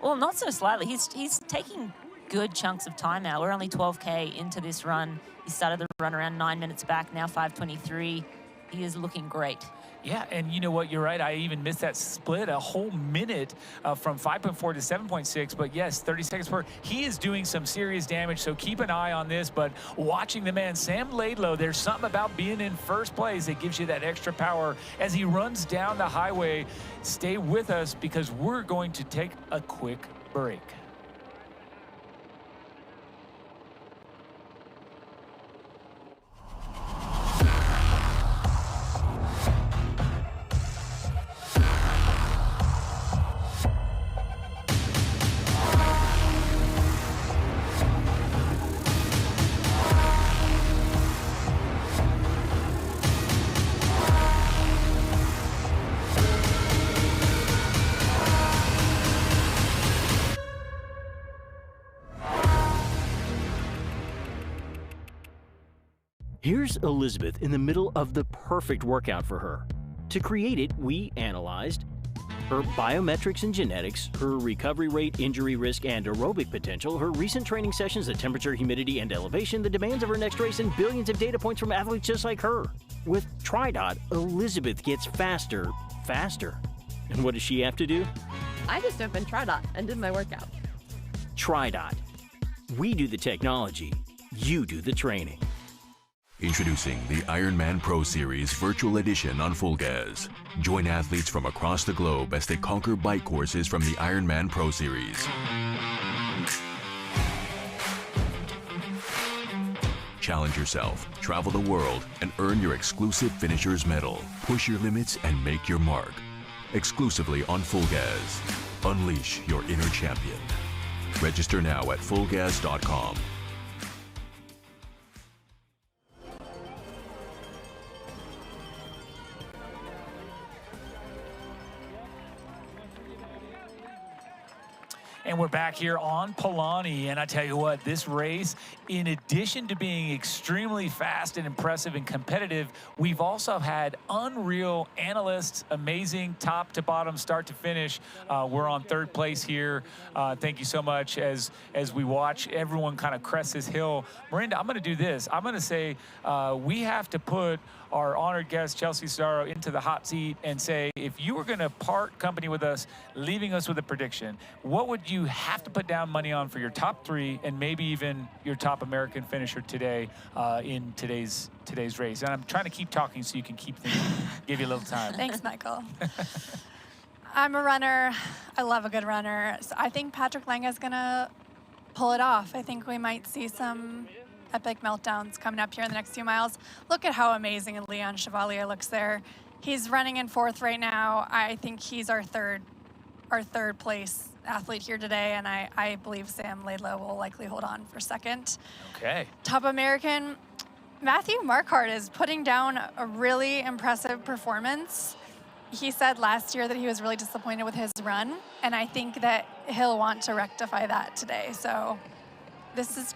well, not so slightly. He's taking good chunks of time now. We're only 12K into this run. He started the run around 9 minutes back, now 5:23. He is looking great. Yeah, and you know what? You're right. I even missed that split a whole minute from 5.4 to 7.6. But yes, 30 seconds per. He is doing some serious damage, so keep an eye on this. But watching the man, Sam Laidlow, there's something about being in first place that gives you that extra power as he runs down the highway. Stay with us because we're going to take a quick break. Here's Elizabeth in the middle of the perfect workout for her. To create it, we analyzed Her biometrics and genetics, her recovery rate, injury risk, and aerobic potential, her recent training sessions, the temperature, humidity, and elevation, the demands of her next race, and billions of data points from athletes just like her. With TriDot, Elizabeth gets faster. And what does she have to do? I just opened TriDot and did my workout. TriDot. We do the technology, you do the training. Introducing the Ironman Pro Series Virtual Edition on Full Gas. Join athletes from across the globe as they conquer bike courses from the Ironman Pro Series. Challenge yourself, travel the world, and earn your exclusive finisher's medal. Push your limits and make your mark. Exclusively on Full Gas. Unleash your inner champion. Register now at fullgas.com. And we're back here on Palani, and I tell you what, this race, in addition to being extremely fast and impressive and competitive, we've also had unreal analysts, amazing top to bottom, start to finish. We're on third place here. Thank you so much as we watch everyone kind of crest this hill. Miranda, I'm going to do this. I'm going to say we have to put our honored guest, Chelsea Sodaro, into the hot seat and say, if you were going to part company with us, leaving us with a prediction, what would you have to put down money on for your top three and maybe even your top American finisher today in today's race? And I'm trying to keep talking so you can keep thinking, give you a little time. Thanks, Michael. I'm a runner. I love a good runner. So I think Patrick Lange is going to pull it off. I think we might see some epic meltdowns coming up here in the next few miles. Look at how amazing Leon Chevalier looks there. He's running in fourth right now. I think he's our third place athlete here today, and I believe Sam Laidlow will likely hold on for second. Okay. Top American, Matthew Marquardt is putting down a really impressive performance. He said last year that he was really disappointed with his run, and I think that he'll want to rectify that today. So this is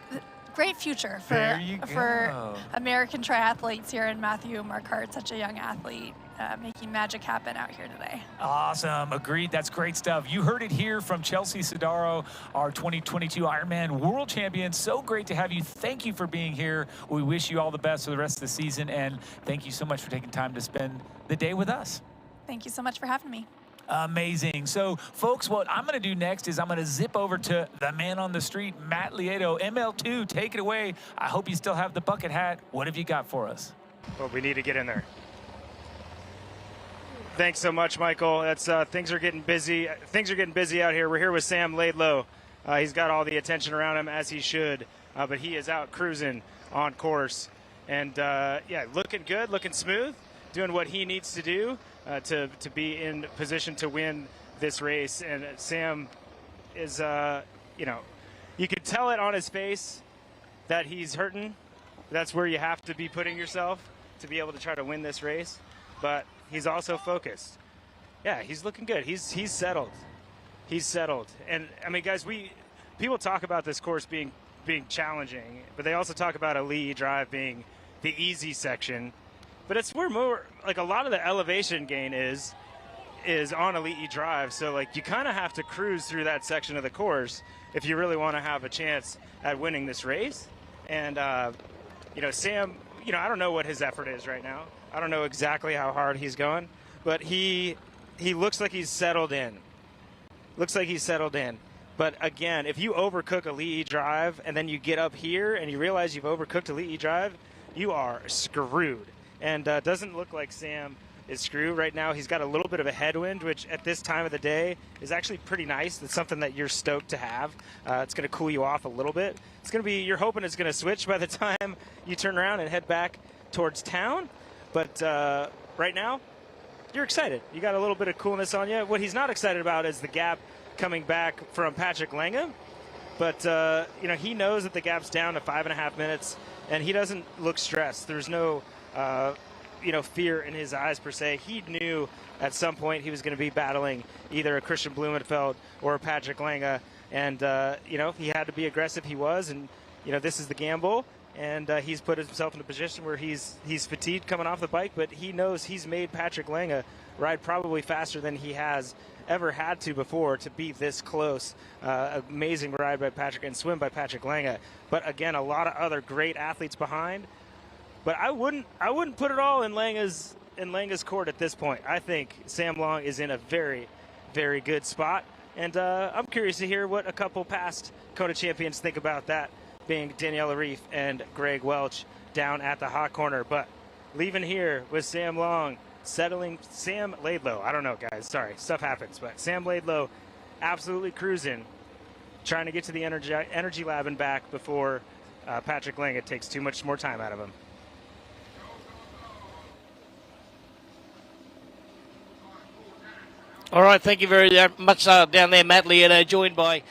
great future for American triathletes here, and Matthew Marquardt, such a young athlete, making magic happen out here today. Awesome. Agreed. That's great stuff. You heard it here from Chelsea Sodaro, our 2022 Ironman World Champion. So great to have you. Thank you for being here. We wish you all the best for the rest of the season, and thank you so much for taking time to spend the day with us. Thank you so much for having me. Amazing. So, folks, what I'm going to do next is I'm going to zip over to the man on the street, Matt Lieto. ML2, take it away. I hope you still have the bucket hat. What have you got for us? Well, we need to get in there. Thanks so much, Michael. That's things are getting busy. Things are getting busy out here. We're here with Sam Laidlow. He's got all the attention around him, as he should, but he is out cruising on course. And, yeah, looking good, looking smooth, doing what he needs to do to be in position to win this race. And Sam is, you know, you could tell it on his face that he's hurting. That's where you have to be putting yourself to be able to try to win this race. But he's also focused. Yeah, he's looking good. He's settled. He's settled. And, I mean, guys, people talk about this course being challenging, but they also talk about a Lee Drive being the easy section. But it's where more, like, a lot of the elevation gain is on Elite Drive. So, like, you kind of have to cruise through that section of the course if you really want to have a chance at winning this race. And, you know, Sam, you know, I don't know what his effort is right now. I don't know exactly how hard he's going, but he looks like he's settled in. Looks like he's settled in. But again, if you overcook Elite Drive and then you get up here and you realize you've overcooked Elite Drive, you are screwed. And doesn't look like Sam is screwed right now. He's got a little bit of a headwind, which at this time of the day is actually pretty nice. That's something that you're stoked to have. It's going to cool you off a little bit. It's going to be, you're hoping it's going to switch by the time you turn around and head back towards town. But right now, you're excited. You got a little bit of coolness on you. What he's not excited about is the gap coming back from Patrick Lange. But, you know, he knows that the gap's down to 5.5 minutes, and he doesn't look stressed. There's no, you know, fear in his eyes, per se. He knew at some point he was going to be battling either a Christian Blumenfeld or a Patrick Lange. And, you know, he had to be aggressive. He was. And, you know, this is the gamble. And he's put himself in a position where he's fatigued coming off the bike, but he knows he's made Patrick Lange ride probably faster than he has ever had to before to be this close. Amazing ride by Patrick and swim by Patrick Lange. But again, a lot of other great athletes behind. But I wouldn't put it all in Lange's court at this point. I think Sam Long is in a very, very good spot. And I'm curious to hear what a couple past Kona champions think about that, being Daniela Reef and Greg Welch down at the hot corner. But leaving here with Sam Long, settling Sam Laidlow. I don't know, guys. Sorry, stuff happens. But Sam Laidlow absolutely cruising, trying to get to the energy lab and back before Patrick Lange takes too much more time out of him. All right, thank you very much down there, Matt Lieto, joined by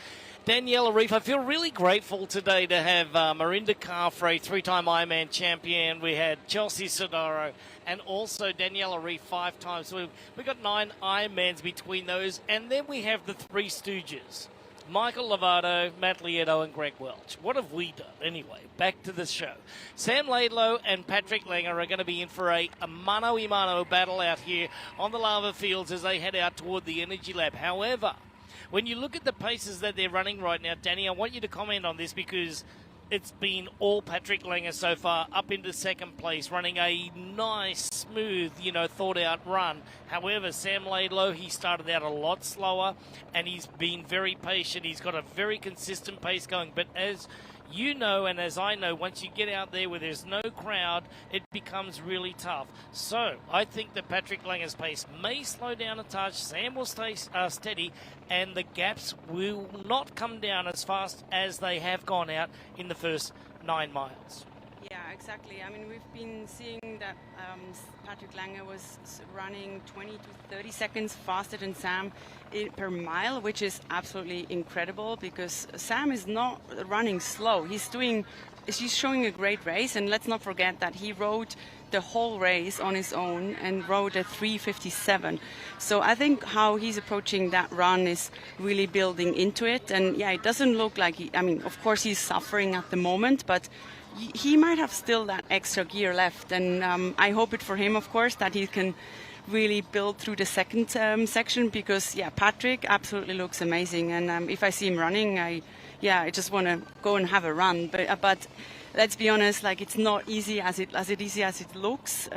Daniela Reef. I feel really grateful today to have Marinda Carfrae, three-time Ironman champion. We had Chelsea Sodaro and also Daniela Reef 5 times. So we've got 9 Ironmans between those. And then we have the Three Stooges, Michael Lovato, Matt Lieto, and Greg Welch. What have we done? Anyway, back to the show. Sam Laidlow and Patrick Lange are going to be in for a mano-a-mano battle out here on the lava fields as they head out toward the Energy Lab. However, when you look at the paces that they're running right now, Danny, I want you to comment on this because it's been all Patrick Lange so far, up into second place, running a nice, smooth, thought-out run. However, Sam Laidlow, he started out a lot slower, and he's been very patient. He's got a very consistent pace going. But as you know, and as I know, once you get out there where there's no crowd, it becomes really tough. So I think that Patrick Lange's pace may slow down a touch. Sam will stay steady, and the gaps will not come down as fast as they have gone out in the first 9 miles. Yeah, exactly. I mean, we've been seeing that Patrick Lange was running 20 to 30 seconds faster than Sam per mile, which is absolutely incredible because Sam is not running slow. He's showing a great race, and let's not forget that he rode the whole race on his own and rode a 3:57. So I think how he's approaching that run is really building into it. And yeah, it doesn't look like of course he's suffering at the moment, but he might have still that extra gear left, and I hope it for him, of course, that he can really build through the second section because, yeah, Patrick absolutely looks amazing, and if I see him running, I just want to go and have a run. But let's be honest, it's not easy as easy as it looks.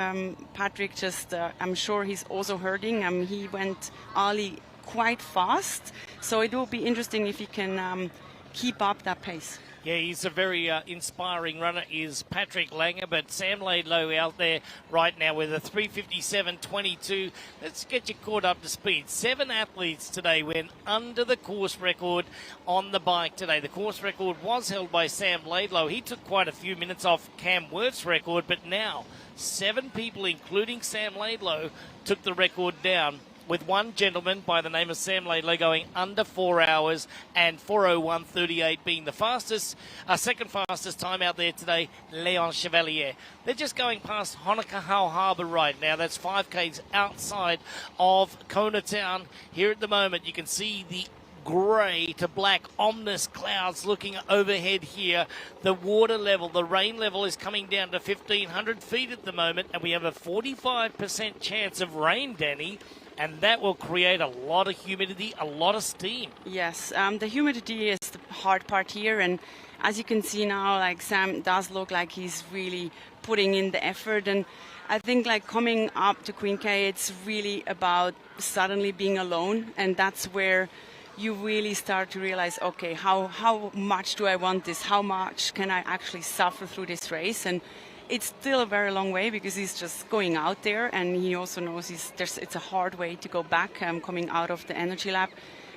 Patrick just, I'm sure he's also hurting. He went early quite fast, so it will be interesting if he can keep up that pace. Yeah, he's a very inspiring runner, is Patrick Lange, but Sam Laidlow out there right now with a 3:57.22. Let's get you caught up to speed. 7 athletes today went under the course record on the bike today. The course record was held by Sam Laidlow. He took quite a few minutes off Cam Wirth's record, but now 7 people, including Sam Laidlow, took the record down, with one gentleman by the name of Sam Laidlow going under 4 hours and 4:01.38 being the fastest, second fastest time out there today, Leon Chevalier. They're just going past Honokahau Harbour right now. That's 5 k's outside of Kona town. Here at the moment, you can see the grey to black ominous clouds looking overhead here. The water level, the rain level is coming down to 1,500 feet at the moment, and we have a 45% chance of rain, Danny. And that will create a lot of humidity, a lot of steam. Yes, the humidity is the hard part here. And as you can see now, Sam does look like he's really putting in the effort. And I think coming up to Queen K, it's really about suddenly being alone. And that's where you really start to realize, okay, how much do I want this? How much can I actually suffer through this race? And it's still a very long way because he's just going out there, and he also knows it's a hard way to go back coming out of the energy lab.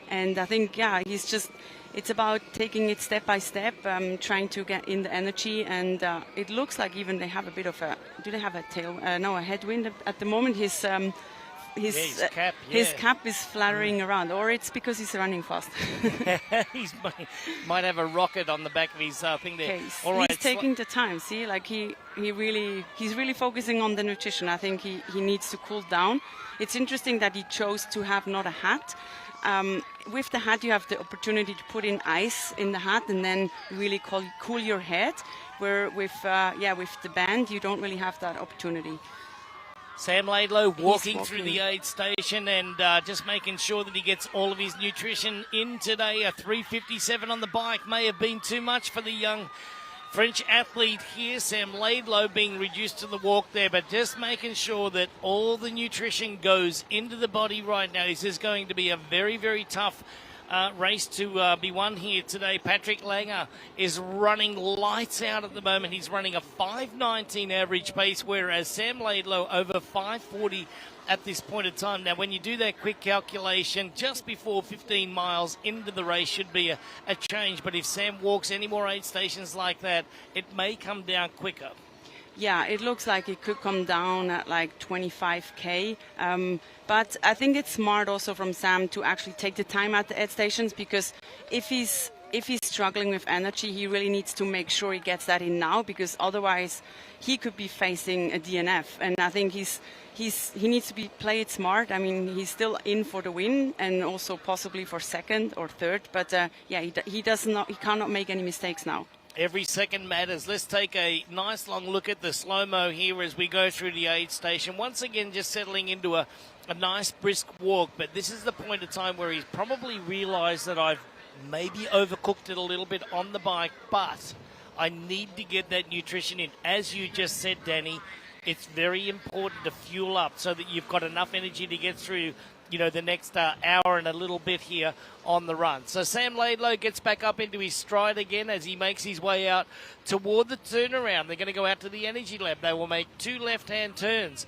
And I think, it's about taking it step by step, trying to get in the energy. And it looks like even they have a bit of a headwind at the moment. His cap is fluttering around, or it's because he's running fast. He might have a rocket on the back of his thing there. All right, he's taking the time. See, he's really focusing on the nutrition. I think he needs to cool down. It's interesting that he chose to have not a hat. With the hat, you have the opportunity to put in ice in the hat and then really cool your head. Where with the band, you don't really have that opportunity. Sam Laidlow walking through the aid station and just making sure that he gets all of his nutrition in today. A 3:57 on the bike may have been too much for the young French athlete here. Sam Laidlow being reduced to the walk there, but just making sure that all the nutrition goes into the body right now. This is going to be a very, very tough race to be won here today. Patrick Langer is running lights out at the moment. He's running a 5:19 average pace, whereas Sam Laidlow over 5:40 at this point in time. Now, when you do that quick calculation, just before 15 miles into the race should be a change. But if Sam walks any more aid stations like that, it may come down quicker. Yeah, it looks like it could come down at like 25K. But I think it's smart also from Sam to actually take the time at the aid stations, because if he's struggling with energy, he really needs to make sure he gets that in now, because otherwise he could be facing a DNF. And I think he needs to play it smart. I mean, he's still in for the win and also possibly for second or third. But yeah, he cannot make any mistakes now. Every second matters. Let's take a nice long look at the slow-mo here as we go through the aid station. Once again, just settling into a nice brisk walk. But this is the point of time where he's probably realised that I've maybe overcooked it a little bit on the bike, but I need to get that nutrition in. As you just said, Danny, it's very important to fuel up so that you've got enough energy to get through, you know, the next hour and a little bit here on the run. So Sam Laidlow gets back up into his stride again as he makes his way out toward the turnaround. They're going to go out to the Energy Lab. They will make 2 left-hand turns,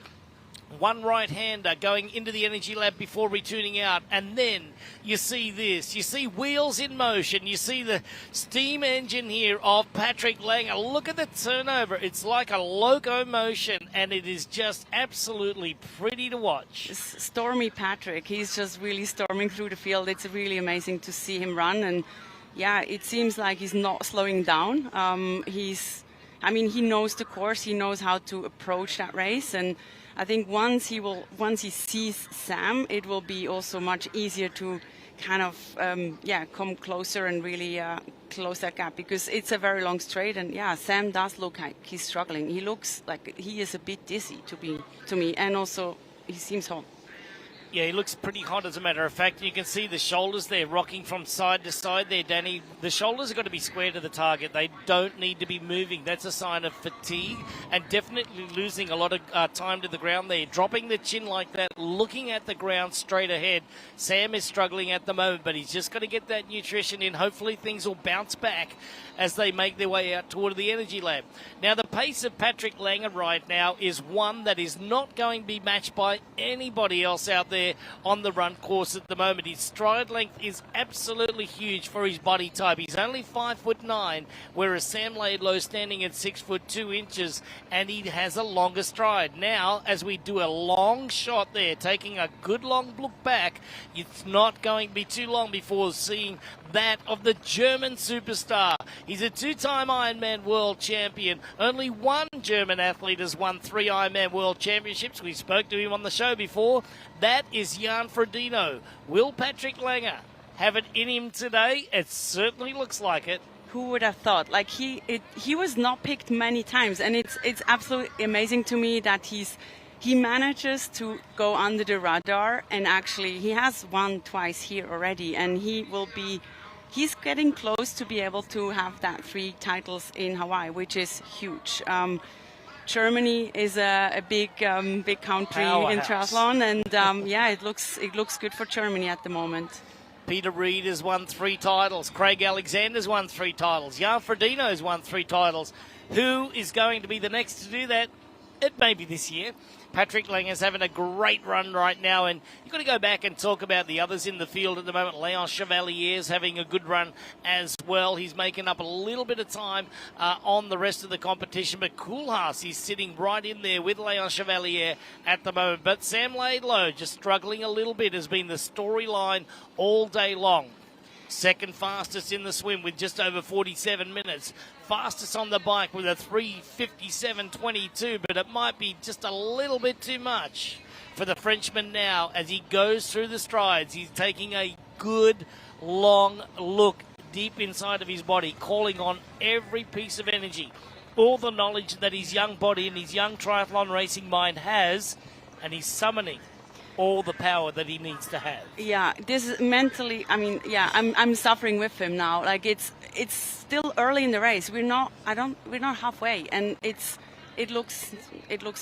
1 right-hander going into the Energy Lab before returning out. And then you see this. You see wheels in motion. You see the steam engine here of Patrick Langer. Look at the turnover. It's like a locomotion, and it is just absolutely pretty to watch. Stormy Patrick. He's just really storming through the field. It's really amazing to see him run. And yeah, it seems like he's not slowing down. He knows the course. He knows how to approach that race. And I think once he sees Sam, it will be also much easier to kind of come closer and really close that gap, because it's a very long straight. And yeah, Sam does look like he's struggling. He looks like he is a bit dizzy to me, and also he seems hot. Yeah, he looks pretty hot, as a matter of fact. You can see the shoulders there rocking from side to side there, Danny. The shoulders have got to be square to the target. They don't need to be moving. That's a sign of fatigue and definitely losing a lot of time to the ground there. Dropping the chin like that, looking at the ground straight ahead. Sam is struggling at the moment, but he's just got to get that nutrition in. Hopefully things will bounce back as they make their way out toward the Energy Lab. Now, the pace of Patrick Langer right now is one that is not going to be matched by anybody else out there on the run course at the moment. His stride length is absolutely huge for his body type. He's only 5'9", whereas Sam Laidlow standing at 6'2", and he has a longer stride. Now, as we do a long shot there, taking a good long look back, it's not going to be too long before seeing that of the German superstar. He's a 2-time Ironman World Champion. Only one German athlete has won 3 Ironman World Championships. We spoke to him on the show before. That is Jan Frodeno. Will Patrick Langer have it in him today? It certainly looks like it. Who would have thought? Like he was not picked many times, and it's absolutely amazing to me that he manages to go under the radar, and actually he has won twice here already, and he's getting close to be able to have that 3 titles in Hawaii, which is huge. Germany is a big country Powerhouse in triathlon, and yeah, it looks good for Germany at the moment. Peter Reid has won 3 titles. Craig Alexander's won 3 titles. Jan Frodeno's won 3 titles. Who is going to be the next to do that? It may be this year. Patrick Langer's having a great run right now, and you've got to go back and talk about the others in the field at the moment. Leon Chevalier's having a good run as well. He's making up a little bit of time on the rest of the competition, but Koolhaas is sitting right in there with Leon Chevalier at the moment. But Sam Laidlow just struggling a little bit has been the storyline all day long. Second fastest in the swim with just over 47 minutes. Fastest on the bike with a 3:57.22, but it might be just a little bit too much for the Frenchman now as he goes through the strides. He's taking a good long look deep inside of his body, calling on every piece of energy, all the knowledge that his young body and his young triathlon racing mind has and he's summoning all the power that he needs to have. Yeah, this is mentally, I mean, yeah, I'm suffering with him now. Like it's still early in the race. We're not halfway, and it looks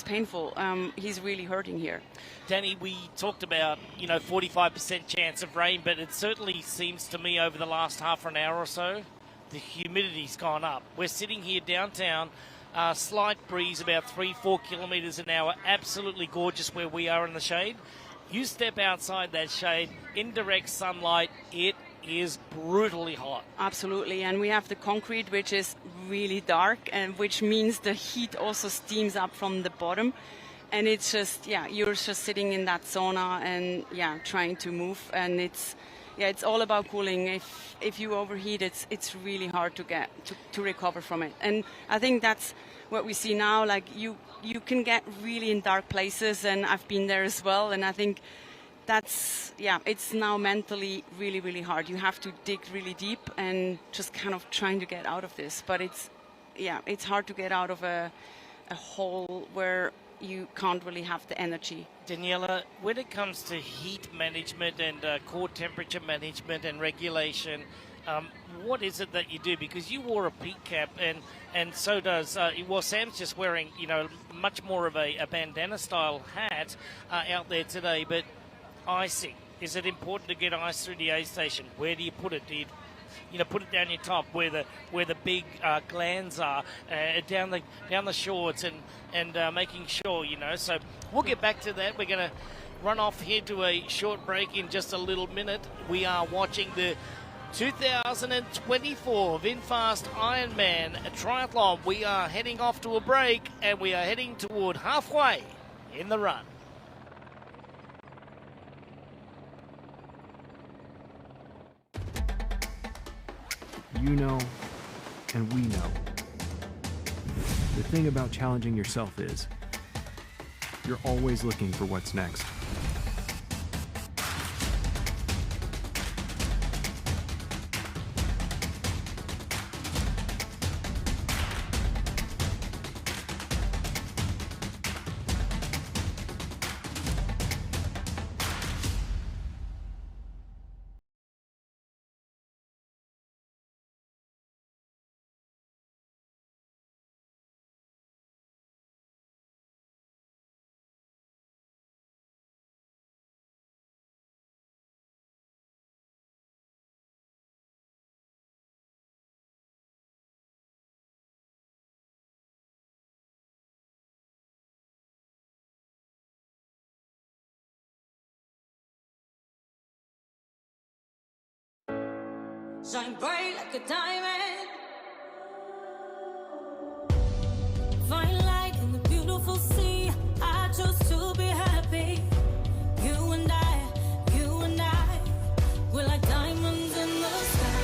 painful. He's really hurting here. Danny, we talked about 45% chance of rain, but it certainly seems to me over the last half an hour or so, the humidity's gone up. We're sitting here downtown. Slight breeze, about 3-4 kilometres an hour. Absolutely gorgeous where we are in the shade. You step outside that shade, in direct sunlight, it is brutally hot. Absolutely, and we have the concrete, which is really dark, and which means the heat also steams up from the bottom. And it's just, you're just sitting in that sauna and, trying to move. And it's all about cooling. If you overheat, it's really hard to recover from it. And I think that's what we see now. Like you can get really in dark places, and I've been there as well. And I think that's, it's now mentally really, really hard. You have to dig really deep and just kind of trying to get out of this. But it's hard to get out of a hole where you can't really have the energy. Daniela, when it comes to heat management and core temperature management and regulation, what is it that you do? Because you wore a peak cap, and so does, Sam's just wearing, much more of a bandana style hat out there today, but icing. Is it important to get ice through the aid station? Where do you put it? Do you put it down your top where the big glands are, down the shorts, and making sure, So we'll get back to that. We're going to run off here to a short break in just a little minute. We are watching the 2024 VinFast Ironman Triathlon. We are heading off to a break, and we are heading toward halfway in the run. You know, and we know. The thing about challenging yourself is, you're always looking for what's next. Shine bright like a diamond. Find light in the beautiful sea. I chose to be happy. You and I, we're like diamonds in the sky.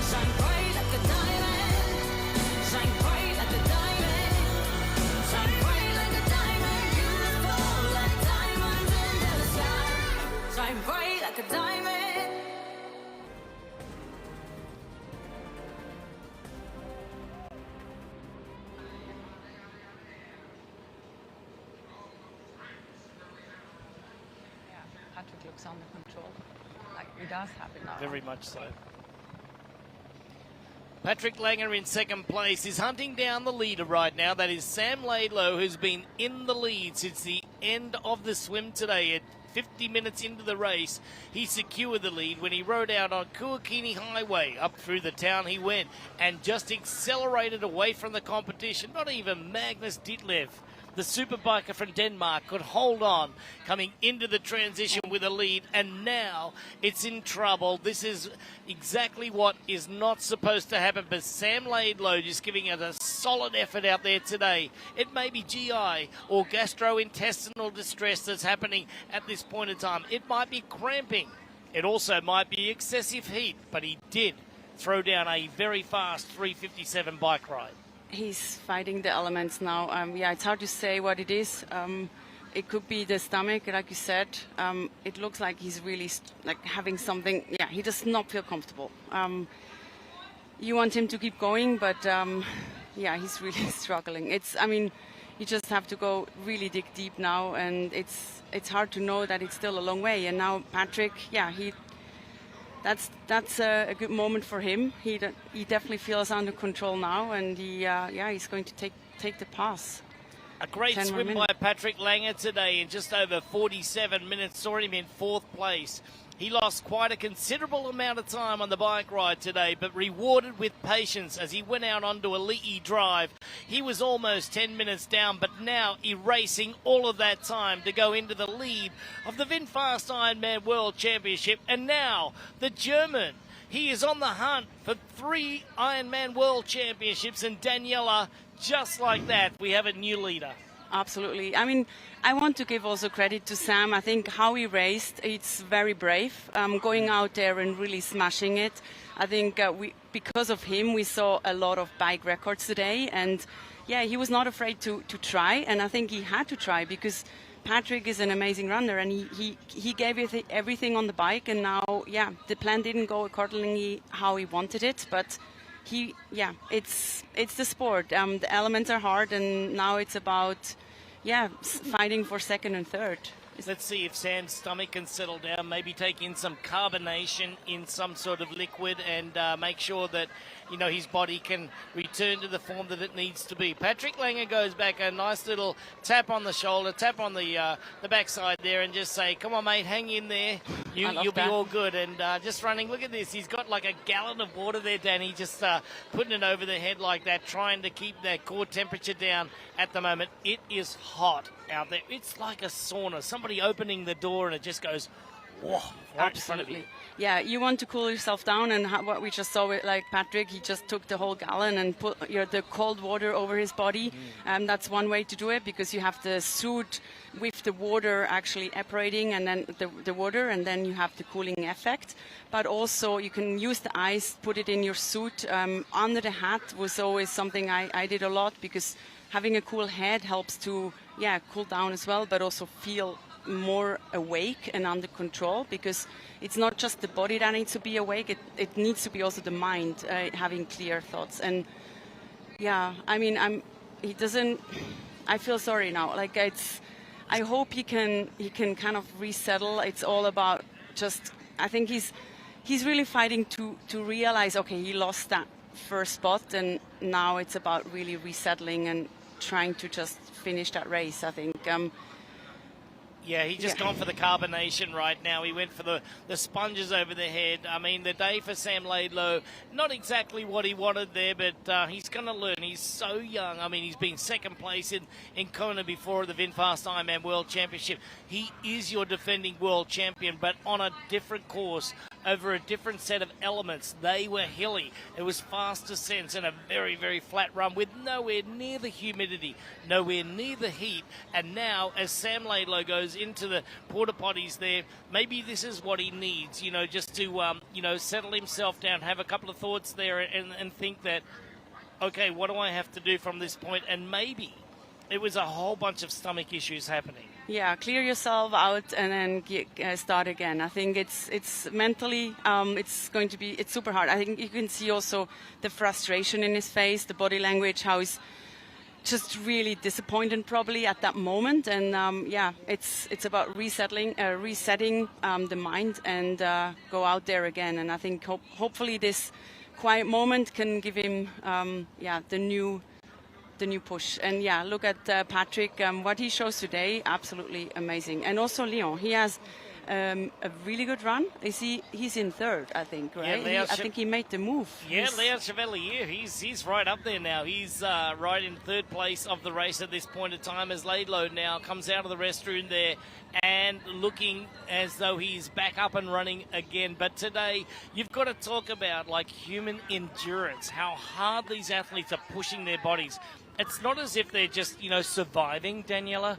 Shine bright like a diamond. Shine bright like a diamond. Shine bright like a diamond. Beautiful like diamonds in the sky. Shine bright like a diamond. Patrick looks under control. Like he does have it now. Very much so. Patrick Langer in second place is hunting down the leader right now. That is Sam Laidlow, who's been in the lead since the end of the swim today. At 50 minutes into the race, he secured the lead when he rode out on Kuakini Highway. Up through the town he went and just accelerated away from the competition. Not even Magnus Ditlev, the superbiker from Denmark, could hold on coming into the transition with a lead, and now it's in trouble. This is exactly what is not supposed to happen, but Sam Laidlow just giving it a solid effort out there today. It may be GI or gastrointestinal distress that's happening at this point in time. It might be cramping. It also might be excessive heat, but he did throw down a very fast 3:57 bike ride. He's fighting the elements now. It's hard to say what it is. It could be the stomach, like you said. It looks like he's really having something. Yeah, he does not feel comfortable. You want him to keep going, but he's really struggling. you just have to go really dig deep now, and it's hard to know that it's still a long way. And now Patrick, yeah, that's a good moment for him. He definitely feels under control now, and he's going to take the pass. A great swim by Patrick Lange today in just over 47 minutes. Saw him in 4th place. He lost quite a considerable amount of time on the bike ride today, but rewarded with patience as he went out onto a Leahy drive. He was almost 10 minutes down, but now erasing all of that time to go into the lead of the VinFast Ironman World Championship. And now the German, he is on the hunt for 3 Ironman World Championships, and Daniela, just like that, we have a new leader. Absolutely. I mean, I want to give also credit to Sam. I think how he raced, it's very brave, going out there and really smashing it. I think because of him, we saw a lot of bike records today. And yeah, he was not afraid to try. And I think he had to try because Patrick is an amazing runner, and he gave everything on the bike. And now, yeah, the plan didn't go accordingly how he wanted it, but it's the sport. The elements are hard, and now it's about fighting for 2nd and 3rd. Let's see if Sam's stomach can settle down, maybe take in some carbonation in some sort of liquid, and make sure that, you know, his body can return to the form that it needs to be. Patrick Lange goes back, a nice little tap on the shoulder, tap on the backside there, and just say, come on, mate, hang in there. You'll be all good. And just running, look at this. He's got like a gallon of water there, Danny, just putting it over the head like that, trying to keep that core temperature down at the moment. It is hot out there. It's like a sauna. Somebody opening the door and it just goes, whoa, right in front of you. Yeah, you want to cool yourself down, and what we just saw with like Patrick, he just took the whole gallon and put the cold water over his body. That's one way to do it, because you have the suit with the water actually evaporating, and then the water, and then you have the cooling effect. But also you can use the ice, put it in your suit. Under the hat was always something I did a lot, because having a cool head helps to cool down as well, but also feel more awake and under control, because it's not just the body that needs to be awake, it needs to be also the mind having clear thoughts. And I mean, I feel sorry now, like I hope he can kind of resettle. It's all about just, I think he's really fighting to realize, okay, he lost that first spot, and now it's about really resettling and trying to just finish that race, I think. He's just gone for the carbonation right now. He went for the sponges over the head. I mean, the day for Sam Laidlow, not exactly what he wanted there, but he's going to learn. He's so young. I mean, he's been 2nd place in Kona before the VinFast Ironman World Championship. He is your defending world champion, but on a different course, over a different set of elements. They were hilly. It was fast descents and a very, very flat run with nowhere near the humidity, nowhere near the heat. And now, as Sam Laidlow goes into the porta potties there, maybe this is what he needs, just to, settle himself down, have a couple of thoughts there, and think that, okay, what do I have to do from this point? And maybe it was a whole bunch of stomach issues happening. Yeah, clear yourself out and then start again. I think it's mentally, it's super hard. I think you can see also the frustration in his face, the body language, how he's just really disappointed probably at that moment. And it's about resetting the mind and go out there again. And I think hopefully this quiet moment can give him the new push. And look at Patrick, what he shows today, absolutely amazing. And also Leon, he has a really good run. He's in 3rd, I think, right? Yeah, I think he made the move. Yeah, Leon Chevalier, he's right up there now. He's right in 3rd place of the race at this point in time, as Laidlow now comes out of the restroom there and looking as though he's back up and running again. But today, you've got to talk about like human endurance, how hard these athletes are pushing their bodies. It's not as if they're just, surviving, Daniela.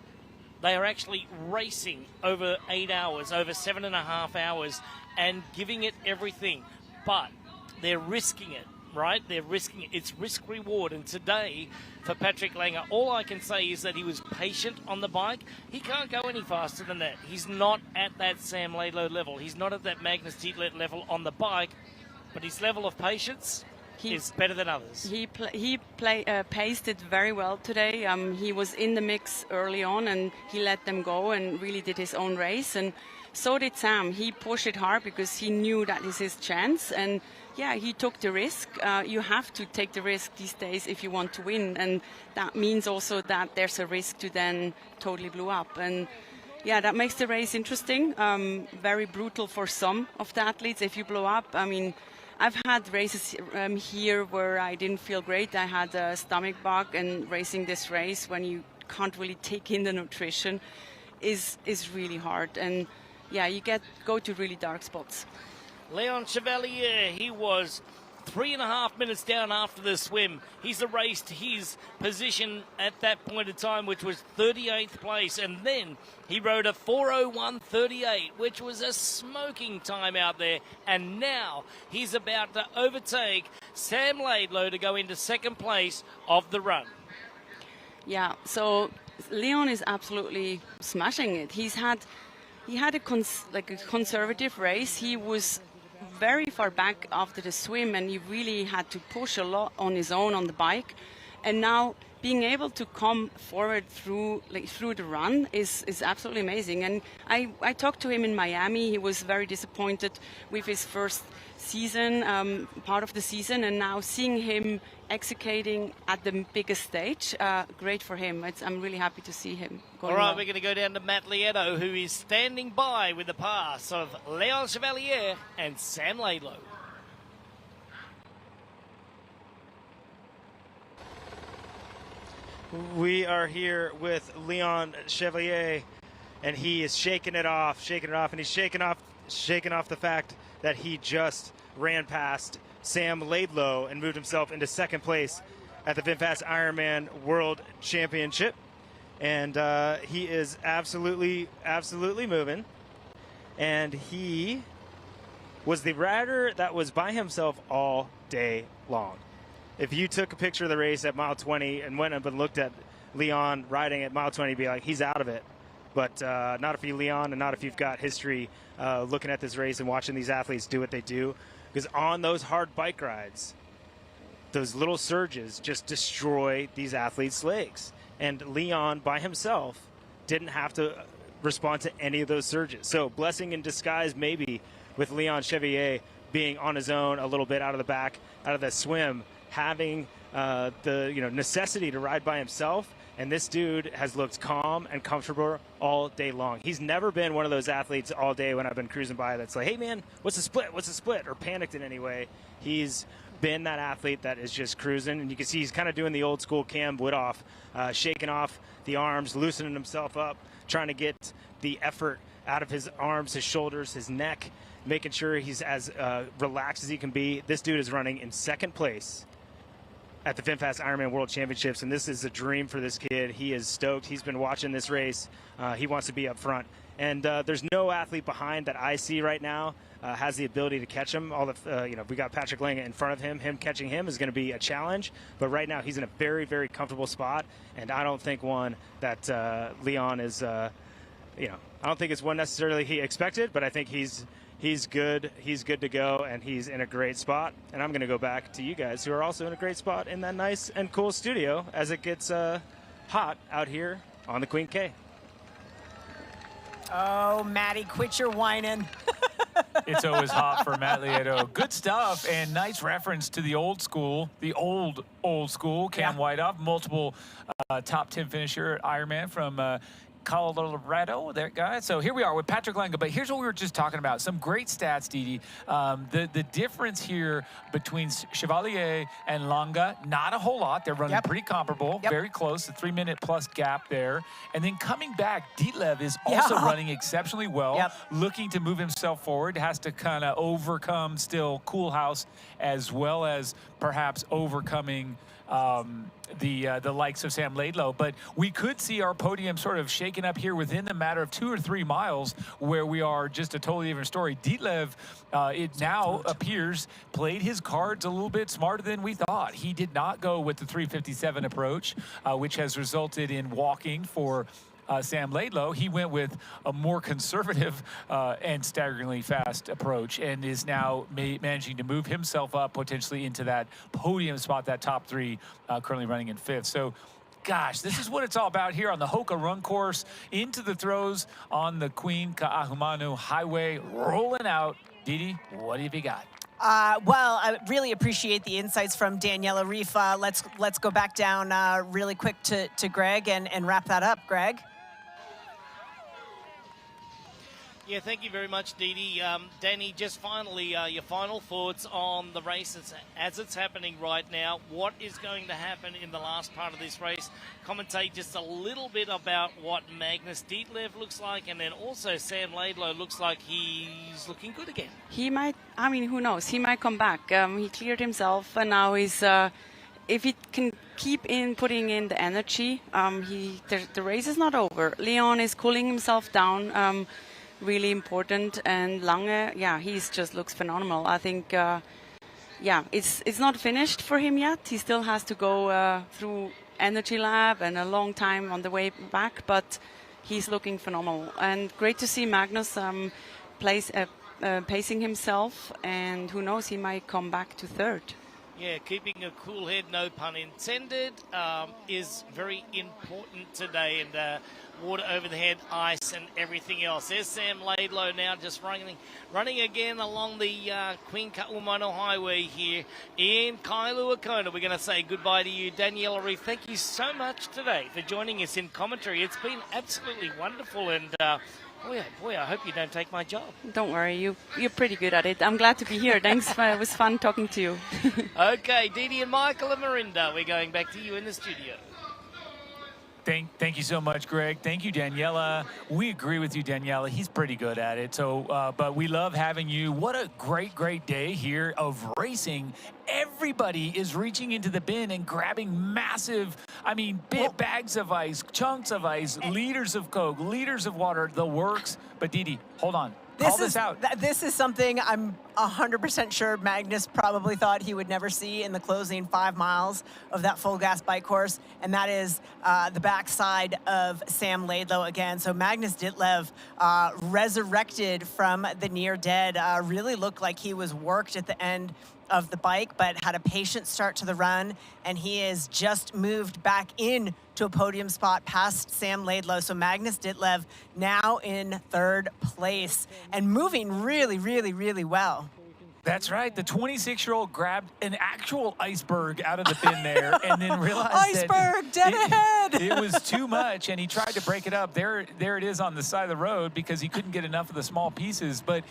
They are actually racing over 8 hours, over 7.5 hours, and giving it everything. But they're risking it, right? They're risking it. It's risk-reward. And today, for Patrick Lange, all I can say is that he was patient on the bike. He can't go any faster than that. He's not at that Sam Laidlow level. He's not at that Magnus Tielet level on the bike. But his level of patience, is better than others. He paced it very well today. He was in the mix early on, and he let them go and really did his own race. And so did Sam. He pushed it hard because he knew that is his chance. And yeah, he took the risk. You have to take the risk these days if you want to win. And that means also that there's a risk to then totally blow up. And yeah, that makes the race interesting. Very brutal for some of the athletes if you blow up. I mean, I've had races here where I didn't feel great. I had a stomach bug, and racing this race when you can't really take in the nutrition is really hard. And yeah, you go to really dark spots. Leon Chevalier, he was 3.5 minutes down after the swim. He's erased his position at that point in time, which was 38th place. And then he rode a 4:01.38, which was a smoking time out there. And now he's about to overtake Sam Laidlow to go into second place of the run. Yeah, so Leon is absolutely smashing it. He had a conservative race. He was very far back after the swim, and he really had to push a lot on his own on the bike. And now being able to come forward through the run is absolutely amazing. And I talked to him in Miami. He was very disappointed with his first season, part of the season, and now seeing him executing at the biggest stage, great for him. I'm really happy to see him going All right, well. we're going to go down to Matt Lieto, who is standing by with the pass of Leon Chevalier and Sam Laidlow. We are here with Leon Chevalier, and he is shaking it off, and he's shaking off the fact that he just ran past Sam Laidlow and moved himself into second place at the VinFast Ironman World Championship. And he is absolutely moving. And he was the rider that was by himself all day long. If you took a picture of the race at mile 20 and went up and looked at Leon riding at mile 20, you'd be like, he's out of it. But not if you're Leon, and not if you've got history looking at this race and watching these athletes do what they do. Because on those hard bike rides, those little surges just destroy these athletes' legs. And Leon, by himself, didn't have to respond to any of those surges. So blessing in disguise, maybe, with Leon Chevalier being on his own a little bit out of the back, out of the swim, having the necessity to ride by himself. And this dude has looked calm and comfortable all day long. He's never been one of those athletes all day when I've been cruising by that's like, hey, man, what's the split, or panicked in any way. He's been that athlete that is just cruising. And you can see he's kind of doing the old school Cam Woodhoff, shaking off the arms, loosening himself up, trying to get the effort out of his arms, his shoulders, his neck, making sure he's as relaxed as he can be. This dude is running in second place at the VinFast Ironman World Championships, and this is a dream for this kid. He is stoked. He's been watching this race. He wants to be up front. And there's no athlete behind that I see right now has the ability to catch him. We got Patrick Lange in front of him. Him catching him is going to be a challenge. But right now he's in a very, very comfortable spot, and I don't think that Leon is. I don't think it's one necessarily he expected, but I think he's good. He's good to go, and he's in a great spot. And I'm going to go back to you guys, who are also in a great spot in that nice and cool studio as it gets hot out here on the Queen K. Oh, Matty, quit your whining. It's always hot for Matt Lieto. Good stuff, and nice reference to the old school, old school. Cam Whiteoff, multiple top 10 finisher at Ironman from Colorado, there, guys. So here we are with Patrick Lange, but here's what we were just talking about. Some great stats, Didi. The difference here between Chevalier and Lange, not a whole lot. They're running pretty comparable, very close, a 3-minute plus gap there. And then coming back, Ditlev is also running exceptionally well, looking to move himself forward, has to kind of overcome still Coolhouse, as well as perhaps overcoming the likes of Sam Laidlow. But we could see our podium sort of shaken up here within the matter of 2 or 3 miles, where we are just a totally different story. Ditlev, it now appears, played his cards a little bit smarter than we thought. He did not go with the 357 approach, which has resulted in walking for Sam Laidlow. He went with a more conservative and staggeringly fast approach and is now managing to move himself up potentially into that podium spot, that top 3, currently running in 5th. So, gosh, this is what it's all about here on the Hoka Run Course. Into the throws on the Queen Ka'ahumanu Highway, rolling out. Didi, what have you got? Well, I really appreciate the insights from Daniela Reef. Let's go back down really quick to Greg and wrap that up. Greg? Yeah, thank you very much, Didi. Danny, just finally, your final thoughts on the race as it's happening right now. What is going to happen in the last part of this race? Commentate just a little bit about what Magnus Dietlev looks like, and then also Sam Laidlow looks like he's looking good again. He might, I mean, who knows? He might come back. He cleared himself, and now he's, if he can keep putting in the energy, the race is not over. Leon is cooling himself down. Really important, and Lange, yeah, he just looks phenomenal. I think, yeah, it's not finished for him yet. He still has to go through Energy Lab and a long time on the way back, but he's looking phenomenal. And great to see Magnus pacing himself, and who knows, he might come back to 3rd. Yeah, keeping a cool head, no pun intended, is very important today. And water over the head, ice, and everything else. There's Sam Laidlow now just running again along the Queen Ka'ahumanu Highway here in Kailua, Kona. We're going to say goodbye to you, Daniela Reef. Thank you so much today for joining us in commentary. It's been absolutely wonderful, and boy, I hope you don't take my job. Don't worry, you're pretty good at it. I'm glad to be here. Thanks. It was fun talking to you. Okay, Didi and Michael and Marinda, we're going back to you in the studio. Thank you so much, Greg. Thank you, Daniela. We agree with you, Daniela. He's pretty good at it. So, but we love having you. What a great day here of racing. Everybody is reaching into the bin and grabbing massive, bags of ice, chunks of ice, liters of Coke, liters of water, the works. But Didi, hold on. Call this out. This is something I'm 100% sure Magnus probably thought he would never see in the closing 5 miles of that full gas bike course, and that is the backside of Sam Laidlow again. So Magnus Ditlev, resurrected from the near dead, really looked like he was worked at the end of the bike, but had a patient start to the run, and he has just moved back in to a podium spot past Sam Laidlow. So Magnus Ditlev now in 3rd place and moving really well. That's right. The 26-year-old grabbed an actual iceberg out of the bin there and then realized iceberg, dead ahead! It was too much, and he tried to break it up. There it is on the side of the road because he couldn't get enough of the small pieces. But,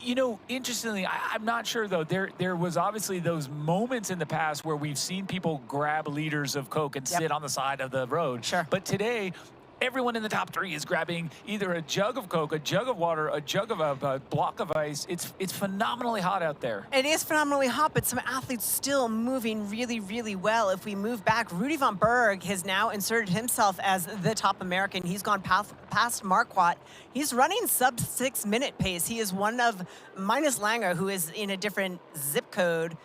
you know, interestingly, I'm not sure, though. There was obviously those moments in the past where we've seen people grab liters of Coke and sit on the side of the road. Sure. But today, everyone in the top 3 is grabbing either a jug of Coke, a jug of water, a jug of a block of ice. It's phenomenally hot out there. It is phenomenally hot, but some athletes still moving really well. If we move back, Rudy von Berg has now inserted himself as the top American. He's gone past Marquardt. He's running sub 6-minute pace. He is one of, minus Langer, who is in a different zip code,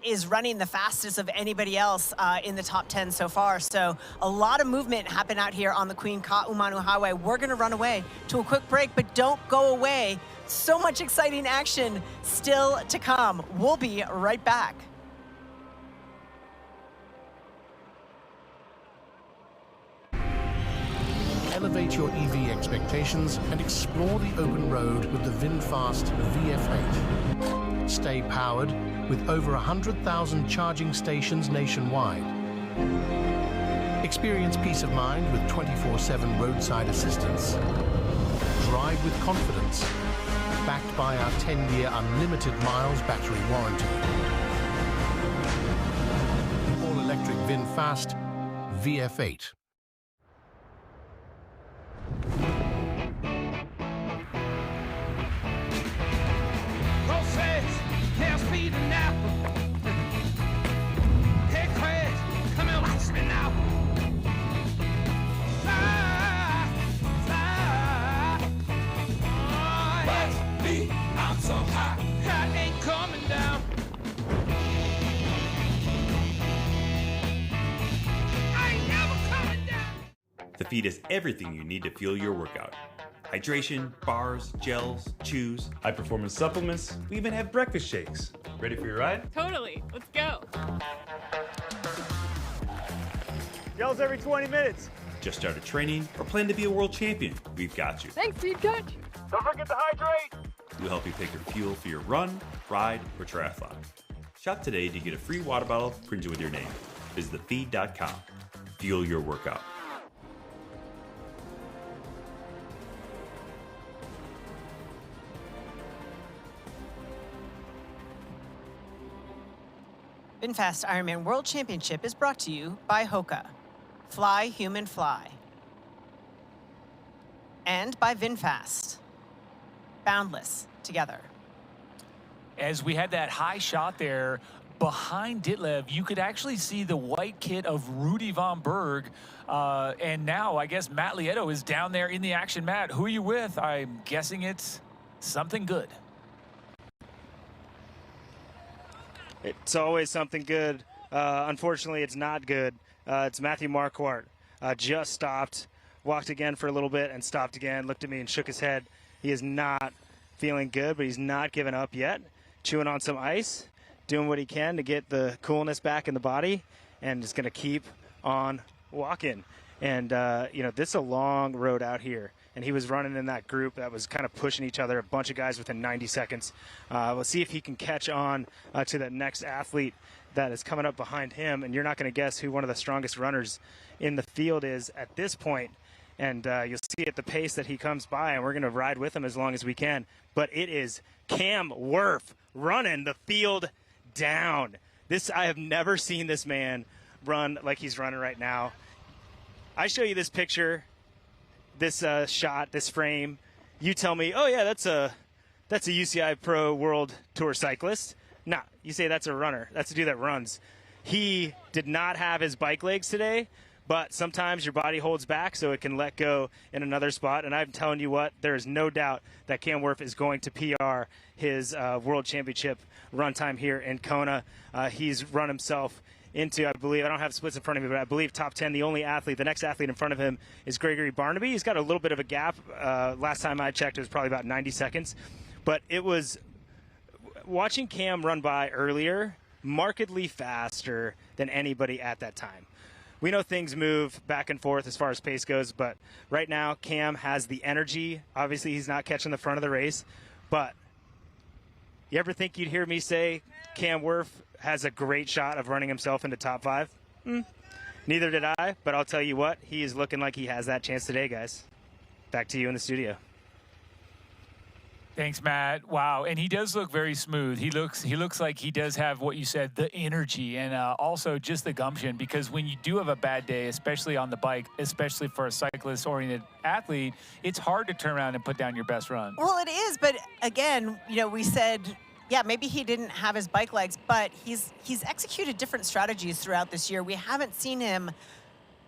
is running the fastest of anybody else in the top 10 so far. So a lot of movement happened out here on the Queen Ka'ahumanu Highway. We're going to run away to a quick break, but don't go away. So much exciting action still to come. We'll be right back. Elevate your EV expectations and explore the open road with the VinFast VF8. Stay powered with over 100,000 charging stations nationwide. Experience peace of mind with 24/7 roadside assistance. Drive with confidence, backed by our 10-year unlimited miles battery warranty. All-electric VinFast VF8. Hey, Craig, come and watch me now. Watch me, I'm so hot. I ain't coming down. I ain't never coming The feed has everything you need to fuel your workout. Hydration, bars, gels, chews. High-performance supplements. We even have breakfast shakes. Ready for your ride? Totally. Let's go. Gels every 20 minutes. Just started training or plan to be a world champion? We've got you. Thanks, Feed Coach. Don't forget to hydrate. We'll help you pick your fuel for your run, ride, or triathlon. Shop today to get a free water bottle printed with your name. Visit thefeed.com. Fuel your workout. VinFast Ironman World Championship is brought to you by Hoka. Fly, human, fly. And by VinFast. Boundless, together. As we had that high shot there, behind Ditlev, you could actually see the white kit of Rudy von Berg. And now, I guess, Matt Lieto is down there in the action. Matt, who are you with? I'm guessing it's something good. It's always something good. Unfortunately, it's not good. It's Matthew Marquardt. Just stopped, walked again for a little bit, and stopped again, looked at me and shook his head. He is not feeling good, but he's not giving up yet. Chewing on some ice, doing what he can to get the coolness back in the body, and is going to keep on walking. And, this is a long road out here. And he was running in that group that was kind of pushing each other, a bunch of guys within 90 seconds. We'll see if he can catch on to the next athlete that is coming up behind him. And you're not going to guess who one of the strongest runners in the field is at this point. And you'll see at the pace that he comes by, and we're going to ride with him as long as we can. But it is Cam Wurf running the field down. I have never seen this man run like he's running right now. I show you this picture, this shot, this frame. You tell me, oh yeah, that's a UCI Pro World Tour cyclist. Nah, you say that's a runner. That's a dude that runs. He did not have his bike legs today, but sometimes your body holds back so it can let go in another spot. And I'm telling you what, there is no doubt that Cam Wurf is going to PR his World Championship run time here in Kona. He's run himself into, I believe, I don't have splits in front of me, but I believe top 10. The only athlete, the next athlete in front of him is Gregory Barnaby. He's got a little bit of a gap. Last time I checked, it was probably about 90 seconds. But it was watching Cam run by earlier, markedly faster than anybody at that time. We know things move back and forth as far as pace goes, but right now Cam has the energy. Obviously, he's not catching the front of the race, but you ever think you'd hear me say Cam Wurf has a great shot of running himself into top 5? Neither did I, but I'll tell you what, he is looking like he has that chance today, guys. Back to you in the studio. Thanks, Matt. Wow, and he does look very smooth. He looks like he does have what you said, the energy, and also just the gumption. Because when you do have a bad day, especially on the bike, especially for a cyclist-oriented athlete, it's hard to turn around and put down your best run. Well, it is, but again, we said, yeah, maybe he didn't have his bike legs, but he's executed different strategies throughout this year. We haven't seen him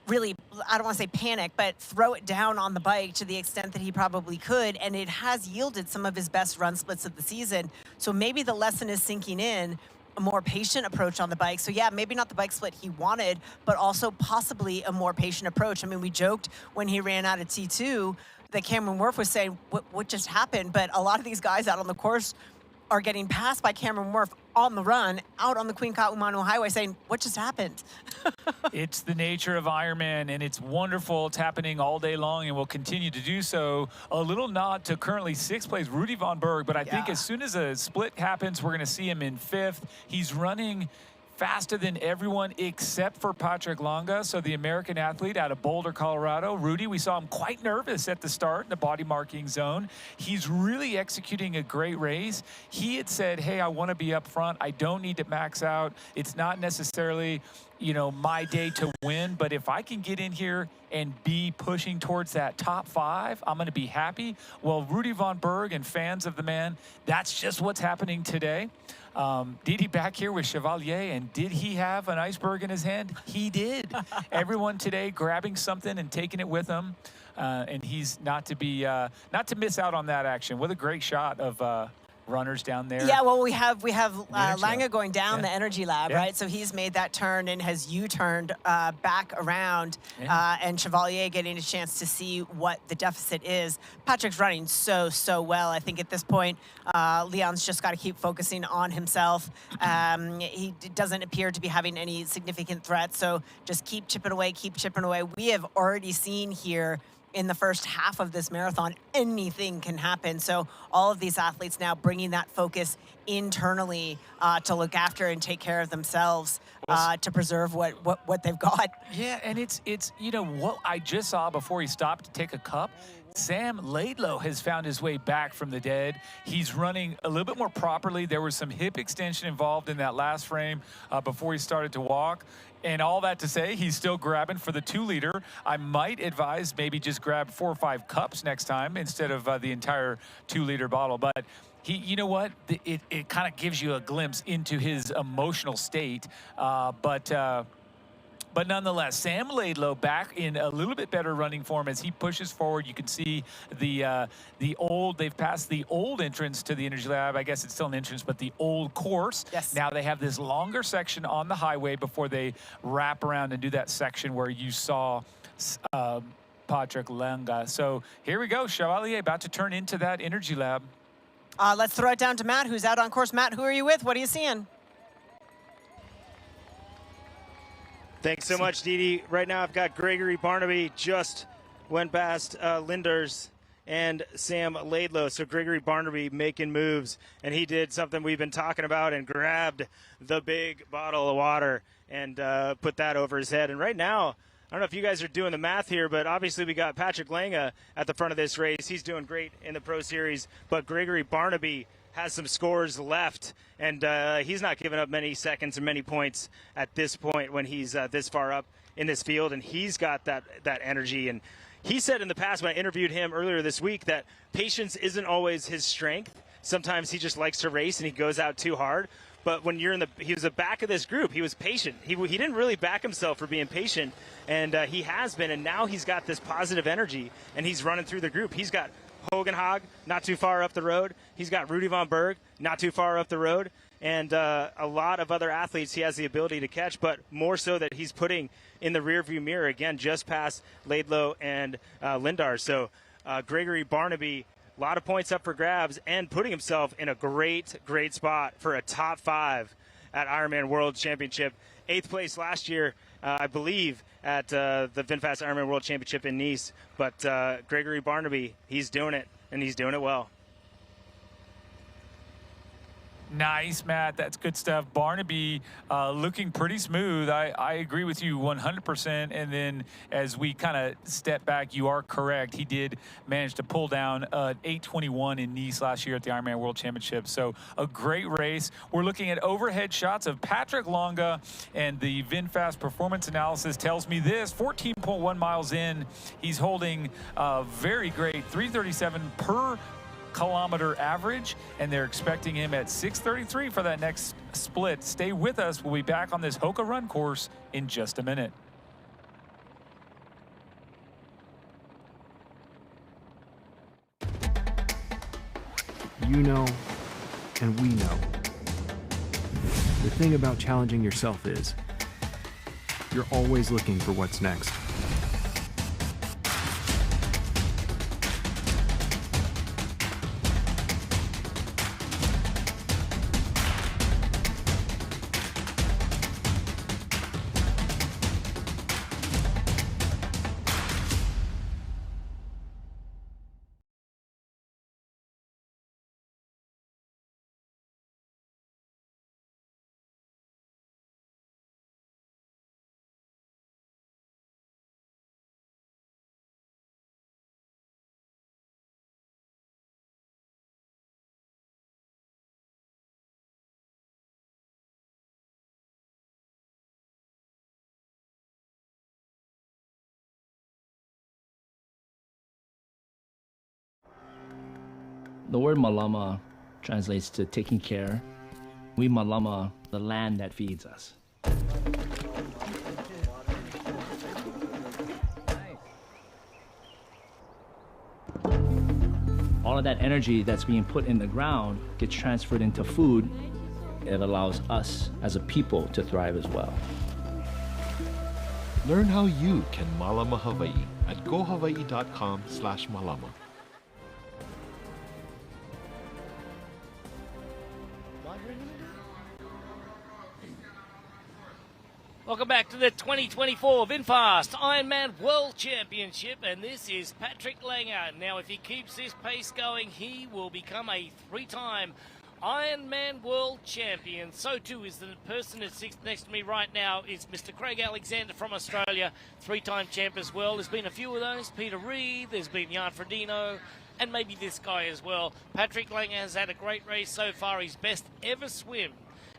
really, I don't want to say panic, but throw it down on the bike to the extent that he probably could, and it has yielded some of his best run splits of the season. So maybe the lesson is sinking in, a more patient approach on the bike. So yeah, maybe not the bike split he wanted, but also possibly a more patient approach. I mean, we joked when he ran out of T2 that Cameron Wurf was saying, what just happened? But a lot of these guys out on the course are getting passed by Cameron Wurf on the run, out on the Queen Ka'umanu Highway, saying, what just happened? It's the nature of Ironman, and it's wonderful. It's happening all day long and will continue to do so. A little nod to currently 6th place Rudy von Berg, but I think as soon as a split happens, we're going to see him in 5th. He's running faster than everyone except for Patrick Longa, so the American athlete out of Boulder, Colorado. Rudy, we saw him quite nervous at the start in the body marking zone. He's really executing a great race. He had said, hey, I want to be up front. I don't need to max out. It's not necessarily, my day to win, but if I can get in here and be pushing towards that top 5, I'm going to be happy. Well, Rudy von Berg and fans of the man, that's just what's happening today. Didi back here with Chevalier, and did he have an iceberg in his hand? He did. Everyone today grabbing something and taking it with him, and he's not to miss out on that action. What a great shot of runners down there. Yeah, well, we have Energy Lange Lab. going down Yeah. the Energy Lab, Yeah. right? So he's made that turn and has U-turned back around, and Chevalier getting a chance to see what the deficit is. Patrick's running so well. I think at this point, Leon's just got to keep focusing on himself. He doesn't appear to be having any significant threats, so just keep chipping away, keep chipping away. We have already seen here in the first half of this marathon, anything can happen. So all of these athletes now bringing that focus internally to look after and take care of themselves, to preserve what they've got. Yeah, and it's you know what I just saw before he stopped to take a cup. Sam Laidlow has found his way back from the dead. He's running a little bit more properly. There was some hip extension involved in that last frame before he started to walk. And all that to say, he's still grabbing for the 2-liter. I might advise maybe just grab 4 or 5 cups next time instead of the entire 2-liter bottle. But he, you know what? It kind of gives you a glimpse into his emotional state. But nonetheless, Sam Laidlow back in a little bit better running form as he pushes forward. You can see they've passed the old entrance to the Energy Lab. I guess it's still an entrance, but the old course. Yes. Now they have this longer section on the highway before they wrap around and do that section where you saw Patrick Lange. So here we go. Chevalier about to turn into that Energy Lab. Let's throw it down to Matt, who's out on course. Matt, who are you with? What are you seeing? Thanks so much, Didi. Right now I've got Gregory Barnaby just went past Linders and Sam Laidlow. So Gregory Barnaby making moves, and he did something we've been talking about and grabbed the big bottle of water and put that over his head. And right now, I don't know if you guys are doing the math here, but obviously we got Patrick Lange at the front of this race. He's doing great in the Pro Series, but Gregory Barnaby has some scores left, and he's not giving up many seconds or many points at this point when he's this far up in this field, and he's got that energy. And he said in the past when I interviewed him earlier this week that patience isn't always his strength. Sometimes he just likes to race and he goes out too hard. But when you're he was the back of this group, he was patient. He didn't really back himself for being patient, and he has been, and now he's got this positive energy, and he's running through the group. He's got Hogenhaug not too far up the road. He's got Rudy von Berg not too far up the road, and a lot of other athletes he has the ability to catch, but more so that he's putting in the rearview mirror, again, just past Laidlow and Lindar. So Gregory Barnaby, a lot of points up for grabs and putting himself in a great spot for a top 5 at Ironman World Championship. 8th place last year, I believe, at the VinFast IRONMAN World Championship in Nice. But Gregory Barnaby, he's doing it, and he's doing it well. Nice, Matt. That's good stuff. Barnaby looking pretty smooth. I agree with you 100%. And then as we kind of step back, you are correct. He did manage to pull down 8:21 in Nice last year at the Ironman World Championship. So a great race. We're looking at overhead shots of Patrick Lange, and the VinFast performance analysis tells me this: 14.1 miles in, he's holding a very great 3:37 per kilometer average, and they're expecting him at 6:33 for that next split. Stay with us. We'll be back on this Hoka run course in just a minute. You know, and we know. The thing about challenging yourself is you're always looking for what's next. The word Malama translates to taking care. We Malama the land that feeds us. All of that energy that's being put in the ground gets transferred into food. It allows us as a people to thrive as well. Learn how you can malama Hawaii at gohawaii.com/malama. Welcome back to the 2024 VinFast Ironman World Championship, and this is Patrick Langer. Now, if he keeps this pace going, he will become a 3-time Ironman World Champion. So too is the person that sits next to me right now is Mr. Craig Alexander from Australia, 3-time champ as well. There's been a few of those, Peter Reid, there's been Jan Frodeno, and maybe this guy as well. Patrick Langer has had a great race so far, his best ever swim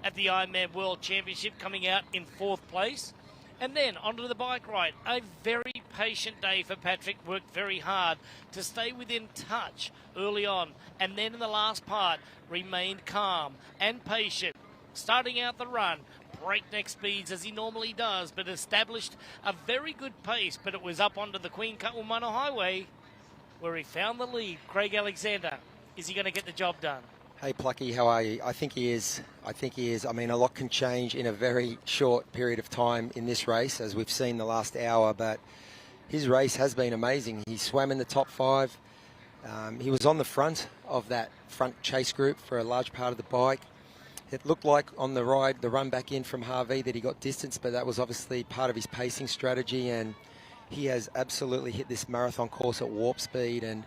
at the Ironman World Championship, coming out in 4th place. And then onto the bike ride. A very patient day for Patrick. Worked very hard to stay within touch early on. And then in the last part, remained calm and patient. Starting out the run, breakneck speeds as he normally does, but established a very good pace. But it was up onto the Queen Kaumana Highway where he found the lead. Craig Alexander, is he going to get the job done? Hey, Plucky, how are you? I think he is. I mean, a lot can change in a very short period of time in this race, as we've seen the last hour, but his race has been amazing. He swam in the top 5. He was on the front of that front chase group for a large part of the bike. It looked like on the ride, the run back in from Harvey, that he got distance, but that was obviously part of his pacing strategy, and he has absolutely hit this marathon course at warp speed, and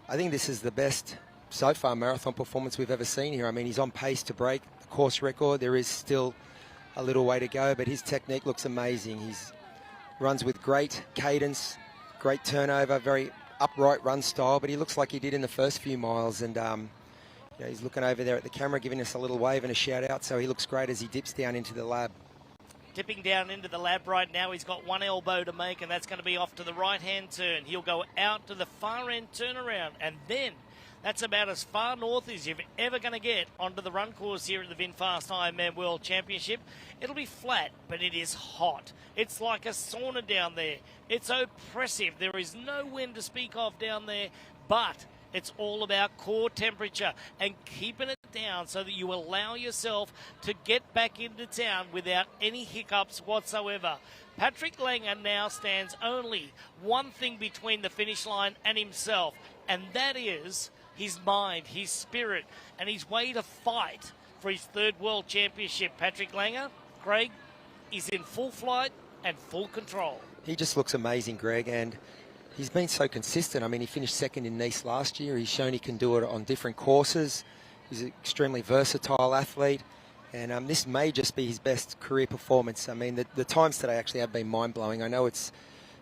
I think this is the best so far marathon performance we've ever seen here. I mean, he's on pace to break the course record. There is still a little way to go, but his technique looks amazing. He runs with great cadence, great turnover, very upright run style, but he looks like he did in the first few miles. And you know, he's looking over there at the camera, giving us a little wave and a shout out, so he looks great as he dips down into the lab. Dipping down into the lab right now, he's got one elbow to make, and that's going to be off to the right-hand turn. He'll go out to the far-end turnaround, and then that's about as far north as you're ever going to get onto the run course here at the VinFast Ironman World Championship. It'll be flat, but it is hot. It's like a sauna down there. It's oppressive. There is no wind to speak of down there, but it's all about core temperature and keeping it down so that you allow yourself to get back into town without any hiccups whatsoever. Patrick Langer now stands only one thing between the finish line and himself, and that is his mind, his spirit, and his way to fight for his 3rd World Championship. Patrick Langer, Greg, is in full flight and full control. He just looks amazing, Greg, and he's been so consistent. I mean, he finished 2nd in Nice last year. He's shown he can do it on different courses. He's an extremely versatile athlete, and this may just be his best career performance. I mean, the times today actually have been mind-blowing. I know it's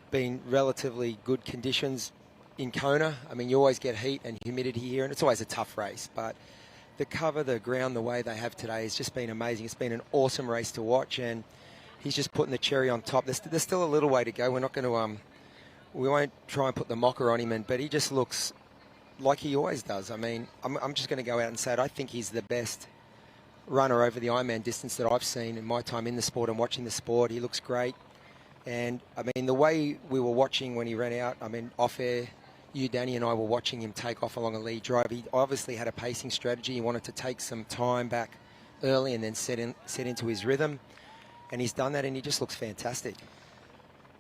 been relatively good conditions in Kona. I mean, you always get heat and humidity here, and it's always a tough race, but the cover, the ground, the way they have today has just been amazing. It's been an awesome race to watch, and he's just putting the cherry on top. There's still a little way to go. We're not going to we won't try and put the mocker on him, but he just looks like he always does. I mean, I'm just going to go out and say it. I think he's the best runner over the Ironman distance that I've seen in my time in the sport and watching the sport. He looks great, and I mean, the way we were watching when he ran out, I mean, off air, you, Danny, and I were watching him take off along a lead drive. He obviously had a pacing strategy. He wanted to take some time back early and then set into his rhythm. And he's done that, and he just looks fantastic.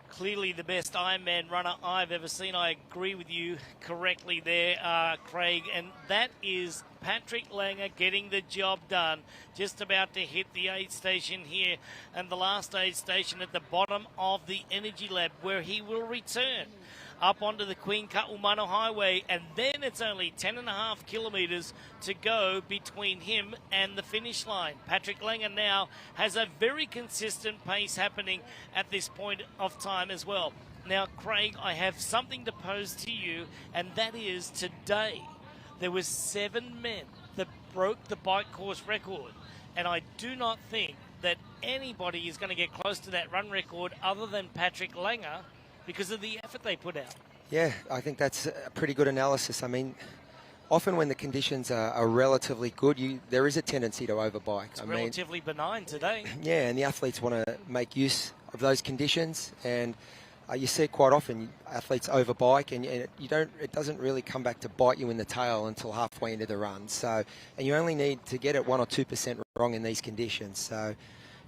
Clearly the best Ironman runner I've ever seen. I agree with you correctly there, Craig. And that is Patrick Langer getting the job done. Just about to hit the aid station here, and the last aid station at the bottom of the Energy Lab, where he will return up onto the Queen Kaumana Highway, and then it's only 10.5 kilometres to go between him and the finish line. Patrick Langer now has a very consistent pace happening at this point of time as well. Now, Craig, I have something to pose to you, and that is today there was 7 men that broke the bike course record, and I do not think that anybody is going to get close to that run record other than Patrick Langer, because of the effort they put out. Yeah, I think that's a pretty good analysis. I mean, often when the conditions are relatively good, there is a tendency to overbike. It's relatively benign today. Yeah, and the athletes want to make use of those conditions. And You see it quite often. Athletes overbike, and it doesn't really come back to bite you in the tail until halfway into the run. So, and you only need to get it 1 or 2% wrong in these conditions. So,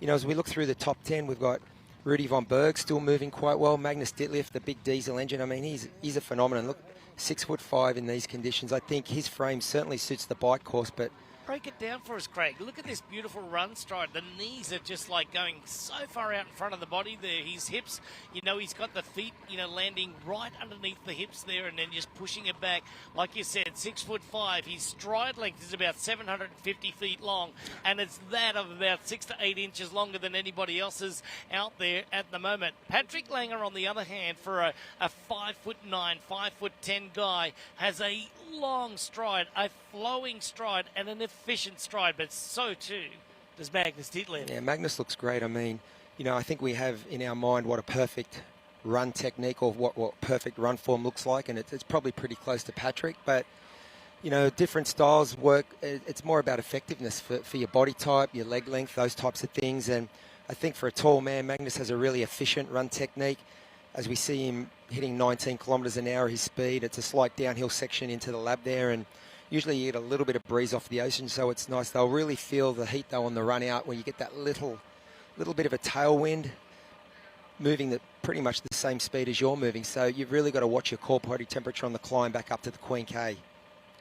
as we look through the top 10, we've got Rudy von Berg still moving quite well. Magnus Ditlev, the big diesel engine. I mean, he's a phenomenon. Look, 6'5" in these conditions. I think his frame certainly suits the bike course, but break it down for us, Craig. Look at this beautiful run stride. The knees are just like going so far out in front of the body there. His hips, he's got the feet, landing right underneath the hips there and then just pushing it back. Like you said, 6'5". His stride length is about 750 feet long, and it's that of about 6 to 8 inches longer than anybody else's out there at the moment. Patrick Langer, on the other hand, for a 5'9", 5'10" guy, has a long stride, a flowing stride, and an efficient stride, but so too does Magnus Ditlev. Yeah, Magnus looks great. I mean, I think we have in our mind what a perfect run technique or what perfect run form looks like, and it's probably pretty close to Patrick, but different styles work. It's more about effectiveness for your body type, your leg length, those types of things. And I think for a tall man, Magnus has a really efficient run technique. As we see him hitting 19 kilometres an hour, his speed, it's a slight downhill section into the lab there, and usually you get a little bit of breeze off the ocean, so it's nice. They'll really feel the heat, though, on the run out when you get that little bit of a tailwind moving pretty much the same speed as you're moving. So you've really got to watch your core body temperature on the climb back up to the Queen K.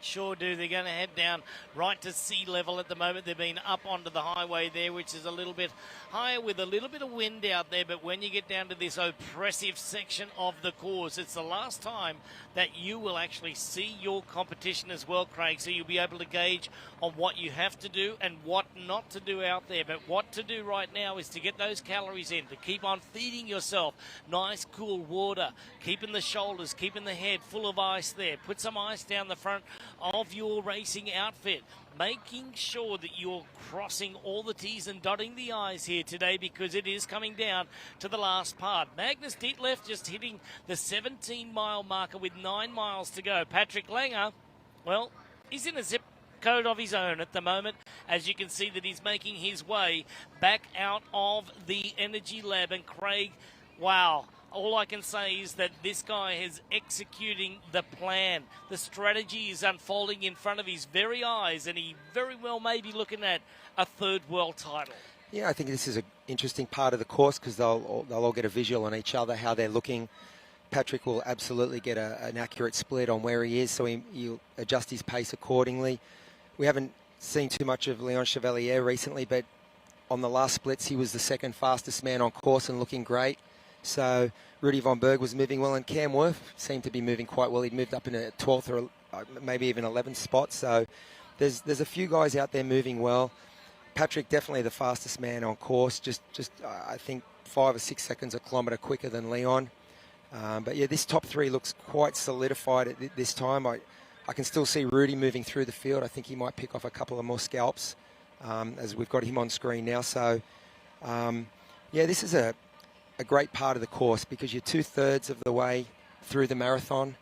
Sure do. They're going to head down right to sea level at the moment. They've been up onto the highway there, which is a little bit higher with a little bit of wind out there. But when you get down to this oppressive section of the course, it's the last time that you will actually see your competition as well, Craig. So you'll be able to gauge on what you have to do and what not to do out there. But what to do right now is to get those calories in, to keep on feeding yourself nice, cool water, keeping the shoulders, keeping the head full of ice there. Put some ice down the front of your racing outfit, making sure that you're crossing all the T's and dotting the I's here today, because it is coming down to the last part. Magnus Ditlev just hitting the 17-mile marker with 9 miles to go. Patrick Langer, well, he's in a zip code of his own at the moment, as you can see that he's making his way back out of the energy lab. And Craig, wow, all I can say is that this guy is executing the plan. The strategy is unfolding in front of his very eyes, and he very well may be looking at a third world title. Yeah, I think this is an interesting part of the course because they'll all get a visual on each other, how they're looking. Patrick will absolutely get an accurate split on where he is, so he'll adjust his pace accordingly. We haven't seen too much of Leon Chevalier recently, but on the last splits, he was the second fastest man on course and looking great. So Rudy von Berg was moving well, and Cam Worth seemed to be moving quite well. He'd moved up in a 12th or maybe even 11th spot. So there's a few guys out there moving well. Patrick definitely the fastest man on course, just I think 5 or 6 seconds a kilometre quicker than Leon. But yeah, this top three looks quite solidified at this time. I can still see Rudy moving through the field. I think he might pick off a couple of more scalps as we've got him on screen now. So yeah, this is a great part of the course because you're 2/3 of the way through the marathon.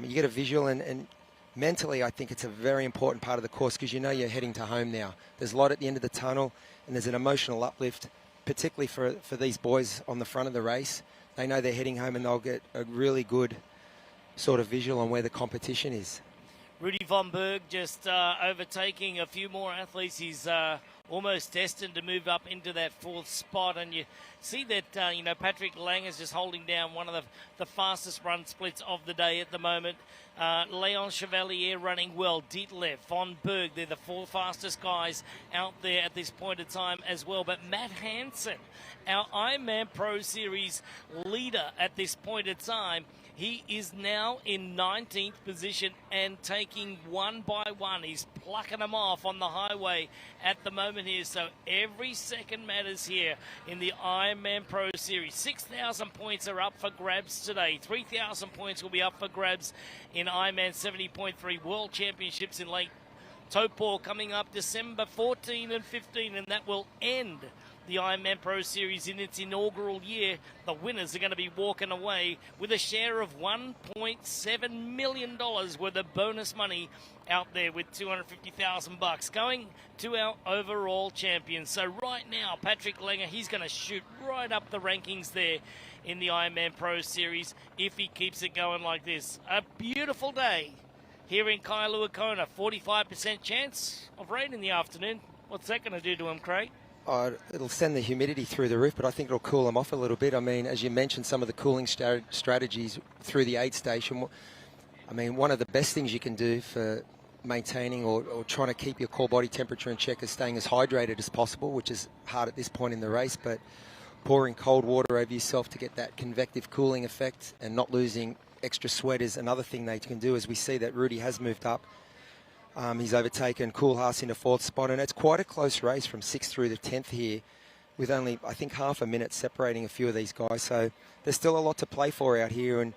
You get a visual, and mentally I think it's a very important part of the course because you're heading to home now. There's light at the end of the tunnel, and there's an emotional uplift, particularly for these boys on the front of the race. They know they're heading home, and they'll get a really good sort of visual on where the competition is. Rudy von Berg just overtaking a few more athletes. He's almost destined to move up into that 4th spot. And you see that, Patrick Lang is just holding down one of the fastest run splits of the day at the moment. Leon Chevalier running well. Ditlev, von Berg, they're the 4 fastest guys out there at this point in time as well. But Matt Hansen, our Ironman Pro Series leader at this point in time, he is now in 19th position and taking one by one. He's plucking them off on the highway at the moment here. So every second matters here in the Ironman Pro Series. 6,000 points are up for grabs today. 3,000 points will be up for grabs in Ironman 70.3 World Championships in Lake Taupo coming up December 14 and 15. And that will end the Ironman Pro Series in its inaugural year. The winners are going to be walking away with a share of $1.7 million worth of bonus money out there, with $250,000 going to our overall champion. So right now, Patrick Langer, he's going to shoot right up the rankings there in the Ironman Pro Series if he keeps it going like this. A beautiful day here in Kailua Kona. 45% chance of rain in the afternoon. What's that going to do to him, Craig? It'll send the humidity through the roof, but I think it'll cool them off a little bit. I mean, as you mentioned, some of the cooling strategies through the aid station. I mean, one of the best things you can do for maintaining or trying to keep your core body temperature in check is staying as hydrated as possible, which is hard at this point in the race, but pouring cold water over yourself to get that convective cooling effect and not losing extra sweat is another thing they can do. As we see that Rudy has moved up. He's overtaken Koolhaas in the 4th spot, and it's quite a close race from 6th through the 10th here, with only, I think, half a minute separating a few of these guys. So there's still a lot to play for out here, and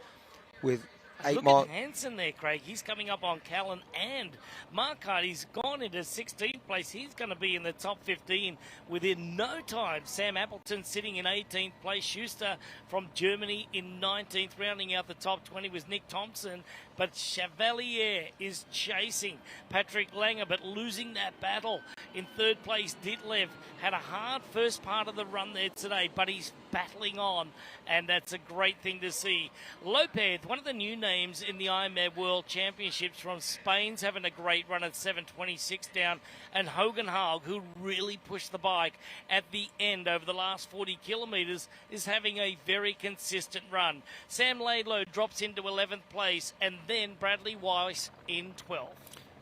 with 8 Look miles. at Hansen there, Craig. He's coming up on Callan and Marquardt. He's gone into 16th place. He's going to be in the top 15 within no time. Sam Appleton sitting in 18th place. Schuster from Germany in 19th. Rounding out the top 20 was Nick Thompson. But Chevalier is chasing Patrick Langer, but losing that battle. In 3rd place, Ditlev had a hard first part of the run there today, but he's battling on, and that's a great thing to see. Lopez, one of the new names in the Ironman World Championships from Spain's having a great run at 7:26 down, and Hogan Haug, who really pushed the bike at the end over the last 40 kilometres, is having a very consistent run. Sam Laidlow drops into 11th place, and then Bradley Weiss in 12th.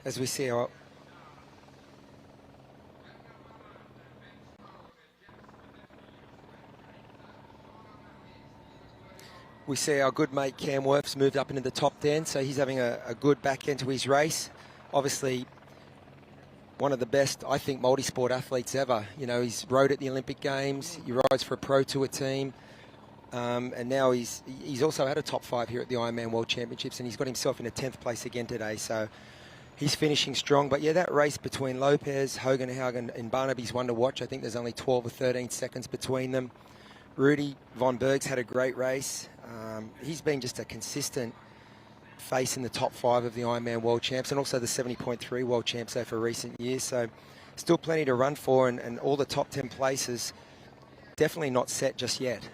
As we see our good mate Cam Wirfs moved up into the top 10, so he's having a good back end to his race. Obviously, one of the best, I think, multi-sport athletes ever. You know, he's rode at the Olympic Games, he rides for a Pro Tour team, and now he's also had a top 5 here at the Ironman World Championships, and he's got himself in a 10th place again today, so he's finishing strong. But yeah, that race between Lopez, Hogan Haug and Barnaby's one to watch. I think there's only 12 or 13 seconds between them. Rudy Von Berg's had a great race. He's been just a consistent face in the top 5 of the Ironman World Champs, and also the 70.3 World Champs over recent years. So still plenty to run for, and all the top 10 places definitely not set just yet.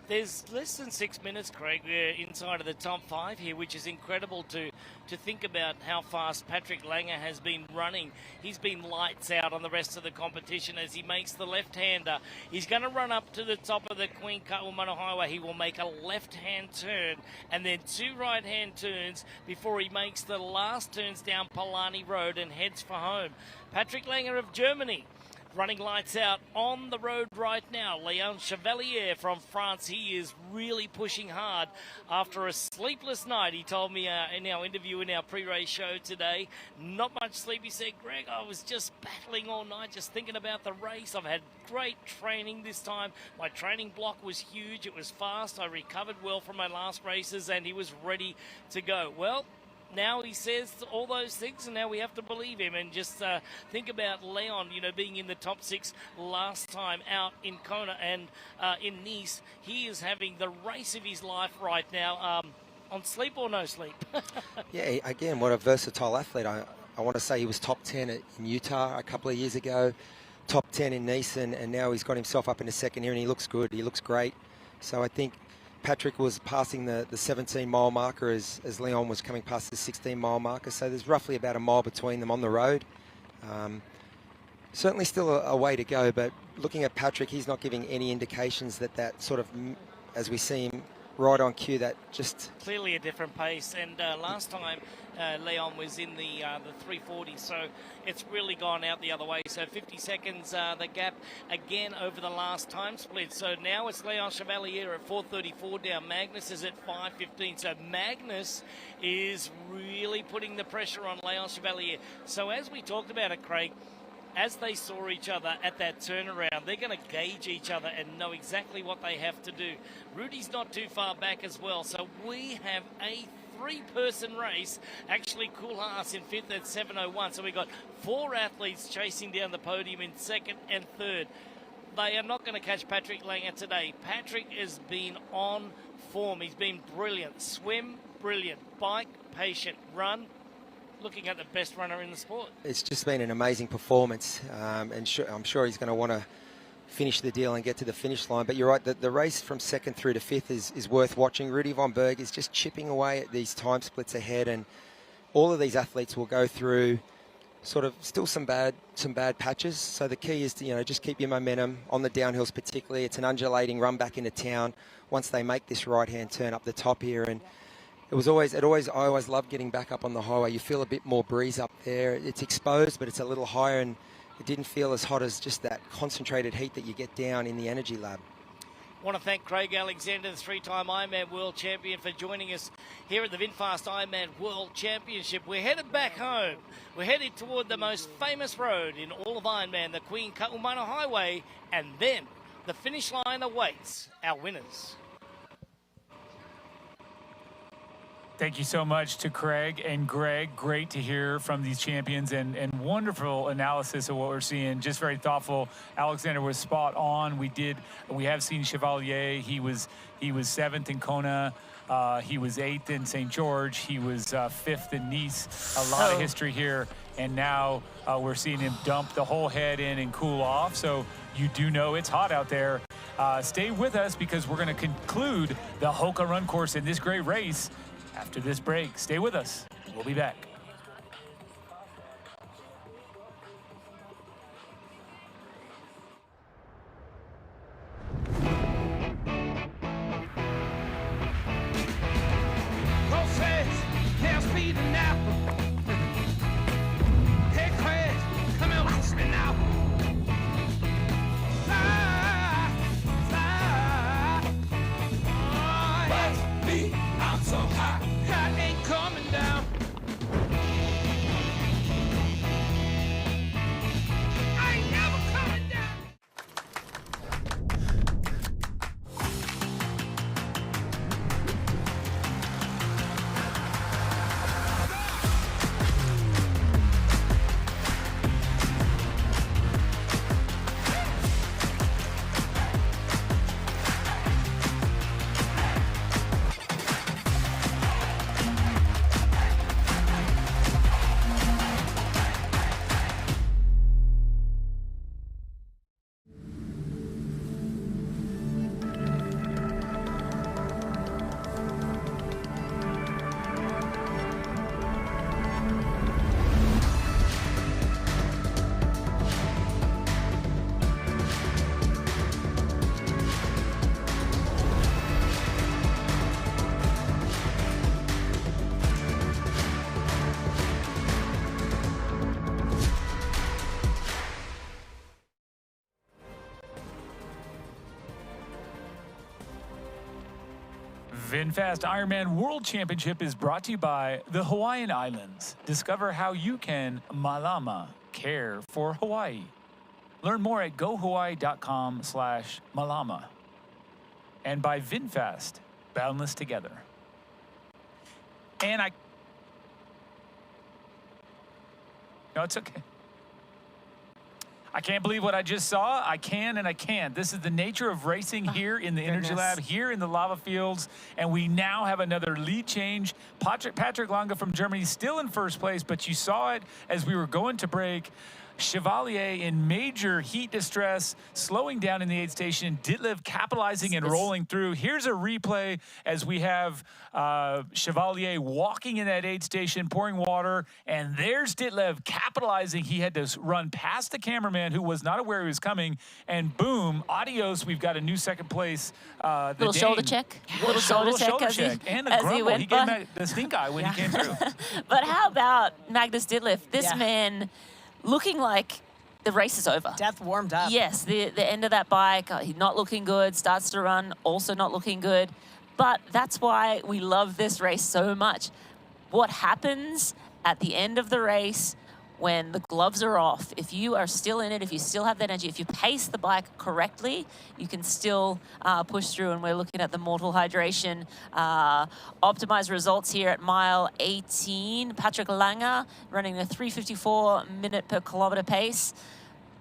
There's less than 6 minutes, Craig. We're inside of the top 5 here, which is incredible to think about how fast Patrick Langer has been running. He's been lights out on the rest of the competition as he makes the left-hander. He's going to run up to the top of the Queen Kaumana Highway. He will make a left-hand turn and then 2 right-hand turns before he makes the last turns down Palani Road and heads for home. Patrick Langer of Germany, running lights out on the road right now. Leon Chevalier from France, he is really pushing hard after a sleepless night. He told me in our interview in our pre-race show today, not much sleep. He said, Greg, I was just battling all night, just thinking about the race. I've had great training this time. My training block was huge. It was fast. I recovered well from my last races, and he was ready to go. Well, now he says all those things, and now we have to believe him. And just think about Leon, you know, being in the top 6 last time out in Kona and in Nice. He is having the race of his life right now. On sleep or no sleep? Yeah, again, what a versatile athlete. I want to say he was top 10 in Utah a couple of years ago, top 10 in Nice, and now he's got himself up in the second here, and he looks good. He looks great. So I think Patrick was passing the 17-mile marker as Leon was coming past the 16-mile marker. So there's roughly about a mile between them on the road. Certainly still a way to go, but looking at Patrick, he's not giving any indications that sort of, as we see him right on cue, that just... Clearly a different pace, and last time Leon was in the 340, so it's really gone out the other way. So 50 seconds the gap again over the last time split. So now it's Leon Chevalier at 4:34 down. Magnus is at 5:15. So Magnus is really putting the pressure on Leon Chevalier. So as we talked about it, Craig, as they saw each other at that turnaround, they're going to gauge each other and know exactly what they have to do. Rudy's not too far back as well, so we have a 3-person race. Actually, Koolhaas in 5th at 7:01, so we've got 4 athletes chasing down the podium in 2nd and 3rd. they are not going to catch Patrick Langer today. Patrick has been on form. He's been brilliant. Swim, brilliant. Bike, patient. Run, looking at the best runner in the sport. It's just been an amazing performance, and I'm sure he's going to want to finish the deal and get to the finish line. But you're right, the race from second through to fifth is worth watching. Rudy von Berg is just chipping away at these time splits ahead, and all of these athletes will go through sort of still some bad patches. So the key is to just keep your momentum on the downhills. Particularly, it's an undulating run back into town once they make this right hand turn up the top here. And I always love getting back up on the highway. You feel a bit more breeze up there. It's exposed, but it's a little higher, and it didn't feel as hot as just that concentrated heat that you get down in the energy lab. I want to thank Craig Alexander, the three-time Ironman World Champion, for joining us here at the VinFast Ironman World Championship. We're headed back home. We're headed toward the most famous road in all of Ironman, the Queen Kaumana Highway, and then the finish line awaits our winners. Thank you so much to Craig and Greg. Great to hear from these champions and wonderful analysis of what we're seeing. Just very thoughtful. Alexander was spot on. We have seen Chevalier. He was 7th in Kona. He was 8th in St. George. He was 5th in Nice. A lot of history here. And now we're seeing him dump the whole head in and cool off. So you do know it's hot out there. Stay with us because we're going to conclude the Hoka Run Course in this great race after this break. Stay with us. We'll be back. VinFast Ironman World Championship is brought to you by the Hawaiian Islands. Discover how you can malama care for Hawaii. Learn more at gohawaii.com/malama. And by VinFast, Boundless Together. And no, it's okay. I can't believe what I just saw. I can and I can't. This is the nature of racing here in the Energy Lab, here in the lava fields. And we now have another lead change. Patrick Lange from Germany still in first place, but you saw it as we were going to break. Chevalier in major heat distress, slowing down in the aid station. Ditlev capitalizing and rolling through. Here's a replay as we have Chevalier walking in that aid station, pouring water, and there's Ditlev capitalizing. He had to run past the cameraman who was not aware he was coming, and boom, adios, we've got a new second place. Little shoulder check. Little shoulder check. And the grumble. He gave him the stink eye when he came through. But how about Magnus Ditlev? This man looking like the race is over. Death warmed up. Yes, the end of that bike, he's not looking good, starts to run, also not looking good. But that's why we love this race so much. What happens at the end of the race when the gloves are off, if you are still in it, if you still have that energy, if you pace the bike correctly, you can still push through. And we're looking at the Mortal Hydration optimized results here at mile 18. Patrick Lange running a 3:54 minute per kilometer pace.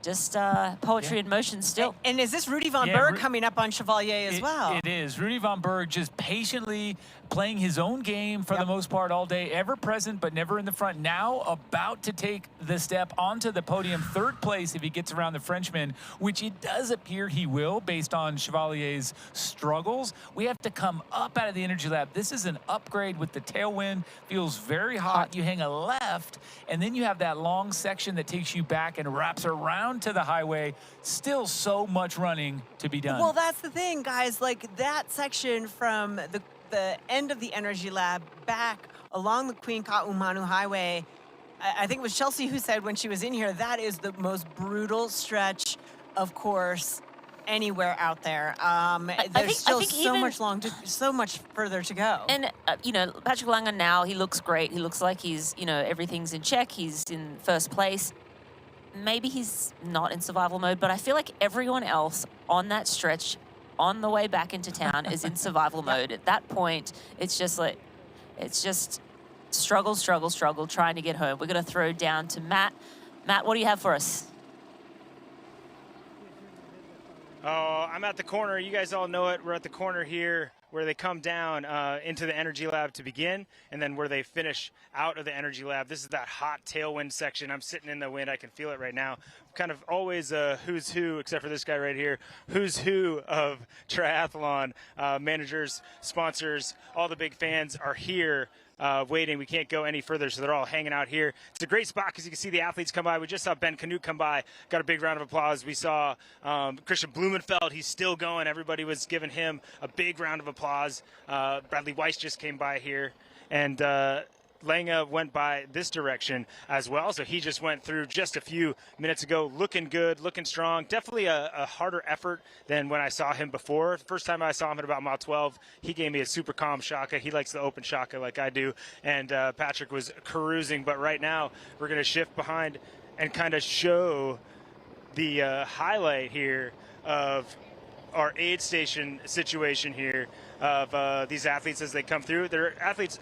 just poetry in motion still. And is this Rudy von Berg coming up on Chevalier as well? It is. Rudy von Berg just patiently playing his own game for the most part all day, ever present but never in the front. Now about to take the step onto the podium, third place if he gets around the Frenchman, which it does appear he will based on Chevalier's struggles. We have to come up out of the energy lab. This is an upgrade with the tailwind. Feels very hot. You hang a left, and then you have that long section that takes you back and wraps around to the highway. Still so much running to be done. Well, that's the thing, guys. Like that section from the end of the energy lab back along the Queen Ka'umanu Highway, I think it was Chelsea who said when she was in here, that is the most brutal stretch, of course, anywhere out there. There's still so much further to go. And, you know, Patrick Lange now, he looks great. He looks like he's, you know, everything's in check. He's in first place. Maybe he's not in survival mode, but I feel like everyone else on that stretch on the way back into town is in survival mode. At that point, it's just like, it's just struggle, struggle, struggle, trying to get home. We're going to throw down to Matt. Matt, what do you have for us? Oh, I'm at the corner. You guys all know it. We're at the corner here where they come down into the energy lab to begin, and then where they finish out of the energy lab. This is that hot tailwind section. I'm sitting in the wind. I can feel it right now. Kind of always a who's who, except for this guy right here, who's who of triathlon. Managers, sponsors, all the big fans are here waiting. We can't go any further, so they're all hanging out here. It's a great spot because you can see the athletes come by. We just saw Ben Canute come by. Got a big round of applause. We saw Christian Blumenfeld. He's still going. Everybody was giving him a big round of applause. Bradley Weiss just came by here. And Lange went by this direction as well, so he just went through just a few minutes ago, looking good, looking strong. Definitely a harder effort than when I saw him before. First time I saw him at about mile 12, he gave me a super calm shaka. He likes the open shaka like I do, and Patrick was cruising. But right now, we're going to shift behind and kind of show the highlight here of our aid station situation here of these athletes as they come through. They're athletes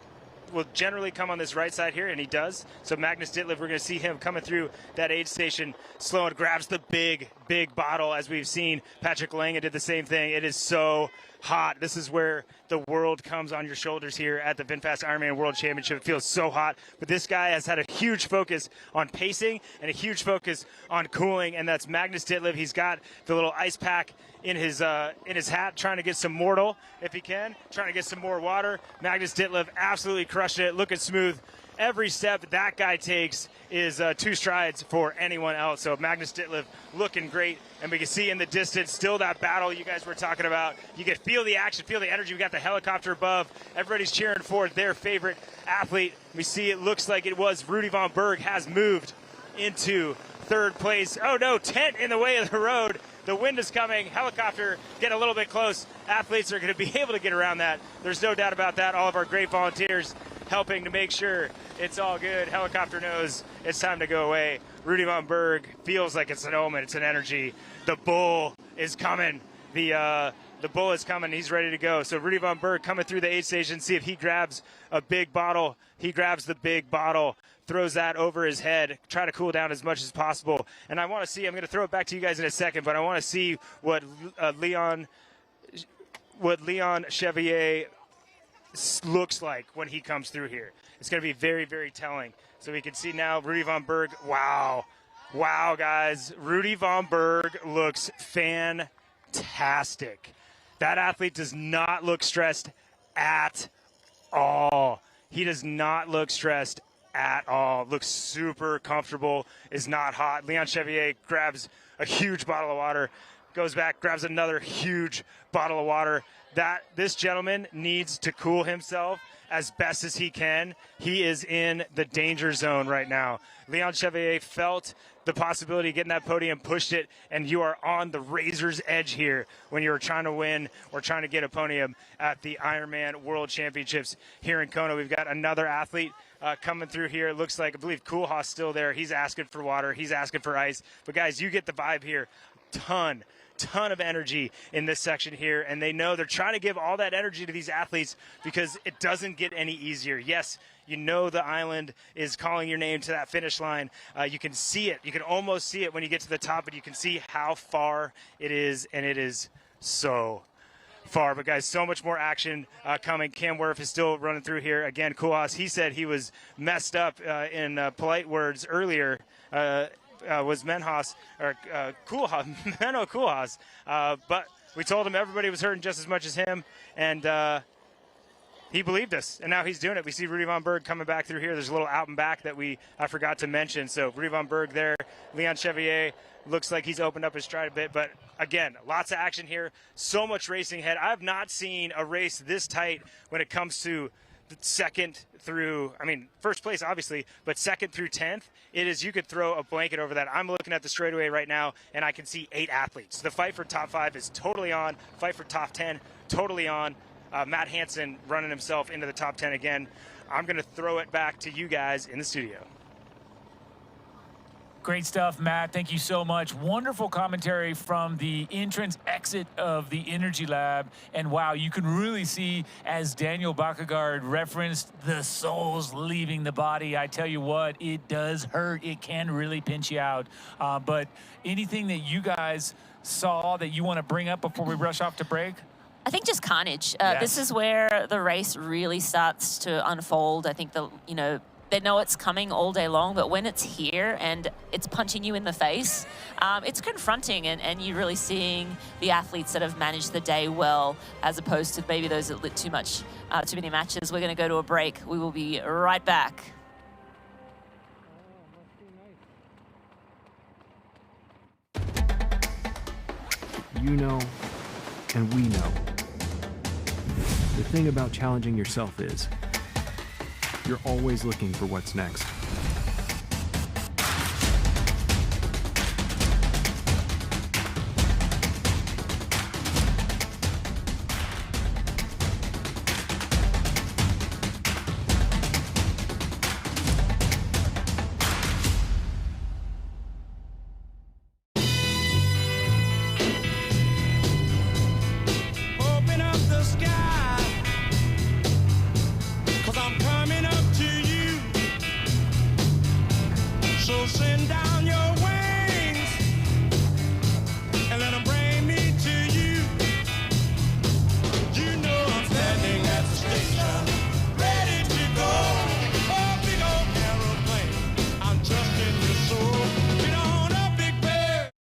will generally come on this right side here, and he does. So Magnus Ditlev, we're going to see him coming through that aid station slow and grabs the big bottle, as we've seen. Patrick Lange did the same thing. It is so hot. This is where the world comes on your shoulders here at the VinFast Ironman World Championship. It feels so hot, but this guy has had a huge focus on pacing and a huge focus on cooling, and that's Magnus Ditlev. He's got the little ice pack in his hat, trying to get some mortal if he can, trying to get some more water. Magnus Ditlev absolutely crushing it, looking smooth. Every step that guy takes is 2 strides for anyone else. So Magnus Ditlev looking great, and we can see in the distance still that battle you guys were talking about. You can feel the action, feel the energy. We got the helicopter above. Everybody's cheering for their favorite athlete. We see it looks like it was Rudy von Berg has moved into third place. Oh no, tent in the way of the road. The wind is coming. Helicopter getting a little bit close. Athletes are going to be able to get around that. There's no doubt about that. All of our great volunteers helping to make sure it's all good. Helicopter knows it's time to go away. Rudy von Berg feels like it's an omen. It's an energy. The bull is coming. The bull is coming. He's ready to go. So Rudy von Berg coming through the aid station. See if he grabs a big bottle. He grabs the big bottle, throws that over his head, try to cool down as much as possible. And I want to see, I'm going to throw it back to you guys in a second, but I want to see what Leon Chevalier looks like when he comes through here. It's going to be very, very telling. So we can see now Rudy von Berg. Wow, guys. Rudy von Berg looks fantastic. That athlete does not look stressed at all. He does not look stressed at all. Looks super comfortable, is not hot. Leon Chevalier grabs a huge bottle of water, goes back, grabs another huge bottle of water. This gentleman needs to cool himself as best as he can. He is in the danger zone right now. Leon Chevalier felt the possibility of getting that podium, pushed it, and you are on the razor's edge here when you're trying to win or trying to get a podium at the Ironman World Championships here in Kona. We've got another athlete coming through here. It looks like, I believe Coolhaas still there. He's asking for water. He's asking for ice. But guys, you get the vibe here. Ton of energy in this section here, and they know they're trying to give all that energy to these athletes because it doesn't get any easier. Yes, You know the island is calling your name to that finish line. You can see it. You can almost see it when you get to the top, but you can see how far it is, and it is so far. But guys, so much more action coming. Cam Werf is still running through here. Again, Koolhaas, he said he was messed up in polite words earlier. Was Menhaus, or Koolhaas, Menno Koolhaas. But we told him everybody was hurting just as much as him, and he believed us, and now he's doing it. We see Rudy Von Berg coming back through here. There's a little out and back that I forgot to mention. So Rudy Von Berg there, Leon Chevalier looks like he's opened up his stride a bit. But again, lots of action here. So much racing ahead. I have not seen a race this tight when it comes to the second through, first place obviously, but second through 10th. It is, you could throw a blanket over that. I'm looking at the straightaway right now, and I can see 8 athletes. The fight for top 5 is totally on. Fight for top 10, totally on. Matt Hansen running himself into the top 10 again. I'm going to throw it back to you guys in the studio. Great stuff, Matt. Thank you so much. Wonderful commentary from the entrance exit of the Energy Lab. And wow, you can really see, as Daniel Bakkegaard referenced, the souls leaving the body. I tell you what, it does hurt. It can really pinch you out. But anything that you guys saw that you want to bring up before we rush off to break? I think just carnage. Yes. This is where the race really starts to unfold. I think they know it's coming all day long, but when it's here and it's punching you in the face, it's confronting, and you're really seeing the athletes that have managed the day well, as opposed to maybe those that lit too many matches. We're going to go to a break. We will be right back. You know, and we know. The thing about challenging yourself is you're always looking for what's next. Open up the sky, 'cause I'm coming up to you. So send down your wings and let them bring me to you. You know I'm standing at the station, ready to go. Oh, big old aeroplane, I'm just in your soul. Get on up, big bear.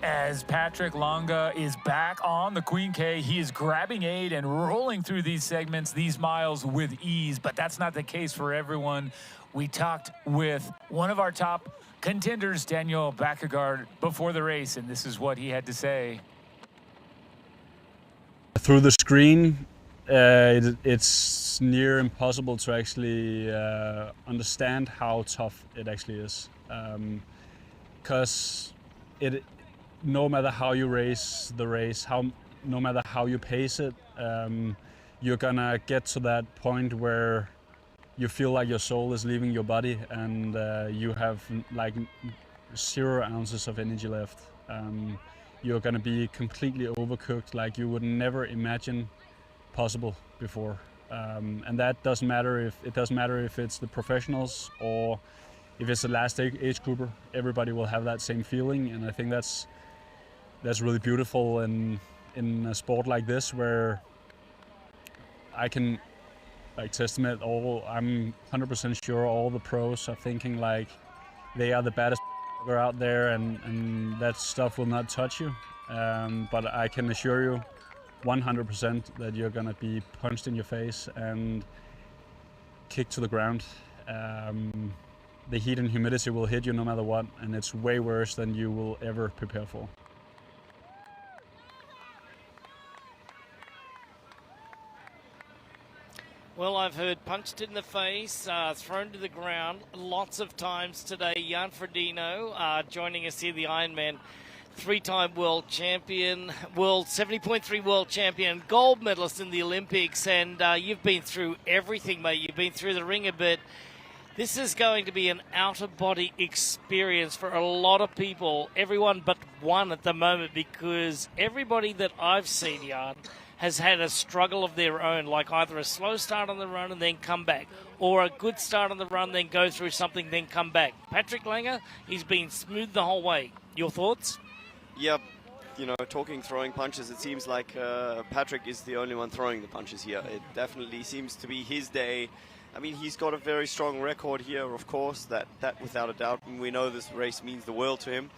As Patrick Longa is back on the Queen K, he is grabbing aid and rolling through these segments, these miles with ease, but that's not the case for everyone. We talked with one of our top contenders, Daniel Bakkegaard, before the race, and this is what he had to say. Through the screen, it's near impossible to actually understand how tough it actually is. Because no matter how you race the race, no matter how you pace it, you're gonna get to that point where you feel like your soul is leaving your body, and you have like 0 ounces of energy left. You're gonna be completely overcooked, like you would never imagine possible before. And that doesn't matter if it's the professionals or if it's the last age grouper. Everybody will have that same feeling, and I think that's really beautiful in a sport like this, where I can testament I'm 100% sure all the pros are thinking like they are the baddest out there, and that stuff will not touch you. But I can assure you 100% that you're gonna be punched in your face and kicked to the ground. The heat and humidity will hit you no matter what, and it's way worse than you will ever prepare for. Well, I've heard punched in the face, thrown to the ground lots of times today. Jan Frodeno joining us here, the Ironman, three-time world champion, world 70.3 world champion, gold medalist in the Olympics, and you've been through everything, mate. You've been through the ringer, but this is going to be an out-of-body experience for a lot of people, everyone but one at the moment, because everybody that I've seen, Jan, has had a struggle of their own, like either a slow start on the run and then come back, or a good start on the run, then go through something, then come back. Patrick Langer, he's been smooth the whole way. Your thoughts? Yep. Throwing punches, it seems like Patrick is the only one throwing the punches here. It definitely seems to be his day. I mean, he's got a very strong record here, of course, that without a doubt. And we know this race means the world to him.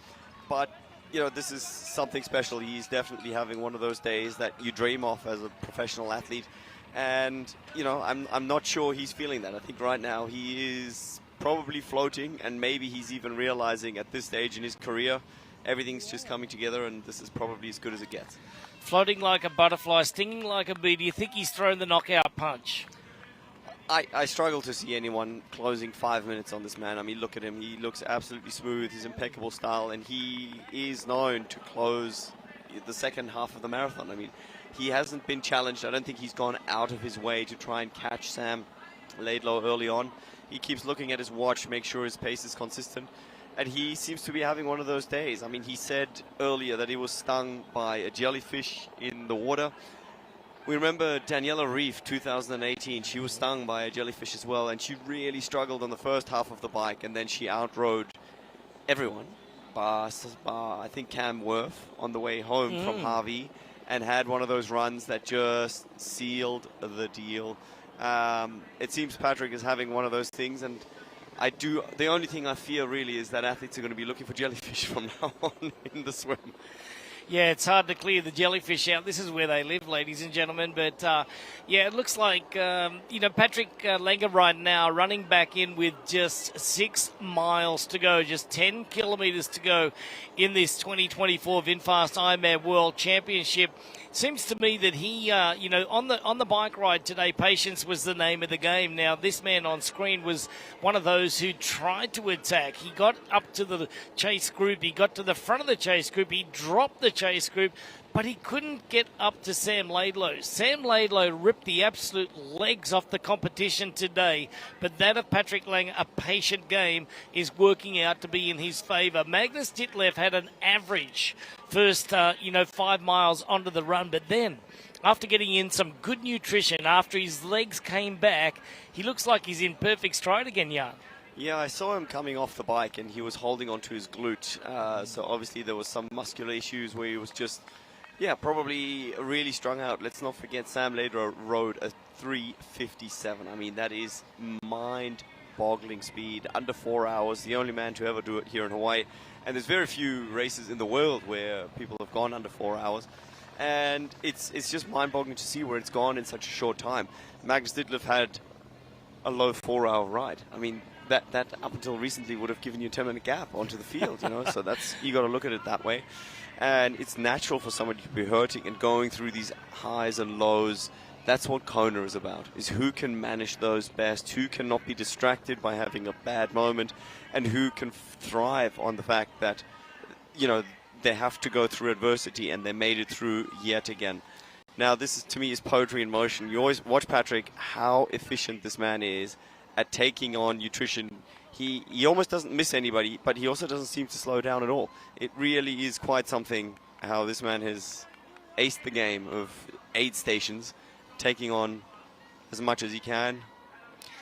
But this is something special. He's definitely having one of those days that you dream of as a professional athlete. And, I'm not sure he's feeling that. I think right now he is probably floating, and maybe he's even realizing at this stage in his career, everything's just coming together, and this is probably as good as it gets. Floating like a butterfly, stinging like a bee. Do you think he's thrown the knockout punch? I struggle to see anyone closing 5 minutes on this man. I mean, look at him. He looks absolutely smooth. His impeccable style, and he is known to close the second half of the marathon. I mean, he hasn't been challenged. I don't think he's gone out of his way to try and catch Sam Laidlow early on. He keeps looking at his watch, make sure his pace is consistent, and he seems to be having one of those days. I mean, he said earlier that he was stung by a jellyfish in the water. We remember Daniela Reef, 2018. She was stung by a jellyfish as well, and she really struggled on the first half of the bike, and then she outrode everyone, bar I think Cam Worth, on the way home from Harvey, and had one of those runs that just sealed the deal. It seems Patrick is having one of those things, and the only thing I fear really is that athletes are going to be looking for jellyfish from now on in the swim. Yeah, it's hard to clear the jellyfish out. This is where they live, ladies and gentlemen. But, it looks like, Patrick Langer right now running back in with just 6 miles to go, just 10 kilometres to go in this 2024 VinFast Ironman World Championship. Seems to me that he, on the bike ride today, patience was the name of the game. Now, this man on screen was one of those who tried to attack. He got up to the chase group. He got to the front of the chase group. He dropped the chase group, but he couldn't get up to Sam Laidlow. Sam Laidlow ripped the absolute legs off the competition today, but that of Patrick Langer, a patient game, is working out to be in his favour. Magnus Ditlev had an average first, 5 miles onto the run, but then after getting in some good nutrition, after his legs came back, he looks like he's in perfect stride again, Jan. Yeah, I saw him coming off the bike, and he was holding onto his glute. So obviously there was some muscular issues where he was just, probably really strung out. Let's not forget Sam Laidlow rode a 3:57. I mean, that is mind-boggling speed, under 4 hours. The only man to ever do it here in Hawaii. And there's very few races in the world where people have gone under 4 hours. And it's just mind-boggling to see where it's gone in such a short time. Magnus Ditlev had a low 4-hour ride. I mean, that up until recently would have given you a 10-minute gap onto the field, so you got to look at it that way. And it's natural for somebody to be hurting and going through these highs and lows. That's what Kona is about, is who can manage those best, who cannot be distracted by having a bad moment, and who can thrive on the fact that, they have to go through adversity, and they made it through yet again. Now, this to me is poetry in motion. You always watch Patrick, how efficient this man is at taking on nutrition. He almost doesn't miss anybody, but he also doesn't seem to slow down at all. It really is quite something how this man has aced the game of aid stations, taking on as much as he can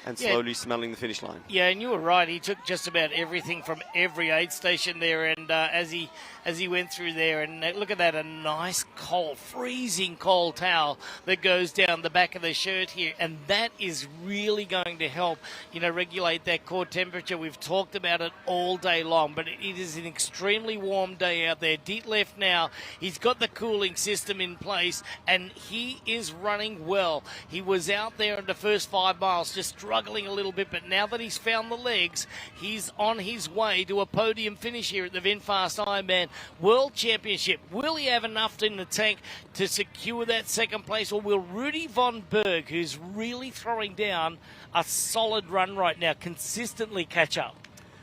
and slowly smelling the finish line. Yeah, and you were right. He took just about everything from every aid station there, and as he went through there, and look at that, a nice cold, freezing cold towel that goes down the back of the shirt here, and that is really going to help, regulate that core temperature. We've talked about it all day long, but it is an extremely warm day out there. Ditlev now, he's got the cooling system in place, and he is running well. He was out there in the first 5 miles, just struggling struggling a little bit, but now that he's found the legs, he's on his way to a podium finish here at the VinFast Ironman World Championship. Will he have enough in the tank to secure that second place, or will Rudy von Berg, who's really throwing down a solid run right now, consistently catch up?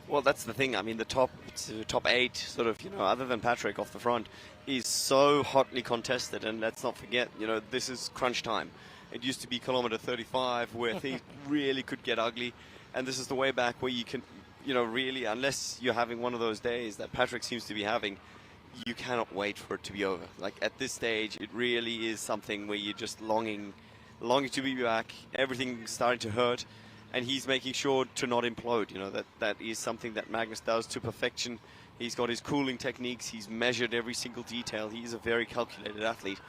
Well, that's the thing. I mean, the top 8, sort of, other than Patrick off the front, is so hotly contested. And let's not forget, this is crunch time. It used to be kilometer 35 where things really could get ugly. And this is the way back where you can, really, unless you're having one of those days that Patrick seems to be having, you cannot wait for it to be over. Like, at this stage, it really is something where you're just longing to be back. Everything's starting to hurt. And he's making sure to not implode. That is something that Magnus does to perfection. He's got his cooling techniques. He's measured every single detail. He's a very calculated athlete.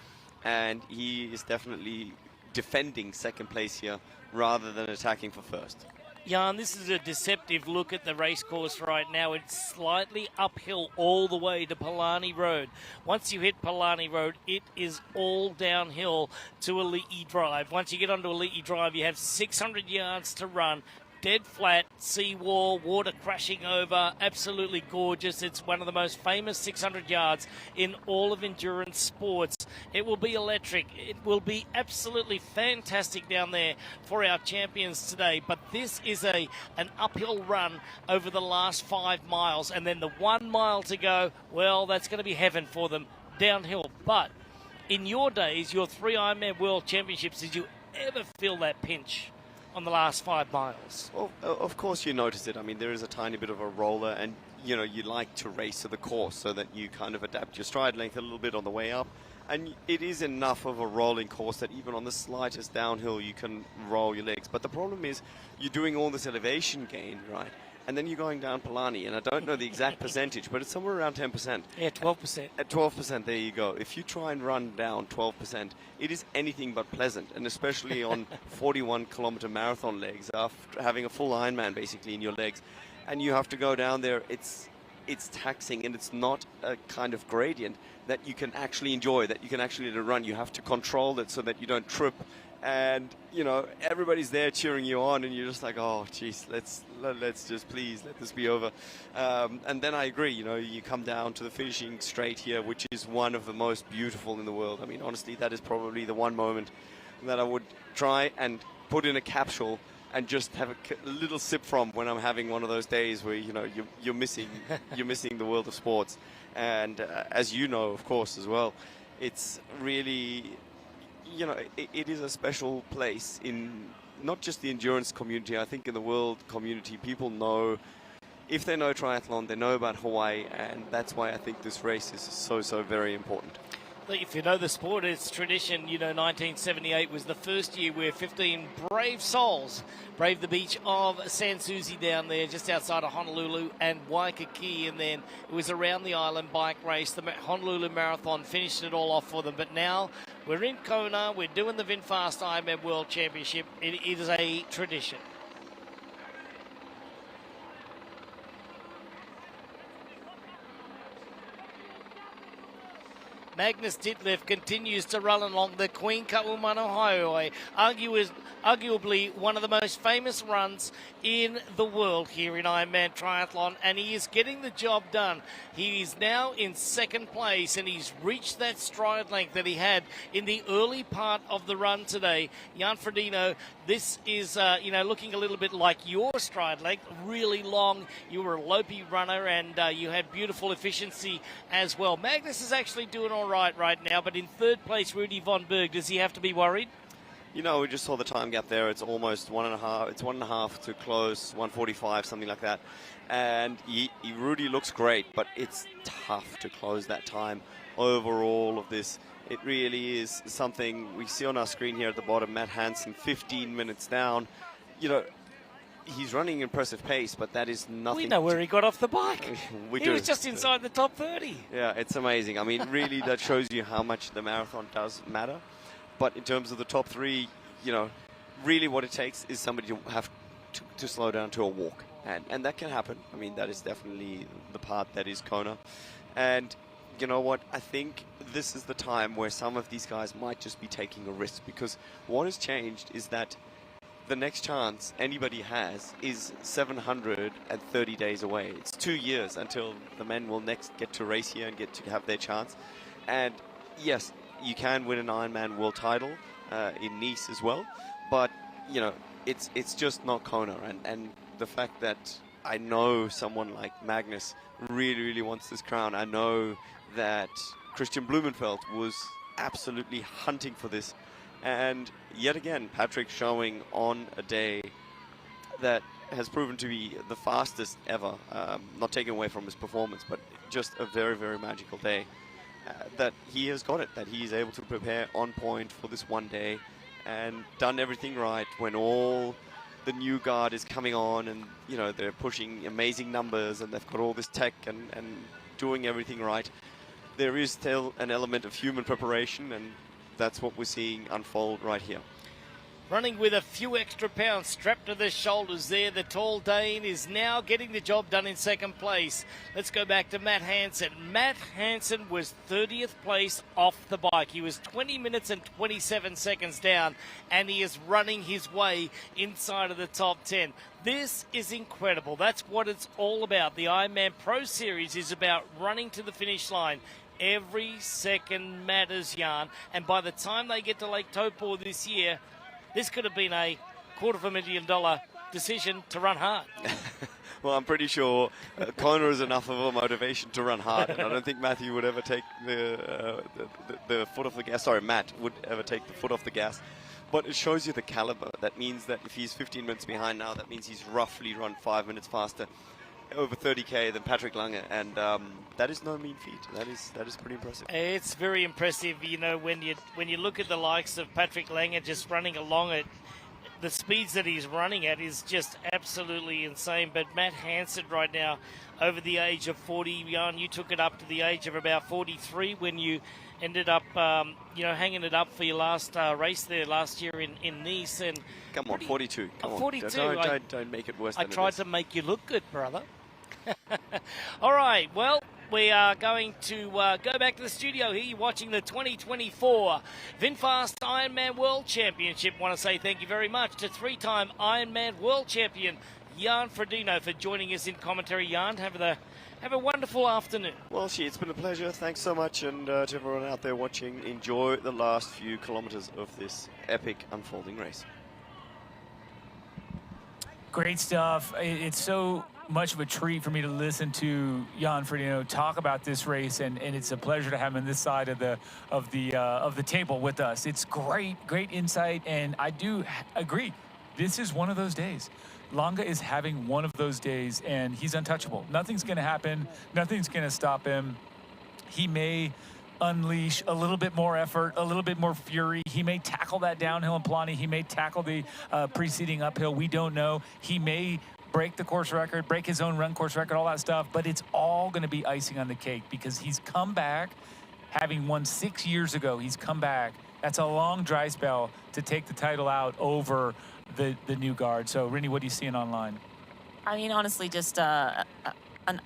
And he is definitely defending second place here rather than attacking for first. Jan, this is a deceptive look at the race course right now. It's slightly uphill all the way to Palani Road. Once you hit Palani Road, it is all downhill to Elite Drive. Once you get onto Elite Drive, you have 600 yards to run. Dead flat, seawall, water crashing over, absolutely gorgeous. It's one of the most famous 600 yards in all of endurance sports. It will be electric. It will be absolutely fantastic down there for our champions today. But this is an uphill run over the last 5 miles. And then the 1 mile to go, well, that's going to be heaven for them downhill. But in your days, your 3 Ironman World Championships, did you ever feel that pinch on the last 5 miles? Well, of course you notice it. I mean, there is a tiny bit of a roller, and you like to race to the course so that you kind of adapt your stride length a little bit on the way up. And it is enough of a rolling course that even on the slightest downhill you can roll your legs. But the problem is you're doing all this elevation gain, right? And then you're going down Palani, and I don't know the exact percentage, but it's somewhere around 10%. Yeah, 12%. At 12%, there you go. If you try and run down 12%, it is anything but pleasant, and especially on 41-kilometer marathon legs, after having a full Ironman basically in your legs, and you have to go down there, it's taxing, and it's not a kind of gradient that you can actually enjoy, that you can actually let it run. You have to control it so that you don't trip. And everybody's there cheering you on, and you're just like, oh geez, let's just please let this be over. And then I agree, you come down to the finishing straight here, which is one of the most beautiful in the world. I mean, honestly, that is probably the one moment that I would try and put in a capsule and just have a little sip from when I'm having one of those days where you're missing the world of sports. And as you know, of course, as well, it's really, it is a special place in not just the endurance community. I think in the world community, people know, if they know triathlon, they know about Hawaii, and that's why I think this race is so very important. If you know the sport, it's tradition. 1978 was the first year where 15 brave souls braved the beach of Sans Souci down there just outside of Honolulu and Waikiki, and then it was around the island bike race. The Honolulu Marathon finished it all off for them. But now we're in Kona, we're doing the VinFast Ironman World Championship. It is a tradition. Magnus Ditlev continues to run along the Queen Kaumana Highway, arguably one of the most famous runs in the world here in Ironman Triathlon, and he is getting the job done. He is now in second place, and he's reached that stride length that he had in the early part of the run today. Jan Frodeno, this is looking a little bit like your stride length, really long. You were a lopey runner, and you had beautiful efficiency as well. Magnus is actually doing all right now, but in third place, Rudy von Berg, does he have to be worried? We just saw the time gap there. It's almost 1.5. It's 1.5 to close, 1:45, something like that. And Rudy looks great, but it's tough to close that time over all of this. It really is something we see on our screen here at the bottom. Matt Hansen, 15 minutes down. He's running impressive pace, but that is nothing. We know where he got off the bike. He was just inside the top 30. Yeah, it's amazing. I mean, really, that shows you how much the marathon does matter. But in terms of the top 3, really what it takes is somebody to have to slow down to a walk. And that can happen. I mean, that is definitely the part that is Kona. And you know what? I think this is the time where some of these guys might just be taking a risk, because what has changed is that the next chance anybody has is 730 days away. It's 2 years until the men will next get to race here and get to have their chance. And yes, you can win an Ironman world title in Nice as well, but you know, it's just not Kona. And the fact that I know someone like Magnus really wants this crown. I know that Christian Blumenfeld was absolutely hunting for this. And yet again, Patrick showing on a day that has proven to be the fastest ever, not taken away from his performance, but just a very magical day. That he has got it, that he is able to prepare on point for this one day and done everything right when all the new guard is coming on and, you know, they're pushing amazing numbers and they've got all this tech and doing everything right. There is still an element of human preparation, and that's what we're seeing unfold right here. Running with a few extra pounds strapped to the shoulders there, the tall Dane is now getting the job done in second place. Let's go back to Matt Hansen. Matt Hansen was 30th place off the bike. He was 20 minutes and 27 seconds down, and he is running his way inside of the top 10. This is incredible. That's what it's all about. The Ironman Pro Series is about running to the finish line. Every second matters, Jan, and by the time they get to Lake Taupo this year, this could have been a $250,000 decision to run hard. Well, I'm pretty sure Kona is enough of a motivation to run hard, and I don't think Matthew would ever take the foot off the gas. Sorry, Matt would ever take the foot off the gas. But it shows you the caliber. That means that if he's 15 minutes behind now, that means he's roughly run 5 minutes faster, over 30k than Patrick Lange, and that is no mean feat. That is pretty impressive. It's very impressive, you know, when you look at the likes of Patrick Lange just running along it. The speeds that he's running at is just absolutely insane. But Matt Hansen right now, over the age of 40, Jan, you took it up to the age of about 43 when you ended up, hanging it up for your last race there last year in Nice. And come on, 42. Come on. 42. Don't make it worse than I tried to make you look good, brother. All right, well, we are going to go back to the studio here. You're watching the 2024 VinFast Ironman World Championship. Want to say thank you very much to three-time Ironman World Champion Jan Frodeno for joining us in commentary. Jan, have a wonderful afternoon. Well, it's been a pleasure. Thanks so much, and to everyone out there watching, enjoy the last few kilometers of this epic unfolding race. Great stuff. It's so much of a treat for me to listen to Jan Frodeno talk about this race, and it's a pleasure to have him on this side of the table with us. It's great insight, and I do agree. This is one of those days. Lange is having one of those days, and he's untouchable. Nothing's going to happen. Nothing's going to stop him. He may unleash a little bit more effort, a little bit more fury. He may tackle that downhill in Plani. He may tackle the preceding uphill. We don't know. He may break the course record, break his own run course record, all that stuff, but it's all going to be icing on the cake because he's come back, having won 6 years ago. He's come back. That's a long dry spell to take the title out over the new guard. So, Rinny, what are you seeing online? I mean, honestly, just an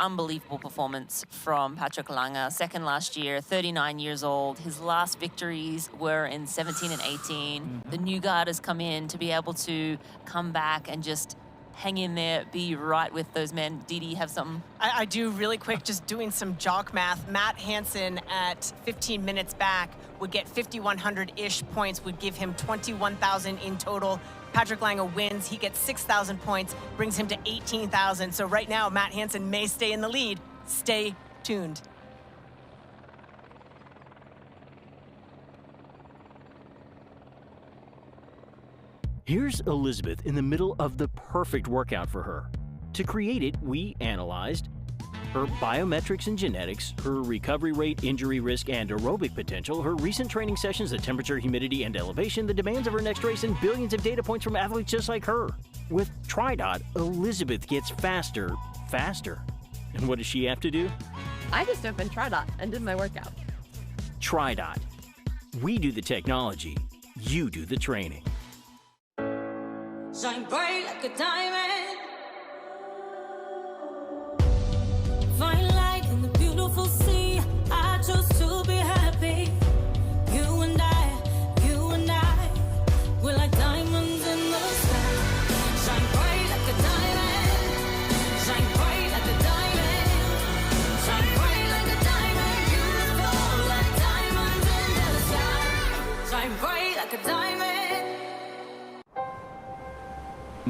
unbelievable performance from Patrick Lange. Second last year, 39 years old. His last victories were in 17 and 18. The new guard has come in to be able to come back and just hang in there, be right with those men. Didi, you have something? I do really quick, just doing some jock math. Matt Hansen at 15 minutes back would get 5,100-ish points, would give him 21,000 in total. Patrick Lange wins, he gets 6,000 points, brings him to 18,000. So right now, Matt Hansen may stay in the lead. Stay tuned. Here's Elizabeth in the middle of the perfect workout for her. To create it, we analyzed her biometrics and genetics, her recovery rate, injury risk, and aerobic potential, her recent training sessions, the temperature, humidity, and elevation, the demands of her next race, and billions of data points from athletes just like her. With TriDot, Elizabeth gets faster. And what does she have to do? I just opened TriDot and did my workout. TriDot. We do the technology, you do the training. Shine bright like a diamond. Fine light in the beautiful sea. I chose to be happy. You and I, we're like diamonds in the sky.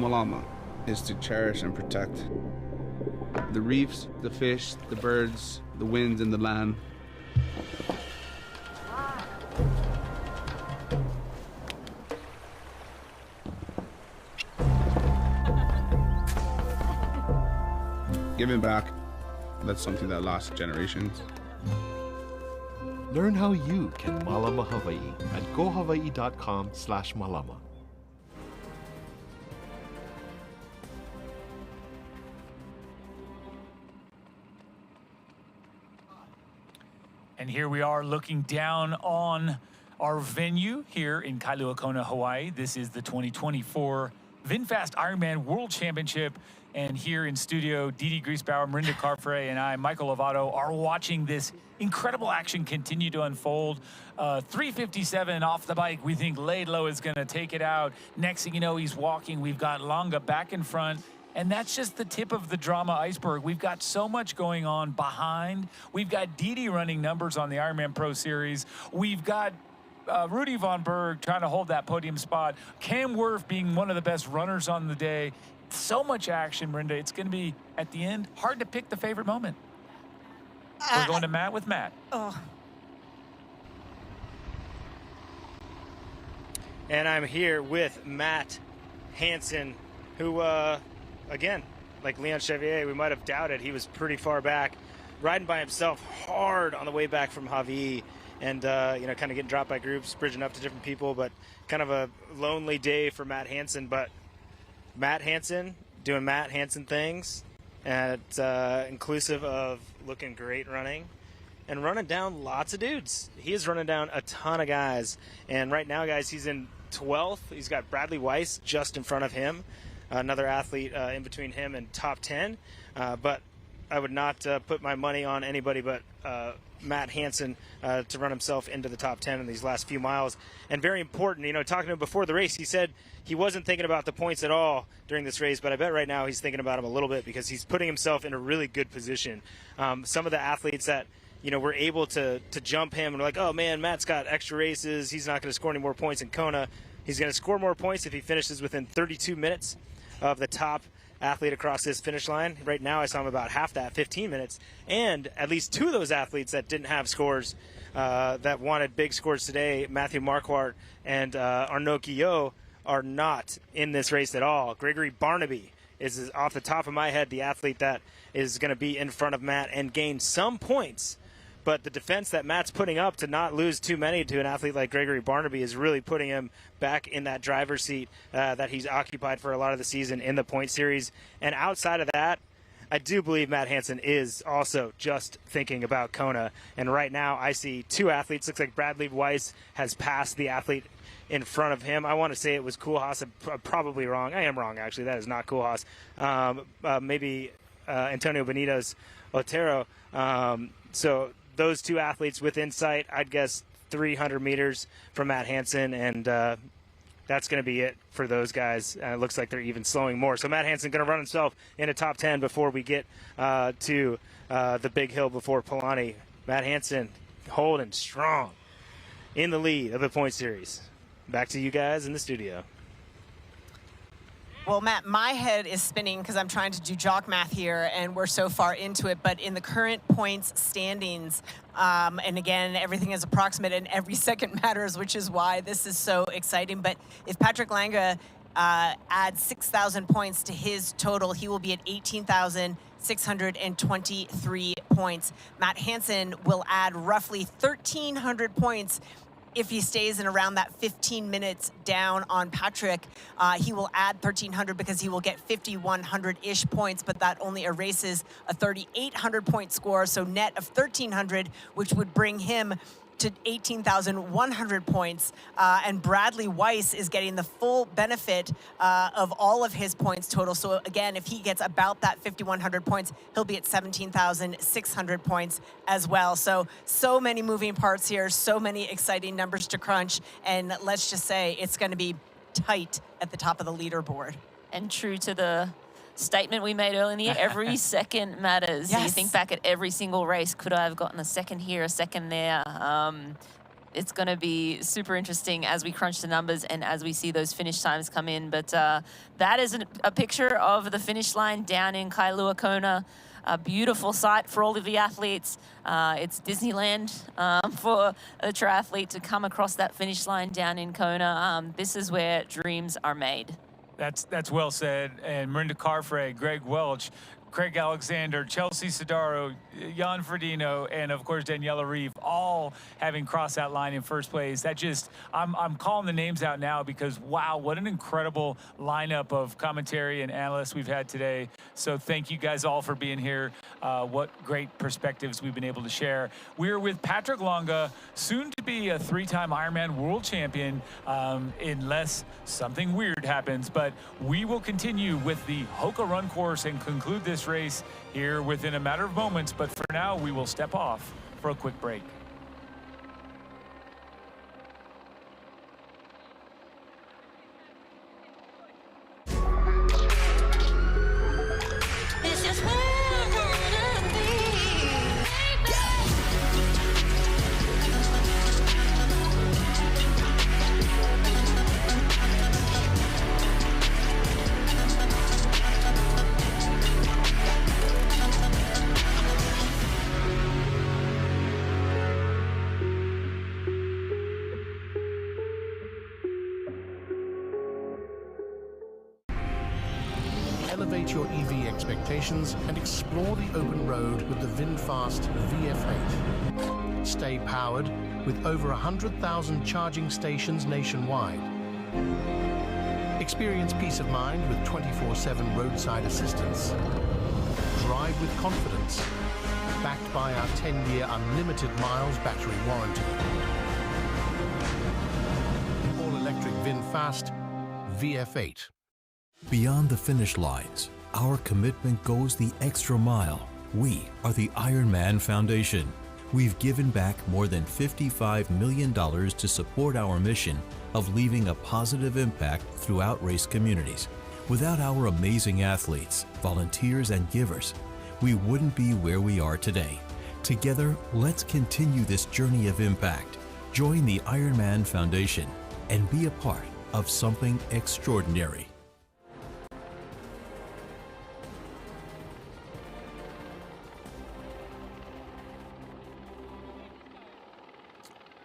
Malama is to cherish and protect the reefs, the fish, the birds, the winds, and the land. Giving back, that's something that lasts generations. Learn how you can Malama Hawaii at gohawaii.com/malama. And here we are looking down on our venue here in Kailua Kona, Hawaii. This is the 2024 VinFast IRONMAN World Championship. And here in studio, Didi Griesbauer, Marinda Carfrey, and I, Michael Lovato, are watching this incredible action continue to unfold. 357 off the bike. We think Laidlow is going to take it out. Next thing you know, he's walking. We've got Longa back in front. And that's just the tip of the drama iceberg. We've got so much going on behind. We've got Didi running numbers on the Ironman Pro Series. We've got Rudy Von Berg trying to hold that podium spot. Cam Wurf being one of the best runners on the day. So much action, Marinda. It's going to be, at the end, hard to pick the favorite moment. We're going to Matt with Matt. Oh. And I'm here with Matt Hansen, who, again, like Leon Chevier, we might have doubted. He was pretty far back, riding by himself hard on the way back from Hawaii, and kind of getting dropped by groups, bridging up to different people, but kind of a lonely day for Matt Hansen. But Matt Hansen doing Matt Hansen things, and it's inclusive of looking great running and running down lots of dudes. He is running down a ton of guys, and right now, guys, he's in 12th. He's got Bradley Weiss just in front of him, another athlete in between him and top 10, but I would not put my money on anybody but Matt Hansen to run himself into the top 10 in these last few miles. And very important, talking to him before the race, he said he wasn't thinking about the points at all during this race, but I bet right now he's thinking about them a little bit because he's putting himself in a really good position. Some of the athletes that were able to jump him and were like, oh man, Matt's got extra races, he's not going to score any more points in Kona. He's going to score more points if he finishes within 32 minutes of the top athlete across this finish line. Right now I saw him about half that, 15 minutes. And at least two of those athletes that didn't have scores, that wanted big scores today, Matthew Marquardt and Arnaud Guillot, are not in this race at all. Gregory Barnaby is, off the top of my head, the athlete that is going to be in front of Matt and gain some points. But the defense that Matt's putting up to not lose too many to an athlete like Gregory Barnaby is really putting him back in that driver's seat that he's occupied for a lot of the season in the point series. And outside of that, I do believe Matt Hansen is also just thinking about Kona. And right now I see two athletes. Looks like Bradley Weiss has passed the athlete in front of him. I want to say it was Koolhaas. I'm probably wrong. I am wrong, actually. That is not Koolhaas. Maybe Antonio Benitez Otero. So those two athletes within sight, I'd guess 300 meters from Matt Hansen, and that's going to be it for those guys. It looks like they're even slowing more. So Matt Hansen going to run himself in a top 10 before we get to the big hill before Palani. Matt Hansen holding strong in the lead of the point series. Back to you guys in the studio. Well, Matt, my head is spinning because I'm trying to do jock math here, and we're so far into it. But in the current points standings, and again, everything is approximate and every second matters, which is why this is so exciting. But if Patrick Lange adds 6,000 points to his total, he will be at 18,623 points. Matt Hansen will add roughly 1,300 points if he stays in around that 15 minutes down on Patrick. He will add 1,300 because he will get 5,100-ish points, but that only erases a 3,800 point score, so net of 1,300, which would bring him to 18,100 points. And Bradley Weiss is getting the full benefit of all of his points total. So again, if he gets about that 5,100 points, he'll be at 17,600 points as well. So many moving parts here, so many exciting numbers to crunch. And let's just say it's going to be tight at the top of the leaderboard. And true to the statement we made earlier in the year, every second matters. Yes. You think back at every single race, could I have gotten a second here, a second there? it's going to be super interesting as we crunch the numbers and as we see those finish times come in. But that is a picture of the finish line down in Kailua Kona. A beautiful sight for all of the athletes. It's Disneyland for a triathlete to come across that finish line down in Kona. This is where dreams are made. That's well said. And Marinda Carfrae, Greg Welch, Craig Alexander, Chelsea Sodaro, Jan Frodeno, and of course Daniela Reeve, all having crossed that line in first place. That just, I'm calling the names out now because wow, what an incredible lineup of commentary and analysts we've had today. So thank you guys all for being here. What great perspectives we've been able to share. We're with Patrick Longa, soon to be a 3-time Ironman World Champion, unless something weird happens. But we will continue with the Hoka Run Course and conclude this race here within a matter of moments. But for now, we will step off for a quick break. Elevate your EV expectations and explore the open road with the VinFast VF8. Stay powered with over 100,000 charging stations nationwide. Experience peace of mind with 24/7 roadside assistance. Drive with confidence, backed by our 10-year unlimited miles battery warranty. All-electric VinFast VF8. Beyond the finish lines, our commitment goes the extra mile. We are the Ironman Foundation. We've given back more than $55 million to support our mission of leaving a positive impact throughout race communities. Without our amazing athletes, volunteers, and givers, we wouldn't be where we are today. Together, let's continue this journey of impact. Join the Ironman Foundation and be a part of something extraordinary.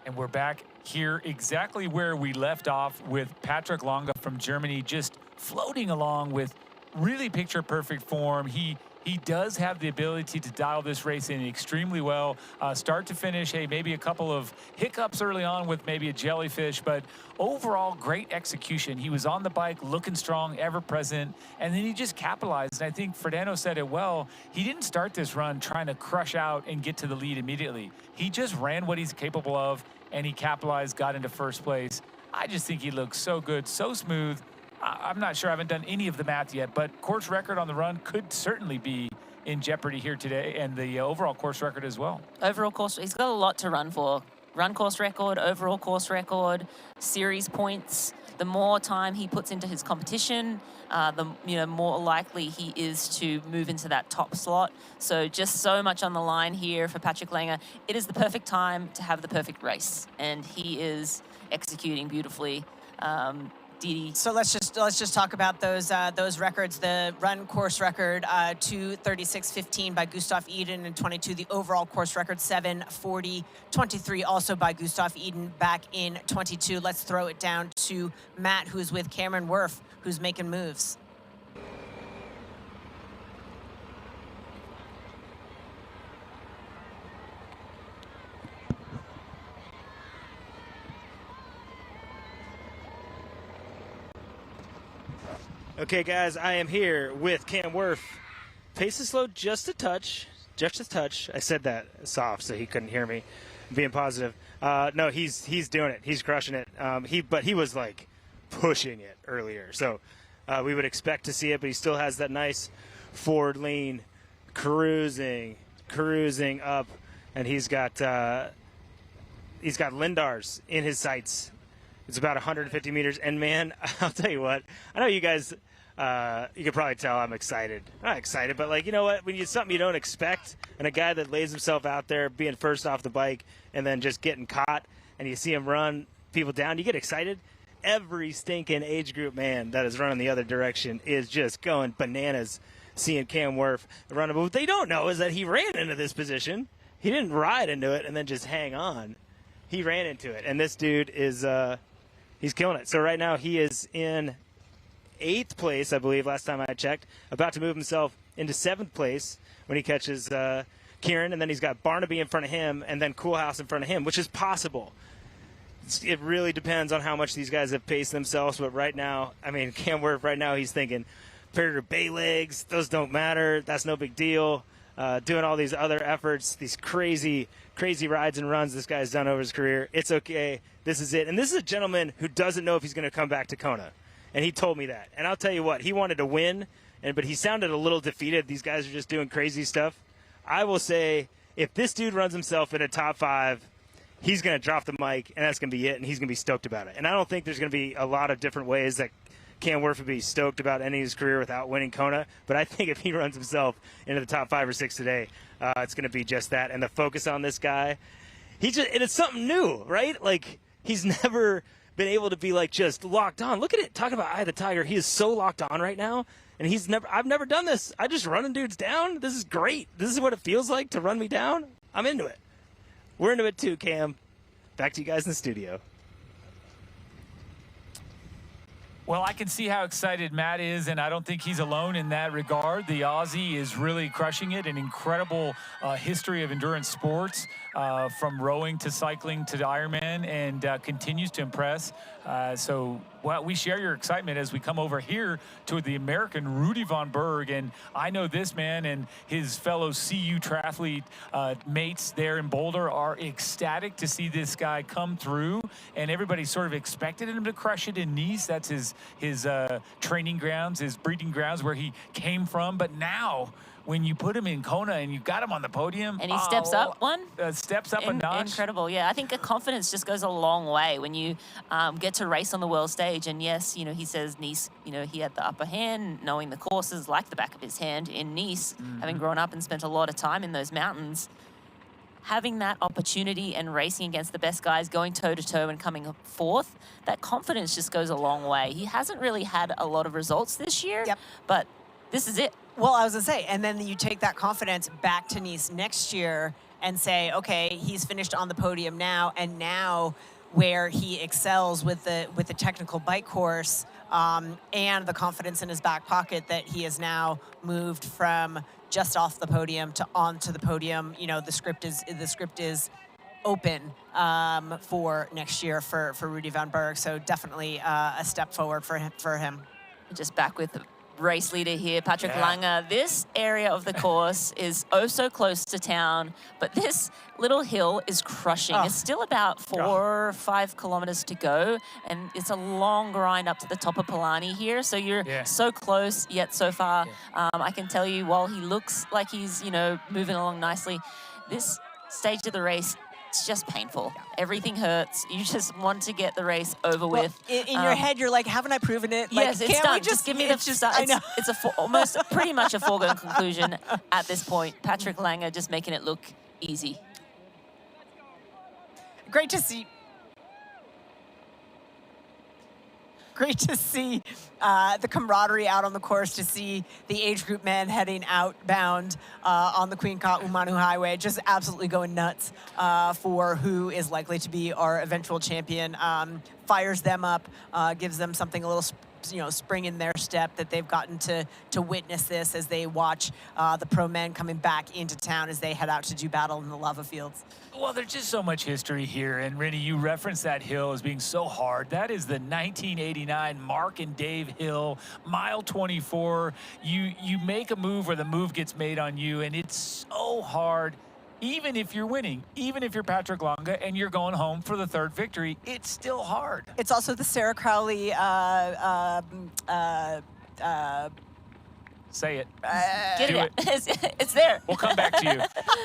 And we're back here exactly where we left off with Patrick Longa from Germany, just floating along with really picture-perfect form. He does have the ability to dial this race in extremely well. Start to finish, hey, maybe a couple of hiccups early on with maybe a jellyfish, but overall great execution. He was on the bike, looking strong, ever present, and then he just capitalized. And I think Frodeno said it well. He didn't start this run trying to crush out and get to the lead immediately. He just ran what he's capable of, and he capitalized, got into first place. I just think he looks so good, so smooth. I'm not sure, I haven't done any of the math yet, but course record on the run could certainly be in jeopardy here today, and the overall course record as well. Overall course, he's got a lot to run for. Run course record, overall course record, series points. The more time he puts into his competition, the more likely he is to move into that top slot. So just so much on the line here for Patrick Longa. It is the perfect time to have the perfect race, and he is executing beautifully. Didi. So let's just talk about those records. The run course record 2:36:15 by Gustav Eden in 22. The overall course record 7:40:23 also by Gustav Eden back in 22. Let's throw it down to Matt, who's with Cameron Worth, who's making moves. Okay, guys, I am here with Cam Worth. Pace is slow just a touch. I said that soft so he couldn't hear me. Being positive. No, he's doing it. He's crushing it. But he was like pushing it earlier. So we would expect to see it, but he still has that nice forward lean, cruising up, and he's got Lindars in his sights. It's about 150 meters, and man, I'll tell you what. I know you guys. You can probably tell I'm excited. I'm not excited, but you know what? When it's something you don't expect, and a guy that lays himself out there, being first off the bike, and then just getting caught, and you see him run people down, you get excited. Every stinking age group man that is running the other direction is just going bananas seeing Cam Wurf run. But what they don't know is that he ran into this position. He didn't ride into it and then just hang on. He ran into it, and this dude is he's killing it. So right now he is in 8th place, I believe, last time I checked, about to move himself into 7th place when he catches Kieran, and then he's got Barnaby in front of him and then Coolhouse in front of him, which is possible. It really depends on how much these guys have paced themselves, but right now, I mean, Cam Wurf, right now he's thinking, Predator Bay legs, those don't matter, that's no big deal. Doing all these other efforts, these crazy rides and runs this guy's done over his career. It's okay. This is it. And this is a gentleman who doesn't know if he's going to come back to Kona. And he told me that. And I'll tell you what, he wanted to win, but he sounded a little defeated. These guys are just doing crazy stuff. I will say, if this dude runs himself in a top 5, he's going to drop the mic, and that's going to be it, and he's going to be stoked about it. And I don't think there's going to be a lot of different ways that Cam Wurf would be stoked about ending his career without winning Kona. But I think if he runs himself into the top 5 or 6 today, it's going to be just that. And the focus on this guy, and it's something new, right? Like, he's never been able to be, like, just locked on. Look at it. Talking about Eye of the Tiger, he is so locked on right now. And I've never done this. I just running dudes down. This is great. This is what it feels like to run me down. I'm into it. We're into it too, Cam. Back to you guys in the studio. Well, I can see how excited Matt is, and I don't think he's alone in that regard. The Aussie is really crushing it, an incredible history of endurance sports, from rowing to cycling to Ironman, and continues to impress. Well, we share your excitement as we come over here to the American Rudy Von Berg, and I know this man and his fellow CU triathlete mates there in Boulder are ecstatic to see this guy come through, and everybody sort of expected him to crush it in Nice. That's his training grounds, his breeding grounds, where he came from. But now, when you put him in Kona and you got him on the podium, and he steps up steps up a notch. Incredible, yeah. I think a confidence just goes a long way when you get to race on the world stage. And yes, he says Nice, he had the upper hand, knowing the courses like the back of his hand in Nice, having grown up and spent a lot of time in those mountains. Having that opportunity and racing against the best guys, going toe-to-toe and coming 4th, that confidence just goes a long way. He hasn't really had a lot of results this year, but this is it. Well, I was going to say, and then you take that confidence back to Nice next year and say, okay, he's finished on the podium now, and now where he excels with the technical bike course and the confidence in his back pocket that he has now moved from just off the podium to onto the podium. The script is open for next year for Rudy Von Berg. So definitely a step forward for him. Just back with the race leader here, Patrick Lange. This area of the course is oh so close to town, but this little hill is crushing. It's still about 4 or 5 kilometers to go, and it's a long grind up to the top of Palani here. So you're so close, yet so far. I can tell you, while he looks like he's, moving along nicely, this stage of the race, it's just painful. Everything hurts. You just want to get the race over with. In your head, you're like, haven't I proven it? Yes, like, it's done. Just give me the start. I know. It's almost pretty much a foregone conclusion at this point. Patrick Lange just making it look easy. Great to see. Great to see the camaraderie out on the course, to see the age group men heading outbound on the Queen Ka'umanu Highway, just absolutely going nuts for who is likely to be our eventual champion. Fires them up, gives them something a little spring in their step, that they've gotten to witness this as they watch the pro men coming back into town as they head out to do battle in the lava fields. Well, there's just so much history here, and Rennie, you referenced that hill as being so hard. That is the 1989 Mark and Dave Hill, mile 24. You make a move where the move gets made on you, and it's so hard. Even if you're winning, even if you're Patrick Lange and you're going home for the 3rd victory, it's still hard. It's also the Sarah Crowley say it. Get it. It's there. We'll come back to you.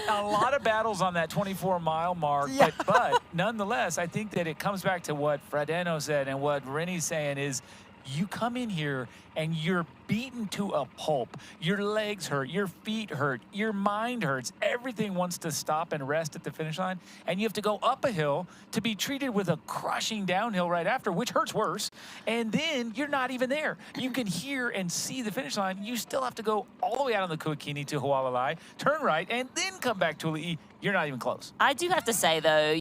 A lot of battles on that 24-mile mark, but nonetheless, I think that it comes back to what Fradeno said and what Rennie's saying is, you come in here and you're beaten to a pulp. Your legs hurt, your feet hurt, your mind hurts. Everything wants to stop and rest at the finish line. And you have to go up a hill to be treated with a crushing downhill right after, which hurts worse. And then you're not even there. You can hear and see the finish line. You still have to go all the way out on the Kuakini to Hualalai, turn right, and then come back to Ali'i. You're not even close. I do have to say, though,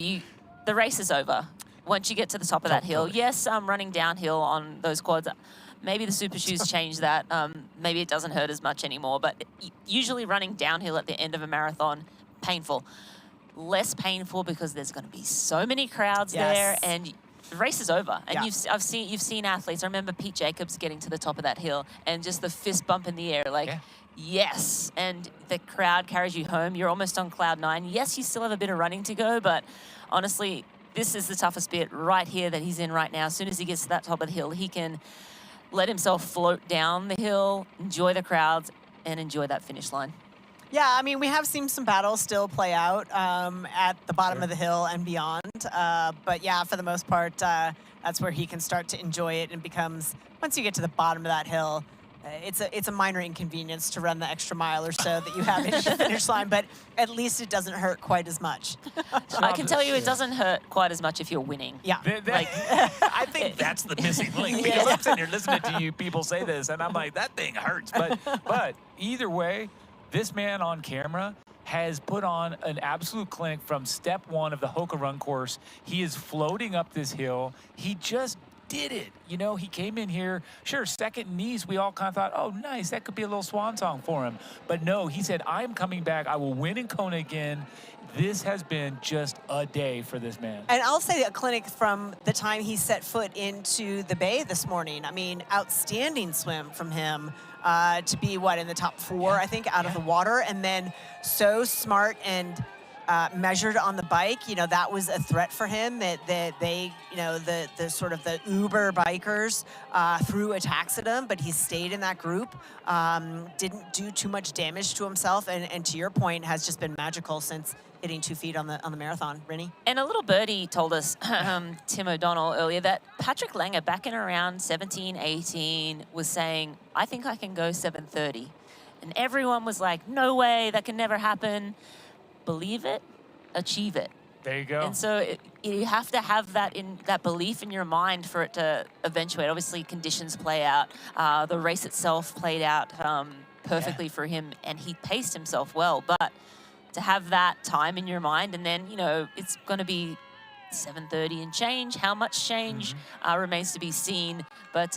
the race is over once you get to the top of that hill. Yes, running downhill on those quads, maybe the super shoes change that. Maybe it doesn't hurt as much anymore, but usually running downhill at the end of a marathon, painful. Less painful because there's going to be so many crowds there, and the race is over. And you've seen athletes. I remember Pete Jacobs getting to the top of that hill and just the fist bump in the air, like, yes. And the crowd carries you home. You're almost on cloud 9. Yes, you still have a bit of running to go, but honestly, this is the toughest bit right here that he's in right now. As soon as he gets to that top of the hill, he can let himself float down the hill, enjoy the crowds, and enjoy that finish line. Yeah, I mean, we have seen some battles still play out at the bottom of the hill and beyond. But yeah, for the most part, that's where he can start to enjoy it, and becomes, once you get to the bottom of that hill, it's a minor inconvenience to run the extra mile or so that you have at the finish line, but at least it doesn't hurt quite as much. I can tell you it doesn't hurt quite as much if you're winning. Yeah. I think that's the missing link, because I'm sitting here listening to you people say this, and I'm like, that thing hurts. But either way, this man on camera has put on an absolute clinic from step 1 of the Hoka Run course. He is floating up this hill. He just did it. You know, he came in here, sure, second in Nice, we all kind of thought, oh, nice, that could be a little swan song for him. But no, he said, I'm coming back. I will win in Kona again. This has been just a day for this man. And I'll say a clinic from the time he set foot into the bay this morning. I mean, outstanding swim from him to be, in the top 4, I think, out of the water. And then so smart and measured on the bike. You know, that was a threat for him, that they, you know, the sort of the Uber bikers threw attacks at him, but he stayed in that group, didn't do too much damage to himself, and to your point, has just been magical since hitting 2 feet on the marathon. Rennie? And a little birdie told us, Tim O'Donnell earlier, that Patrick Langer back in around 17, 18 was saying, I think I can go 7:30. And everyone was like, no way, that can never happen. Believe it, achieve it. There you go. And so you have to have that belief in your mind for it to eventuate. Obviously, conditions play out. The race itself played out perfectly for him, and he paced himself well. But to have that time in your mind, and then, you know, it's going to be 7:30 and change. How much change remains to be seen. But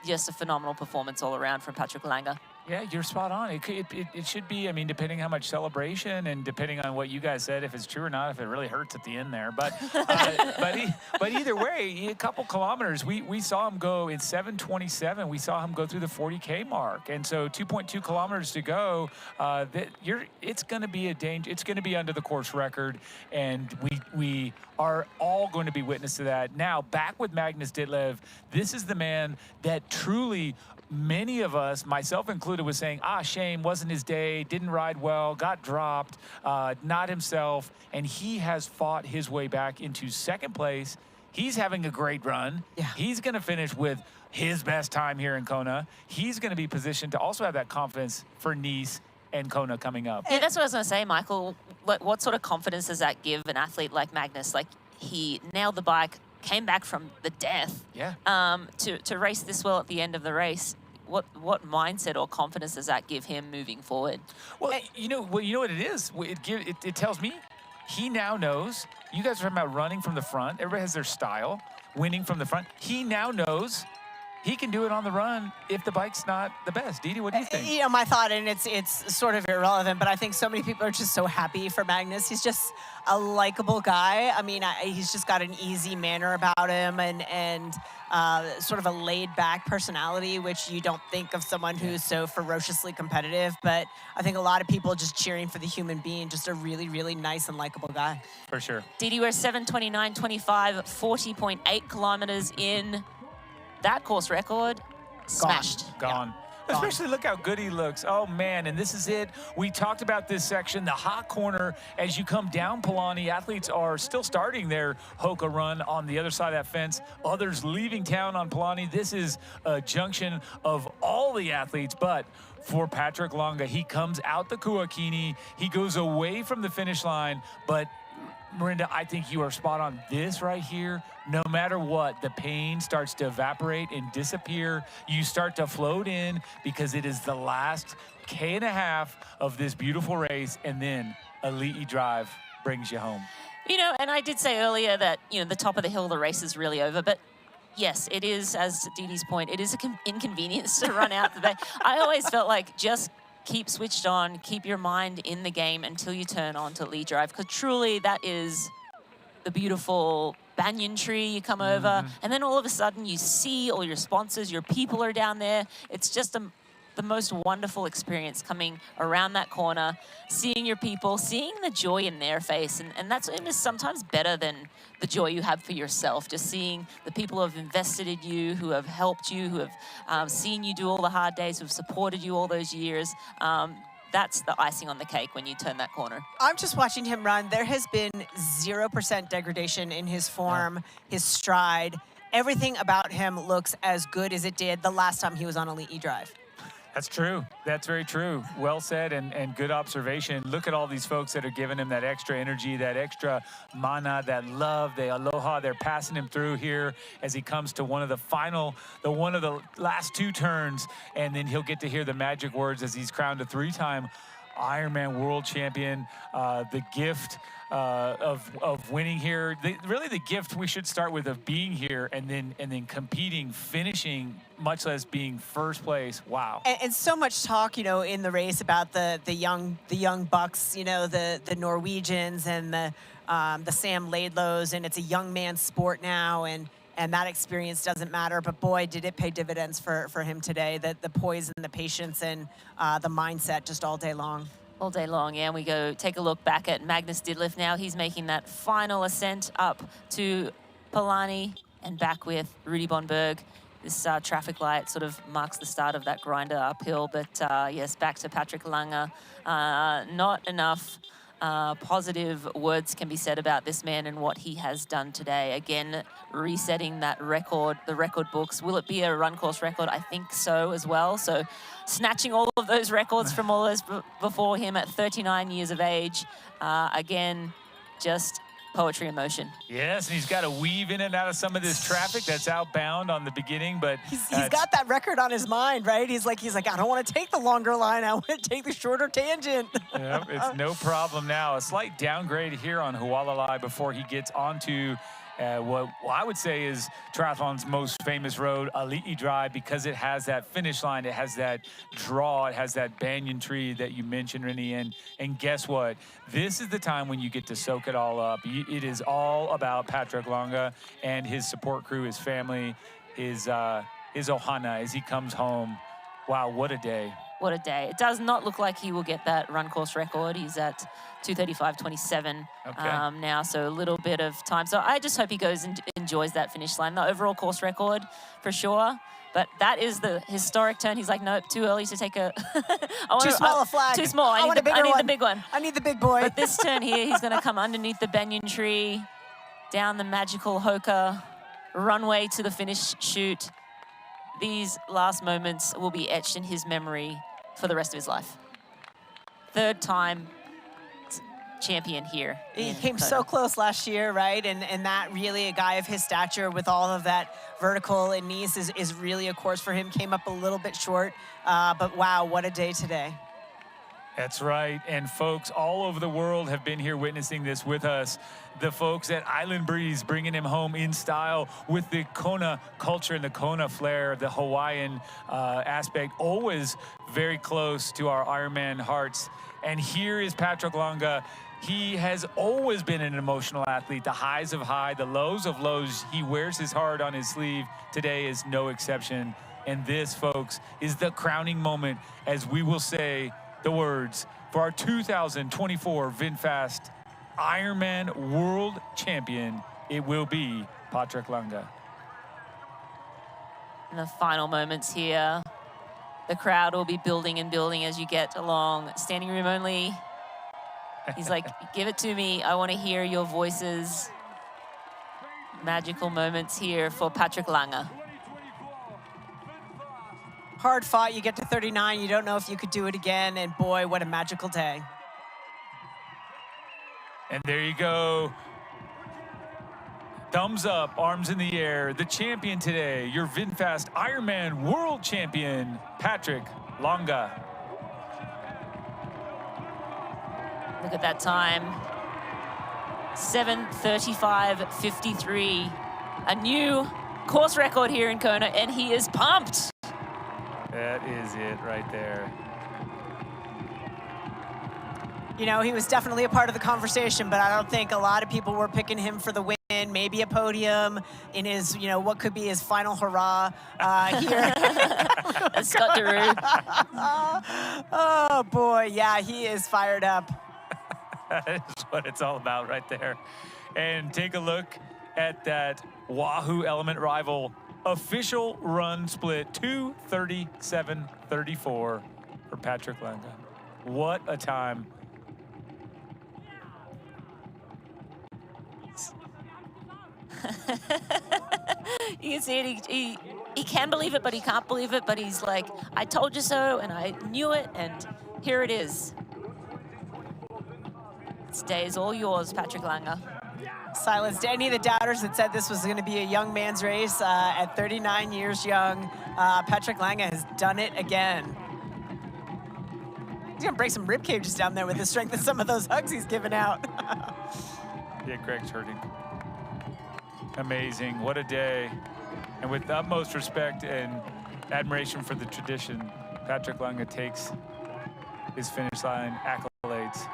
just a phenomenal performance all around from Patrick Langer. Yeah, you're spot on. It should be, I mean, depending how much celebration and depending on what you guys said, if it's true or not, if it really hurts at the end there. But but either way, a couple kilometers, we saw him go in 7:27. We saw him go through the 40K mark. And so 2.2 kilometers to go, it's going to be it's going to be under the course record. And we are all going to be witness to that. Now, back with Magnus Ditlev, this is the man that truly, many of us, myself included, was saying, shame, wasn't his day, didn't ride well, got dropped, not himself, and he has fought his way back into second place. He's having a great run. Yeah. He's going to finish with his best time here in Kona. He's going to be positioned to also have that confidence for Nice and Kona coming up. Yeah, that's what I was going to say, Michael. What sort of confidence does that give an athlete like Magnus? Like, he nailed the bike, came back from the death, to race this well at the end of the race. What mindset or confidence does that give him moving forward? Well, you know what it is. It tells me he now knows. You guys are talking about running from the front. Everybody has their style, winning from the front. He now knows he can do it on the run if the bike's not the best. Didi, what do you think? You know, my thought, and it's sort of irrelevant, but I think so many people are just so happy for Magnus. He's just a likable guy. I mean, he's just got an easy manner about him, and sort of a laid-back personality, which you don't think of someone who's so ferociously competitive. But I think a lot of people just cheering for the human being, just a really, really nice and likable guy. For sure. Didi, we're 7:29.25, 40.8 kilometers in. That course record, smashed. Gone. Especially look how good he looks. Oh, man, and this is it. We talked about this section, the hot corner. As you come down Palani, athletes are still starting their Hoka run on the other side of that fence. Others leaving town on Palani. This is a junction of all the athletes, but for Patrick Longa, he comes out the Kuakini. He goes away from the finish line, but Marinda, I think you are spot on. This right here, no matter what, the pain starts to evaporate and disappear. You start to float in because it is the last K.5 of this beautiful race, and then Elite Drive brings you home. You know, and I did say earlier that, you know, the top of the hill, the race is really over, but yes, it is, as Dee Dee's point, it is an inconvenience to run out the back. I always felt like just keep switched on, keep your mind in the game until you turn on to Lead Drive, because truly that is the beautiful banyan tree you come over, and then all of a sudden you see all your sponsors, your people are down there. It's just the most wonderful experience coming around that corner, seeing your people, seeing the joy in their face. And that's sometimes better than the joy you have for yourself, just seeing the people who have invested in you, who have helped you, who have seen you do all the hard days, who have supported you all those years. That's the icing on the cake when you turn that corner. I'm just watching him run. There has been 0% degradation in his form, his stride. Everything about him looks as good as it did the last time he was on Elite Drive. That's true. That's very true. Well said and good observation. Look at all these folks that are giving him that extra energy, that extra mana, that love, the aloha. They're passing him through here as he comes to one of the last two turns, and then he'll get to hear the magic words as he's crowned a 3-time Ironman World Champion. The gift of winning here, really the gift we should start with of being here and then competing, finishing, much less being first place. Wow. And so much talk, you know, in the race about the young bucks, you know, the Norwegians and the Sam Laidlows, and it's a young man's sport now, and that experience doesn't matter. But boy, did it pay dividends for him today. The poise and the patience and the mindset just all day long. All day long, yeah. And we go take a look back at Magnus Didliff now. He's making that final ascent up to Palani and back with Rudy Bonberg. This traffic light sort of marks the start of that grinder uphill. But yes, back to Patrick Lange. Not enough positive words can be said about this man and what he has done today. Again, resetting that record, the record books. Will it be a run course record? I think so as well. So snatching all of those records from all those before him at 39 years of age. Again, just poetry in motion. Yes, and he's got to weave in and out of some of this traffic that's outbound on the beginning, but he's got that record on his mind, right? He's like, I don't want to take the longer line. I want to take the shorter tangent. Yep, it's no problem now. A slight downgrade here on Hualalai before he gets onto what I would say is triathlon's most famous road, Ali'i Drive, because it has that finish line, it has that draw, it has that banyan tree that you mentioned, Rennie, and guess what? This is the time when you get to soak it all up. It is all about Patrick Lange and his support crew, his family, his ohana as he comes home. Wow, what a day. What a day. It does not look like he will get that run course record. He's at 2:35.27 now, so a little bit of time. So I just hope he goes and enjoys that finish line. The overall course record, for sure. But that is the historic turn. He's like, nope, too early to take a... Too small a flag. Too small. I need the big one. I need the big boy. But this turn here, he's going to come underneath the banyan tree, down the magical Hoka runway to the finish chute. These last moments will be etched in his memory for the rest of his life. 3rd time champion here. He came so close last year, right? And that really, a guy of his stature with all of that vertical in Nice is really a course for him. Came up a little bit short, but wow, what a day today. That's right. And folks all over the world have been here witnessing this with us. The folks at Island Breeze bringing him home in style with the Kona culture and the Kona flair, the Hawaiian aspect, always very close to our Ironman hearts. And here is Patrick Lange. He has always been an emotional athlete. The highs of high, the lows of lows. He wears his heart on his sleeve. Today is no exception. And this, folks, is the crowning moment as we will say the words for our 2024 VinFast Ironman World Champion. It will be Patrick Lange. In the final moments here, The crowd will be building and building as you get along. Standing room only. He's like, give it to me. I want to hear your voices. Magical moments here for Patrick Lange. Hard fought, you get to 39, you don't know if you could do it again, and boy, what a magical day. And there you go. Thumbs up, arms in the air. The champion today, your VinFast Ironman World Champion, Patrick Lange. Look at that time. 7:35:53. A new course record here in Kona, and he is pumped. That is it right there. You know, he was definitely a part of the conversation, but I don't think a lot of people were picking him for the win. Maybe a podium in his, you know, what could be his final hurrah here. Scott Deroux. Oh, boy. Yeah, he is fired up. That is what it's all about right there. And take a look at that Wahoo Element Rival official run split, 2:37:34 for Patrick Lange. What a time. You can see it. He can believe it, but he can't believe it. But he's like, I told you so, and I knew it, and here it is. This day is all yours, Patrick Lange. Silenced any of the doubters that said this was going to be a young man's race. At 39 years young, Patrick Lange has done it again. He's going to break some rib cages down there with the strength of some of those hugs he's given out. Yeah, Greg's hurting. Amazing, what a day. And with utmost respect and admiration for the tradition, Patrick Lange takes his finish line accolades.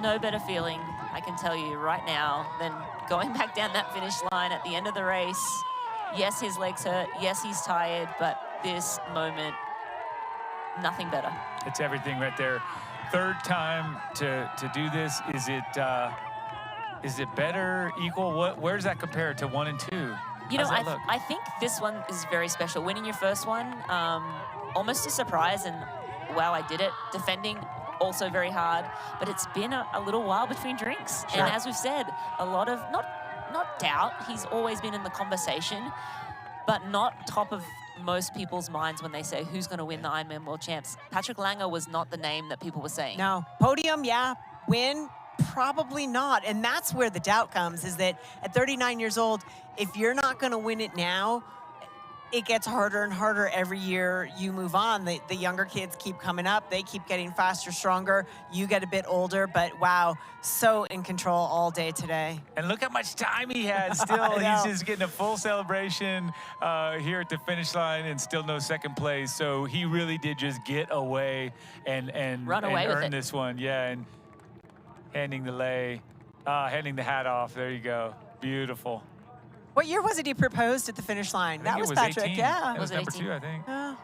No better feeling, I can tell you right now, than going back down that finish line at the end of the race. Yes, his legs hurt. Yes, he's tired, but this moment, nothing better. It's everything right there. Third time to do this. Is it better, equal? Where does that compare to 1 and 2? You know, I think this one is very special. Winning your first one, almost a surprise, and wow, I did it. Defending, also very hard, but it's been a little while between drinks. Sure. And as we've said, a lot of, not doubt, he's always been in the conversation, but not top of most people's minds when they say, who's going to win the Ironman World Champs? Patrick Lange was not the name that people were saying. No. Podium, yeah. Win, probably not. And that's where the doubt comes, is that at 39 years old, if you're not going to win it now, it gets harder and harder every year you move on. The younger kids keep coming up. They keep getting faster, stronger. You get a bit older, but wow, so in control all day today. And look how much time he had still. He's just getting a full celebration here at the finish line and still no second place. So he really did just get away and Run away with earn it. this one. Yeah, and handing the hat off. There you go. Beautiful. What year was it he proposed at the finish line? I That think was it was Patrick, 18. yeah. That was number 2, I think. Yeah.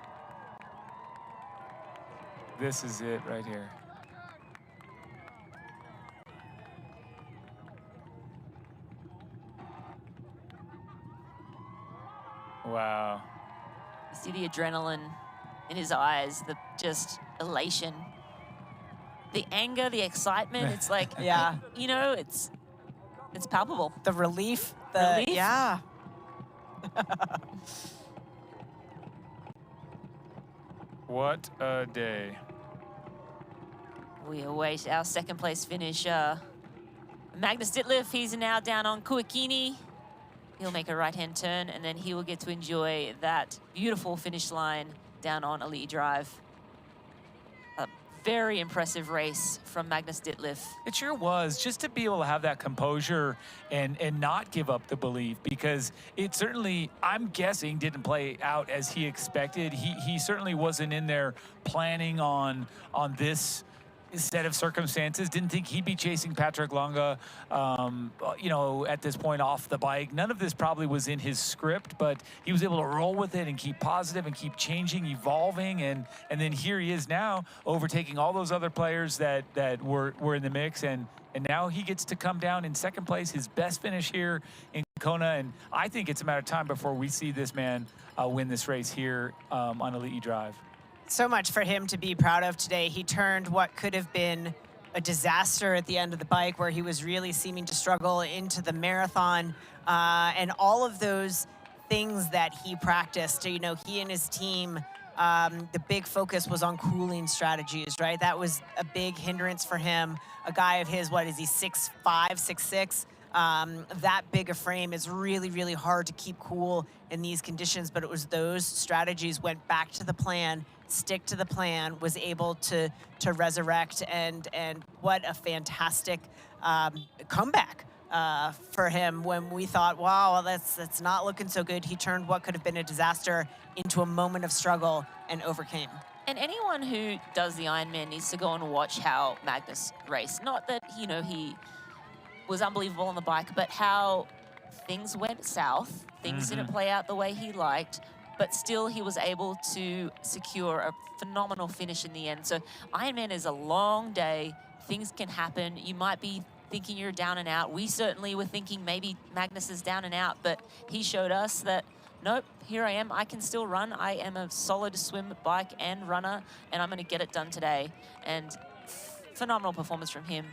This is it right here. Wow. You see the adrenaline in his eyes, the just elation, the anger, the excitement. It's like, yeah, you know, it's palpable. The relief, Relief? yeah. What a day. We await our second place finish. Magnus Ditlev, he's now down on Kuakini. He'll make a right-hand turn, and then he will get to enjoy that beautiful finish line down on Ali Drive. A very impressive race from Magnus Ditlev. It sure was, just to be able to have that composure and not give up the belief, because it certainly, I'm guessing, didn't play out as he expected. He certainly wasn't in there planning on this set of circumstances. Didn't think he'd be chasing Patrick Lange, you know, at this point off the bike. None of this probably was in his script, but he was able to roll with it and keep positive and keep changing, evolving, and then here he is now overtaking all those other players that were in the mix, and now he gets to come down in second place, his best finish here in Kona, and I think it's a matter of time before we see this man win this race here on Elite Drive. So much for him to be proud of today. He turned what could have been a disaster at the end of the bike, where he was really seeming to struggle, into the marathon, and all of those things that he practiced. You know, he and his team, the big focus was on cooling strategies, right? That was a big hindrance for him. A guy of his, what is he, 6'5", 6'6"? That big a frame is really, really hard to keep cool in these conditions, but it was those strategies, went back to the plan, stick to the plan, was able to resurrect, and what a fantastic comeback for him when we thought, wow, that's not looking so good. He turned what could have been a disaster into a moment of struggle and overcame. And anyone who does the Ironman needs to go and watch how Magnus raced. Not that, you know, he was unbelievable on the bike, but how things went south. Things didn't play out the way he liked, but still he was able to secure a phenomenal finish in the end. So Ironman is a long day. Things can happen. You might be thinking you're down and out. We certainly were thinking maybe Magnus is down and out, but he showed us that, nope, here I am. I can still run. I am a solid swim, bike, and runner, and I'm going to get it done today. And phenomenal performance from him.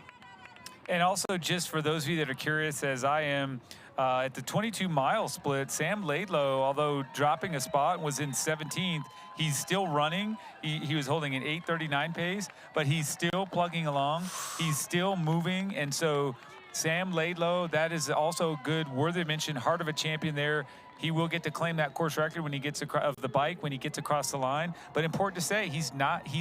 And also, just for those of you that are curious, as I am, at the 22-mile split, Sam Laidlow, although dropping a spot, was in 17th. He's still running. He was holding an 8:39 pace, but he's still plugging along. He's still moving, and so Sam Laidlow, that is also good, worthy mention, heart of a champion there. He will get to claim that course record when he gets of the bike, when he gets across the line. But important to say, he's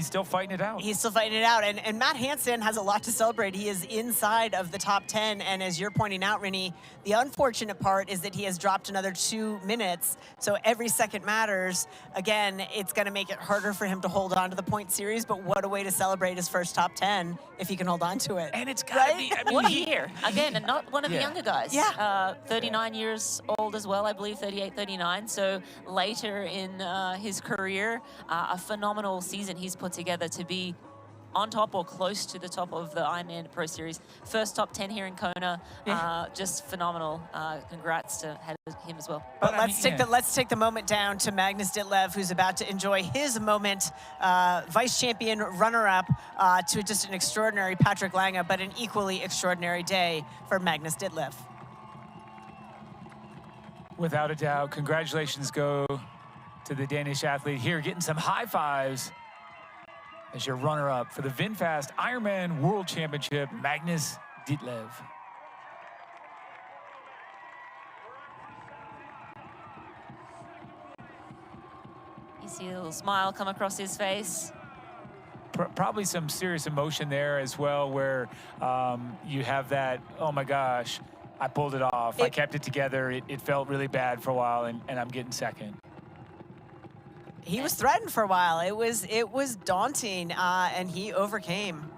still fighting it out. He's still fighting it out. And Matt Hansen has a lot to celebrate. He is inside of the top 10. And as you're pointing out, Rennie, the unfortunate part is that he has dropped another 2 minutes. So every second matters. Again, it's going to make it harder for him to hold on to the point series. But what a way to celebrate his first top 10 if he can hold on to it. And it's got to be, I mean, What a year. Again, and not one of the younger guys. Yeah. 39 years old as well, I believe, 38, 39. So later in his career, a phenomenal season he's put together to be on top or close to the top of the Ironman Pro Series. First top 10 here in Kona. Just phenomenal. Congrats to him as well. But let's take the moment down to Magnus Ditlev, who's about to enjoy his moment. Vice champion, runner-up to just an extraordinary Patrick Lange, but an equally extraordinary day for Magnus Ditlev. Without a doubt, congratulations go to the Danish athlete here, getting some high fives as your runner-up for the VinFast Ironman World Championship, Magnus Ditlev. You see a little smile come across his face. Probably some serious emotion there as well, where you have that, oh my gosh, I pulled it off. I kept it together. It felt really bad for a while, and I'm getting second. He was threatened for a while. It was daunting, and he overcame.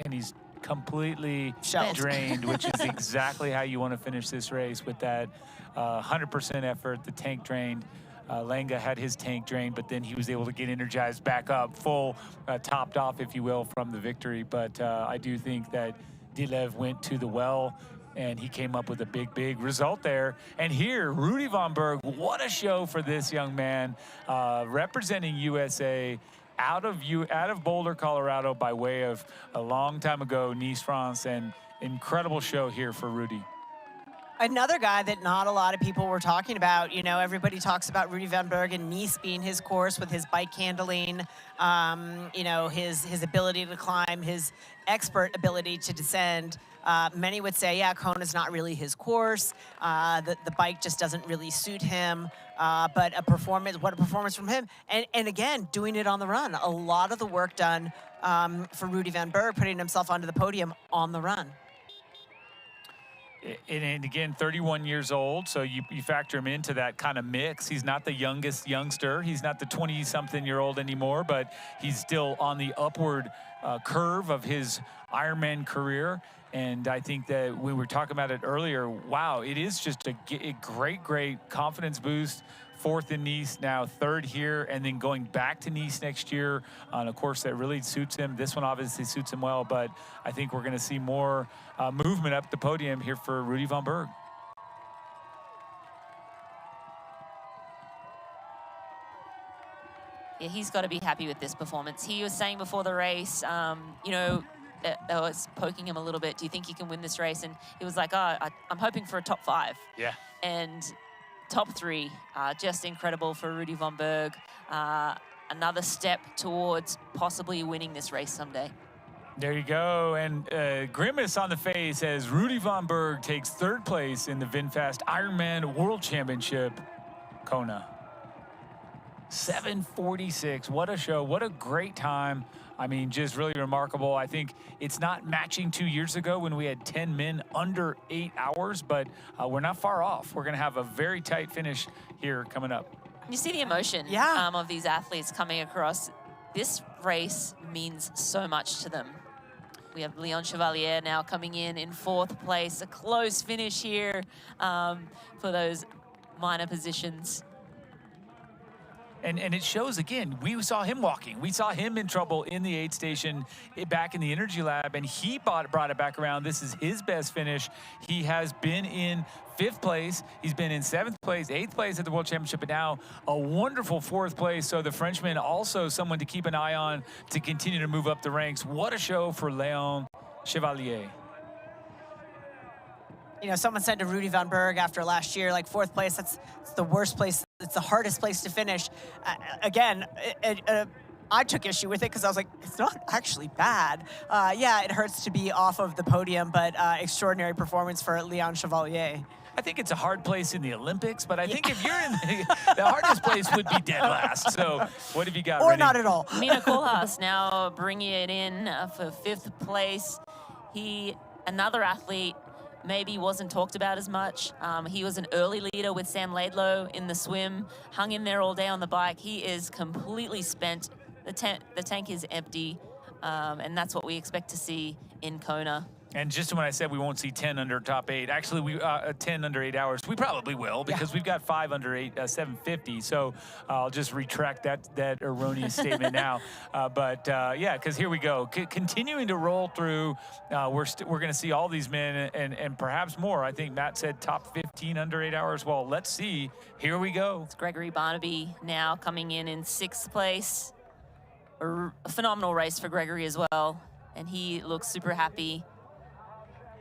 And he's completely Shelled. drained, which is exactly how you want to finish this race, with that 100% effort, the tank drained. Lange had his tank drained, but then he was able to get energized back up, full, topped off, if you will, from the victory. But I do think that Ditlev went to the well, and he came up with a big, big result there. And here, Rudy Von Berg, what a show for this young man, representing USA out of Boulder, Colorado, by way of a long time ago, Nice, France, and incredible show here for Rudy. Another guy that not a lot of people were talking about. You know, everybody talks about Rudy Van Berg and Nice being his course with his bike handling, you know, his ability to climb, his expert ability to descend. Many would say, yeah, Kona's not really his course. The bike just doesn't really suit him. But what a performance from him. And again, doing it on the run. A lot of the work done for Rudy Van Berg, putting himself onto the podium on the run. And again, 31 years old, so you factor him into that kind of mix. He's not the youngest youngster. He's not the 20-something-year-old anymore, but he's still on the upward curve of his Ironman career. And I think that we were talking about it earlier. Wow, it is just a great confidence boost. 4th in Nice, now 3rd here, and then going back to Nice next year on a course that really suits him. This one obviously suits him well, but I think we're going to see more movement up the podium here for Rudy von Berg. Yeah, he's got to be happy with this performance. He was saying before the race, you know, I was poking him a little bit. Do you think he can win this race? And he was like, oh, I'm hoping for a top 5. Yeah. And top 3, just incredible for Rudy von Berg. Another step towards possibly winning this race someday. There you go, and grimace on the face as Rudy von Berg takes 3rd place in the VinFast Ironman World Championship, Kona. 7:46, what a show, what a great time. I mean, just really remarkable. I think it's not matching 2 years ago when we had 10 men under 8 hours, but we're not far off. We're gonna have a very tight finish here coming up. You see the emotion of these athletes coming across. This race means so much to them. We have Leon Chevalier now coming in 4th place, a close finish here for those minor positions. And it shows, again, we saw him walking. We saw him in trouble in the aid station back in the Energy Lab, and he brought it back around. This is his best finish. He has been in 5th place. He's been in 7th place, 8th place at the World Championship, but now a wonderful 4th place. So the Frenchman also someone to keep an eye on to continue to move up the ranks. What a show for Leon Chevalier. You know, someone said to Rudy von Berg after last year, like 4th place, it's the worst place. It's the hardest place to finish. Again, I took issue with it because I was like, it's not actually bad. Yeah, it hurts to be off of the podium, but extraordinary performance for Leon Chevalier. I think it's a hard place in the Olympics, but I think if you're in the hardest place would be dead last. So what have you got, Or Rennie? not at all. Mina Koolhaas now bringing it in for 5th place. Another athlete, maybe wasn't talked about as much. He was an early leader with Sam Laidlow in the swim, hung in there all day on the bike. He is completely spent. The tank is empty, and that's what we expect to see in Kona. And just when I said we won't see 10 under top 8, actually we 10 under 8 hours, we probably will because we've got 5 under 8, 750. So I'll just retract that erroneous statement now. Yeah, because here we go, continuing to roll through. We're going to see all these men and perhaps more. I think Matt said top 15 under 8 hours. Well, let's see. Here we go. It's Gregory Barnaby now coming in 6th place. A phenomenal race for Gregory as well, and he looks super happy.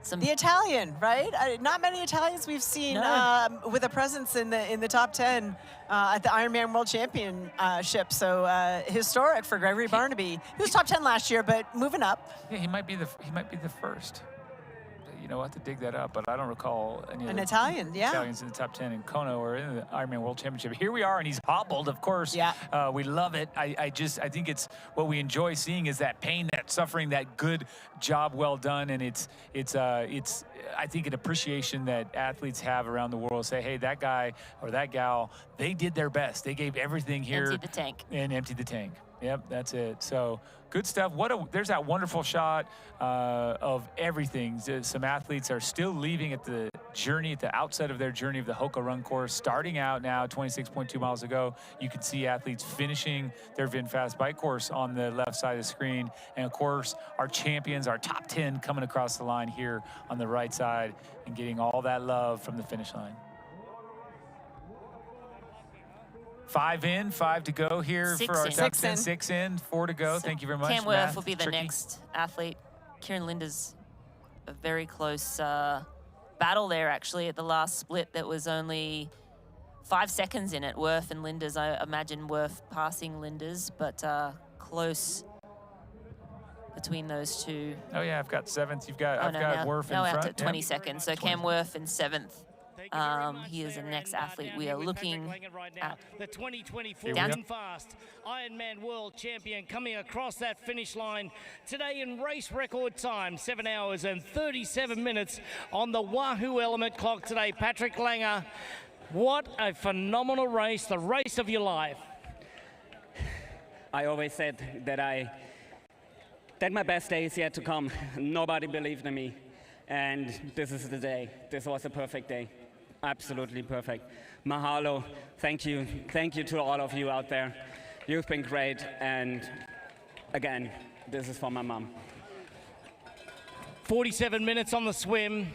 The Italian, right? Not many Italians we've seen with a presence in the top 10 at the Ironman World Championship. So historic for Gregory Barnaby. He was top 10 last year, but moving up. Yeah, he might be the first. You know, I'll have to dig that up, but I don't recall any of the Italians in the top 10 in Kona or in the Ironman World Championship. Here we are, and he's hobbled, of course. Yeah. We love it. I think it's what we enjoy seeing is that pain, that suffering, that good job well done, and it's I think an appreciation that athletes have around the world. Say, hey, that guy or that gal, they did their best. They gave everything here. Emptied the tank. And emptied the tank. Yep, that's it. So good stuff. There's that wonderful shot of everything. Some athletes are still leaving at the outset of their journey of the Hoka Run course, starting out now 26.2 miles ago. You can see athletes finishing their VinFast bike course on the left side of the screen. And of course, our champions, our top 10 coming across the line here on the right side and getting all that love from the finish line. 5 in, 5 to go here for our top 10. 6 in, 4 to go. So thank you very much. Cam Worth will be the next athlete. Kieran Linda's a very close battle there, actually, at the last split. That was only 5 seconds in it. Worth and Linda's. I imagine Worth passing Linda's, but close between those two. Oh yeah, I've got 7th. I've got Worth in front. Out to 20 seconds. So Cam Worth in 7th. He is the next athlete we are looking at. The 2024 VinFast Ironman World Champion coming across that finish line today in race record time, 7 hours and 37 minutes on the Wahoo Element clock today. Patrick Langer, what a phenomenal race, the race of your life. I always said that my best day is yet to come. Nobody believed in me, and this is the day. This was a perfect day. Absolutely perfect. Mahalo, thank you. Thank you to all of you out there. You've been great, and again, this is for my mom. 47 minutes on the swim,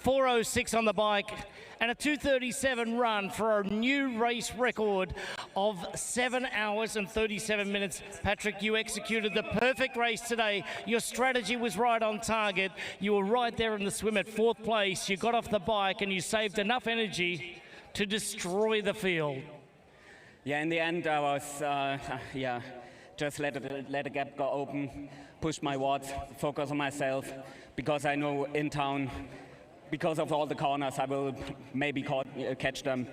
4:06 on the bike, and a 2:37 run for a new race record of 7 hours and 37 minutes. Patrick, you executed the perfect race today. Your strategy was right on target. You were right there in the swim at 4th place. You got off the bike and you saved enough energy to destroy the field. Yeah, in the end, I was, just let the gap go open, push my watts, focus on myself, because I know in town, because of all the corners, I will maybe catch them.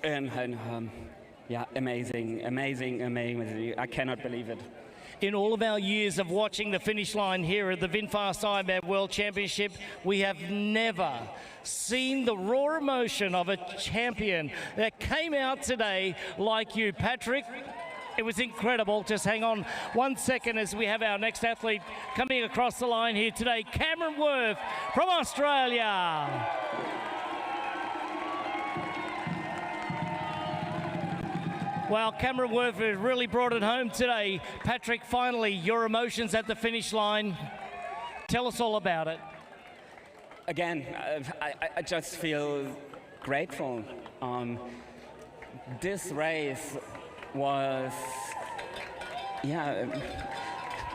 And yeah, amazing. I cannot believe it. In all of our years of watching the finish line here at the VinFast Ironman World Championship, we have never seen the raw emotion of a champion that came out today like you, Patrick. It was incredible. Just hang on 1 second as we have our next athlete coming across the line here today, Cameron Worth from Australia. Well, Cameron Worth has really brought it home today. Patrick, finally, your emotions at the finish line. Tell us all about it. Again, I just feel grateful. This race was,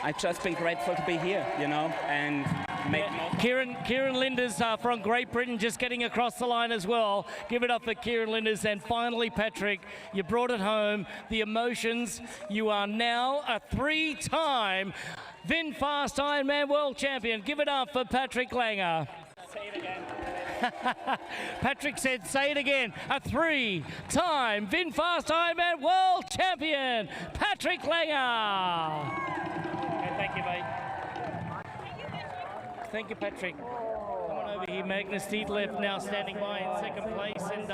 I've just been grateful to be here, and make more. Kieran Linders from Great Britain just getting across the line as well. Give it up for Kieran Linders. And finally, Patrick, you brought it home. The emotions. You are now a 3-time VinFast Ironman World Champion. Give it up for Patrick Langer. Say it again. Patrick said, say it again. A 3-time VinFast Ironman World Champion, Patrick Langer. Okay, thank you, mate. Thank you, Patrick. Come on over here. Magnus Dietleff now standing by in 2nd place. And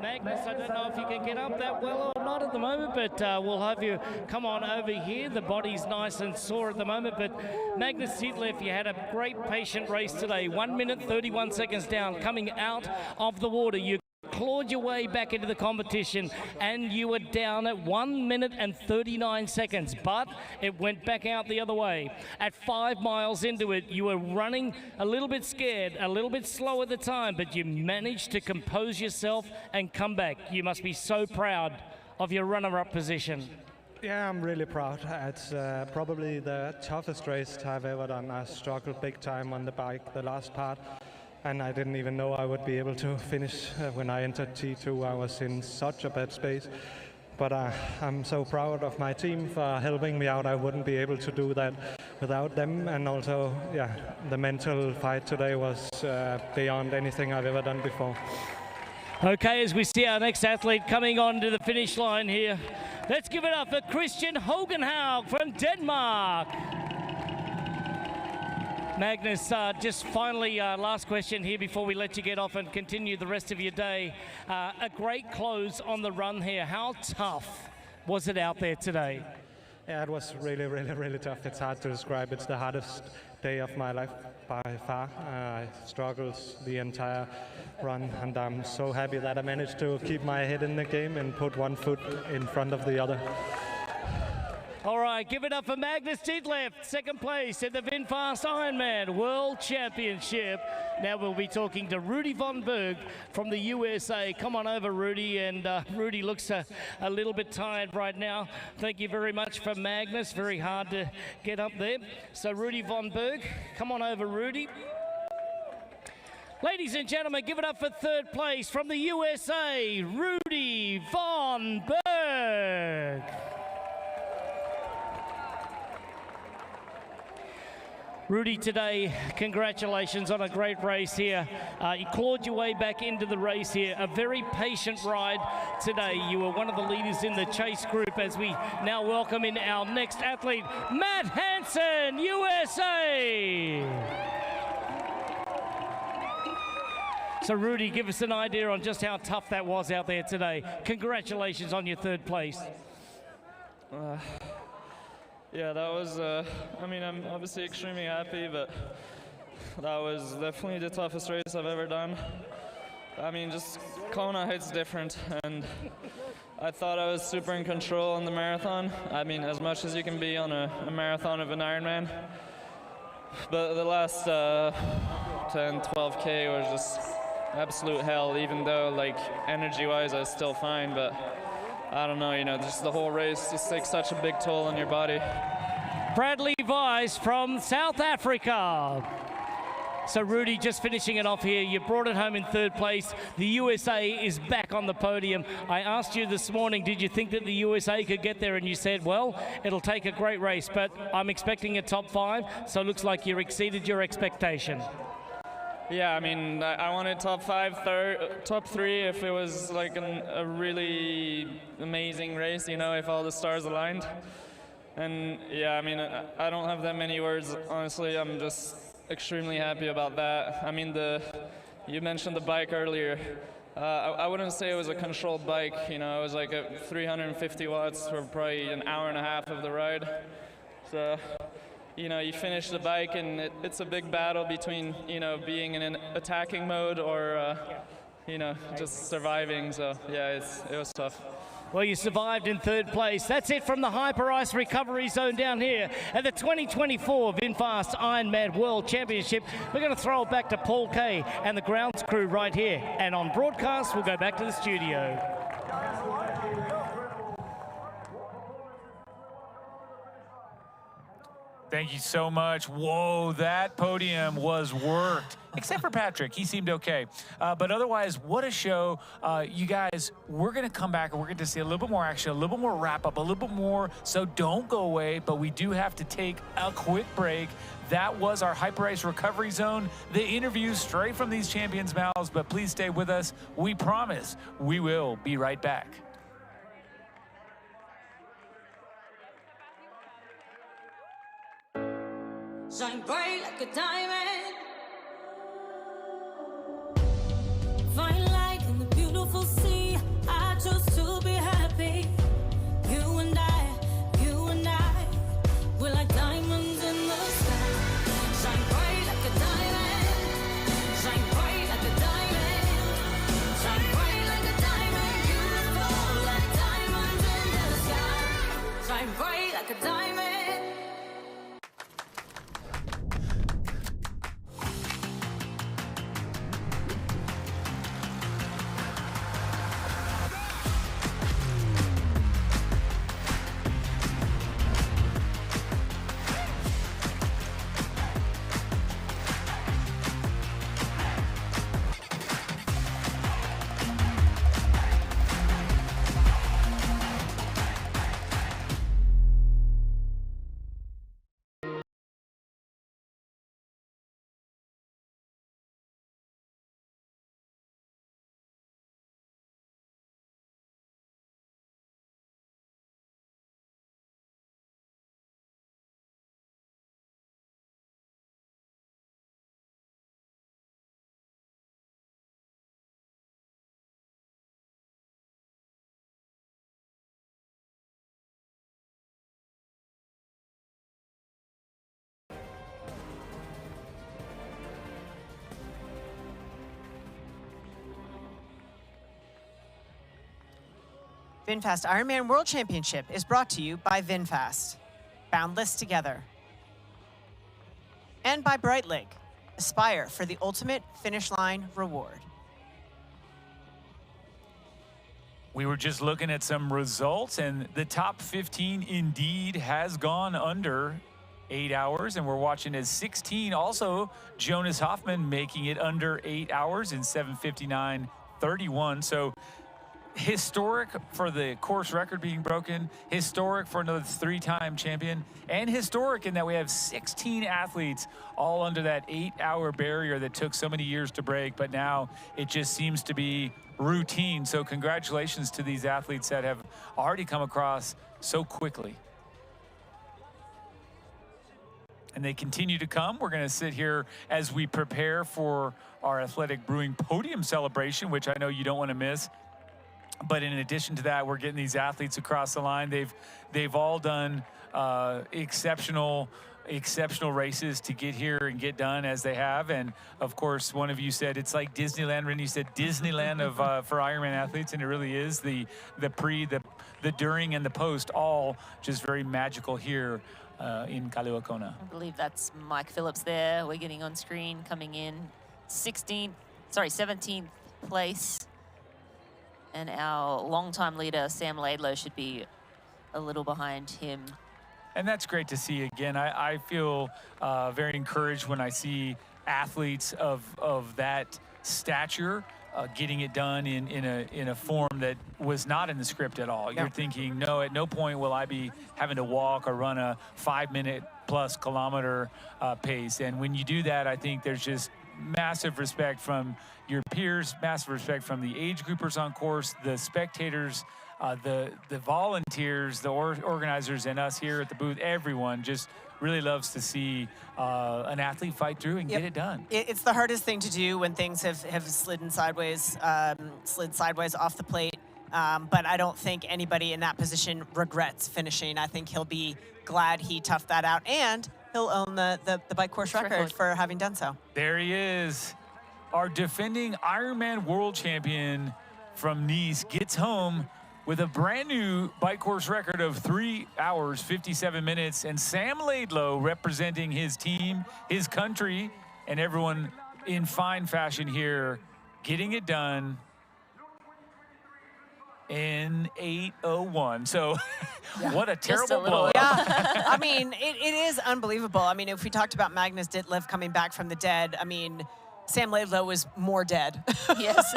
Magnus, I don't know if you can get up that well or not at the moment, but we'll have you come on over here. The body's nice and sore at the moment, but Magnus Dietleff, you had a great patient race today. 1 minute, 31 seconds down, coming out of the water. You clawed your way back into the competition and you were down at 1 minute and 39 seconds, but it went back out the other way. At 5 miles into it, you were running a little bit scared, a little bit slow at the time, but you managed to compose yourself and come back. You must be so proud of your runner-up position. Yeah, I'm really proud. It's probably the toughest race I've ever done. I struggled big time on the bike, the last part. And I didn't even know I would be able to finish when I entered T2. I was in such a bad space. But I'm so proud of my team for helping me out. I wouldn't be able to do that without them. And also, the mental fight today was beyond anything I've ever done before. Okay, as we see our next athlete coming on to the finish line here, let's give it up for Christian Hogenhaug from Denmark. Magnus, just finally, last question here before we let you get off and continue the rest of your day. A great close on the run here. How tough was it out there today? Yeah, it was really tough. It's hard to describe. It's the hardest day of my life by far. I struggled the entire run, and I'm so happy that I managed to keep my head in the game and put one foot in front of the other. All right, give it up for Magnus Dietleff, 2nd place at the VinFast Ironman World Championship. Now we'll be talking to Rudy Von Berg from the USA. Come on over, Rudy. And Rudy looks a little bit tired right now. Thank you very much for Magnus. Very hard to get up there. So Rudy Von Berg, come on over, Rudy. Ladies and gentlemen, give it up for 3rd place from the USA, Rudy Von Berg. Rudy, today, congratulations on a great race here. You clawed your way back into the race here. A very patient ride today. You were one of the leaders in the chase group as we now welcome in our next athlete, Matt Hansen, USA. So Rudy, give us an idea on just how tough that was out there today. Congratulations on your third place. Yeah, that was, I mean, I'm obviously extremely happy, but that was definitely the toughest race I've ever done. I mean, just Kona hits different, and I thought I was super in control on the marathon. I mean, as much as you can be on a marathon of an Ironman. But the last 10, 12K was just absolute hell, even though, like, energy-wise, I was still fine, but I don't know, you know, just the whole race just takes such a big toll on your body. Bradley Weiss from South Africa. So Rudy, just finishing it off here, you brought it home in third place. The USA is back on the podium. I asked you this morning, did you think that the USA could get there? And you said, well, it'll take a great race, but I'm expecting a top 5, so it looks like you exceeded your expectation. Yeah, I mean, I wanted top 5, top 3 if it was like a really amazing race, you know, if all the stars aligned. And yeah, I mean, I don't have that many words, honestly. I'm just extremely happy about that. I mean, you mentioned the bike earlier. I wouldn't say it was a controlled bike, you know, it was like a 350 watts for probably an hour and a half of the ride. So, you know, you finish the bike and it's a big battle between, you know, being in an attacking mode or, you know, just surviving. So, yeah, it was tough. Well, you survived in third place. That's it from the Hyperice Recovery Zone down here at the 2024 VinFast Ironman World Championship. We're going to throw it back to Paul Kay and the grounds crew right here. And on broadcast, we'll go back to the studio. Thank you so much. Whoa, that podium was worked. Except for Patrick, he seemed okay. But otherwise, what a show. You guys, we're gonna come back and we're gonna see a little bit more action, a little bit more wrap up, a little bit more, so don't go away, but we do have to take a quick break. That was our Hyperice Recovery Zone, the interview straight from these champions' mouths, but please stay with us. We promise we will be right back. Shine bright like a diamond. Fine light in the beautiful sea. I chose to be happy. You and I, we're like diamonds in the sky. Shine bright like a diamond. Shine bright like a diamond. Shine bright like a diamond. Beautiful like diamonds in the sky. Shine bright like a diamond. VinFast Ironman World Championship is brought to you by VinFast, Boundless Together, and by Breitling, aspire for the ultimate finish line reward. We were just looking at some results, and the top 15 indeed has gone under 8 hours, and we're watching as 16 also Jonas Hoffman making it under 8 hours in 7:59:31. So historic for the course record being broken, historic for another 3-time champion, and historic in that we have 16 athletes all under that 8-hour barrier that took so many years to break, but now it just seems to be routine. So congratulations to these athletes that have already come across so quickly. And they continue to come. We're going to sit here as we prepare for our Athletic Brewing Podium celebration, which I know you don't want to miss. But in addition to that, we're getting these athletes across the line. They've all done exceptional races to get here and get done as they have. And of course, one of you said it's like Disneyland. Rennie said Disneyland for Ironman athletes, and it really is. The pre, the during, and the post, all just very magical here in Kailua Kona. I believe that's Mike Phillips there. We're getting on screen, coming in 17th place. And our longtime leader, Sam Laidlow, should be a little behind him. And that's great to see again. I feel very encouraged when I see athletes of that stature getting it done in a form that was not in the script at all. You're thinking, no, at no point will I be having to walk or run a 5-minute+ kilometer pace. And when you do that, I think there's just massive respect from your peers, massive respect from the age groupers on course, the spectators, the volunteers, the organizers, and us here at the booth. Everyone just really loves to see an athlete fight through and get it done. It's the hardest thing to do when things have slid sideways off the plate. But I don't think anybody in that position regrets finishing. I think he'll be glad he toughed that out, and he'll own the bike course record for having done so. There he is. Our defending Ironman World Champion from Nice gets home with a brand new bike course record of 3 hours, 57 minutes. And Sam Laidlow representing his team, his country, and everyone in fine fashion here, getting it done in 8:01. So what a terrible blow. Yeah, I mean, it is unbelievable. I mean, if we talked about Magnus Ditlev coming back from the dead, I mean, Sam Laidlow was more dead. Yes.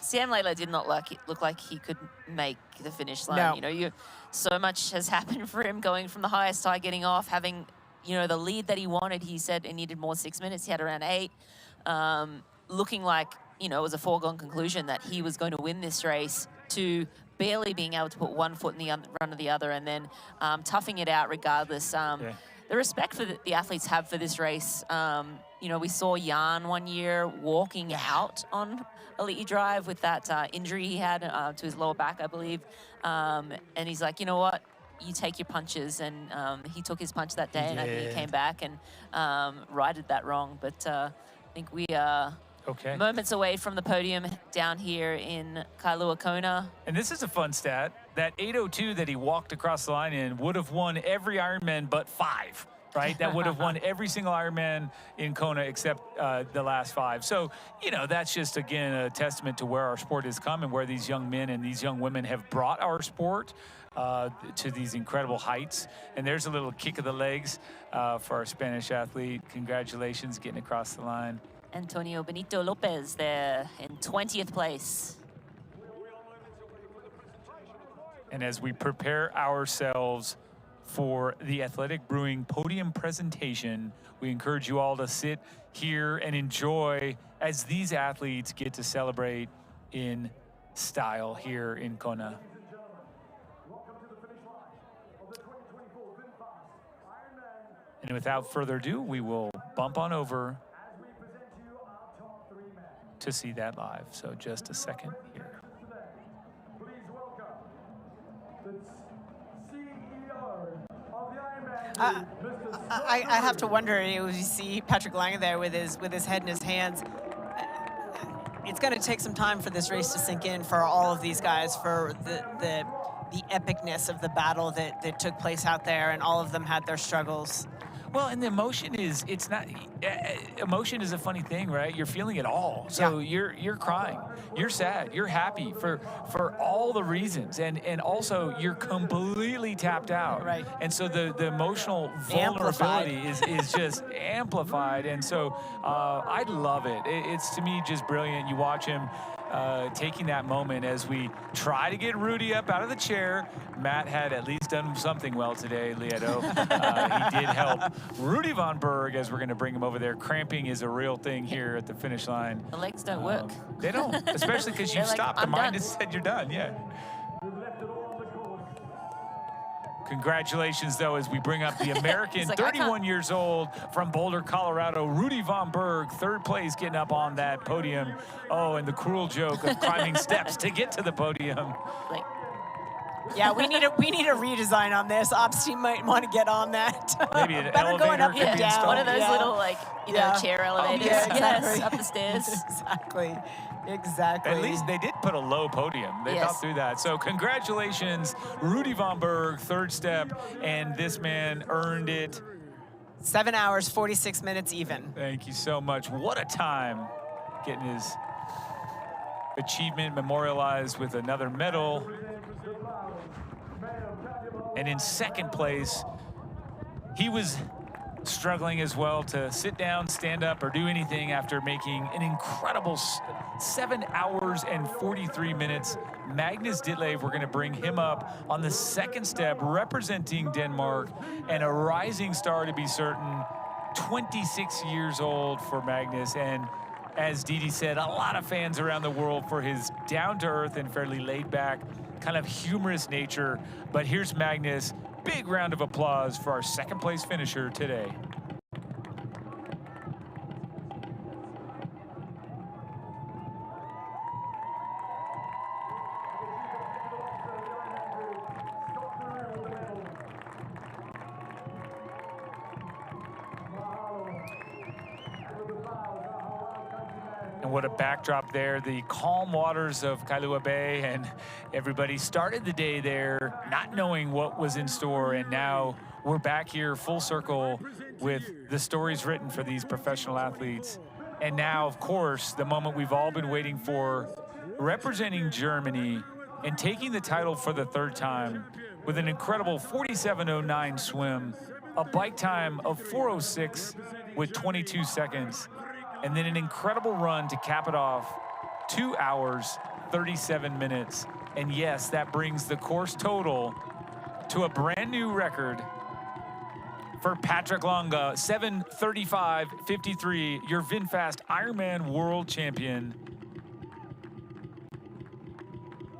Sam Laidlow did not look like he could make the finish line. No. You know, so much has happened for him, going from the highest high, getting off, having, you know, the lead that he wanted. He said he needed more 6 minutes. He had around 8. Looking like, you know, it was a foregone conclusion that he was going to win this race, to barely being able to put one foot in the front of the other, and then toughing it out regardless. The respect for the athletes have for this race. You know, we saw Jan one year walking out on Elite Drive with that injury he had to his lower back, I believe. And he's like, you know what? You take your punches. And he took his punch that day, and I think he came back and righted that wrong. But I think we are moments away from the podium down here in Kailua Kona. And this is a fun stat. That 8:02 that he walked across the line in would have won every Ironman but 5. Right? That would have won every single Ironman in Kona except the last 5. So, you know, that's just, again, a testament to where our sport has come and where these young men and these young women have brought our sport to these incredible heights. And there's a little kick of the legs for our Spanish athlete. Congratulations getting across the line. Antonio Benito Lopez there in 20th place. And as we prepare ourselves for the Athletic Brewing Podium presentation, we encourage you all to sit here and enjoy as these athletes get to celebrate in style here in Kona. And without further ado, we will bump on over to see that live. So just a second here. I have to wonder, you see Patrick Lange there with his head in his hands. It's going to take some time for this race to sink in for all of these guys, for the epicness of the battle that took place out there, and all of them had their struggles. Well, and the emotion is, it's not, emotion is a funny thing, right? You're feeling it all. So you're crying, you're sad, you're happy for all the reasons. And also you're completely tapped out. Right. And so the emotional vulnerability is just amplified. And so I love it. It's, to me, just brilliant. You watch him taking that moment as we try to get Rudy up out of the chair. Matt had at least done something well today, Lieto. He did help Rudy von Berg as we're going to bring him over there. Cramping is a real thing here at the finish line. The legs don't work. They don't, especially because you've They're like, stopped. The "I'm mind done." has said you're done, yeah. Congratulations, though, as we bring up the American, He's like, "I can't." 31 years old from Boulder, Colorado, Rudy von Berg, third place, getting up on that podium. Oh, and the cruel joke of climbing steps to get to the podium. Like, Yeah, we need a redesign on this. Ops team might want to get on that. Maybe an Better going elevator up could and be down. installed. one of those Yeah. little, like, you know, chair elevators. yeah, Yes, exactly. up the stairs. Exactly. Exactly. At least they did put a low podium. They Yes. thought through that. So congratulations, Rudy von Berg, third step, and this man earned it. 7 hours, 46 minutes even. Thank you so much. What a time getting his achievement memorialized with another medal. And in second place, he was struggling as well to sit down, stand up, or do anything after making an incredible 7 hours and 43 minutes. Magnus Ditlev, we're going to bring him up on the second step, representing Denmark, and a rising star to be certain. 26 years old for Magnus, and as Didi said, a lot of fans around the world for his down-to-earth and fairly laid-back, kind of humorous nature. But here's Magnus. Big round of applause for our second place finisher today. And what a backdrop there, the calm waters of Kailua Bay, and everybody started the day there not knowing what was in store, and now we're back here full circle with the stories written for these professional athletes. And now, of course, the moment we've all been waiting for, representing Germany and taking the title for the third time with an incredible 47:09 swim, a bike time of 4:06 with 22 seconds, and then an incredible run to cap it off, 2 hours, 37 minutes. And yes, that brings the course total to a brand new record for Patrick Longa, 7:35:53, your VinFast Ironman World Champion.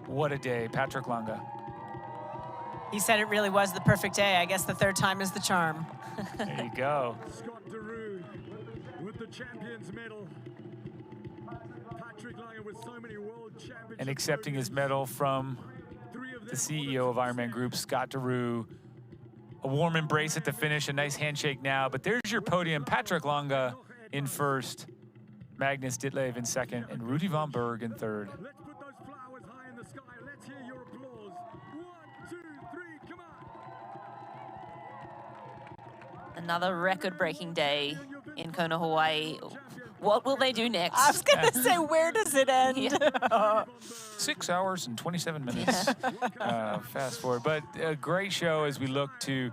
What a day, Patrick Longa. He said it really was the perfect day. I guess the third time is the charm. There you go. Scott Deroo with the champion's medal. Patrick Longa with so many world championships. And accepting his medal from the CEO of Ironman Group, Scott Deroo. A warm embrace at the finish, a nice handshake now, but there's your podium. Patrick Longa in first, Magnus Ditlev in second, and Rudy von Berg in third. Let's put those flowers high in the sky. Let's hear your applause. 1, 2, 3, come on. Another record-breaking day in Kona, Hawaii. What will they do next? I was going to say, where does it end? 6 hours and 27 minutes. Fast forward. But a great show as we look to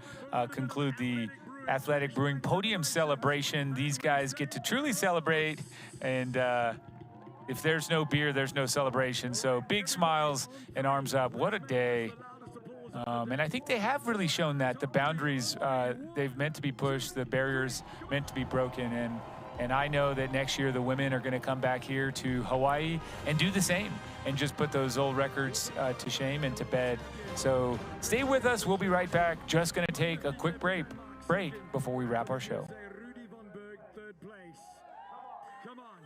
conclude the Athletic Brewing Podium celebration. These guys get to truly celebrate. And if there's no beer, there's no celebration. So big smiles and arms up. What a day. And I think they have really shown that. The boundaries, they've meant to be pushed. The barriers meant to be broken. And I know that next year the women are going to come back here to Hawaii and do the same and just put those old records to shame and to bed. So stay with us. We'll be right back. Just going to take a quick break before we wrap our show. Rudy von Berg, third place. Come on,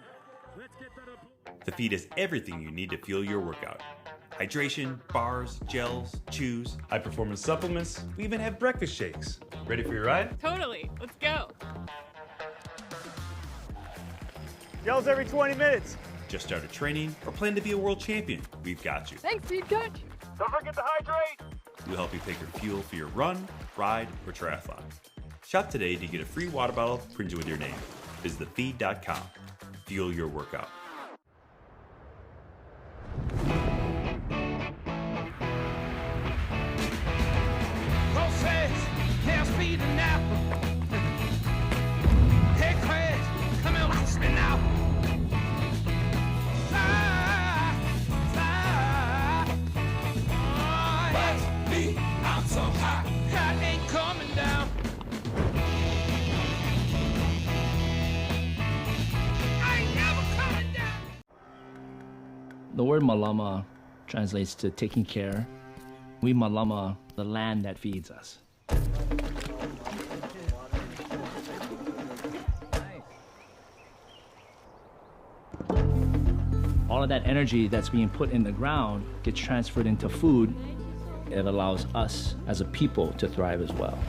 let's get that applause. The feed is everything you need to fuel your workout. Hydration, bars, gels, chews, high-performance supplements. We even have breakfast shakes. Ready for your ride? Totally. Let's go. Gels every 20 minutes. Just started training or plan to be a world champion? We've got you. Thanks, Speed Coach. Don't forget to hydrate. We'll help you pick your fuel for your run, ride, or triathlon. Shop today to get a free water bottle printed with your name. Visit thefeed.com. Fuel your workout. Can't speed now. Hey, Chris, come here, watch me now. Ah, The word malama translates to taking care. We malama the land that feeds us. All of that energy that's being put in the ground gets transferred into food. It allows us as a people to thrive as well.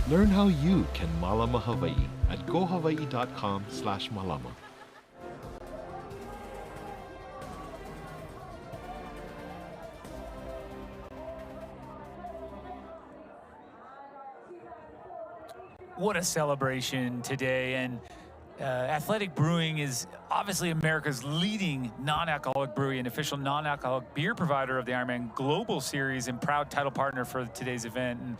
Learn how you can malama Hawaii at gohawaii.com/malama. What a celebration today. And Athletic Brewing is obviously America's leading non-alcoholic brewery and official non-alcoholic beer provider of the Ironman Global Series and proud title partner for today's event. And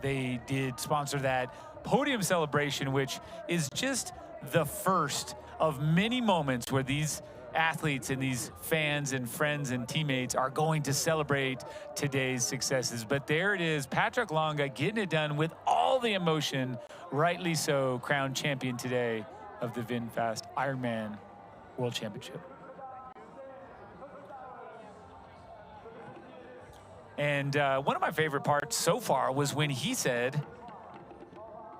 they did sponsor that Podium celebration, which is just the first of many moments where these athletes and these fans and friends and teammates are going to celebrate today's successes. But there it is, Patrick Longa getting it done with all the emotion, rightly so, crowned champion today of the VinFast Ironman World Championship. And one of my favorite parts so far was when he said,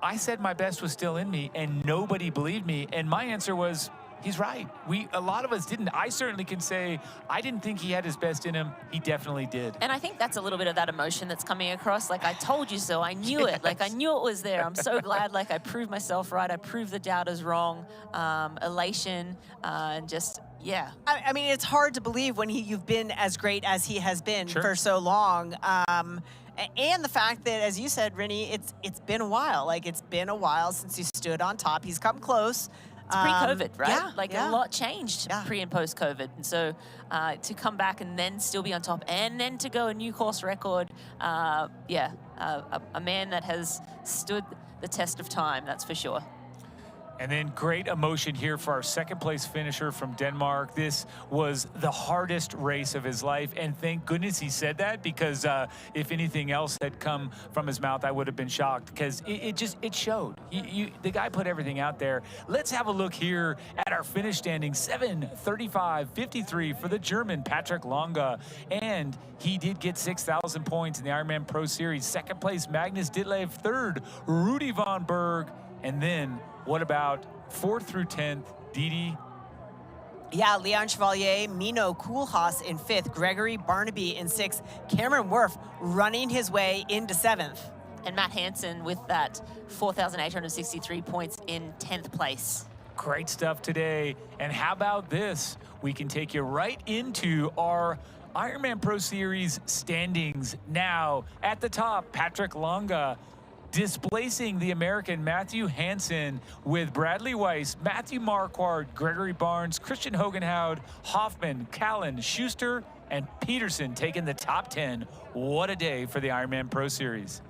I said my best was still in me and nobody believed me. And my answer was, he's right. A lot of us didn't. I certainly can say I didn't think he had his best in him. He definitely did. And I think that's a little bit of that emotion that's coming across. Like, I told you so. I knew it. Like, I knew it was there. I'm so glad. Like, I proved myself right. I proved the doubters wrong. Elation and just, yeah. I mean, it's hard to believe when you've been as great as he has been for so long. And the fact that, as you said, Rennie, it's been a while. Like, it's been a while since he stood on top. He's come close. It's pre-COVID, right? Yeah, like a lot changed pre and post-COVID. And so to come back and then still be on top and then to go a new course record, a man that has stood the test of time, that's for sure. And then great emotion here for our second place finisher from Denmark. This was the hardest race of his life. And thank goodness he said that, because if anything else had come from his mouth, I would have been shocked, because it showed. The guy put everything out there. Let's have a look here at our finish standing. 7:35.53 for the German Patrick Longa. And he did get 6,000 points in the Ironman Pro Series. Second place, Magnus Ditlev. Third, Rudy von Berg. And then what about 4th through 10th, Didi? Yeah, Leon Chevalier, Mino Koolhaas in 5th, Gregory Barnaby in 6th, Cameron Worf running his way into 7th. And Matt Hansen with that 4,863 points in 10th place. Great stuff today. And how about this? We can take you right into our Ironman Pro Series standings. Now, at the top, Patrick Longa, displacing the American Matthew Hansen with Bradley Weiss, Matthew Marquardt, Gregory Barnes, Christian Hogenhoud, Hoffman, Callan, Schuster, and Peterson taking the top 10. What a day for the Ironman Pro Series.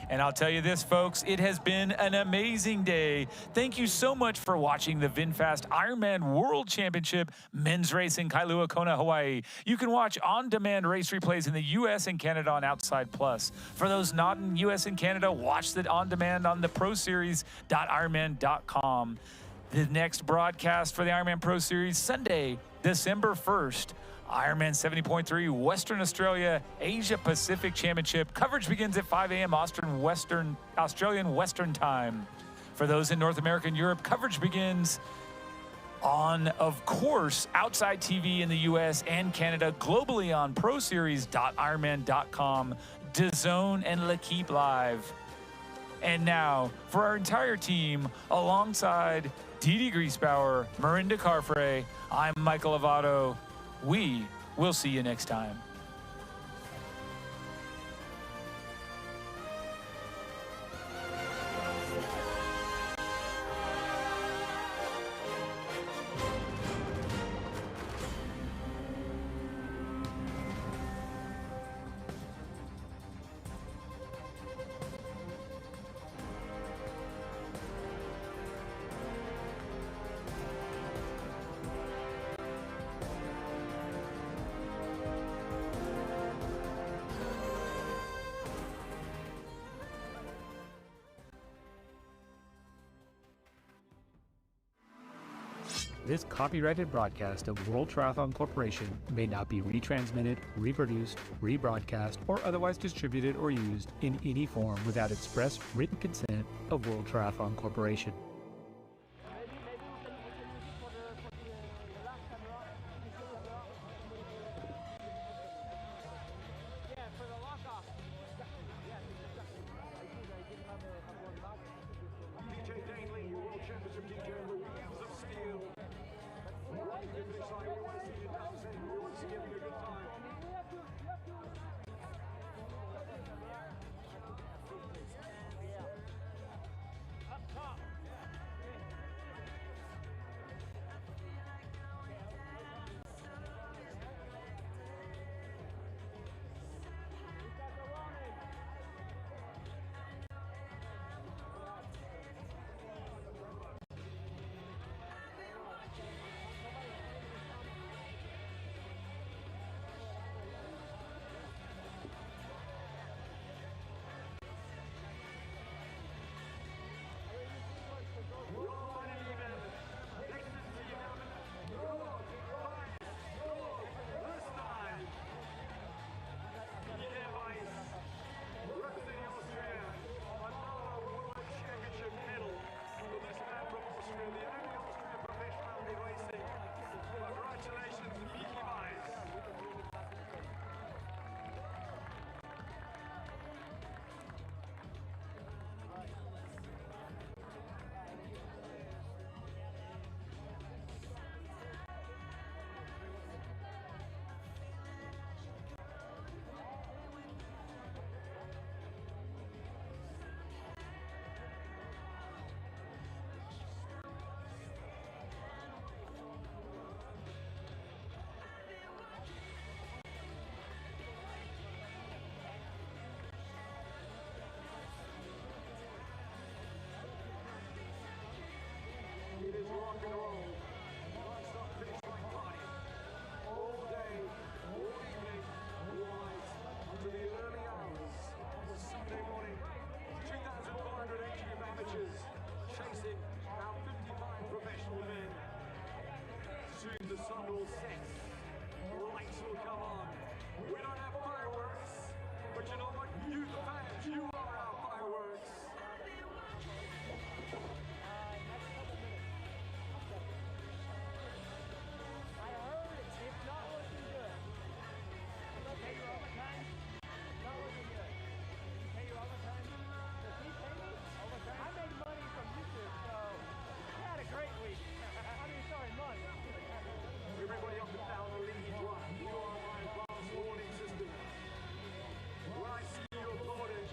And I'll tell you this, folks, it has been an amazing day. Thank you so much for watching the VinFast Ironman World Championship men's race in Kailua, Kona, Hawaii. You can watch on-demand race replays in the U.S. and Canada on Outside Plus. For those not in U.S. and Canada, watch it on-demand on the proseries.ironman.com. The next broadcast for the Ironman Pro Series, Sunday, December 1st. Ironman 70.3 Western Australia Asia Pacific Championship. Coverage begins at 5 a.m. Australian Western Time. For those in North America and Europe, coverage begins on, of course, Outside TV in the U.S. and Canada, globally on proseries.ironman.com, DAZN, and L'Equipe Live. And now, for our entire team, alongside Didi Griesbauer, Marinda Carfrey, I'm Michael Lovato. We will see you next time. This copyrighted broadcast of World Triathlon Corporation may not be retransmitted, reproduced, rebroadcast, or otherwise distributed or used in any form without express written consent of World Triathlon Corporation. World Championship DJ on the wheels of steel. Right to the finish line, we want to see you dancing, we want to see you having a good time. Up top. It is rock and roll. Non-stop finish line party. All day, all evening, right to the early hours of Sunday morning. 2,400 age group amateurs chasing our 55 professional men. Soon the sun will set. Lights will come on. We don't have fireworks, but you know what? You, the fans, you are our fireworks. Everybody up and down the lead drive. You are my advanced warning system. When I see you applauding,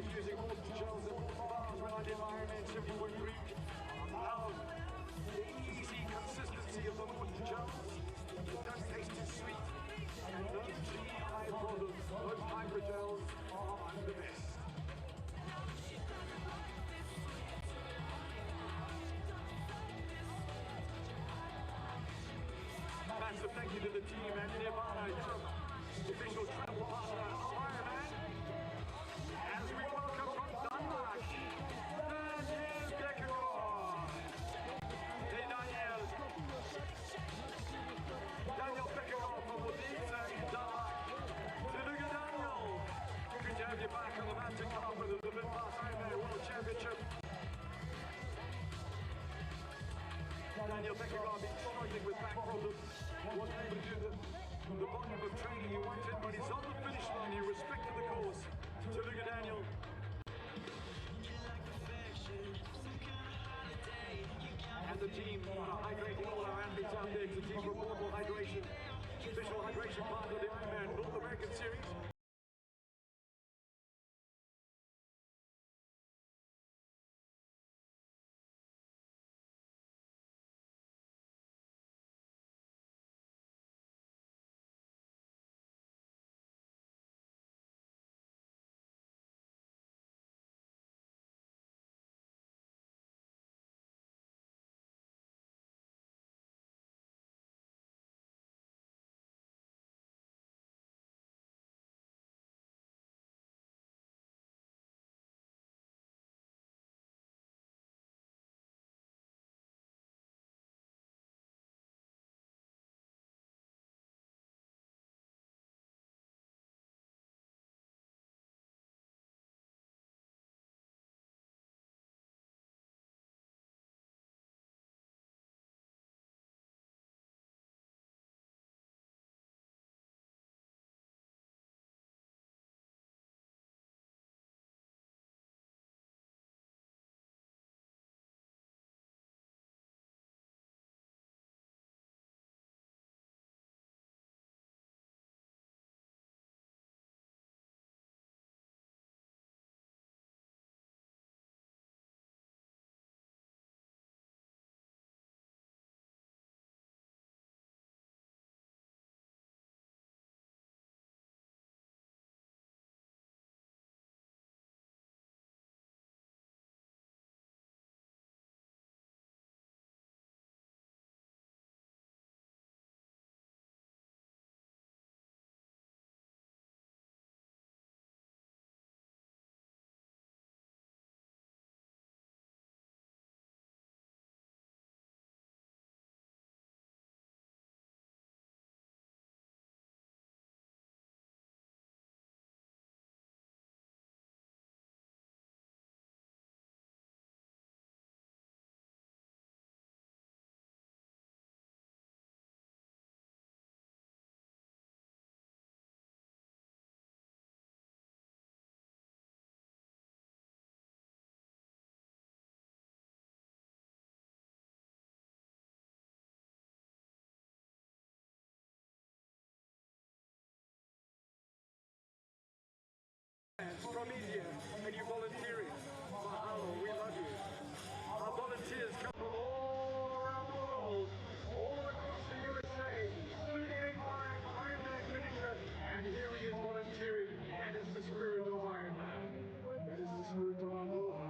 was using water gels and water bars when I did my Ironman 70.3. Now, the easy consistency of the water gels, it doesn't taste too sweet. And those GI products, those hydrogels are the best. Massive thank you to the team and Nirvana, official travel partner of Ironman. As we welcome from Denmark, Daniel Beckegaard. Hey Daniel. Daniel Beckegaard from Odense in Denmark. Tillykke Daniel. Good to have you back on the mountain car for the VinFast IRONMAN World Championship. Daniel Beckegaard been struggling with back problems. Wasn't able to do the volume of training he wanted, but he's on the finish line. He respected the course. Tillykke Daniel. And the team hydrating all our athletes out there. It's a team from Portable Hydration, official hydration partner of the Ironman North American Series. From India, and you volunteering. Mahalo, we love you. Our volunteers come from all around the world, all across the USA, 38-mile Ironman finisher, and here he is volunteering. That is the spirit of Ironman. That is the spirit of Aloha.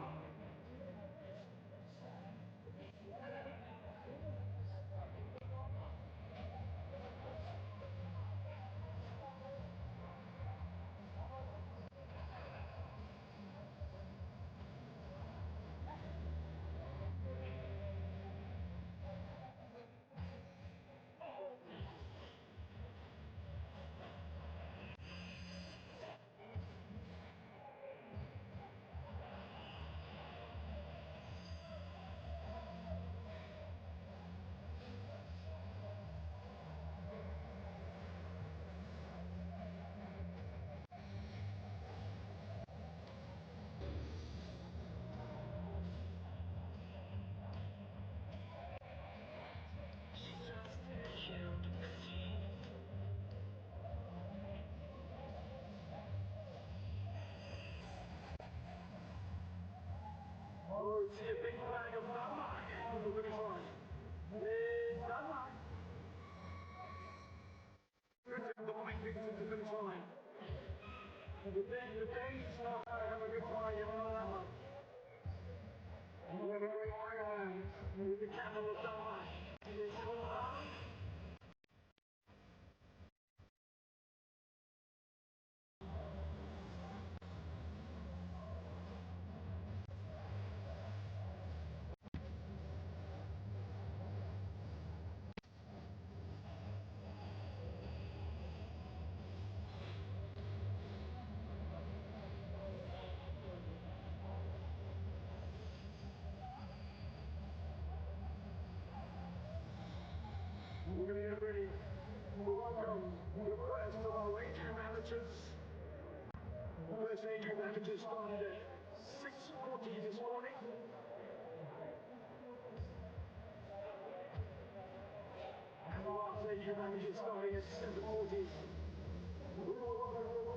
would see a big flag of Denmark on the finish line. Denmark. The white tickets at the finish line. The Danes have a good fly on that one. We're very organized with the capital of Denmark. It's Kona. We're going to get ready to welcome the first of our Adrian managers. The first Adrian manager started at 6:40 this morning. And the last Adrian manager starting at 7:40. We will welcome